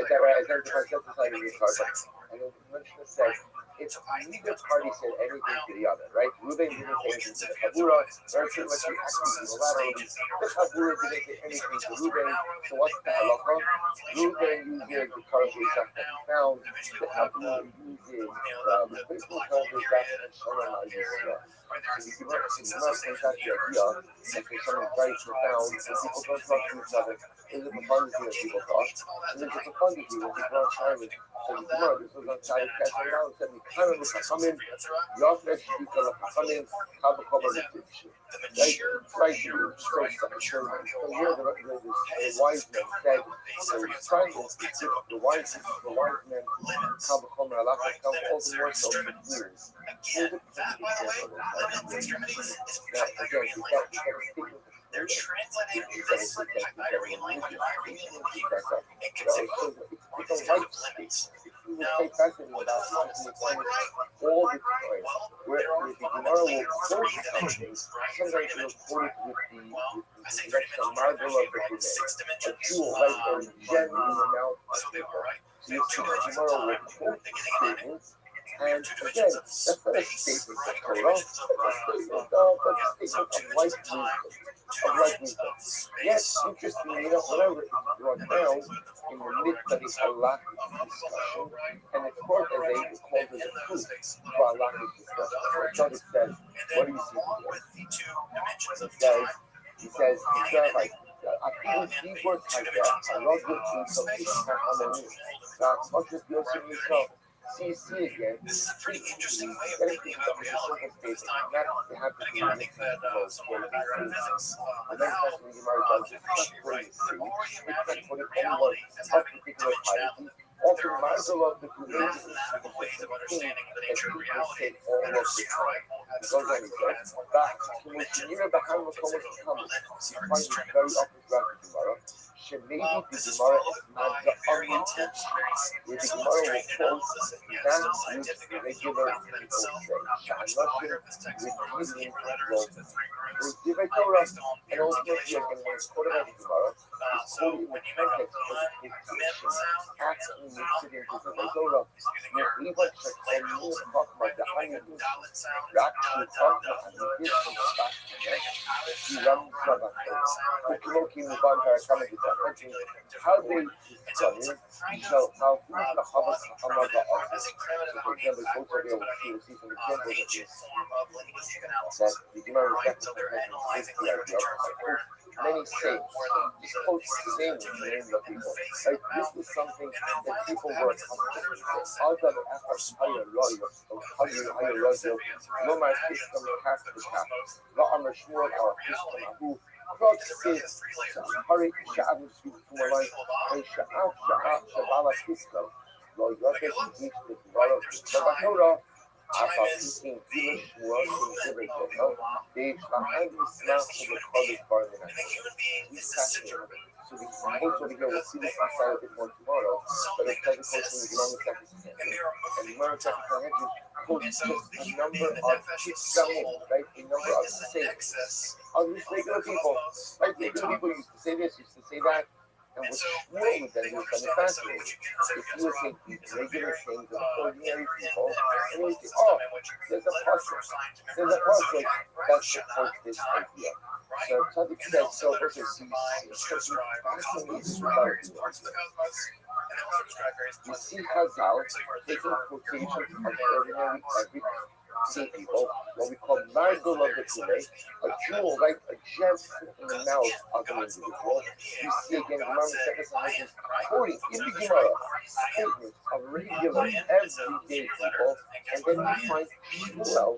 Identify synthesizing new carbon. And the Mishnah says, if neither party said anything to the other, right? Reuben didn't say anything to the Chabura, very pretty much unilaterally. The Chabura didn't say anything to Reuben, so what's the halacha? Reuben uses the carbon that he found, the Chabura uses the replacement carbon and Shalom al-Yisrael. So you can not point out the idea that there's something very profound when people don't talk to each other. There's a profundity when people talk, and there's a profundity when people are silent. So the Gemara, this was on Side passing down, said, we kind of come in, Yafnesh, you can come in, have a cover with it. Right, so here the wise men said, so silence, the wise men come home and Allah has come all the more so for years. That, by the way, limit extremities is Pythagorean language. They're translating Pythagorean language by reading in Hebrew and consider because of limits. Now, what does limits look like, right? All the time, where the Gemara will quote something, right? sometimes it will quote it with the I say extra marble of the Gemara. six A dimensions. jewel, right, or a gem in the mouth. So they are, right? So you see the Gemara will quote statements. And again, that's not a statement of Torah, that's a statement of life wisdom. Yes, interestingly enough, whatever is brought down in the midst of the halakhic discussion, and of course, as they call it the proof for halakhic discussion. So it says, what do you see here? He says, like, אפילו דיבור כזה, לא ברצוי סופי כהמונים, והחושך יוסף ישוב. See again, this is a pretty interesting way of thinking about reality. This time, again, I think that someone with a background in physics now appreciate, right? The more you imagine reality as having dimensionality, there are also mathematical ways of understanding the nature of reality that are striking at striking at dimension. Maybe the Gemara is not the intense, where the Gemara will quote that which regular people say. With reasoning control. With Divrei Torah, and ultimately again, when it's quoted by the Gemara, it's quoted in the context of the position, actually makes it into Divrei Torah. Leave us to talk about the higher issues. We're actually talking about the different facts in it. He runs Rabbi. Ukimoki Muban Harakama how they discover how who's the Havas Hamad As a primitive for example, both of you will see some examples ancient form of linguistic that analysis. the Gemara Right, so is analyzing literature for many saints. Just quotes the same names of people. Like this was something that people were accustomed to say. Adam Echad Hayaloyo, Hayaloyo, Lomar Kistam Kafka, La'amar Shmuel Al Kistam Ahu, Krok says, Hari Sha'ab Sumalai, and Sha'ab Shabala Kistam, Lo Yodesh Yish the Gemara, Babatora. After speaking English was considered they behind the smell of the college bargain. He's fascinating. So we hope over here we'll see this inside a bit more tomorrow, but it's like coaching the economic sector and the American sector quotes just a number of people, right? A number of saints. Of these regular people. Like regular people used to say this, used to say that. And what Shmuel would then do is kind of fascinating. If you would take these regular things of ordinary people, and you would say, oh, there's a puzzle. There's a puzzle that supports this idea. So Tzaddik said, so versus fascinating about it. You see Chazal taking quotations of ordinary everyday people, what we call margul of the Kule, a jewel, right, a gem in the mouth of an individual. You see again, Gemara Masechet quoting in the Gemara statements of regular everyday people, and then we find Shmuel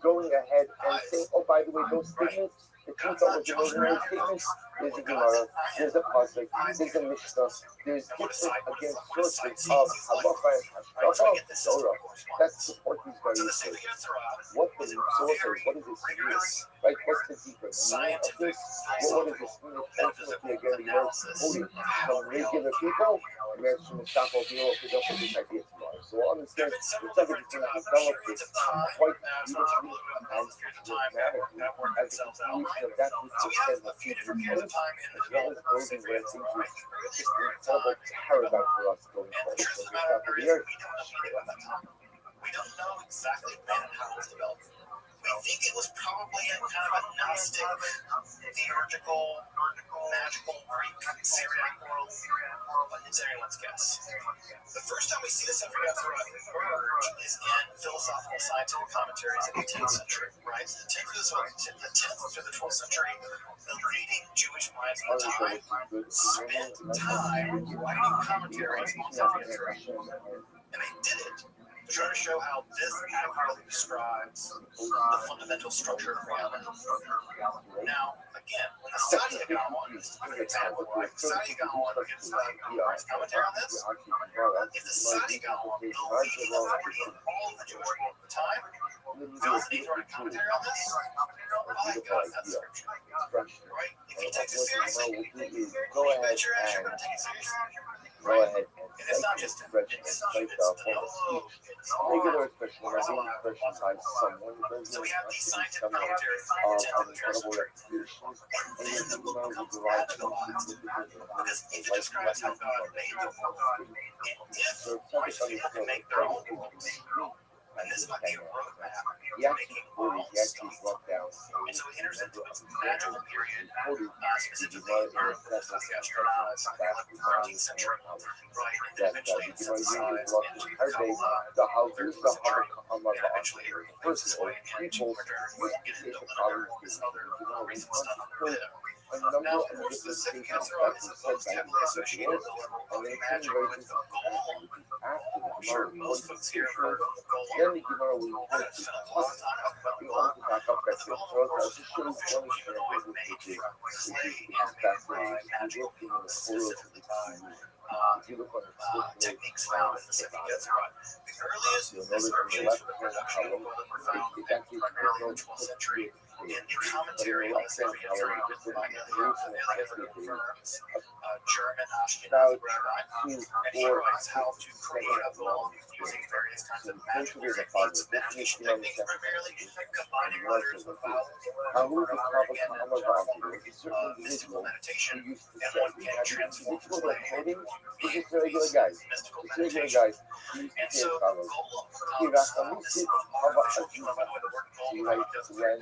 going ahead and saying, oh, by the way, those statements, the two thought was ordinary statements, there's a Gemara, there's a Pasuk, there's a Mishnah, there's different against sources of Halacha and Hashgacha, Torah, that support these various statements. What the source is, what does this mean? Right, what's the deeper meaning of this? What does this mean? Ultimately, again, the Gemara is quoting from regular people, and we actually Mustafa will pick up with this idea tomorrow. So we'll understand the subject is going to develop this quite beautifully and dramatically as a conclusion of that which was said in the future post, as well as building where things was just an incredible paradigm for us going forward. So we're top of the earth. We don't know exactly when and how it was developed. We think it was probably a kind of a Gnostic, theurgical, magical Greek, Syriac world, but it's anyone's guess. The first time we see this ever emerge is in philosophical scientific commentaries in the 10th century, right? The 10th through the 12th century, the leading Jewish minds of the time spent time writing commentaries on Talmud, and they did it to try to show how this accurately describes the fundamental structure of reality. Now, again, when the Sadi Gaon, this is a good example, right? The Sadi Gaon gives the commentary on this. If the Sadi Gaon, the leading authority in all of the Jewish world at the time, feels the need to write a commentary on this, well, he got that scripture, right? If he takes it seriously, Go ahead bet your ass you're going to take it seriously. Go ahead And it's not just regular expression, expressions by someone so we have these scientific commentaries on the 10th and 12th century. And then the book becomes radicalized because it describes how God made the world. And if white people can make their own books, and this might be a roadmap to making our own stuff. And so it enters into its magical period, specifically in the astronauts, like the 13th century, right? And then eventually it's synthesized into the houses, and eventually the first way into modern, get into linear, this other recent stuff under there. Now, of course, the second Yetzirah is most heavily associated with magic, with the goal. I'm sure most folks here have heard of the goal. I've spent a lot of time talking about the goal. The goal, of course, was made from clay and magic, specifically by techniques found in the second Yetzirah. The earliest reproduction of the profound primarily in the 12th century. In the commentary on the second Yetzirah, written by Eliyahu Firms, a German Ashkenazi rabbi, and he writes how to create a goal using various kinds of magical techniques, primarily combining letters with vowels over and over again in mystical meditation, and one can transform his language mystical meditation. And so the goal this is by the way, the word goal doesn't very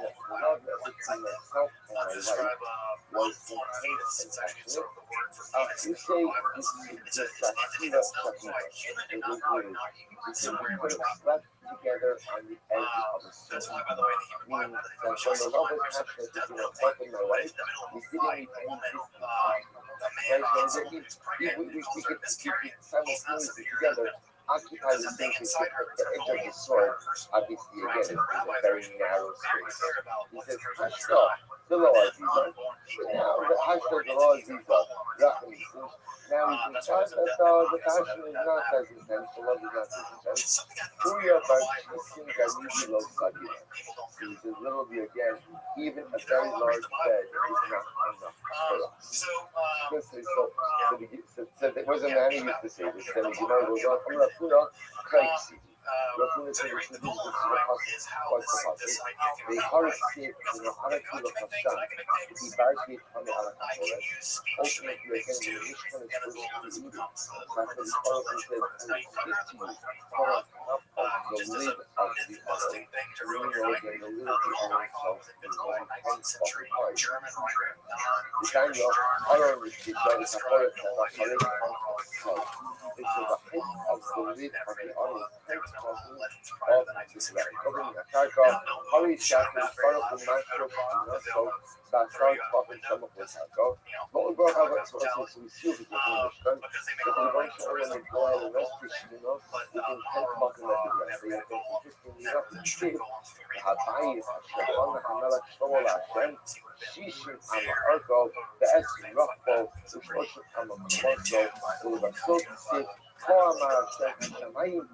describe one form of Venus. It's actually sort of the word for Venus in the Bible. It's an entity that's not quite human enough, but not somewhere in between. together on the edge of a sword. Meaning that when the love was passionate between myself and my wife, we didn't need any distance. Right? So we could simultaneously together occupy the space with the edge of the sword. Obviously, again, it's a very narrow space. He says, Hashta, the law Aziza. Now, the Hashta, the law Aziza, now we can trust that the passion is not as intense, the love is not as intense. Puya Barchisim Gariji Lo Sabina. So he says, literally again, even a very large bed is not enough for us. So there was a man who used to say this, and the Gemara goes on, I'm going to put on crazy. This is the the hardship in the Hanaku of Hashem, the Barship on the Alakapores, ultimately again, the Mishkan is supposed to be after the Torah says, I speak to you from a cup of the lid of the oil, meaning again, the lid of the oil itself is going 10 fucking hard. The kind of oil which is by the Kapore, it's the head of the lid of the oil, 10 fucking of this land. Covering a karka, Hari Shaka, Farah Mashro, Naso, Bakar, Papa, some of this Hako. What we brought out to us is we seal the Mishkan, but the bunch of them go out and rest, you know, we can help fucking let the rest. They have been interesting enough to see the Hatai, Hashem, Hamala, Shola, Hashem, Shishin, Amarko, the Essen, Rockbo, the Shoshim, Amarko, the Basot, Sip, Koama, Shamayim,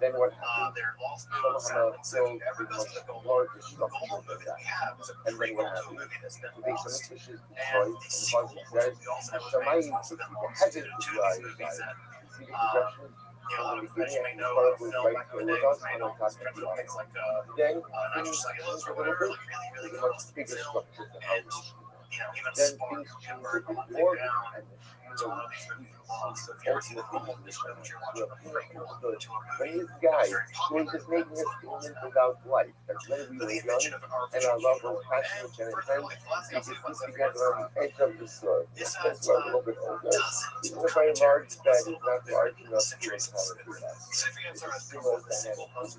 then what happened? Somehow killed the most largest structure of that. And then what happened? The base of the fish is destroyed, and the Bible says, Shamayim, the heaven is dry. See the progression? From the beginning, the part was right here with us, and on top of the other. Then, things change a little bit, there's a much bigger structure to how we should. Then things change a bit more, and the ultimately, when this guy who was just making a statement about life, that's when we were young, and our love was passionate and intense, we just put together on the edge of the sword. That's why we're a little bit older. Even a very large bed is not large enough to encounter for that. It's a similar dynamic.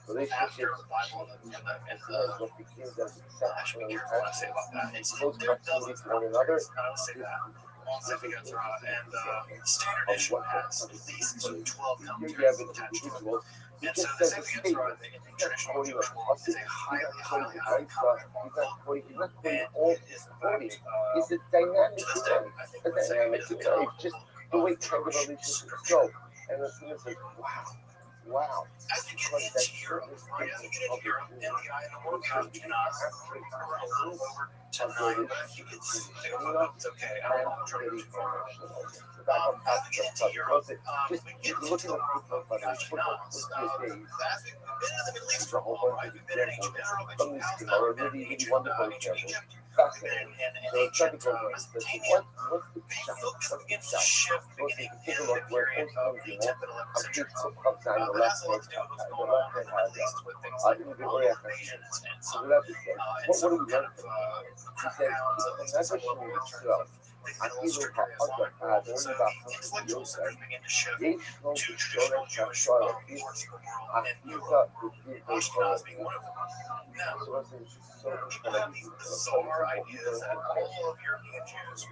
Relationships change, as soon as what begins as exceptionally passionate, close proximity to one another, standard issue has at least 12 here you have an individual who just says a statement. He's not quoting a puppet, he's not quoting a he's not quoting all his quoting. It's a dynamic event. A dynamic event. It's just the way kind of relationships go. And the student says, wow. As we get into Europe, right? As we get into Europe, and the World Cup cannot roll over to 9, but if you could take a photo, it's okay. I don't want to try to too far. As we get into Europe, we get into football, as we know, as we've been to the Middle East for a while, right? We've been in Asia General, we've been in Palestine, Egypt, Fascinating. and So ancient Mesopotamia. Mesopotamia. What's the shot? Focus begins to shift beginning Take a in look the where period of the 10th and 11th century. comes on the But left has a lot hand to do with what's side, the going left on in hand the Middle East with things like invasion and So some we left this there. and some What do we learn kind from of it? He crackdowns says, at least at some level in terms of they get a little stricter Islamic rules. So the intellectual centers begin to shift to traditional Jewish parts of the world and Europe, Ashkenaz being one of them. Now, people have these bizarre ideas that all of European Jews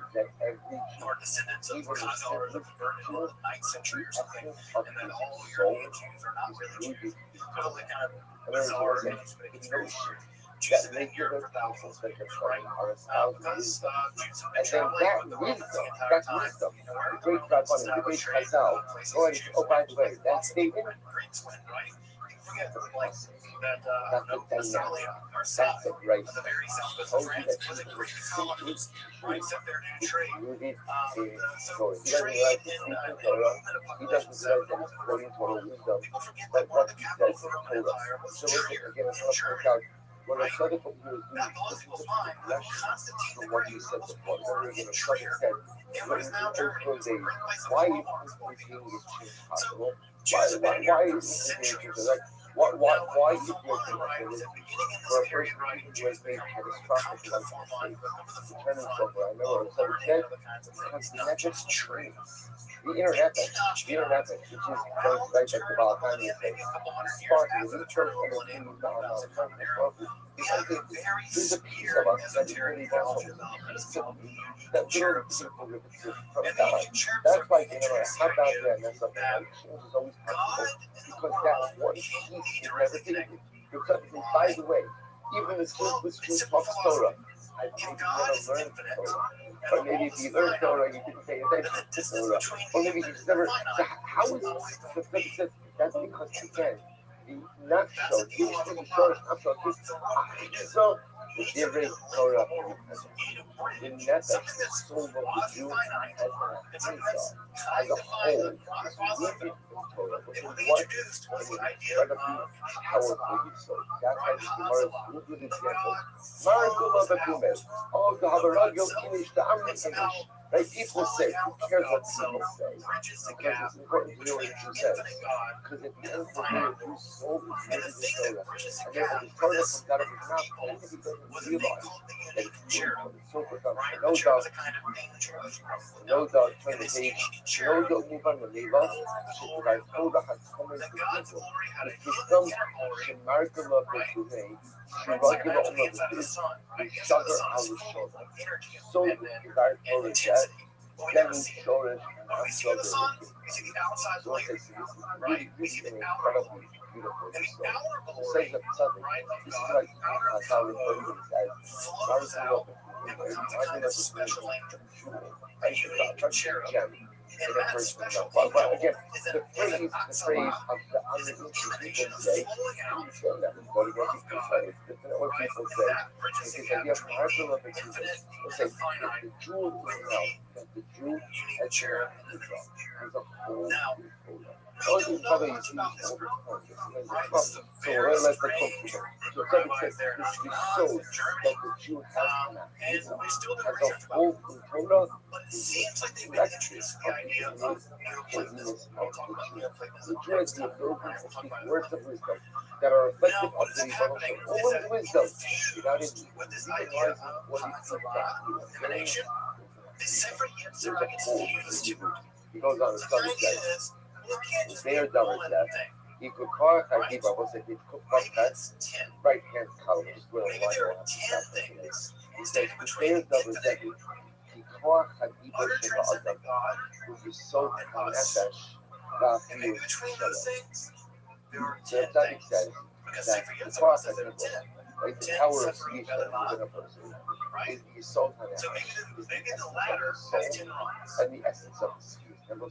are descendants of Khazars that were burned in the 9th century or something, and that all European Jews are not really Jews. Totally kind of bizarre conspiracy. Jews have been here for thousands of years, right? Because Jews have been traveling with the Romans the entire time. The great Chazal. Go ahead. Oh, by the way, that statement. Greeks went, right? Forget like that. That's our south, right. the very south of France, was a Greek colonies, right? Set there to trade. So trade in the movement of population people forget that part of the capital of the Roman Empire was Trier in Germany. Right? That political fine when Constantine the Great was born in Trier, in what is now Germany, was the birthplace of Why Rome. is this being So why is it like why if you're for a person who has made catastrophic life mistakes to turn himself around? I know so instead because the methods change. The internet, which is going right back to Valentine, sparking the new church and the new there's a piece of us that is really down. That little simple from God. That's why no matter how bad we are, mess up, change is always possible because that one piece is never taken. Because, by the way, even the simplest truth of Torah, I think you never learned Torah. Or maybe if you learned Torah, you didn't pay attention to Torah. Or maybe you just never. So how is it? That's because, again, the nutshell, the short nutshell, so the different Torah the nefesh, the soul of the Jew, as a whole, is rooted in Torah, which is what an incredibly powerful soul. That's why the Gemara is a good example. Margula Bakumed, oh, the Havaragil Kinish, the Amrit. Right? People say, who cares what people say? Because it's important to know what you say. Because at the end of the day, if your soul is rooted in Torah, and therefore the Torah comes out of his mouth, even if he doesn't realize that it's so profound. No doubt, turn the page, no doubt, move on the Neva, by Torah has come into the people. It becomes Shemarkala Bekume, Shemarkala Oma Bekume, Shagar Al-Shor. So, if I Torah that, that means Shorish and Shagar. So, this is really, really an incredibly beautiful story. It says that something, this is like how we put it as Markala Bekume. But again, the phrase of the unreasonable people say, what people say, is the idea of martial of the Jew. Let's say the Jew is now, that the Jew has a whole probably is so let's the cook. So Kevin says this is so that the Jew has not. As a whole Torah, it seems like they make the idea of forgiveness of the Jew. The Jew has the ability to speak words of wisdom that are reflective of the woman's wisdom without it realizing what it is exactly. There's a whole he goes on to says, they are double that. He could call it Hadiba, was it right hand column, just where the line he said, they are double that. He called Hadiba Sheba Adam, who is so Nefesh, that he was so the Tzaddik says that the call Hadiba, like the power of speech that is within a person, is so Nefesh, is the essence of the soul, and the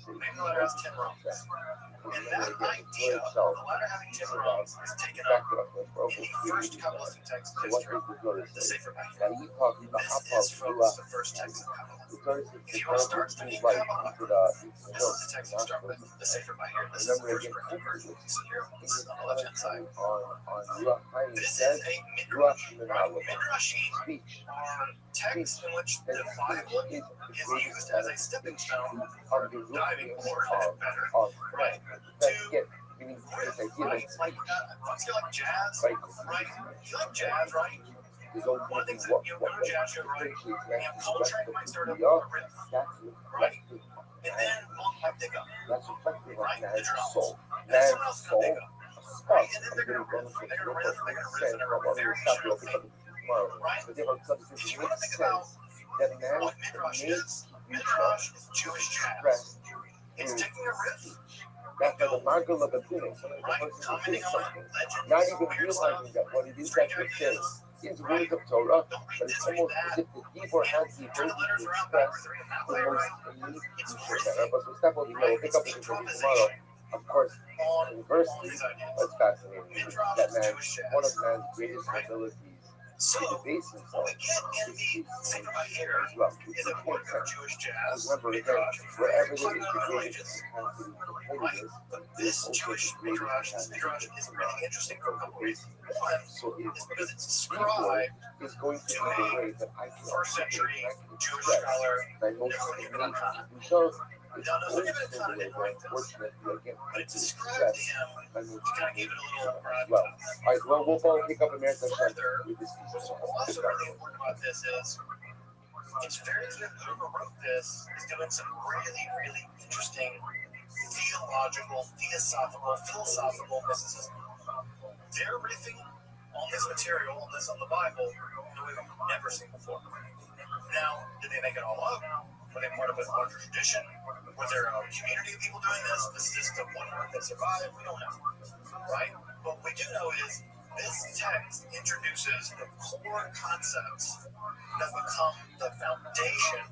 essence of the speech. And the latter having 10 rounds is taken up in the first Kabbalistic text of Restream, the Sefer Bachar. This is from the first text of Kabbalah. If you want to start studying Kabbalah, this is the text you start with, the Sefer Bachar. This is the first verse. So here, this is on the left-hand side. This is a midrash, right? Midrashim are texts in which the Bible is used as a stepping stone for diving more and better, right? To right? Like, you like jazz, right? You like jazz, right? One of the things that, whenever jazz show, right? Coltrane might start up with a riff, right? And then we'll have pickup, right? The drums. Then someone else is going to pick up, right? And then they're going to riff, they're going to riff, they're going to riff in a very short thing, right? If you want to think about what midrash is Jewish jazz. It's taking a riff. That's the margin of the feeling. Right, commenting on legends, not even realizing that what it is that it says is words of Torah, but it's almost as if the Hebrew has the ability to express the most unique feature. But so step over here, we'll pick up the tomorrow. Of course, conversely, what's fascinating is that man, one of man's greatest abilities so what we get in the Sefer Bachar is a work of Jewish jazz, midrash, wherever talking there about is religious, right? But this Jewish midrash is really interesting for a couple reasons. One is because it's ascribed is going to be the way that I can first century Jewish scholar my most unique. Now, no, some of it kind of didn't like this, but it described to him to kind of give it a little gravitas. All right, well, we'll both pick up America. Further, what's also really important about this is it's very clear whoever wrote this is doing some really, really interesting theological, philosophical mysticism. They're riffing on this material, on the Bible, in a way we've never seen before. Now, did they make it all up? Were they part of a larger tradition? Was there a community of people doing this? This is just the one word that survived? We don't know, right? What we do know is this text introduces the core concepts that become the foundation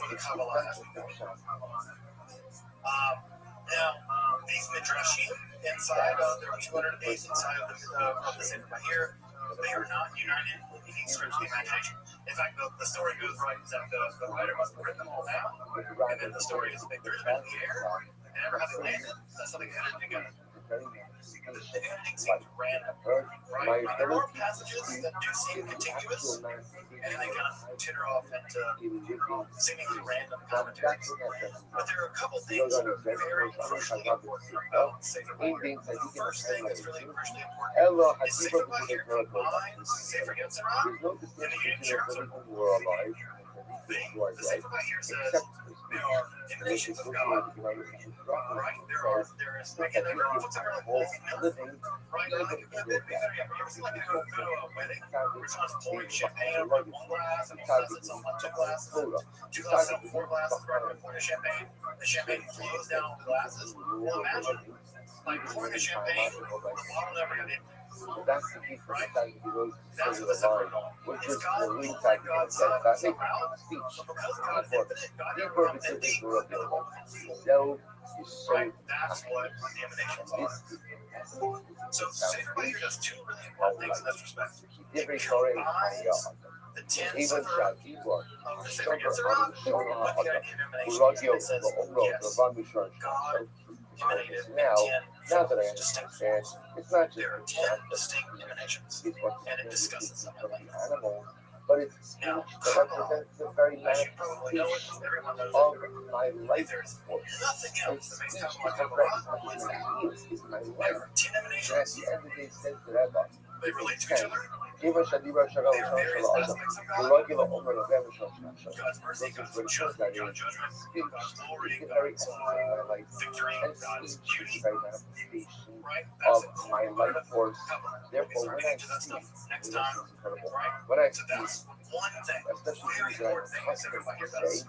for the Kabbalah as we know it. Now, these midrashim inside there are 208 inside of the Sefer here. They are not united with any stretch of the imagination. In fact, the story goes right that the writer must have written them all down, and then the story is a big there's been in the air, and never have it landed. That's something they edited together. The editing seems random, right? There are passages that do seem contiguous, and they kind of titter off into seemingly random commentaries. But there are a couple things that are very crucially important about Sefer Vayikra. The first thing that's really crucially important is Sefer Vayikra combines Sefer Yetzirah and the Yetzirah of the world. The Sefer Vayikra says there are emanations of God, right? There is like there are folks that are like wolf milk, right? Like you ever seen like go to a wedding where someone's pouring champagne over one glass and one says it's a bunch of glasses, two glasses, 4 glasses, right? Pouring champagne, the champagne flows down the glasses. Well, imagine like pouring the champagne, the bottle never got empty. That's the piece Right? that he goes That's to what the the Sefer line, which is. is God the looks lead like that God's that somehow. speech. But because God is infinite, God The never purpose becomes of this empty, world but is complete. so is so Right? That's what the emanations are. So Sefer Vayikra does 2 really important things in this respect. It combines the 10 even Sefer of the Sefer Yetzirah with the idea of emanation. It says, yes, God emanated in 10 now that I distinct understand, forms. it's not just There are 10 distinct emanations, and it discusses them at length. animals, but it's Now, that represents the very as you probably know it, everyone knows of it. my If life there's force. nothing And else that makes speech Kabbalah is a Kabbalah, what is that? is my There life. are 10 And at emanations. the end of the day, it says forever. They relate to each other. Diva Shadiva Shara There are various Shara aspects of the God. regular Omer of God's mercy, God's judgment, God's glory, the very God's essence of my life. victory, And God's speech is beauty. the very manifestation Right? That's of a my core part life of force. Kabbalah. We Therefore, start when getting I to that speak, stuff next this time. is incredible. Right? When I So speak, that's one thing, especially very things that I'm important thing that Sefer accustomed to Vayikra does. say,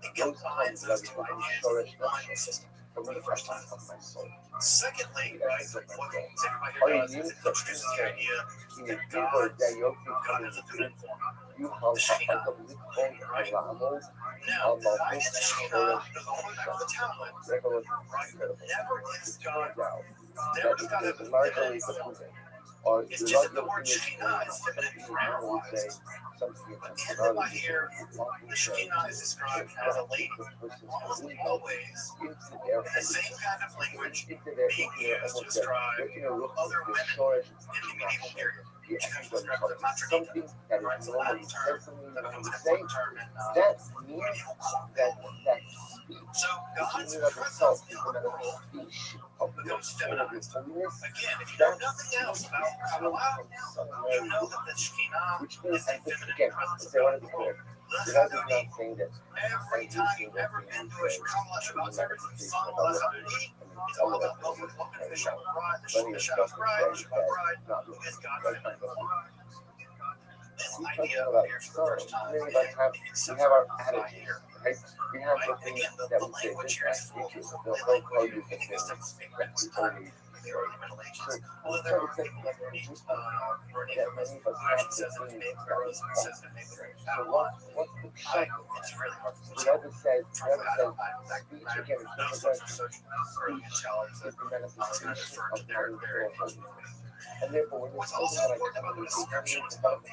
It those combines comes those 2 ideas in one system for the first time. of my soul. Secondly, right, what Sefer Vayikra Are does is it introduces the idea that God has a divinity form. You The have Shekhinah. right? Now, the idea that Shekhinah goes all the way back to the Talmud, right? Never is God. Never is God have a divinity form. It's just that the word Shekhinah is feminine grammar-wise. But in the Bahir, the Shekhinah is described as a lady, almost always in the same kind of language being used to describe other women in the medieval period. She comes described as a matronita, right? It's a Latin term that becomes an important term in medieval court. So God's presence in the world becomes feminized. Again, if you know nothing else about Kabbalah, you know that the Shekhinah is a feminine presence of God. Lecha Dodi. Every time you've ever been to a Kabbalah Shabbat service and sung Lecha Dodi, it's all about welcome to the Shabbat bride, the Shabbat bride, who is God's feminine form. This idea appears for the first time in Sefer Vayikra. Right? Again, the language here is full of language and things that speak written time in the early Middle Ages. Although there are people like Bernie from who actually says that it made pharaohs and says that it made the Babylon. It's really hard to tell. Frankly, I don't know so much research for early scholars that I was going to refer to their What's also important about the descriptions of the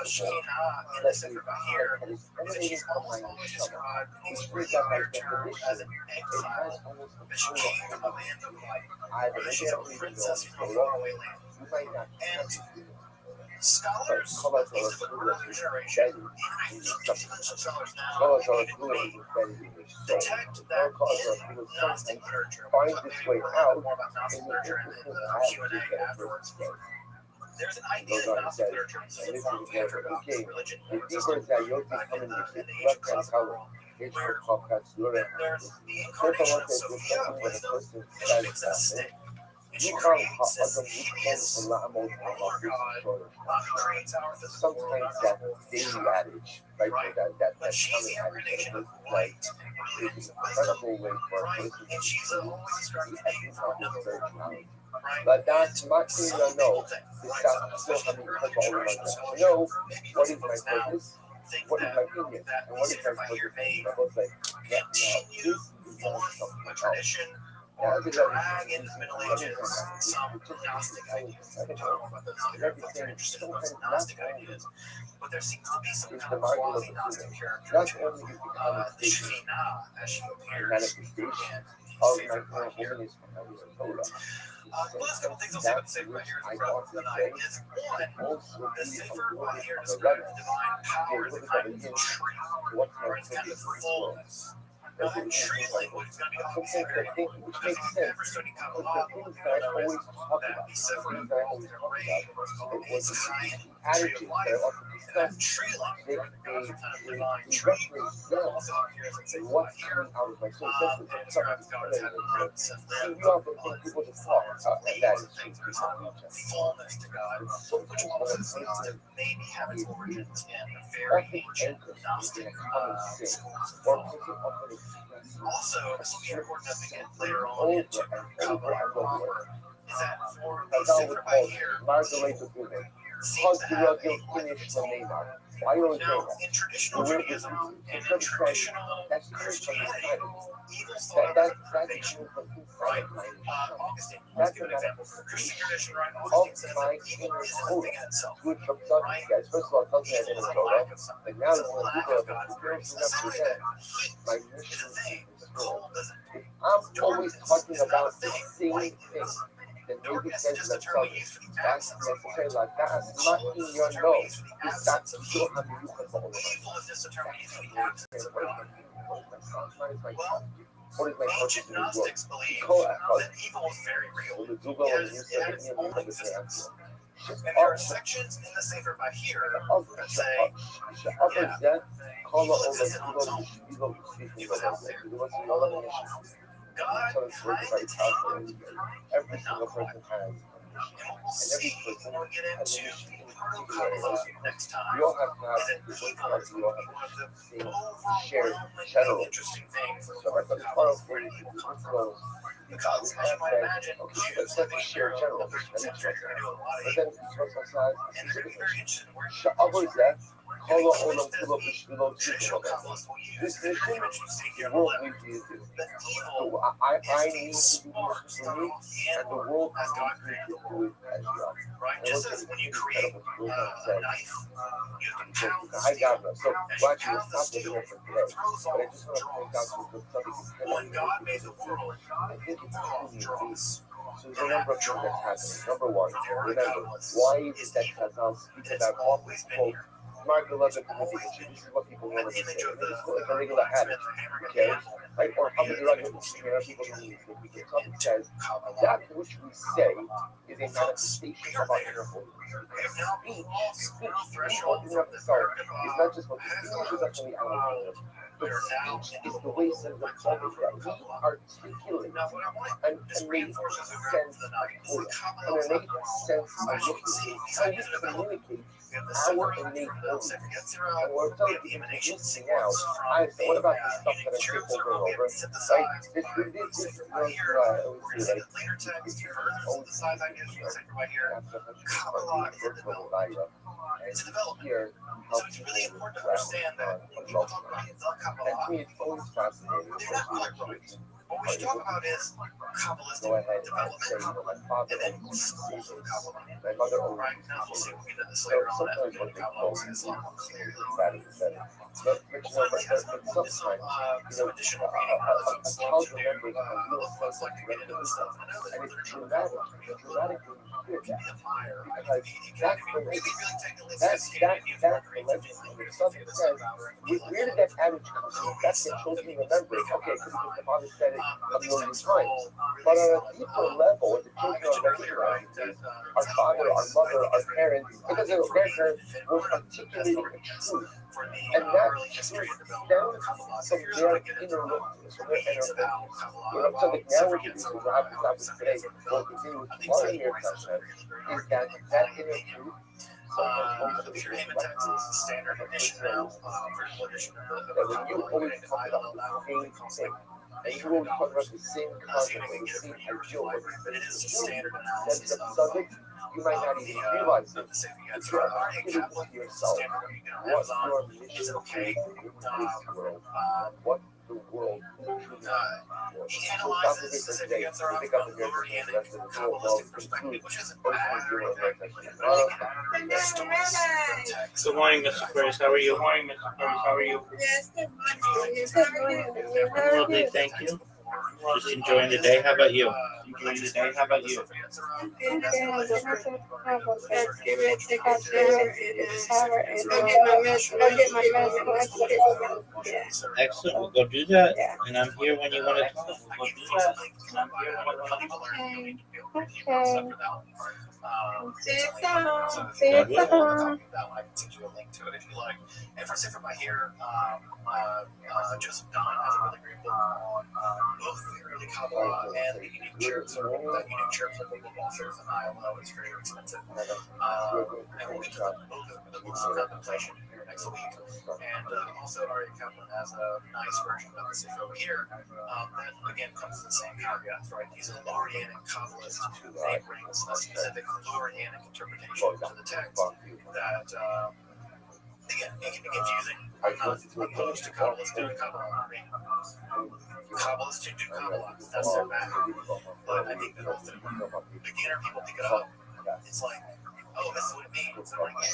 Shekhinah in the Sefer Vayikra is that she's almost always described in these really weird terms as an exile, that she came from the land of light, or that she's a princess from a faraway land. And Scholars Scholars of each of the earlier generation, even influential scholars now, detect that in Gnostic literature. We'll talk maybe a little bit more about Gnostic literature in the Q&A afterwards. There's an idea in Gnostic literature from the Orthodox religion in the ancient classical world, where there's the incarnation of Sophia wisdom, which makes a stick. And she creates this hideous lunar god who creates our physical world, our physical adage, right? right? But she's the incarnation of light and wisdom, right? And she's always described the name for another world, right? But that's much Some you know. people think, This right? stuff So still especially having early put all generation of scholars, know maybe what some is my folks now purpose, think what is that my opinion, that and the what is Sefer my Bahir purpose. may I was like, yeah, no, continue this is not forth something a else. tradition or drag into the Middle Ages some Gnostic ideas. We'll talk more about those later if folks are interested in those Gnostic ideas. But there seems to be some kind of quasi-Gnostic character Not to only is it becoming the Shekhinah as she appears manifestation in of Sefer my Bahir. holiness from the Torah. The last couple things I'll say about the Sefer Bahir throughout the night is one, the Sefer Bahir describes the divine power as a kind of tree, or it's kind of fullness. A tree language is going to be obviously very important because if you've ever studied Kabbalah, you know that the Sefer involves an array of it's a tree of life, and that tree language represents some kind of divine tree. Also appears in Sefer Bahir. And describes God as having roots and limbs and buds and flowers and leaves and things representing fullness to God, which also seems to maybe have its origins in the very ancient Gnostic schools of thought. Also, something important as we get later on into Kabbalah proper is that for the Sefer Bahir, seems to have a limit. Now, in traditional Judaism and in traditional Christianity, evil thought of privation, right? Augustine is a good example. For Christian tradition, right? Augustine says that evil isn't a thing in itself, right? Evil is a lack of something. It's a lack of God's grace. The same way that heat is a thing, cold isn't. I'm always talking Is not a about the thing. same Light thing. is. Then maybe Darkness says is just a that term we use for the that's absence of necessary, light. like that's not Cold in is your just a term we nose. use for the It's absence that of still heat. have you can follow. Evil is just a term we use for the absence of God. Well, What is my ancient purpose in this world? Gnostics believed that evil was very real because it had its own existence. And there are sections in the Sefer Bahir that say, yeah, evil exists on its own. It was out there all along. God had taken Every and single not person has. and what we'll see when we get into proto-Kabbalah next time We all have to have is that evil is going to be one of the shared overwhelmingly interesting things So for I thought Kabbalah where people come from. Because, as you might imagine, Jews living in Europe in the 13th century are going to do a lot of but evil. then And they're going to be very interested in where Sha'abar evil comes from. Zeh, And the Kala image Olam that Kula the Bishvilo traditional Tzidro. Kabbalists will use This is the mission, image you see here the on the world left. needs you to do. That evil So I is need the to do spark this starting for me, off the and the animal world as God needs created you the to do world. it as well. Right? Just as when you create a knife, you have to pound the I got steel. it. So, As well, you actually, pound we'll the stop steel, here it for today. throws But I off just want to point out dross. something When God made the world, I think he it's threw off really dross. So there's a number of things that's happening. Number one, For the early remember, Kabbalists why is is it that evil. Chazal speaks It's about always been quote, here. Mark 11 It's always been This is what people An want to say. image of They the just call it a regular blacksmith habit. hammering at the Okay? anvil. Like, or how many like you know, people don't use it because something says that which we say is a manifestation of our inner holiness. We have now crossed the Speech, threshold in from of the itself, third is not just what the speech is actually out of we are now speech into is the the way world says of the Bible that we articulate Now, what I want and to just make reinforce as we sense wrap up of the night is Torah, the an Kabbalah is innate not normal. sense of As you looking. can see, these How we ideas are developing. communicate We have the our Sefer innate from the holiness. Sefer And Yetzirah. we're We telling have the people emanation listening sequence out. from I said, what about the the stuff that I Unity skip over and Yetzirah. We over? have synthesized This by the Sefer Bahir. We're going to see that later text, further synthesized ideas from the Sefer Bahir. Kabbalah is in development. It's in development. Here, So it's really important to understand that when people talk about the and to Kabbalah, me, it's always fascinating. they're not quite right. What we should talk about is Kabbalistic Go ahead and development say, my father and then always schools of Kabbalah. my mother always Right now, we'll see if we get into this So later on as we sometimes get what into they Kabbalah, call we'll see this a lot more clearly. that is better. But you know, Finally, as but we move into some additional reading, I know that folks love to do. A lot of folks like to get into this stuff. And I know there's and it's literature on dramatic. Kabbalah. It's dramatically did that because that's the legacy. That's the legacy. And the son says, where did that adage come from? That's the children remember it. Okay, because the father said it a million times. But on a deeper level, what the children are recognizing is our father, our mother, our parents, because their parents was articulating a truth. And that truth stems from their inner loneliness, from their inner loneliness. So the now what you do, so we'll have this topic today, we'll continue with tomorrow here, is that inner truth. So pure Haman tax is the standard edition now. That when you always talk about the same thing, and you always talk about the same concept, the same ideal, but it is a standard sense analysis of subject, you might not even realize it. But you're articulating to yourself what your mission is in this world, what the world truly is. He analyzes the specific answer from an overhanded, Kabbalistic perspective, which isn't bad or anything, but it distorts the text. Good morning, Mr. Curtis. How are you? Good morning, Mr. Curtis. How are you? Yes, good morning. Yes, good morning. Lovely, thank you. Just enjoying the day. How about you? Enjoying the day. How about you? I'm get ready to take out shower and I'll get my mess. I'll get my mess. Yeah. Excellent. We'll go do that. Yeah. And I'm here when you want to talk. We'll go do that. And I'm here when you want to talk. Okay. See you soon. See you soon. I can send you a link to it if you like. And for Sefer Bahir, Joseph Don has a really great book on both the early Kabbalah and the unique church. That unique church that we will also in Iowa is very expensive. And we'll get to both of the books of contemplation here next week. And also, Ari Kaplan has a nice version of the Sefer Bahir that again comes with the same caveats, right? He's a Lurianic Kabbalist who brings a specific Lurianic interpretation to the text that, again, it can be confusing. I'm not opposed to Kabbalists doing Kabbalah. I mean, Kabbalists who do Kabbalah, that's their bag. But I think that often when beginner people pick it up, it's like, oh, this is what it means. I'm like,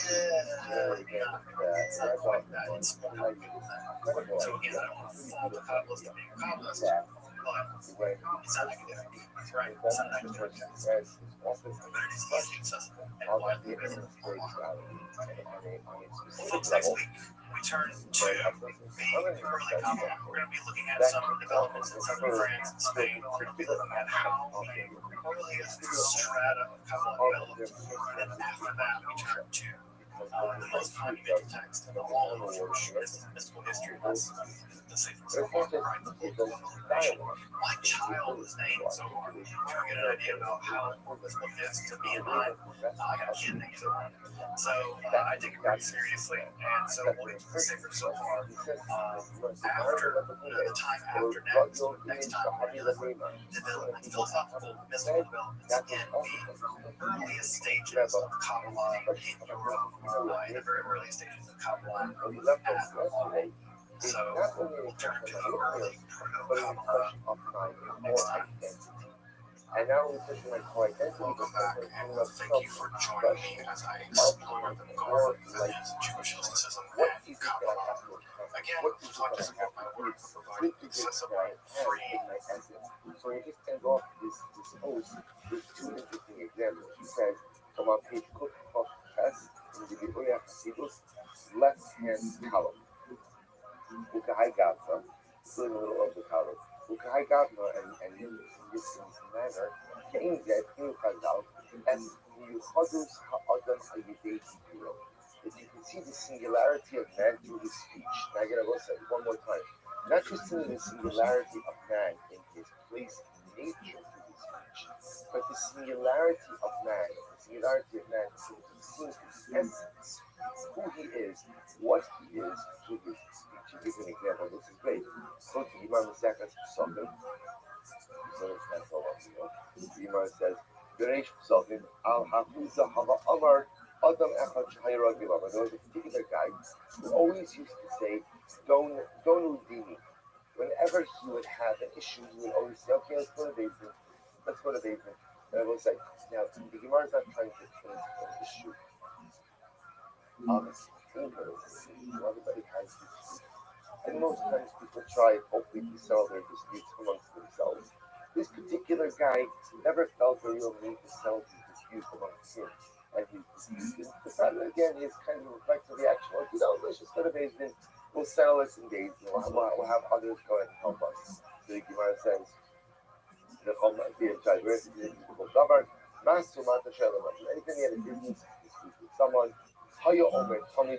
it's not quite that. It's more complicated than that. So again, I don't want to fault the Kabbalist of being a Kabbalist, but it's not academic, right? It's not academic. But it is easily accessible and widely available online. So next week, we turn to the early Kabbalah. We're going to be looking at some developments in southern France and Spain. We're going to be looking at how the earliest strata of Kabbalah developed. And then after that, we turn to the most monumental text in all of Jewish mystical history. That's the Sefer Zohar, right? The book of illumination. My child is named Zohar. Trying to get an idea about how important this book is to me and mine. I got a kid named Zohar. So I take it very seriously. And so we'll get to the Sefer Zohar after the time after next time we're going to look at philosophical mystical developments in the earliest stages of Kabbalah in Europe. In the very early stages of Kabbalah at so we'll turn to the early proto-Kabbalah next time. And now we're pushing my core identity. We'll go back and thank you for joining me as I explore the garden that is Jewish mysticism and Kabbalah. Again, we've talked about my work for providing accessible, free. So you just end off this post with two interesting examples. He says, come on page cook of test in the Biblia Hasidus left hand column. Ukahai Gavna, still in the middle of the column. Ukahai Gavna, and in this manner, came that in Chazal as Yuchadus Ha'adam Ayidei Hiburo. That you can see the singularity of man through his speech. Now I gotta go say it one more time. Not just seeing the singularity of man in his place in nature through his speech, but the singularity of man through his seeing his essence, who he is, what he is through his speech. To give an example, this is great. Go to Imam Zakat Psalm. So that's all of you know. The Imam says, Bereish Psalm, Al Hafiza Hava Amar Adam Echad Shahira Gilam. And there was a particular guy who always used to say, Don't Udini. Whenever he would have an issue, he would always say, okay, let's go to basement. And I will say, now, the Gemara is not trying to change an issue. Everybody has disputes. And most times people try, hopefully, to settle their disputes amongst themselves. This particular guy never felt a real need to settle his disputes amongst him. And the pattern again is kind of reflects the reaction. Like, let's just go to Bezdin. We'll settle this in days. We'll have others go ahead and help us. So the Gemara says, anything he had a business dispute with someone, Haya Omer, Tommy,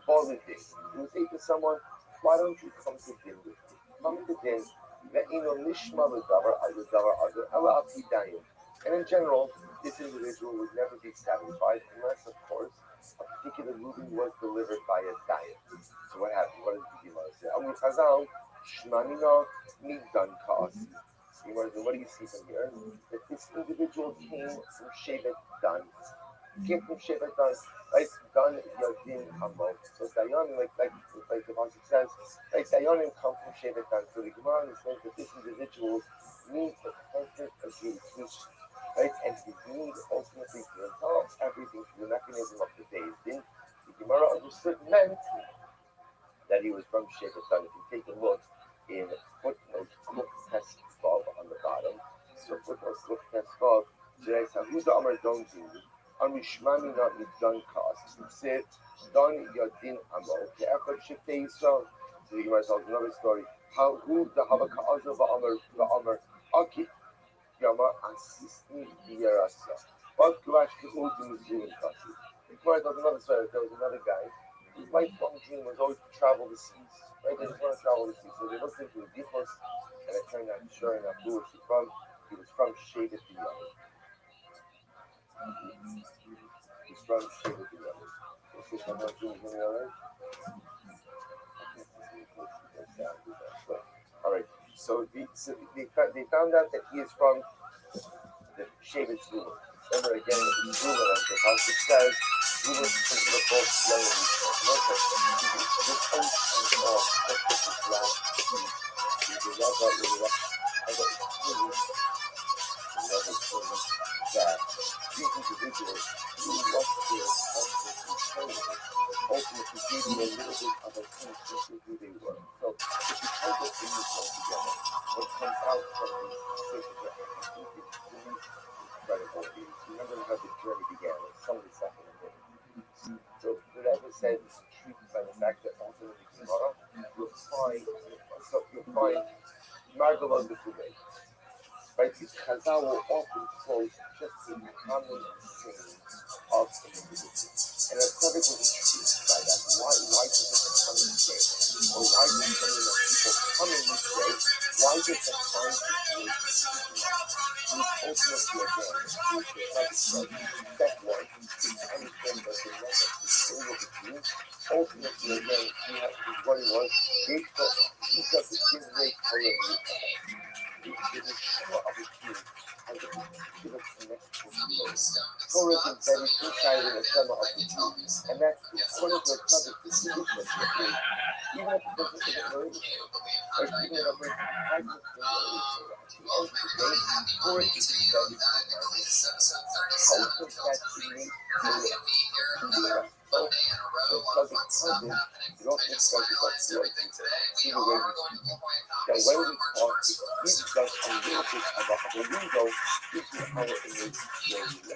Bolidin. He would say to someone, why don't you come to din with me? Come to din, and in general, this individual would never be satisfied unless, of course, a particular ruling was delivered by a dayan. So what happened? What does the Gemara say? Amru Chazal, Shmanino Migdan Kaasi. What do you see from here? That this individual came from Shevet Dan. Came from Shevet Dan, like Dan Yadin Hamo. So Dayanim, like the Pasuk says, like Dayanim come from Shevet Dan. So the Gemara is saying that this individual needs the perfect adjudication, right? And his need ultimately to resolve everything through the mechanism of the Beis Din. The Gemara understood meant that he was from Shevet Dan. If you take a look in footnote Kuf Test 12 on the bottom, so footnote Kuf Test 12, today says, who's the Amar Don to? Amishmani not Middan Kas. It said, Don Yadin Amo, the Echad Shifte Yisrael. So the Gemara tells another story. How who the Havaka Azra Ba'amar Aki Yama Asisni Biyarasa. What Glash Kihul to Muslim Kasi. The Gemara tells another story. There was another guy whose lifelong dream was always to travel the seas. Right? They just want to travel the seas. So they looked into the Yichus, and it turned out, sure enough, who was he from? He was from Shevet Biyam. He's from Shevet Biyam. Is this one not doing any other? All right. So they found out that he is from the Shevet Biyam. Remember again, the Biyam, as the Pasuk says, we were from the both young and no such thing. This oath and all, that's what this last piece. You love that, you love that these individuals who want to ultimately gave you a little bit of a sense of who they were. So if you try to bring this all together, what comes out from these statements is incredible. Remember how the journey began. It's only second and third. So whatever said is intrigued by the fact that ultimately tomorrow you'll find Margalos the Kuwait. Right? Because Chazal will often quote just the common saying of the individual. And a Tzaddik was intrigued by that. Why does it come in say? Or why does something that people come in this way? Why does that find situation ultimately again, step one is to understand that the method is still with the team. Ultimately again, what it was, they thought each of the kids made color the Yeshua of the team has a particular connection to Torah is embedded inside the Shema of the team. And that's one of the subjects, the tradition of the team. Even if it doesn't get related, or even if it hasn't been related, at the end of the day, for it to be embedded in our life. How does that create the so subject content, it also expresses our feelings in the way we speak. That when we talk, it gives us a little bit of a window into our image reality.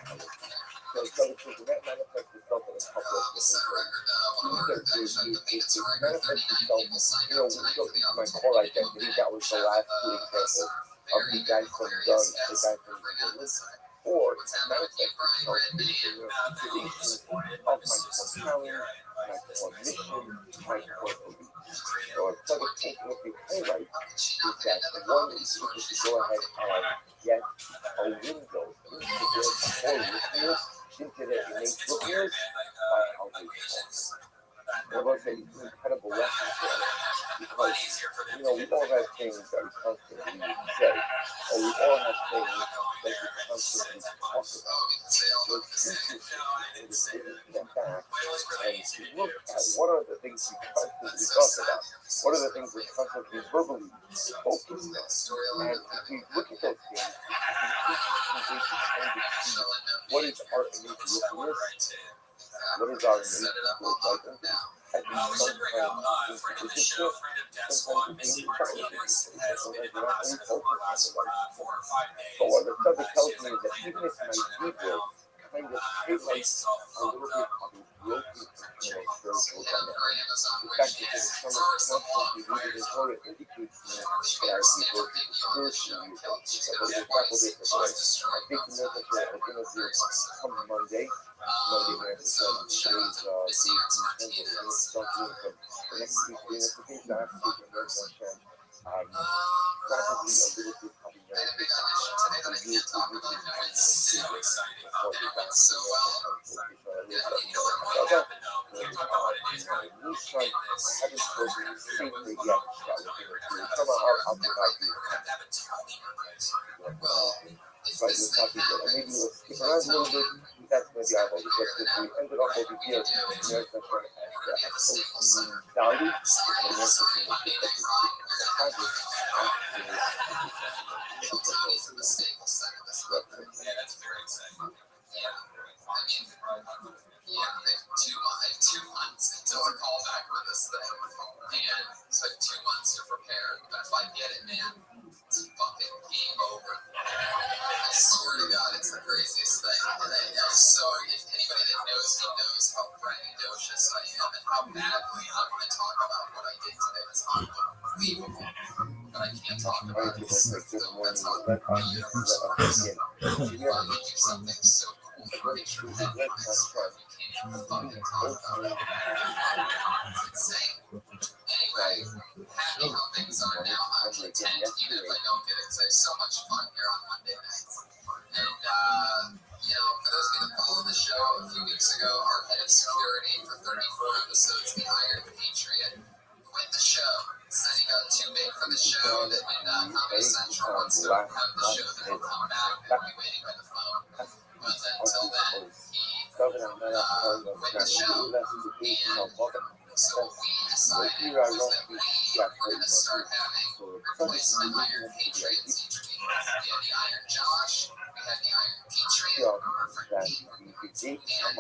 So subject that manifests itself in a couple of different ways. It manifests itself, when you go into my core identity, that was the last two examples of the guy from Dunn, the guy from Berlin. Or manifest itself in the situations of my core talent, my core mission, my core belief. So a subject ultimately highlights is that one is able to go ahead and get a window into their core listeners, into their innate listeners by how they talk. There was an incredible lesson there because, we all have things that we constantly say, or we all have things that we constantly talk about. So it's interesting to step back and look at what are the things we constantly talk about, what are the things we constantly verbally focus on, and if we look at those things, it's interesting to kind of see what is our innate listeners. What is our innate liking? At least sometimes it's ridiculous, sometimes it's sometimes we're not really focused on the right. But what the subject tells me is that even if my ego kind of feel like a little bit of a broken internal spiritual dynamic. The fact that the summer constantly rooted in Torah indicates to me that our people spiritually so there's a couple different ways. I think the miracle at the end of the come Monday night, today's something from the next week, the things last week, and there's one chance. Probably a little bit of a but we're talking about maybe we'll skip around a little bit. That's maybe our goal because if we ended up over here, there's the sort of value, and there's the thing that that's very exciting. Yeah. I mean, I have 2 months until I call back for this thing. And so I have 2 months to prepare. But if I get it, man, it's fucking game over. I swear to God, it's the craziest thing. And I'm so, if anybody that knows me knows how braggadocious I am and how badly I'm going to talk about what I did today. It's unbelievable. But I can't talk about it. That's how something so cool for me. You can't fucking talk about it. It's insane. Anyway, happy how things are now. I'm content even if I don't get it because I have so much fun here on Monday nights. And, for those of you that follow the show, a few weeks ago, our head of security for 34 episodes, the Iron Patriot, quit the show. Said he got too big for the show, that when Comedy Central wants to have the show, that he'll come back and be waiting by the phone. But until then, he quit the show. And so what we decided was that we were going to start having replacement Iron Patriots each week. We had the Iron Josh, we had the Iron Patriot, our friend Pete. And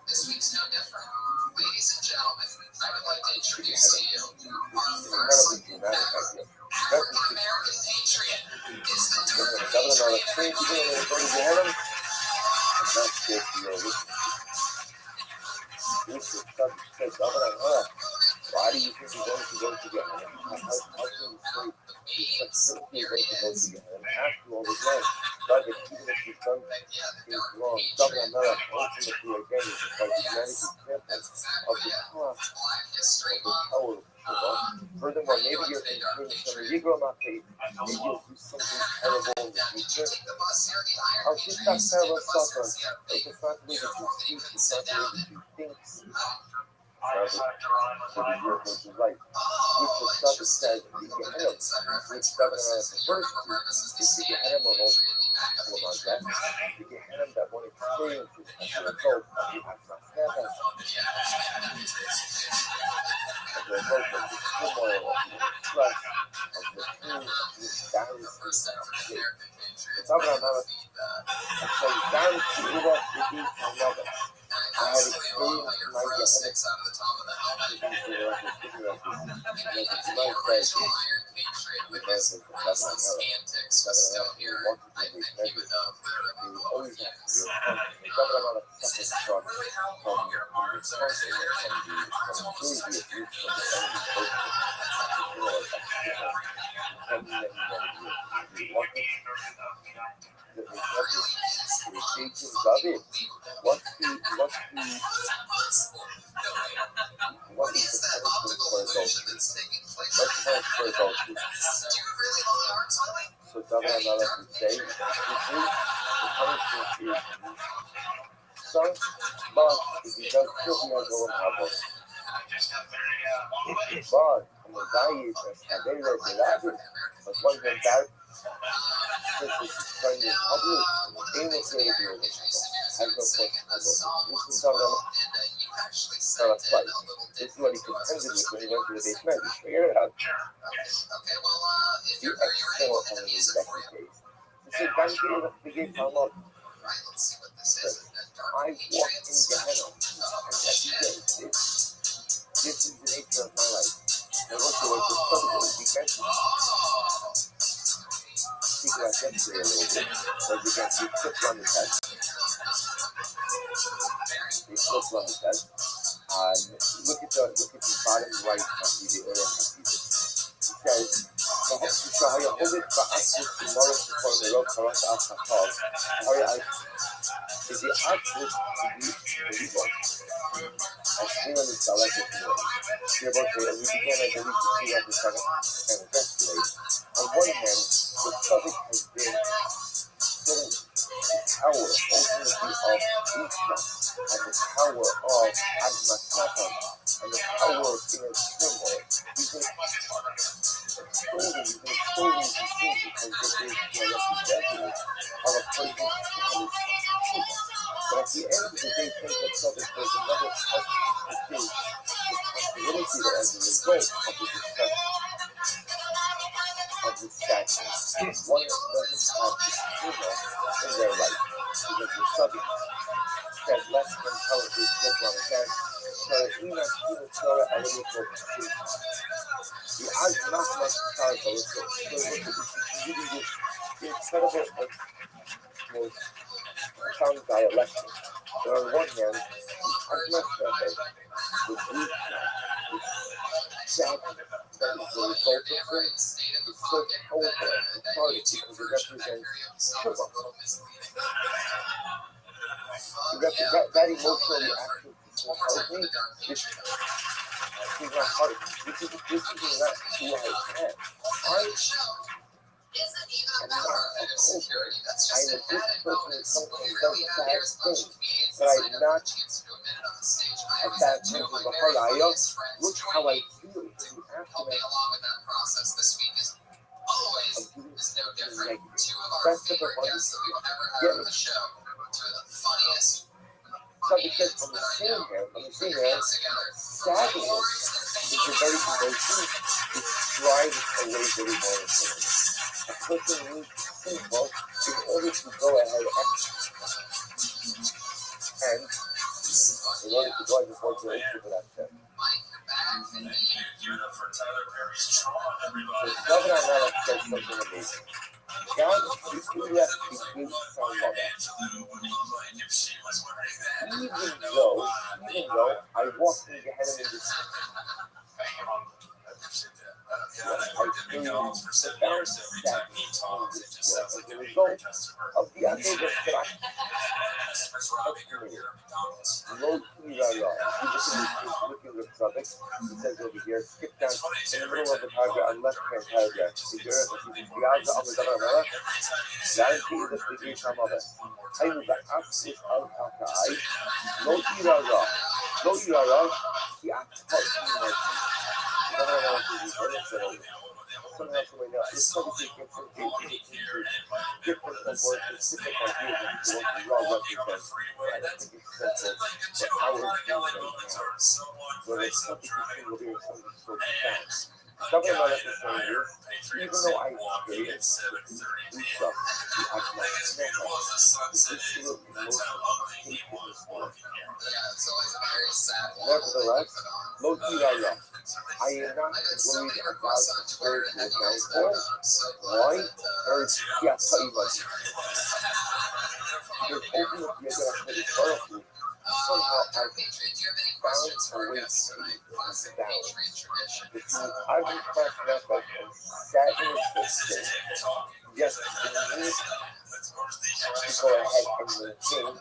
this week's no different. Ladies and gentlemen, I would like to introduce to you our first ever African-American Patriot. Is the Dirk Patriot, everybody. Why do you think you're going to go together? How can you say such people going to go together? After all the time, but even if you've done things wrong, something I'm not ultimately again is because humanity example of the cost of the power. Furthermore, maybe you're concerned some illegal mafia, maybe you'll do something terrible in the future. I'll just not terrible suffer. It's not the way that you speak, it's not the way that you think. Right. Which the stuff says the Gehenna, which governor of the first is the Gehenna of all that. The Gehenna that one experiences as a result of the Asmacheta, as a result of the turmoil, of the stress, of the pain, of the embarrassment of faith. The governor of says, down to give up the deeds I love it. I had experienced my Gehenna. Antics was still here, I think he would literally this isn't really how long your arms are. It's almost touching your knees. What is that optical illusion that's taking place? Do you really love the arts, Willie? So Governor Miller would say, the punishment is son, but if he does kill me, I go in trouble. But, como daí, a lei é verdade, mas quando tentar, since it's trying to public, ain't no say to you. Has no question. This is not a fight. This is what he contended with when he went to the base match. He figured it out. Okay, well, if you're ready, we'll hit the music for you. This is Dante of the game. I love Right, let's see what this is. I walk in Gehenna, and every day, this is the nature of my life. And also, it's a struggle with defense. People are yesterday a little bit, because you can't be tripped on the test. Columbus says. Look at the bottom right of the area of Jesus. It says, "Shahaya Hobbit Ba'asus Gemara Shikon Merok Karat Al Chatal." Is the output to be believers as England is selected to win. Therefore, we began, I believe, to see that the Senate and yesterday. On one hand, the subject has been so the power ultimately of Islam and the power of Admasatan and the power of inner turmoil. He's been extolling these things because they are representative of a person's but at the end of the day, think that there's another part of the possibility that as a result of the discussion of the statute, one doesn't have the schema in their life because the subject said less than intelligent look on his hand, so Enoch even saw it already for the odds not much powerful, so reading this incredible most profound dialectic. But on one hand, the Admas the Greek, the sadness that is the result of things, is so powerful and cathartic because it represents Shiva. That emotional reaction to me, this is my heart. This is not who I am. I am not a culture. I am a good person who comes from bad things, but I'm not a bad person of the heart. I look how I feel in the aftermath of doing something negative. That's the abundance. Something says on the same hand, sadness is a very emotion which drives away very monotonous. A person needs to think well in order to go ahead and in order to go ahead and forge a relationship with that said. So Governor Malik said something amazing. God left his good son mother. Even though I walked in Gehenna in this I experienced profound sadness as a result of the actions that I committed. Lord Kiraya, look in the suffix, it says over here, skip down in the middle of the paragraph, on left-hand paragraph, the earth of the Gaza of the Damara, that is the British Amaba. I knew that after Al-Kakai, Lord Kiraya, the Akhtau somehow, someway now, it's probably different from different of work, specific ideas of what the law represents. I don't think it's central, but our view right now, where it's something will be something so profound. Something about it is saying is, even though I experienced the stuff, the Admas, the visceral emotional nevertheless, Loki Raya, I am not worried about spiritual downfall. Why? Because ultimately, is powerful. Somehow I found a way to be balanced. If you haven't cracked that up and sat in a system, yes, you need to go ahead and maintain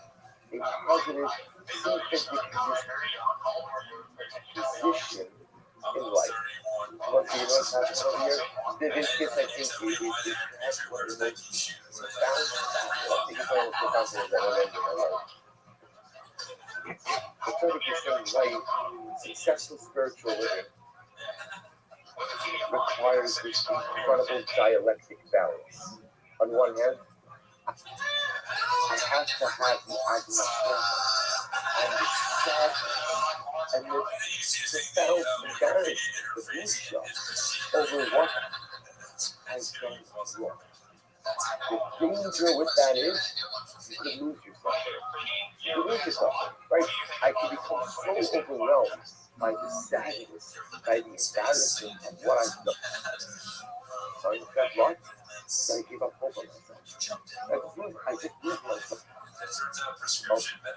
a positive, significant position in life. Once you know what's happening over here, this gets, I think, has one of the most profound, I think it's one of the profound things that I learned in my life. The 30% life, successful spiritual living, requires this incredible dialectic balance. On one hand, I have to have the admiration and the sadness and the profound embarrassment, the boost over what has done wrong. The danger with that is you could lose yourself. You could lose yourself, right? I can become so overwhelmed by the sadness, by the embarrassment of what I've done. So I got what? I gave up hope on myself. I just lose myself.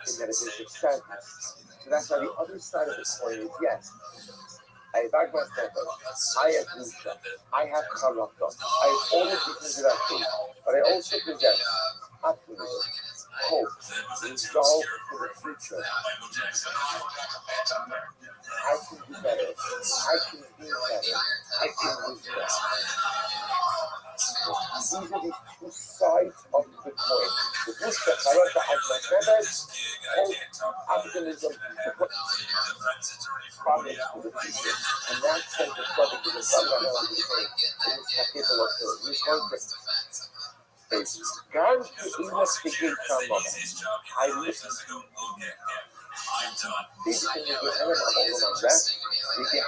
In that it is a sadness to So that's why the other side of the coin is yes. I back myself up. I have Lucia. I have Carlotta. I have all of these things that I do. But I also possess optimism, hope, resolve for the future. I can do better. I can be better. I can lose better. These are the two sides of the coin. The Lucia, Carlotta, and my members, hope, optimism, progress for the future. And that's what the subject is. The subject I want to say is capable of doing. This one is God to investigate some of it. I listen. Basically, the Gehenna of all of my rest, the Gehenna,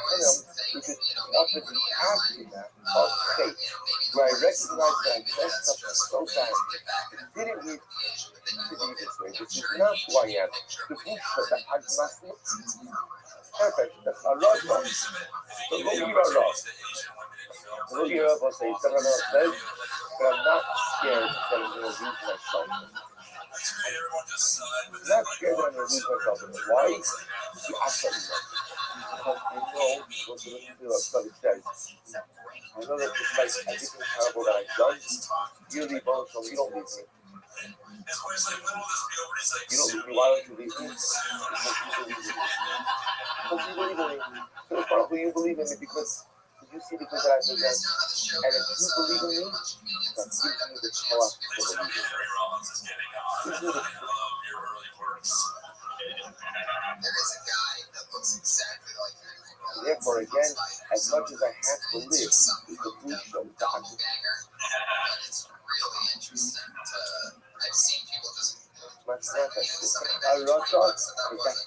which is often the aftermath of faith, where I recognize that I messed up so bad, didn't need to be this way. This is not who I am. The Buddha that I must not. Perfect. That's a lot of. So go give a lot. Go give up and say, but I'm not scared that I'm going to lose myself. I'm not scared that I'm going to lose myself. Why? See, I tell you that. Because I know what the study says. I know that despite everything terrible that I've done, you leave also, you don't leave me. You don't leave me. Why don't you leave me? Because you believe in me. So it's not who you believe in me because you see the good that I possess. And if you believe in me, that gives me the trust to believe in me. Gives me the Therefore, again, as much as I have to live, is the food show God. It's really interesting I've seen people just that's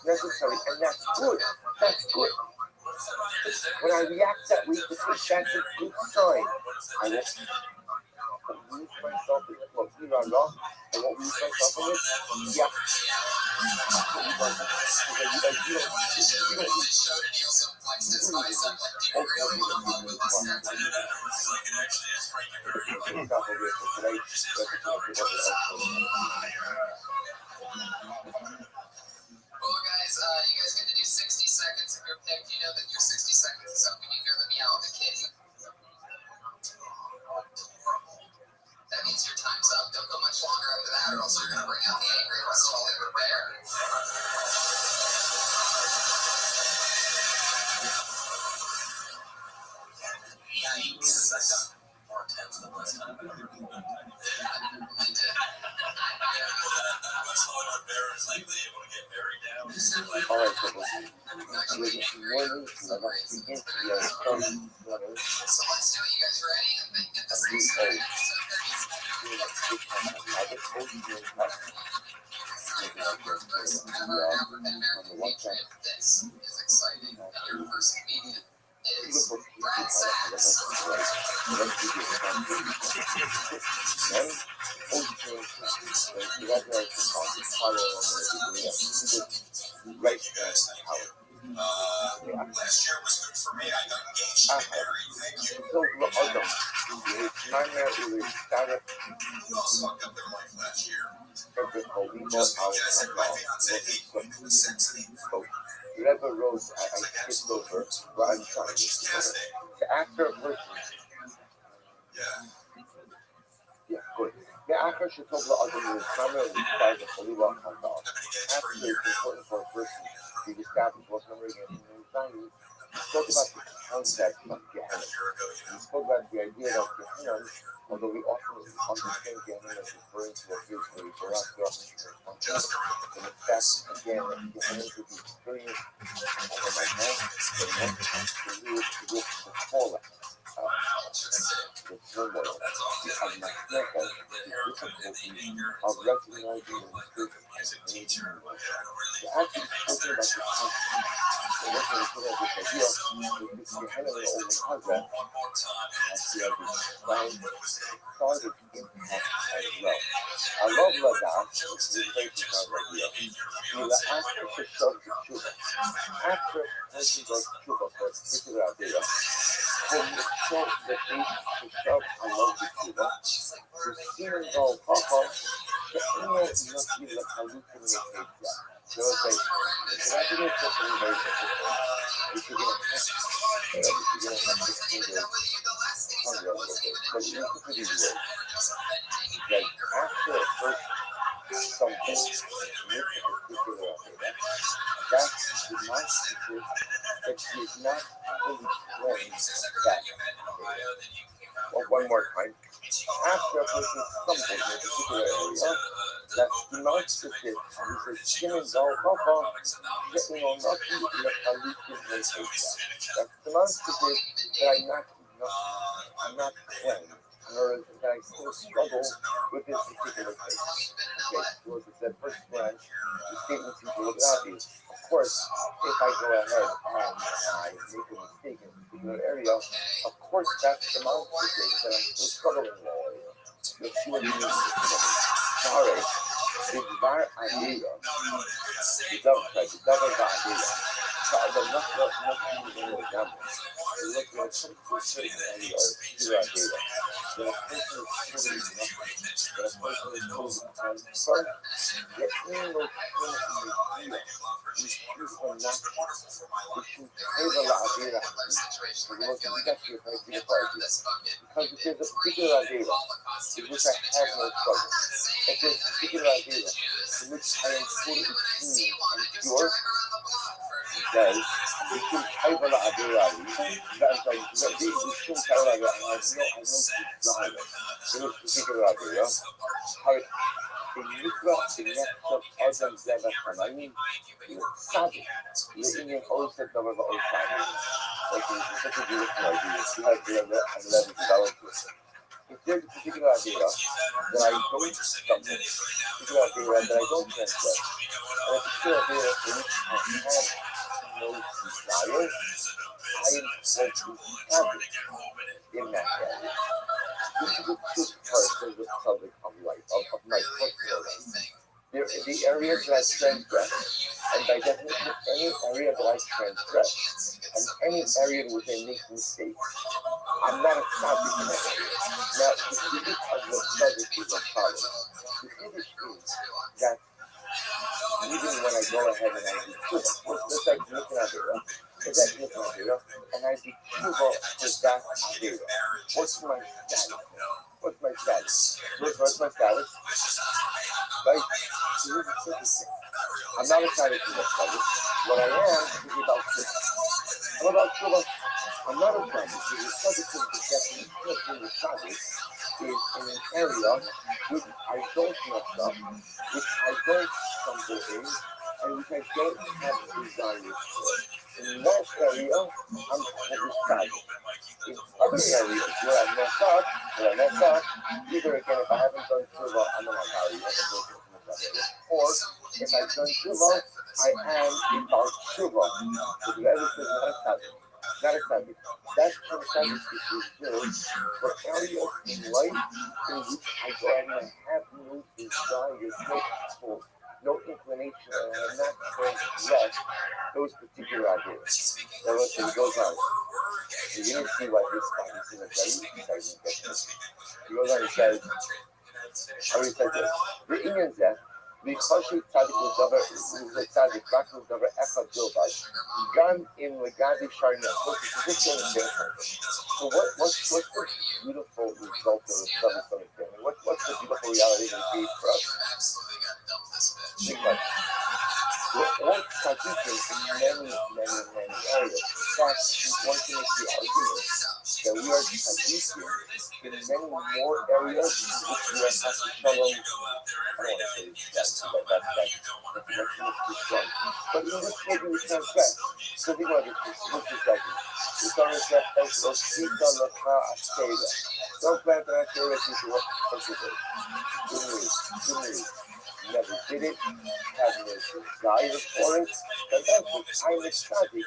necessary, and that's good. That's good. When I react that way, that's a good sign. I won't lose myself in it. Well, you know, I won't lose myself in it. Yeah. Well, guys, you guys get to do 60 seconds of your pick. You know that your 60 seconds is up when you hear the meow of the kitty. That means your time's up. Don't go much longer after that, or else you're going to bring out the angry Australian bear. Yikes. More tense than last time. I did. Hollywood bear is likely able to get buried down. All right, so let's begin. So let's do it. You guys ready? And then get this thing started. This is exciting. Your first comedian is Brad Sachs. Right, you guys. Last year was good for me. I got engaged and married. Thank you. Who else fucked up their life last year? Just me, Jess, and my fiance, Kate. It was sexy. Whatever roles I skipped over, but I'm trying to actor person. Yeah. Yeah, good. האחר שטוב לאדם מלחמה requires a fully well conduct. After it's important for a person to establish what number again in his values. We spoke about the concept of Gehenna. We spoke about the idea that Gehenna, although we often understand Gehenna as referring to a physically for us, we often function. And in fact, again, Gehenna could be experienced over my head, but in one sense, to live the fallout. The turmoil, the unmanageable, the difficulty of recognizing the mistake as a teacher. The acting spoken about the concept, the working to put out this idea, is the Gehenna over Hazrat, as the other side, started impact as well. I love Ladakh, which is a place of our idea. The after to show the Chuba, after person goes to Chuba for a particular idea, when you show the face to show I love the Chuba, the student go, Papa, the email is not even a hallucination. They will say, "Can I do this for something very simple? If you're gonna have to finger hunger a little bit, but you can put it away. Like after first something, make a particular idea. That's demonstrative that he is not fully cleansed of that idea. Or one more time. After a person stumbles in a particular area, that's demonstrative. He says, "Skin go, papa, getting on nothing, that's demonstrative that I'm not cleansed. In order that I still struggle with this particular case." Okay, so as I said, first glance, the statement seems a little obvious. Of course, if I go ahead and I make a mistake in a particular area, of course that's demonstrative that I'm still struggling in that area. You'll see what it means. Sorry, bidvar adira, bidvar adira. The not being example. You look at some person and you are pure idea. Then a person is fully nothing. Then a person is fully unsung. Yet in those idea, these people not wishing to have a idea. So you look at that's your very beautiful idea. Because if there's a particular idea in which I have no struggle, if there's a particular idea in which I am fully clean and pure, then we should have a idea. That's like we should have a idea. I have no desire in this particular idea. How במקרא בנפשות אדם זה וחנאים צדיק לעניין עושה דבר ועושה. Okay, it's such a beautiful idea. You see how clear that I'm letting it develop this. If there's a particular idea that I don't stumble, a particular idea that I don't transgress, and a particular idea in which I have no desire, I am totally happy in that area. This is the truth first of the subject of life, of my personal life. The areas that I transgress, and by definition, any area that I transgress, and any area in which I make mistakes, I'm not a subject in that area. Now, the Yiddish of the subject is as follows. The Yiddish means that even when I go ahead and I do tshuva, let's like make an avera, and I do tshuva for that avera. What's my status? What's my status? What's my status? Right? So here's the simple thing. I'm not a status in that status. What I am is about tshuva. What about tshuva? I'm not a status. The status is the definition of the status is in an area which I don't mess up, which I don't stumble in, and which I don't have desires for. In that area, I'm satisfied. In other areas where I mess up, either again, if I haven't done tshuva, I'm not Hari, or if I've done tshuva, I am about tshuva. So the other is not a tzaddik. Not a tzaddik. That's what a tzaddik is reserved for areas in life in which I go ahead and I have no desires, no pull, no inclination, and I'm not transgress those particular ideas. Now listen, it goes on. You're going to see why this spot is in a very exciting business. He goes on and says, how do you say this? The Indian says, because צדיק הוא דבר, זה צדיק, רק הוא דבר אחד בלבד, גם אם לגבי שאר נפשות, so what's the beautiful result of the study family? What's the beautiful reality that it gave for us? Think about it. We're all tzaddikim in many areas. In fact, one can make the argument that we are tzaddikim in many more areas in which we are not shalom. I don't want to say that's too strong. But in this way we transgress. So think about it, what's this like? The Torah says, "Osita lecha ashtera." Don't plant an ashtera if you want to cultivate. Good news. Never did it, have no desire for it, but that's what I'm ecstatic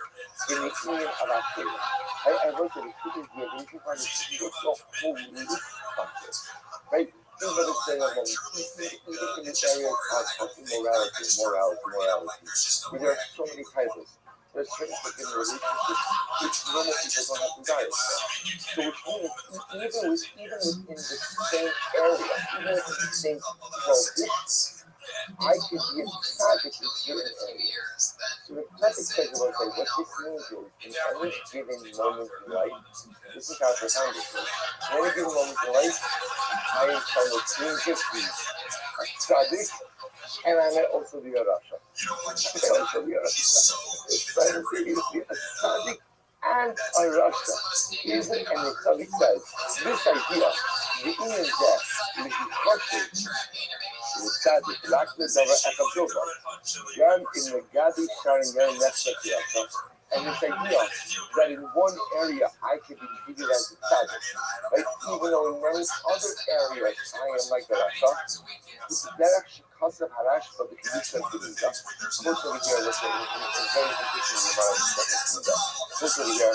in the union of ashtera. I wrote that it couldn't be a reason why it's so holy concept. Right? Think about it saying about even in this area of immorality, where there are so many titles. There's certain in relationships which normal people don't have desires for. So which means even within the same area, even within the same prohibition, I could be a tzaddik in certain areas. So the tzaddik says, what this means is, in any given moment in life, this is how to find it. In any given moment in life, I am simultaneously a tzaddik, and I may also be a rasha. I may also be a rasha. Simultaneously a tzaddik and a rasha. Even and the tzaddik says, this idea, the inner death, is crushed. לצדיק, רק לדבר הקבלובה, גם אם נגעתי שרנגר נפשת יעשה. And this idea that in one area I can be treated as a tzaddik, right? Even though in many other areas I am like the rasha, that actually causes a harash for the condition of the Midah. First over here, let's say, it's very interesting in my Midah. First over here,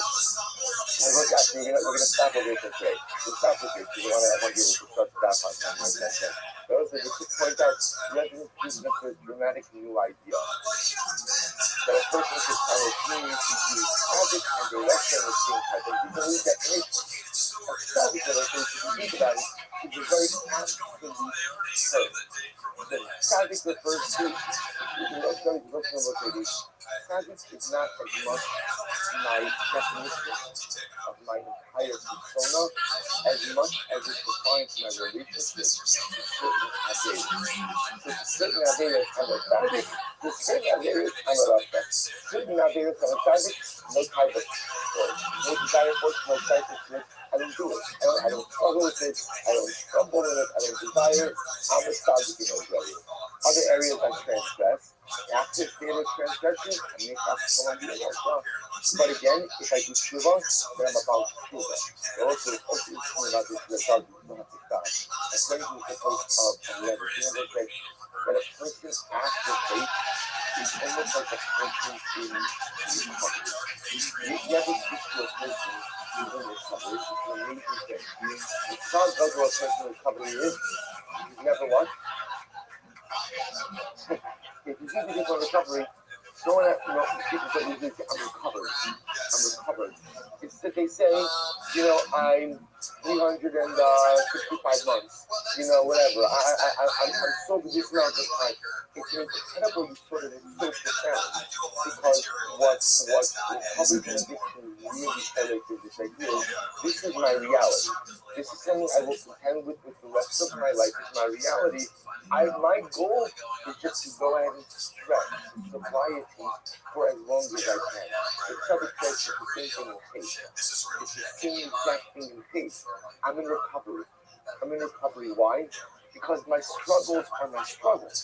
we're going to stop over here for today. We'll stop with this, because I want to be able to start the daf on time like that. But also, just to point out, resident gives us a dramatically new idea. That a person can simultaneously be tzaddik and the rest at the same time. And we believe that a tzaddik, if you think about it, is a very absolute term. The tzaddik refers to, tzaddik is not as much my definition of my entire persona as much as it defines my relationship to certain averas. So certain averas I'm a tzaddik, to certain averas I'm a rasha. Certain averas I'm a tzaddik, no type of no desire for it, no type of it. I don't do it. I don't struggle with it. I don't stumble in it. I don't desire. I'm a tzaddik in those areas. Other areas I transgress. After state of transgression, I may have to come and be a rasha. But again, if I do tshuva, then I'm about tshuva. Also interesting about this, the tzaddik don't have to stop. It brings me to the place of letter. That a person after faith is almost like a person in recovery. You never speak to a person who's in recovery. It's an amazing thing. It's not about what a person in recovery is. You've never what? If you see people in recovery, someone that, people say, I'm recovered. It's that they say, I'm 365 months, whatever. I'm sober this amount of time. It's an incredible sort of social challenge, because what recovery and addiction really highlights is this idea. This is my reality. This is something I will contend with the rest of my life. It's my reality. My goal is just to go ahead and stretch sobriety for as long as I can. The tzaddik says it's the same thing in faith. It's the same exact thing in faith. I'm in recovery. Why? Because my struggles are my struggles.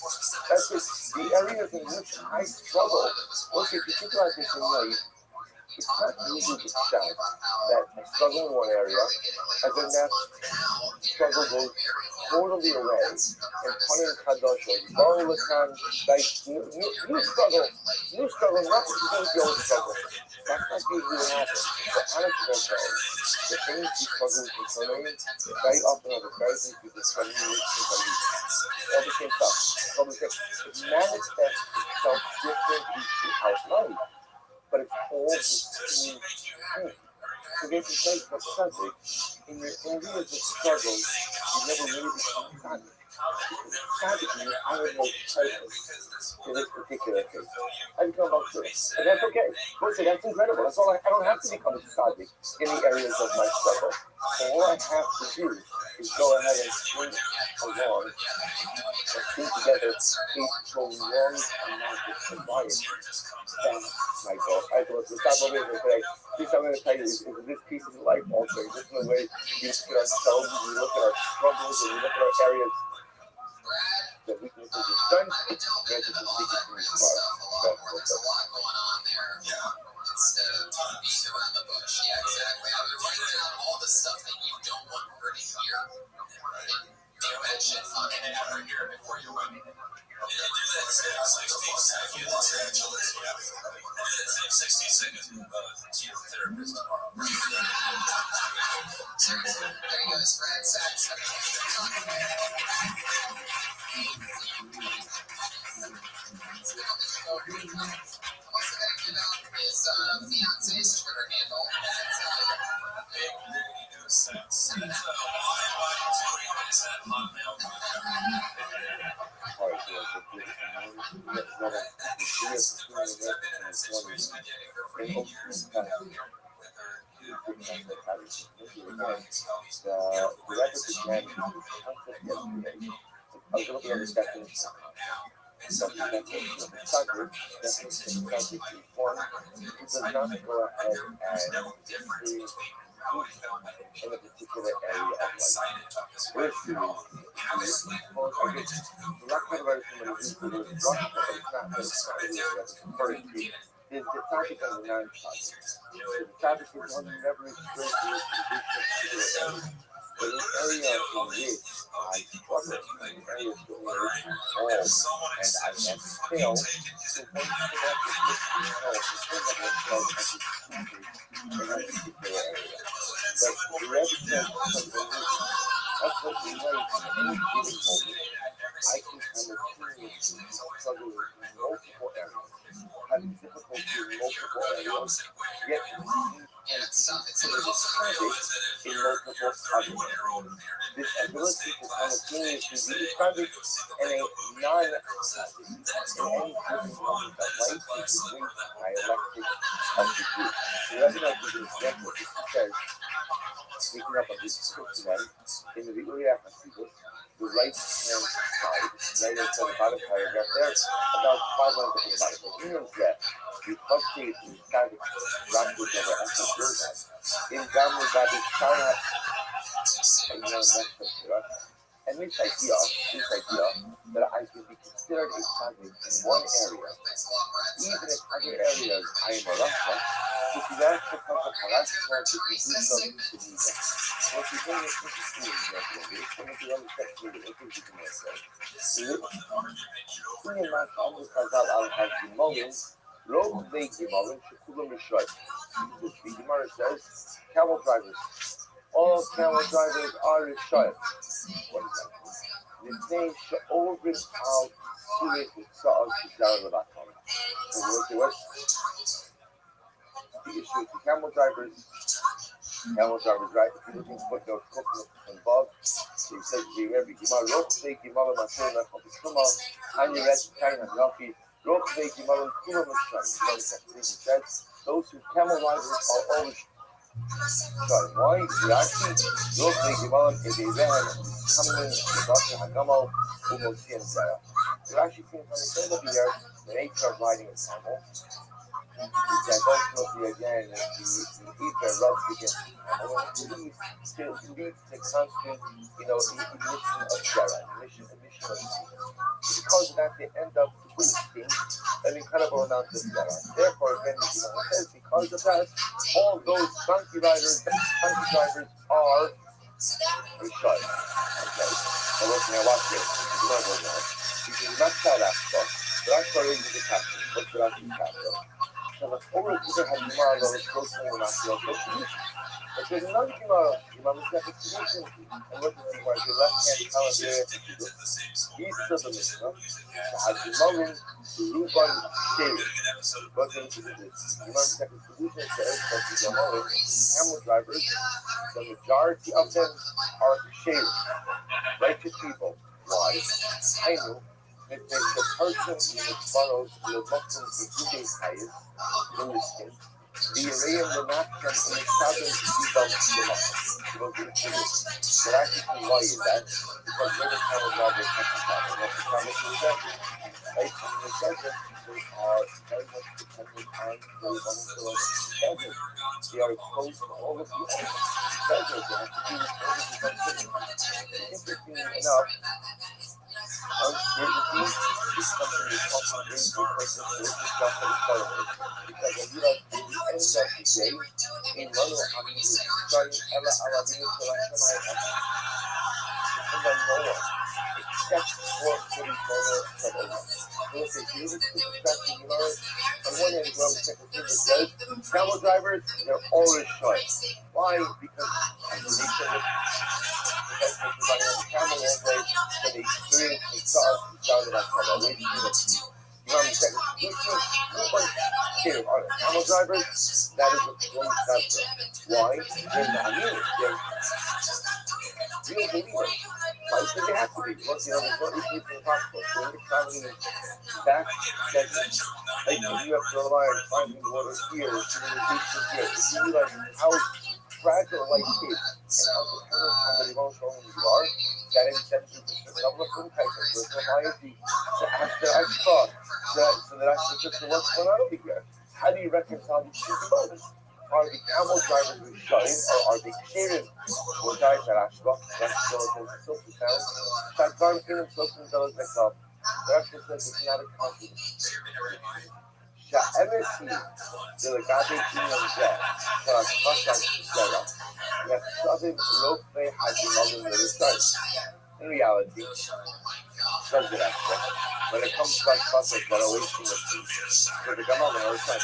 That's just the areas in which I struggle. Okay, if you think about this in life, it's not easy to shout that I struggle in one area, and then that struggle goes totally away. And Panim Kadosh, Baruch Lakan, like new struggle, not to do with the old struggle. That's not usually what happens. The honest truth is, the things you struggle with internally, very often are the very things you struggle with internally. All the same stuff. It manifests itself differently throughout life. But it's all the same thing. So they can say for tzaddik, in your areas of struggle, you never really become tzaddik. Tzaddik means I have no purpose in this particular case. I become about truth. And that's okay. Listen, that's incredible. That's all I don't have to become a tzaddik in the areas of my struggle. All I have to do is go ahead and swing along and string together a prolonged amount of sobriety. That's my goal. I thought the top of it today. This I'm going to tell you is this piece is life altering. This is the way we look at ourselves, we look at our struggles, and we look at our areas that weaknesses and strengths. Instead of beating around the bush. Yeah, exactly. I would write down all the stuff that you don't want her to hear. Do that shit fucking ever hear before you run. Do that same 60 seconds. Do that same 60 seconds to your therapist tomorrow. Seriously, there you go, his friend. Also gonna give out his fiance's Twitter handle. in a particular area of life. Restream is, I guess, the lack of version when it's used the word Russia, but it's not really what it's referring to. Is the topic of the non-topic. The topic is one you never experienced in this particular area. But an area in which I struggle, an area where I fall, and I have failed to one connect with myself, to think of myself as a teacher in that particular area. But the rabbit says something different. That's what we know in any given moment. I can simultaneously struggle in multiple areas, having difficulty in multiple areas, yet consider the habit in multiple others. This ability to simultaneously be decided in a non-habit in any given moment of life is the great dialectic of the group. The Rebbe gives an example. He says, speaking up of this person in the Uriah Hasidus, the right hand side, right hand side, the bottom paragraph there, about 5 lines of the bottom. It means that the first page is kind of wrapped over Echo Gilgad. In Gamma Gabi Shara, and this idea that I can be considered a tzaddik in one area, even if other areas I am a rasha, so to that because of harashma to do something to do that. So if you're going to think of doing that, some of the other steps you can say. Seeing my family Chazal al Gimolim, Rov Vei Gimolim, Shekulam Rishoi. The Gemara says, camel drivers. All camel drivers are Rishoi. What is that? The name Sha'ovid al Surit Sa'ad Shizar Levaton. So what's the issue with the camel drivers? Camel drivers, right? If you're looking for footnote from above, so he says, the Rebbe Gimar, Rochve Gimalim Asur Nechal B'Shuma, Anya Ret Kain Hanafi, Rochve Gimalim Kula Mishran. He says, those who camel riders are always shy. Why? Reaction, Rochve Gimalim is a van coming to Baki Hagamal, Umosian Zaya. You're actually seeing from the side of the earth, the nature of riding a camel. That ultimately, again, the ether rubs against the camel, and it leads to constant, emission of Zara, emission of heat. Because of that, they end up boosting an incredible amount of Zara. Therefore, again, the Gemara says, because of that, all those donkey drivers are Rishon. Okay? So look, now watch this. This is not that aspect. The aspect is the captain. What's the aspect? So the forward either had Gemara that was closely in the National Association. But there's another Gemara, Gemara Second Solution, and look at the Gemara, the left hand column here, east of the Mishnah, had Gemarim, Ruban, Sheri. But the Gemara Second Solution says that the Gemarim, camel drivers, the majority of them are Sheri, righteous people. Why? I know that the person in the borrows the Muslims in Jude's highest, in the skin, the Arayan, the Nafkan, and the Southern Ibam, the Muslims. But actually, why is that? Because we're the camel drivers, not the camel. That's the camel to the desert. Right? And in the desert, they are very much dependent on the vulnerable desert. They are exposed to all of the desert. They have to do with all of the desert. Interestingly enough, uncertainty is something that's often brings to a person to discuss and follow it. Because when you like the end of the day, in Manu Hamid, starting Ella Alavinu Salashamai Hamid, depend on no one except for what is Manu Sabova. So if they do this to discuss the Gemara, on one hand, well, the Secretary says, camel drivers, they're always short. Why? Because they said it. Because everybody on the camel one way, so they experience the stars and stars that I call always unity. You know what I'm saying? Camel drivers, that is a strong factor. Why? They're not new. They're real believers. Why? Because they have to be. Because, there's no issues in the hospital. So when you're traveling back, Like, you have to rely on finding water here, communication here. If you realize how fragile life is and how dependent on the emotional you are, that incentive is to develop some type of personality to ask their extra, so that actually just what's going on over here. How do you reconcile these two emotions? Are the camel drivers who shine, or are they Karen? Well, guys, that's what so profound. That darn feeling so does like the actual sense is not a confidence. שהאמת היא, ולגבי עניין זה, שההשפעה של סלע, נחשבים לא פי הגמלים לרצון. In reality, says it actually, when it comes to that process that always seems to the gamal and all that,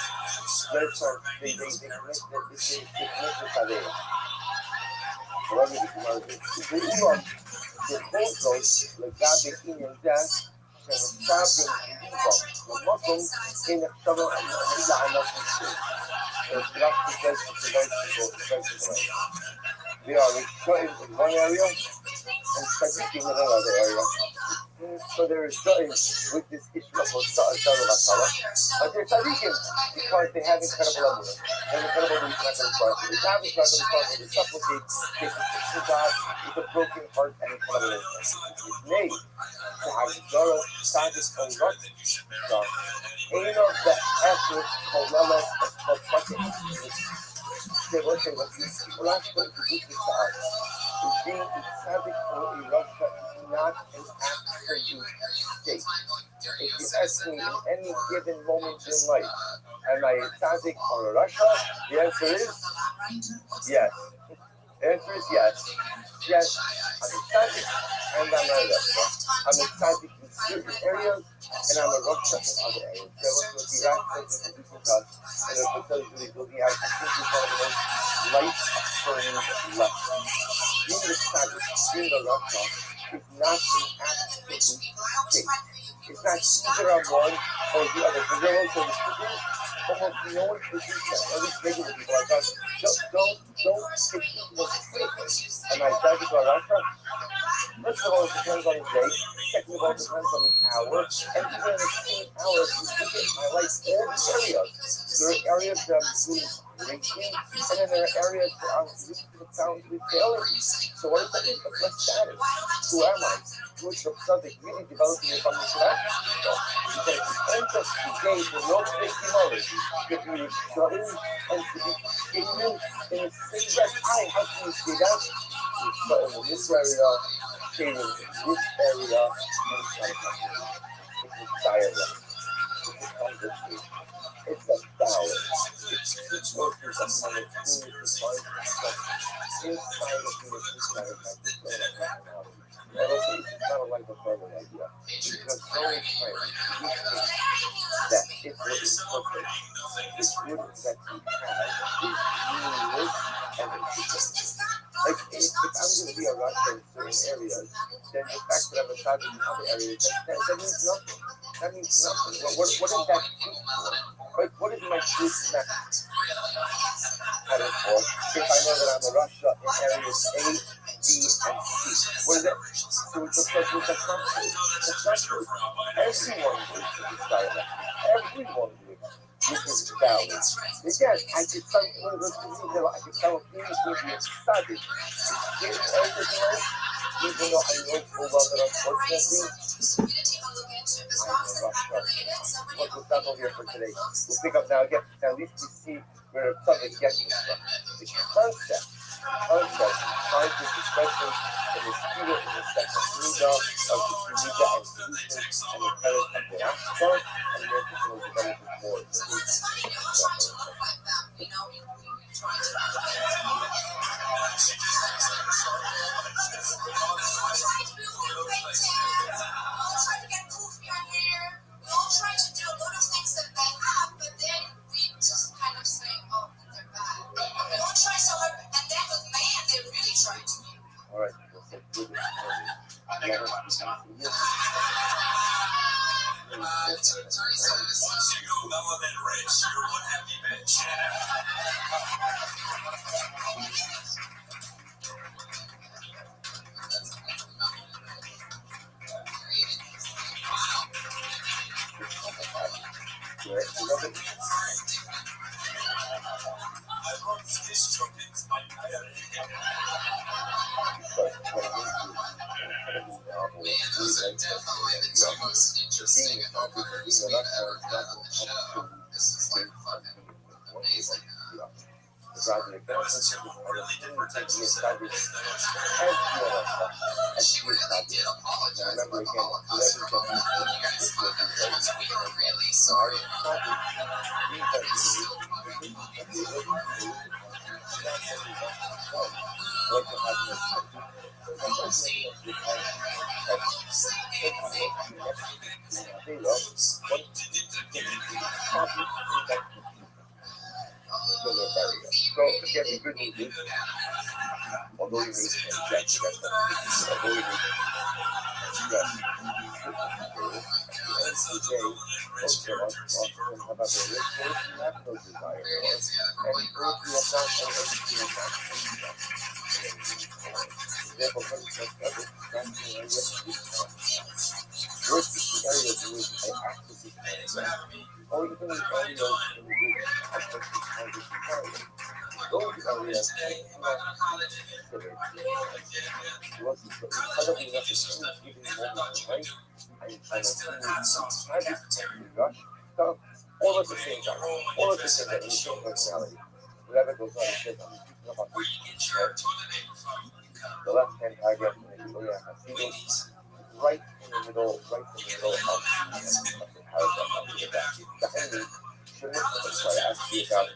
there's they connect this idea. However, the Ulam, the photos, לגבי עניין זה, שנחשבים למקום in a trouble and they are shut in one area and subjecting in another area. So there is shut with this issue of but they're tzaddikim because they have incredible amour. They have incredible belief in God. They have incredible God. They supplicate, they petition to God with a broken heart and incredible intent. It's made to have Zara tzaddik on God. Ain't of the effort kolala of fucking. They will say what you last going to do to us. Being a tzaddik or a Russia is not an absolute state. If you ask me in any given moment in life, am I a tzaddik or a Russia? The answer is yes. The answer is yes. Yes, I'm a tzaddik and I'm a Russia. I'm a tzaddik in certain areas and I'm a Russia in other areas. There was what the Iraq president introducing us and it was really looking at I think it's one of the most life-affirming lessons. Being the tzaddik, being a Russia, is not an absolute state. It's not either on one or the other. For those who are the speakers, almost no one teaches that. At least regular people like us don't take people seriously. Am I tzaddik or Russia? First of all, it depends on the day. Second of all, it depends on the hour. And even in the same hour, if you look at my life, all these areas. There are areas that I'm doing greatly, and then there are areas where I'm profoundly failing. So what does that mean? What's my status? Who am I? Which of something really developing a family connection? Because the end of the day, the no fifty knowledge, that we are studying and to be ignorant in the same breath. How can you say that? We're studying in this area, saving in this area, and it's a dialogue. It's a conversation. It's a balance. It's working on my experience to find myself inside of me, inside of my personality. And also, it's not a life of brother idea. Because so many times we think that if what is perfect, this good that we have is meaningless and it's like if I'm going to be a Russian in certain areas, then the fact that I'm a tzaddik in other areas, that means nothing. That means nothing. What is that good for? What is my good message? If I know that I'm a Russia in areas A, B, and C, what is it? So it's because it's a country. It's not true. Everyone lives in this dialect. Everyone lives with this valley. Again, I could tell I could tell a few people be excited. It's everything else, even though I know full well that unfortunately, what was done over here for today. We'll pick up now again. At least we see where the subject gets from. The concept, scientific expression in the spirit in the second Nida of the Nida and solutions and the parent of the Ashtar and the ethical development board. Try to do a lot of things that they have, but then we just kind of say, oh, they're bad. We all try so hard, and then with man, they really try to do. All right, we'll say good. Man, those are definitely the two most interesting openers we've ever had on the show. This is like fucking amazing. There was two really different types of service. She really did apologize about the Holocaust for all that. You guys fuck up because we are really sorry about it. It's still fucking although you may check all at the same time. All at the same time. Personality. Whatever goes on, it says, the left hand target, right in the middle of the paragraph. The ending shouldn't ask you about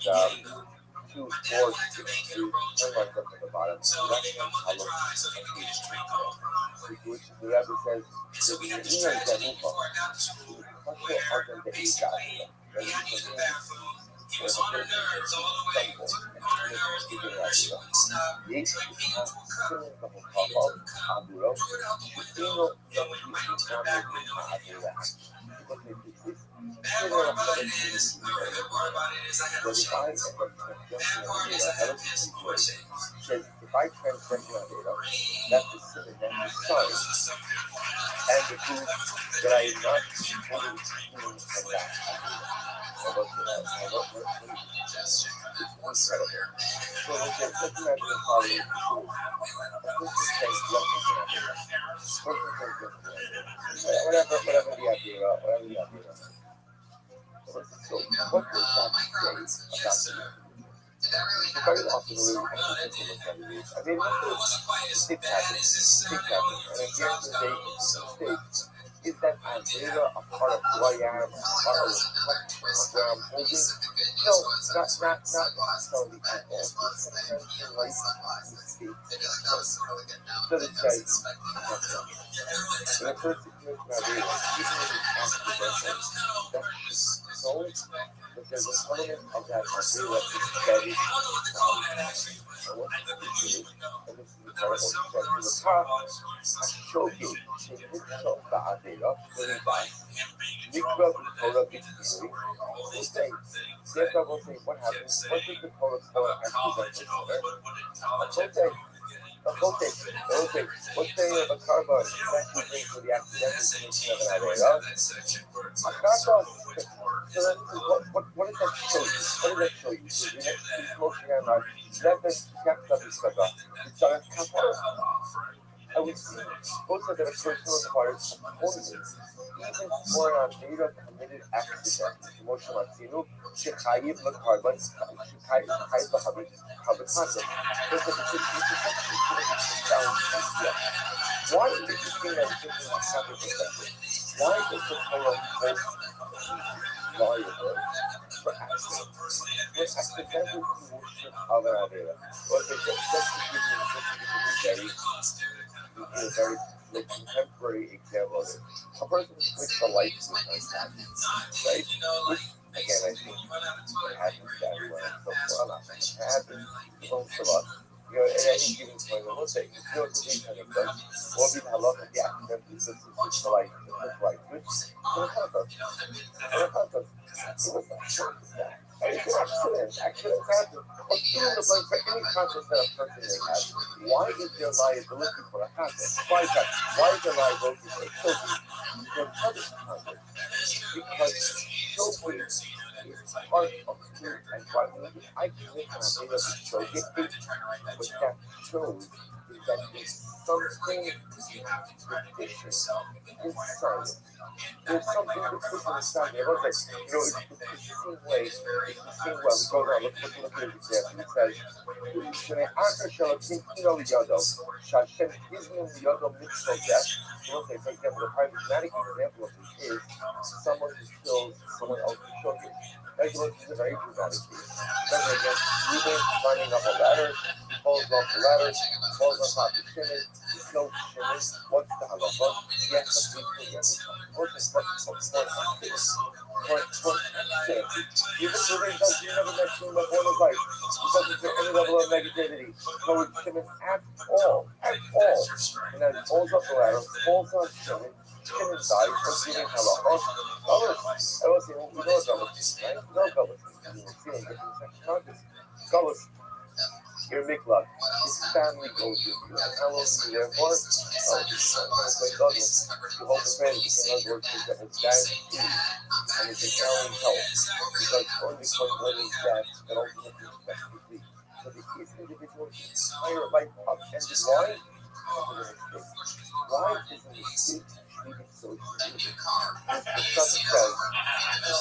two boards to turn right up at the bottom. Left hand column, which the rabbi says, if I transgress my data, that's the sin and that's the sorry. And the proof that I am not fully clean from that. So let's imagine a party. Whatever the idea. So what does that say about you? Very often we look at people with values. I mean, it happens. And at the end of the day, mistake is that idea a part of who I am, a part of where I'm holding. No, not necessarily at all. Sometimes in life, mistakes. So it says, when a person commits an idea, even if it's accidental, that's so but there's an element of that idea that is very what happens? What does the Torah call accidental? Okay, what's the carbon that you bring for the accidental commission of an idea? So what does that show you? What does that show you? So you have to be motion and not let us get the I would see also that a person requires holiness, even for an data committed accident, emotional accident, shechayim l'karban, shechayim l'habit, concept. Why is it thing that is taking a habit perspective? Why does the Torah hold valuable for accident? For accidental worship of an idea? Well, just to give you a very contemporary example of it. A person switched the light switch on, right? Again, I think it happens that way. So well, it happens to most of us. You know, at any given point, we'll say, you know, it's a kind of thing. Or be the love of the accident, because it's the light switch. So it happens. It's an accident. Accidents happen. Or fill in the blank for any concept that a person may have. Why is there liability for a concept? Why is that? Why is there liability for a children? Because showcase is part of food and what I can make an idea of showcase, what that shows is that there's something fictitious inside it. There's something fictitious inside it. It's like, it's the same way, it's the same way. We go down, look at this example. It says, כשנער שלוקים לו לידו, שהשם הזמין לידו מצוות, okay, for example, the paradigmatic example of this is someone who kills someone else's children. Like, this is a very dramatic case. Remember again, Reuben climbing up a ladder, he falls off the ladder, he falls on top of Shimon, he kills Shimon. What's the halacha? Yes, the people, yes, even Reuben does, he never met Shimon before in his life. He doesn't feel any level of negativity towards Shimon at all. And then he falls up the ladder, falls on Shimon, Shimon dies from giving halacha. Gullus, I will say, we know Gullus, right? We know Gullus. We'll see in different sections. Gullus, your miklat, his family goes with you. And how long are you there for? He's going to play Gullus. You hold the friends, in other words, that his dad is food, and his Italian health. Because only because what is that ultimately affects the week. So this individual's entire life upended. Why? Why is a mistake treated so seriously? The subject says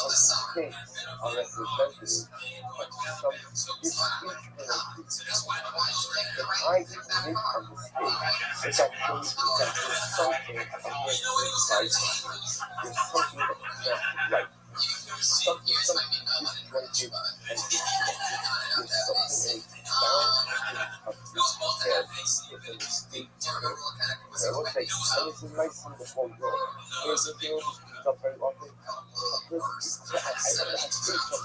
mistakes are representative of some internal disease. If I commit a mistake, it's actually that there's something against life. There's something that cannot be right. Something disjointed and disconnected. There's something down of disrepair. It's a mistake. I will say, and this is my son before God. There's a deal that comes up very often. I say something to someone.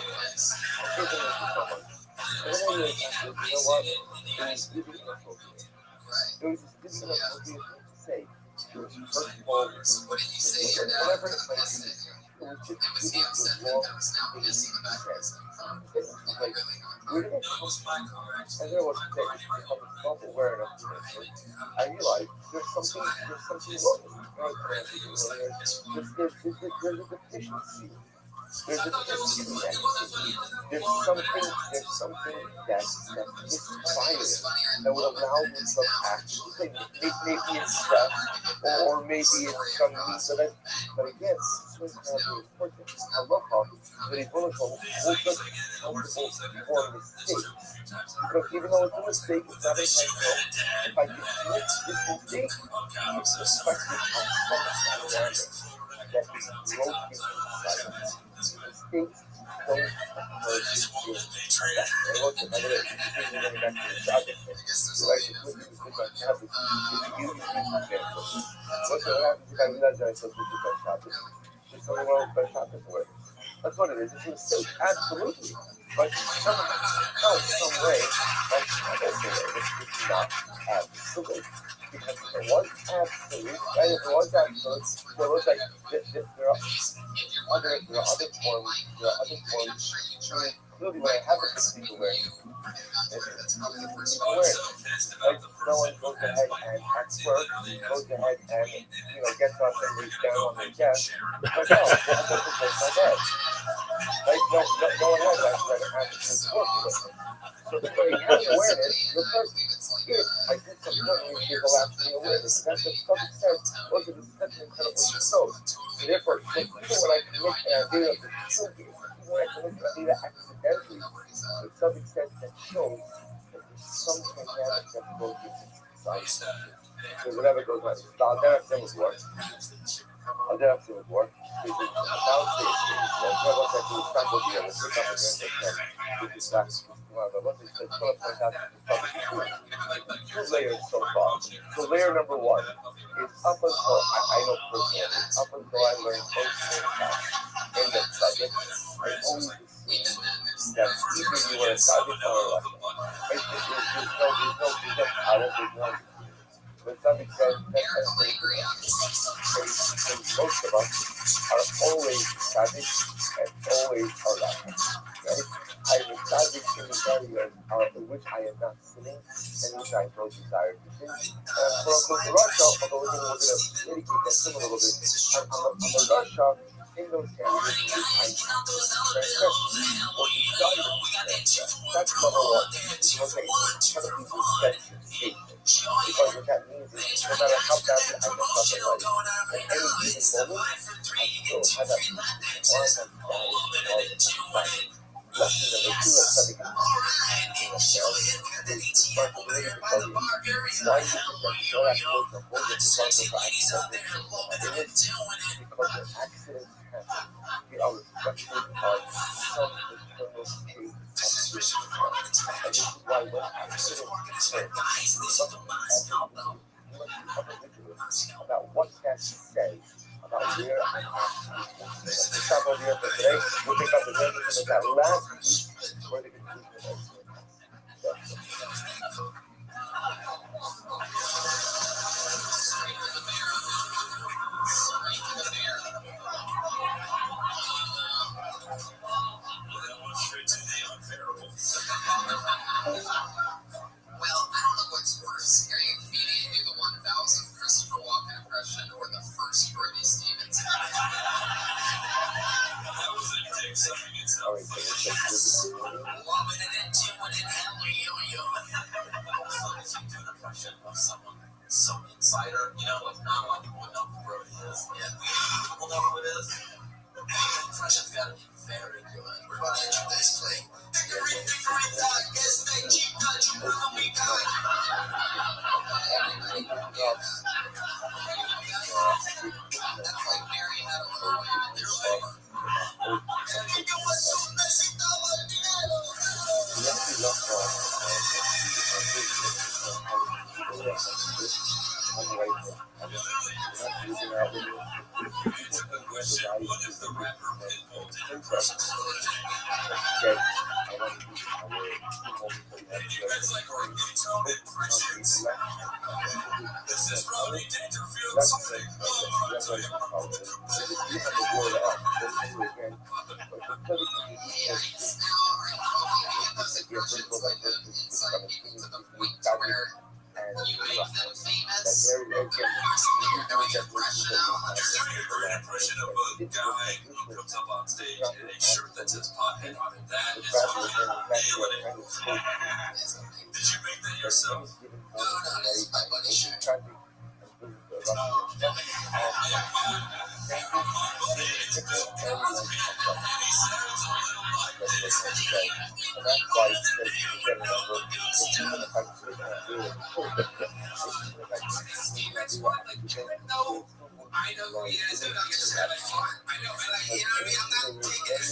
I say something to someone. And then I realize, you know what? It was really inappropriate. It was just really inappropriate thing to say. First of all, whatever it might be, it was just giving the wrong thing to say. Like, where did it come from? And there was becoming self-aware enough to mention, I realized there's something wrong with me. There's a deficiency. There's a disconnect. There's something that's misfiring that would allow me to act. Maybe it's stress, or maybe it's some need of it. But again, this is incredibly important. Halacha, that is one of them, holds us accountable for mistakes. Because even though it's a mistake, it's not intentional. If I commit this mistake, it's reflected on some dynamic that is broken inside. Mistakes don't occur just in that. And look, by the way, this is going back to the Shabbos thing. You like to put this on Shabbos. It's a huge example. Look at what happens if I realize that I'm supposed to put this on Shabbos. Should someone else by Shabbos away? That's what it is. It's a mistake, absolutely. But some way, that's not it's not absolute. Because if it was absolute, right? If it was absolute, there was like there are other forms. Clearly, when I have a complete awareness, like no one goes ahead and at work, goes ahead and gets on somebody's down on their chest. Like, no, that doesn't take my bed. Like, no one has that kind of attitude to work with. So when you have awareness, the first if I did something wrong, you will have to be awareness. That's what something says. Look at this, that's an incredible result. So therefore, even when I commit an idea of the truth, even when I commit an idea accidentally, to some extent that shows that there's some dynamic that goes inside. So whatever goes on. I'll never say it work. I'll never say it work. Two layers so far. So layer number one is up until I know personally, up until I learned in that subject, I always assumed that either you were a subject or a lesson. There's no pattern, there's no. But subject says that's most of us are always subject and always are lesson. Right? I am a subject in the area in which I am not sinning and which I have no desire to sin. For Uncle Russia, although we're going to mitigate that sin a little bit, I'm a Russia In those cases, I'm what we started that's number one. It's going to take redemption statement. Because what that means is no matter how badly I mess up in life, at any given moment, I still have that one understanding of lesson number two of studying responsibility to tell you why you think that your approach of hold the responsible for accidents because when accidents happen, we are reflective of some internal state of business. And this is why when accidents occur, we must be vigilant about what that says about where I'm actually. The top of here for today, we'll pick up the next of that last week for the conclusion of Well, I don't know what's worse, hearing a comedian do the 1000th Christopher Walken impression or the first Brody Stevens. Some insider, like not a lot of people know who Brody is. Yeah, people know who it is. The impression's got to be very good. We're about to enter this play. This is Rodney Dangerfield. Impression of a guy who comes up on stage in a shirt that says pothead on it. That is nailing it. Did you make that yourself? No, my buddy should. I know who he is, dude. I'm just having fun. I know, and I'm not taking this.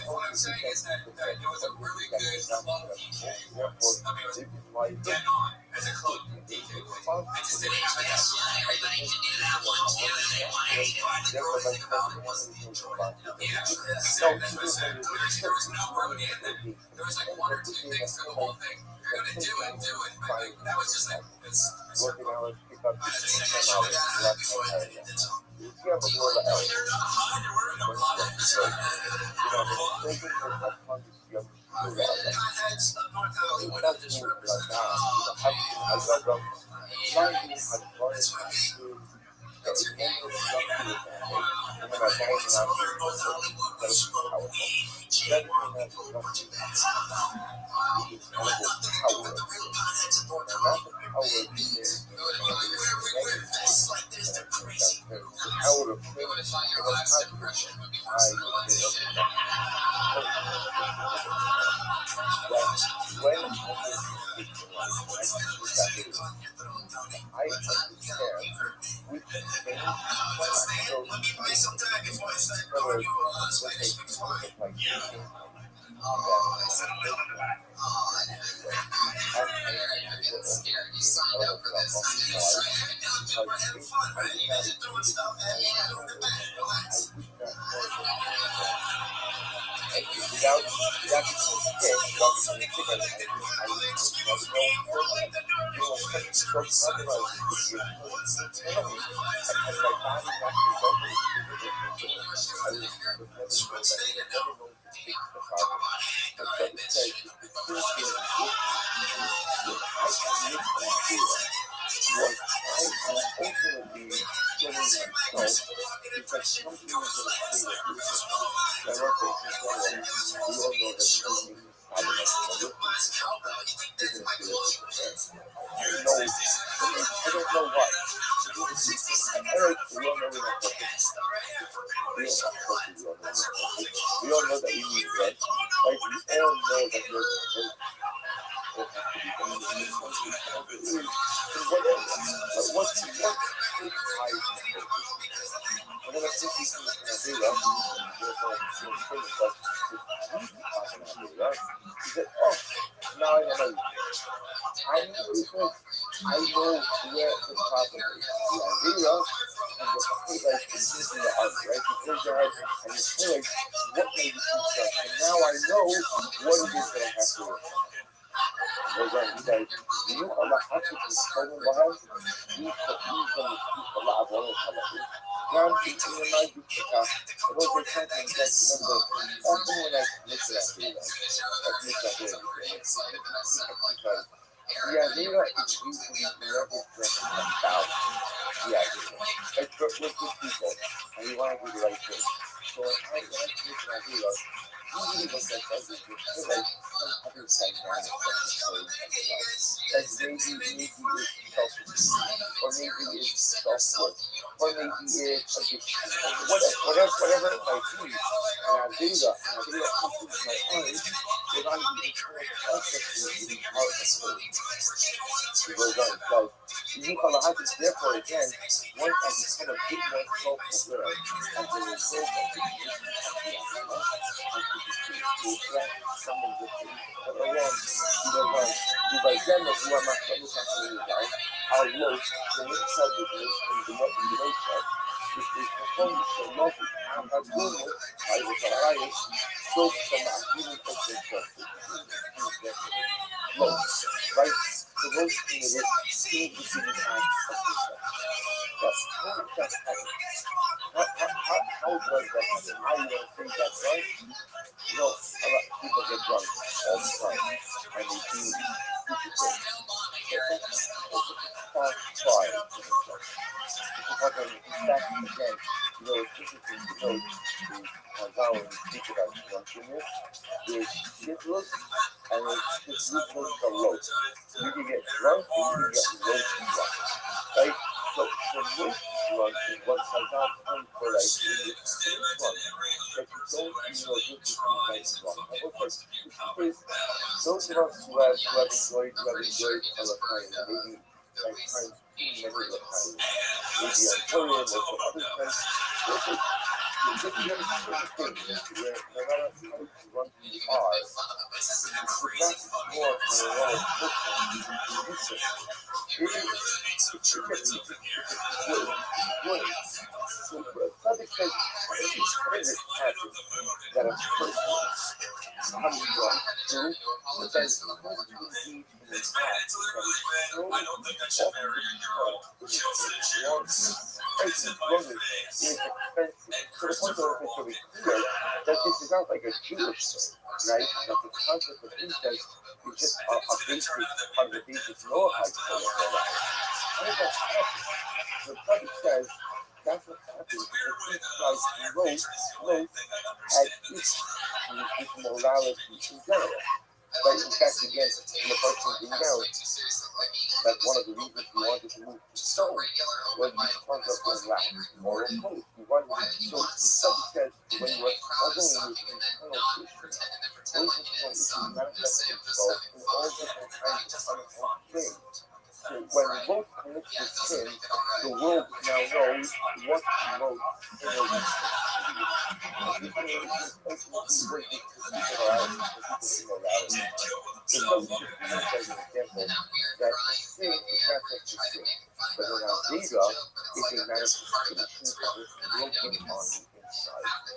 What I'm saying is that it was a really good club DJ. Dead on as a club DJ. I just didn't have that line. Everybody can do that one. The only thing about it was the enjoyment. Yeah, there was no Brody in there. There was like one or two things for the whole thing. You're gonna do it. But that was just like this. Working hours, pick up 10 hours, without becoming sick, without becoming sick, I we all know that we need rent. Like, we all know that there's now I know. I know because I know where the problem is. The idea and the like in the art, right? You close your eyes and you feel like what made you think that? And now I know what it is that I have to work on. Because you are not actually controlling the house, you can easily keep a lot of oil color. Now, in your mind, you pick up, but those are something that remember, often when I look at that, yeah, they are usually never just about the idea. Like, we're good people, and we want to do the right thing. So when I look at an idea, usually what that does is we feel like some other dynamic that's occurring like maybe it's self-esteem, or maybe it's self-worth, or maybe it's addiction, whatever it might be. And I do that, and I do that my own, if I be consciously part of the whole. It goes on, so you call a habit, therefore again, once I become a bit more self-aware as a result of the our love to make self-business and the motivation is the performance of love and algunos, hay desarrollos, son even of themselves. Love, right? So those things is key to the time of themselves. But how does that happen? How does that happen? I don't think that's right. You know, a lot of people get drunk all the time, and they do stupid things. Try. Because in fact, again, you know, this is the Hazal and speak about drunkenness. There's shitload and there's shitload of load. You can get drunk and you can get low drunk. Right? So most drunk is what Hazal comes for, like, when you're drunk. But you don't, this is like drunk. Okay, those drunks who have enjoyed all the time, maybe like times too many of times, maybe on Korean or some other times, this is very certain thing where no matter how drunk you are, it's not more on your own person. So something says, what is it happen that a person comes from through, but then supposed to engage in a path that is so that this is not like a Jewish thing, right? That the concept of incest is just a basic part of the basic Noahide story of their life. How does that happen? The prophet says that's what happens because Christ wrote at its morality in general. But in fact, again, in the person being down, that's one of the reasons we wanted to move to stone, was the concept of lack, moral code. We wanted to, so something says when you are struggling with internal issues, those internal issues manifest themselves in all different kinds of unhealthy things. So when we both commit this sin, the world now knows what wrote in the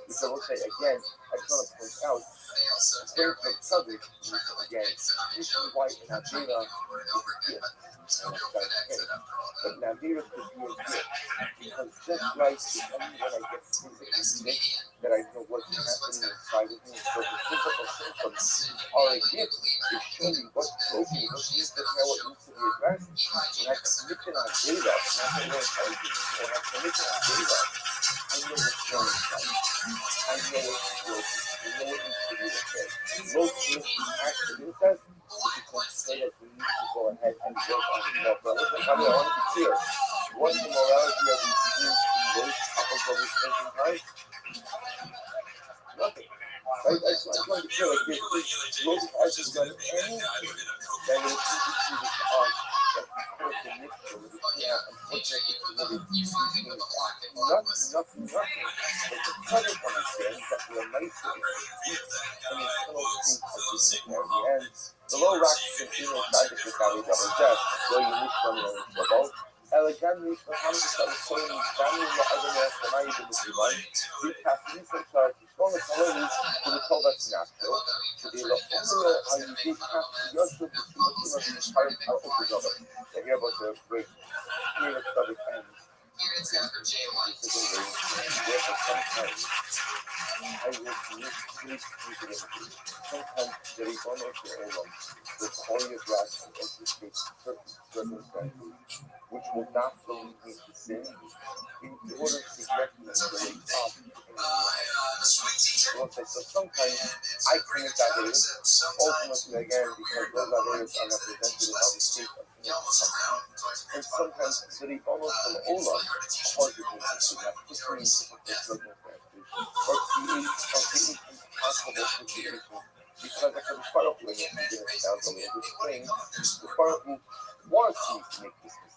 which I will say again, I just want to point out, the strength of Southern again, usually white and Avera is here. But Navira could be a gift because just like only when I get physically sick that I know what's happening inside of me, so the physical symptoms are a gift. They show me what's broken, what needs to be addressed. When I commit to Navira, not to learn everything, when I commit to Navira, I know what's wrong inside. I know what's broken. I know what needs to be repaired. Most things we actually incest, it becomes clear that we need to go ahead and work on it more. But listen, I want to be clear. What immorality have we seen in those upper public thinking times? Nothing. Right? I just want to be clear. Like, Moses hasn't done anything that would indicate to us that he could have been mixture with it. Yeah, unfortunately, committed these things. Nothing. But the credit understands that we are nice to it. And the tunnel state of this and the low rocks continue inside the Chicago double jet, where you wish from your trouble. Elegantly, the Hamid started showing me Daniel and the other man from I even the Sudan. We passed in some charge, strong authorities to the Tobat Natural, to be the overall how you did have your trip to see what you must be part of our Oklahoma. They hear about the great period of public ends. Sometimes I will really sometimes the reform of the Olam will choreograph and anticipate certain circumstances which will not lead me to sin in order to get me to wake up so sometimes I commit that is ultimately again because those areas are representative of the state of and sometimes the reform of the Olam causes me to that puts me in difficult circumstances or create impossible situations because I can follow with it and sounds a little bit strange. The part who wants me to make this mistake